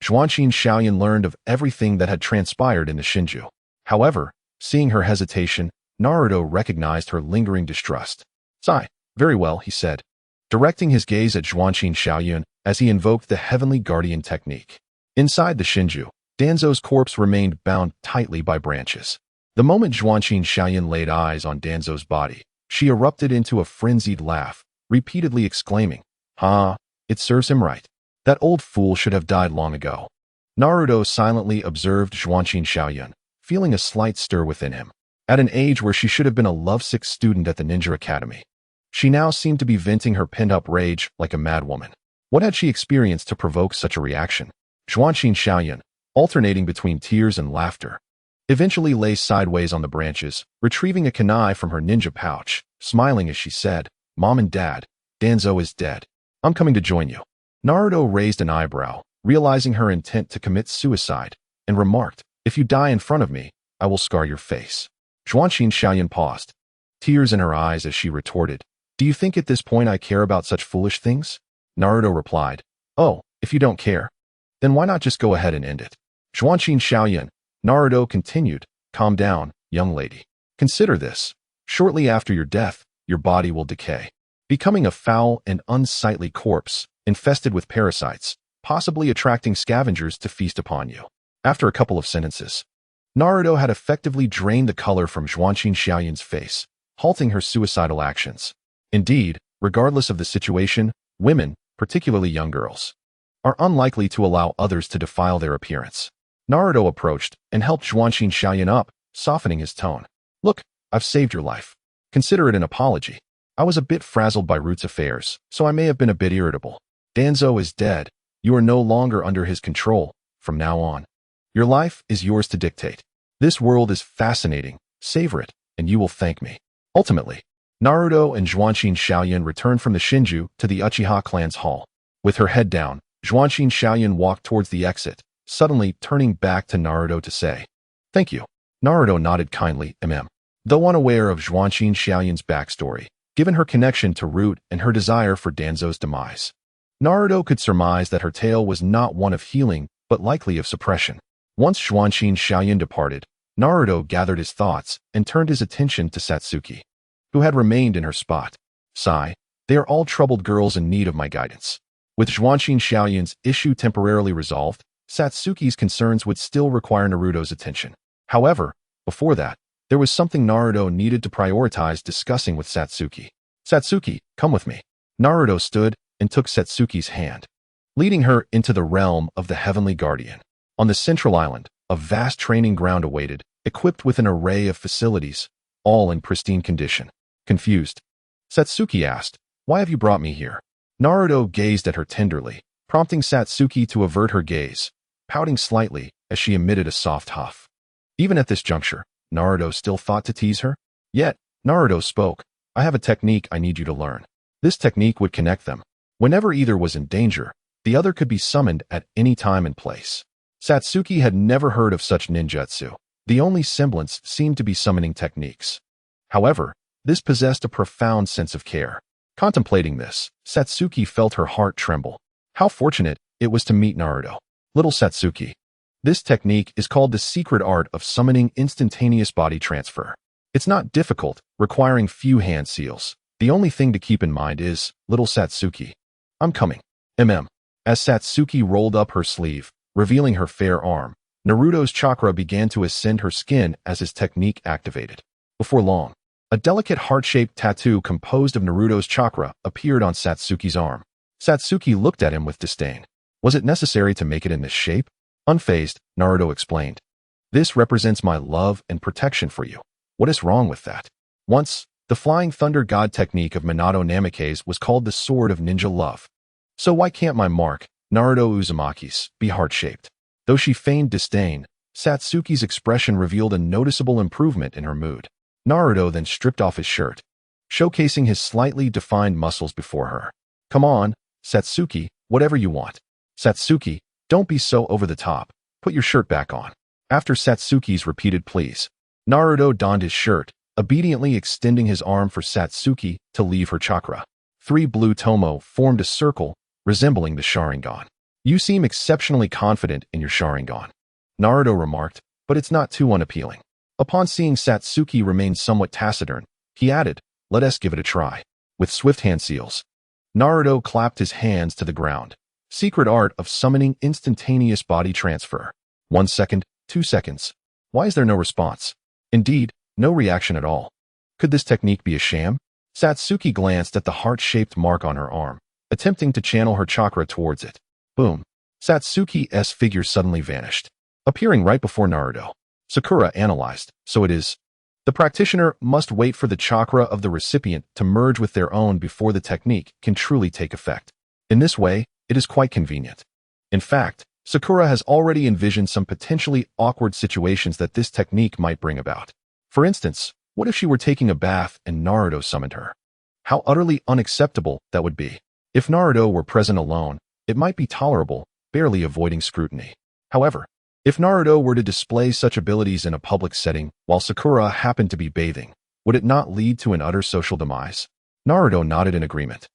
Zhuanxin Xiaoyan learned of everything that had transpired in the Shinju. However, seeing her hesitation, Naruto recognized her lingering distrust. Sigh, very well, he said, directing his gaze at Zhuanxin Xiaoyan as he invoked the Heavenly Guardian technique. Inside the Shinju, Danzo's corpse remained bound tightly by branches. The moment Zhuanxin Xiaoyan laid eyes on Danzo's body, she erupted into a frenzied laugh, repeatedly exclaiming, "Ha, it serves him right. That old fool should have died long ago." Naruto silently observed Zhuanxin Xiaoyan, feeling a slight stir within him. At an age where she should have been a lovesick student at the Ninja Academy, she now seemed to be venting her pent-up rage like a madwoman. What had she experienced to provoke such a reaction? Zhuanxin Xiaoyan, alternating between tears and laughter, eventually lay sideways on the branches, retrieving a kunai from her ninja pouch, smiling as she said, "Mom and Dad, Danzo is dead. I'm coming to join you." Naruto raised an eyebrow, realizing her intent to commit suicide, and remarked, "If you die in front of me, I will scar your face." Zhuanxin Xiaoyan paused, tears in her eyes as she retorted, "Do you think at this point I care about such foolish things?" Naruto replied, "Oh, if you don't care, then why not just go ahead and end it?" Zhuanxin Xiaoyan, Naruto continued, "Calm down, young lady. Consider this. Shortly after your death, your body will decay, becoming a foul and unsightly corpse, infested with parasites, possibly attracting scavengers to feast upon you." After a couple of sentences, Naruto had effectively drained the color from Zhuanxin Xiaoyan's face, halting her suicidal actions. Indeed, regardless of the situation, women, particularly young girls, are unlikely to allow others to defile their appearance. Naruto approached and helped Zhuanxin Xiaoyan up, softening his tone. "Look, I've saved your life. Consider it an apology. I was a bit frazzled by Root's affairs, so I may have been a bit irritable. Danzo is dead. You are no longer under his control. From now on, your life is yours to dictate. This world is fascinating. Savor it, and you will thank me." Ultimately, Naruto and Zhuanxin Xiaoyan returned from the Shinju to the Uchiha clan's hall. With her head down, Zhuanxin Xiaoyan walked towards the exit, suddenly turning back to Naruto to say, "Thank you." Naruto nodded kindly, though unaware of Zhuanxin Xiaoyan's backstory, given her connection to Root and her desire for Danzo's demise. Naruto could surmise that her tale was not one of healing, but likely of suppression. Once Zhuanxin Xiaoyan departed, Naruto gathered his thoughts and turned his attention to Satsuki, who had remained in her spot. Sigh, they are all troubled girls in need of my guidance. With Zhuanxin Xiaoyan's issue temporarily resolved, Satsuki's concerns would still require Naruto's attention. However, before that, there was something Naruto needed to prioritize discussing with Satsuki. "Satsuki, come with me." Naruto stood and took Satsuki's hand, leading her into the realm of the Heavenly Guardian. On the central island, a vast training ground awaited, equipped with an array of facilities, all in pristine condition. Confused, Satsuki asked, "Why have you brought me here?" Naruto gazed at her tenderly, prompting Satsuki to avert her gaze, pouting slightly as she emitted a soft huff. Even at this juncture, Naruto still thought to tease her. Yet, Naruto spoke, "I have a technique I need you to learn." This technique would connect them. Whenever either was in danger, the other could be summoned at any time and place. Satsuki had never heard of such ninjutsu. The only semblance seemed to be summoning techniques. However, this possessed a profound sense of care. Contemplating this, Satsuki felt her heart tremble. How fortunate it was to meet Naruto. Little Satsuki. This technique is called the secret art of summoning instantaneous body transfer. It's not difficult, requiring few hand seals. The only thing to keep in mind is, little Satsuki, I'm coming. As Satsuki rolled up her sleeve, revealing her fair arm, Naruto's chakra began to ascend her skin as his technique activated. Before long, a delicate heart-shaped tattoo composed of Naruto's chakra appeared on Satsuki's arm. Satsuki looked at him with disdain. Was it necessary to make it in this shape? Unfazed, Naruto explained. This represents my love and protection for you. What is wrong with that? Once, the Flying Thunder God technique of Minato Namake's was called the Sword of Ninja Love. So why can't my mark, Naruto Uzumaki's, be heart-shaped? Though she feigned disdain, Satsuki's expression revealed a noticeable improvement in her mood. Naruto then stripped off his shirt, showcasing his slightly defined muscles before her. Come on, Satsuki, whatever you want. Satsuki, don't be so over the top. Put your shirt back on. After Satsuki's repeated pleas, Naruto donned his shirt, obediently extending his arm for Satsuki to leave her chakra. 3 blue tomo formed a circle, resembling the Sharingan. You seem exceptionally confident in your Sharingan, Naruto remarked, but it's not too unappealing. Upon seeing Satsuki remain somewhat taciturn, he added, let us give it a try. With swift hand seals, Naruto clapped his hands to the ground. Secret art of summoning instantaneous body transfer. 1 second, 2 seconds. Why is there no response? Indeed, no reaction at all. Could this technique be a sham? Satsuki glanced at the heart-shaped mark on her arm, attempting to channel her chakra towards it. Boom. Satsuki's figure suddenly vanished, appearing right before Naruto. Sakura analyzed, so it is. The practitioner must wait for the chakra of the recipient to merge with their own before the technique can truly take effect. In this way, it is quite convenient. In fact, Sakura has already envisioned some potentially awkward situations that this technique might bring about. For instance, what if she were taking a bath and Naruto summoned her? How utterly unacceptable that would be. If Naruto were present alone, it might be tolerable, barely avoiding scrutiny. However, if Naruto were to display such abilities in a public setting while Sakura happened to be bathing, would it not lead to an utter social demise? Naruto nodded in agreement,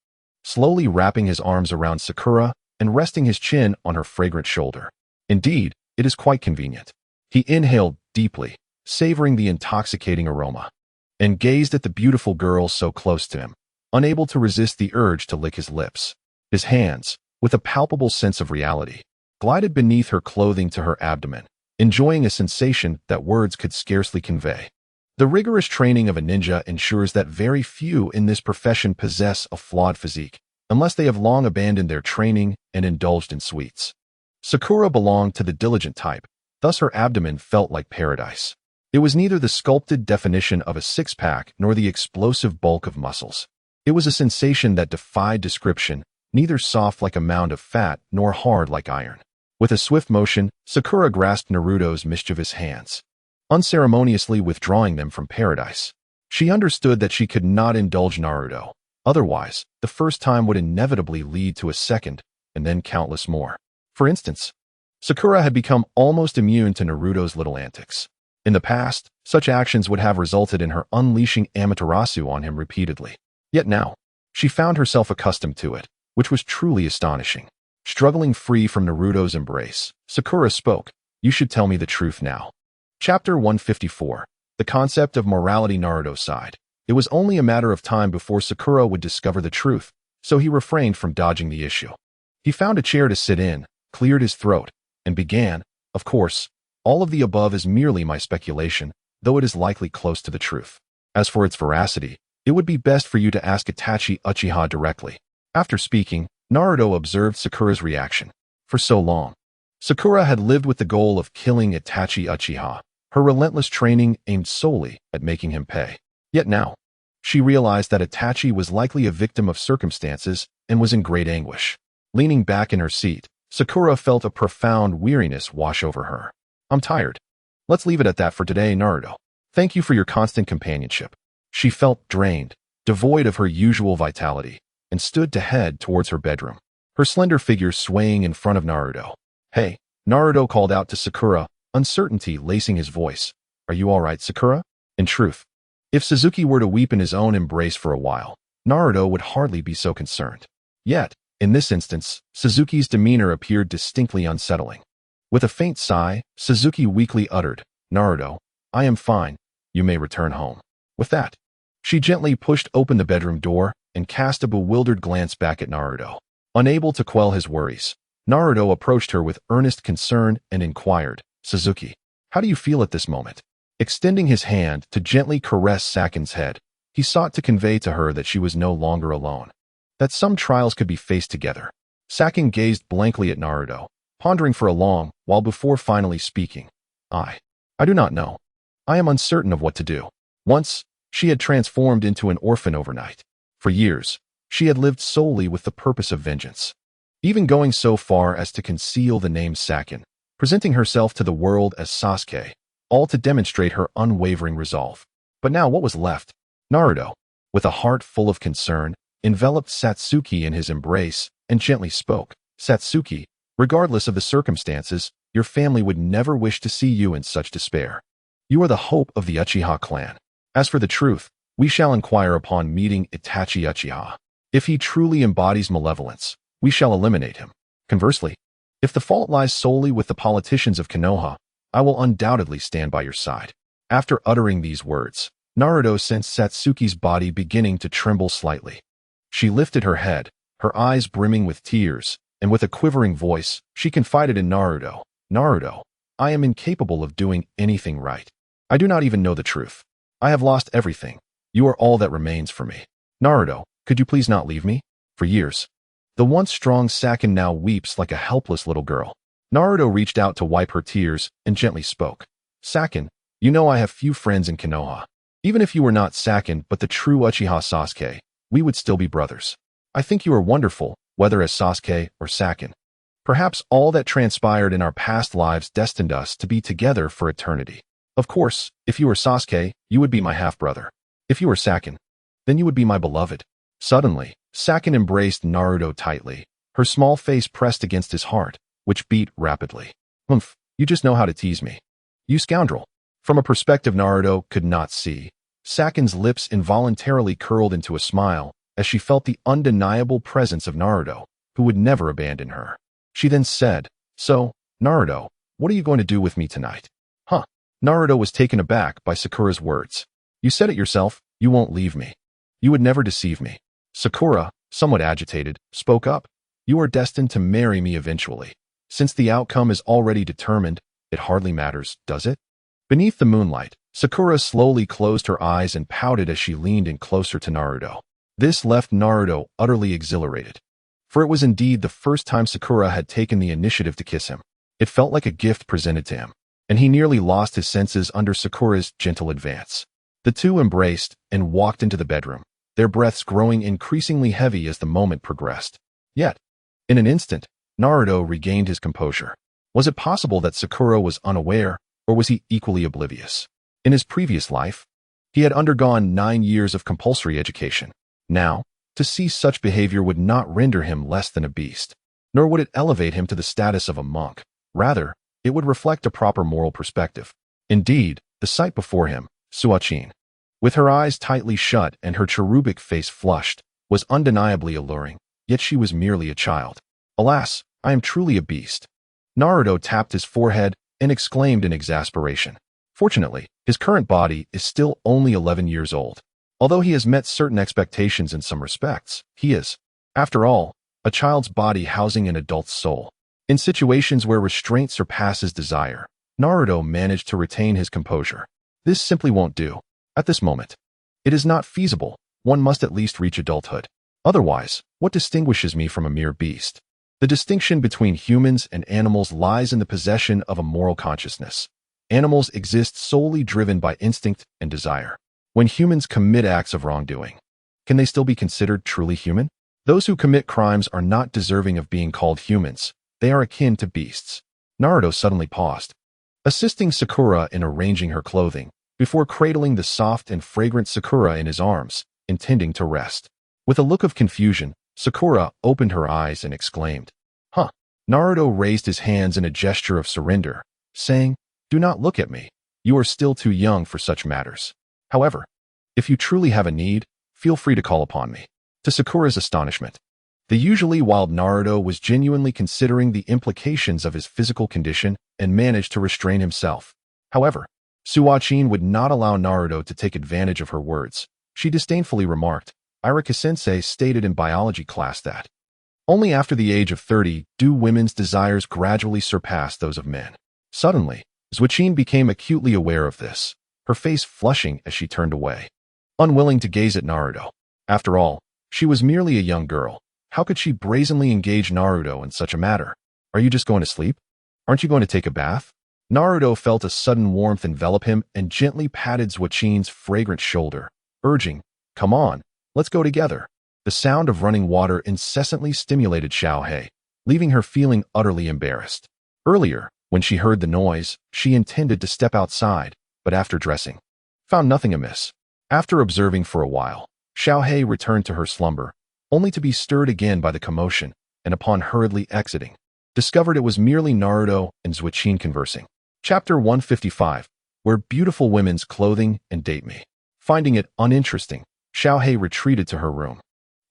slowly wrapping his arms around Sakura and resting his chin on her fragrant shoulder. Indeed, it is quite convenient. He inhaled deeply, savoring the intoxicating aroma, and gazed at the beautiful girl so close to him, unable to resist the urge to lick his lips. His hands, with a palpable sense of reality, glided beneath her clothing to her abdomen, enjoying a sensation that words could scarcely convey. The rigorous training of a ninja ensures that very few in this profession possess a flawed physique, unless they have long abandoned their training and indulged in sweets. Sakura belonged to the diligent type, thus her abdomen felt like paradise. It was neither the sculpted definition of a six-pack nor the explosive bulk of muscles. It was a sensation that defied description, neither soft like a mound of fat nor hard like iron. With a swift motion, Sakura grasped Naruto's mischievous hands, unceremoniously withdrawing them from paradise. She understood that she could not indulge Naruto. Otherwise, the first time would inevitably lead to a second, and then countless more. For instance, Sakura had become almost immune to Naruto's little antics. In the past, such actions would have resulted in her unleashing Amaterasu on him repeatedly. Yet now, she found herself accustomed to it, which was truly astonishing. Struggling free from Naruto's embrace, Sakura spoke, "You should tell me the truth now." Chapter 154. The concept of morality. Naruto sighed. It was only a matter of time before Sakura would discover the truth, so he refrained from dodging the issue. He found a chair to sit in, cleared his throat, and began, "Of course, all of the above is merely my speculation, though it is likely close to the truth. As for its veracity, it would be best for you to ask Itachi Uchiha directly." After speaking, Naruto observed Sakura's reaction. For so long, Sakura had lived with the goal of killing Itachi Uchiha, her relentless training aimed solely at making him pay. Yet now, she realized that Itachi was likely a victim of circumstances and was in great anguish. Leaning back in her seat, Sakura felt a profound weariness wash over her. "I'm tired. Let's leave it at that for today, Naruto. Thank you for your constant companionship." She felt drained, devoid of her usual vitality, and stood to head towards her bedroom, her slender figure swaying in front of Naruto. "Hey," Naruto called out to Sakura, uncertainty lacing his voice. "Are you all right, Sakura?" In truth, if Suzuki were to weep in his own embrace for a while, Naruto would hardly be so concerned. Yet, in this instance, Suzuki's demeanor appeared distinctly unsettling. With a faint sigh, Suzuki weakly uttered, "Naruto, I am fine. You may return home." With that, she gently pushed open the bedroom door and cast a bewildered glance back at Naruto. Unable to quell his worries, Naruto approached her with earnest concern and inquired, "Suzuki, how do you feel at this moment?" Extending his hand to gently caress Sakin's head, he sought to convey to her that she was no longer alone, that some trials could be faced together. Sakin gazed blankly at Naruto, pondering for a long while before finally speaking. I do not know. I am uncertain of what to do." Once, she had transformed into an orphan overnight. For years, she had lived solely with the purpose of vengeance, even going so far as to conceal the name Sakin, presenting herself to the world as Sasuke, all to demonstrate her unwavering resolve. But now what was left? Naruto, with a heart full of concern, enveloped Satsuki in his embrace and gently spoke, "Satsuki, regardless of the circumstances, your family would never wish to see you in such despair. You are the hope of the Uchiha clan. As for the truth, we shall inquire upon meeting Itachi Uchiha. If he truly embodies malevolence, we shall eliminate him. Conversely, if the fault lies solely with the politicians of Konoha, I will undoubtedly stand by your side." After uttering these words, Naruto sensed Satsuki's body beginning to tremble slightly. She lifted her head, her eyes brimming with tears, and with a quivering voice, she confided in Naruto, "Naruto, I am incapable of doing anything right. I do not even know the truth. I have lost everything. You are all that remains for me. Naruto, could you please not leave me?" For years, the once strong Sakin now weeps like a helpless little girl. Naruto reached out to wipe her tears and gently spoke. "Sakin, you know I have few friends in Konoha. Even if you were not Sakin but the true Uchiha Sasuke, we would still be brothers. I think you are wonderful, whether as Sasuke or Sakin. Perhaps all that transpired in our past lives destined us to be together for eternity. Of course, if you were Sasuke, you would be my half-brother. If you were Sakin, then you would be my beloved. Suddenly, Sakin embraced Naruto tightly, her small face pressed against his heart, which beat rapidly. Humph, you just know how to tease me. You scoundrel. From a perspective Naruto could not see, Sakin's lips involuntarily curled into a smile as she felt the undeniable presence of Naruto, who would never abandon her. She then said, "So, Naruto, what are you going to do with me tonight?" Huh. Naruto was taken aback by Sakura's words. "You said it yourself, you won't leave me. You would never deceive me." Sakura, somewhat agitated, spoke up. "You are destined to marry me eventually. Since the outcome is already determined, it hardly matters, does it?" Beneath the moonlight, Sakura slowly closed her eyes and pouted as she leaned in closer to Naruto. This left Naruto utterly exhilarated, for it was indeed the first time Sakura had taken the initiative to kiss him. It felt like a gift presented to him, and he nearly lost his senses under Sakura's gentle advance. The two embraced and walked into the bedroom, their breaths growing increasingly heavy as the moment progressed. Yet, in an instant, Naruto regained his composure. Was it possible that Sakura was unaware, or was he equally oblivious? In his previous life, he had undergone 9 years of compulsory education. Now, to see such behavior would not render him less than a beast, nor would it elevate him to the status of a monk. Rather, it would reflect a proper moral perspective. Indeed, the sight before him, Susanoo, with her eyes tightly shut and her cherubic face flushed, was undeniably alluring, yet she was merely a child. "Alas, I am truly a beast." Naruto tapped his forehead and exclaimed in exasperation. Fortunately, his current body is still only 11 years old. Although he has met certain expectations in some respects, he is, after all, a child's body housing an adult's soul. In situations where restraint surpasses desire, Naruto managed to retain his composure. This simply won't do. At this moment, it is not feasible. One must at least reach adulthood. Otherwise, what distinguishes me from a mere beast? The distinction between humans and animals lies in the possession of a moral consciousness. Animals exist solely driven by instinct and desire. When humans commit acts of wrongdoing, can they still be considered truly human? Those who commit crimes are not deserving of being called humans. They are akin to beasts. Naruto suddenly paused, assisting Sakura in arranging her clothing, before cradling the soft and fragrant Sakura in his arms, intending to rest. With a look of confusion, Sakura opened her eyes and exclaimed, "Huh." Naruto raised his hands in a gesture of surrender, saying, "Do not look at me. You are still too young for such matters. However, if you truly have a need, feel free to call upon me." To Sakura's astonishment, the usually wild Naruto was genuinely considering the implications of his physical condition and managed to restrain himself. However, Susanoo would not allow Naruto to take advantage of her words. She disdainfully remarked, "Irika-sensei stated in biology class that only after the age of 30 do women's desires gradually surpass those of men." Suddenly, Susanoo became acutely aware of this, her face flushing as she turned away, unwilling to gaze at Naruto. After all, she was merely a young girl. How could she brazenly engage Naruto in such a matter? "Are you just going to sleep? Aren't you going to take a bath?" Naruto felt a sudden warmth envelop him and gently patted Susanoo's fragrant shoulder, urging, "Come on, let's go together." The sound of running water incessantly stimulated Xiaohei, leaving her feeling utterly embarrassed. Earlier, when she heard the noise, she intended to step outside, but after dressing, found nothing amiss. After observing for a while, Xiaohei returned to her slumber, only to be stirred again by the commotion, and upon hurriedly exiting, discovered it was merely Naruto and Susanoo conversing. Chapter 155, Where Beautiful Women's Clothing and Date Me. Finding it uninteresting, Xiaohei retreated to her room,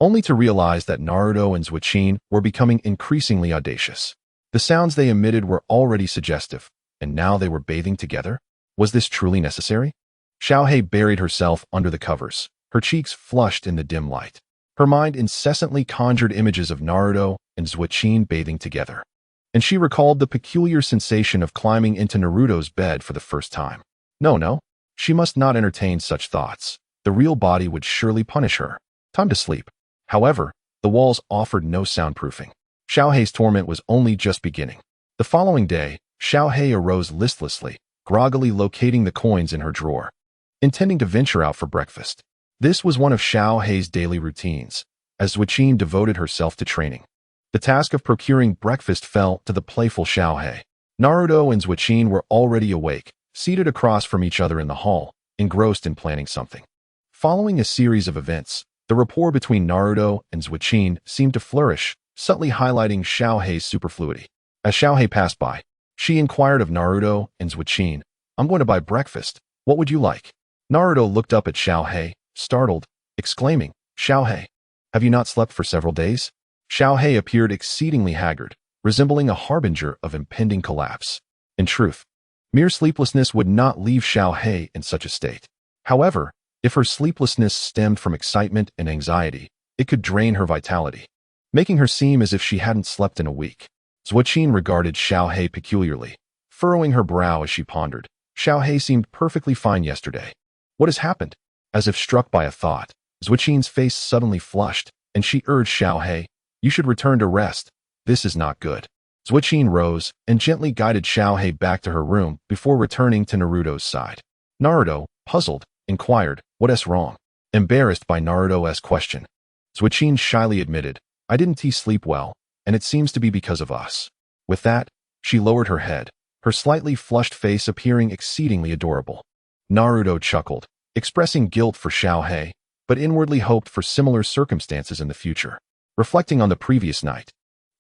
only to realize that Naruto and Susanoo were becoming increasingly audacious. The sounds they emitted were already suggestive, and now they were bathing together? Was this truly necessary? Xiaohei buried herself under the covers, her cheeks flushed in the dim light. Her mind incessantly conjured images of Naruto and Susanoo bathing together, and she recalled the peculiar sensation of climbing into Naruto's bed for the first time. No, she must not entertain such thoughts. The real body would surely punish her. Time to sleep. However, the walls offered no soundproofing. Xiaohei's torment was only just beginning. The following day, Xiaohei arose listlessly, groggily locating the coins in her drawer, intending to venture out for breakfast. This was one of Xiaohei's daily routines, as Susanoo devoted herself to training. The task of procuring breakfast fell to the playful Xiaohei. Naruto and Zuichin were already awake, seated across from each other in the hall, engrossed in planning something. Following a series of events, the rapport between Naruto and Zuichin seemed to flourish, subtly highlighting Xiaohei's superfluity. As Xiaohei passed by, she inquired of Naruto and Zuichin, "I'm going to buy breakfast. What would you like?" Naruto looked up at Xiaohei, startled, exclaiming, "Xiaohei, have you not slept for several days?" Xiaohei appeared exceedingly haggard, resembling a harbinger of impending collapse. In truth, mere sleeplessness would not leave Xiaohei in such a state. However, if her sleeplessness stemmed from excitement and anxiety, it could drain her vitality, making her seem as if she hadn't slept in a week. Zuichin regarded Xiaohei peculiarly, furrowing her brow as she pondered. "Xiaohei seemed perfectly fine yesterday. What has happened?" As if struck by a thought, Zuichin's face suddenly flushed, and she urged Xiaohei, "You should return to rest. This is not good." Zuichin rose and gently guided Xiaohei back to her room before returning to Naruto's side. Naruto, puzzled, inquired, "What is wrong?" Embarrassed by Naruto's question, Zuichin shyly admitted, "I didn't sleep well, and it seems to be because of us." With that, she lowered her head, her slightly flushed face appearing exceedingly adorable. Naruto chuckled, expressing guilt for Xiaohei, but inwardly hoped for similar circumstances in the future. Reflecting on the previous night,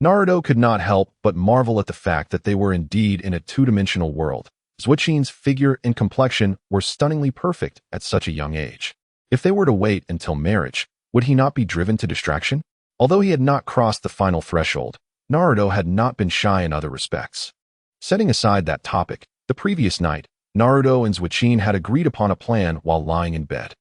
Naruto could not help but marvel at the fact that they were indeed in a two-dimensional world. Zuichin's figure and complexion were stunningly perfect at such a young age. If they were to wait until marriage, would he not be driven to distraction? Although he had not crossed the final threshold, Naruto had not been shy in other respects. Setting aside that topic, the previous night, Naruto and Zuichin had agreed upon a plan while lying in bed.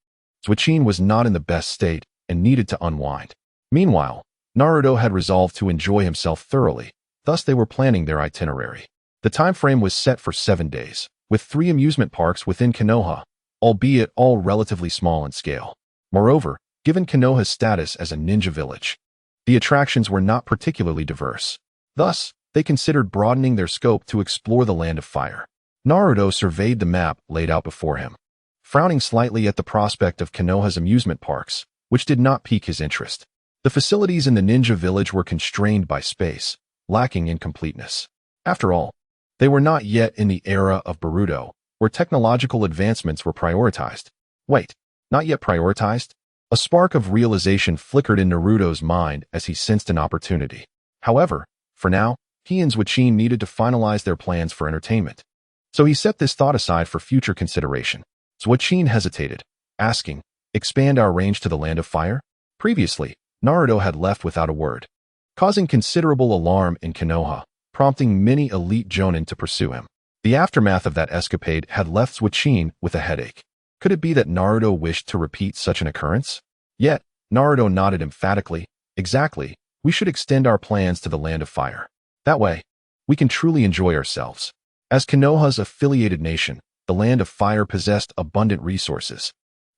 Zuichin was not in the best state and needed to unwind. Meanwhile, Naruto had resolved to enjoy himself thoroughly, thus they were planning their itinerary. The time frame was set for 7 days, with 3 amusement parks within Konoha, albeit all relatively small in scale. Moreover, given Konoha's status as a ninja village, the attractions were not particularly diverse. Thus, they considered broadening their scope to explore the Land of Fire. Naruto surveyed the map laid out before him, frowning slightly at the prospect of Konoha's amusement parks, which did not pique his interest. The facilities in the ninja village were constrained by space, lacking in completeness. After all, they were not yet in the era of Boruto, where technological advancements were prioritized. Wait, not yet prioritized? A spark of realization flickered in Naruto's mind as he sensed an opportunity. However, for now, he and Zuichin needed to finalize their plans for entertainment. So he set this thought aside for future consideration. Zuichin hesitated, asking, "Expand our range to the Land of Fire?" Previously, Naruto had left without a word, causing considerable alarm in Konoha, prompting many elite jonin to pursue him. The aftermath of that escapade had left Zuichin with a headache. Could it be that Naruto wished to repeat such an occurrence? Yet, Naruto nodded emphatically, "Exactly, we should extend our plans to the Land of Fire. That way, we can truly enjoy ourselves." As Konoha's affiliated nation, the Land of Fire possessed abundant resources,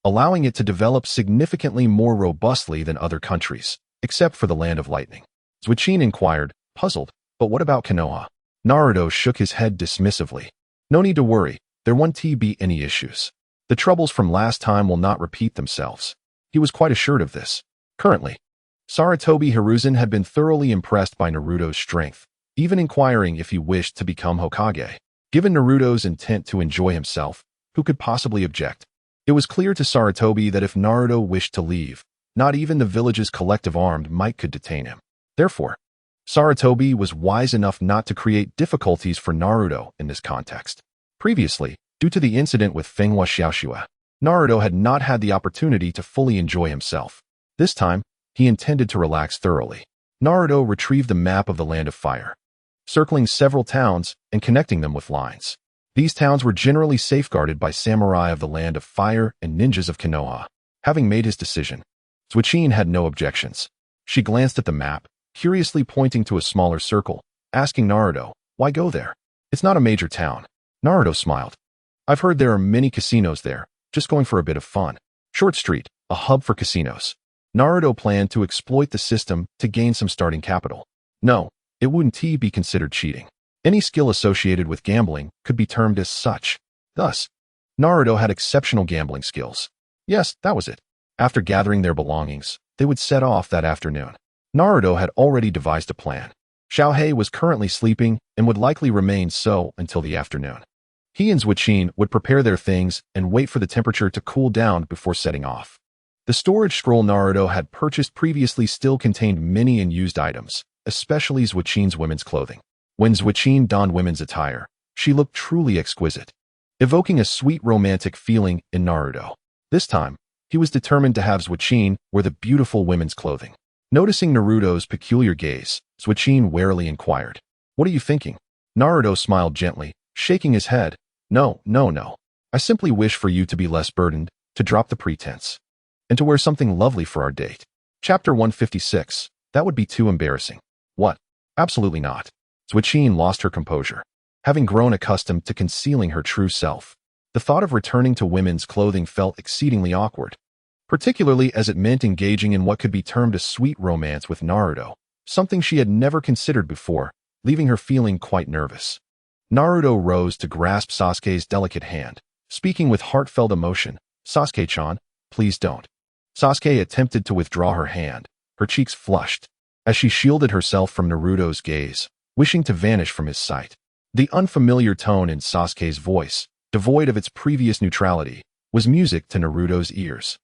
allowing it to develop significantly more robustly than other countries, except for the Land of Lightning. Zuichin inquired, puzzled, "But what about Konoha?" Naruto shook his head dismissively. "No need to worry, there won't be any issues. The troubles from last time will not repeat themselves." He was quite assured of this. Currently, Sarutobi Hiruzen had been thoroughly impressed by Naruto's strength, even inquiring if he wished to become Hokage. Given Naruto's intent to enjoy himself, who could possibly object? It was clear to Sarutobi that if Naruto wished to leave, not even the village's collective armed might could detain him. Therefore, Sarutobi was wise enough not to create difficulties for Naruto in this context. Previously, due to the incident with Fenghua Xiaoxue, Naruto had not had the opportunity to fully enjoy himself. This time, he intended to relax thoroughly. Naruto retrieved the map of the Land of Fire, circling several towns and connecting them with lines. These towns were generally safeguarded by samurai of the Land of Fire and ninjas of Konoha. Having made his decision, Zuichin had no objections. She glanced at the map, curiously pointing to a smaller circle, asking Naruto, "Why go there? It's not a major town." Naruto smiled. "I've heard there are many casinos there, just going for a bit of fun." Short Street, a hub for casinos. Naruto planned to exploit the system to gain some starting capital. No, it wouldn't be considered cheating. Any skill associated with gambling could be termed as such. Thus, Naruto had exceptional gambling skills. Yes, that was it. After gathering their belongings, they would set off that afternoon. Naruto had already devised a plan. Xiaohei was currently sleeping and would likely remain so until the afternoon. He and Zuichin would prepare their things and wait for the temperature to cool down before setting off. The storage scroll Naruto had purchased previously still contained many unused items, especially Zuichin's women's clothing. When Zuichin donned women's attire, she looked truly exquisite, evoking a sweet romantic feeling in Naruto. This time, he was determined to have Zuichin wear the beautiful women's clothing. Noticing Naruto's peculiar gaze, Zuichin warily inquired, "What are you thinking?" Naruto smiled gently, shaking his head. No. I simply wish for you to be less burdened, to drop the pretense, and to wear something lovely for our date." Chapter 156. That would be too embarrassing. What? Absolutely not. Zuichin lost her composure. Having grown accustomed to concealing her true self, the thought of returning to women's clothing felt exceedingly awkward, particularly as it meant engaging in what could be termed a sweet romance with Naruto, something she had never considered before, leaving her feeling quite nervous. Naruto rose to grasp Sasuke's delicate hand, speaking with heartfelt emotion, "Sasuke-chan, please don't." Sasuke attempted to withdraw her hand, her cheeks flushed, as she shielded herself from Naruto's gaze, wishing to vanish from his sight. The unfamiliar tone in Sasuke's voice, devoid of its previous neutrality, was music to Naruto's ears.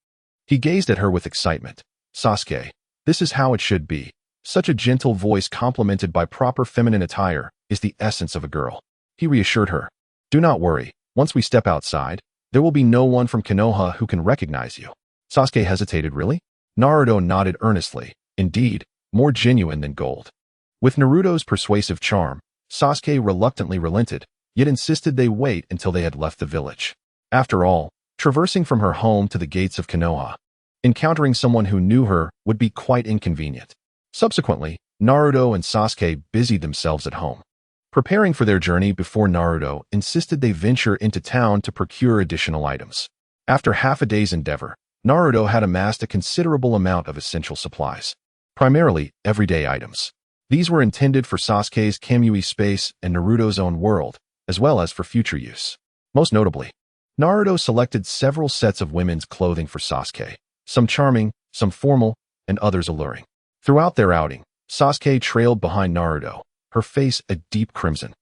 He gazed at her with excitement. "Sasuke, this is how it should be. Such a gentle voice complemented by proper feminine attire is the essence of a girl." He reassured her. "Do not worry, once we step outside, there will be no one from Konoha who can recognize you." Sasuke hesitated. "Really?" Naruto nodded earnestly, indeed, more genuine than gold. With Naruto's persuasive charm, Sasuke reluctantly relented, yet insisted they wait until they had left the village. After all, traversing from her home to the gates of Konoha, encountering someone who knew her would be quite inconvenient. Subsequently, Naruto and Sasuke busied themselves at home, preparing for their journey before Naruto insisted they venture into town to procure additional items. After half a day's endeavor, Naruto had amassed a considerable amount of essential supplies, primarily everyday items. These were intended for Sasuke's Kamui space and Naruto's own world, as well as for future use. Most notably, Naruto selected several sets of women's clothing for Sasuke, some charming, some formal, and others alluring. Throughout their outing, Sasuke trailed behind Naruto, her face a deep crimson,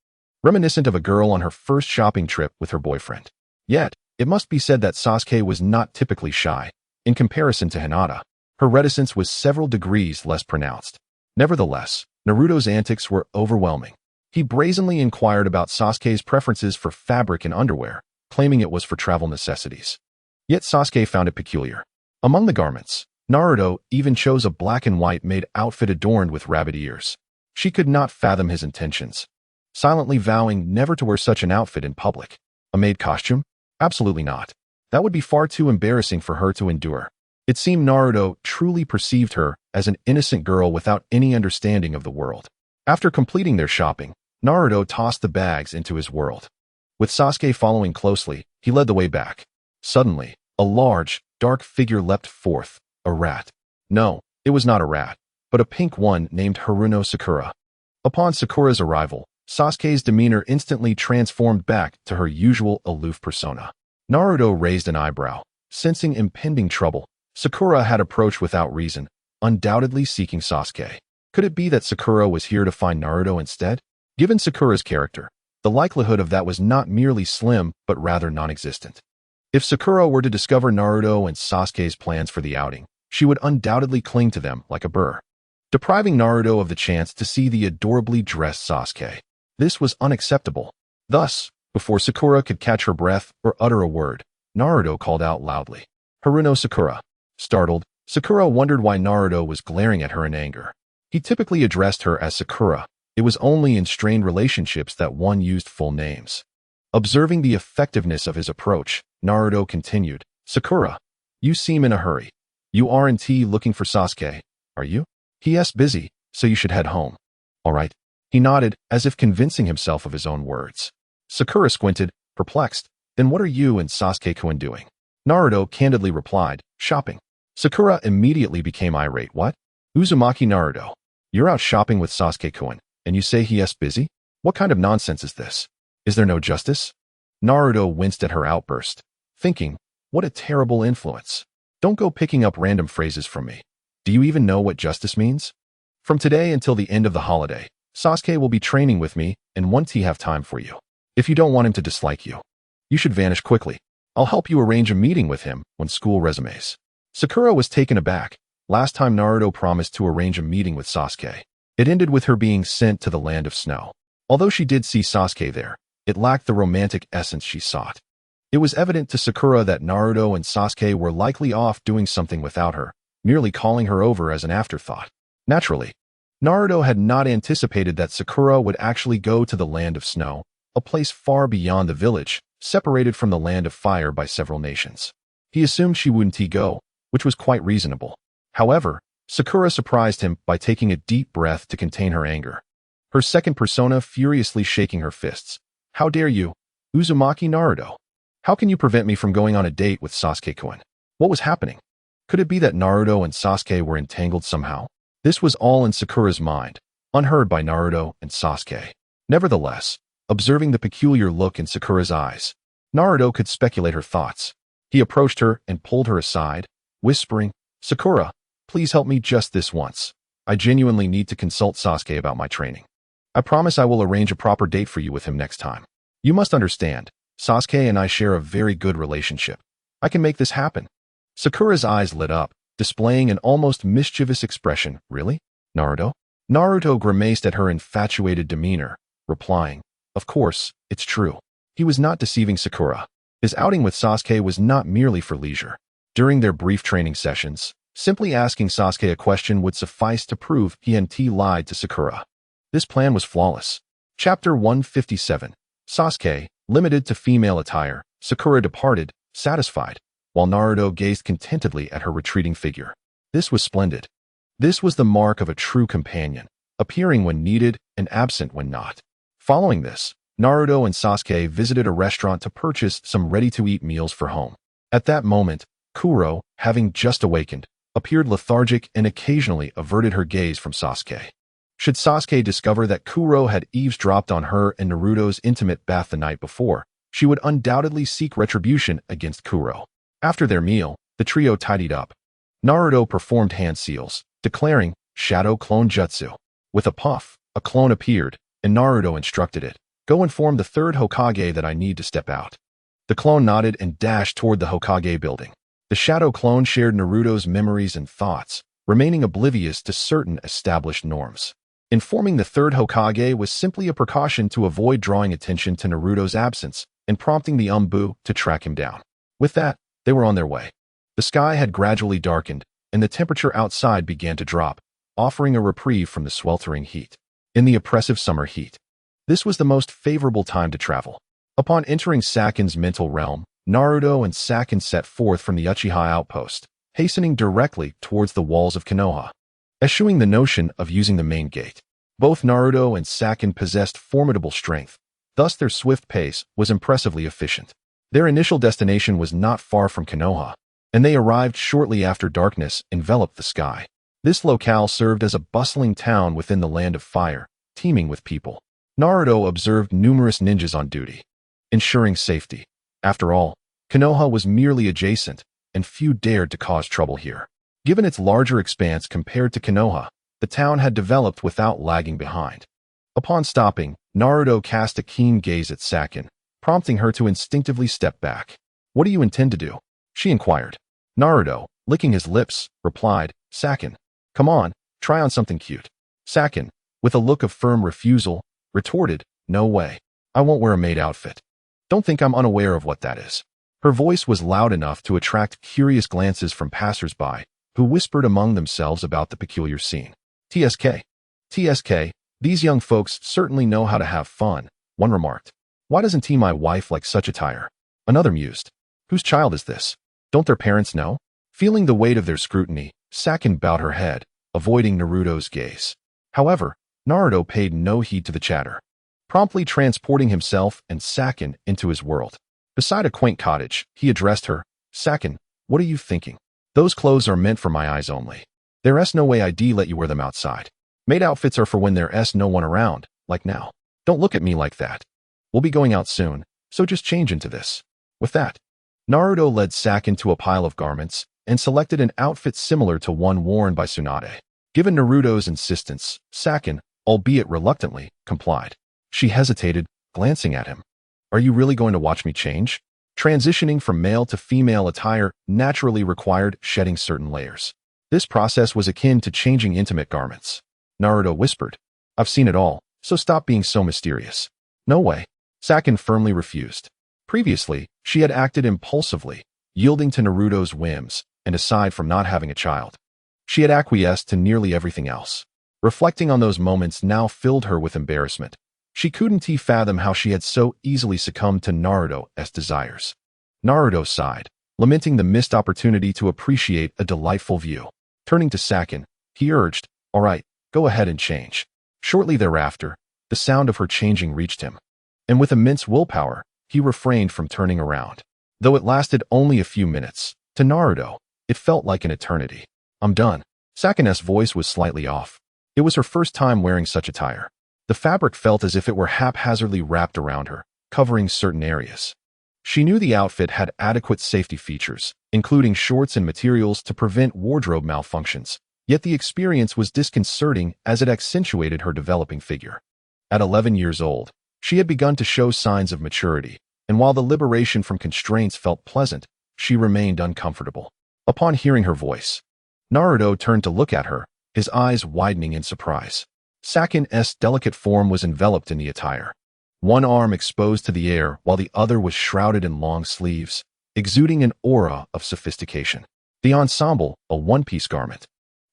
reminiscent of a girl on her first shopping trip with her boyfriend. Yet, it must be said that Sasuke was not typically shy. In comparison to Hinata, her reticence was several degrees less pronounced. Nevertheless, Naruto's antics were overwhelming. He brazenly inquired about Sasuke's preferences for fabric and underwear, claiming it was for travel necessities. Yet Sasuke found it peculiar. Among the garments, Naruto even chose a black and white made outfit adorned with rabbit ears. She could not fathom his intentions, silently vowing never to wear such an outfit in public. A maid costume? Absolutely not. That would be far too embarrassing for her to endure. It seemed Naruto truly perceived her as an innocent girl without any understanding of the world. After completing their shopping, Naruto tossed the bags into his world. With Sasuke following closely, he led the way back. Suddenly, a large, dark figure leapt forth, a rat. No, it was not a rat, but a pink one named Haruno Sakura. Upon Sakura's arrival, Sasuke's demeanor instantly transformed back to her usual aloof persona. Naruto raised an eyebrow, sensing impending trouble. Sakura had approached without reason, undoubtedly seeking Sasuke. Could it be that Sakura was here to find Naruto instead? Given Sakura's character, the likelihood of that was not merely slim but rather non-existent. If Sakura were to discover Naruto and Sasuke's plans for the outing, she would undoubtedly cling to them like a burr, depriving Naruto of the chance to see the adorably dressed Sasuke. This was unacceptable. Thus, before Sakura could catch her breath or utter a word, Naruto called out loudly, "Haruno Sakura." Startled, Sakura wondered why Naruto was glaring at her in anger. He typically addressed her as Sakura. It was only in strained relationships that one used full names. Observing the effectiveness of his approach, Naruto continued, "Sakura, you seem in a hurry. You aren't looking for Sasuke, are you? He's busy, so you should head home." "All right." He nodded, as if convincing himself of his own words. Sakura squinted, perplexed. "Then what are you and Sasuke-kun doing?" Naruto candidly replied, "Shopping." Sakura immediately became irate. "What? Uzumaki Naruto, you're out shopping with Sasuke-kun, and you say he's busy? What kind of nonsense is this? Is there no justice?" Naruto winced at her outburst, thinking, what a terrible influence. Don't go picking up random phrases from me. Do you even know what justice means? From today until the end of the holiday, Sasuke will be training with me and won't he have time for you. If you don't want him to dislike you, you should vanish quickly. I'll help you arrange a meeting with him when school resumes. Sakura was taken aback. Last time Naruto promised to arrange a meeting with Sasuke, it ended with her being sent to the land of snow. Although she did see Sasuke there, it lacked the romantic essence she sought. It was evident to Sakura that Naruto and Sasuke were likely off doing something without her, merely calling her over as an afterthought. Naturally, Naruto had not anticipated that Sakura would actually go to the land of snow, a place far beyond the village, separated from the land of fire by several nations. He assumed she wouldn't go, which was quite reasonable. However, Sakura surprised him by taking a deep breath to contain her anger. Her second persona furiously shaking her fists. How dare you, Uzumaki Naruto? How can you prevent me from going on a date with Sasuke-kun? What was happening? Could it be that Naruto and Sasuke were entangled somehow? This was all in Sakura's mind, unheard by Naruto and Sasuke. Nevertheless, observing the peculiar look in Sakura's eyes, Naruto could speculate her thoughts. He approached her and pulled her aside, whispering, Sakura, please help me just this once. I genuinely need to consult Sasuke about my training. I promise I will arrange a proper date for you with him next time. You must understand, Sasuke and I share a very good relationship. I can make this happen. Sakura's eyes lit up, displaying an almost mischievous expression. Really? Naruto? Naruto grimaced at her infatuated demeanor, replying, of course, it's true. He was not deceiving Sakura. His outing with Sasuke was not merely for leisure. During their brief training sessions, simply asking Sasuke a question would suffice to prove he hadn't lied to Sakura. This plan was flawless. Chapter 157. Sasuke, limited to female attire, Sakura departed, satisfied, while Naruto gazed contentedly at her retreating figure. This was splendid. This was the mark of a true companion, appearing when needed and absent when not. Following this, Naruto and Sasuke visited a restaurant to purchase some ready-to-eat meals for home. At that moment, Kuro, having just awakened, appeared lethargic and occasionally averted her gaze from Sasuke. Should Sasuke discover that Kuro had eavesdropped on her and Naruto's intimate bath the night before, she would undoubtedly seek retribution against Kuro. After their meal, the trio tidied up. Naruto performed hand seals, declaring, Shadow Clone Jutsu. With a puff, a clone appeared, and Naruto instructed it, go inform the third Hokage that I need to step out. The clone nodded and dashed toward the Hokage building. The shadow clone shared Naruto's memories and thoughts, remaining oblivious to certain established norms. Informing the third Hokage was simply a precaution to avoid drawing attention to Naruto's absence and prompting the Umbu to track him down. With that, they were on their way. The sky had gradually darkened, and the temperature outside began to drop, offering a reprieve from the sweltering heat. In the oppressive summer heat, this was the most favorable time to travel. Upon entering Sakin's mental realm, Naruto and Sakin set forth from the Uchiha outpost, hastening directly towards the walls of Konoha, eschewing the notion of using the main gate. Both Naruto and Sakin possessed formidable strength, thus their swift pace was impressively efficient. Their initial destination was not far from Konoha, and they arrived shortly after darkness enveloped the sky. This locale served as a bustling town within the land of fire, teeming with people. Naruto observed numerous ninjas on duty, ensuring safety. After all, Konoha was merely adjacent, and few dared to cause trouble here. Given its larger expanse compared to Konoha, the town had developed without lagging behind. Upon stopping, Naruto cast a keen gaze at Sakin, prompting her to instinctively step back. What do you intend to do? She inquired. Naruto, licking his lips, replied, Sakin, come on, try on something cute. Sakin, with a look of firm refusal, retorted, no way. I won't wear a maid outfit. Don't think I'm unaware of what that is. Her voice was loud enough to attract curious glances from passers-by, who whispered among themselves about the peculiar scene. TSK, these young folks certainly know how to have fun, one remarked. Why doesn't my wife like such attire? Another mused. Whose child is this? Don't their parents know? Feeling the weight of their scrutiny, Sakin bowed her head, avoiding Naruto's gaze. However, Naruto paid no heed to the chatter, promptly transporting himself and Sakin into his world. Beside a quaint cottage, he addressed her, Sakin, what are you thinking? Those clothes are meant for my eyes only. There's no way I'd let you wear them outside. Maid outfits are for when there's no one around, like now. Don't look at me like that. We'll be going out soon, so just change into this. With that, Naruto led Sakin to a pile of garments and selected an outfit similar to one worn by Tsunade. Given Naruto's insistence, Sakin, albeit reluctantly, complied. She hesitated, glancing at him. Are you really going to watch me change? Transitioning from male to female attire naturally required shedding certain layers. This process was akin to changing intimate garments. Naruto whispered, I've seen it all, so stop being so mysterious. No way. Sakin firmly refused. Previously, she had acted impulsively, yielding to Naruto's whims, and aside from not having a child, she had acquiesced to nearly everything else. Reflecting on those moments now filled her with embarrassment. She couldn't fathom how she had so easily succumbed to Naruto's desires. Naruto sighed, lamenting the missed opportunity to appreciate a delightful view. Turning to Sakin, he urged, All right, go ahead and change. Shortly thereafter, the sound of her changing reached him. And with immense willpower, he refrained from turning around. Though it lasted only a few minutes, to Naruto, it felt like an eternity. I'm done. Sakin's voice was slightly off. It was her first time wearing such attire. The fabric felt as if it were haphazardly wrapped around her, covering certain areas. She knew the outfit had adequate safety features, including shorts and materials to prevent wardrobe malfunctions, yet the experience was disconcerting as it accentuated her developing figure. At 11 years old, she had begun to show signs of maturity, and while the liberation from constraints felt pleasant, she remained uncomfortable. Upon hearing her voice, Naruto turned to look at her, his eyes widening in surprise. Sakin's delicate form was enveloped in the attire. One arm exposed to the air while the other was shrouded in long sleeves, exuding an aura of sophistication. The ensemble, a one-piece garment,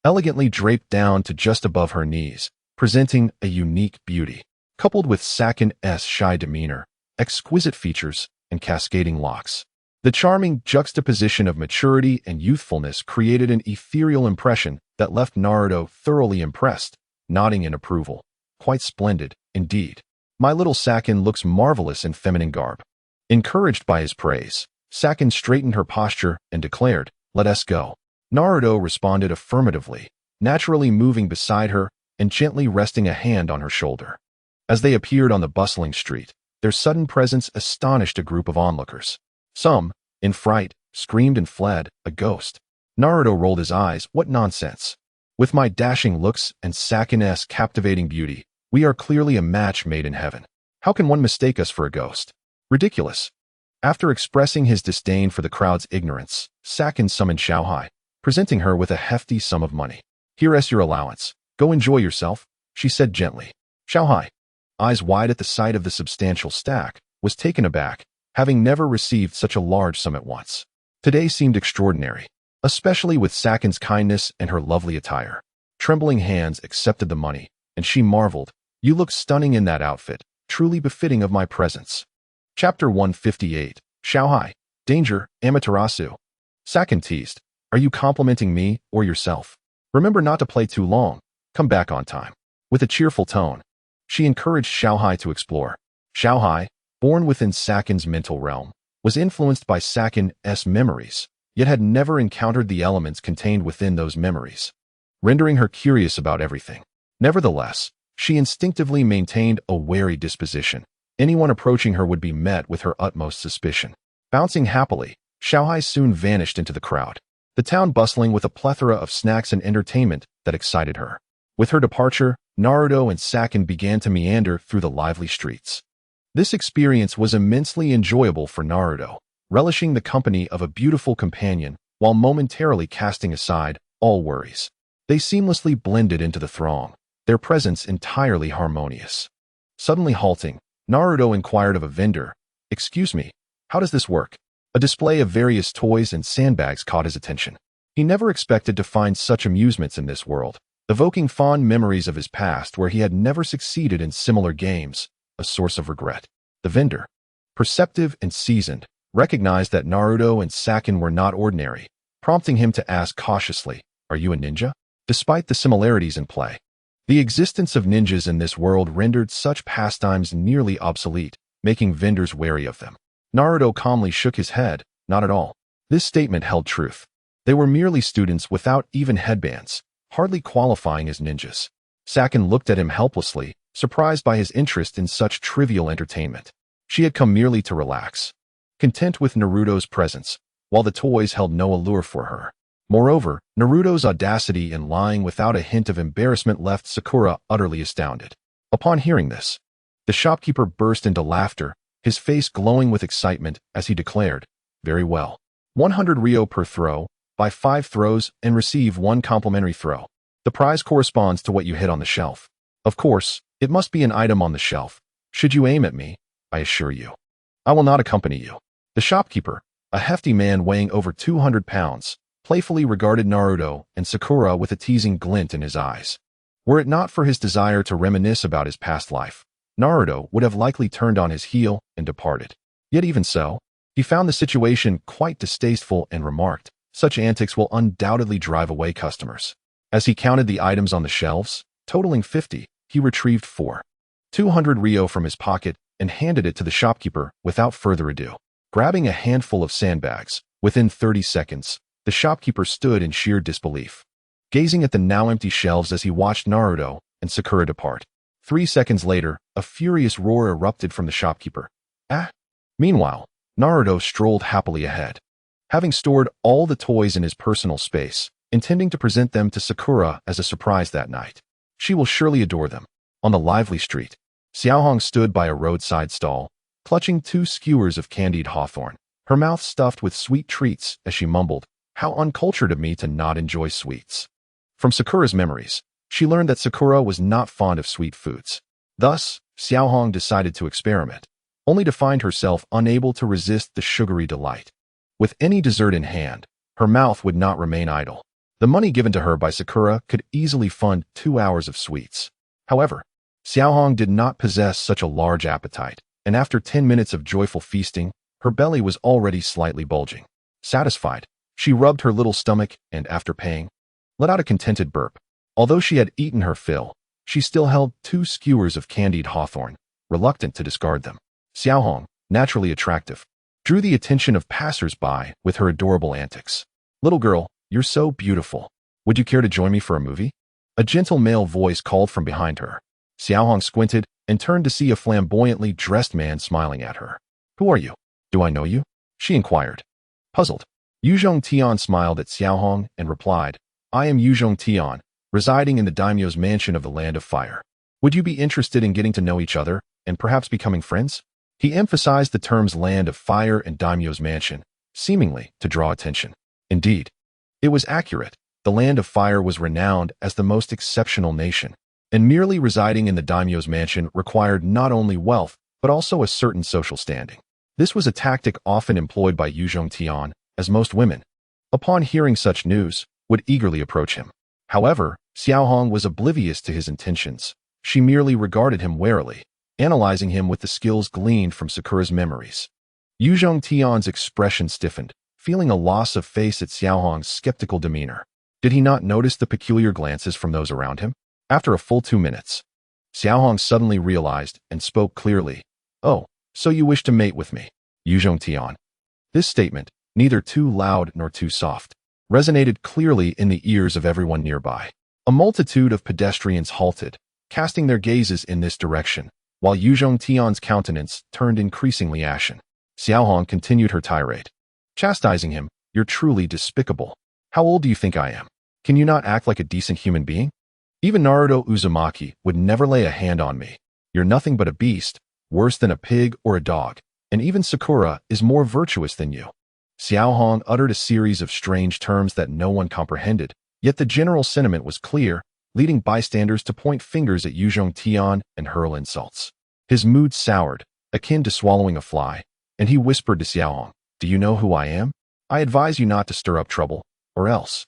elegantly draped down to just above her knees, presenting a unique beauty. Coupled with Sakin's shy demeanor, exquisite features, and cascading locks, the charming juxtaposition of maturity and youthfulness created an ethereal impression that left Naruto thoroughly impressed, nodding in approval. Quite splendid, indeed. My little Sakin looks marvelous in feminine garb. Encouraged by his praise, Sakin straightened her posture and declared, Let us go. Naruto responded affirmatively, naturally moving beside her and gently resting a hand on her shoulder. As they appeared on the bustling street, their sudden presence astonished a group of onlookers. Some, in fright, screamed and fled. A ghost. Naruto rolled his eyes. What nonsense. With my dashing looks and Sakin's captivating beauty, we are clearly a match made in heaven. How can one mistake us for a ghost? Ridiculous. After expressing his disdain for the crowd's ignorance, Sakin summoned Xiaohai, presenting her with a hefty sum of money. Here's your allowance. Go enjoy yourself, she said gently. Xiaohai, eyes wide at the sight of the substantial stack, was taken aback, having never received such a large sum at once. Today seemed extraordinary, especially with Sakin's kindness and her lovely attire. Trembling hands accepted the money, and she marveled, You look stunning in that outfit, truly befitting of my presence. Chapter 158, Xiaohai, Danger, Amaterasu. Sakin teased, Are you complimenting me or yourself? Remember not to play too long, come back on time. With a cheerful tone, she encouraged Xiaohai to explore. Xiaohai, born within Sakin's mental realm, was influenced by Sakin's memories, yet had never encountered the elements contained within those memories, rendering her curious about everything. Nevertheless, she instinctively maintained a wary disposition. Anyone approaching her would be met with her utmost suspicion. Bouncing happily, Xiaohai soon vanished into the crowd, the town bustling with a plethora of snacks and entertainment that excited her. With her departure, Naruto and Sakin began to meander through the lively streets. This experience was immensely enjoyable for Naruto, relishing the company of a beautiful companion while momentarily casting aside all worries. They seamlessly blended into the throng, their presence entirely harmonious. Suddenly halting, Naruto inquired of a vendor, Excuse me, how does this work? A display of various toys and sandbags caught his attention. He never expected to find such amusements in this world, evoking fond memories of his past where he had never succeeded in similar games, a source of regret. The vendor, perceptive and seasoned, recognized that Naruto and Sakin were not ordinary, prompting him to ask cautiously, Are you a ninja? Despite the similarities in play, the existence of ninjas in this world rendered such pastimes nearly obsolete, making vendors wary of them. Naruto calmly shook his head, Not at all. This statement held truth. They were merely students without even headbands, hardly qualifying as ninjas. Sakin looked at him helplessly, surprised by his interest in such trivial entertainment. She had come merely to relax, content with Naruto's presence, while the toys held no allure for her. Moreover, Naruto's audacity in lying without a hint of embarrassment left Sakura utterly astounded. Upon hearing this, the shopkeeper burst into laughter, his face glowing with excitement as he declared, "Very well. 100 ryo per throw, buy 5 throws and receive 1 complimentary throw. The prize corresponds to what you hit on the shelf. Of course, it must be an item on the shelf. Should you aim at me, I assure you, I will not accompany you." The shopkeeper, a hefty man weighing over 200 pounds, playfully regarded Naruto and Sakura with a teasing glint in his eyes. Were it not for his desire to reminisce about his past life, Naruto would have likely turned on his heel and departed. Yet even so, he found the situation quite distasteful and remarked, "Such antics will undoubtedly drive away customers." As he counted the items on the shelves, totaling 50, he retrieved 200 ryo from his pocket and handed it to the shopkeeper without further ado. Grabbing a handful of sandbags, within 30 seconds, the shopkeeper stood in sheer disbelief, gazing at the now empty shelves as he watched Naruto and Sakura depart. 3 seconds later, a furious roar erupted from the shopkeeper. "Ah!" Meanwhile, Naruto strolled happily ahead, having stored all the toys in his personal space, intending to present them to Sakura as a surprise that night. She will surely adore them. On the lively street, Xiaohong stood by a roadside stall, clutching 2 skewers of candied hawthorn, her mouth stuffed with sweet treats as she mumbled, "How uncultured of me to not enjoy sweets." From Sakura's memories, she learned that Sakura was not fond of sweet foods. Thus, Xiaohong decided to experiment, only to find herself unable to resist the sugary delight. With any dessert in hand, her mouth would not remain idle. The money given to her by Sakura could easily fund 2 hours of sweets. However, Xiaohong did not possess such a large appetite, and after 10 minutes of joyful feasting, her belly was already slightly bulging. Satisfied, she rubbed her little stomach and, after paying, let out a contented burp. Although she had eaten her fill, she still held 2 skewers of candied hawthorn, reluctant to discard them. Xiaohong, naturally attractive, drew the attention of passers-by with her adorable antics. "Little girl, you're so beautiful. Would you care to join me for a movie?" A gentle male voice called from behind her. Xiaohong squinted and turned to see a flamboyantly dressed man smiling at her. "Who are you? Do I know you?" she inquired. Puzzled, Yuzhong Tian smiled at Xiaohong and replied, "I am Yuzhong Tian, residing in the daimyo's mansion of the Land of Fire. Would you be interested in getting to know each other and perhaps becoming friends?" He emphasized the terms Land of Fire and daimyo's mansion, seemingly to draw attention. Indeed, it was accurate. The Land of Fire was renowned as the most exceptional nation, and merely residing in the daimyo's mansion required not only wealth, but also a certain social standing. This was a tactic often employed by Yuzhong Tian, as most women, upon hearing such news, would eagerly approach him. However, Xiaohong was oblivious to his intentions. She merely regarded him warily, analyzing him with the skills gleaned from Sakura's memories. Yuzhong Tian's expression stiffened, feeling a loss of face at Xiaohong's skeptical demeanor. Did he not notice the peculiar glances from those around him? After a full 2 minutes, Xiaohong suddenly realized and spoke clearly. "Oh, so you wish to mate with me, Yuzhong Tian." This statement, neither too loud nor too soft, resonated clearly in the ears of everyone nearby. A multitude of pedestrians halted, casting their gazes in this direction, while Yuzhong Tian's countenance turned increasingly ashen. Xiaohong continued her tirade, chastising him, "You're truly despicable. How old do you think I am? Can you not act like a decent human being? Even Naruto Uzumaki would never lay a hand on me. You're nothing but a beast, worse than a pig or a dog, and even Sakura is more virtuous than you." Xiaohong uttered a series of strange terms that no one comprehended, yet the general sentiment was clear, leading bystanders to point fingers at Yuzhong Tian and hurl insults. His mood soured, akin to swallowing a fly, and he whispered to Xiaohong, "Do you know who I am? I advise you not to stir up trouble, or else."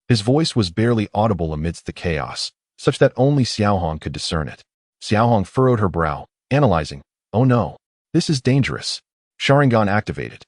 His voice was barely audible amidst the chaos, such that only Xiaohong could discern it. Xiaohong furrowed her brow, analyzing, "Oh no, this is dangerous." Sharingan activated.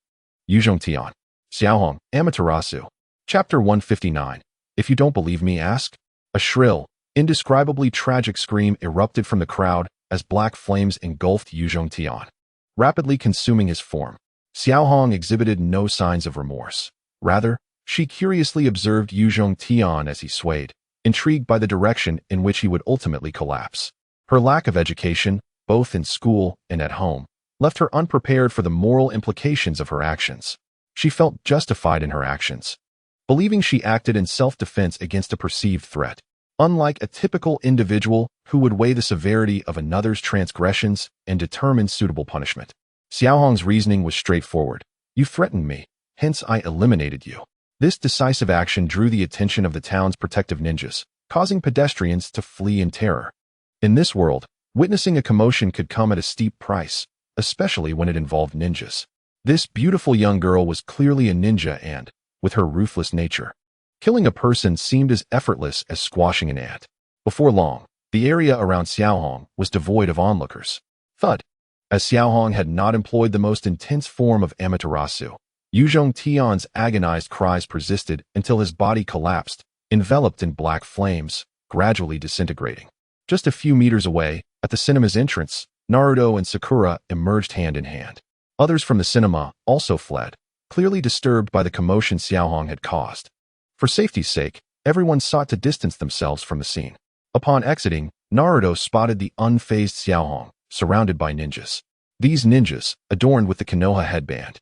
Yuzhong Tian. Xiaohong, Amaterasu. Chapter 159. If you don't believe me, ask. A shrill, indescribably tragic scream erupted from the crowd as black flames engulfed Yuzhong Tian, rapidly consuming his form. Xiaohong exhibited no signs of remorse. Rather, she curiously observed Yuzhong Tian as he swayed, intrigued by the direction in which he would ultimately collapse. Her lack of education, both in school and at home, left her unprepared for the moral implications of her actions. She felt justified in her actions, believing she acted in self-defense against a perceived threat. Unlike a typical individual who would weigh the severity of another's transgressions and determine suitable punishment, Xiaohong's reasoning was straightforward. You threatened me, hence I eliminated you. This decisive action drew the attention of the town's protective ninjas, causing pedestrians to flee in terror. In this world, witnessing a commotion could come at a steep price, especially when it involved ninjas. This beautiful young girl was clearly a ninja and, with her ruthless nature, killing a person seemed as effortless as squashing an ant. Before long, the area around Xiaohong was devoid of onlookers. Thud. As Xiaohong had not employed the most intense form of Amaterasu, Yuzhong Tian's agonized cries persisted until his body collapsed, enveloped in black flames, gradually disintegrating. Just a few meters away, at the cinema's entrance, Naruto and Sakura emerged hand in hand. Others from the cinema also fled, clearly disturbed by the commotion Xiaohong had caused. For safety's sake, everyone sought to distance themselves from the scene. Upon exiting, Naruto spotted the unfazed Xiaohong, surrounded by ninjas. These ninjas, adorned with the Konoha headband,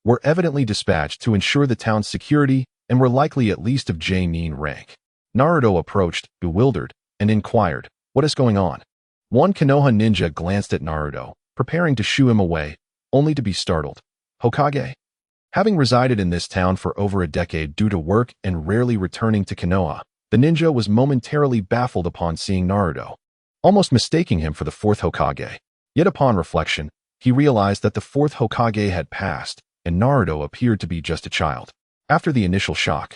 were evidently dispatched to ensure the town's security and were likely at least of J-nin rank. Naruto approached, bewildered, and inquired, "What is going on?" One Konoha ninja glanced at Naruto, preparing to shoo him away, only to be startled. Hokage? Having resided in this town for over a decade due to work and rarely returning to Konoha, the ninja was momentarily baffled upon seeing Naruto, almost mistaking him for the fourth Hokage. Yet upon reflection, he realized that the fourth Hokage had passed, and Naruto appeared to be just a child. After the initial shock,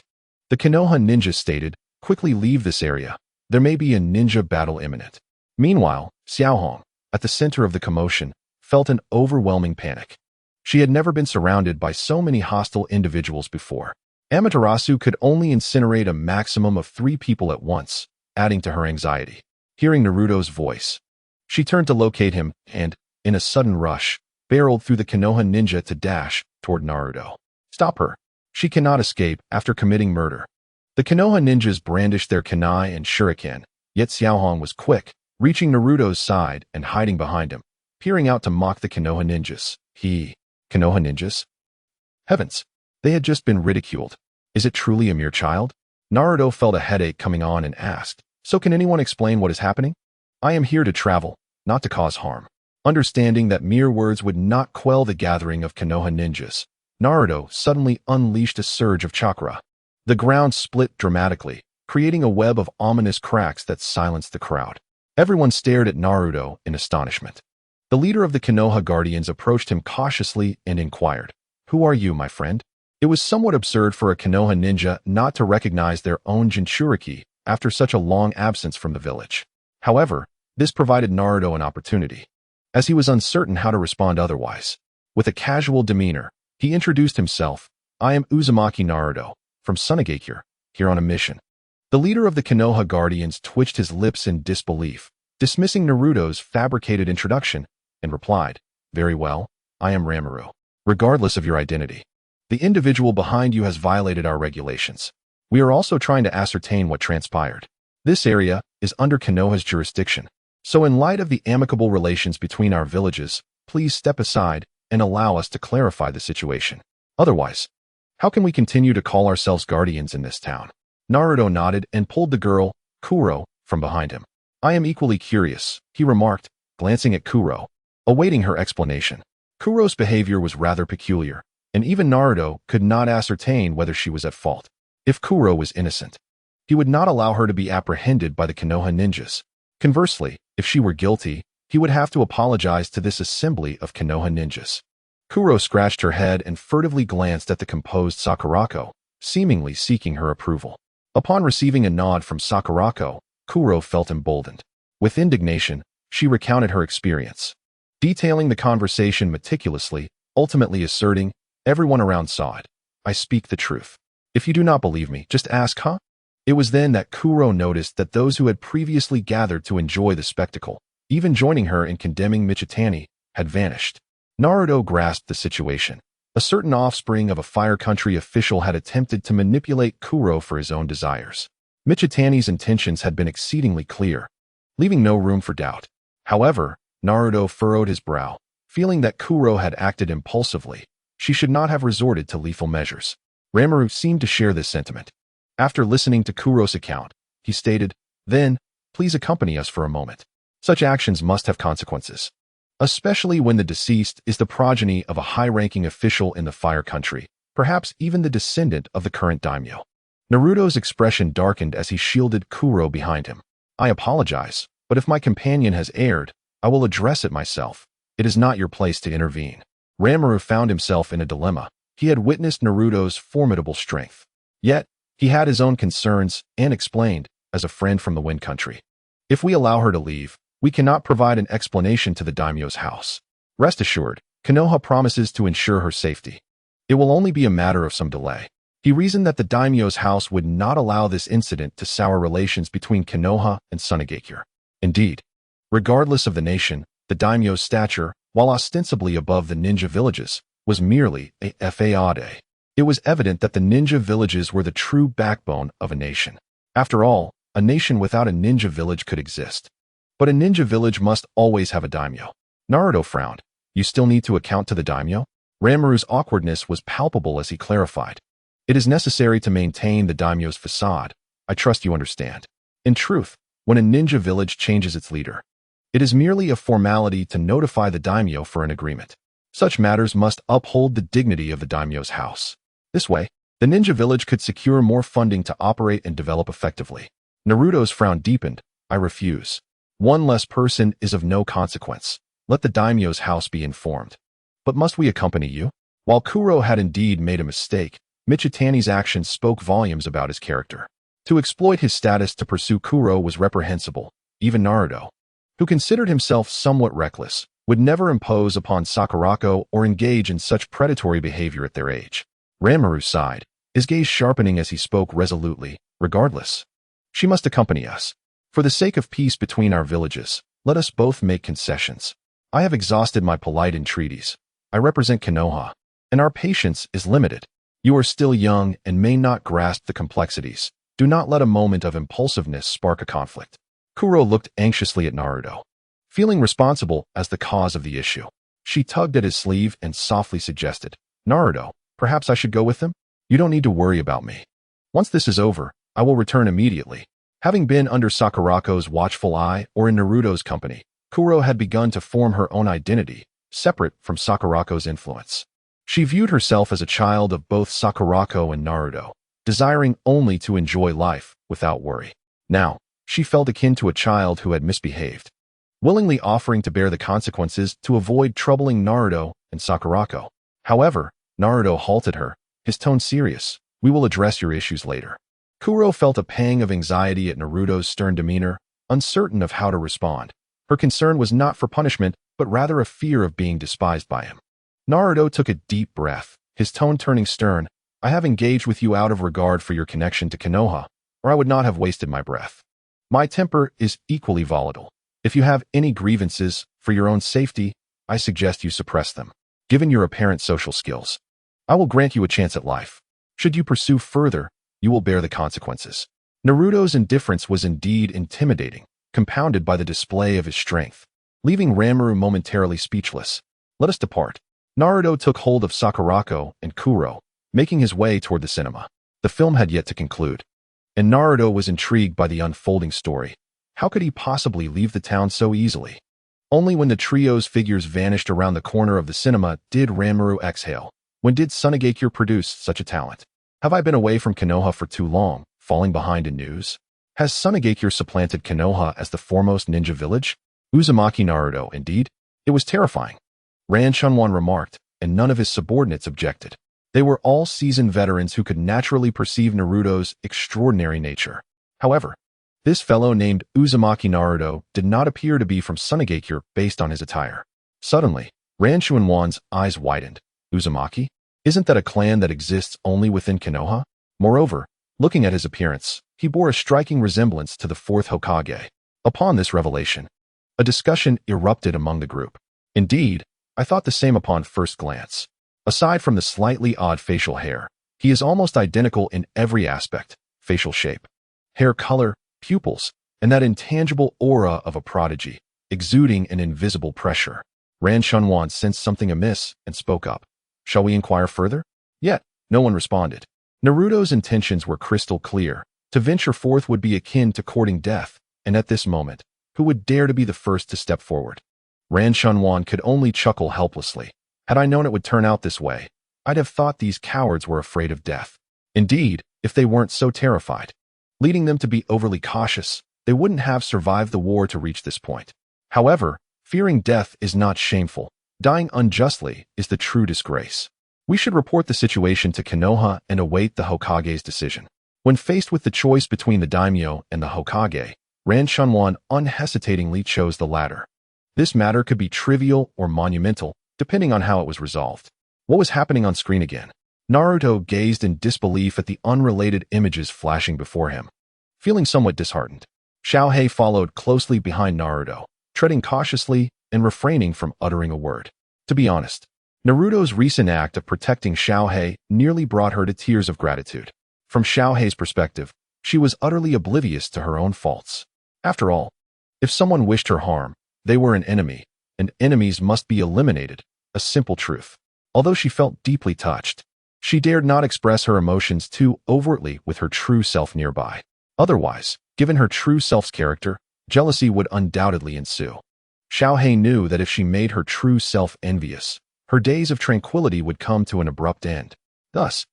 the Konoha ninja stated, "Quickly leave this area. There may be a ninja battle imminent." Meanwhile, Xiaohong, at the center of the commotion, felt an overwhelming panic. She had never been surrounded by so many hostile individuals before. Amaterasu could only incinerate a maximum of 3 people at once, adding to her anxiety. Hearing Naruto's voice, she turned to locate him and, in a sudden rush, barreled through the Konoha ninja to dash toward Naruto. Stop her. She cannot escape after committing murder. The Konoha ninjas brandished their kunai and shuriken, yet Xiaohong was quick, reaching Naruto's side and hiding behind him, peering out to mock the Konoha ninjas. Konoha ninjas? Heavens! They had just been ridiculed. Is it truly a mere child? Naruto felt a headache coming on and asked, "So can anyone explain what is happening?" "I am here to travel, not to cause harm." Understanding that mere words would not quell the gathering of Konoha ninjas, Naruto suddenly unleashed a surge of chakra. The ground split dramatically, creating a web of ominous cracks that silenced the crowd. Everyone stared at Naruto in astonishment. The leader of the Konoha Guardians approached him cautiously and inquired, "Who are you, my friend?" It was somewhat absurd for a Konoha ninja not to recognize their own Jinchuriki after such a long absence from the village. However, this provided Naruto an opportunity, as he was uncertain how to respond otherwise. With a casual demeanor, he introduced himself. "I am Uzumaki Naruto, from Sunagakure, here on a mission." The leader of the Konoha Guardians twitched his lips in disbelief, dismissing Naruto's fabricated introduction, and replied, "Very well, I am Rimuru. Regardless of your identity, the individual behind you has violated our regulations. We are also trying to ascertain what transpired. This area is under Konoha's jurisdiction, so in light of the amicable relations between our villages, please step aside and allow us to clarify the situation. Otherwise, how can we continue to call ourselves guardians in this town?" Naruto nodded and pulled the girl, Kuro, from behind him. "I am equally curious," he remarked, glancing at Kuro, awaiting her explanation. Kuro's behavior was rather peculiar, and even Naruto could not ascertain whether she was at fault. If Kuro was innocent, he would not allow her to be apprehended by the Konoha ninjas. Conversely, if she were guilty, he would have to apologize to this assembly of Konoha ninjas. Kuro scratched her head and furtively glanced at the composed Sakurako, seemingly seeking her approval. Upon receiving a nod from Sakurako, Kuro felt emboldened. With indignation, she recounted her experience, detailing the conversation meticulously, ultimately asserting, "Everyone around saw it. I speak the truth. If you do not believe me, just ask, huh?" It was then that Kuro noticed that those who had previously gathered to enjoy the spectacle, even joining her in condemning Michitani, had vanished. Naruto grasped the situation. A certain offspring of a Fire Country official had attempted to manipulate Kuro for his own desires. Michitani's intentions had been exceedingly clear, leaving no room for doubt. However, Naruto furrowed his brow, feeling that Kuro had acted impulsively. She should not have resorted to lethal measures. Ranmaru seemed to share this sentiment. After listening to Kuro's account, he stated, "Then, please accompany us for a moment. Such actions must have consequences, especially when the deceased is the progeny of a high-ranking official in the Fire Country, perhaps even the descendant of the current daimyo." Naruto's expression darkened as he shielded Kuro behind him. "I apologize, but if my companion has erred, I will address it myself. It is not your place to intervene." Ranmaru found himself in a dilemma. He had witnessed Naruto's formidable strength. Yet, he had his own concerns and explained, as a friend from the Wind Country, "If we allow her to leave, we cannot provide an explanation to the daimyo's house. Rest assured, Konoha promises to ensure her safety. It will only be a matter of some delay." He reasoned that the daimyo's house would not allow this incident to sour relations between Konoha and Sunagakure. Indeed, regardless of the nation, the daimyo's stature, while ostensibly above the ninja villages, was merely a fade. It was evident that the ninja villages were the true backbone of a nation. After all, a nation without a ninja village could exist. But a ninja village must always have a daimyo. Naruto frowned. "You still need to account to the daimyo?" Ranmaru's awkwardness was palpable as he clarified. "It is necessary to maintain the daimyo's facade. I trust you understand. In truth, when a ninja village changes its leader, it is merely a formality to notify the daimyo for an agreement. Such matters must uphold the dignity of the daimyo's house. This way, the ninja village could secure more funding to operate and develop effectively." Naruto's frown deepened. "I refuse. One less person is of no consequence. Let the daimyo's house be informed." "But must we accompany you?" While Kuro had indeed made a mistake, Michitani's actions spoke volumes about his character. To exploit his status to pursue Kuro was reprehensible. Even Naruto, who considered himself somewhat reckless, would never impose upon Sakurako or engage in such predatory behavior at their age. Ranmaru sighed, his gaze sharpening as he spoke resolutely. "Regardless, she must accompany us. For the sake of peace between our villages, let us both make concessions. I have exhausted my polite entreaties. I represent Konoha, and our patience is limited. You are still young and may not grasp the complexities. Do not let a moment of impulsiveness spark a conflict." Kuro looked anxiously at Naruto, feeling responsible as the cause of the issue. She tugged at his sleeve and softly suggested, "Naruto, perhaps I should go with them? You don't need to worry about me. Once this is over, I will return immediately." Having been under Sakurako's watchful eye or in Naruto's company, Kuro had begun to form her own identity, separate from Sakurako's influence. She viewed herself as a child of both Sakurako and Naruto, desiring only to enjoy life without worry. Now, she felt akin to a child who had misbehaved, willingly offering to bear the consequences to avoid troubling Naruto and Sakurako. However, Naruto halted her, his tone serious. "We will address your issues later." Kuro felt a pang of anxiety at Naruto's stern demeanor, uncertain of how to respond. Her concern was not for punishment, but rather a fear of being despised by him. Naruto took a deep breath, his tone turning stern. "I have engaged with you out of regard for your connection to Konoha, or I would not have wasted my breath. My temper is equally volatile. If you have any grievances, for your own safety, I suggest you suppress them. Given your apparent social skills, I will grant you a chance at life. Should you pursue further, you will bear the consequences." Naruto's indifference was indeed intimidating, compounded by the display of his strength, leaving Ranmaru momentarily speechless. "Let us depart." Naruto took hold of Sakurako and Kuro, making his way toward the cinema. The film had yet to conclude, and Naruto was intrigued by the unfolding story. How could he possibly leave the town so easily? Only when the trio's figures vanished around the corner of the cinema did Ranmaru exhale. When did Sunagakure produce such a talent? Have I been away from Konoha for too long, falling behind in news? Has Sunagakure supplanted Konoha as the foremost ninja village? Uzumaki Naruto, indeed. It was terrifying. Ran Shunwan remarked, and none of his subordinates objected. They were all seasoned veterans who could naturally perceive Naruto's extraordinary nature. However, this fellow named Uzumaki Naruto did not appear to be from Sunagakure based on his attire. Suddenly, Ran Shunwan's eyes widened. Uzumaki? Isn't that a clan that exists only within Konoha? Moreover, looking at his appearance, he bore a striking resemblance to the fourth Hokage. Upon this revelation, a discussion erupted among the group. Indeed, I thought the same upon first glance. Aside from the slightly odd facial hair, he is almost identical in every aspect: facial shape, hair color, pupils, and that intangible aura of a prodigy, exuding an invisible pressure. Ran Shunwan sensed something amiss and spoke up. "Shall we inquire further?" Yet, no one responded. Naruto's intentions were crystal clear. To venture forth would be akin to courting death, and at this moment, who would dare to be the first to step forward? Ran Shunwan could only chuckle helplessly. Had I known it would turn out this way, I'd have thought these cowards were afraid of death. Indeed, if they weren't so terrified, leading them to be overly cautious, they wouldn't have survived the war to reach this point. However, fearing death is not shameful. Dying unjustly is the true disgrace. We should report the situation to Konoha and await the Hokage's decision. When faced with the choice between the daimyo and the Hokage, Ran Shunwan unhesitatingly chose the latter. This matter could be trivial or monumental, depending on how it was resolved. What was happening on screen again? Naruto gazed in disbelief at the unrelated images flashing before him. Feeling somewhat disheartened, Xiaohei followed closely behind Naruto, treading cautiously and refraining from uttering a word. To be honest, Naruto's recent act of protecting Xiaohei nearly brought her to tears of gratitude. From Xiaohei's perspective, she was utterly oblivious to her own faults. After all, if someone wished her harm, they were an enemy, and enemies must be eliminated, a simple truth. Although she felt deeply touched, she dared not express her emotions too overtly with her true self nearby. Otherwise, given her true self's character, jealousy would undoubtedly ensue. Xiaohei knew that if she made her true self envious, her days of tranquility would come to an abrupt end. Thus,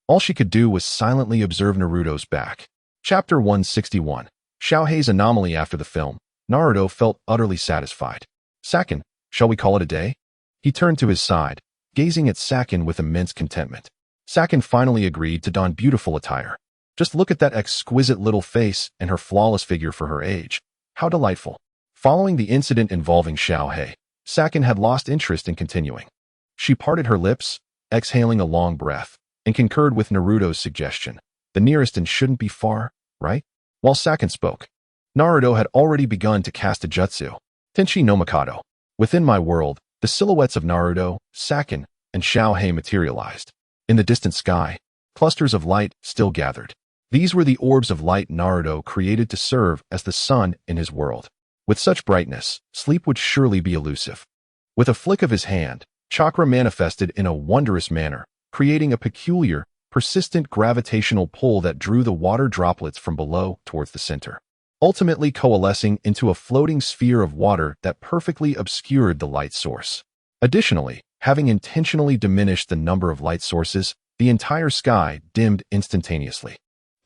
all she could do was silently observe Naruto's back. Chapter 161. Xiaohei's anomaly. After the film, Naruto felt utterly satisfied. Sakin, shall we call it a day? He turned to his side, gazing at Sakin with immense contentment. Sakin finally agreed to don beautiful attire. Just look at that exquisite little face and her flawless figure for her age. How delightful. Following the incident involving Xiaohei, Sakin had lost interest in continuing. She parted her lips, exhaling a long breath, and concurred with Naruto's suggestion. The nearest and shouldn't be far, right? While Sakin spoke, Naruto had already begun to cast a jutsu. Tenshi no Mikado. Within my world, the silhouettes of Naruto, Sakin, and Xiaohei materialized. In the distant sky, clusters of light still gathered. These were the orbs of light Naruto created to serve as the sun in his world. With such brightness, sleep would surely be elusive. With a flick of his hand, chakra manifested in a wondrous manner, creating a peculiar, persistent gravitational pull that drew the water droplets from below towards the center, ultimately coalescing into a floating sphere of water that perfectly obscured the light source. Additionally, having intentionally diminished the number of light sources, the entire sky dimmed instantaneously.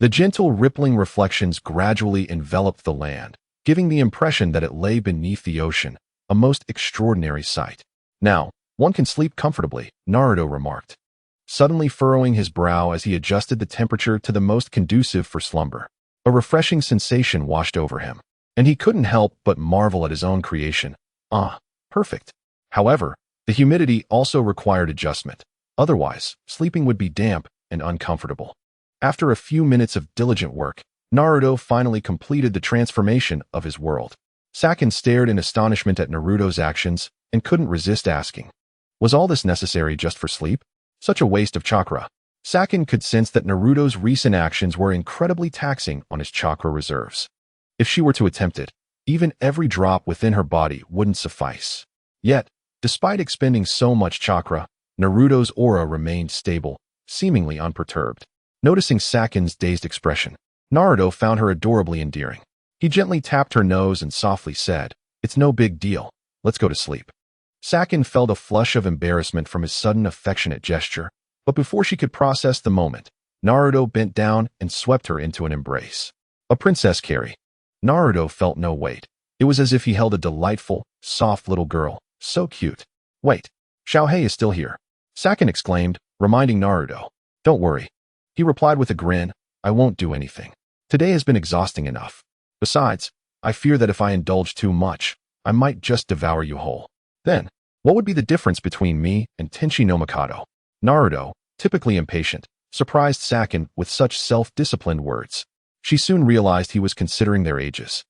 The gentle rippling reflections gradually enveloped the land, giving the impression that it lay beneath the ocean, a most extraordinary sight. Now, one can sleep comfortably, Naruto remarked, suddenly furrowing his brow as he adjusted the temperature to the most conducive for slumber. A refreshing sensation washed over him, and he couldn't help but marvel at his own creation. Ah, perfect. However, the humidity also required adjustment. Otherwise, sleeping would be damp and uncomfortable. After a few minutes of diligent work, Naruto finally completed the transformation of his world. Sakin stared in astonishment at Naruto's actions and couldn't resist asking, was all this necessary just for sleep? Such a waste of chakra. Sakin could sense that Naruto's recent actions were incredibly taxing on his chakra reserves. If she were to attempt it, even every drop within her body wouldn't suffice. Yet, despite expending so much chakra, Naruto's aura remained stable, seemingly unperturbed. Noticing Sakin's dazed expression, Naruto found her adorably endearing. He gently tapped her nose and softly said, "It's no big deal. Let's go to sleep." Sakin felt a flush of embarrassment from his sudden affectionate gesture, but before she could process the moment, Naruto bent down and swept her into an embrace. A princess carry. Naruto felt no weight. It was as if he held a delightful, soft little girl, so cute. Wait, Xiaohei is still here, Sakin exclaimed, reminding Naruto. Don't worry. He replied with a grin, I won't do anything. Today has been exhausting enough. Besides, I fear that if I indulge too much, I might just devour you whole. Then, what would be the difference between me and Tenshi no Mikado? Naruto, typically impatient, surprised Sakin with such self-disciplined words. She soon realized he was considering their ages.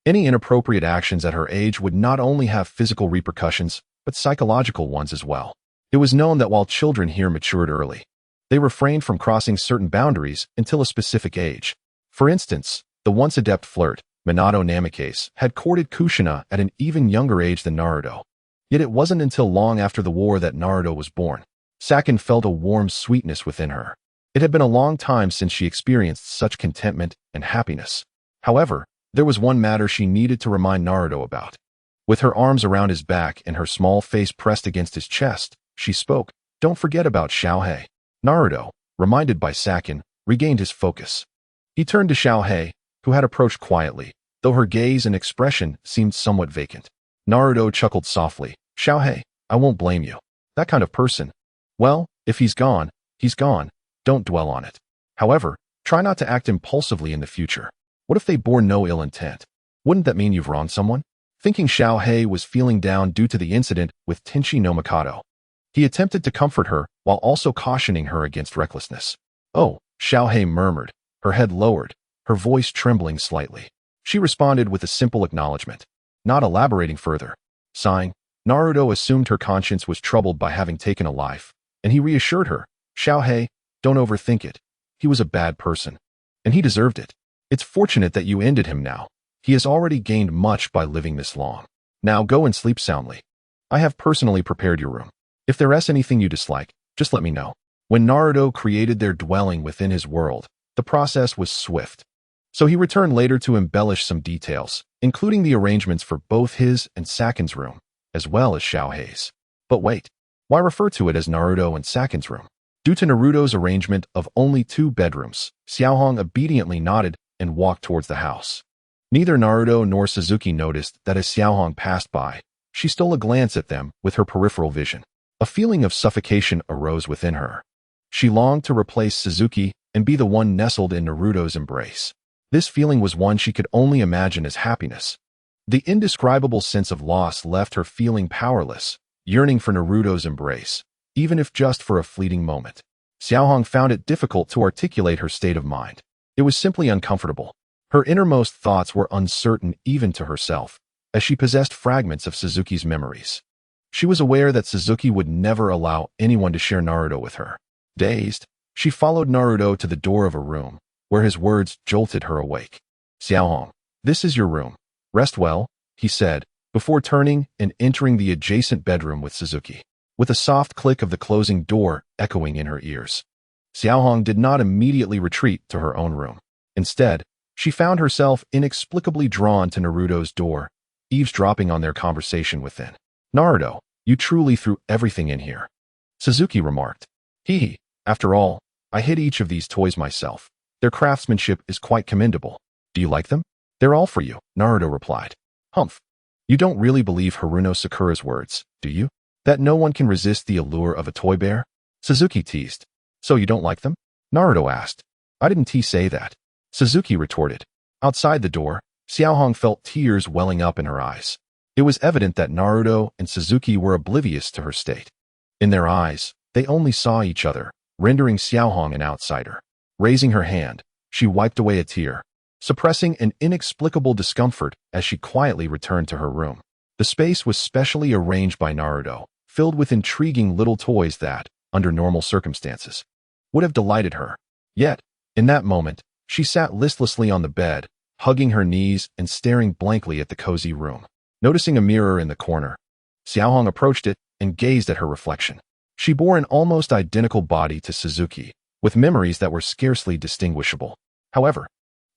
Any inappropriate actions at her age would not only have physical repercussions, but psychological ones as well. It was known that while children here matured early, they refrained from crossing certain boundaries until a specific age. For instance, the once adept flirt, Minato Namikaze, had courted Kushina at an even younger age than Naruto. Yet it wasn't until long after the war that Naruto was born. Sakin felt a warm sweetness within her. It had been a long time since she experienced such contentment and happiness. However, there was one matter she needed to remind Naruto about. With her arms around his back and her small face pressed against his chest, she spoke, "Don't forget about Xiaohei." Naruto, reminded by Sakin, regained his focus. He turned to Xiaohei, who had approached quietly, though her gaze and expression seemed somewhat vacant. Naruto chuckled softly. "Xiaohei, I won't blame you. That kind of person. Well, if he's gone, he's gone. Don't dwell on it. However, try not to act impulsively in the future. What if they bore no ill intent? Wouldn't that mean you've wronged someone?" Thinking Xiaohei was feeling down due to the incident with Tenchi no Mikoto, he attempted to comfort her while also cautioning her against recklessness. "Oh," Xiaohei murmured, her head lowered, her voice trembling slightly. She responded with a simple acknowledgement, not elaborating further. Sighing, Naruto assumed her conscience was troubled by having taken a life, and he reassured her, "Xiaohei, don't overthink it. He was a bad person, and he deserved it. It's fortunate that you ended him now. He has already gained much by living this long. Now go and sleep soundly. I have personally prepared your room. If there is anything you dislike, just let me know." When Naruto created their dwelling within his world, the process was swift. So he returned later to embellish some details, including the arrangements for both his and Sakin's room, as well as Xiaohei's. But wait, why refer to it as Naruto and Sakin's room? Due to Naruto's arrangement of only 2 bedrooms, Xiaohong obediently nodded and walked towards the house. Neither Naruto nor Suzuki noticed that as Xiaohong passed by, she stole a glance at them with her peripheral vision. A feeling of suffocation arose within her. She longed to replace Suzuki and be the one nestled in Naruto's embrace. This feeling was one she could only imagine as happiness. The indescribable sense of loss left her feeling powerless, yearning for Naruto's embrace, even if just for a fleeting moment. Xiaohong found it difficult to articulate her state of mind. It was simply uncomfortable. Her innermost thoughts were uncertain even to herself, as she possessed fragments of Suzuki's memories. She was aware that Suzuki would never allow anyone to share Naruto with her. Dazed, she followed Naruto to the door of a room, where his words jolted her awake. "Xiaohong, this is your room. Rest well," he said, before turning and entering the adjacent bedroom with Suzuki, with a soft click of the closing door echoing in her ears. Xiaohong did not immediately retreat to her own room. Instead, she found herself inexplicably drawn to Naruto's door, eavesdropping on their conversation within. "Naruto, you truly threw everything in here," Suzuki remarked. "Hee, after all, I hid each of these toys myself. Their craftsmanship is quite commendable. Do you like them?" "They're all for you," Naruto replied. "Humph. You don't really believe Haruno Sakura's words, do you? That no one can resist the allure of a toy bear?" Suzuki teased. "So you don't like them?" Naruto asked. "I didn't say that," Suzuki retorted. Outside the door, Xiaohong felt tears welling up in her eyes. It was evident that Naruto and Suzuki were oblivious to her state. In their eyes, they only saw each other, rendering Xiaohong an outsider. Raising her hand, she wiped away a tear, suppressing an inexplicable discomfort as she quietly returned to her room. The space was specially arranged by Naruto, filled with intriguing little toys that, under normal circumstances, would have delighted her. Yet, in that moment, she sat listlessly on the bed, hugging her knees and staring blankly at the cozy room. Noticing a mirror in the corner, Xiaohong approached it and gazed at her reflection. She bore an almost identical body to Suzuki, with memories that were scarcely distinguishable. However,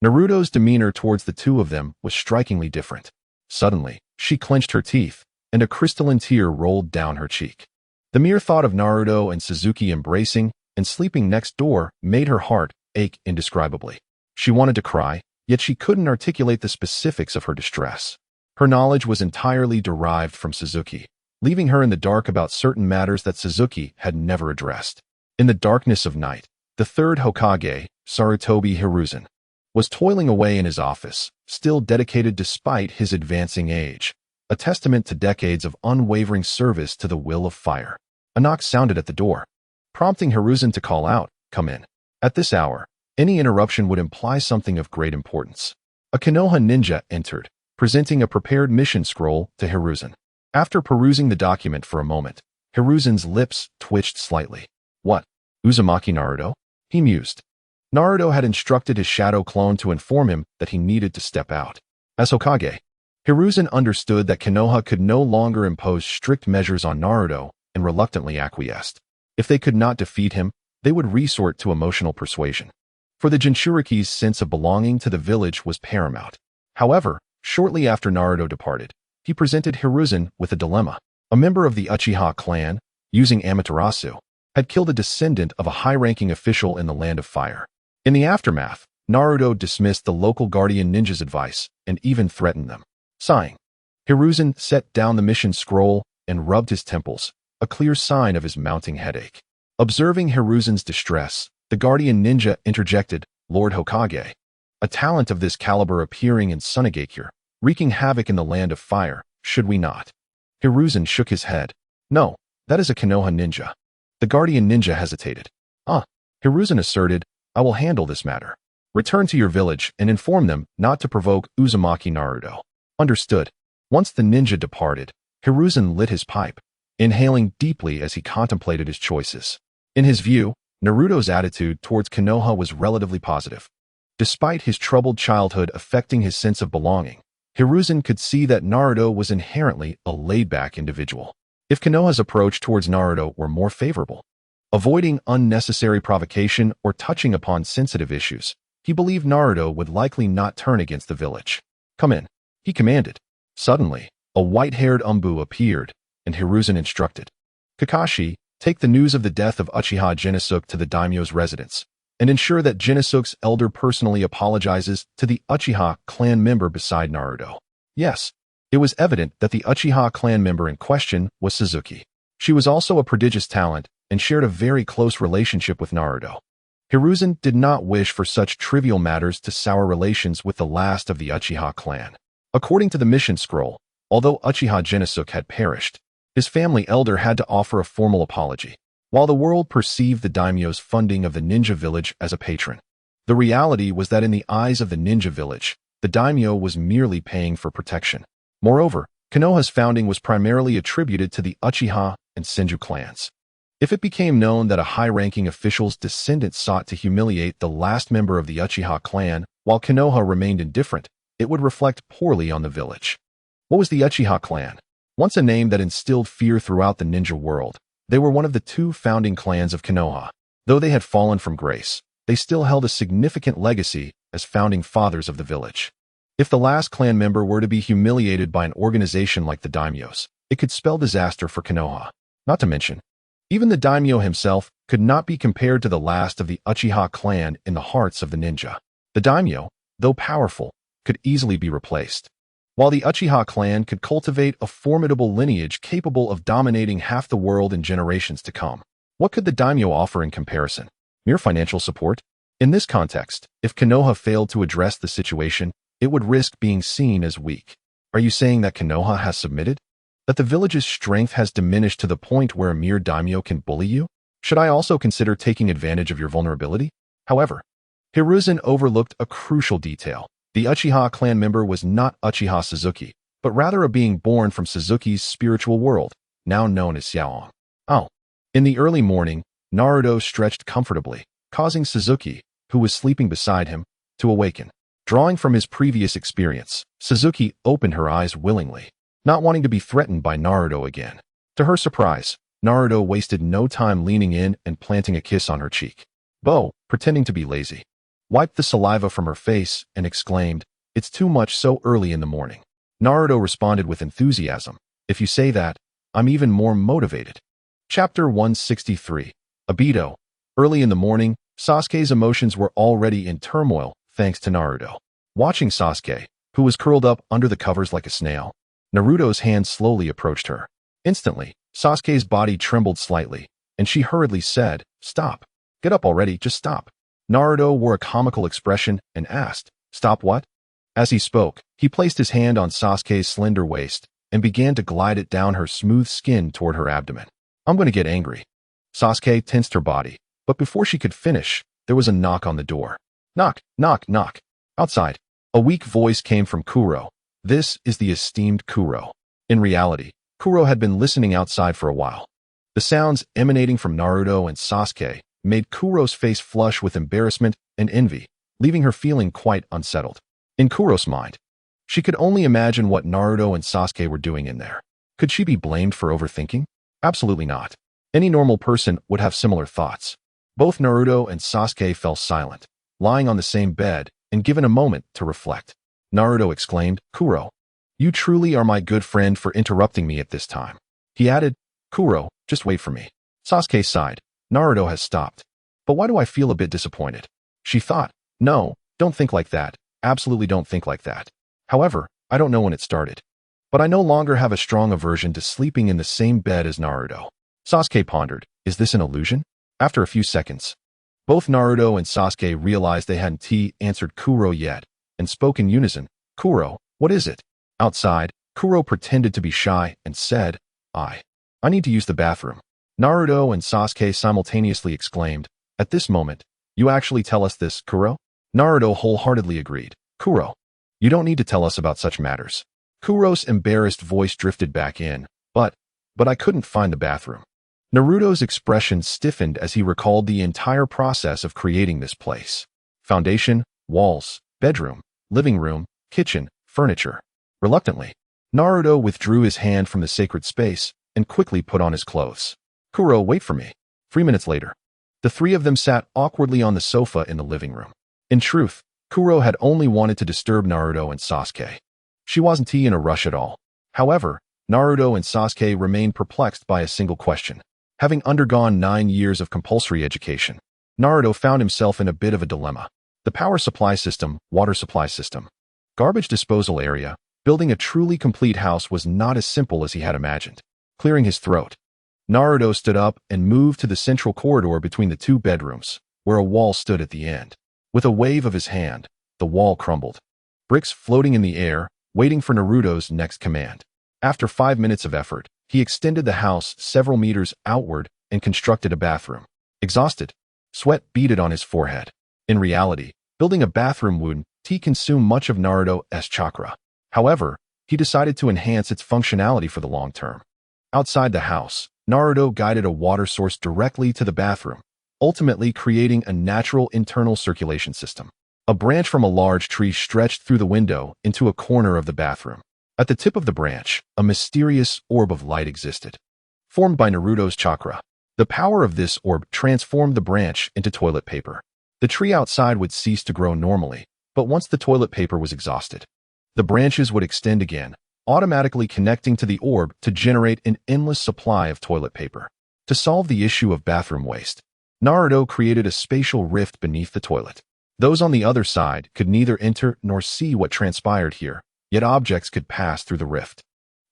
Naruto's demeanor towards the two of them was strikingly different. Suddenly, she clenched her teeth, and a crystalline tear rolled down her cheek. The mere thought of Naruto and Suzuki embracing and sleeping next door made her heart ache indescribably. She wanted to cry, yet she couldn't articulate the specifics of her distress. Her knowledge was entirely derived from Suzuki, leaving her in the dark about certain matters that Suzuki had never addressed. In the darkness of night, the third Hokage, Sarutobi Hiruzen, was toiling away in his office, still dedicated despite his advancing age, a testament to decades of unwavering service to the will of fire. A knock sounded at the door, prompting Hiruzen to call out, "Come in." At this hour, any interruption would imply something of great importance. A Konoha ninja entered, presenting a prepared mission scroll to Hiruzen. After perusing the document for a moment, Hiruzen's lips twitched slightly. "What? Uzumaki Naruto?" he mused. Naruto had instructed his shadow clone to inform him that he needed to step out. As Hokage, Hiruzen understood that Konoha could no longer impose strict measures on Naruto and reluctantly acquiesced. If they could not defeat him, they would resort to emotional persuasion. For the Jinchuriki's sense of belonging to the village was paramount. However, shortly after Naruto departed, he presented Hiruzen with a dilemma. A member of the Uchiha clan, using Amaterasu, had killed a descendant of a high-ranking official in the Land of Fire. In the aftermath, Naruto dismissed the local guardian ninja's advice and even threatened them. Sighing, Hiruzen set down the mission scroll and rubbed his temples, a clear sign of his mounting headache. Observing Hiruzen's distress, the guardian ninja interjected, "Lord Hokage, a talent of this caliber appearing in Sunagakure, wreaking havoc in the Land of Fire, should we not?" Hiruzen shook his head. "No, that is a Konoha ninja." The guardian ninja hesitated. Hiruzen asserted, "I will handle this matter. Return to your village and inform them not to provoke Uzumaki Naruto." Understood. Once the ninja departed, Hiruzen lit his pipe, inhaling deeply as he contemplated his choices. In his view, Naruto's attitude towards Konoha was relatively positive. Despite his troubled childhood affecting his sense of belonging, Hiruzen could see that Naruto was inherently a laid-back individual. If Konoha's approach towards Naruto were more favorable, avoiding unnecessary provocation or touching upon sensitive issues, he believed Naruto would likely not turn against the village. "Come in," he commanded. Suddenly, a white-haired Umbu appeared, and Hiruzen instructed, "Kakashi, take the news of the death of Uchiha Jinisuke to the daimyo's residence, and ensure that Jinisuke's elder personally apologizes to the Uchiha clan member beside Naruto." Yes, it was evident that the Uchiha clan member in question was Sasuke. She was also a prodigious talent and shared a very close relationship with Naruto. Hiruzen did not wish for such trivial matters to sour relations with the last of the Uchiha clan. According to the mission scroll, although Uchiha Jinisuke had perished, his family elder had to offer a formal apology. While the world perceived the daimyo's funding of the ninja village as a patron, the reality was that in the eyes of the ninja village, the daimyo was merely paying for protection. Moreover, Konoha's founding was primarily attributed to the Uchiha and Senju clans. If it became known that a high-ranking official's descendant sought to humiliate the last member of the Uchiha clan while Konoha remained indifferent, it would reflect poorly on the village. What was the Uchiha clan? Once a name that instilled fear throughout the ninja world, they were one of the two founding clans of Konoha. Though they had fallen from grace, they still held a significant legacy as founding fathers of the village. If the last clan member were to be humiliated by an organization like the daimyos, it could spell disaster for Konoha. Not to mention, even the daimyo himself could not be compared to the last of the Uchiha clan in the hearts of the ninja. The daimyo, though powerful, could easily be replaced. While the Uchiha clan could cultivate a formidable lineage capable of dominating half the world in generations to come, what could the daimyo offer in comparison? Mere financial support? In this context, if Konoha failed to address the situation, it would risk being seen as weak. Are you saying that Konoha has submitted? That the village's strength has diminished to the point where a mere daimyo can bully you? Should I also consider taking advantage of your vulnerability? However, Hiruzen overlooked a crucial detail. The Uchiha clan member was not Uchiha Sasuke, but rather a being born from Sasuke's spiritual world, now known as Xiaoong. In the early morning, Naruto stretched comfortably, causing Sasuke, who was sleeping beside him, to awaken. Drawing from his previous experience, Sasuke opened her eyes willingly, not wanting to be threatened by Naruto again. To her surprise, Naruto wasted no time leaning in and planting a kiss on her cheek. Bo, pretending to be lazy, wiped the saliva from her face and exclaimed, "It's too much so early in the morning." Naruto responded with enthusiasm, "If you say that, I'm even more motivated." Chapter 163. Obito. Early in the morning, Sasuke's emotions were already in turmoil thanks to Naruto. Watching Sasuke, who was curled up under the covers like a snail, Naruto's hand slowly approached her. Instantly, Sasuke's body trembled slightly, and she hurriedly said, "Stop. Get up already, just stop." Naruto wore a comical expression and asked, "Stop what?" As he spoke, he placed his hand on Sasuke's slender waist and began to glide it down her smooth skin toward her abdomen. "I'm going to get angry." Sasuke tensed her body, but before she could finish, there was a knock on the door. "Knock, knock, knock." Outside, a weak voice came from Kuro. This is the esteemed Kuro. In reality, Kuro had been listening outside for a while. The sounds emanating from Naruto and Sasuke made Kuro's face flush with embarrassment and envy, leaving her feeling quite unsettled. In Kuro's mind, she could only imagine what Naruto and Sasuke were doing in there. Could she be blamed for overthinking? Absolutely not. Any normal person would have similar thoughts. Both Naruto and Sasuke fell silent, lying on the same bed and given a moment to reflect. Naruto exclaimed, "Kuro, you truly are my good friend for interrupting me at this time." He added, "Kuro, just wait for me." Sasuke sighed. Naruto has stopped. But why do I feel a bit disappointed? She thought, no, don't think like that. Absolutely don't think like that. However, I don't know when it started. But I no longer have a strong aversion to sleeping in the same bed as Naruto. Sasuke pondered, is this an illusion? After a few seconds, both Naruto and Sasuke realized they hadn't answered Kuro yet, and spoke in unison, "Kuro, what is it?" Outside, Kuro pretended to be shy and said, I need to use the bathroom." Naruto and Sasuke simultaneously exclaimed, "At this moment, you actually tell us this, Kuro?" Naruto wholeheartedly agreed, "Kuro, you don't need to tell us about such matters." Kuro's embarrassed voice drifted back in, but I couldn't find the bathroom." Naruto's expression stiffened as he recalled the entire process of creating this place. Foundation, walls, bedroom, living room, kitchen, furniture. Reluctantly, Naruto withdrew his hand from the sacred space and quickly put on his clothes. "Kuro, wait for me." 3 minutes later, the three of them sat awkwardly on the sofa in the living room. In truth, Kuro had only wanted to disturb Naruto and Sasuke. She wasn't in a rush at all. However, Naruto and Sasuke remained perplexed by a single question. Having undergone 9 years of compulsory education, Naruto found himself in a bit of a dilemma. The power supply system, water supply system, garbage disposal area, building a truly complete house was not as simple as he had imagined. Clearing his throat, Naruto stood up and moved to the central corridor between the 2 bedrooms, where a wall stood at the end. With a wave of his hand, the wall crumbled. Bricks floating in the air, waiting for Naruto's next command. After 5 minutes of effort, he extended the house several meters outward and constructed a bathroom. Exhausted, sweat beaded on his forehead. In reality, building a bathroom would consume much of Naruto's chakra. However, he decided to enhance its functionality for the long term. Outside the house, Naruto guided a water source directly to the bathroom, ultimately creating a natural internal circulation system. A branch from a large tree stretched through the window into a corner of the bathroom. At the tip of the branch, a mysterious orb of light existed. Formed by Naruto's chakra, the power of this orb transformed the branch into toilet paper. The tree outside would cease to grow normally, but once the toilet paper was exhausted, the branches would extend again, automatically connecting to the orb to generate an endless supply of toilet paper. To solve the issue of bathroom waste, Naruto created a spatial rift beneath the toilet. Those on the other side could neither enter nor see what transpired here, yet objects could pass through the rift.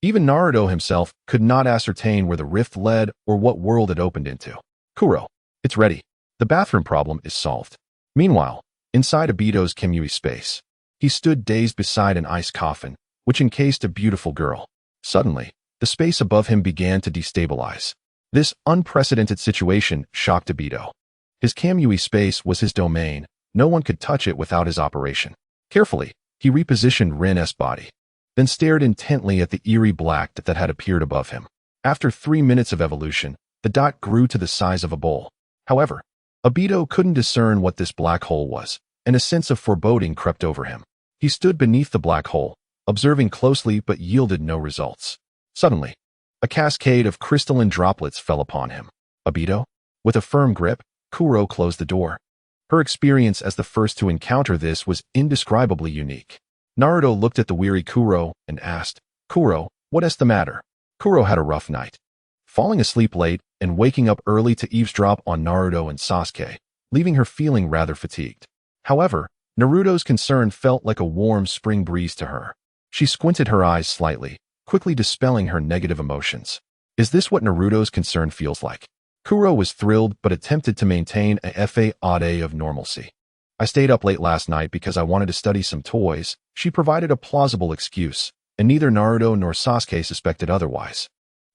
Even Naruto himself could not ascertain where the rift led or what world it opened into. "Kuro, it's ready. The bathroom problem is solved." Meanwhile, inside Obito's Kamui space, he stood dazed beside an ice coffin, which encased a beautiful girl. Suddenly, the space above him began to destabilize. This unprecedented situation shocked Obito. His Kamui space was his domain. No one could touch it without his operation. Carefully, he repositioned Rin's body, then stared intently at the eerie black that had appeared above him. After 3 minutes of evolution, the dot grew to the size of a bowl. However, Obito couldn't discern what this black hole was, and a sense of foreboding crept over him. He stood beneath the black hole, observing closely but yielded no results. Suddenly, a cascade of crystalline droplets fell upon him. "Obito?" With a firm grip, Kuro closed the door. Her experience as the first to encounter this was indescribably unique. Naruto looked at the weary Kuro and asked, "Kuro, what is the matter?" Kuro had a rough night, falling asleep late and waking up early to eavesdrop on Naruto and Sasuke, leaving her feeling rather fatigued. However, Naruto's concern felt like a warm spring breeze to her. She squinted her eyes slightly, quickly dispelling her negative emotions. Is this what Naruto's concern feels like? Kuro was thrilled but attempted to maintain a facade of normalcy. "I stayed up late last night because I wanted to study some toys." She provided a plausible excuse, and neither Naruto nor Sasuke suspected otherwise.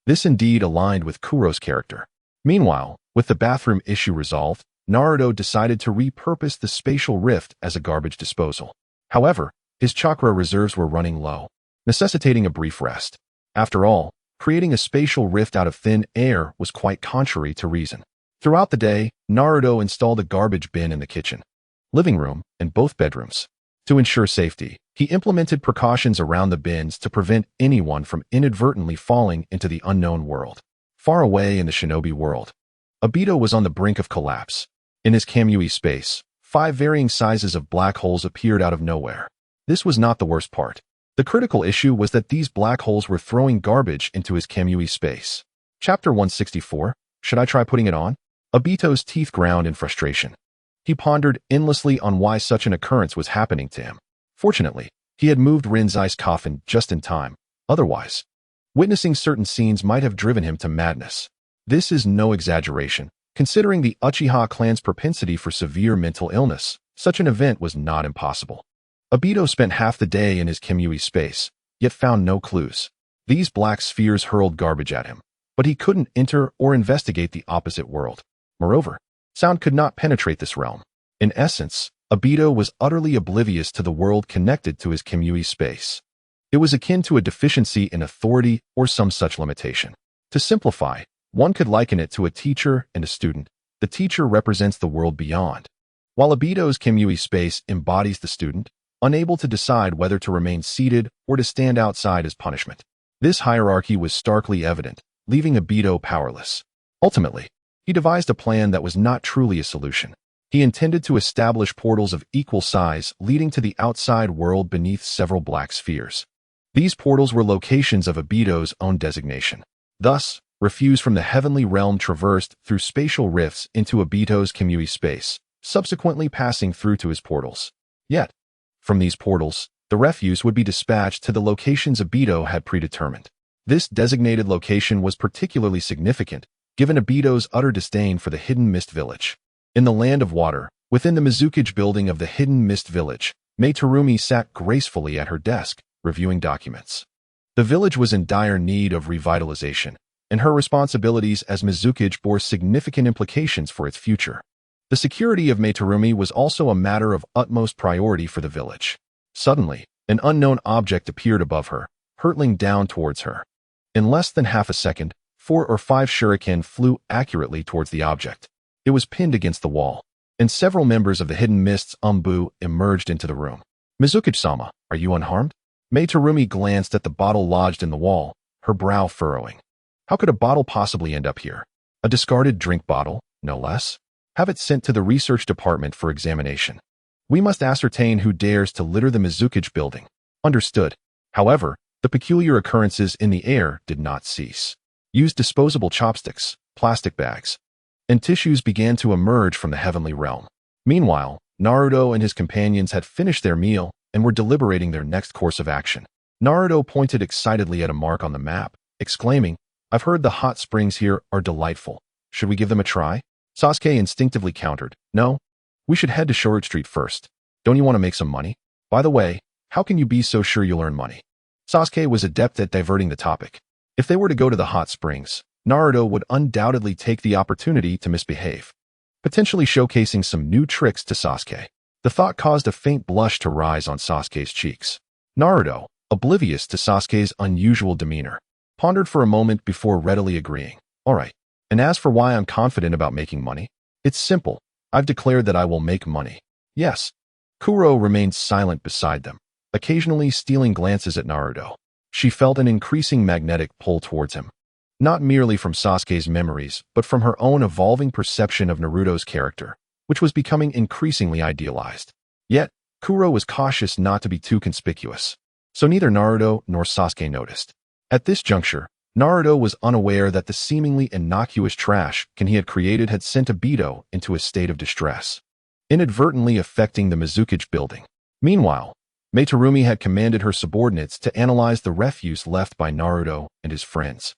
This indeed aligned with Kuro's character. Meanwhile, with the bathroom issue resolved, Naruto decided to repurpose the spatial rift as a garbage disposal. However, his chakra reserves were running low, necessitating a brief rest. After all, creating a spatial rift out of thin air was quite contrary to reason. Throughout the day, Naruto installed a garbage bin in the kitchen, living room, and both bedrooms. To ensure safety, he implemented precautions around the bins to prevent anyone from inadvertently falling into the unknown world. Far away in the shinobi world, Obito was on the brink of collapse. In his Kamui space, 5 varying sizes of black holes appeared out of nowhere. This was not the worst part. The critical issue was that these black holes were throwing garbage into his Kamui space. Chapter 164, Should I try putting it on? Obito's teeth ground in frustration. He pondered endlessly on why such an occurrence was happening to him. Fortunately, he had moved Rinzai's coffin just in time. Otherwise, witnessing certain scenes might have driven him to madness. This is no exaggeration. Considering the Uchiha clan's propensity for severe mental illness, such an event was not impossible. Obito spent half the day in his Kamui space, yet found no clues. These black spheres hurled garbage at him, but he couldn't enter or investigate the opposite world. Moreover, sound could not penetrate this realm. In essence, Obito was utterly oblivious to the world connected to his Kamui space. It was akin to a deficiency in authority or some such limitation. To simplify, one could liken it to a teacher and a student. The teacher represents the world beyond, while Obito's Kamui space embodies the student, unable to decide whether to remain seated or to stand outside as punishment. This hierarchy was starkly evident, leaving Obito powerless. Ultimately, he devised a plan that was not truly a solution. He intended to establish portals of equal size leading to the outside world beneath several black spheres. These portals were locations of Obito's own designation. Thus, refuse from the heavenly realm traversed through spatial rifts into Obito's Kamui space, subsequently passing through to his portals. Yet, from these portals, the refuse would be dispatched to the locations Obito had predetermined. This designated location was particularly significant, given Obito's utter disdain for the Hidden Mist Village. In the Land of Water, within the Mizukage building of the Hidden Mist Village, Mei sat gracefully at her desk, reviewing documents. The village was in dire need of revitalization, and her responsibilities as Mizukage bore significant implications for its future. The security of Mei was also a matter of utmost priority for the village. Suddenly, an unknown object appeared above her, hurtling down towards her. In less than half a second, 4 or 5 shuriken flew accurately towards the object. It was pinned against the wall, and several members of the Hidden Mist's Umbu emerged into the room. Mizukage-sama, are you unharmed? Mei glanced at the bottle lodged in the wall, her brow furrowing. How could a bottle possibly end up here? A discarded drink bottle, no less? Have it sent to the research department for examination. We must ascertain who dares to litter the Mizukage building. Understood. However, the peculiar occurrences in the air did not cease. Use disposable chopsticks, plastic bags, and tissues began to emerge from the heavenly realm. Meanwhile, Naruto and his companions had finished their meal and were deliberating their next course of action. Naruto pointed excitedly at a mark on the map, exclaiming, I've heard the hot springs here are delightful. Should we give them a try? Sasuke instinctively countered, No, we should head to Shorage Street first. Don't you want to make some money? By the way, how can you be so sure you'll earn money? Sasuke was adept at diverting the topic. If they were to go to the hot springs, Naruto would undoubtedly take the opportunity to misbehave, potentially showcasing some new tricks to Sasuke. The thought caused a faint blush to rise on Sasuke's cheeks. Naruto, oblivious to Sasuke's unusual demeanor, pondered for a moment before readily agreeing. All right. And as for why I'm confident about making money, it's simple. I've declared that I will make money. Yes. Kuro remained silent beside them, occasionally stealing glances at Naruto. She felt an increasing magnetic pull towards him, not merely from Sasuke's memories, but from her own evolving perception of Naruto's character, which was becoming increasingly idealized. Yet, Kuro was cautious not to be too conspicuous, so neither Naruto nor Sasuke noticed. At this juncture, Naruto was unaware that the seemingly innocuous trash he had created had sent Obito into a state of distress, inadvertently affecting the Mizukage building. Meanwhile, Mei had commanded her subordinates to analyze the refuse left by Naruto and his friends,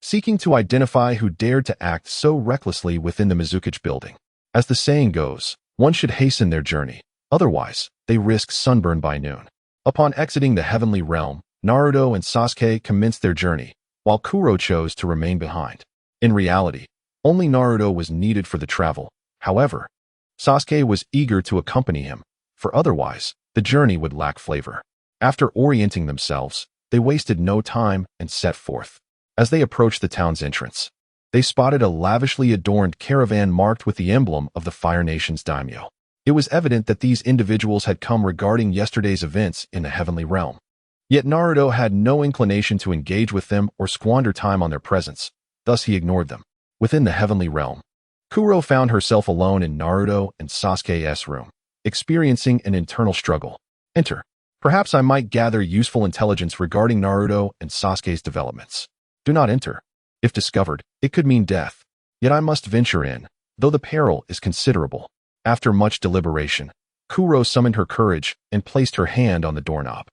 seeking to identify who dared to act so recklessly within the Mizukage building. As the saying goes, one should hasten their journey, otherwise, they risk sunburn by noon. Upon exiting the heavenly realm, Naruto and Sasuke commenced their journey, while Kuro chose to remain behind. In reality, only Naruto was needed for the travel. However, Sasuke was eager to accompany him, for otherwise, the journey would lack flavor. After orienting themselves, they wasted no time and set forth. As they approached the town's entrance, they spotted a lavishly adorned caravan marked with the emblem of the Fire Nation's daimyo. It was evident that these individuals had come regarding yesterday's events in the heavenly realm. Yet Naruto had no inclination to engage with them or squander time on their presence, thus he ignored them. Within the heavenly realm, Kuro found herself alone in Naruto and Sasuke's room, experiencing an internal struggle. Enter. Perhaps I might gather useful intelligence regarding Naruto and Sasuke's developments. Do not enter. If discovered, it could mean death. Yet I must venture in, though the peril is considerable. After much deliberation, Kuro summoned her courage and placed her hand on the doorknob.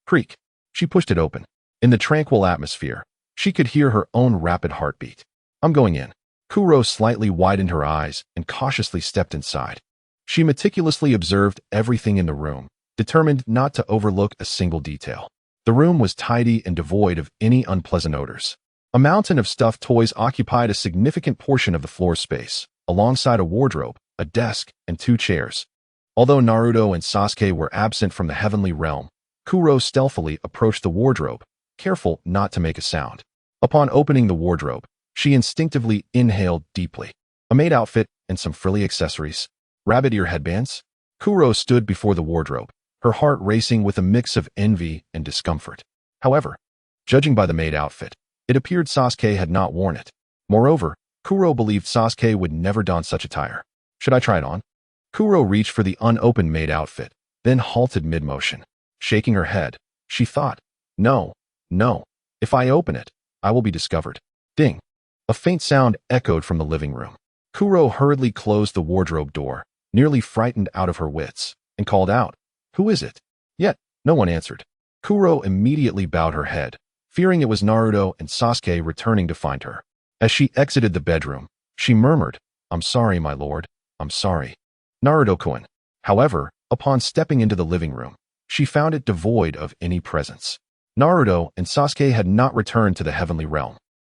Creak. She pushed it open. In the tranquil atmosphere, she could hear her own rapid heartbeat. I'm going in. Kuro slightly widened her eyes and cautiously stepped inside. She meticulously observed everything in the room, determined not to overlook a single detail. The room was tidy and devoid of any unpleasant odors. A mountain of stuffed toys occupied a significant portion of the floor space, alongside a wardrobe, a desk, and 2 chairs. Although Naruto and Sasuke were absent from the heavenly realm, Kuro stealthily approached the wardrobe, careful not to make a sound. Upon opening the wardrobe, she instinctively inhaled deeply. A maid outfit and some frilly accessories. Rabbit ear headbands? Kuro stood before the wardrobe, her heart racing with a mix of envy and discomfort. However, judging by the maid outfit, it appeared Sasuke had not worn it. Moreover, Kuro believed Sasuke would never don such attire. Should I try it on? Kuro reached for the unopened maid outfit, then halted mid-motion. Shaking her head, she thought, No. If I open it, I will be discovered. Ding. A faint sound echoed from the living room. Kuro hurriedly closed the wardrobe door, nearly frightened out of her wits, and called out, Who is it? Yet, no one answered. Kuro immediately bowed her head, fearing it was Naruto and Sasuke returning to find her. As she exited the bedroom, she murmured, I'm sorry, my lord, I'm sorry. Naruto-kun. However, upon stepping into the living room, she found it devoid of any presence. Naruto and Sasuke had not returned to the heavenly realm.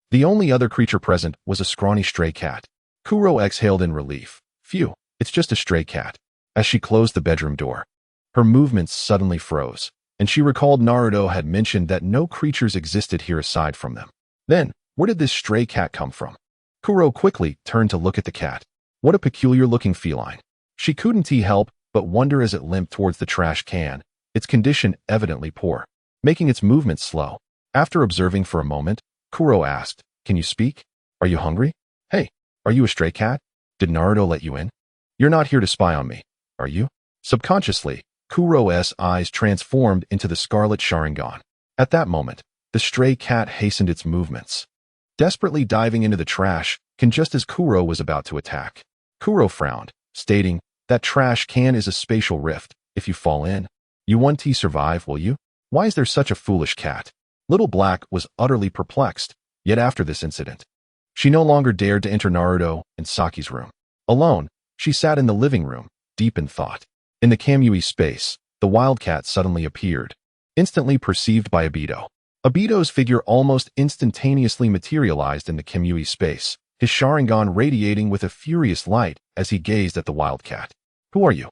The only other creature present was a scrawny stray cat. Kuro exhaled in relief. Phew, it's just a stray cat. As she closed the bedroom door, her movements suddenly froze, and she recalled Naruto had mentioned that no creatures existed here aside from them. Then, where did this stray cat come from? Kuro quickly turned to look at the cat. What a peculiar-looking feline. She couldn't help but wonder as it limped towards the trash can, its condition evidently poor, making its movements slow. After observing for a moment, Kuro asked, Can you speak? Are you hungry? Hey, are you a stray cat? Did Naruto let you in? You're not here to spy on me, are you? Subconsciously, Kuro's eyes transformed into the scarlet Sharingan. At that moment, the stray cat hastened its movements, desperately diving into the trash can just as Kuro was about to attack. Kuro frowned, stating, That trash can is a spatial rift. If you fall in, you won't survive, will you? Why is there such a foolish cat? Little Black was utterly perplexed, yet after this incident, she no longer dared to enter Naruto and Saki's room. Alone, she sat in the living room, deep in thought. In the Kamui space, the wildcat suddenly appeared, instantly perceived by Obito. Obito's figure almost instantaneously materialized in the Kamui space, his Sharingan radiating with a furious light as he gazed at the wildcat. Who are you?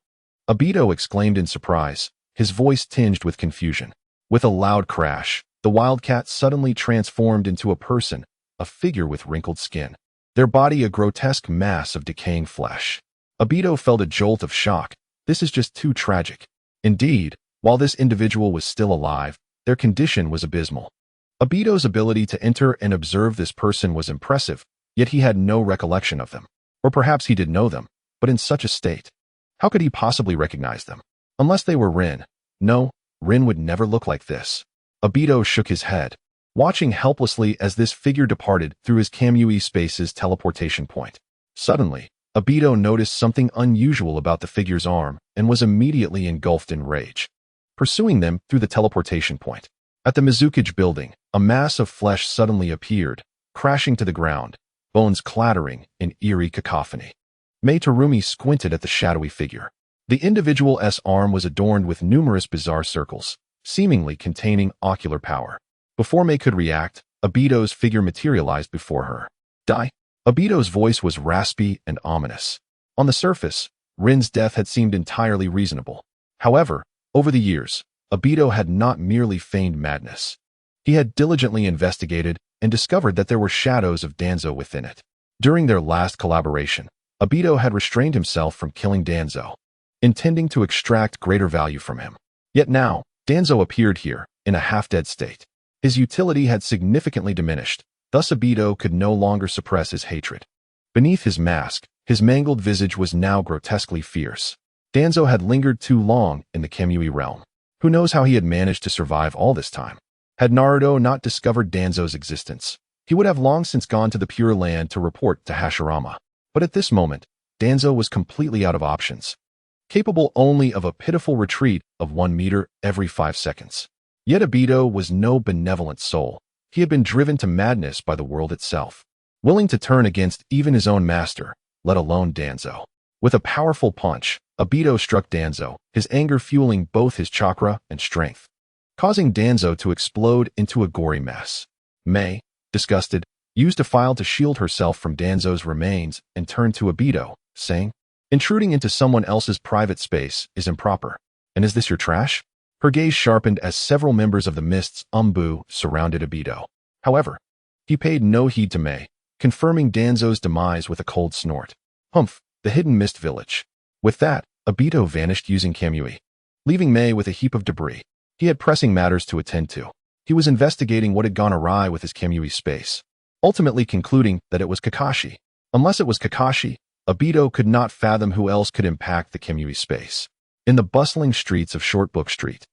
Obito exclaimed in surprise, his voice tinged with confusion. With a loud crash, the wildcat suddenly transformed into a person, a figure with wrinkled skin, their body a grotesque mass of decaying flesh. Obito felt a jolt of shock. This is just too tragic. Indeed, while this individual was still alive, their condition was abysmal. Obito's ability to enter and observe this person was impressive, yet he had no recollection of them. Or perhaps he did know them, but in such a state. How could he possibly recognize them? Unless they were Rin. No, Rin would never look like this. Obito shook his head, watching helplessly as this figure departed through his Kamui space's teleportation point. Suddenly, Obito noticed something unusual about the figure's arm and was immediately engulfed in rage. Pursuing them through the teleportation point. At the Mizukage building, a mass of flesh suddenly appeared, crashing to the ground, bones clattering in eerie cacophony. Mei Terumi squinted at the shadowy figure. The individual's arm was adorned with numerous bizarre circles, seemingly containing ocular power. Before Mei could react, Obito's figure materialized before her. Die? Obito's voice was raspy and ominous. On the surface, Rin's death had seemed entirely reasonable. However, over the years, Obito had not merely feigned madness. He had diligently investigated and discovered that there were shadows of Danzo within it. During their last collaboration, Obito had restrained himself from killing Danzo, intending to extract greater value from him. Yet now, Danzo appeared here, in a half-dead state. His utility had significantly diminished, thus Obito could no longer suppress his hatred. Beneath his mask, His mangled visage was now grotesquely fierce. Danzo had lingered too long in the Kamui realm. Who knows how he had managed to survive all this time? Had Naruto not discovered Danzo's existence, he would have long since gone to the Pure Land to report to Hashirama. But at this moment, Danzo was completely out of options, capable only of a pitiful retreat of 1 meter every 5 seconds. Yet Obito was no benevolent soul. He had been driven to madness by the world itself, willing to turn against even his own master, let alone Danzo. With a powerful punch, Obito struck Danzo, his anger fueling both his chakra and strength, causing Danzo to explode into a gory mess. Mei, disgusted, used a file to shield herself from Danzo's remains and turned to Obito, saying, "Intruding into someone else's private space is improper. And is this your trash?" Her gaze sharpened as several members of the Mist's Umbu surrounded Obito. However, he paid no heed to Mei, confirming Danzo's demise with a cold snort. Humph, the hidden mist village. With that, Obito vanished using Kamui, leaving Mei with a heap of debris. He had pressing matters to attend to. He was investigating what had gone awry with his Kamui space, ultimately concluding that it was Kakashi. Unless it was Kakashi, Obito could not fathom who else could impact the Kamui space. In the bustling streets of Shortbook Street,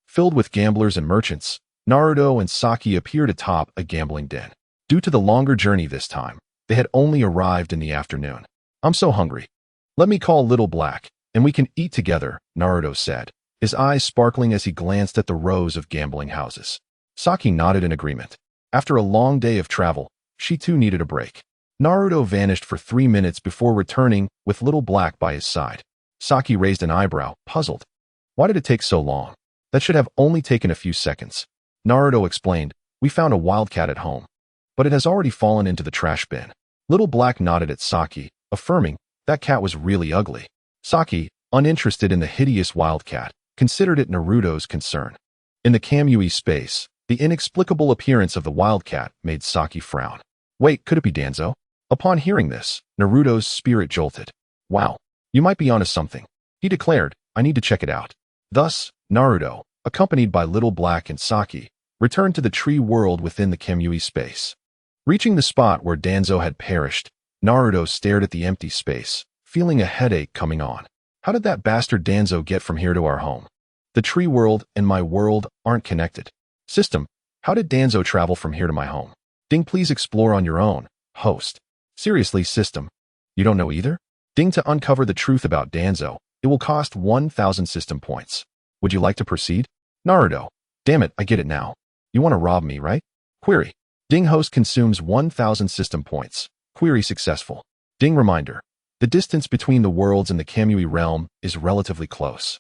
filled with gamblers and merchants, Naruto and Saki appeared atop a gambling den. Due to the longer journey this time, they had only arrived in the afternoon. "I'm so hungry. Let me call Little Black, and we can eat together," Naruto said, his eyes sparkling as he glanced at the rows of gambling houses. Saki nodded in agreement. After a long day of travel, she too needed a break. Naruto vanished for 3 minutes before returning with Little Black by his side. Saki raised an eyebrow, puzzled. Why did it take so long? That should have only taken a few seconds. Naruto explained, "We found a wildcat at home, but it has already fallen into the trash bin." Little Black nodded at Saki, affirming, "That cat was really ugly." Saki, uninterested in the hideous wildcat, considered it Naruto's concern. In the Kamui space, the inexplicable appearance of the wildcat made Saki frown. Wait, could it be Danzo? Upon hearing this, Naruto's spirit jolted. "Wow, you might be onto something," he declared. "I need to check it out." Thus, Naruto, accompanied by Little Black and Saki, returned to the tree world within the Kamui space. Reaching the spot where Danzo had perished, Naruto stared at the empty space, feeling a headache coming on. How did that bastard Danzo get from here to our home? The tree world and my world aren't connected. System, how did Danzo travel from here to my home? Ding, please explore on your own, host. Seriously, system, you don't know either? Ding, to uncover the truth about Danzo, it will cost 1,000 system points. Would you like to proceed? Naruto, damn it, I get it now. You want to rob me, right? Query. Ding, host consumes 1,000 system points. Query successful. Ding, reminder. The distance between the worlds in the Kamui realm is relatively close,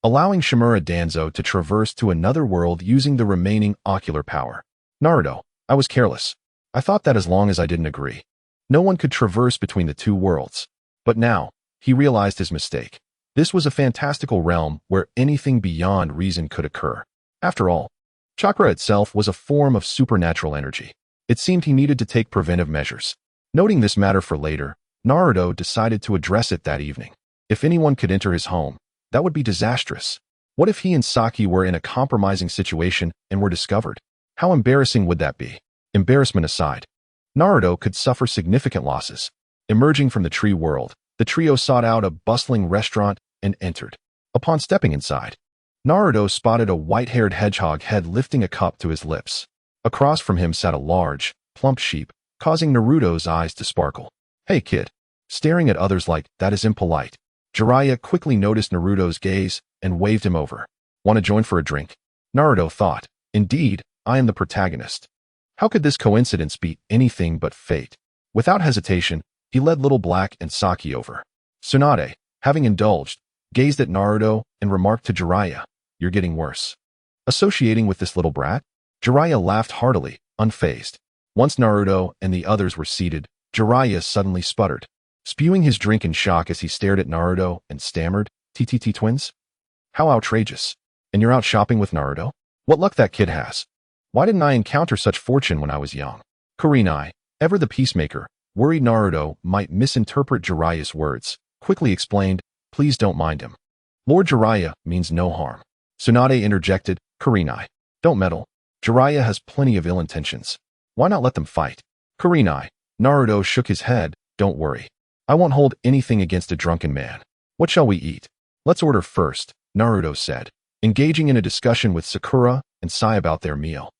allowing Shimura Danzo to traverse to another world using the remaining ocular power. Naruto, I was careless. I thought that as long as I didn't agree, no one could traverse between the two worlds. But now, he realized his mistake. This was a fantastical realm where anything beyond reason could occur. After all, chakra itself was a form of supernatural energy. It seemed he needed to take preventive measures. Noting this matter for later, Naruto decided to address it that evening. If anyone could enter his home, that would be disastrous. What if he and Saki were in a compromising situation and were discovered? How embarrassing would that be? Embarrassment aside, Naruto could suffer significant losses. Emerging from the tree world, the trio sought out a bustling restaurant and entered. Upon stepping inside, Naruto spotted a white-haired hedgehog head lifting a cup to his lips. Across from him sat a large, plump sheep, causing Naruto's eyes to sparkle. "Hey kid." Staring at others like that is impolite. Jiraiya quickly noticed Naruto's gaze and waved him over. "Want to join for a drink?" Naruto thought, "Indeed, I am the protagonist. How could this coincidence be anything but fate?" Without hesitation, he led Little Black and Saki over. Tsunade, having indulged, gazed at Naruto and remarked to Jiraiya, "You're getting worse." Associating with this little brat? Jiraiya laughed heartily, unfazed. Once Naruto and the others were seated, Jiraiya suddenly sputtered, spewing his drink in shock as he stared at Naruto and stammered, "TTT twins? How outrageous. And you're out shopping with Naruto? What luck that kid has. Why didn't I encounter such fortune when I was young?" Kurenai, ever the peacemaker, worried Naruto might misinterpret Jiraiya's words, quickly explained, "Please don't mind him. Lord Jiraiya means no harm." Tsunade interjected, "Kurenai, don't meddle. Jiraiya has plenty of ill intentions. Why not let them fight?" Kurenai, Naruto shook his head, "Don't worry. I won't hold anything against a drunken man. What shall we eat? Let's order first, Naruto said, engaging in a discussion with Sakura and Sai about their meal,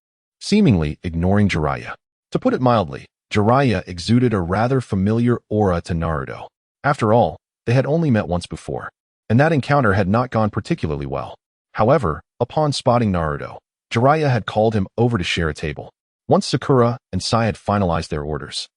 seemingly ignoring Jiraiya. To put it mildly, Jiraiya exuded a rather familiar aura to Naruto. After all, they had only met once before, and that encounter had not gone particularly well. However, upon spotting Naruto, Jiraiya had called him over to share a table. Once Sakura and Sai had finalized their orders,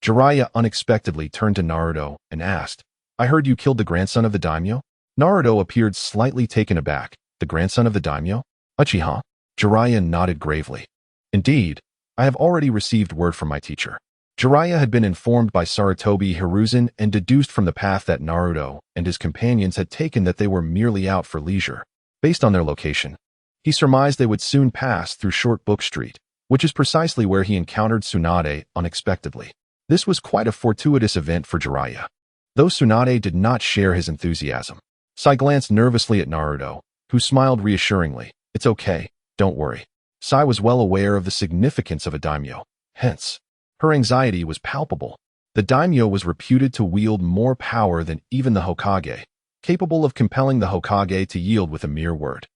Jiraiya unexpectedly turned to Naruto and asked, I heard you killed the grandson of the daimyo? Naruto appeared slightly taken aback. The grandson of the daimyo? Uchiha? Jiraiya nodded gravely. Indeed, I have already received word from my teacher. Jiraiya had been informed by Sarutobi Hiruzen and deduced from the path that Naruto and his companions had taken that they were merely out for leisure. Based on their location, he surmised they would soon pass through Short Book Street, which is precisely where he encountered Tsunade unexpectedly. This was quite a fortuitous event for Jiraiya. Though Tsunade did not share his enthusiasm, Sai glanced nervously at Naruto, who smiled reassuringly. It's okay, don't worry. Sai was well aware of the significance of a daimyo. Hence, her anxiety was palpable. The daimyo was reputed to wield more power than even the Hokage, capable of compelling the Hokage to yield with a mere word.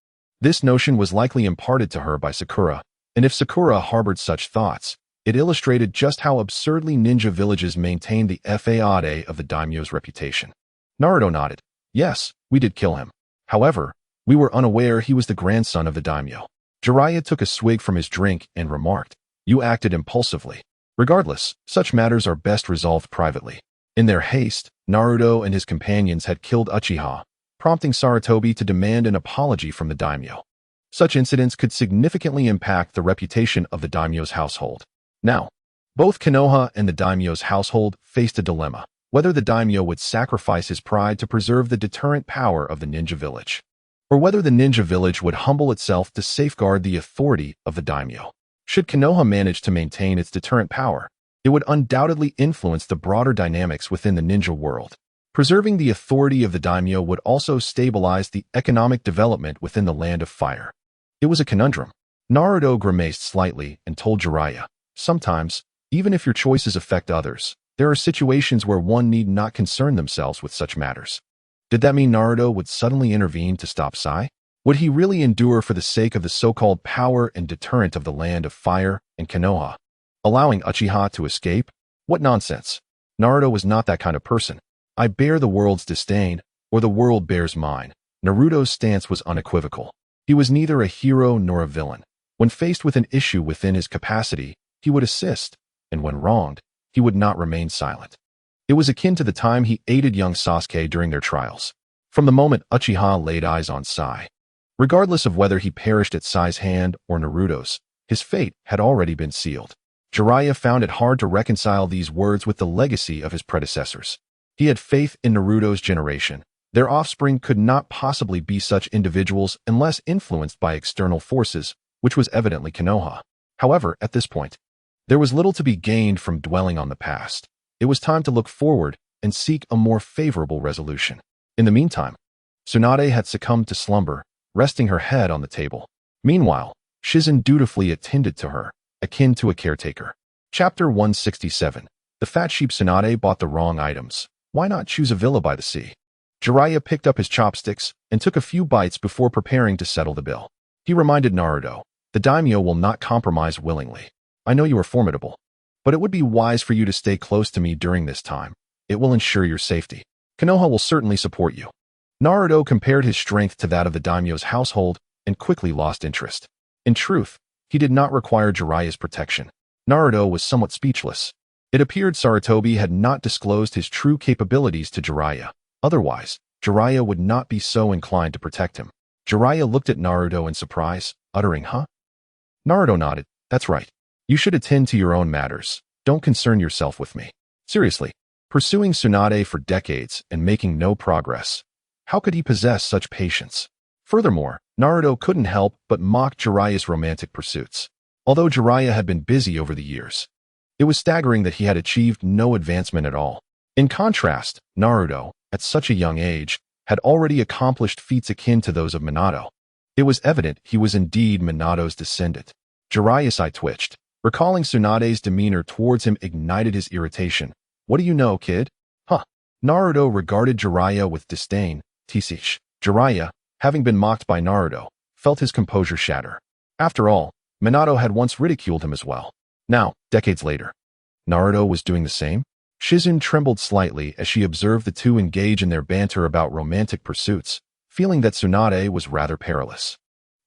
This notion was likely imparted to her by Sakura, and if Sakura harbored such thoughts, it illustrated just how absurdly ninja villages maintained the fade of the daimyo's reputation. Naruto nodded. Yes, we did kill him. However, we were unaware he was the grandson of the daimyo. Jiraiya took a swig from his drink and remarked, You acted impulsively. Regardless, such matters are best resolved privately. In their haste, Naruto and his companions had killed Uchiha, prompting Sarutobi to demand an apology from the daimyo. Such incidents could significantly impact the reputation of the daimyo's household. Now, both Konoha and the daimyo's household faced a dilemma, whether the daimyo would sacrifice his pride to preserve the deterrent power of the ninja village, or whether the ninja village would humble itself to safeguard the authority of the daimyo. Should Konoha manage to maintain its deterrent power, it would undoubtedly influence the broader dynamics within the ninja world. Preserving the authority of the daimyo would also stabilize the economic development within the Land of Fire. It was a conundrum. Naruto grimaced slightly and told Jiraiya, Sometimes, even if your choices affect others, there are situations where one need not concern themselves with such matters. Did that mean Naruto would suddenly intervene to stop Sai? Would he really endure for the sake of the so-called power and deterrent of the Land of Fire and Konoha, allowing Uchiha to escape? What nonsense. Naruto was not that kind of person. I bear the world's disdain, or the world bears mine. Naruto's stance was unequivocal. He was neither a hero nor a villain. When faced with an issue within his capacity, he would assist, and when wronged, he would not remain silent. It was akin to the time he aided young Sasuke during their trials. From the moment Uchiha laid eyes on Sai, regardless of whether he perished at Sai's hand or Naruto's, his fate had already been sealed. Jiraiya found it hard to reconcile these words with the legacy of his predecessors. He had faith in Naruto's generation. Their offspring could not possibly be such individuals unless influenced by external forces, which was evidently Konoha. However, at this point, there was little to be gained from dwelling on the past. It was time to look forward and seek a more favorable resolution. In the meantime, Tsunade had succumbed to slumber, resting her head on the table. Meanwhile, Shizen dutifully attended to her, akin to a caretaker. Chapter 167. The fat sheep. Tsunade bought the wrong items. Why not choose a villa by the sea? Jiraiya picked up his chopsticks and took a few bites before preparing to settle the bill. He reminded Naruto, the daimyo will not compromise willingly. I know you are formidable, but it would be wise for you to stay close to me during this time. It will ensure your safety. Konoha will certainly support you. Naruto compared his strength to that of the daimyo's household and quickly lost interest. In truth, he did not require Jiraiya's protection. Naruto was somewhat speechless. It appeared Sarutobi had not disclosed his true capabilities to Jiraiya. Otherwise, Jiraiya would not be so inclined to protect him. Jiraiya looked at Naruto in surprise, uttering, Huh? Naruto nodded. That's right. You should attend to your own matters. Don't concern yourself with me. Seriously, pursuing Tsunade for decades and making no progress. How could he possess such patience? Furthermore, Naruto couldn't help but mock Jiraiya's romantic pursuits. Although Jiraiya had been busy over the years, it was staggering that he had achieved no advancement at all. In contrast, Naruto, at such a young age, had already accomplished feats akin to those of Minato. It was evident he was indeed Minato's descendant. Jiraiya's eye twitched. Recalling Tsunade's demeanor towards him ignited his irritation. What do you know, kid? Huh. Naruto regarded Jiraiya with disdain. Tsh. Jiraiya, having been mocked by Naruto, felt his composure shatter. After all, Minato had once ridiculed him as well. Now, decades later, Naruto was doing the same? Shizune trembled slightly as she observed the two engage in their banter about romantic pursuits, feeling that Tsunade was rather perilous.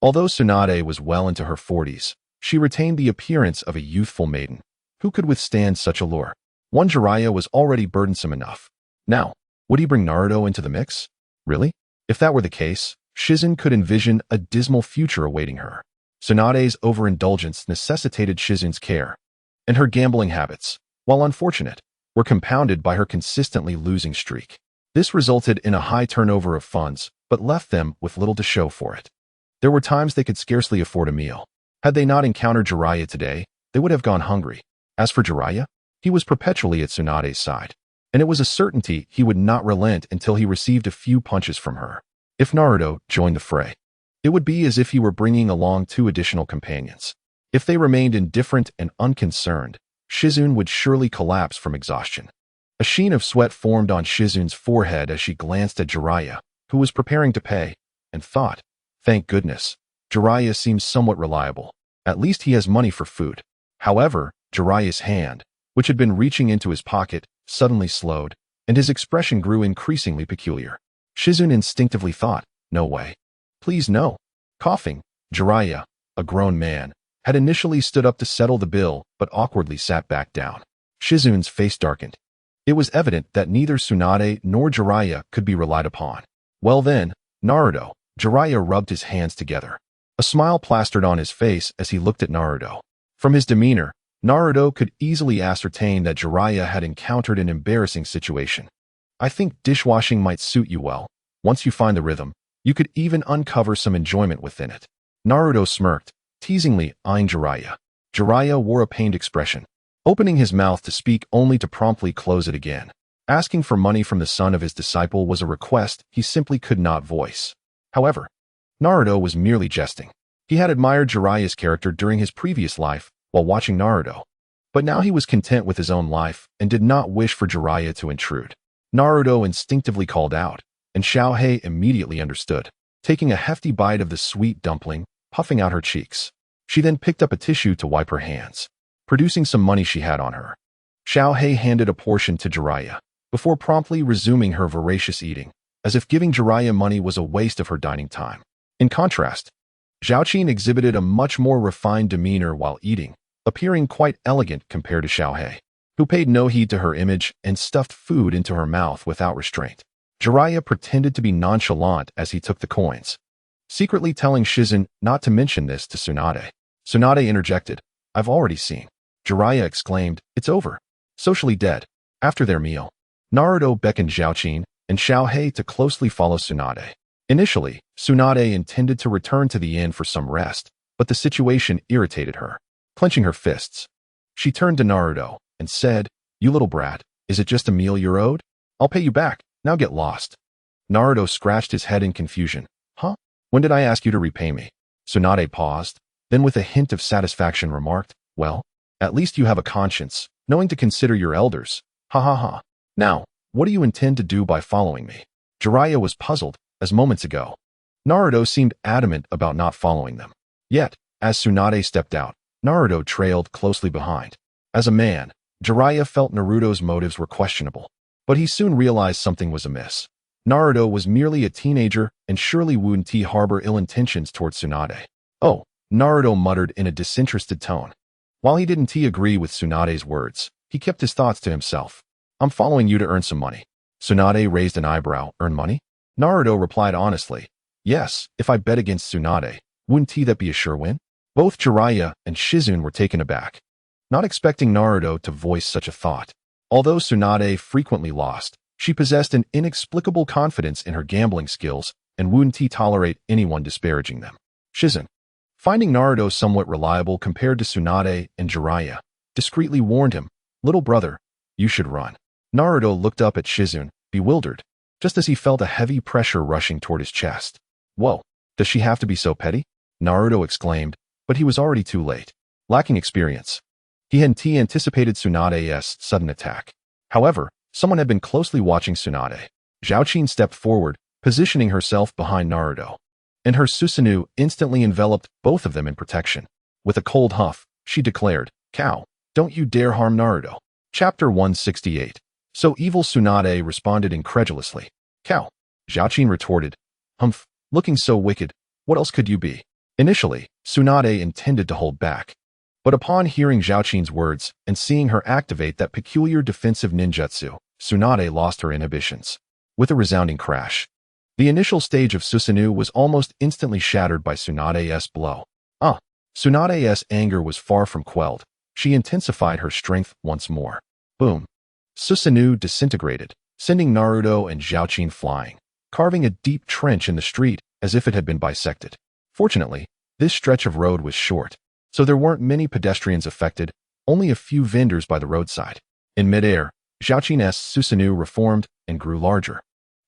Although Tsunade was well into her 40s, she retained the appearance of a youthful maiden. Who could withstand such a lure? One Jiraiya was already burdensome enough. Now, would he bring Naruto into the mix? Really? If that were the case, Shizune could envision a dismal future awaiting her. Tsunade's overindulgence necessitated Shizune's care, and her gambling habits, while unfortunate, were compounded by her consistently losing streak. This resulted in a high turnover of funds, but left them with little to show for it. There were times they could scarcely afford a meal. Had they not encountered Jiraiya today, they would have gone hungry. As for Jiraiya, he was perpetually at Tsunade's side, and it was a certainty he would not relent until he received a few punches from her. If Naruto joined the fray, it would be as if he were bringing along two additional companions. If they remained indifferent and unconcerned, Shizune would surely collapse from exhaustion. A sheen of sweat formed on Shizune's forehead as she glanced at Jiraiya, who was preparing to pay, and thought, thank goodness, Jiraiya seems somewhat reliable. At least he has money for food. However, Jiraiya's hand, which had been reaching into his pocket, suddenly slowed, and his expression grew increasingly peculiar. Shizune instinctively thought, no way. Please no. Coughing, Jiraiya, a grown man, had initially stood up to settle the bill, but awkwardly sat back down. Shizune's face darkened. It was evident that neither Tsunade nor Jiraiya could be relied upon. Well then, Naruto. Jiraiya rubbed his hands together. A smile plastered on his face as he looked at Naruto. From his demeanor, Naruto could easily ascertain that Jiraiya had encountered an embarrassing situation. I think dishwashing might suit you well. Once you find the rhythm, you could even uncover some enjoyment within it. Naruto smirked, teasingly eyeing Jiraiya. Jiraiya wore a pained expression, opening his mouth to speak only to promptly close it again. Asking for money from the son of his disciple was a request he simply could not voice. However, Naruto was merely jesting. He had admired Jiraiya's character during his previous life while watching Naruto, but now he was content with his own life and did not wish for Jiraiya to intrude. Naruto instinctively called out, and Xiaohei immediately understood, taking a hefty bite of the sweet dumpling, puffing out her cheeks. She then picked up a tissue to wipe her hands, producing some money she had on her. Xiaohei handed a portion to Jiraiya, before promptly resuming her voracious eating, as if giving Jiraiya money was a waste of her dining time. In contrast, Zhaoqin exhibited a much more refined demeanor while eating, appearing quite elegant compared to Xiaohei, who paid no heed to her image and stuffed food into her mouth without restraint. Jiraiya pretended to be nonchalant as he took the coins, secretly telling Shizune not to mention this to Tsunade. Tsunade interjected, I've already seen. Jiraiya exclaimed, it's over. Socially dead. After their meal, Naruto beckoned Zhaoqin and Xiaohei to closely follow Tsunade. Initially, Tsunade intended to return to the inn for some rest, but the situation irritated her. Clenching her fists, she turned to Naruto and said, you little brat, is it just a meal you're owed? I'll pay you back, now get lost. Naruto scratched his head in confusion. Huh? When did I ask you to repay me? Tsunade paused, then with a hint of satisfaction remarked, well, at least you have a conscience, knowing to consider your elders. Ha ha ha. Now, what do you intend to do by following me? Jiraiya was puzzled, as moments ago, Naruto seemed adamant about not following them. Yet, as Tsunade stepped out, Naruto trailed closely behind. As a man, Jiraiya felt Naruto's motives were questionable, but he soon realized something was amiss. Naruto was merely a teenager and surely wouldn't harbor ill intentions towards Tsunade. Oh, Naruto muttered in a disinterested tone. While he didn't agree with Tsunade's words, he kept his thoughts to himself. I'm following you to earn some money. Tsunade raised an eyebrow. Earn money? Naruto replied honestly. Yes, if I bet against Tsunade, wouldn't that be a sure win? Both Jiraiya and Shizune were taken aback, not expecting Naruto to voice such a thought. Although Tsunade frequently lost, she possessed an inexplicable confidence in her gambling skills and wouldn't tolerate anyone disparaging them. Shizune, finding Naruto somewhat reliable compared to Tsunade and Jiraiya, discreetly warned him, little brother, you should run. Naruto looked up at Shizune, bewildered, just as he felt a heavy pressure rushing toward his chest. Whoa, does she have to be so petty? Naruto exclaimed, but he was already too late. Lacking experience, he hadn't anticipated Tsunade's sudden attack. However, Someone had been closely watching Tsunade. Zhaoqin stepped forward, positioning herself behind Naruto, and her Susanoo instantly enveloped both of them in protection. With a cold huff, she declared, "Cow, don't you dare harm Naruto." Chapter 168. So evil Tsunade responded incredulously. "Cow." Zhaoqin retorted, "Humph, looking so wicked, what else could you be?" Initially, Tsunade intended to hold back. But upon hearing Zhaoqin's words and seeing her activate that peculiar defensive ninjutsu, Tsunade lost her inhibitions. With a resounding crash, the initial stage of Susanoo was almost instantly shattered by Tsunade's blow. Tsunade's anger was far from quelled. She intensified her strength once more. Boom. Susanoo disintegrated, sending Naruto and Zhaoqin flying, carving a deep trench in the street as if it had been bisected. Fortunately, this stretch of road was short, so there weren't many pedestrians affected, only a few vendors by the roadside. In midair, Zhaoqin's Susanoo reformed and grew larger,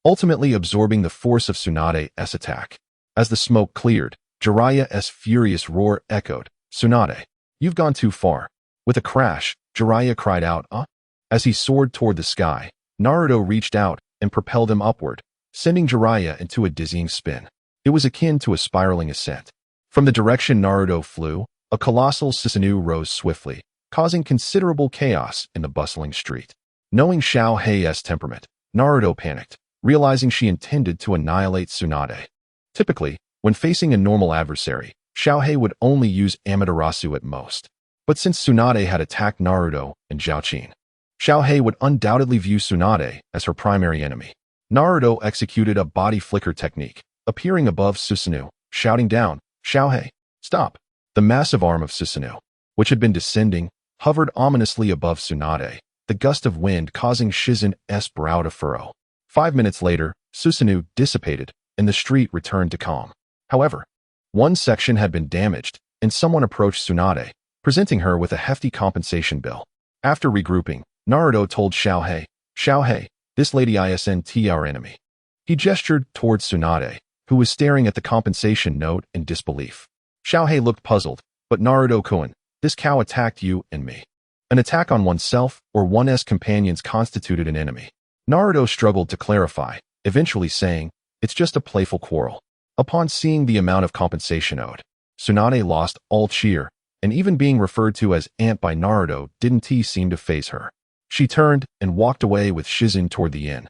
ultimately absorbing the force of Tsunade's attack. As the smoke cleared, Jiraiya's furious roar echoed, "Tsunade, you've gone too far." With a crash, Jiraiya cried out, "Ah!" As he soared toward the sky, Naruto reached out and propelled him upward, sending Jiraiya into a dizzying spin. It was akin to a spiraling ascent. From the direction Naruto flew, a colossal Susanoo rose swiftly, causing considerable chaos in the bustling street. Knowing Xiao Hei's temperament, Naruto panicked, realizing she intended to annihilate Tsunade. Typically, when facing a normal adversary, Xiao Hei would only use Amaterasu at most. But since Tsunade had attacked Naruto and Zhaoqin, Xiao Hei would undoubtedly view Tsunade as her primary enemy. Naruto executed a body flicker technique, appearing above Susanoo, shouting down, "Xiao Hei, stop!" The massive arm of Susanoo, which had been descending, hovered ominously above Tsunade, the gust of wind causing Shizen's brow to furrow. 5 minutes later, Susanoo dissipated, and the street returned to calm. However, one section had been damaged, and someone approached Tsunade, presenting her with a hefty compensation bill. After regrouping, Naruto told Xiao Hei, this lady isn't our enemy. He gestured towards Tsunade, who was staring at the compensation note in disbelief. Xiao Hei looked puzzled, but Naruto-kun, this cow attacked you and me. An attack on oneself or one's companions constituted an enemy. Naruto struggled to clarify, eventually saying, "It's just a playful quarrel." Upon seeing the amount of compensation owed, Tsunade lost all cheer, and even being referred to as Aunt by Naruto didn't seem to faze her. She turned and walked away with Shizen toward the inn,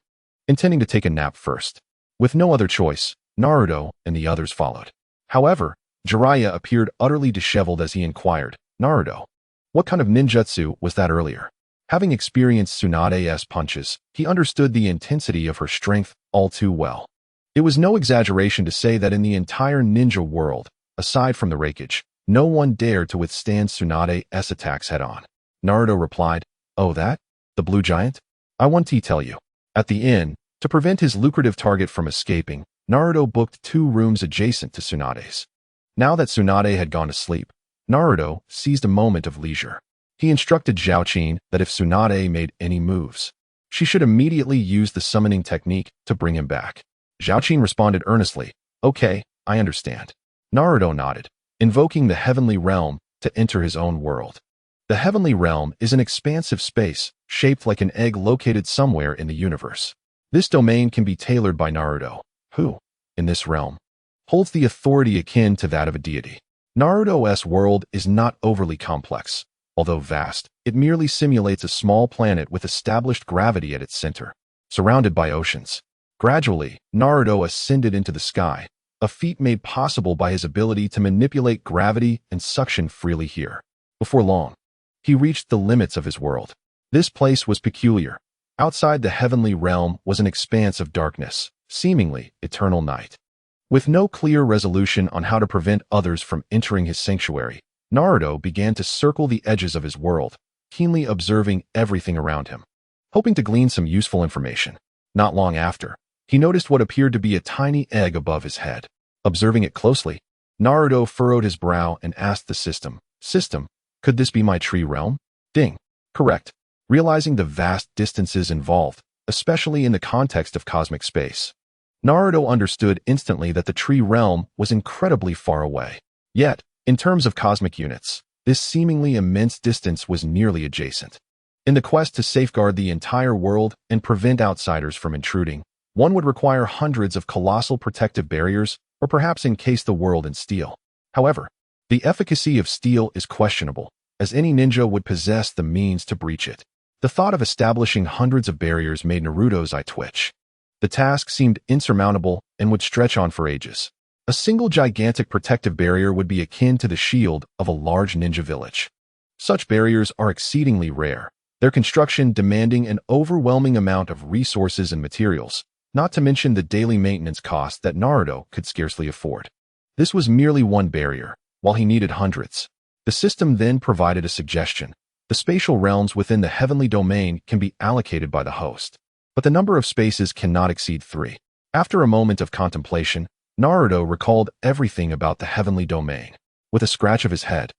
intending to take a nap first. With no other choice, Naruto and the others followed. However, Jiraiya appeared utterly disheveled as he inquired, "Naruto, what kind of ninjutsu was that earlier?" Having experienced Tsunade's punches, he understood the intensity of her strength all too well. It was no exaggeration to say that in the entire ninja world, aside from the Raikage, no one dared to withstand Tsunade's attacks head-on. Naruto replied, "Oh that? The blue giant? I want to tell you." At the inn, to prevent his lucrative target from escaping, Naruto booked 2 rooms adjacent to Tsunade's. Now that Tsunade had gone to sleep, Naruto seized a moment of leisure. He instructed Zhaoqin that if Tsunade made any moves, she should immediately use the summoning technique to bring him back. Zhaoqin responded earnestly, "Okay, I understand." Naruto nodded, invoking the heavenly realm to enter his own world. The heavenly realm is an expansive space, shaped like an egg located somewhere in the universe. This domain can be tailored by Naruto, who, in this realm, holds the authority akin to that of a deity. Naruto's world is not overly complex. Although vast, it merely simulates a small planet with established gravity at its center, surrounded by oceans. Gradually, Naruto ascended into the sky, a feat made possible by his ability to manipulate gravity and suction freely here. Before long, he reached the limits of his world. This place was peculiar. Outside the heavenly realm was an expanse of darkness, seemingly eternal night. With no clear resolution on how to prevent others from entering his sanctuary, Naruto began to circle the edges of his world, keenly observing everything around him, hoping to glean some useful information. Not long after, he noticed what appeared to be a tiny egg above his head. Observing it closely, Naruto furrowed his brow and asked the system, could this be my tree realm? Ding. Correct. Realizing the vast distances involved, especially in the context of cosmic space, Naruto understood instantly that the tree realm was incredibly far away. Yet, in terms of cosmic units, this seemingly immense distance was nearly adjacent. In the quest to safeguard the entire world and prevent outsiders from intruding, one would require hundreds of colossal protective barriers or perhaps encase the world in steel. However, the efficacy of steel is questionable, as any ninja would possess the means to breach it. The thought of establishing hundreds of barriers made Naruto's eye twitch. The task seemed insurmountable and would stretch on for ages. A single gigantic protective barrier would be akin to the shield of a large ninja village. Such barriers are exceedingly rare, their construction demanding an overwhelming amount of resources and materials, not to mention the daily maintenance costs that Naruto could scarcely afford. This was merely one barrier, while he needed hundreds. The system then provided a suggestion. The spatial realms within the heavenly domain can be allocated by the host, but the number of spaces cannot exceed 3. After a moment of contemplation, Naruto recalled everything about the heavenly domain. With a scratch of his head,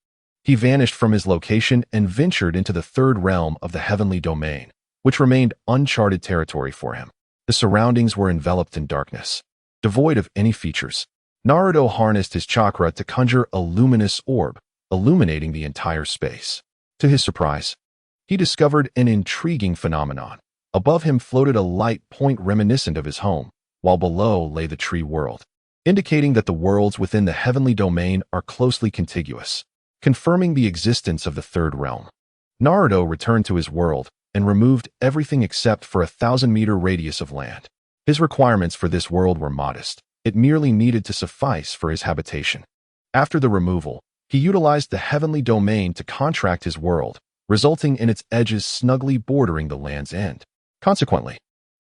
he vanished from his location and ventured into the third realm of the heavenly domain, which remained uncharted territory for him. The surroundings were enveloped in darkness, devoid of any features. Naruto harnessed his chakra to conjure a luminous orb, illuminating the entire space. To his surprise, he discovered an intriguing phenomenon. Above him floated a light point reminiscent of his home, while below lay the tree world, indicating that the worlds within the heavenly domain are closely contiguous, confirming the existence of the third realm. Naruto returned to his world and removed everything except for a 1,000-meter radius of land. His requirements for this world were modest. It merely needed to suffice for his habitation. After the removal, he utilized the heavenly domain to contract his world, resulting in its edges snugly bordering the land's end. Consequently,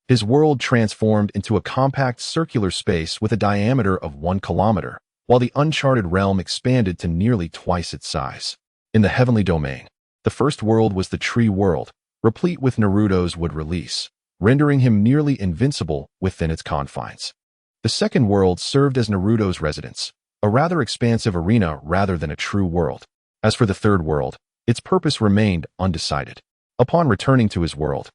his world transformed into a compact circular space with a diameter of 1 kilometer, while the uncharted realm expanded to nearly twice its size. In the heavenly domain, the first world was the tree world, replete with Naruto's wood release, rendering him nearly invincible within its confines. The second world served as Naruto's residence, a rather expansive arena rather than a true world. As for the third world, its purpose remained undecided. Upon returning to his world,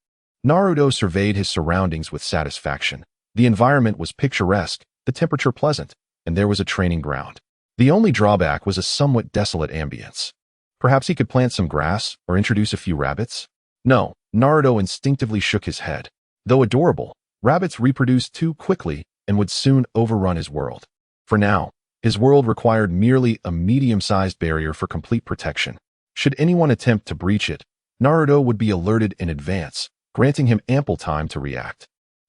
Naruto surveyed his surroundings with satisfaction. The environment was picturesque, the temperature pleasant, and there was a training ground. The only drawback was a somewhat desolate ambience. Perhaps he could plant some grass or introduce a few rabbits? No, Naruto instinctively shook his head. Though adorable, rabbits reproduced too quickly and would soon overrun his world. For now, his world required merely a medium-sized barrier for complete protection. Should anyone attempt to breach it, Naruto would be alerted in advance, granting him ample time to react.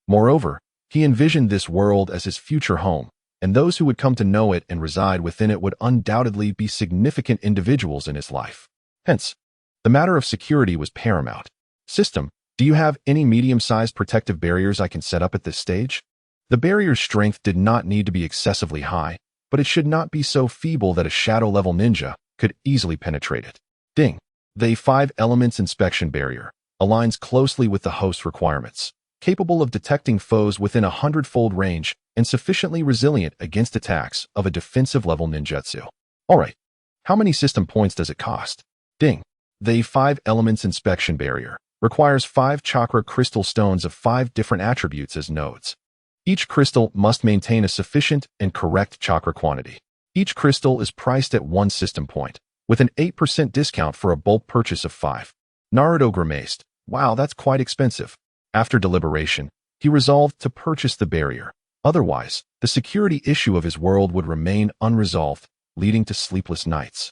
Moreover, he envisioned this world as his future home, and those who would come to know it and reside within it would undoubtedly be significant individuals in his life. Hence, the matter of security was paramount. System, do you have any medium-sized protective barriers I can set up at this stage? The barrier's strength did not need to be excessively high, but it should not be so feeble that a shadow-level ninja could easily penetrate it. Ding. The 5 elements inspection barrier aligns closely with the host's requirements, capable of detecting foes within a 100-fold range and sufficiently resilient against attacks of a defensive-level ninjutsu. Alright, how many system points does it cost? Ding. The 5 elements inspection barrier requires 5 chakra crystal stones of 5 different attributes as nodes. Each crystal must maintain a sufficient and correct chakra quantity. Each crystal is priced at 1 system point, with an 8% discount for a bulk purchase of 5. Naruto grimaced. Wow, that's quite expensive. After deliberation, he resolved to purchase the barrier. Otherwise, the security issue of his world would remain unresolved, leading to sleepless nights.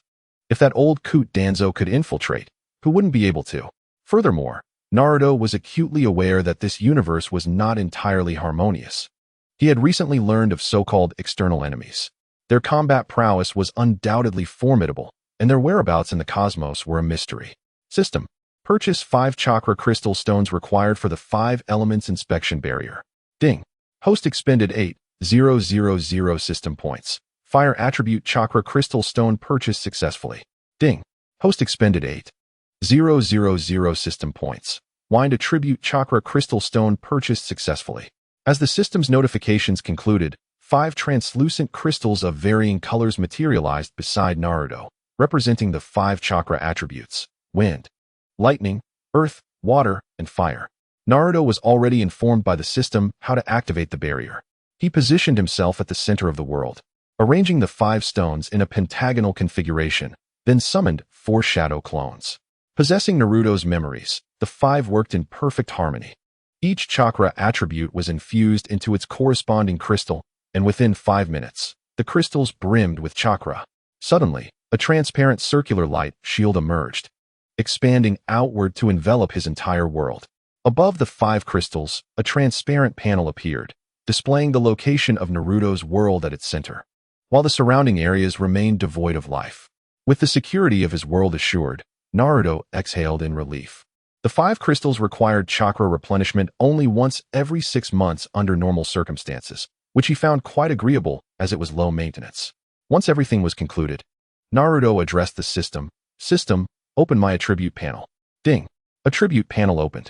If that old coot Danzo could infiltrate, who wouldn't be able to? Furthermore, Naruto was acutely aware that this universe was not entirely harmonious. He had recently learned of so-called external enemies. Their combat prowess was undoubtedly formidable, and their whereabouts in the cosmos were a mystery. System. Purchase 5 chakra crystal stones required for the 5 elements inspection barrier. Ding. Host expended 8,000 system points. Fire attribute chakra crystal stone purchased successfully. Ding. Host expended 8,000 system points. Wind attribute chakra crystal stone purchased successfully. As the system's notifications concluded, 5 translucent crystals of varying colors materialized beside Naruto, representing the 5 chakra attributes: wind, lightning, earth, water, and fire. Naruto was already informed by the system how to activate the barrier. He positioned himself at the center of the world, arranging the 5 stones in a pentagonal configuration, then summoned 4 shadow clones. Possessing Naruto's memories, the five worked in perfect harmony. Each chakra attribute was infused into its corresponding crystal, and within 5 minutes, the crystals brimmed with chakra. Suddenly, a transparent circular light shield emerged, expanding outward to envelop his entire world. Above the 5 crystals, a transparent panel appeared, displaying the location of Naruto's world at its center, while the surrounding areas remained devoid of life. With the security of his world assured, Naruto exhaled in relief. The 5 crystals required chakra replenishment only once every 6 months under normal circumstances, which he found quite agreeable as it was low maintenance. Once everything was concluded, Naruto addressed the system. System, open my attribute panel. Ding. Attribute panel opened.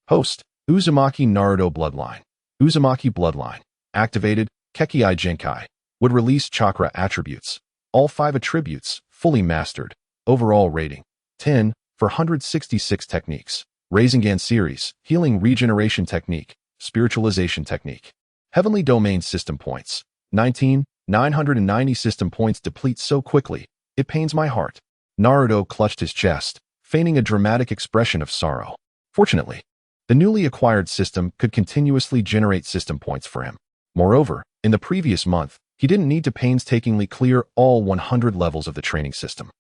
Host, Uzumaki Naruto Bloodline. Uzumaki Bloodline. Activated, Kekkai Genkai. Would release chakra attributes. All 5 attributes, fully mastered. Overall rating, 10, for 166 techniques. Rasengan series, healing regeneration technique, spiritualization technique. Heavenly domain system points, 19, 990 system points deplete so quickly, it pains my heart. Naruto clutched his chest, feigning a dramatic expression of sorrow. Fortunately, the newly acquired system could continuously generate system points for him. Moreover, in the previous month, he didn't need to painstakingly clear all 100 levels of the training system.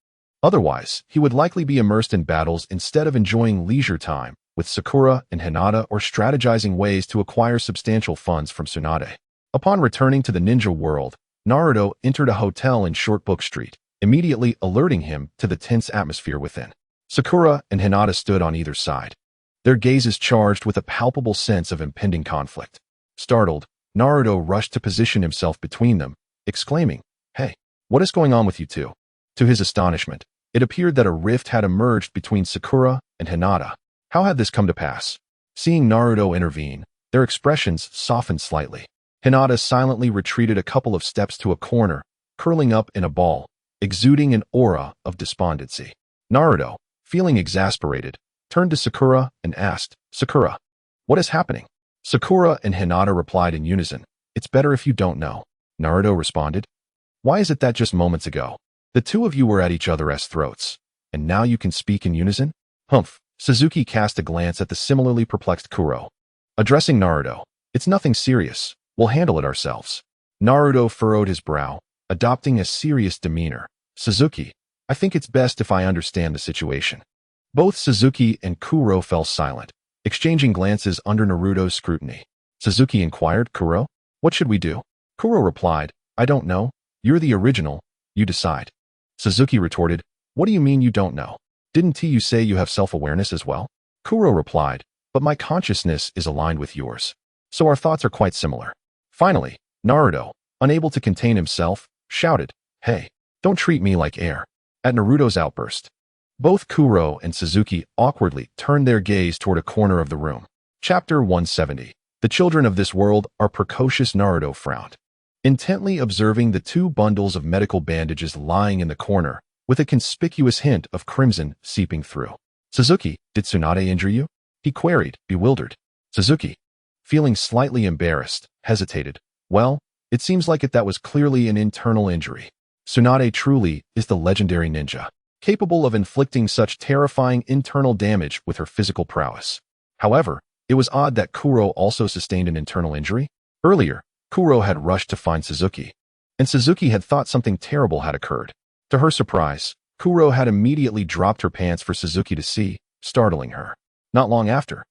Otherwise, he would likely be immersed in battles instead of enjoying leisure time with Sakura and Hinata or strategizing ways to acquire substantial funds from Tsunade. Upon returning to the ninja world, Naruto entered a hotel in Shortbook Street, immediately alerting him to the tense atmosphere within. Sakura and Hinata stood on either side, their gazes charged with a palpable sense of impending conflict. Startled, Naruto rushed to position himself between them, exclaiming, "Hey, what is going on with you two?" To his astonishment, it appeared that a rift had emerged between Sakura and Hinata. How had this come to pass? Seeing Naruto intervene, their expressions softened slightly. Hinata silently retreated a couple of steps to a corner, curling up in a ball, exuding an aura of despondency. Naruto, feeling exasperated, turned to Sakura and asked, "Sakura, what is happening?" Sakura and Hinata replied in unison, "It's better if you don't know." Naruto responded, "Why is it that just moments ago, the two of you were at each other's throats, and now you can speak in unison?" Humph. Suzuki cast a glance at the similarly perplexed Kuro. Addressing Naruto, "It's nothing serious. We'll handle it ourselves." Naruto furrowed his brow, adopting a serious demeanor. "Suzuki, I think it's best if I understand the situation." Both Suzuki and Kuro fell silent, exchanging glances under Naruto's scrutiny. Suzuki inquired, "Kuro, what should we do?" Kuro replied, "I don't know. You're the original. You decide." Suzuki retorted, "What do you mean you don't know? Didn't you say you have self-awareness as well?" Kuro replied, "But my consciousness is aligned with yours, so our thoughts are quite similar." Finally, Naruto, unable to contain himself, shouted, "Hey, don't treat me like air." At Naruto's outburst, both Kuro and Suzuki awkwardly turned their gaze toward a corner of the room. Chapter 170. The children of this world are precocious. Naruto frowned, intently observing the 2 bundles of medical bandages lying in the corner, with a conspicuous hint of crimson seeping through. "Suzuki, did Tsunade injure you?" he queried, bewildered. Suzuki, feeling slightly embarrassed, hesitated. "Well, it seems like that was clearly an internal injury. Tsunade truly is the legendary ninja, capable of inflicting such terrifying internal damage with her physical prowess." However, it was odd that Kuro also sustained an internal injury. Earlier, Kuro had rushed to find Suzuki, and Suzuki had thought something terrible had occurred. To her surprise, Kuro had immediately dropped her pants for Suzuki to see, startling her. Not long after,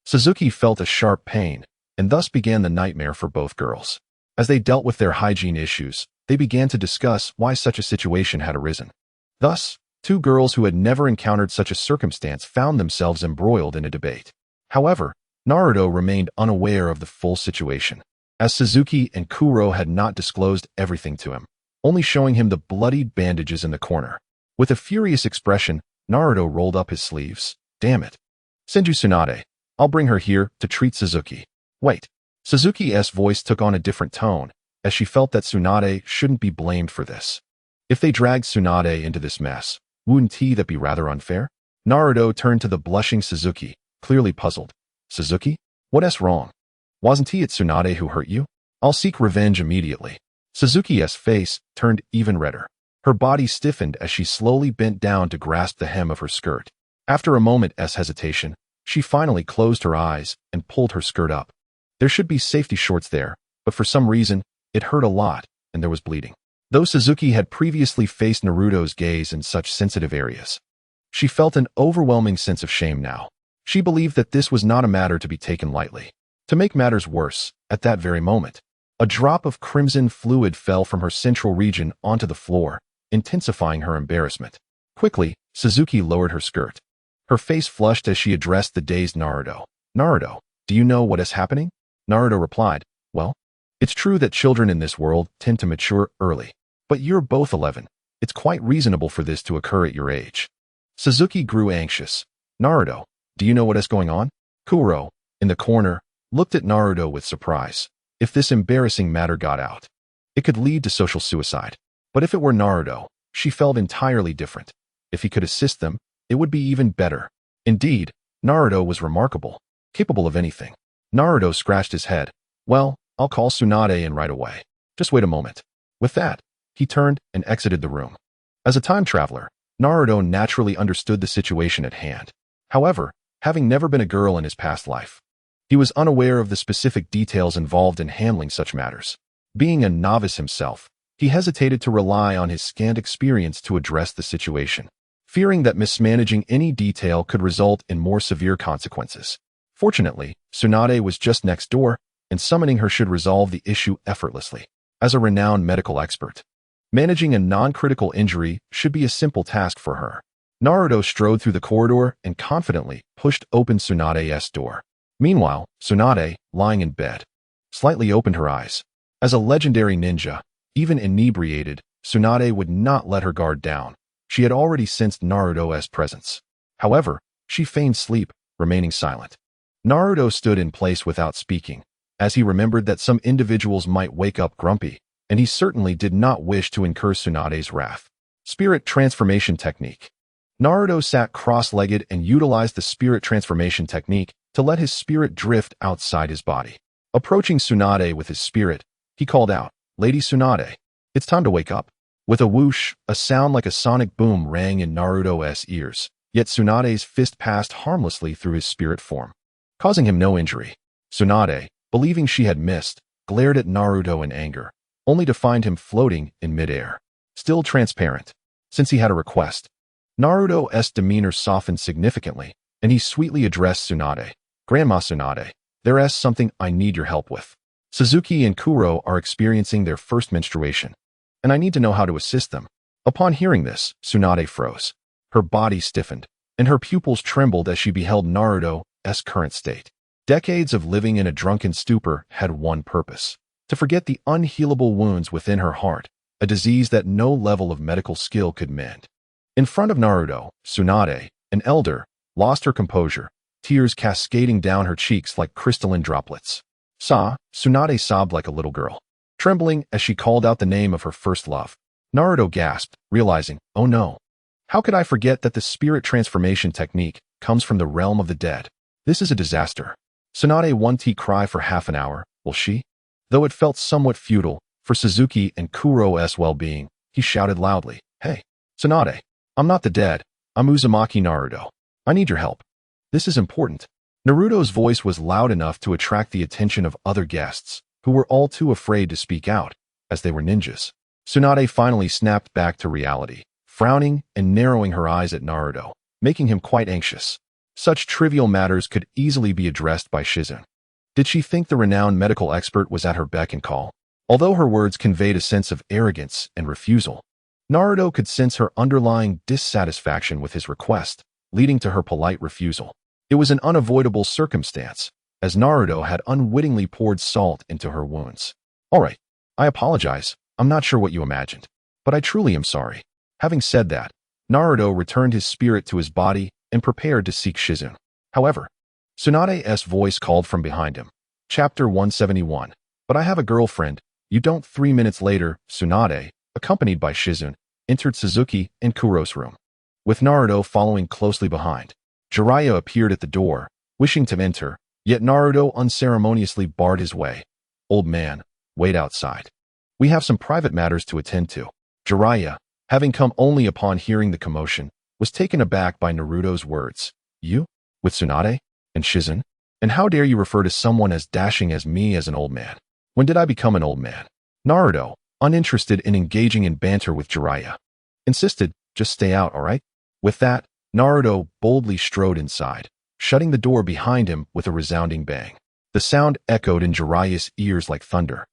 Suzuki felt a sharp pain, and thus began the nightmare for both girls. As they dealt with their hygiene issues, they began to discuss why such a situation had arisen. Thus, 2 girls who had never encountered such a circumstance found themselves embroiled in a debate. However, Naruto remained unaware of the full situation, as Suzuki and Kuro had not disclosed everything to him, only showing him the bloodied bandages in the corner. With a furious expression, Naruto rolled up his sleeves. "Damn it. Send you Tsunade. I'll bring her here to treat Suzuki." "Wait." Suzuki's voice took on a different tone, as she felt that Tsunade shouldn't be blamed for this. If they dragged Tsunade into this mess, wouldn't that be rather unfair? Naruto turned to the blushing Suzuki, clearly puzzled. "Suzuki, what's wrong? Wasn't it Tsunade who hurt you? I'll seek revenge immediately." Suzuki's face turned even redder. Her body stiffened as she slowly bent down to grasp the hem of her skirt. After a moment's hesitation, She finally closed her eyes and pulled her skirt up. There should be safety shorts there, but for some reason, it hurt a lot, and there was bleeding. Though Suzuki had previously faced Naruto's gaze in such sensitive areas, she felt an overwhelming sense of shame now. She believed that this was not a matter to be taken lightly. To make matters worse, at that very moment, a drop of crimson fluid fell from her central region onto the floor, intensifying her embarrassment. Quickly, Suzuki lowered her skirt. Her face flushed as she addressed the dazed Naruto. "Naruto, do you know what is happening?" Naruto replied, "Well, it's true that children in this world tend to mature early. But you're both 11. It's quite reasonable for this to occur at your age." Suzuki grew anxious. "Naruto, do you know what is going on?" Kuro, in the corner, looked at Naruto with surprise. If this embarrassing matter got out, it could lead to social suicide. But if it were Naruto, she felt entirely different. If he could assist them, it would be even better. Indeed, Naruto was remarkable, capable of anything. Naruto scratched his head. "Well, I'll call Tsunade in right away. Just wait a moment." With that, he turned and exited the room. As a time traveler, Naruto naturally understood the situation at hand. However, having never been a girl in his past life, he was unaware of the specific details involved in handling such matters. Being a novice himself, he hesitated to rely on his scant experience to address the situation, fearing that mismanaging any detail could result in more severe consequences. Fortunately, Tsunade was just next door, and summoning her should resolve the issue effortlessly. As a renowned medical expert, managing a non-critical injury should be a simple task for her. Naruto strode through the corridor and confidently pushed open Tsunade's door. Meanwhile, Tsunade, lying in bed, slightly opened her eyes. As a legendary ninja, even inebriated, Tsunade would not let her guard down. She had already sensed Naruto's presence. However, she feigned sleep, remaining silent. Naruto stood in place without speaking, as he remembered that some individuals might wake up grumpy, and he certainly did not wish to incur Tsunade's wrath. Spirit Transformation Technique. Naruto sat cross-legged and utilized the Spirit Transformation Technique to let his spirit drift outside his body. Approaching Tsunade with his spirit, he called out, "Lady Tsunade, it's time to wake up." With a whoosh, a sound like a sonic boom rang in Naruto's ears, yet Tsunade's fist passed harmlessly through his spirit form, causing him no injury. Tsunade, believing she had missed, glared at Naruto in anger, only to find him floating in midair, still transparent. Since he had a request, Naruto's demeanor softened significantly, and he sweetly addressed Tsunade. "Grandma Tsunade, there's something I need your help with. Suzuki and Kuro are experiencing their first menstruation, and I need to know how to assist them." Upon hearing this, Tsunade froze. Her body stiffened, and her pupils trembled as she beheld Naruto's current state. Decades of living in a drunken stupor had one purpose: to forget the unhealable wounds within her heart, a disease that no level of medical skill could mend. In front of Naruto, Tsunade, an elder, lost her composure, tears cascading down her cheeks like crystalline droplets. Tsunade sobbed like a little girl, trembling as she called out the name of her first love. Naruto gasped, realizing, "Oh no. How could I forget that the spirit transformation technique comes from the realm of the dead? This is a disaster." Tsunade wanted to cry for half an hour, will she? Though it felt somewhat futile, for Suzuki and Kuro's well-being, he shouted loudly, "Hey, Tsunade, I'm not the dead. I'm Uzumaki Naruto. I need your help. This is important." Naruto's voice was loud enough to attract the attention of other guests, who were all too afraid to speak out, as they were ninjas. Tsunade finally snapped back to reality, frowning and narrowing her eyes at Naruto, making him quite anxious. Such trivial matters could easily be addressed by Shizen. Did she think the renowned medical expert was at her beck and call? Although her words conveyed a sense of arrogance and refusal, Naruto could sense her underlying dissatisfaction with his request, leading to her polite refusal. It was an unavoidable circumstance, as Naruto had unwittingly poured salt into her wounds. "All right, I apologize. I'm not sure what you imagined, but I truly am sorry." Having said that, Naruto returned his spirit to his body and prepared to seek Shizen. However, Tsunade's voice called from behind him. Chapter 171. "But I have a girlfriend. You don't." 3 minutes later, Tsunade, accompanied by Shizen, entered Suzuki and Kuro's room, with Naruto following closely behind. Jiraiya appeared at the door, wishing to enter, yet Naruto unceremoniously barred his way. "Old man, wait outside. We have some private matters to attend to." Jiraiya, having come only upon hearing the commotion, was taken aback by Naruto's words. "You? With Tsunade?" And Shizun? And how dare you refer to someone as dashing as me as an old man? When did I become an old man? Naruto, uninterested in engaging in banter with Jiraiya, insisted, just stay out, alright? With that, Naruto boldly strode inside, shutting the door behind him with a resounding bang. The sound echoed in Jiraiya's ears like thunder,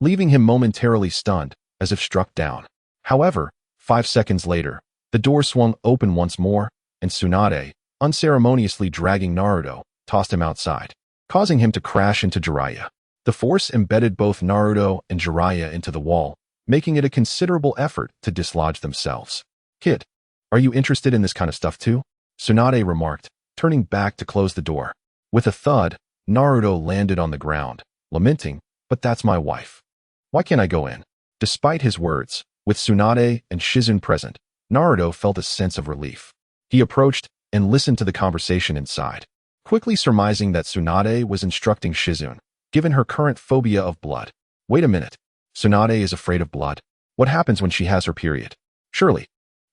leaving him momentarily stunned, as if struck down. However, 5 seconds later, the door swung open once more, and Tsunade, unceremoniously dragging Naruto, tossed him outside, causing him to crash into Jiraiya. The force embedded both Naruto and Jiraiya into the wall, making it a considerable effort to dislodge themselves. Kid, are you interested in this kind of stuff too? Tsunade remarked, turning back to close the door. With a thud, Naruto landed on the ground, lamenting, but that's my wife. Why can't I go in? Despite his words, with Tsunade and Shizun present, Naruto felt a sense of relief. He approached and listened to the conversation inside, quickly surmising that Tsunade was instructing Shizun, given her current phobia of blood. Wait a minute. Tsunade is afraid of blood. What happens when she has her period? Surely,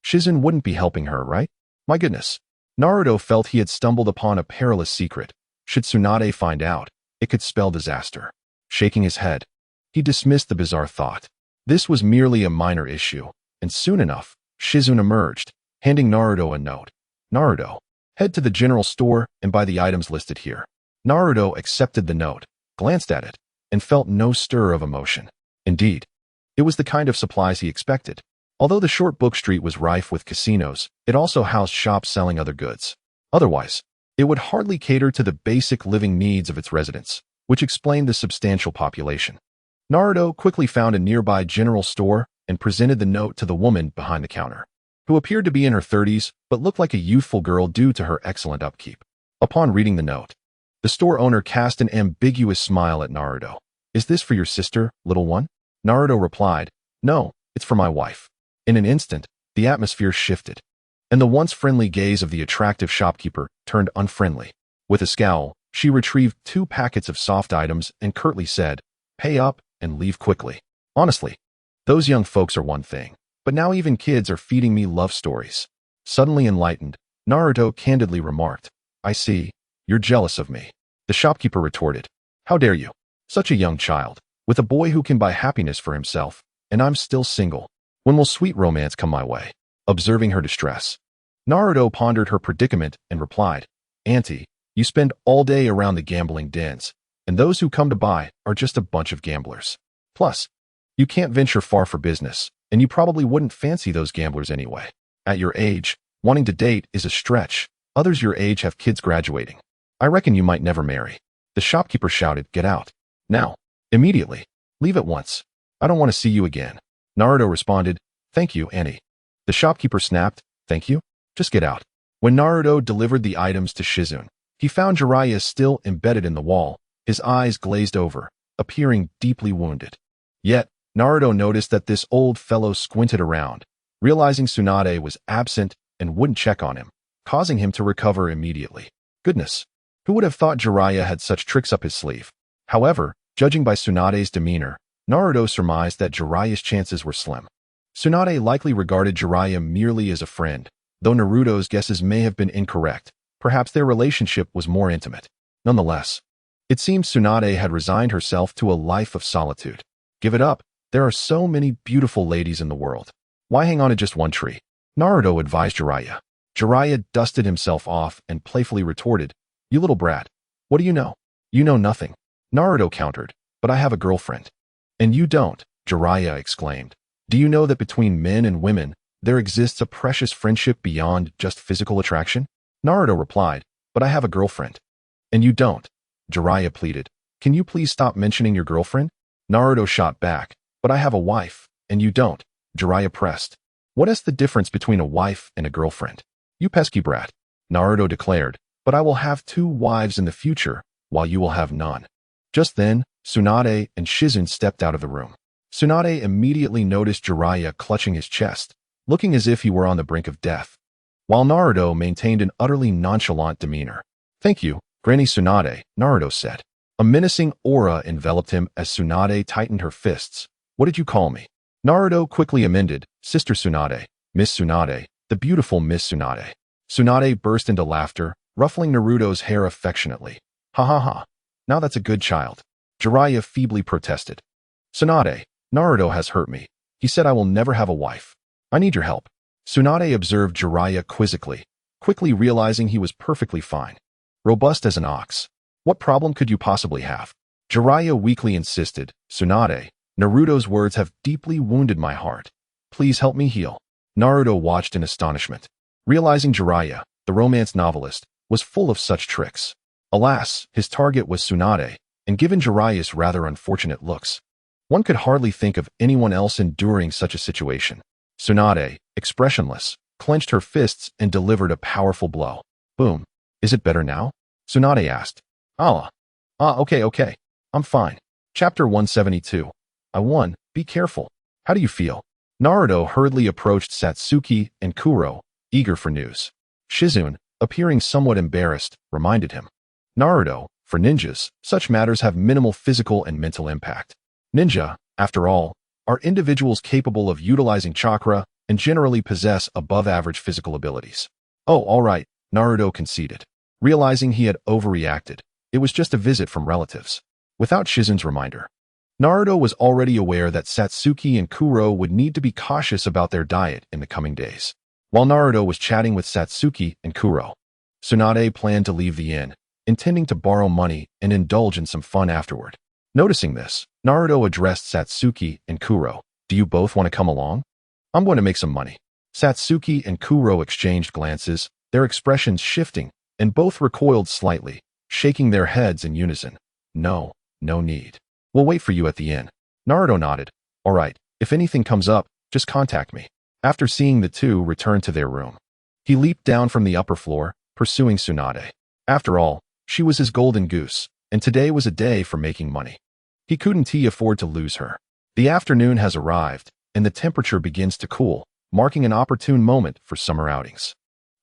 Shizun wouldn't be helping her, right? My goodness. Naruto felt he had stumbled upon a perilous secret. Should Tsunade find out, it could spell disaster. Shaking his head, he dismissed the bizarre thought. This was merely a minor issue, and soon enough, Shizun emerged, handing Naruto a note. Naruto, head to the general store and buy the items listed here. Naruto accepted the note, glanced at it, and felt no stir of emotion. Indeed, it was the kind of supplies he expected. Although the short book street was rife with casinos, it also housed shops selling other goods. Otherwise, it would hardly cater to the basic living needs of its residents, which explained the substantial population. Naruto quickly found a nearby general store and presented the note to the woman behind the counter, who appeared to be in her 30s but looked like a youthful girl due to her excellent upkeep. Upon reading the note, the store owner cast an ambiguous smile at Naruto. Is this for your sister, little one? Naruto replied, no, it's for my wife. In an instant, the atmosphere shifted, and the once friendly gaze of the attractive shopkeeper turned unfriendly. With a scowl, she retrieved 2 packets of soft items and curtly said, pay up and leave quickly. Honestly, those young folks are one thing, but now even kids are feeding me love stories. Suddenly enlightened, Naruto candidly remarked, I see, you're jealous of me. The shopkeeper retorted, how dare you? Such a young child, with a boy who can buy happiness for himself, and I'm still single. When will sweet romance come my way? Observing her distress, Naruto pondered her predicament and replied, Auntie, you spend all day around the gambling dens, and those who come to buy are just a bunch of gamblers. Plus, you can't venture far for business, and you probably wouldn't fancy those gamblers anyway. At your age, wanting to date is a stretch. Others your age have kids graduating. I reckon you might never marry. The shopkeeper shouted, get out. Now. Immediately. Leave at once. I don't want to see you again. Naruto responded, thank you, Annie. The shopkeeper snapped, thank you? Just get out. When Naruto delivered the items to Shizun, he found Jiraiya still embedded in the wall, his eyes glazed over, appearing deeply wounded. Yet, Naruto noticed that this old fellow squinted around, realizing Tsunade was absent and wouldn't check on him, causing him to recover immediately. Goodness, who would have thought Jiraiya had such tricks up his sleeve? However, judging by Tsunade's demeanor, Naruto surmised that Jiraiya's chances were slim. Tsunade likely regarded Jiraiya merely as a friend, though Naruto's guesses may have been incorrect. Perhaps their relationship was more intimate. Nonetheless, it seems Tsunade had resigned herself to a life of solitude. Give it up. There are so many beautiful ladies in the world. Why hang on to just one tree? Naruto advised Jiraiya. Jiraiya dusted himself off and playfully retorted, you little brat. What do you know? You know nothing. Naruto countered, but I have a girlfriend. And you don't, Jiraiya exclaimed. Do you know that between men and women, there exists a precious friendship beyond just physical attraction? Naruto replied, but I have a girlfriend. And you don't, Jiraiya pleaded. Can you please stop mentioning your girlfriend? Naruto shot back, but I have a wife, and you don't, Jiraiya pressed. What is the difference between a wife and a girlfriend? You pesky brat, Naruto declared, but I will have 2 wives in the future, while you will have none. Just then, Tsunade and Shizun stepped out of the room. Tsunade immediately noticed Jiraiya clutching his chest, looking as if he were on the brink of death, while Naruto maintained an utterly nonchalant demeanor. Thank you, Granny Tsunade, Naruto said. A menacing aura enveloped him as Tsunade tightened her fists. What did you call me? Naruto quickly amended, Sister Tsunade, Miss Tsunade, the beautiful Miss Tsunade. Tsunade burst into laughter, ruffling Naruto's hair affectionately. Ha ha ha. Now that's a good child. Jiraiya feebly protested. Tsunade, Naruto has hurt me. He said I will never have a wife. I need your help. Tsunade observed Jiraiya quizzically, quickly realizing he was perfectly fine. Robust as an ox. What problem could you possibly have? Jiraiya weakly insisted. Tsunade, Naruto's words have deeply wounded my heart. Please help me heal. Naruto watched in astonishment, realizing Jiraiya, the romance novelist, was full of such tricks. Alas, his target was Tsunade, and given Jiraiya's rather unfortunate looks, one could hardly think of anyone else enduring such a situation. Tsunade, expressionless, clenched her fists and delivered a powerful blow. Boom. Is it better now? Tsunade asked. Okay. I'm fine. Chapter 172. I won. Be careful. How do you feel? Naruto hurriedly approached Sasuke and Kuro, eager for news. Shizune, appearing somewhat embarrassed, reminded him. Naruto, for ninjas, such matters have minimal physical and mental impact. Ninja, after all, are individuals capable of utilizing chakra and generally possess above-average physical abilities. Oh, all right, Naruto conceded, realizing he had overreacted. It was just a visit from relatives. Without Shizune's reminder, Naruto was already aware that Sasuke and Kuro would need to be cautious about their diet in the coming days. While Naruto was chatting with Sasuke and Kuro, Tsunade planned to leave the inn, intending to borrow money and indulge in some fun afterward. Noticing this, Naruto addressed Sasuke and Kuro. Do you both want to come along? I'm going to make some money. Sasuke and Kuro exchanged glances, their expressions shifting, and both recoiled slightly, shaking their heads in unison. No need. We'll wait for you at the inn. Naruto nodded. All right, if anything comes up, just contact me. After seeing the two return to their room, he leaped down from the upper floor, pursuing Tsunade. After all, she was his golden goose, and today was a day for making money. He couldn't afford to lose her. The afternoon has arrived, and the temperature begins to cool, marking an opportune moment for summer outings.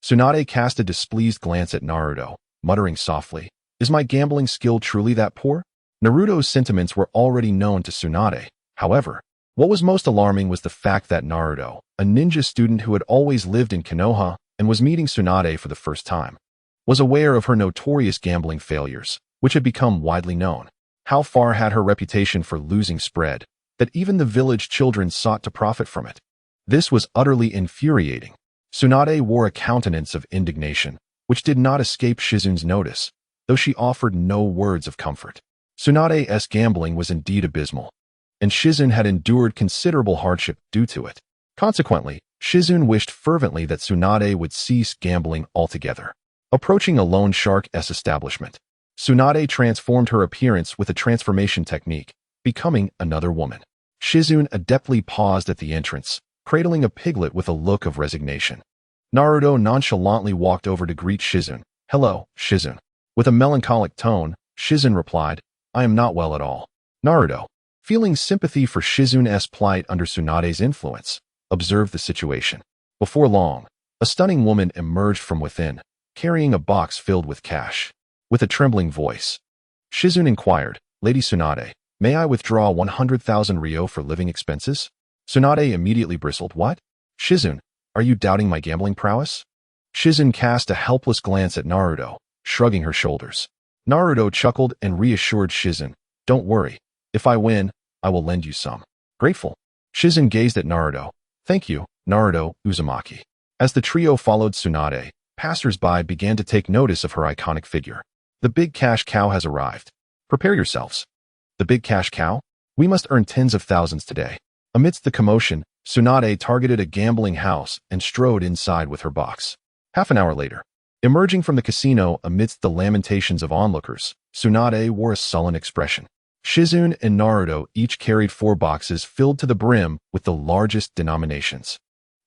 Tsunade cast a displeased glance at Naruto, muttering softly, Is my gambling skill truly that poor? Naruto's sentiments were already known to Tsunade. However, what was most alarming was the fact that Naruto, a ninja student who had always lived in Konoha and was meeting Tsunade for the first time, was aware of her notorious gambling failures, which had become widely known. How far had her reputation for losing spread, that even the village children sought to profit from it? This was utterly infuriating. Tsunade wore a countenance of indignation, which did not escape Shizune's notice, though she offered no words of comfort. Tsunade's gambling was indeed abysmal, and Shizune had endured considerable hardship due to it. Consequently, Shizune wished fervently that Tsunade would cease gambling altogether. Approaching a loan shark's establishment, Tsunade transformed her appearance with a transformation technique, becoming another woman. Shizune adeptly paused at the entrance, cradling a piglet with a look of resignation. Naruto nonchalantly walked over to greet Shizune. Hello, Shizune. With a melancholic tone, Shizune replied, I am not well at all. Naruto, feeling sympathy for Shizune's plight under Tsunade's influence, observed the situation. Before long, a stunning woman emerged from within, carrying a box filled with cash. With a trembling voice, Shizune inquired, Lady Tsunade, may I withdraw 100,000 ryo for living expenses? Tsunade immediately bristled. What? Shizune, are you doubting my gambling prowess? Shizune cast a helpless glance at Naruto, shrugging her shoulders. Naruto chuckled and reassured Shizune, Don't worry. If I win, I will lend you some. Grateful. Shizune gazed at Naruto. Thank you, Naruto Uzumaki. As the trio followed Tsunade, passers-by began to take notice of her iconic figure. The big cash cow has arrived. Prepare yourselves. The big cash cow? We must earn tens of thousands today. Amidst the commotion, Tsunade targeted a gambling house and strode inside with her box. Half an hour later, emerging from the casino amidst the lamentations of onlookers, Tsunade wore a sullen expression. Shizune and Naruto each carried 4 boxes filled to the brim with the largest denominations.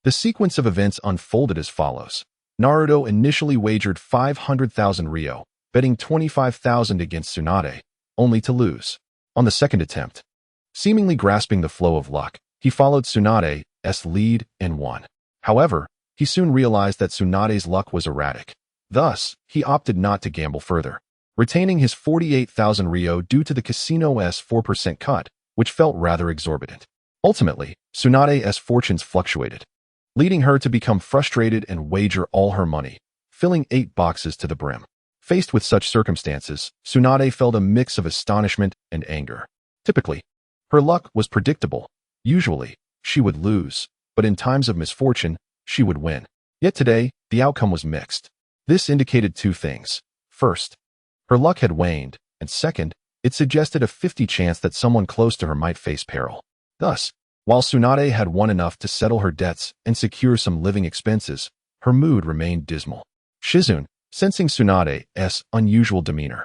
The sequence of events unfolded as follows. Naruto initially wagered 500,000 ryo, betting 25,000 against Tsunade, only to lose. On the second attempt, seemingly grasping the flow of luck, he followed Tsunade's lead and won. However, he soon realized that Tsunade's luck was erratic. Thus, he opted not to gamble further, retaining his 48,000 ryo due to the casino's 4% cut, which felt rather exorbitant. Ultimately, Tsunade's fortunes fluctuated, leading her to become frustrated and wager all her money, filling 8 boxes to the brim. Faced with such circumstances, Tsunade felt a mix of astonishment and anger. Typically, her luck was predictable. Usually, she would lose, but in times of misfortune, she would win. Yet today, the outcome was mixed. This indicated 2 things. First, her luck had waned, and second, it suggested a 50 chance that someone close to her might face peril. Thus, while Tsunade had won enough to settle her debts and secure some living expenses, her mood remained dismal. Shizune, sensing Tsunade's unusual demeanor,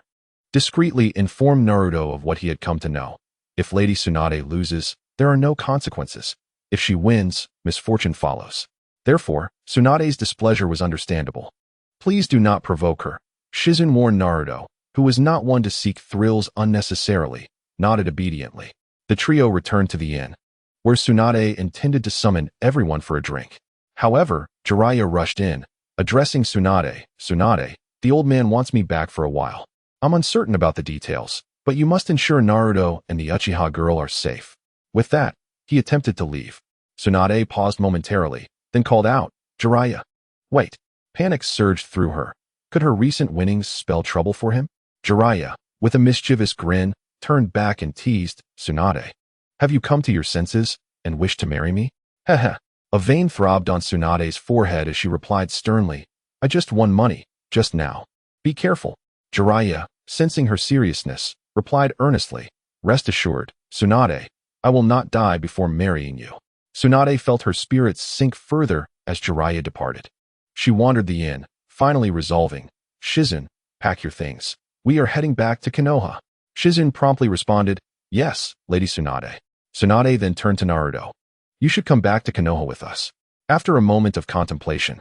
discreetly informed Naruto of what he had come to know. If Lady Tsunade loses, there are no consequences. If she wins, misfortune follows. Therefore, Tsunade's displeasure was understandable. Please do not provoke her, Shizune warned Naruto, who was not one to seek thrills unnecessarily, nodded obediently. The trio returned to the inn, where Tsunade intended to summon everyone for a drink. However, Jiraiya rushed in, addressing Tsunade. Tsunade, the old man wants me back for a while. I'm uncertain about the details, but you must ensure Naruto and the Uchiha girl are safe. With that, he attempted to leave. Tsunade paused momentarily, then called out, Jiraiya. Wait. Panic surged through her. Could her recent winnings spell trouble for him? Jiraiya, with a mischievous grin, turned back and teased, Tsunade. Have you come to your senses and wish to marry me? Heh. A vein throbbed on Tsunade's forehead as she replied sternly, I just won money, just now. Be careful. Jiraiya, sensing her seriousness, replied earnestly, Rest assured, Tsunade, I will not die before marrying you. Tsunade felt her spirits sink further as Jiraiya departed. She wandered the inn, finally resolving, Shizune, pack your things. We are heading back to Konoha. Shizune promptly responded, Yes, Lady Tsunade. Tsunade then turned to Naruto. You should come back to Konoha with us. After a moment of contemplation,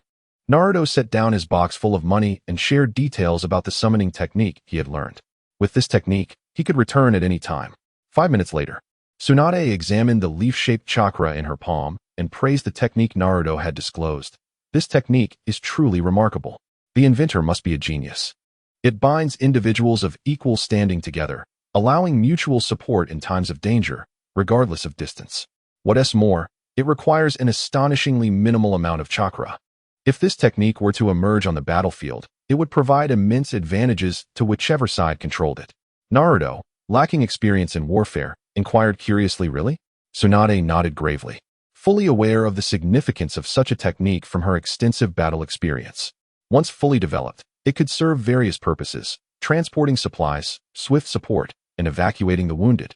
Naruto set down his box full of money and shared details about the summoning technique he had learned. With this technique, he could return at any time. 5 minutes later, Tsunade examined the leaf-shaped chakra in her palm and praised the technique Naruto had disclosed. This technique is truly remarkable. The inventor must be a genius. It binds individuals of equal standing together, allowing mutual support in times of danger, regardless of distance. What's more, it requires an astonishingly minimal amount of chakra. If this technique were to emerge on the battlefield, it would provide immense advantages to whichever side controlled it. Naruto, lacking experience in warfare, inquired curiously, Really? Tsunade nodded gravely, fully aware of the significance of such a technique from her extensive battle experience. Once fully developed, it could serve various purposes, transporting supplies, swift support, and evacuating the wounded,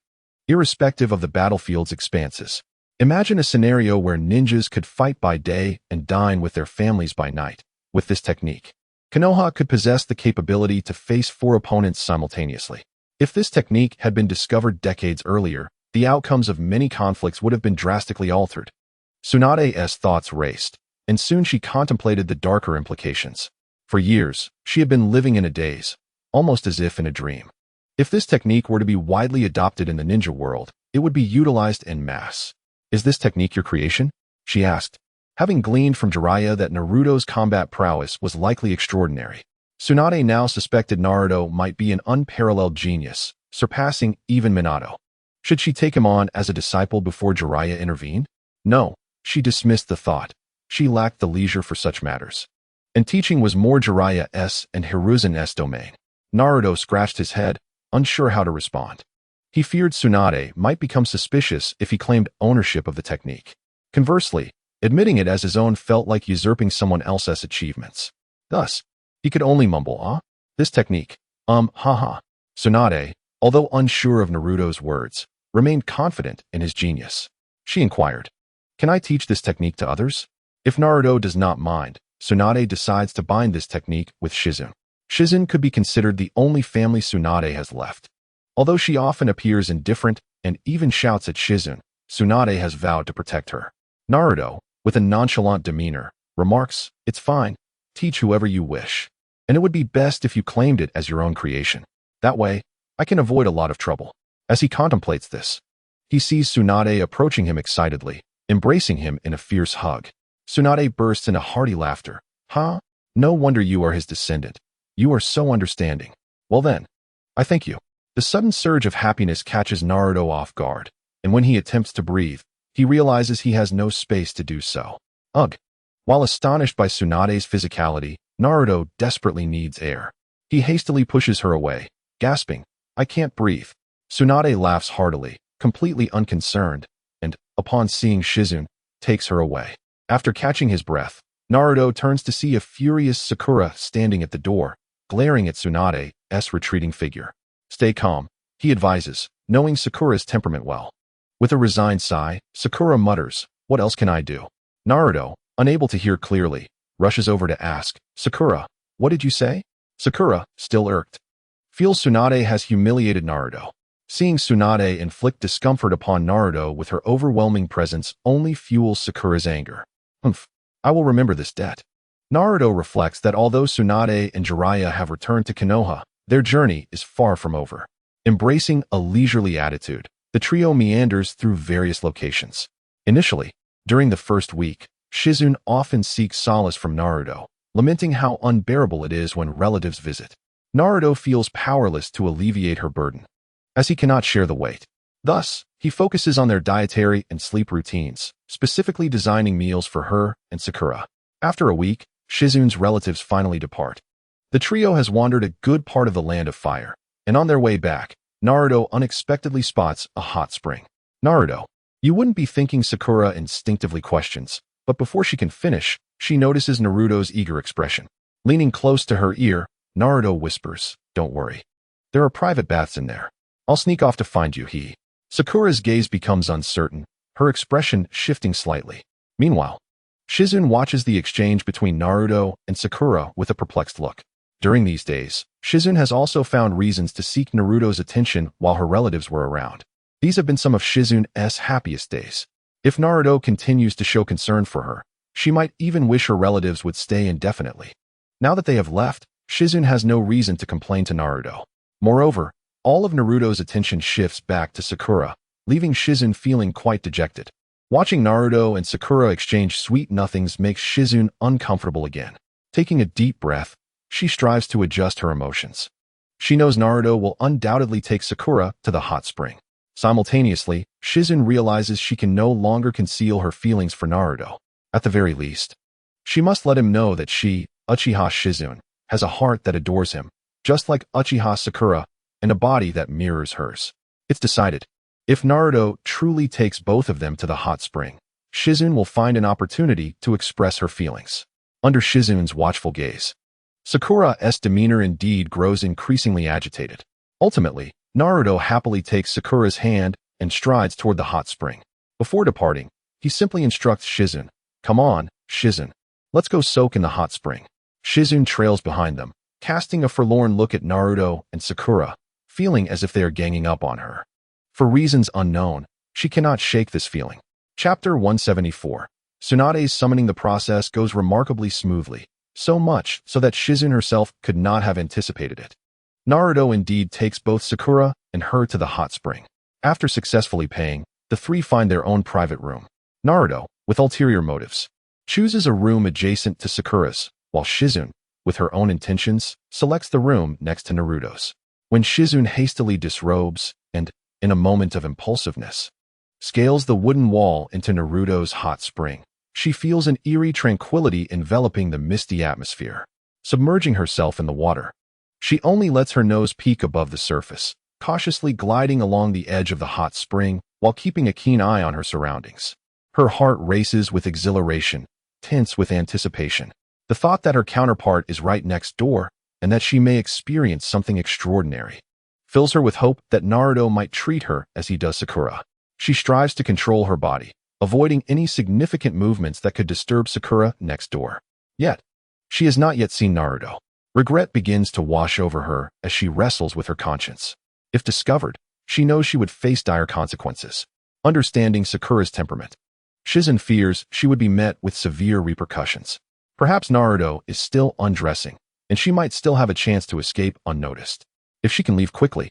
irrespective of the battlefield's expanses. Imagine a scenario where ninjas could fight by day and dine with their families by night. With this technique, Konoha could possess the capability to face 4 opponents simultaneously. If this technique had been discovered decades earlier, the outcomes of many conflicts would have been drastically altered. Tsunade's thoughts raced, and soon she contemplated the darker implications. For years, she had been living in a daze, almost as if in a dream. If this technique were to be widely adopted in the ninja world, it would be utilized en masse. Is this technique your creation? She asked, having gleaned from Jiraiya that Naruto's combat prowess was likely extraordinary. Tsunade now suspected Naruto might be an unparalleled genius, surpassing even Minato. Should she take him on as a disciple before Jiraiya intervened? No, she dismissed the thought. She lacked the leisure for such matters. And teaching was more Jiraiya's and Hiruzen's domain. Naruto scratched his head, unsure how to respond. He feared Tsunade might become suspicious if he claimed ownership of the technique. Conversely, admitting it as his own felt like usurping someone else's achievements. Thus, he could only mumble, This technique, haha. Tsunade, although unsure of Naruto's words, remained confident in his genius. She inquired, Can I teach this technique to others? If Naruto does not mind, Tsunade decides to bind this technique with Shizune. Shizune could be considered the only family Tsunade has left. Although she often appears indifferent and even shouts at Shizune, Tsunade has vowed to protect her. Naruto, with a nonchalant demeanor, remarks, It's fine, teach whoever you wish. And it would be best if you claimed it as your own creation. That way, I can avoid a lot of trouble. As he contemplates this, he sees Tsunade approaching him excitedly, embracing him in a fierce hug. Tsunade bursts into hearty laughter. No wonder you are his descendant. You are so understanding. Well then, I thank you. The sudden surge of happiness catches Naruto off guard, and when he attempts to breathe, he realizes he has no space to do so. Ugh! While astonished by Tsunade's physicality, Naruto desperately needs air. He hastily pushes her away, gasping, "I can't breathe." Tsunade laughs heartily, completely unconcerned, and, upon seeing Shizune, takes her away. After catching his breath, Naruto turns to see a furious Sakura standing at the door, glaring at Tsunade's retreating figure. "Stay calm," he advises, knowing Sakura's temperament well. With a resigned sigh, Sakura mutters, "What else can I do?" Naruto, unable to hear clearly, rushes over to ask, "Sakura, what did you say?" Sakura, still irked, feels Tsunade has humiliated Naruto. Seeing Tsunade inflict discomfort upon Naruto with her overwhelming presence only fuels Sakura's anger. "Humph, I will remember this debt." Naruto reflects that although Tsunade and Jiraiya have returned to Konoha, their journey is far from over. Embracing a leisurely attitude, the trio meanders through various locations. Initially, during the first week, Shizune often seeks solace from Naruto, lamenting how unbearable it is when relatives visit. Naruto feels powerless to alleviate her burden, as he cannot share the weight. Thus, he focuses on their dietary and sleep routines, specifically designing meals for her and Sakura. After a week, Shizune's relatives finally depart. The trio has wandered a good part of the Land of Fire, and on their way back, Naruto unexpectedly spots a hot spring. "Naruto, you wouldn't be thinking," Sakura instinctively questions, but before she can finish, she notices Naruto's eager expression. Leaning close to her ear, Naruto whispers, "Don't worry. There are private baths in there. I'll sneak off to find you." Sakura's gaze becomes uncertain, her expression shifting slightly. Meanwhile, Shizune watches the exchange between Naruto and Sakura with a perplexed look. During these days, Shizune has also found reasons to seek Naruto's attention while her relatives were around. These have been some of Shizune's happiest days. If Naruto continues to show concern for her, she might even wish her relatives would stay indefinitely. Now that they have left, Shizune has no reason to complain to Naruto. Moreover, all of Naruto's attention shifts back to Sakura, leaving Shizune feeling quite dejected. Watching Naruto and Sakura exchange sweet nothings makes Shizune uncomfortable again. Taking a deep breath, she strives to adjust her emotions. She knows Naruto will undoubtedly take Sakura to the hot spring. Simultaneously, Shizune realizes she can no longer conceal her feelings for Naruto. At the very least, she must let him know that she, Uchiha Shizune, has a heart that adores him, just like Uchiha Sakura, and a body that mirrors hers. It's decided. If Naruto truly takes both of them to the hot spring, Shizune will find an opportunity to express her feelings. Under Shizune's watchful gaze, Sakura's demeanor indeed grows increasingly agitated. Ultimately, Naruto happily takes Sakura's hand and strides toward the hot spring. Before departing, he simply instructs Shizune, "Come on, Shizune, let's go soak in the hot spring." Shizune trails behind them, casting a forlorn look at Naruto and Sakura, feeling as if they are ganging up on her. For reasons unknown, she cannot shake this feeling. Chapter 174. Tsunade's summoning. The process goes remarkably smoothly, so much so that Shizune herself could not have anticipated it. Naruto indeed takes both Sakura and her to the hot spring. After successfully paying, the three find their own private room. Naruto, with ulterior motives, chooses a room adjacent to Sakura's, while Shizune, with her own intentions, selects the room next to Naruto's. When Shizune hastily disrobes and, in a moment of impulsiveness, scales the wooden wall into Naruto's hot spring, she feels an eerie tranquility enveloping the misty atmosphere. Submerging herself in the water, she only lets her nose peek above the surface, cautiously gliding along the edge of the hot spring while keeping a keen eye on her surroundings. Her heart races with exhilaration, tense with anticipation. The thought that her counterpart is right next door and that she may experience something extraordinary fills her with hope that Naruto might treat her as he does Sakura. She strives to control her body, avoiding any significant movements that could disturb Sakura next door. Yet, she has not yet seen Naruto. Regret begins to wash over her as she wrestles with her conscience. If discovered, she knows she would face dire consequences. Understanding Sakura's temperament, Shizune fears she would be met with severe repercussions. Perhaps Naruto is still undressing, and she might still have a chance to escape unnoticed. If she can leave quickly,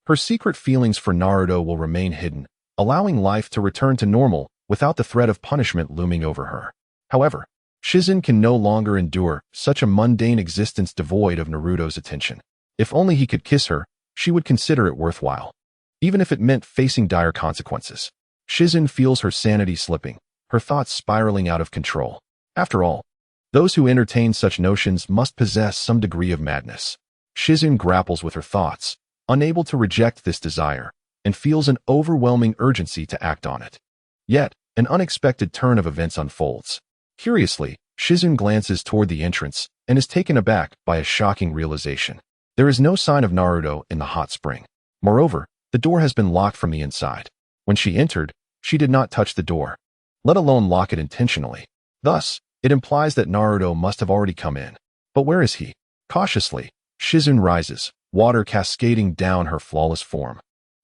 her secret feelings for Naruto will remain hidden, allowing life to return to normal without the threat of punishment looming over her. However, Shizune can no longer endure such a mundane existence devoid of Naruto's attention. If only he could kiss her, she would consider it worthwhile, even if it meant facing dire consequences. Shizune feels her sanity slipping, her thoughts spiraling out of control. After all, Those who entertain such notions must possess some degree of madness. Susanoo grapples with her thoughts, unable to reject this desire, and feels an overwhelming urgency to act on it. Yet, an unexpected turn of events unfolds. Curiously, Susanoo glances toward the entrance and is taken aback by a shocking realization. There is no sign of Naruto in the hot spring. Moreover, the door has been locked from the inside. When she entered, she did not touch the door, let alone lock it intentionally. Thus, it implies that Naruto must have already come in. But where is he? Cautiously, Susanoo rises, water cascading down her flawless form.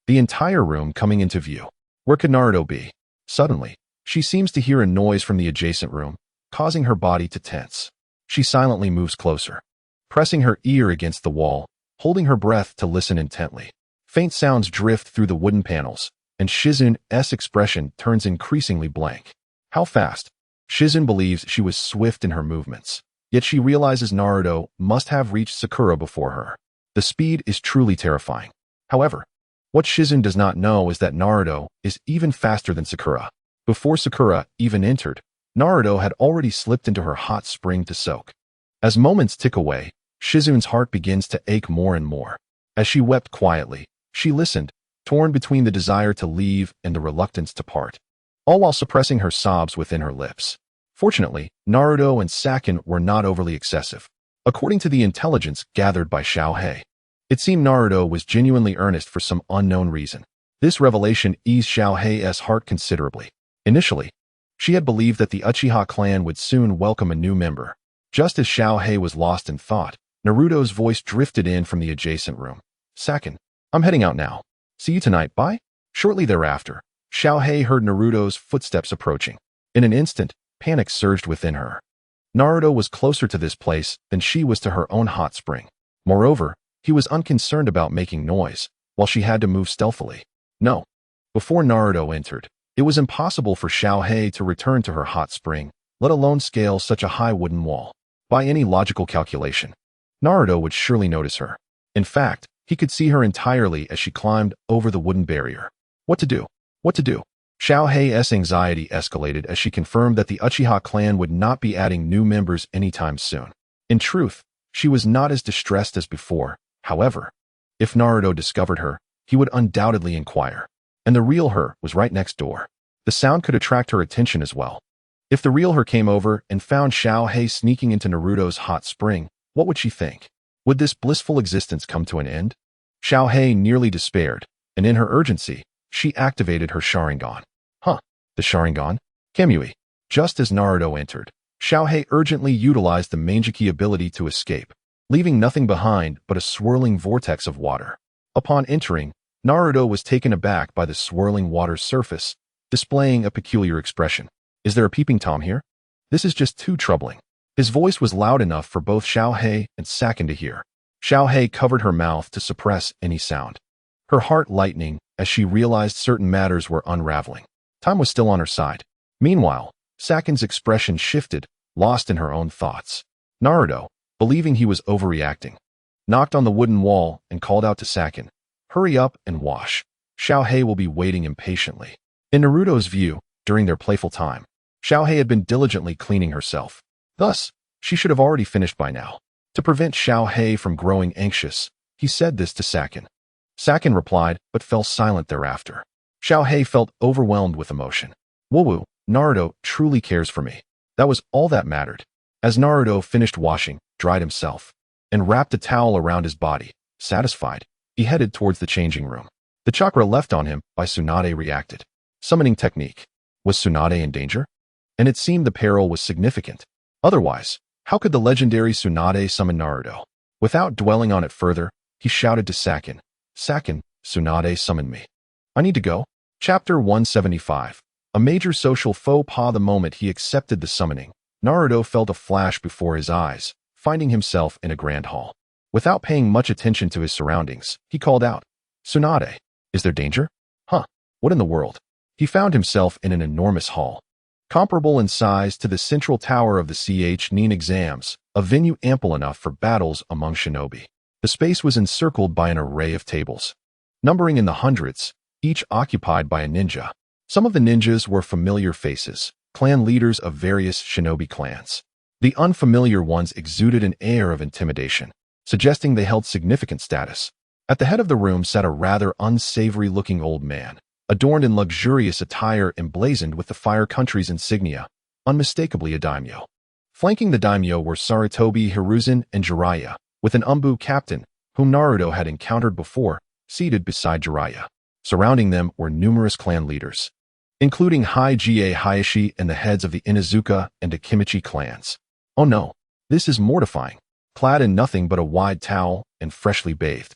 The entire room coming into view. Where could Naruto be? Suddenly, she seems to hear a noise from the adjacent room, causing her body to tense. She silently moves closer, pressing her ear against the wall, holding her breath to listen intently. Faint sounds drift through the wooden panels, and Susanoo's expression turns increasingly blank. How fast? Susanoo believes she was swift in her movements, yet she realizes Naruto must have reached Sakura before her. The speed is truly terrifying. However, what Susanoo does not know is that Naruto is even faster than Sakura. Before Sakura even entered, Naruto had already slipped into her hot spring to soak. As moments tick away, Susanoo's heart begins to ache more and more. As she wept quietly, she listened, torn between the desire to leave and the reluctance to part, all while suppressing her sobs within her lips. Fortunately, Naruto and Sasuke were not overly excessive. According to the intelligence gathered by Xiaohei, it seemed Naruto was genuinely earnest for some unknown reason. This revelation eased Xiaohei's heart considerably. Initially, she had believed that the Uchiha clan would soon welcome a new member. Just as Xiaohei was lost in thought, Naruto's voice drifted in from the adjacent room. Sasuke, I'm heading out now. See you tonight, bye? Shortly thereafter, Xiaohei heard Naruto's footsteps approaching. In an instant, panic surged within her. Naruto was closer to this place than she was to her own hot spring. Moreover, he was unconcerned about making noise, while she had to move stealthily. No. Before Naruto entered, it was impossible for Xiaohei to return to her hot spring, let alone scale such a high wooden wall. By any logical calculation, Naruto would surely notice her. In fact, he could see her entirely as she climbed over the wooden barrier. What to do? What to do? Xiaohei's anxiety escalated as she confirmed that the Uchiha clan would not be adding new members anytime soon. In truth, she was not as distressed as before. However, if Naruto discovered her, he would undoubtedly inquire. And the real her was right next door. The sound could attract her attention as well. If the real her came over and found Xiaohei sneaking into Naruto's hot spring, what would she think? Would this blissful existence come to an end? Xiaohei nearly despaired, and in her urgency, she activated her Sharingan. The Sharingan? Kamui. Just as Naruto entered, Xiaohei urgently utilized the Manjiki ability to escape, leaving nothing behind but a swirling vortex of water. Upon entering, Naruto was taken aback by the swirling water's surface, displaying a peculiar expression. Is there a peeping Tom here? This is just too troubling. His voice was loud enough for both Xiaohei and Sasuke to hear. Xiaohei covered her mouth to suppress any sound, her heart lightening as she realized certain matters were unraveling. Time was still on her side. Meanwhile, Sakune's expression shifted, lost in her own thoughts. Naruto, believing he was overreacting, knocked on the wooden wall and called out to Sasuke, "Hurry up and wash. Xiaohei will be waiting impatiently." In Naruto's view, during their playful time, Xiaohei had been diligently cleaning herself. Thus, she should have already finished by now. To prevent Xiaohei from growing anxious, he said this to Sasuke. Sasuke replied, but fell silent thereafter. Xiaohei felt overwhelmed with emotion. Woo, Naruto truly cares for me. That was all that mattered. As Naruto finished washing, dried himself, and wrapped a towel around his body, satisfied, he headed towards the changing room. The chakra left on him by Tsunade reacted. Summoning technique. Was Tsunade in danger? And it seemed the peril was significant. Otherwise, how could the legendary Tsunade summon Naruto? Without dwelling on it further, he shouted to Sasuke, "Sasuke, Tsunade summoned me. I need to go." Chapter 175. A major social faux pas. The moment he accepted the summoning, Naruto felt a flash before his eyes, finding himself in a grand hall. Without paying much attention to his surroundings, he called out, "Tsunade, is there danger?" What in the world? He found himself in an enormous hall, comparable in size to the central tower of the Nin exams, a venue ample enough for battles among shinobi. The space was encircled by an array of tables, numbering in the hundreds, each occupied by a ninja. Some of the ninjas were familiar faces, clan leaders of various shinobi clans. The unfamiliar ones exuded an air of intimidation, suggesting they held significant status. At the head of the room sat a rather unsavory-looking old man, adorned in luxurious attire emblazoned with the Fire Country's insignia, unmistakably a daimyo. Flanking the daimyo were Sarutobi Hiruzen and Jiraiya, with an Umbu captain, whom Naruto had encountered before, seated beside Jiraiya. Surrounding them were numerous clan leaders, including Hige Hayashi and the heads of the Inuzuka and Akimichi clans. Oh no, this is mortifying. Clad in nothing but a wide towel and freshly bathed,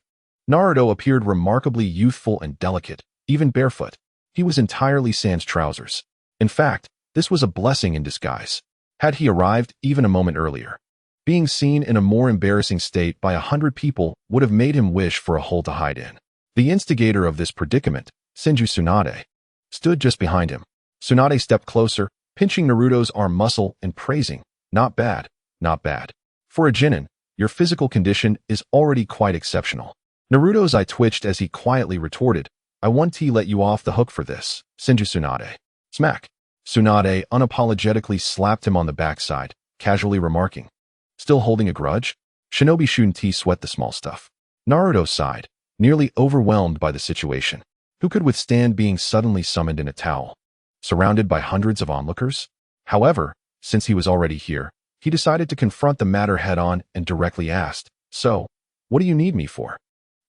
Naruto appeared remarkably youthful and delicate, even barefoot. He was entirely sans trousers. In fact, this was a blessing in disguise. Had he arrived even a moment earlier, being seen in a more embarrassing state by 100 people would have made him wish for a hole to hide in. The instigator of this predicament, Senju Tsunade, stood just behind him. Tsunade stepped closer, pinching Naruto's arm muscle and praising, "Not bad, not bad. For a Genin, your physical condition is already quite exceptional." Naruto's eye twitched as he quietly retorted, "I want to let you off the hook for this, Senju Tsunade." Smack. Tsunade unapologetically slapped him on the backside, casually remarking, "Still holding a grudge?" Shinobi Shunti sweat the small stuff. Naruto sighed, nearly overwhelmed by the situation. Who could withstand being suddenly summoned in a towel, surrounded by hundreds of onlookers? However, since he was already here, he decided to confront the matter head-on and directly asked, "So, what do you need me for?"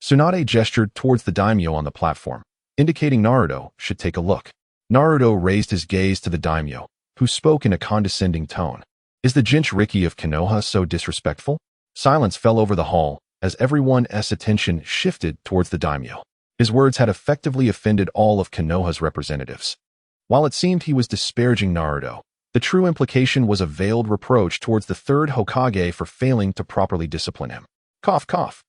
Tsunade gestured towards the daimyo on the platform, indicating Naruto should take a look. Naruto raised his gaze to the daimyo, who spoke in a condescending tone. "Is the Jinchuriki of Konoha so disrespectful?" Silence fell over the hall as everyone's attention shifted towards the daimyo. His words had effectively offended all of Konoha's representatives. While it seemed he was disparaging Naruto, the true implication was a veiled reproach towards the third Hokage for failing to properly discipline him. Cough, cough.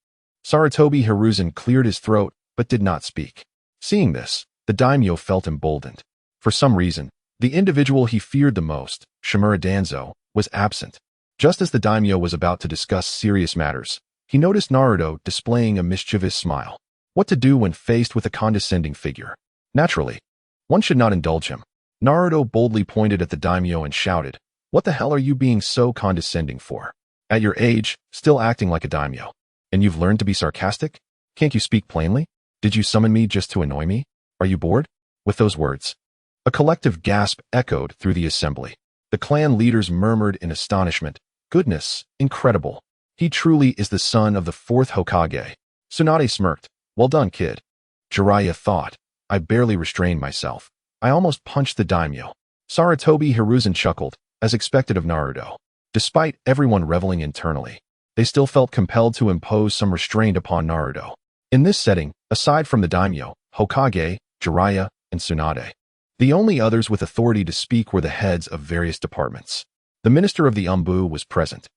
Sarutobi Hiruzen cleared his throat but did not speak. Seeing this, the daimyo felt emboldened. For some reason, the individual he feared the most, Shimura Danzo, was absent. Just as the daimyo was about to discuss serious matters, he noticed Naruto displaying a mischievous smile. What to do when faced with a condescending figure? Naturally, one should not indulge him. Naruto boldly pointed at the daimyo and shouted, "What the hell are you being so condescending for? At your age, still acting like a daimyo. And you've learned to be sarcastic? Can't you speak plainly? Did you summon me just to annoy me? Are you bored?" With those words, a collective gasp echoed through the assembly. The clan leaders murmured in astonishment, "Goodness, incredible. He truly is the son of the fourth Hokage." Tsunade smirked, "Well done, kid." Jiraiya thought, "I barely restrained myself. I almost punched the daimyo." Sarutobi Hiruzen chuckled, as expected of Naruto. Despite everyone reveling internally, they still felt compelled to impose some restraint upon Naruto. In this setting, aside from the daimyo, Hokage, Jiraiya, and Tsunade, the only others with authority to speak were the heads of various departments. The minister of the Umbu was present,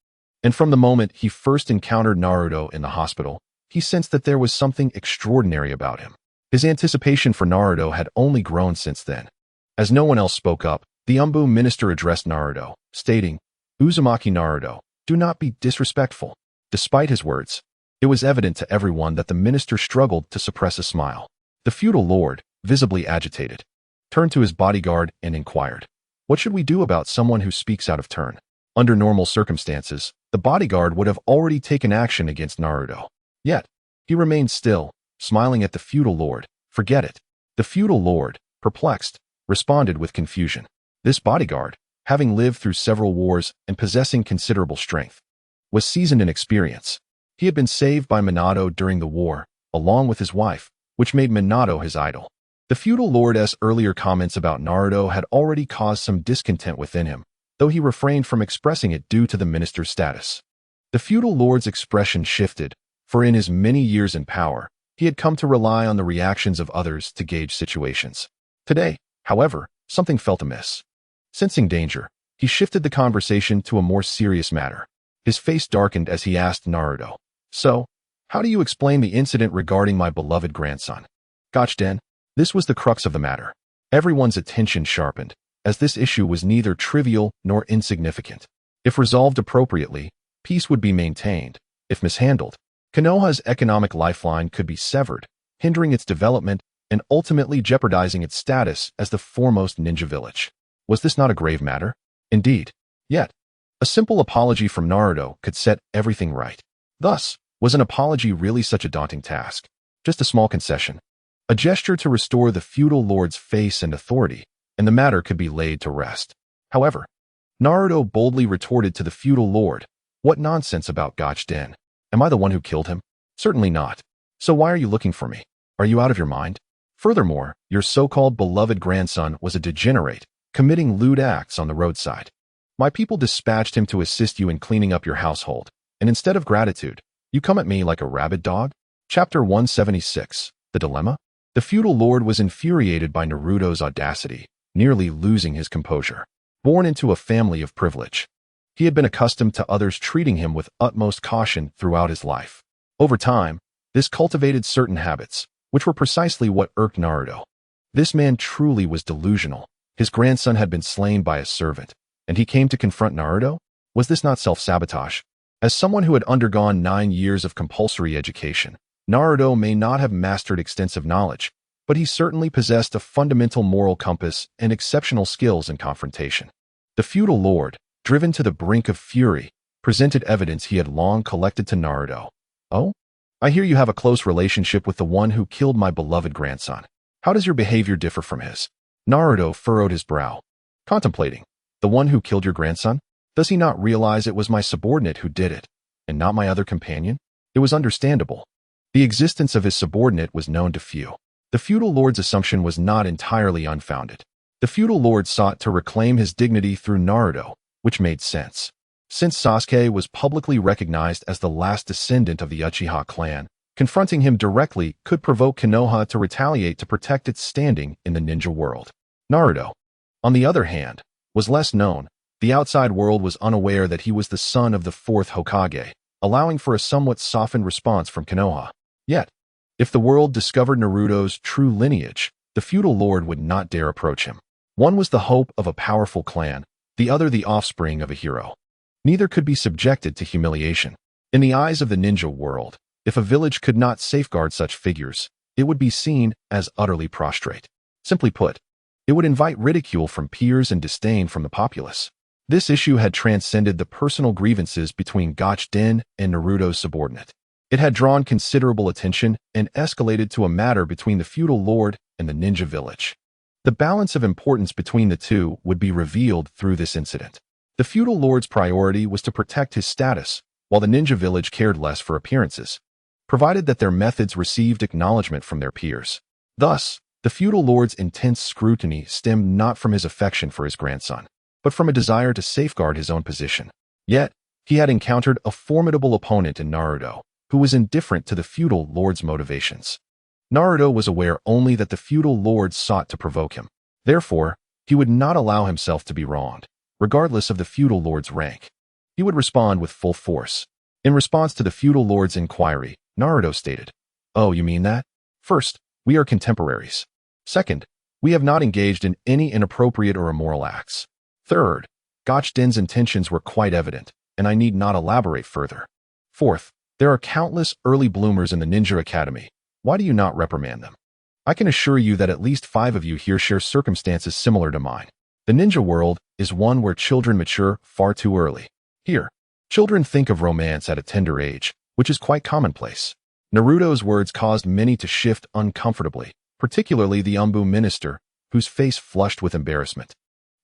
and from the moment he first encountered Naruto in the hospital, he sensed that there was something extraordinary about him. His anticipation for Naruto had only grown since then. As no one else spoke up, the Umbu minister addressed Naruto, stating, "Uzumaki Naruto, do not be disrespectful." Despite his words, it was evident to everyone that the minister struggled to suppress a smile. The feudal lord, visibly agitated, turned to his bodyguard and inquired, "What should we do about someone who speaks out of turn?" Under normal circumstances, the bodyguard would have already taken action against Naruto. Yet, he remained still, smiling at the feudal lord. "Forget it." The feudal lord, perplexed, responded with confusion. This bodyguard, having lived through several wars and possessing considerable strength, was seasoned in experience. He had been saved by Minato during the war, along with his wife, which made Minato his idol. The feudal lord's earlier comments about Naruto had already caused some discontent within him, though he refrained from expressing it due to the minister's status. The feudal lord's expression shifted, for in his many years in power, he had come to rely on the reactions of others to gauge situations. Today, however, something felt amiss. Sensing danger, he shifted the conversation to a more serious matter. His face darkened as he asked Naruto, "So, how do you explain the incident regarding my beloved grandson?" Gotch-den. This was the crux of the matter. Everyone's attention sharpened, as this issue was neither trivial nor insignificant. If resolved appropriately, peace would be maintained. If mishandled, Konoha's economic lifeline could be severed, hindering its development and ultimately jeopardizing its status as the foremost ninja village. Was this not a grave matter? Indeed. Yet, A simple apology from Naruto could set everything right. Thus, was an apology really such a daunting task? Just a small concession. A gesture to restore the feudal lord's face and authority, and the matter could be laid to rest. However, Naruto boldly retorted to the feudal lord, "What nonsense about Gotch-den? Am I the one who killed him? Certainly not. So why are you looking for me? Are you out of your mind? Furthermore, your so-called beloved grandson was a degenerate, committing lewd acts on the roadside. My people dispatched him to assist you in cleaning up your household, and instead of gratitude, you come at me like a rabid dog?" Chapter 176. The Dilemma? The feudal lord was infuriated by Naruto's audacity, nearly losing his composure. Born into a family of privilege, he had been accustomed to others treating him with utmost caution throughout his life. Over time, this cultivated certain habits, which were precisely what irked Naruto. This man truly was delusional. His grandson had been slain by a servant, and he came to confront Naruto? Was this not self-sabotage? As someone who had undergone 9 years of compulsory education, Naruto may not have mastered extensive knowledge, but he certainly possessed a fundamental moral compass and exceptional skills in confrontation. The feudal lord, driven to the brink of fury, presented evidence he had long collected to Naruto. "Oh? I hear you have a close relationship with the one who killed my beloved grandson. How does your behavior differ from his?" Naruto furrowed his brow, contemplating. "The one who killed your grandson? Does he not realize it was my subordinate who did it, and not my other companion?" It was understandable. The existence of his subordinate was known to few. The feudal lord's assumption was not entirely unfounded. The feudal lord sought to reclaim his dignity through Naruto, which made sense. Since Sasuke was publicly recognized as the last descendant of the Uchiha clan, confronting him directly could provoke Konoha to retaliate to protect its standing in the ninja world. Naruto, on the other hand, was less known. The outside world was unaware that he was the son of the 4th Hokage, allowing for a somewhat softened response from Konoha. Yet, if the world discovered Naruto's true lineage, the feudal lord would not dare approach him. One was the hope of a powerful clan, the other the offspring of a hero. Neither could be subjected to humiliation. In the eyes of the ninja world, if a village could not safeguard such figures, it would be seen as utterly prostrate. Simply put, it would invite ridicule from peers and disdain from the populace. This issue had transcended the personal grievances between Gotch-den and Naruto's subordinate. It had drawn considerable attention and escalated to a matter between the feudal lord and the ninja village. The balance of importance between the two would be revealed through this incident. The feudal lord's priority was to protect his status, while the ninja village cared less for appearances, provided that their methods received acknowledgement from their peers. Thus, the feudal lord's intense scrutiny stemmed not from his affection for his grandson, but from a desire to safeguard his own position. Yet, he had encountered a formidable opponent in Naruto, who was indifferent to the feudal lord's motivations. Naruto was aware only that the feudal lord sought to provoke him. Therefore, he would not allow himself to be wronged, regardless of the feudal lord's rank. He would respond with full force. In response to the feudal lord's inquiry, Naruto stated, "Oh, you mean that? First, we are contemporaries. Second, we have not engaged in any inappropriate or immoral acts. Third, Gotch-den's intentions were quite evident, and I need not elaborate further. Fourth, there are countless early bloomers in the Ninja Academy. Why do you not reprimand them? I can assure you that at least 5 of you here share circumstances similar to mine. The ninja world is one where children mature far too early. Here, children think of romance at a tender age, which is quite commonplace." Naruto's words caused many to shift uncomfortably, particularly the Umbu minister, whose face flushed with embarrassment,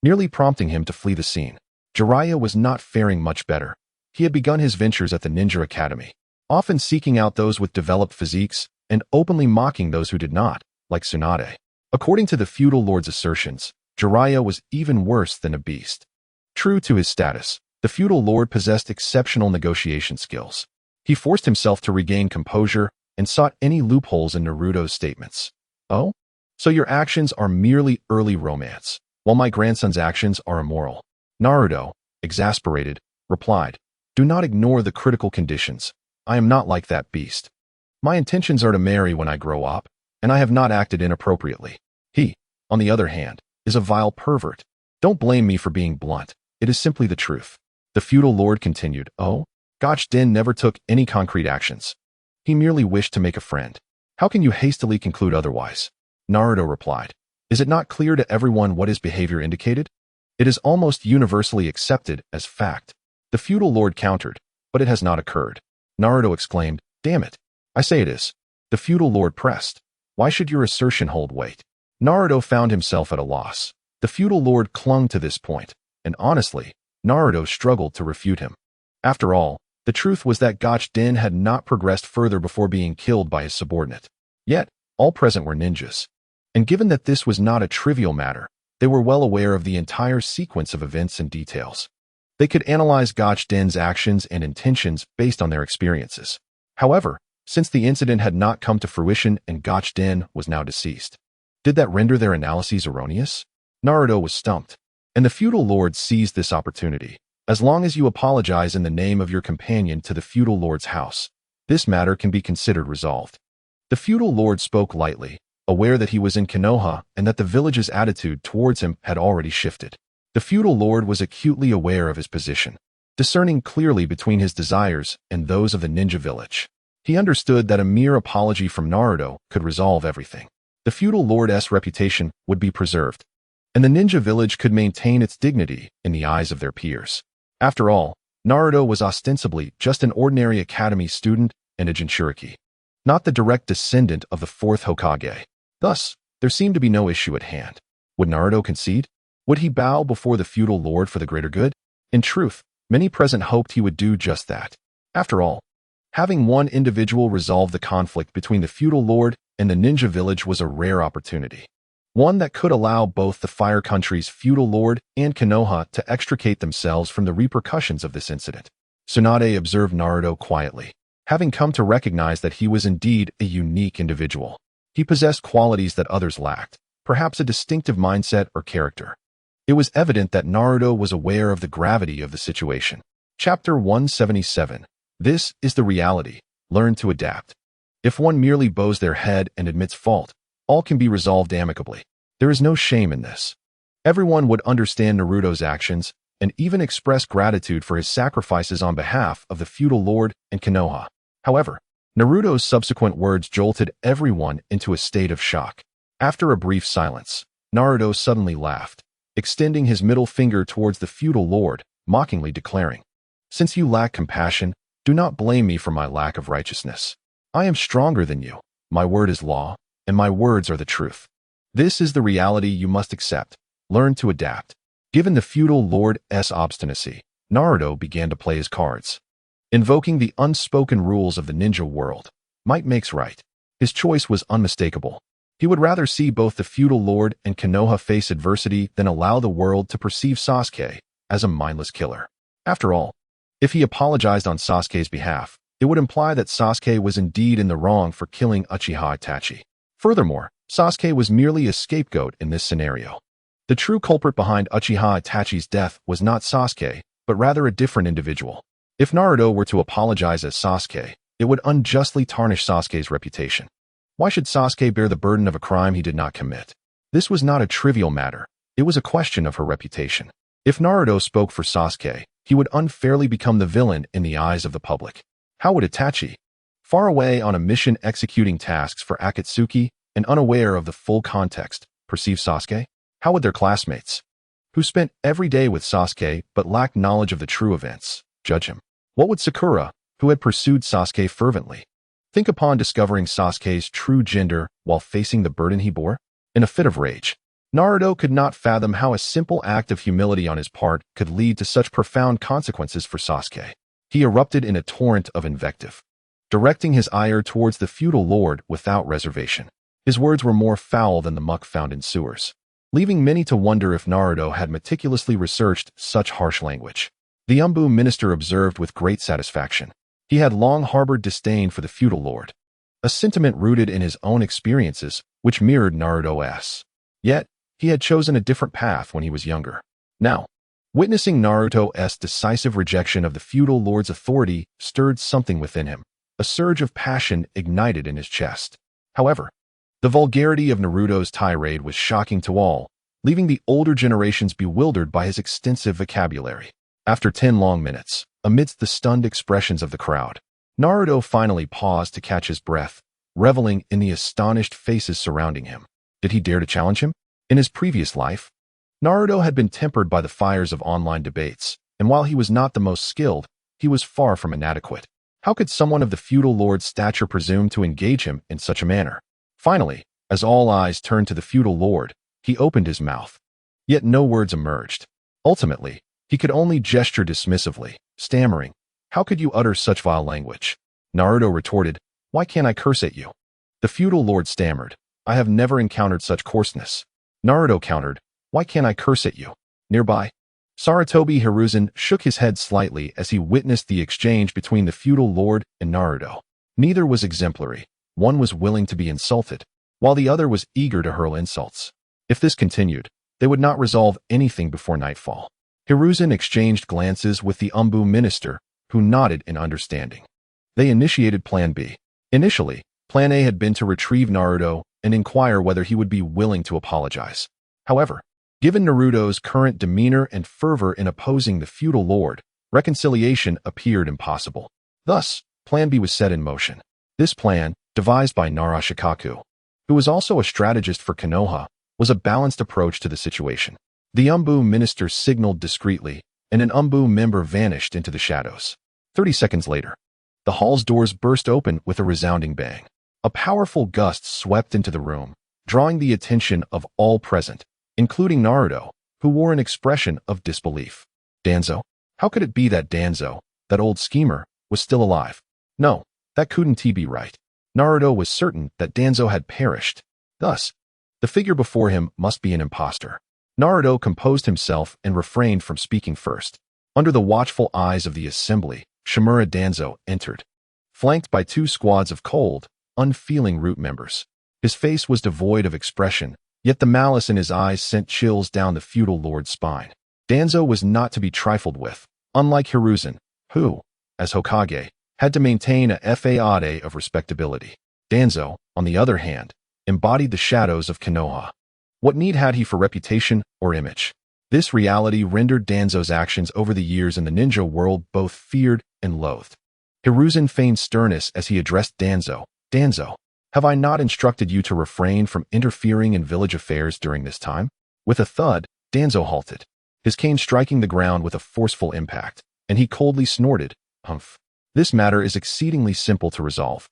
nearly prompting him to flee the scene. Jiraiya was not faring much better. He had begun his ventures at the Ninja Academy, often seeking out those with developed physiques and openly mocking those who did not, like Tsunade. According to the feudal lord's assertions, Jiraiya was even worse than a beast. True to his status, the feudal lord possessed exceptional negotiation skills. He forced himself to regain composure and sought any loopholes in Naruto's statements. "Oh? So your actions are merely early romance, while my grandson's actions are immoral." Naruto, exasperated, replied, "Do not ignore the critical conditions. I am not like that beast. My intentions are to marry when I grow up, and I have not acted inappropriately. He, on the other hand, is a vile pervert. Don't blame me for being blunt. It is simply the truth." The feudal lord continued, "Oh? Gotch-den never took any concrete actions. He merely wished to make a friend. How can you hastily conclude otherwise?" Naruto replied, "Is it not clear to everyone what his behavior indicated? It is almost universally accepted as fact. The feudal lord countered, but it has not occurred. Naruto exclaimed, damn it. I say it is. The feudal lord pressed. Why should your assertion hold weight? Naruto found himself at a loss. The feudal lord clung to this point, and honestly, Naruto struggled to refute him. After all, the truth was that Gotch-den had not progressed further before being killed by his subordinate. Yet, all present were ninjas. And given that this was not a trivial matter, they were well aware of the entire sequence of events and details. They could analyze Gotch-den's actions and intentions based on their experiences. However, since the incident had not come to fruition and Gotch-den was now deceased, did that render their analyses erroneous? Naruto was stumped, and the feudal lord seized this opportunity. As long as you apologize in the name of your companion to the feudal lord's house, this matter can be considered resolved. The feudal lord spoke lightly, aware that he was in Konoha and that the village's attitude towards him had already shifted. The feudal lord was acutely aware of his position, discerning clearly between his desires and those of the ninja village. He understood that a mere apology from Naruto could resolve everything. The feudal lord's reputation would be preserved, and the ninja village could maintain its dignity in the eyes of their peers. After all, Naruto was ostensibly just an ordinary academy student and a Jinchuriki, not the direct descendant of the fourth Hokage. Thus, there seemed to be no issue at hand. Would Naruto concede? Would he bow before the feudal lord for the greater good? In truth, many present hoped he would do just that. After all, having one individual resolve the conflict between the feudal lord and the ninja village was a rare opportunity. One that could allow both the Fire Country's feudal lord and Konoha to extricate themselves from the repercussions of this incident. Tsunade observed Naruto quietly, having come to recognize that he was indeed a unique individual. He possessed qualities that others lacked, perhaps a distinctive mindset or character. It was evident that Naruto was aware of the gravity of the situation. Chapter 177. This is the reality. Learn to adapt. If one merely bows their head and admits fault, all can be resolved amicably. There is no shame in this. Everyone would understand Naruto's actions and even express gratitude for his sacrifices on behalf of the feudal lord and Konoha. However, Naruto's subsequent words jolted everyone into a state of shock. After a brief silence, Naruto suddenly laughed, extending his middle finger towards the feudal lord, mockingly declaring, "Since you lack compassion, do not blame me for my lack of righteousness. I am stronger than you. My word is law, and my words are the truth. This is the reality you must accept. Learn to adapt." Given the feudal lord's obstinacy, Naruto began to play his cards. Invoking the unspoken rules of the ninja world, might makes right. His choice was unmistakable. He would rather see both the feudal lord and Konoha face adversity than allow the world to perceive Sasuke as a mindless killer. After all, if he apologized on Sasuke's behalf, it would imply that Sasuke was indeed in the wrong for killing Uchiha Itachi. Furthermore, Sasuke was merely a scapegoat in this scenario. The true culprit behind Uchiha Itachi's death was not Sasuke, but rather a different individual. If Naruto were to apologize as Sasuke, it would unjustly tarnish Sasuke's reputation. Why should Sasuke bear the burden of a crime he did not commit? This was not a trivial matter. It was a question of her reputation. If Naruto spoke for Sasuke, he would unfairly become the villain in the eyes of the public. How would Itachi, far away on a mission executing tasks for Akatsuki and unaware of the full context, perceive Sasuke? How would their classmates, who spent every day with Sasuke but lacked knowledge of the true events, judge him? What would Sakura, who had pursued Sasuke fervently, think upon discovering Sasuke's true gender while facing the burden he bore? In a fit of rage, Naruto could not fathom how a simple act of humility on his part could lead to such profound consequences for Sasuke. He erupted in a torrent of invective, directing his ire towards the feudal lord without reservation. His words were more foul than the muck found in sewers, leaving many to wonder if Naruto had meticulously researched such harsh language. The Umbu minister observed with great satisfaction. He had long harbored disdain for the feudal lord, a sentiment rooted in his own experiences, which mirrored Naruto's. Yet, he had chosen a different path when he was younger. Now, witnessing Naruto's decisive rejection of the feudal lord's authority stirred something within him. A surge of passion ignited in his chest. However, the vulgarity of Naruto's tirade was shocking to all, leaving the older generations bewildered by his extensive vocabulary. After 10 long minutes, amidst the stunned expressions of the crowd, Naruto finally paused to catch his breath, reveling in the astonished faces surrounding him. Did he dare to challenge him? In his previous life, Naruto had been tempered by the fires of online debates, and while he was not the most skilled, he was far from inadequate. How could someone of the feudal lord's stature presume to engage him in such a manner? Finally, as all eyes turned to the feudal lord, he opened his mouth. Yet no words emerged. Ultimately, he could only gesture dismissively, stammering, "How could you utter such vile language?" Naruto retorted, "Why can't I curse at you?" The feudal lord stammered, "I have never encountered such coarseness." Naruto countered, "Why can't I curse at you?" Nearby, Sarutobi Hiruzen shook his head slightly as he witnessed the exchange between the feudal lord and Naruto. Neither was exemplary. One was willing to be insulted, while the other was eager to hurl insults. If this continued, they would not resolve anything before nightfall. Hiruzen exchanged glances with the Umbu minister, who nodded in understanding. They initiated Plan B. Initially, Plan A had been to retrieve Naruto and inquire whether he would be willing to apologize. However, given Naruto's current demeanor and fervor in opposing the feudal lord, reconciliation appeared impossible. Thus, Plan B was set in motion. This plan, devised by Narashikaku, who was also a strategist for Konoha, was a balanced approach to the situation. The Umbu minister signaled discreetly, and an Umbu member vanished into the shadows. 30 seconds later, the hall's doors burst open with a resounding bang. A powerful gust swept into the room, drawing the attention of all present, including Naruto, who wore an expression of disbelief. Danzo? How could it be that Danzo, that old schemer, was still alive? No, that couldn't be right. Naruto was certain that Danzo had perished. Thus, the figure before him must be an impostor. Naruto composed himself and refrained from speaking first. Under the watchful eyes of the assembly, Shimura Danzo entered, flanked by 2 squads of cold, unfeeling root members. His face was devoid of expression, yet the malice in his eyes sent chills down the feudal lord's spine. Danzo was not to be trifled with, unlike Hiruzen, who, as Hokage, had to maintain a facade of respectability. Danzo, on the other hand, embodied the shadows of Konoha. What need had he for reputation or image? This reality rendered Danzo's actions over the years in the ninja world both feared and loathed. Hiruzen feigned sternness as he addressed Danzo. "Danzo, have I not instructed you to refrain from interfering in village affairs during this time?" With a thud, Danzo halted, his cane striking the ground with a forceful impact, and he coldly snorted, "Humph. This matter is exceedingly simple to resolve.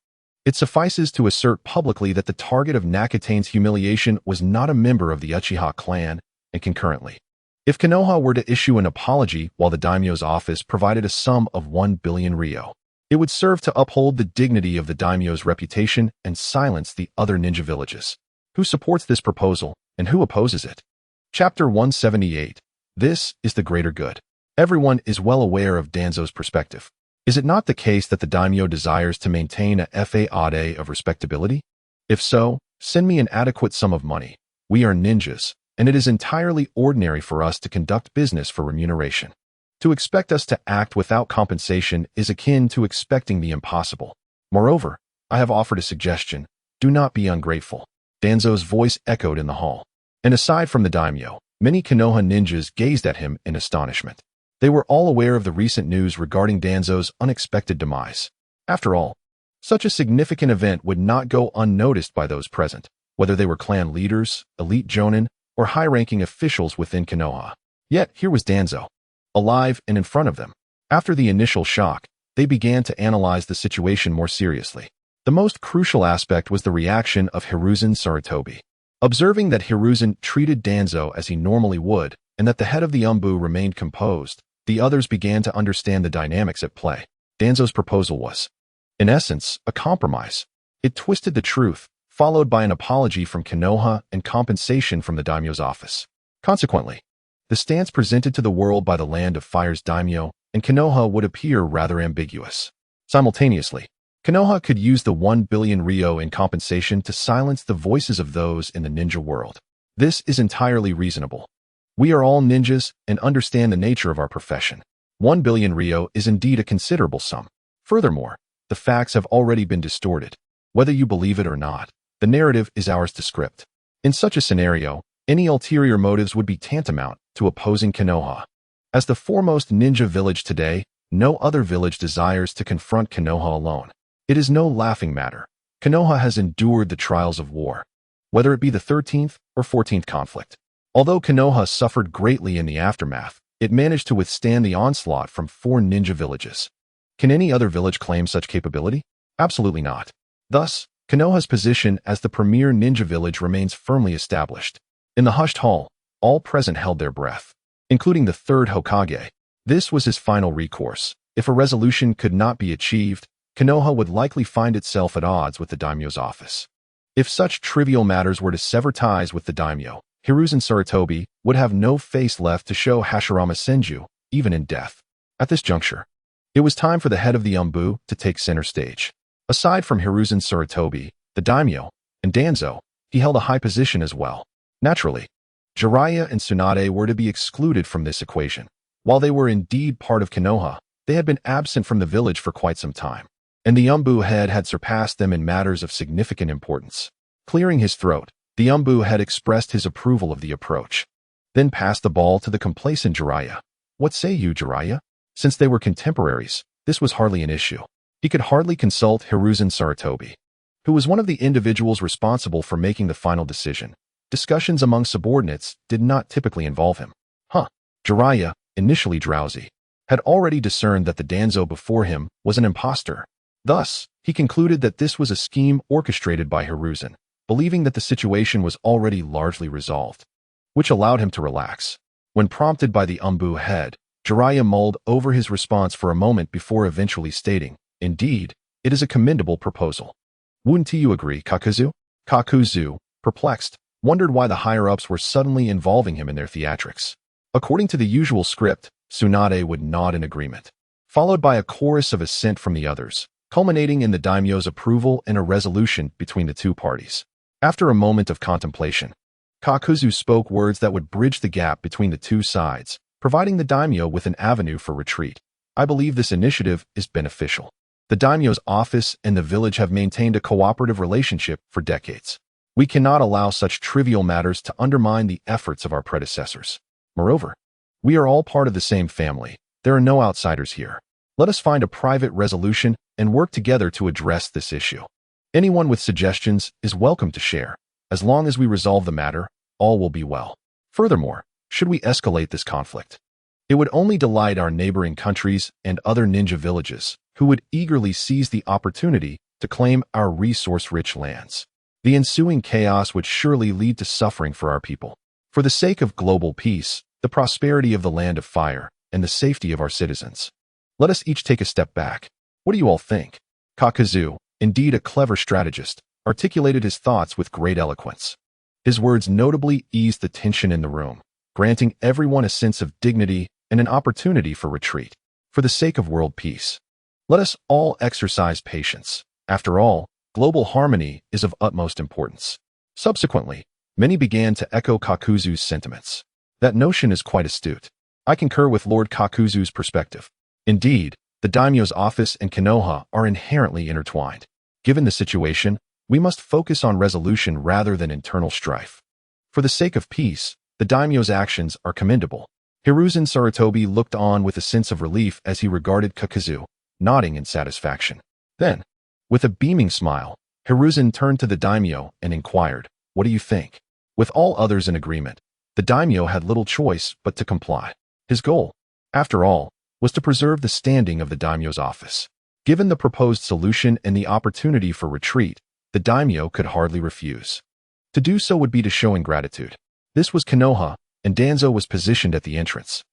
It suffices to assert publicly that the target of Nakatane's humiliation was not a member of the Uchiha clan, and concurrently, if Konoha were to issue an apology while the daimyo's office provided a sum of 1 billion ryo, it would serve to uphold the dignity of the daimyo's reputation and silence the other ninja villages. Who supports this proposal, and who opposes it? Chapter 178. This is the greater good. Everyone is well aware of Danzo's perspective. Is it not the case that the daimyo desires to maintain a facade of respectability? If so, send me an adequate sum of money. We are ninjas, and it is entirely ordinary for us to conduct business for remuneration. To expect us to act without compensation is akin to expecting the impossible. Moreover, I have offered a suggestion. Do not be ungrateful. Danzo's voice echoed in the hall. And aside from the daimyo, many Konoha ninjas gazed at him in astonishment. They were all aware of the recent news regarding Danzo's unexpected demise. After all, such a significant event would not go unnoticed by those present, whether they were clan leaders, elite jonin, or high-ranking officials within Konoha. Yet here was Danzo, alive and in front of them. After the initial shock, they began to analyze the situation more seriously. The most crucial aspect was the reaction of Hiruzen Sarutobi. Observing that Hiruzen treated Danzo as he normally would, and that the head of the Umbu remained composed, the others began to understand the dynamics at play. Danzo's proposal was, in essence, a compromise. It twisted the truth, followed by an apology from Konoha and compensation from the daimyo's office. Consequently, the stance presented to the world by the Land of Fire's daimyo and Konoha would appear rather ambiguous. Simultaneously, Konoha could use the 1 billion ryo in compensation to silence the voices of those in the ninja world. This is entirely reasonable. We are all ninjas and understand the nature of our profession. 1 billion ryo is indeed a considerable sum. Furthermore, the facts have already been distorted. Whether you believe it or not, the narrative is ours to script. In such a scenario, any ulterior motives would be tantamount to opposing Konoha. As the foremost ninja village today, no other village desires to confront Konoha alone. It is no laughing matter. Konoha has endured the trials of war, whether it be the 13th or 14th conflict. Although Konoha suffered greatly in the aftermath, It managed to withstand the onslaught from 4 ninja villages. Can any other village claim such capability? Absolutely not. Thus, Konoha's position as the premier ninja village remains firmly established. In the hushed hall, all present held their breath, including the third Hokage. This was his final recourse. If a resolution could not be achieved, Konoha would likely find itself at odds with the daimyo's office. If such trivial matters were to sever ties with the daimyo, Hiruzen Sarutobi would have no face left to show Hashirama Senju, even in death. At this juncture, it was time for the head of the Umbu to take center stage. Aside from Hiruzen Sarutobi, the daimyo, and Danzo, he held a high position as well. Naturally, Jiraiya and Tsunade were to be excluded from this equation. While they were indeed part of Konoha, they had been absent from the village for quite some time, and the Umbu head had surpassed them in matters of significant importance. Clearing his throat, the Umbu had expressed his approval of the approach, then passed the ball to the complacent Jiraiya. What say you, Jiraiya? Since they were contemporaries, this was hardly an issue. He could hardly consult Hiruzen Sarutobi, who was one of the individuals responsible for making the final decision. Discussions among subordinates did not typically involve him. Jiraiya, initially drowsy, had already discerned that the Danzo before him was an impostor. Thus, he concluded that this was a scheme orchestrated by Hiruzen, believing that the situation was already largely resolved, which allowed him to relax. When prompted by the Umbu head, Jiraiya mulled over his response for a moment before eventually stating, "Indeed, it is a commendable proposal. Wouldn't you agree, Kakuzu?" Kakuzu, perplexed, wondered why the higher-ups were suddenly involving him in their theatrics. According to the usual script, Tsunade would nod in agreement, followed by a chorus of assent from the others, culminating in the daimyo's approval and a resolution between the two parties. After a moment of contemplation, Kakuzu spoke words that would bridge the gap between the two sides, providing the daimyo with an avenue for retreat. "I believe this initiative is beneficial. The daimyo's office and the village have maintained a cooperative relationship for decades. We cannot allow such trivial matters to undermine the efforts of our predecessors. Moreover, we are all part of the same family. There are no outsiders here. Let us find a private resolution and work together to address this issue. Anyone with suggestions is welcome to share. As long as we resolve the matter, all will be well. Furthermore, should we escalate this conflict, it would only delight our neighboring countries and other ninja villages, who would eagerly seize the opportunity to claim our resource-rich lands. The ensuing chaos would surely lead to suffering for our people. For the sake of global peace, the prosperity of the land of fire, and the safety of our citizens, let us each take a step back. What do you all think?" Kakuzu, indeed a clever strategist, articulated his thoughts with great eloquence. His words notably eased the tension in the room, granting everyone a sense of dignity and an opportunity for retreat. For the sake of world peace, let us all exercise patience. After all, global harmony is of utmost importance. Subsequently, many began to echo Kakuzu's sentiments. That notion is quite astute. I concur with Lord Kakuzu's perspective. Indeed, the daimyo's office and Konoha are inherently intertwined. Given the situation, we must focus on resolution rather than internal strife. For the sake of peace, the daimyo's actions are commendable. Hiruzen Sarutobi looked on with a sense of relief as he regarded Kakuzu, nodding in satisfaction. Then, with a beaming smile, Hiruzen turned to the daimyo and inquired, "What do you think?" With all others in agreement, the daimyo had little choice but to comply. His goal, after all, was to preserve the standing of the daimyo's office. Given the proposed solution and the opportunity for retreat, the daimyo could hardly refuse. To do so would be to show ingratitude. This was Konoha, and Danzo was positioned at the entrance.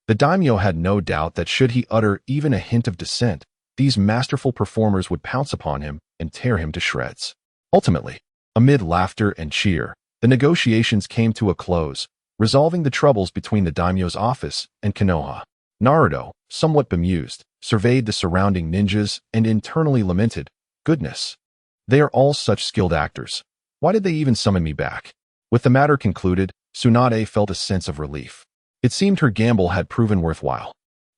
The daimyo had no doubt that should he utter even a hint of dissent, these masterful performers would pounce upon him and tear him to shreds. Ultimately, amid laughter and cheer, the negotiations came to a close, resolving the troubles between the daimyo's office and Konoha. Naruto, somewhat bemused, surveyed the surrounding ninjas and internally lamented, "Goodness, they are all such skilled actors. Why did they even summon me back?" With the matter concluded, Tsunade felt a sense of relief. It seemed her gamble had proven worthwhile.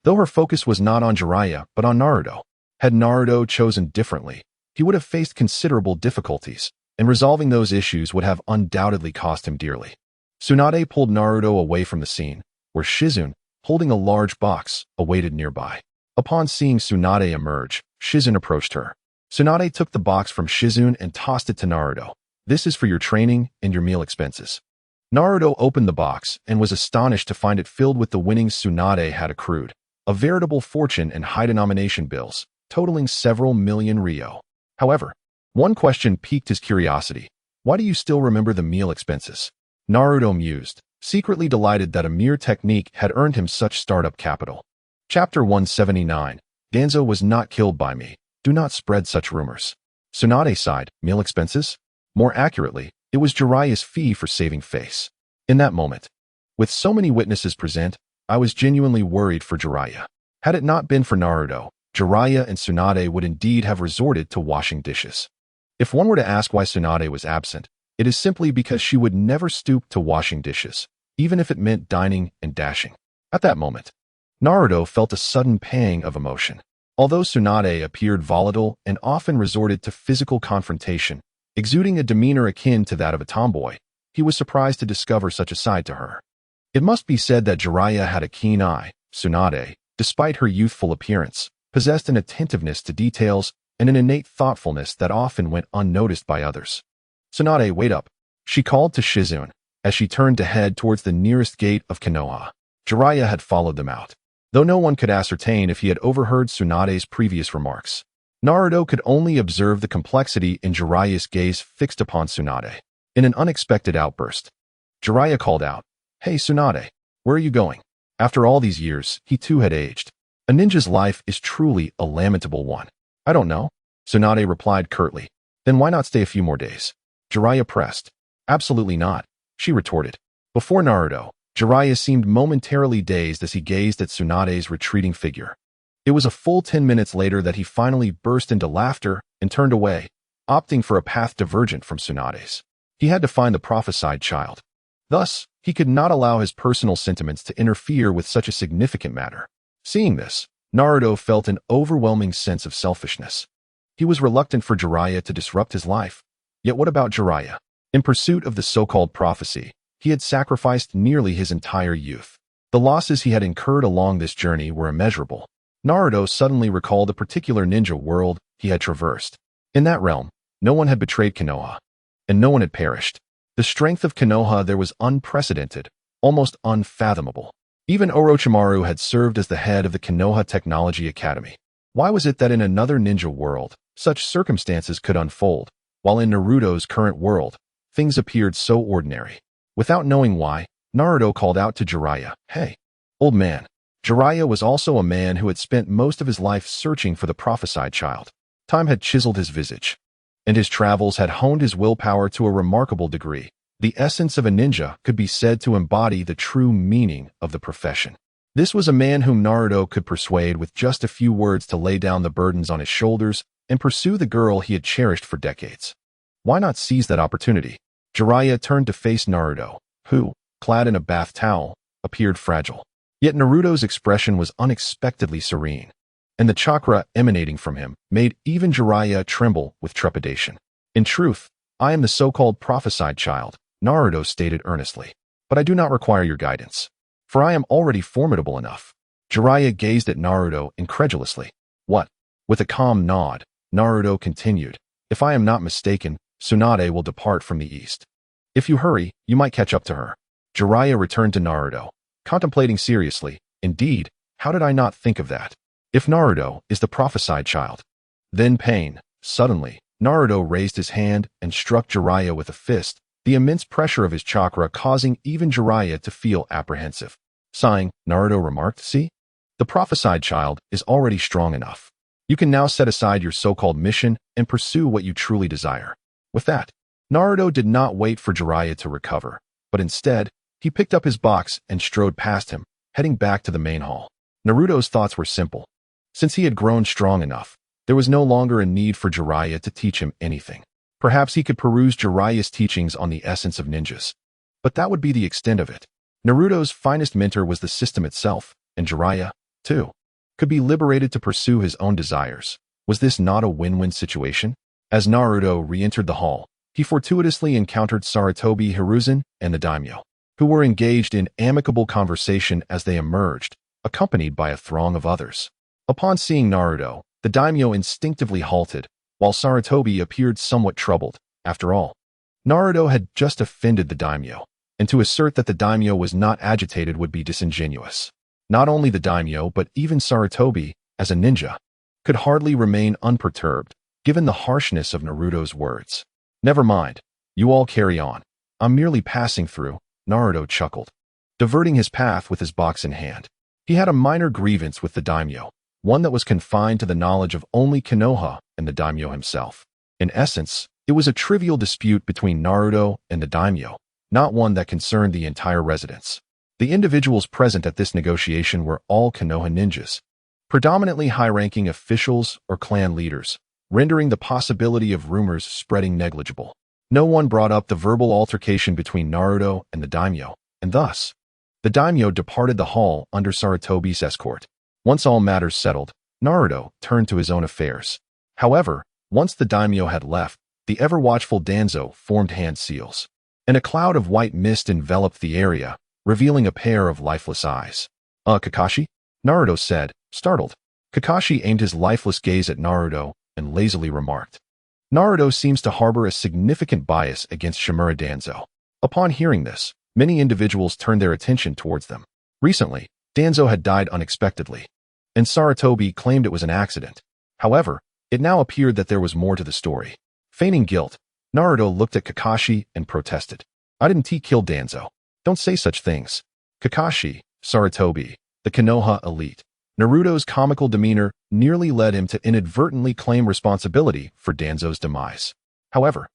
Though her focus was not on Jiraiya but on Naruto. Had Naruto chosen differently, he would have faced considerable difficulties, and resolving those issues would have undoubtedly cost him dearly. Tsunade pulled Naruto away from the scene, where Shizune, holding a large box, awaited nearby. Upon seeing Tsunade emerge, Shizune approached her. Tsunade took the box from Shizune and tossed it to Naruto. "This is for your training and your meal expenses." Naruto opened the box and was astonished to find it filled with the winnings Tsunade had accrued, a veritable fortune in high-denomination bills, totaling several million ryo. However, one question piqued his curiosity. Why do you still remember the meal expenses? Naruto mused, secretly delighted that a mere technique had earned him such startup capital. Chapter 179. Danzo was not killed by me. Do not spread such rumors. Tsunade sighed. Meal expenses? More accurately, it was Jiraiya's fee for saving face. In that moment, with so many witnesses present, I was genuinely worried for Jiraiya. Had it not been for Naruto, Jiraiya and Tsunade would indeed have resorted to washing dishes. If one were to ask why Tsunade was absent, it is simply because she would never stoop to washing dishes, even if it meant dining and dashing. At that moment, Naruto felt a sudden pang of emotion. Although Tsunade appeared volatile and often resorted to physical confrontation, exuding a demeanor akin to that of a tomboy, he was surprised to discover such a side to her. It must be said that Jiraiya had a keen eye. Tsunade, despite her youthful appearance, possessed an attentiveness to details and an innate thoughtfulness that often went unnoticed by others. Tsunade, wait up, she called to Susanoo, as she turned to head towards the nearest gate of Konoha. Jiraiya had followed them out, though no one could ascertain if he had overheard Tsunade's previous remarks. Naruto could only observe the complexity in Jiraiya's gaze fixed upon Tsunade. In an unexpected outburst, Jiraiya called out, Hey Tsunade, where are you going? After all these years, he too had aged. A ninja's life is truly a lamentable one. I don't know, Tsunade replied curtly. Then why not stay a few more days? Jiraiya pressed. Absolutely not, she retorted. Before Naruto, Jiraiya seemed momentarily dazed as he gazed at Tsunade's retreating figure. It was a full 10 minutes later that he finally burst into laughter and turned away, opting for a path divergent from Tsunade's. He had to find the prophesied child. Thus, he could not allow his personal sentiments to interfere with such a significant matter. Seeing this, Naruto felt an overwhelming sense of selfishness. He was reluctant for Jiraiya to disrupt his life. Yet what about Jiraiya? In pursuit of the so-called prophecy, he had sacrificed nearly his entire youth. The losses he had incurred along this journey were immeasurable. Naruto suddenly recalled a particular ninja world he had traversed. In that realm, no one had betrayed Konoha, and no one had perished. The strength of Konoha there was unprecedented, almost unfathomable. Even Orochimaru had served as the head of the Konoha Technology Academy. Why was it that in another ninja world, such circumstances could unfold, while in Naruto's current world, things appeared so ordinary? Without knowing why, Naruto called out to Jiraiya, Hey, old man. Jiraiya was also a man who had spent most of his life searching for the prophesied child. Time had chiseled his visage, and his travels had honed his willpower to a remarkable degree. The essence of a ninja could be said to embody the true meaning of the profession. This was a man whom Naruto could persuade with just a few words to lay down the burdens on his shoulders and pursue the girl he had cherished for decades. Why not seize that opportunity? Jiraiya turned to face Naruto, who, clad in a bath towel, appeared fragile. Yet Naruto's expression was unexpectedly serene, and the chakra emanating from him made even Jiraiya tremble with trepidation. In truth, I am the so-called prophesied child, Naruto stated earnestly. But I do not require your guidance, for I am already formidable enough. Jiraiya gazed at Naruto incredulously. What? With a calm nod, Naruto continued, If I am not mistaken, Tsunade will depart from the east. If you hurry, you might catch up to her. Jiraiya returned to Naruto, contemplating seriously. Indeed, how did I not think of that? If Naruto is the prophesied child, then pain. Suddenly, Naruto raised his hand and struck Jiraiya with a fist, the immense pressure of his chakra causing even Jiraiya to feel apprehensive. Sighing, Naruto remarked, See? The prophesied child is already strong enough. You can now set aside your so-called mission and pursue what you truly desire. With that, Naruto did not wait for Jiraiya to recover, but instead, he picked up his box and strode past him, heading back to the main hall. Naruto's thoughts were simple. Since he had grown strong enough, there was no longer a need for Jiraiya to teach him anything. Perhaps he could peruse Jiraiya's teachings on the essence of ninjas. But that would be the extent of it. Naruto's finest mentor was the system itself, and Jiraiya, too, could be liberated to pursue his own desires. Was this not a win-win situation? As Naruto re-entered the hall, he fortuitously encountered Sarutobi Hiruzen and the daimyo, who were engaged in amicable conversation as they emerged, accompanied by a throng of others. Upon seeing Naruto, the daimyo instinctively halted, while Sarutobi appeared somewhat troubled. After all, Naruto had just offended the daimyo. and to assert that the daimyo was not agitated would be disingenuous. Not only the daimyo, but even Sarutobi, as a ninja, could hardly remain unperturbed, given the harshness of Naruto's words. Never mind, you all carry on. I'm merely passing through, Naruto chuckled, diverting his path with his box in hand. He had a minor grievance with the daimyo, one that was confined to the knowledge of only Konoha and the daimyo himself. In essence, it was a trivial dispute between Naruto and the daimyo, not one that concerned the entire residence. The individuals present at this negotiation were all Konoha ninjas, predominantly high-ranking officials or clan leaders, rendering the possibility of rumors spreading negligible. No one brought up the verbal altercation between Naruto and the daimyo, and thus, the daimyo departed the hall under Sarutobi's escort. Once all matters settled, Naruto turned to his own affairs. However, once the daimyo had left, the ever-watchful Danzo formed hand seals, and a cloud of white mist enveloped the area, revealing a pair of lifeless eyes. Kakashi? Naruto said, startled. Kakashi aimed his lifeless gaze at Naruto and lazily remarked, Naruto seems to harbor a significant bias against Shimura Danzo. Upon hearing this, many individuals turned their attention towards them. Recently, Danzo had died unexpectedly, and Sarutobi claimed it was an accident. However, it now appeared that there was more to the story. Feigning guilt, Naruto looked at Kakashi and protested. I didn't kill Danzo. Don't say such things. Kakashi, Sarutobi, the Konoha elite. Naruto's comical demeanor nearly led him to inadvertently claim responsibility for Danzo's demise. However,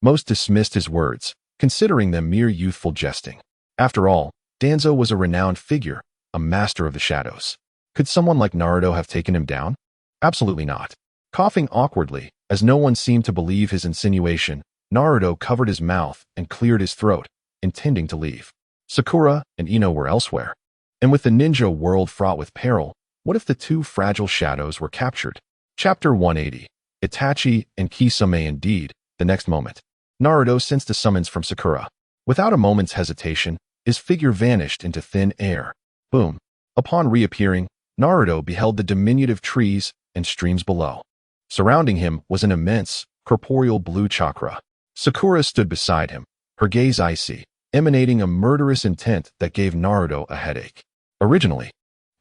most dismissed his words, considering them mere youthful jesting. After all, Danzo was a renowned figure, a master of the shadows. Could someone like Naruto have taken him down? Absolutely not. Coughing awkwardly, as no one seemed to believe his insinuation, Naruto covered his mouth and cleared his throat, intending to leave. Sakura and Ino were elsewhere. And with the ninja world fraught with peril, what if the two fragile shadows were captured? Chapter 180. Itachi and Kisame. Indeed, the next moment, Naruto sensed a summons from Sakura. Without a moment's hesitation, his figure vanished into thin air. Boom. Upon reappearing, Naruto beheld the diminutive trees and streams below. Surrounding him was an immense, corporeal blue chakra. Sakura stood beside him, her gaze icy, emanating a murderous intent that gave Naruto a headache. Originally,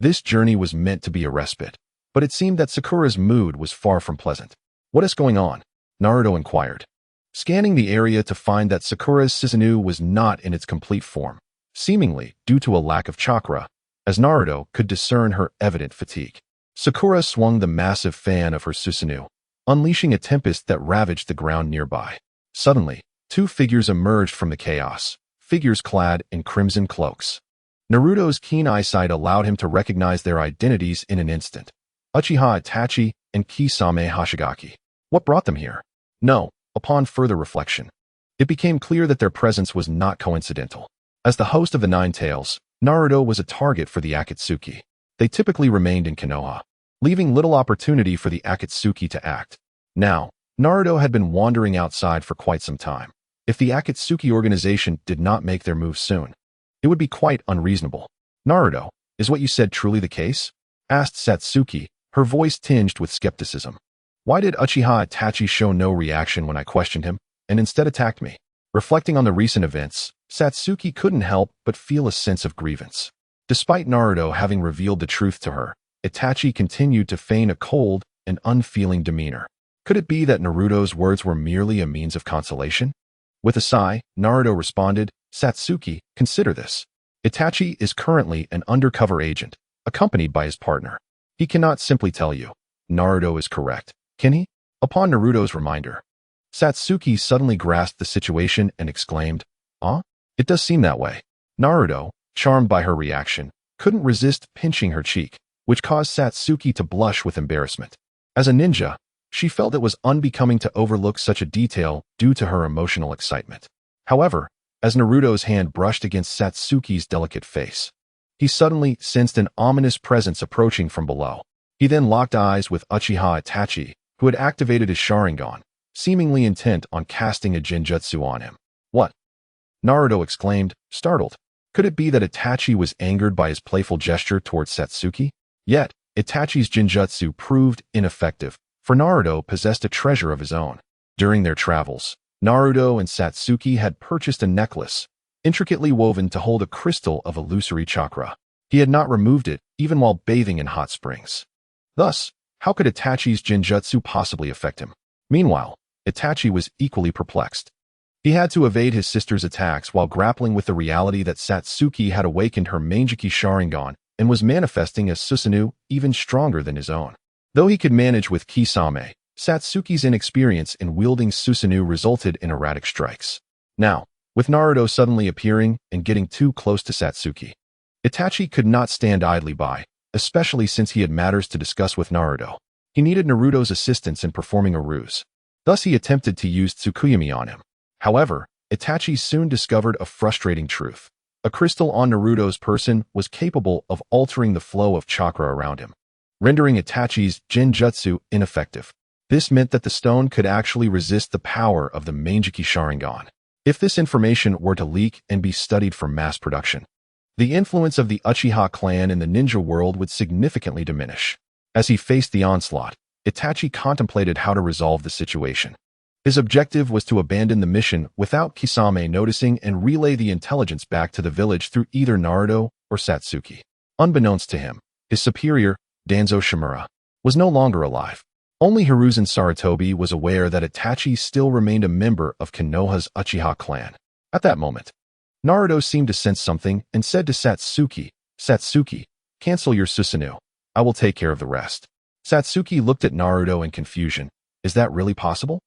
this journey was meant to be a respite, but it seemed that Sakura's mood was far from pleasant. What is going on? Naruto inquired, scanning the area to find that Sakura's Susanoo was not in its complete form, seemingly due to a lack of chakra, as Naruto could discern her evident fatigue. Sakura swung the massive fan of her Susanoo, unleashing a tempest that ravaged the ground nearby. Suddenly, two figures emerged from the chaos, figures clad in crimson cloaks. Naruto's keen eyesight allowed him to recognize their identities in an instant. Uchiha Itachi and Kisame Hoshigaki. What brought them here? No, upon further reflection, it became clear that their presence was not coincidental. As the host of the Nine Tails, Naruto was a target for the Akatsuki. They typically remained in Konoha, leaving little opportunity for the Akatsuki to act. Now, Naruto had been wandering outside for quite some time. If the Akatsuki organization did not make their move soon, it would be quite unreasonable. Naruto, is what you said truly the case? Asked Satsuki, her voice tinged with skepticism. Why did Uchiha Itachi show no reaction when I questioned him, and instead attacked me? Reflecting on the recent events, Satsuki couldn't help but feel a sense of grievance. Despite Naruto having revealed the truth to her, Itachi continued to feign a cold and unfeeling demeanor. Could it be that Naruto's words were merely a means of consolation? With a sigh, Naruto responded, Satsuki, consider this. Itachi is currently an undercover agent, accompanied by his partner. He cannot simply tell you. Naruto is correct, can he? Upon Naruto's reminder, Satsuki suddenly grasped the situation and exclaimed, It does seem that way. Naruto, charmed by her reaction, couldn't resist pinching her cheek, which caused Satsuki to blush with embarrassment. As a ninja, she felt it was unbecoming to overlook such a detail due to her emotional excitement. However, as Naruto's hand brushed against Satsuki's delicate face, he suddenly sensed an ominous presence approaching from below. He then locked eyes with Uchiha Itachi, who had activated his Sharingan, seemingly intent on casting a Genjutsu on him. What? Naruto exclaimed, startled. Could it be that Itachi was angered by his playful gesture towards Satsuki? Yet, Itachi's Genjutsu proved ineffective, for Naruto possessed a treasure of his own. During their travels, Naruto and Satsuki had purchased a necklace, intricately woven to hold a crystal of illusory chakra. He had not removed it, even while bathing in hot springs. Thus, how could Itachi's Jinjutsu possibly affect him? Meanwhile, Itachi was equally perplexed. He had to evade his sister's attacks while grappling with the reality that Satsuki had awakened her Manjiki Sharingan and was manifesting a Susanoo even stronger than his own. Though he could manage with Kisame, Satsuki's inexperience in wielding Susanoo resulted in erratic strikes. Now, with Naruto suddenly appearing and getting too close to Satsuki, Itachi could not stand idly by, especially since he had matters to discuss with Naruto. He needed Naruto's assistance in performing a ruse. Thus he attempted to use Tsukuyomi on him. However, Itachi soon discovered a frustrating truth. A crystal on Naruto's person was capable of altering the flow of chakra around him, rendering Itachi's Jinjutsu ineffective. This meant that the stone could actually resist the power of the Manjiki Sharingan. If this information were to leak and be studied for mass production, the influence of the Uchiha clan in the ninja world would significantly diminish. As he faced the onslaught, Itachi contemplated how to resolve the situation. His objective was to abandon the mission without Kisame noticing and relay the intelligence back to the village through either Naruto or Satsuki. Unbeknownst to him, his superior, Danzo Shimura, was no longer alive. Only Hiruzen Sarutobi was aware that Itachi still remained a member of Konoha's Uchiha clan. At that moment, Naruto seemed to sense something and said to Satsuki, "Satsuki, cancel your Susanoo. I will take care of the rest." Satsuki looked at Naruto in confusion. Is that really possible?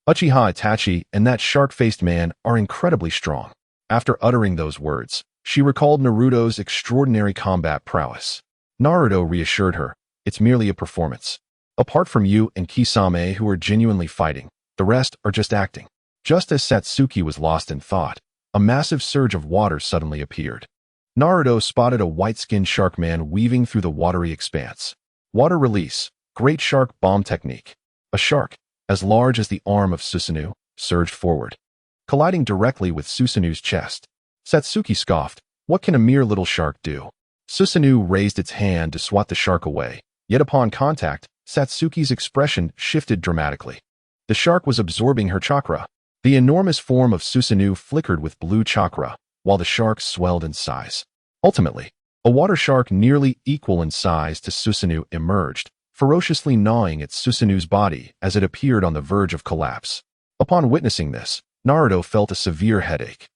Uchiha Itachi and that shark-faced man are incredibly strong. After uttering those words, she recalled Naruto's extraordinary combat prowess. Naruto reassured her, it's merely a performance. Apart from you and Kisame who are genuinely fighting, the rest are just acting. Just as Satsuki was lost in thought, a massive surge of water suddenly appeared. Naruto spotted a white-skinned shark man weaving through the watery expanse. Water release, great shark bomb technique. A shark, as large as the arm of Susanoo, surged forward, colliding directly with Susanoo's chest. Satsuki scoffed, what can a mere little shark do? Susanoo raised its hand to swat the shark away, yet upon contact, Satsuki's expression shifted dramatically. The shark was absorbing her chakra. The enormous form of Susanoo flickered with blue chakra, while the shark swelled in size. Ultimately, a water shark nearly equal in size to Susanoo emerged, ferociously gnawing at Susanoo's body as it appeared on the verge of collapse. Upon witnessing this, Naruto felt a severe headache.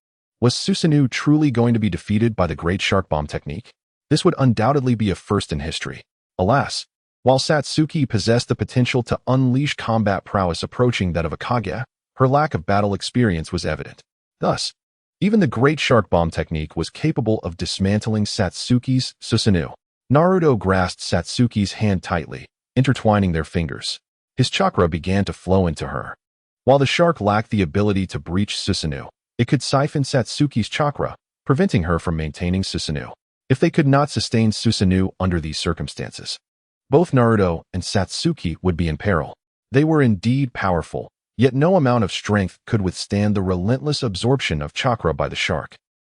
Was Susanoo truly going to be defeated by the great shark bomb technique? This would undoubtedly be a first in history. Alas, while Satsuki possessed the potential to unleash combat prowess approaching that of a Kage, her lack of battle experience was evident. Thus, even the great shark bomb technique was capable of dismantling Satsuki's Susanoo. Naruto grasped Satsuki's hand tightly, intertwining their fingers. His chakra began to flow into her. While the shark lacked the ability to breach Susanoo, it could siphon Satsuki's chakra, preventing her from maintaining Susanoo. If they could not sustain Susanoo under these circumstances, both Naruto and Satsuki would be in peril. They were indeed powerful, yet no amount of strength could withstand the relentless absorption of chakra by the shark.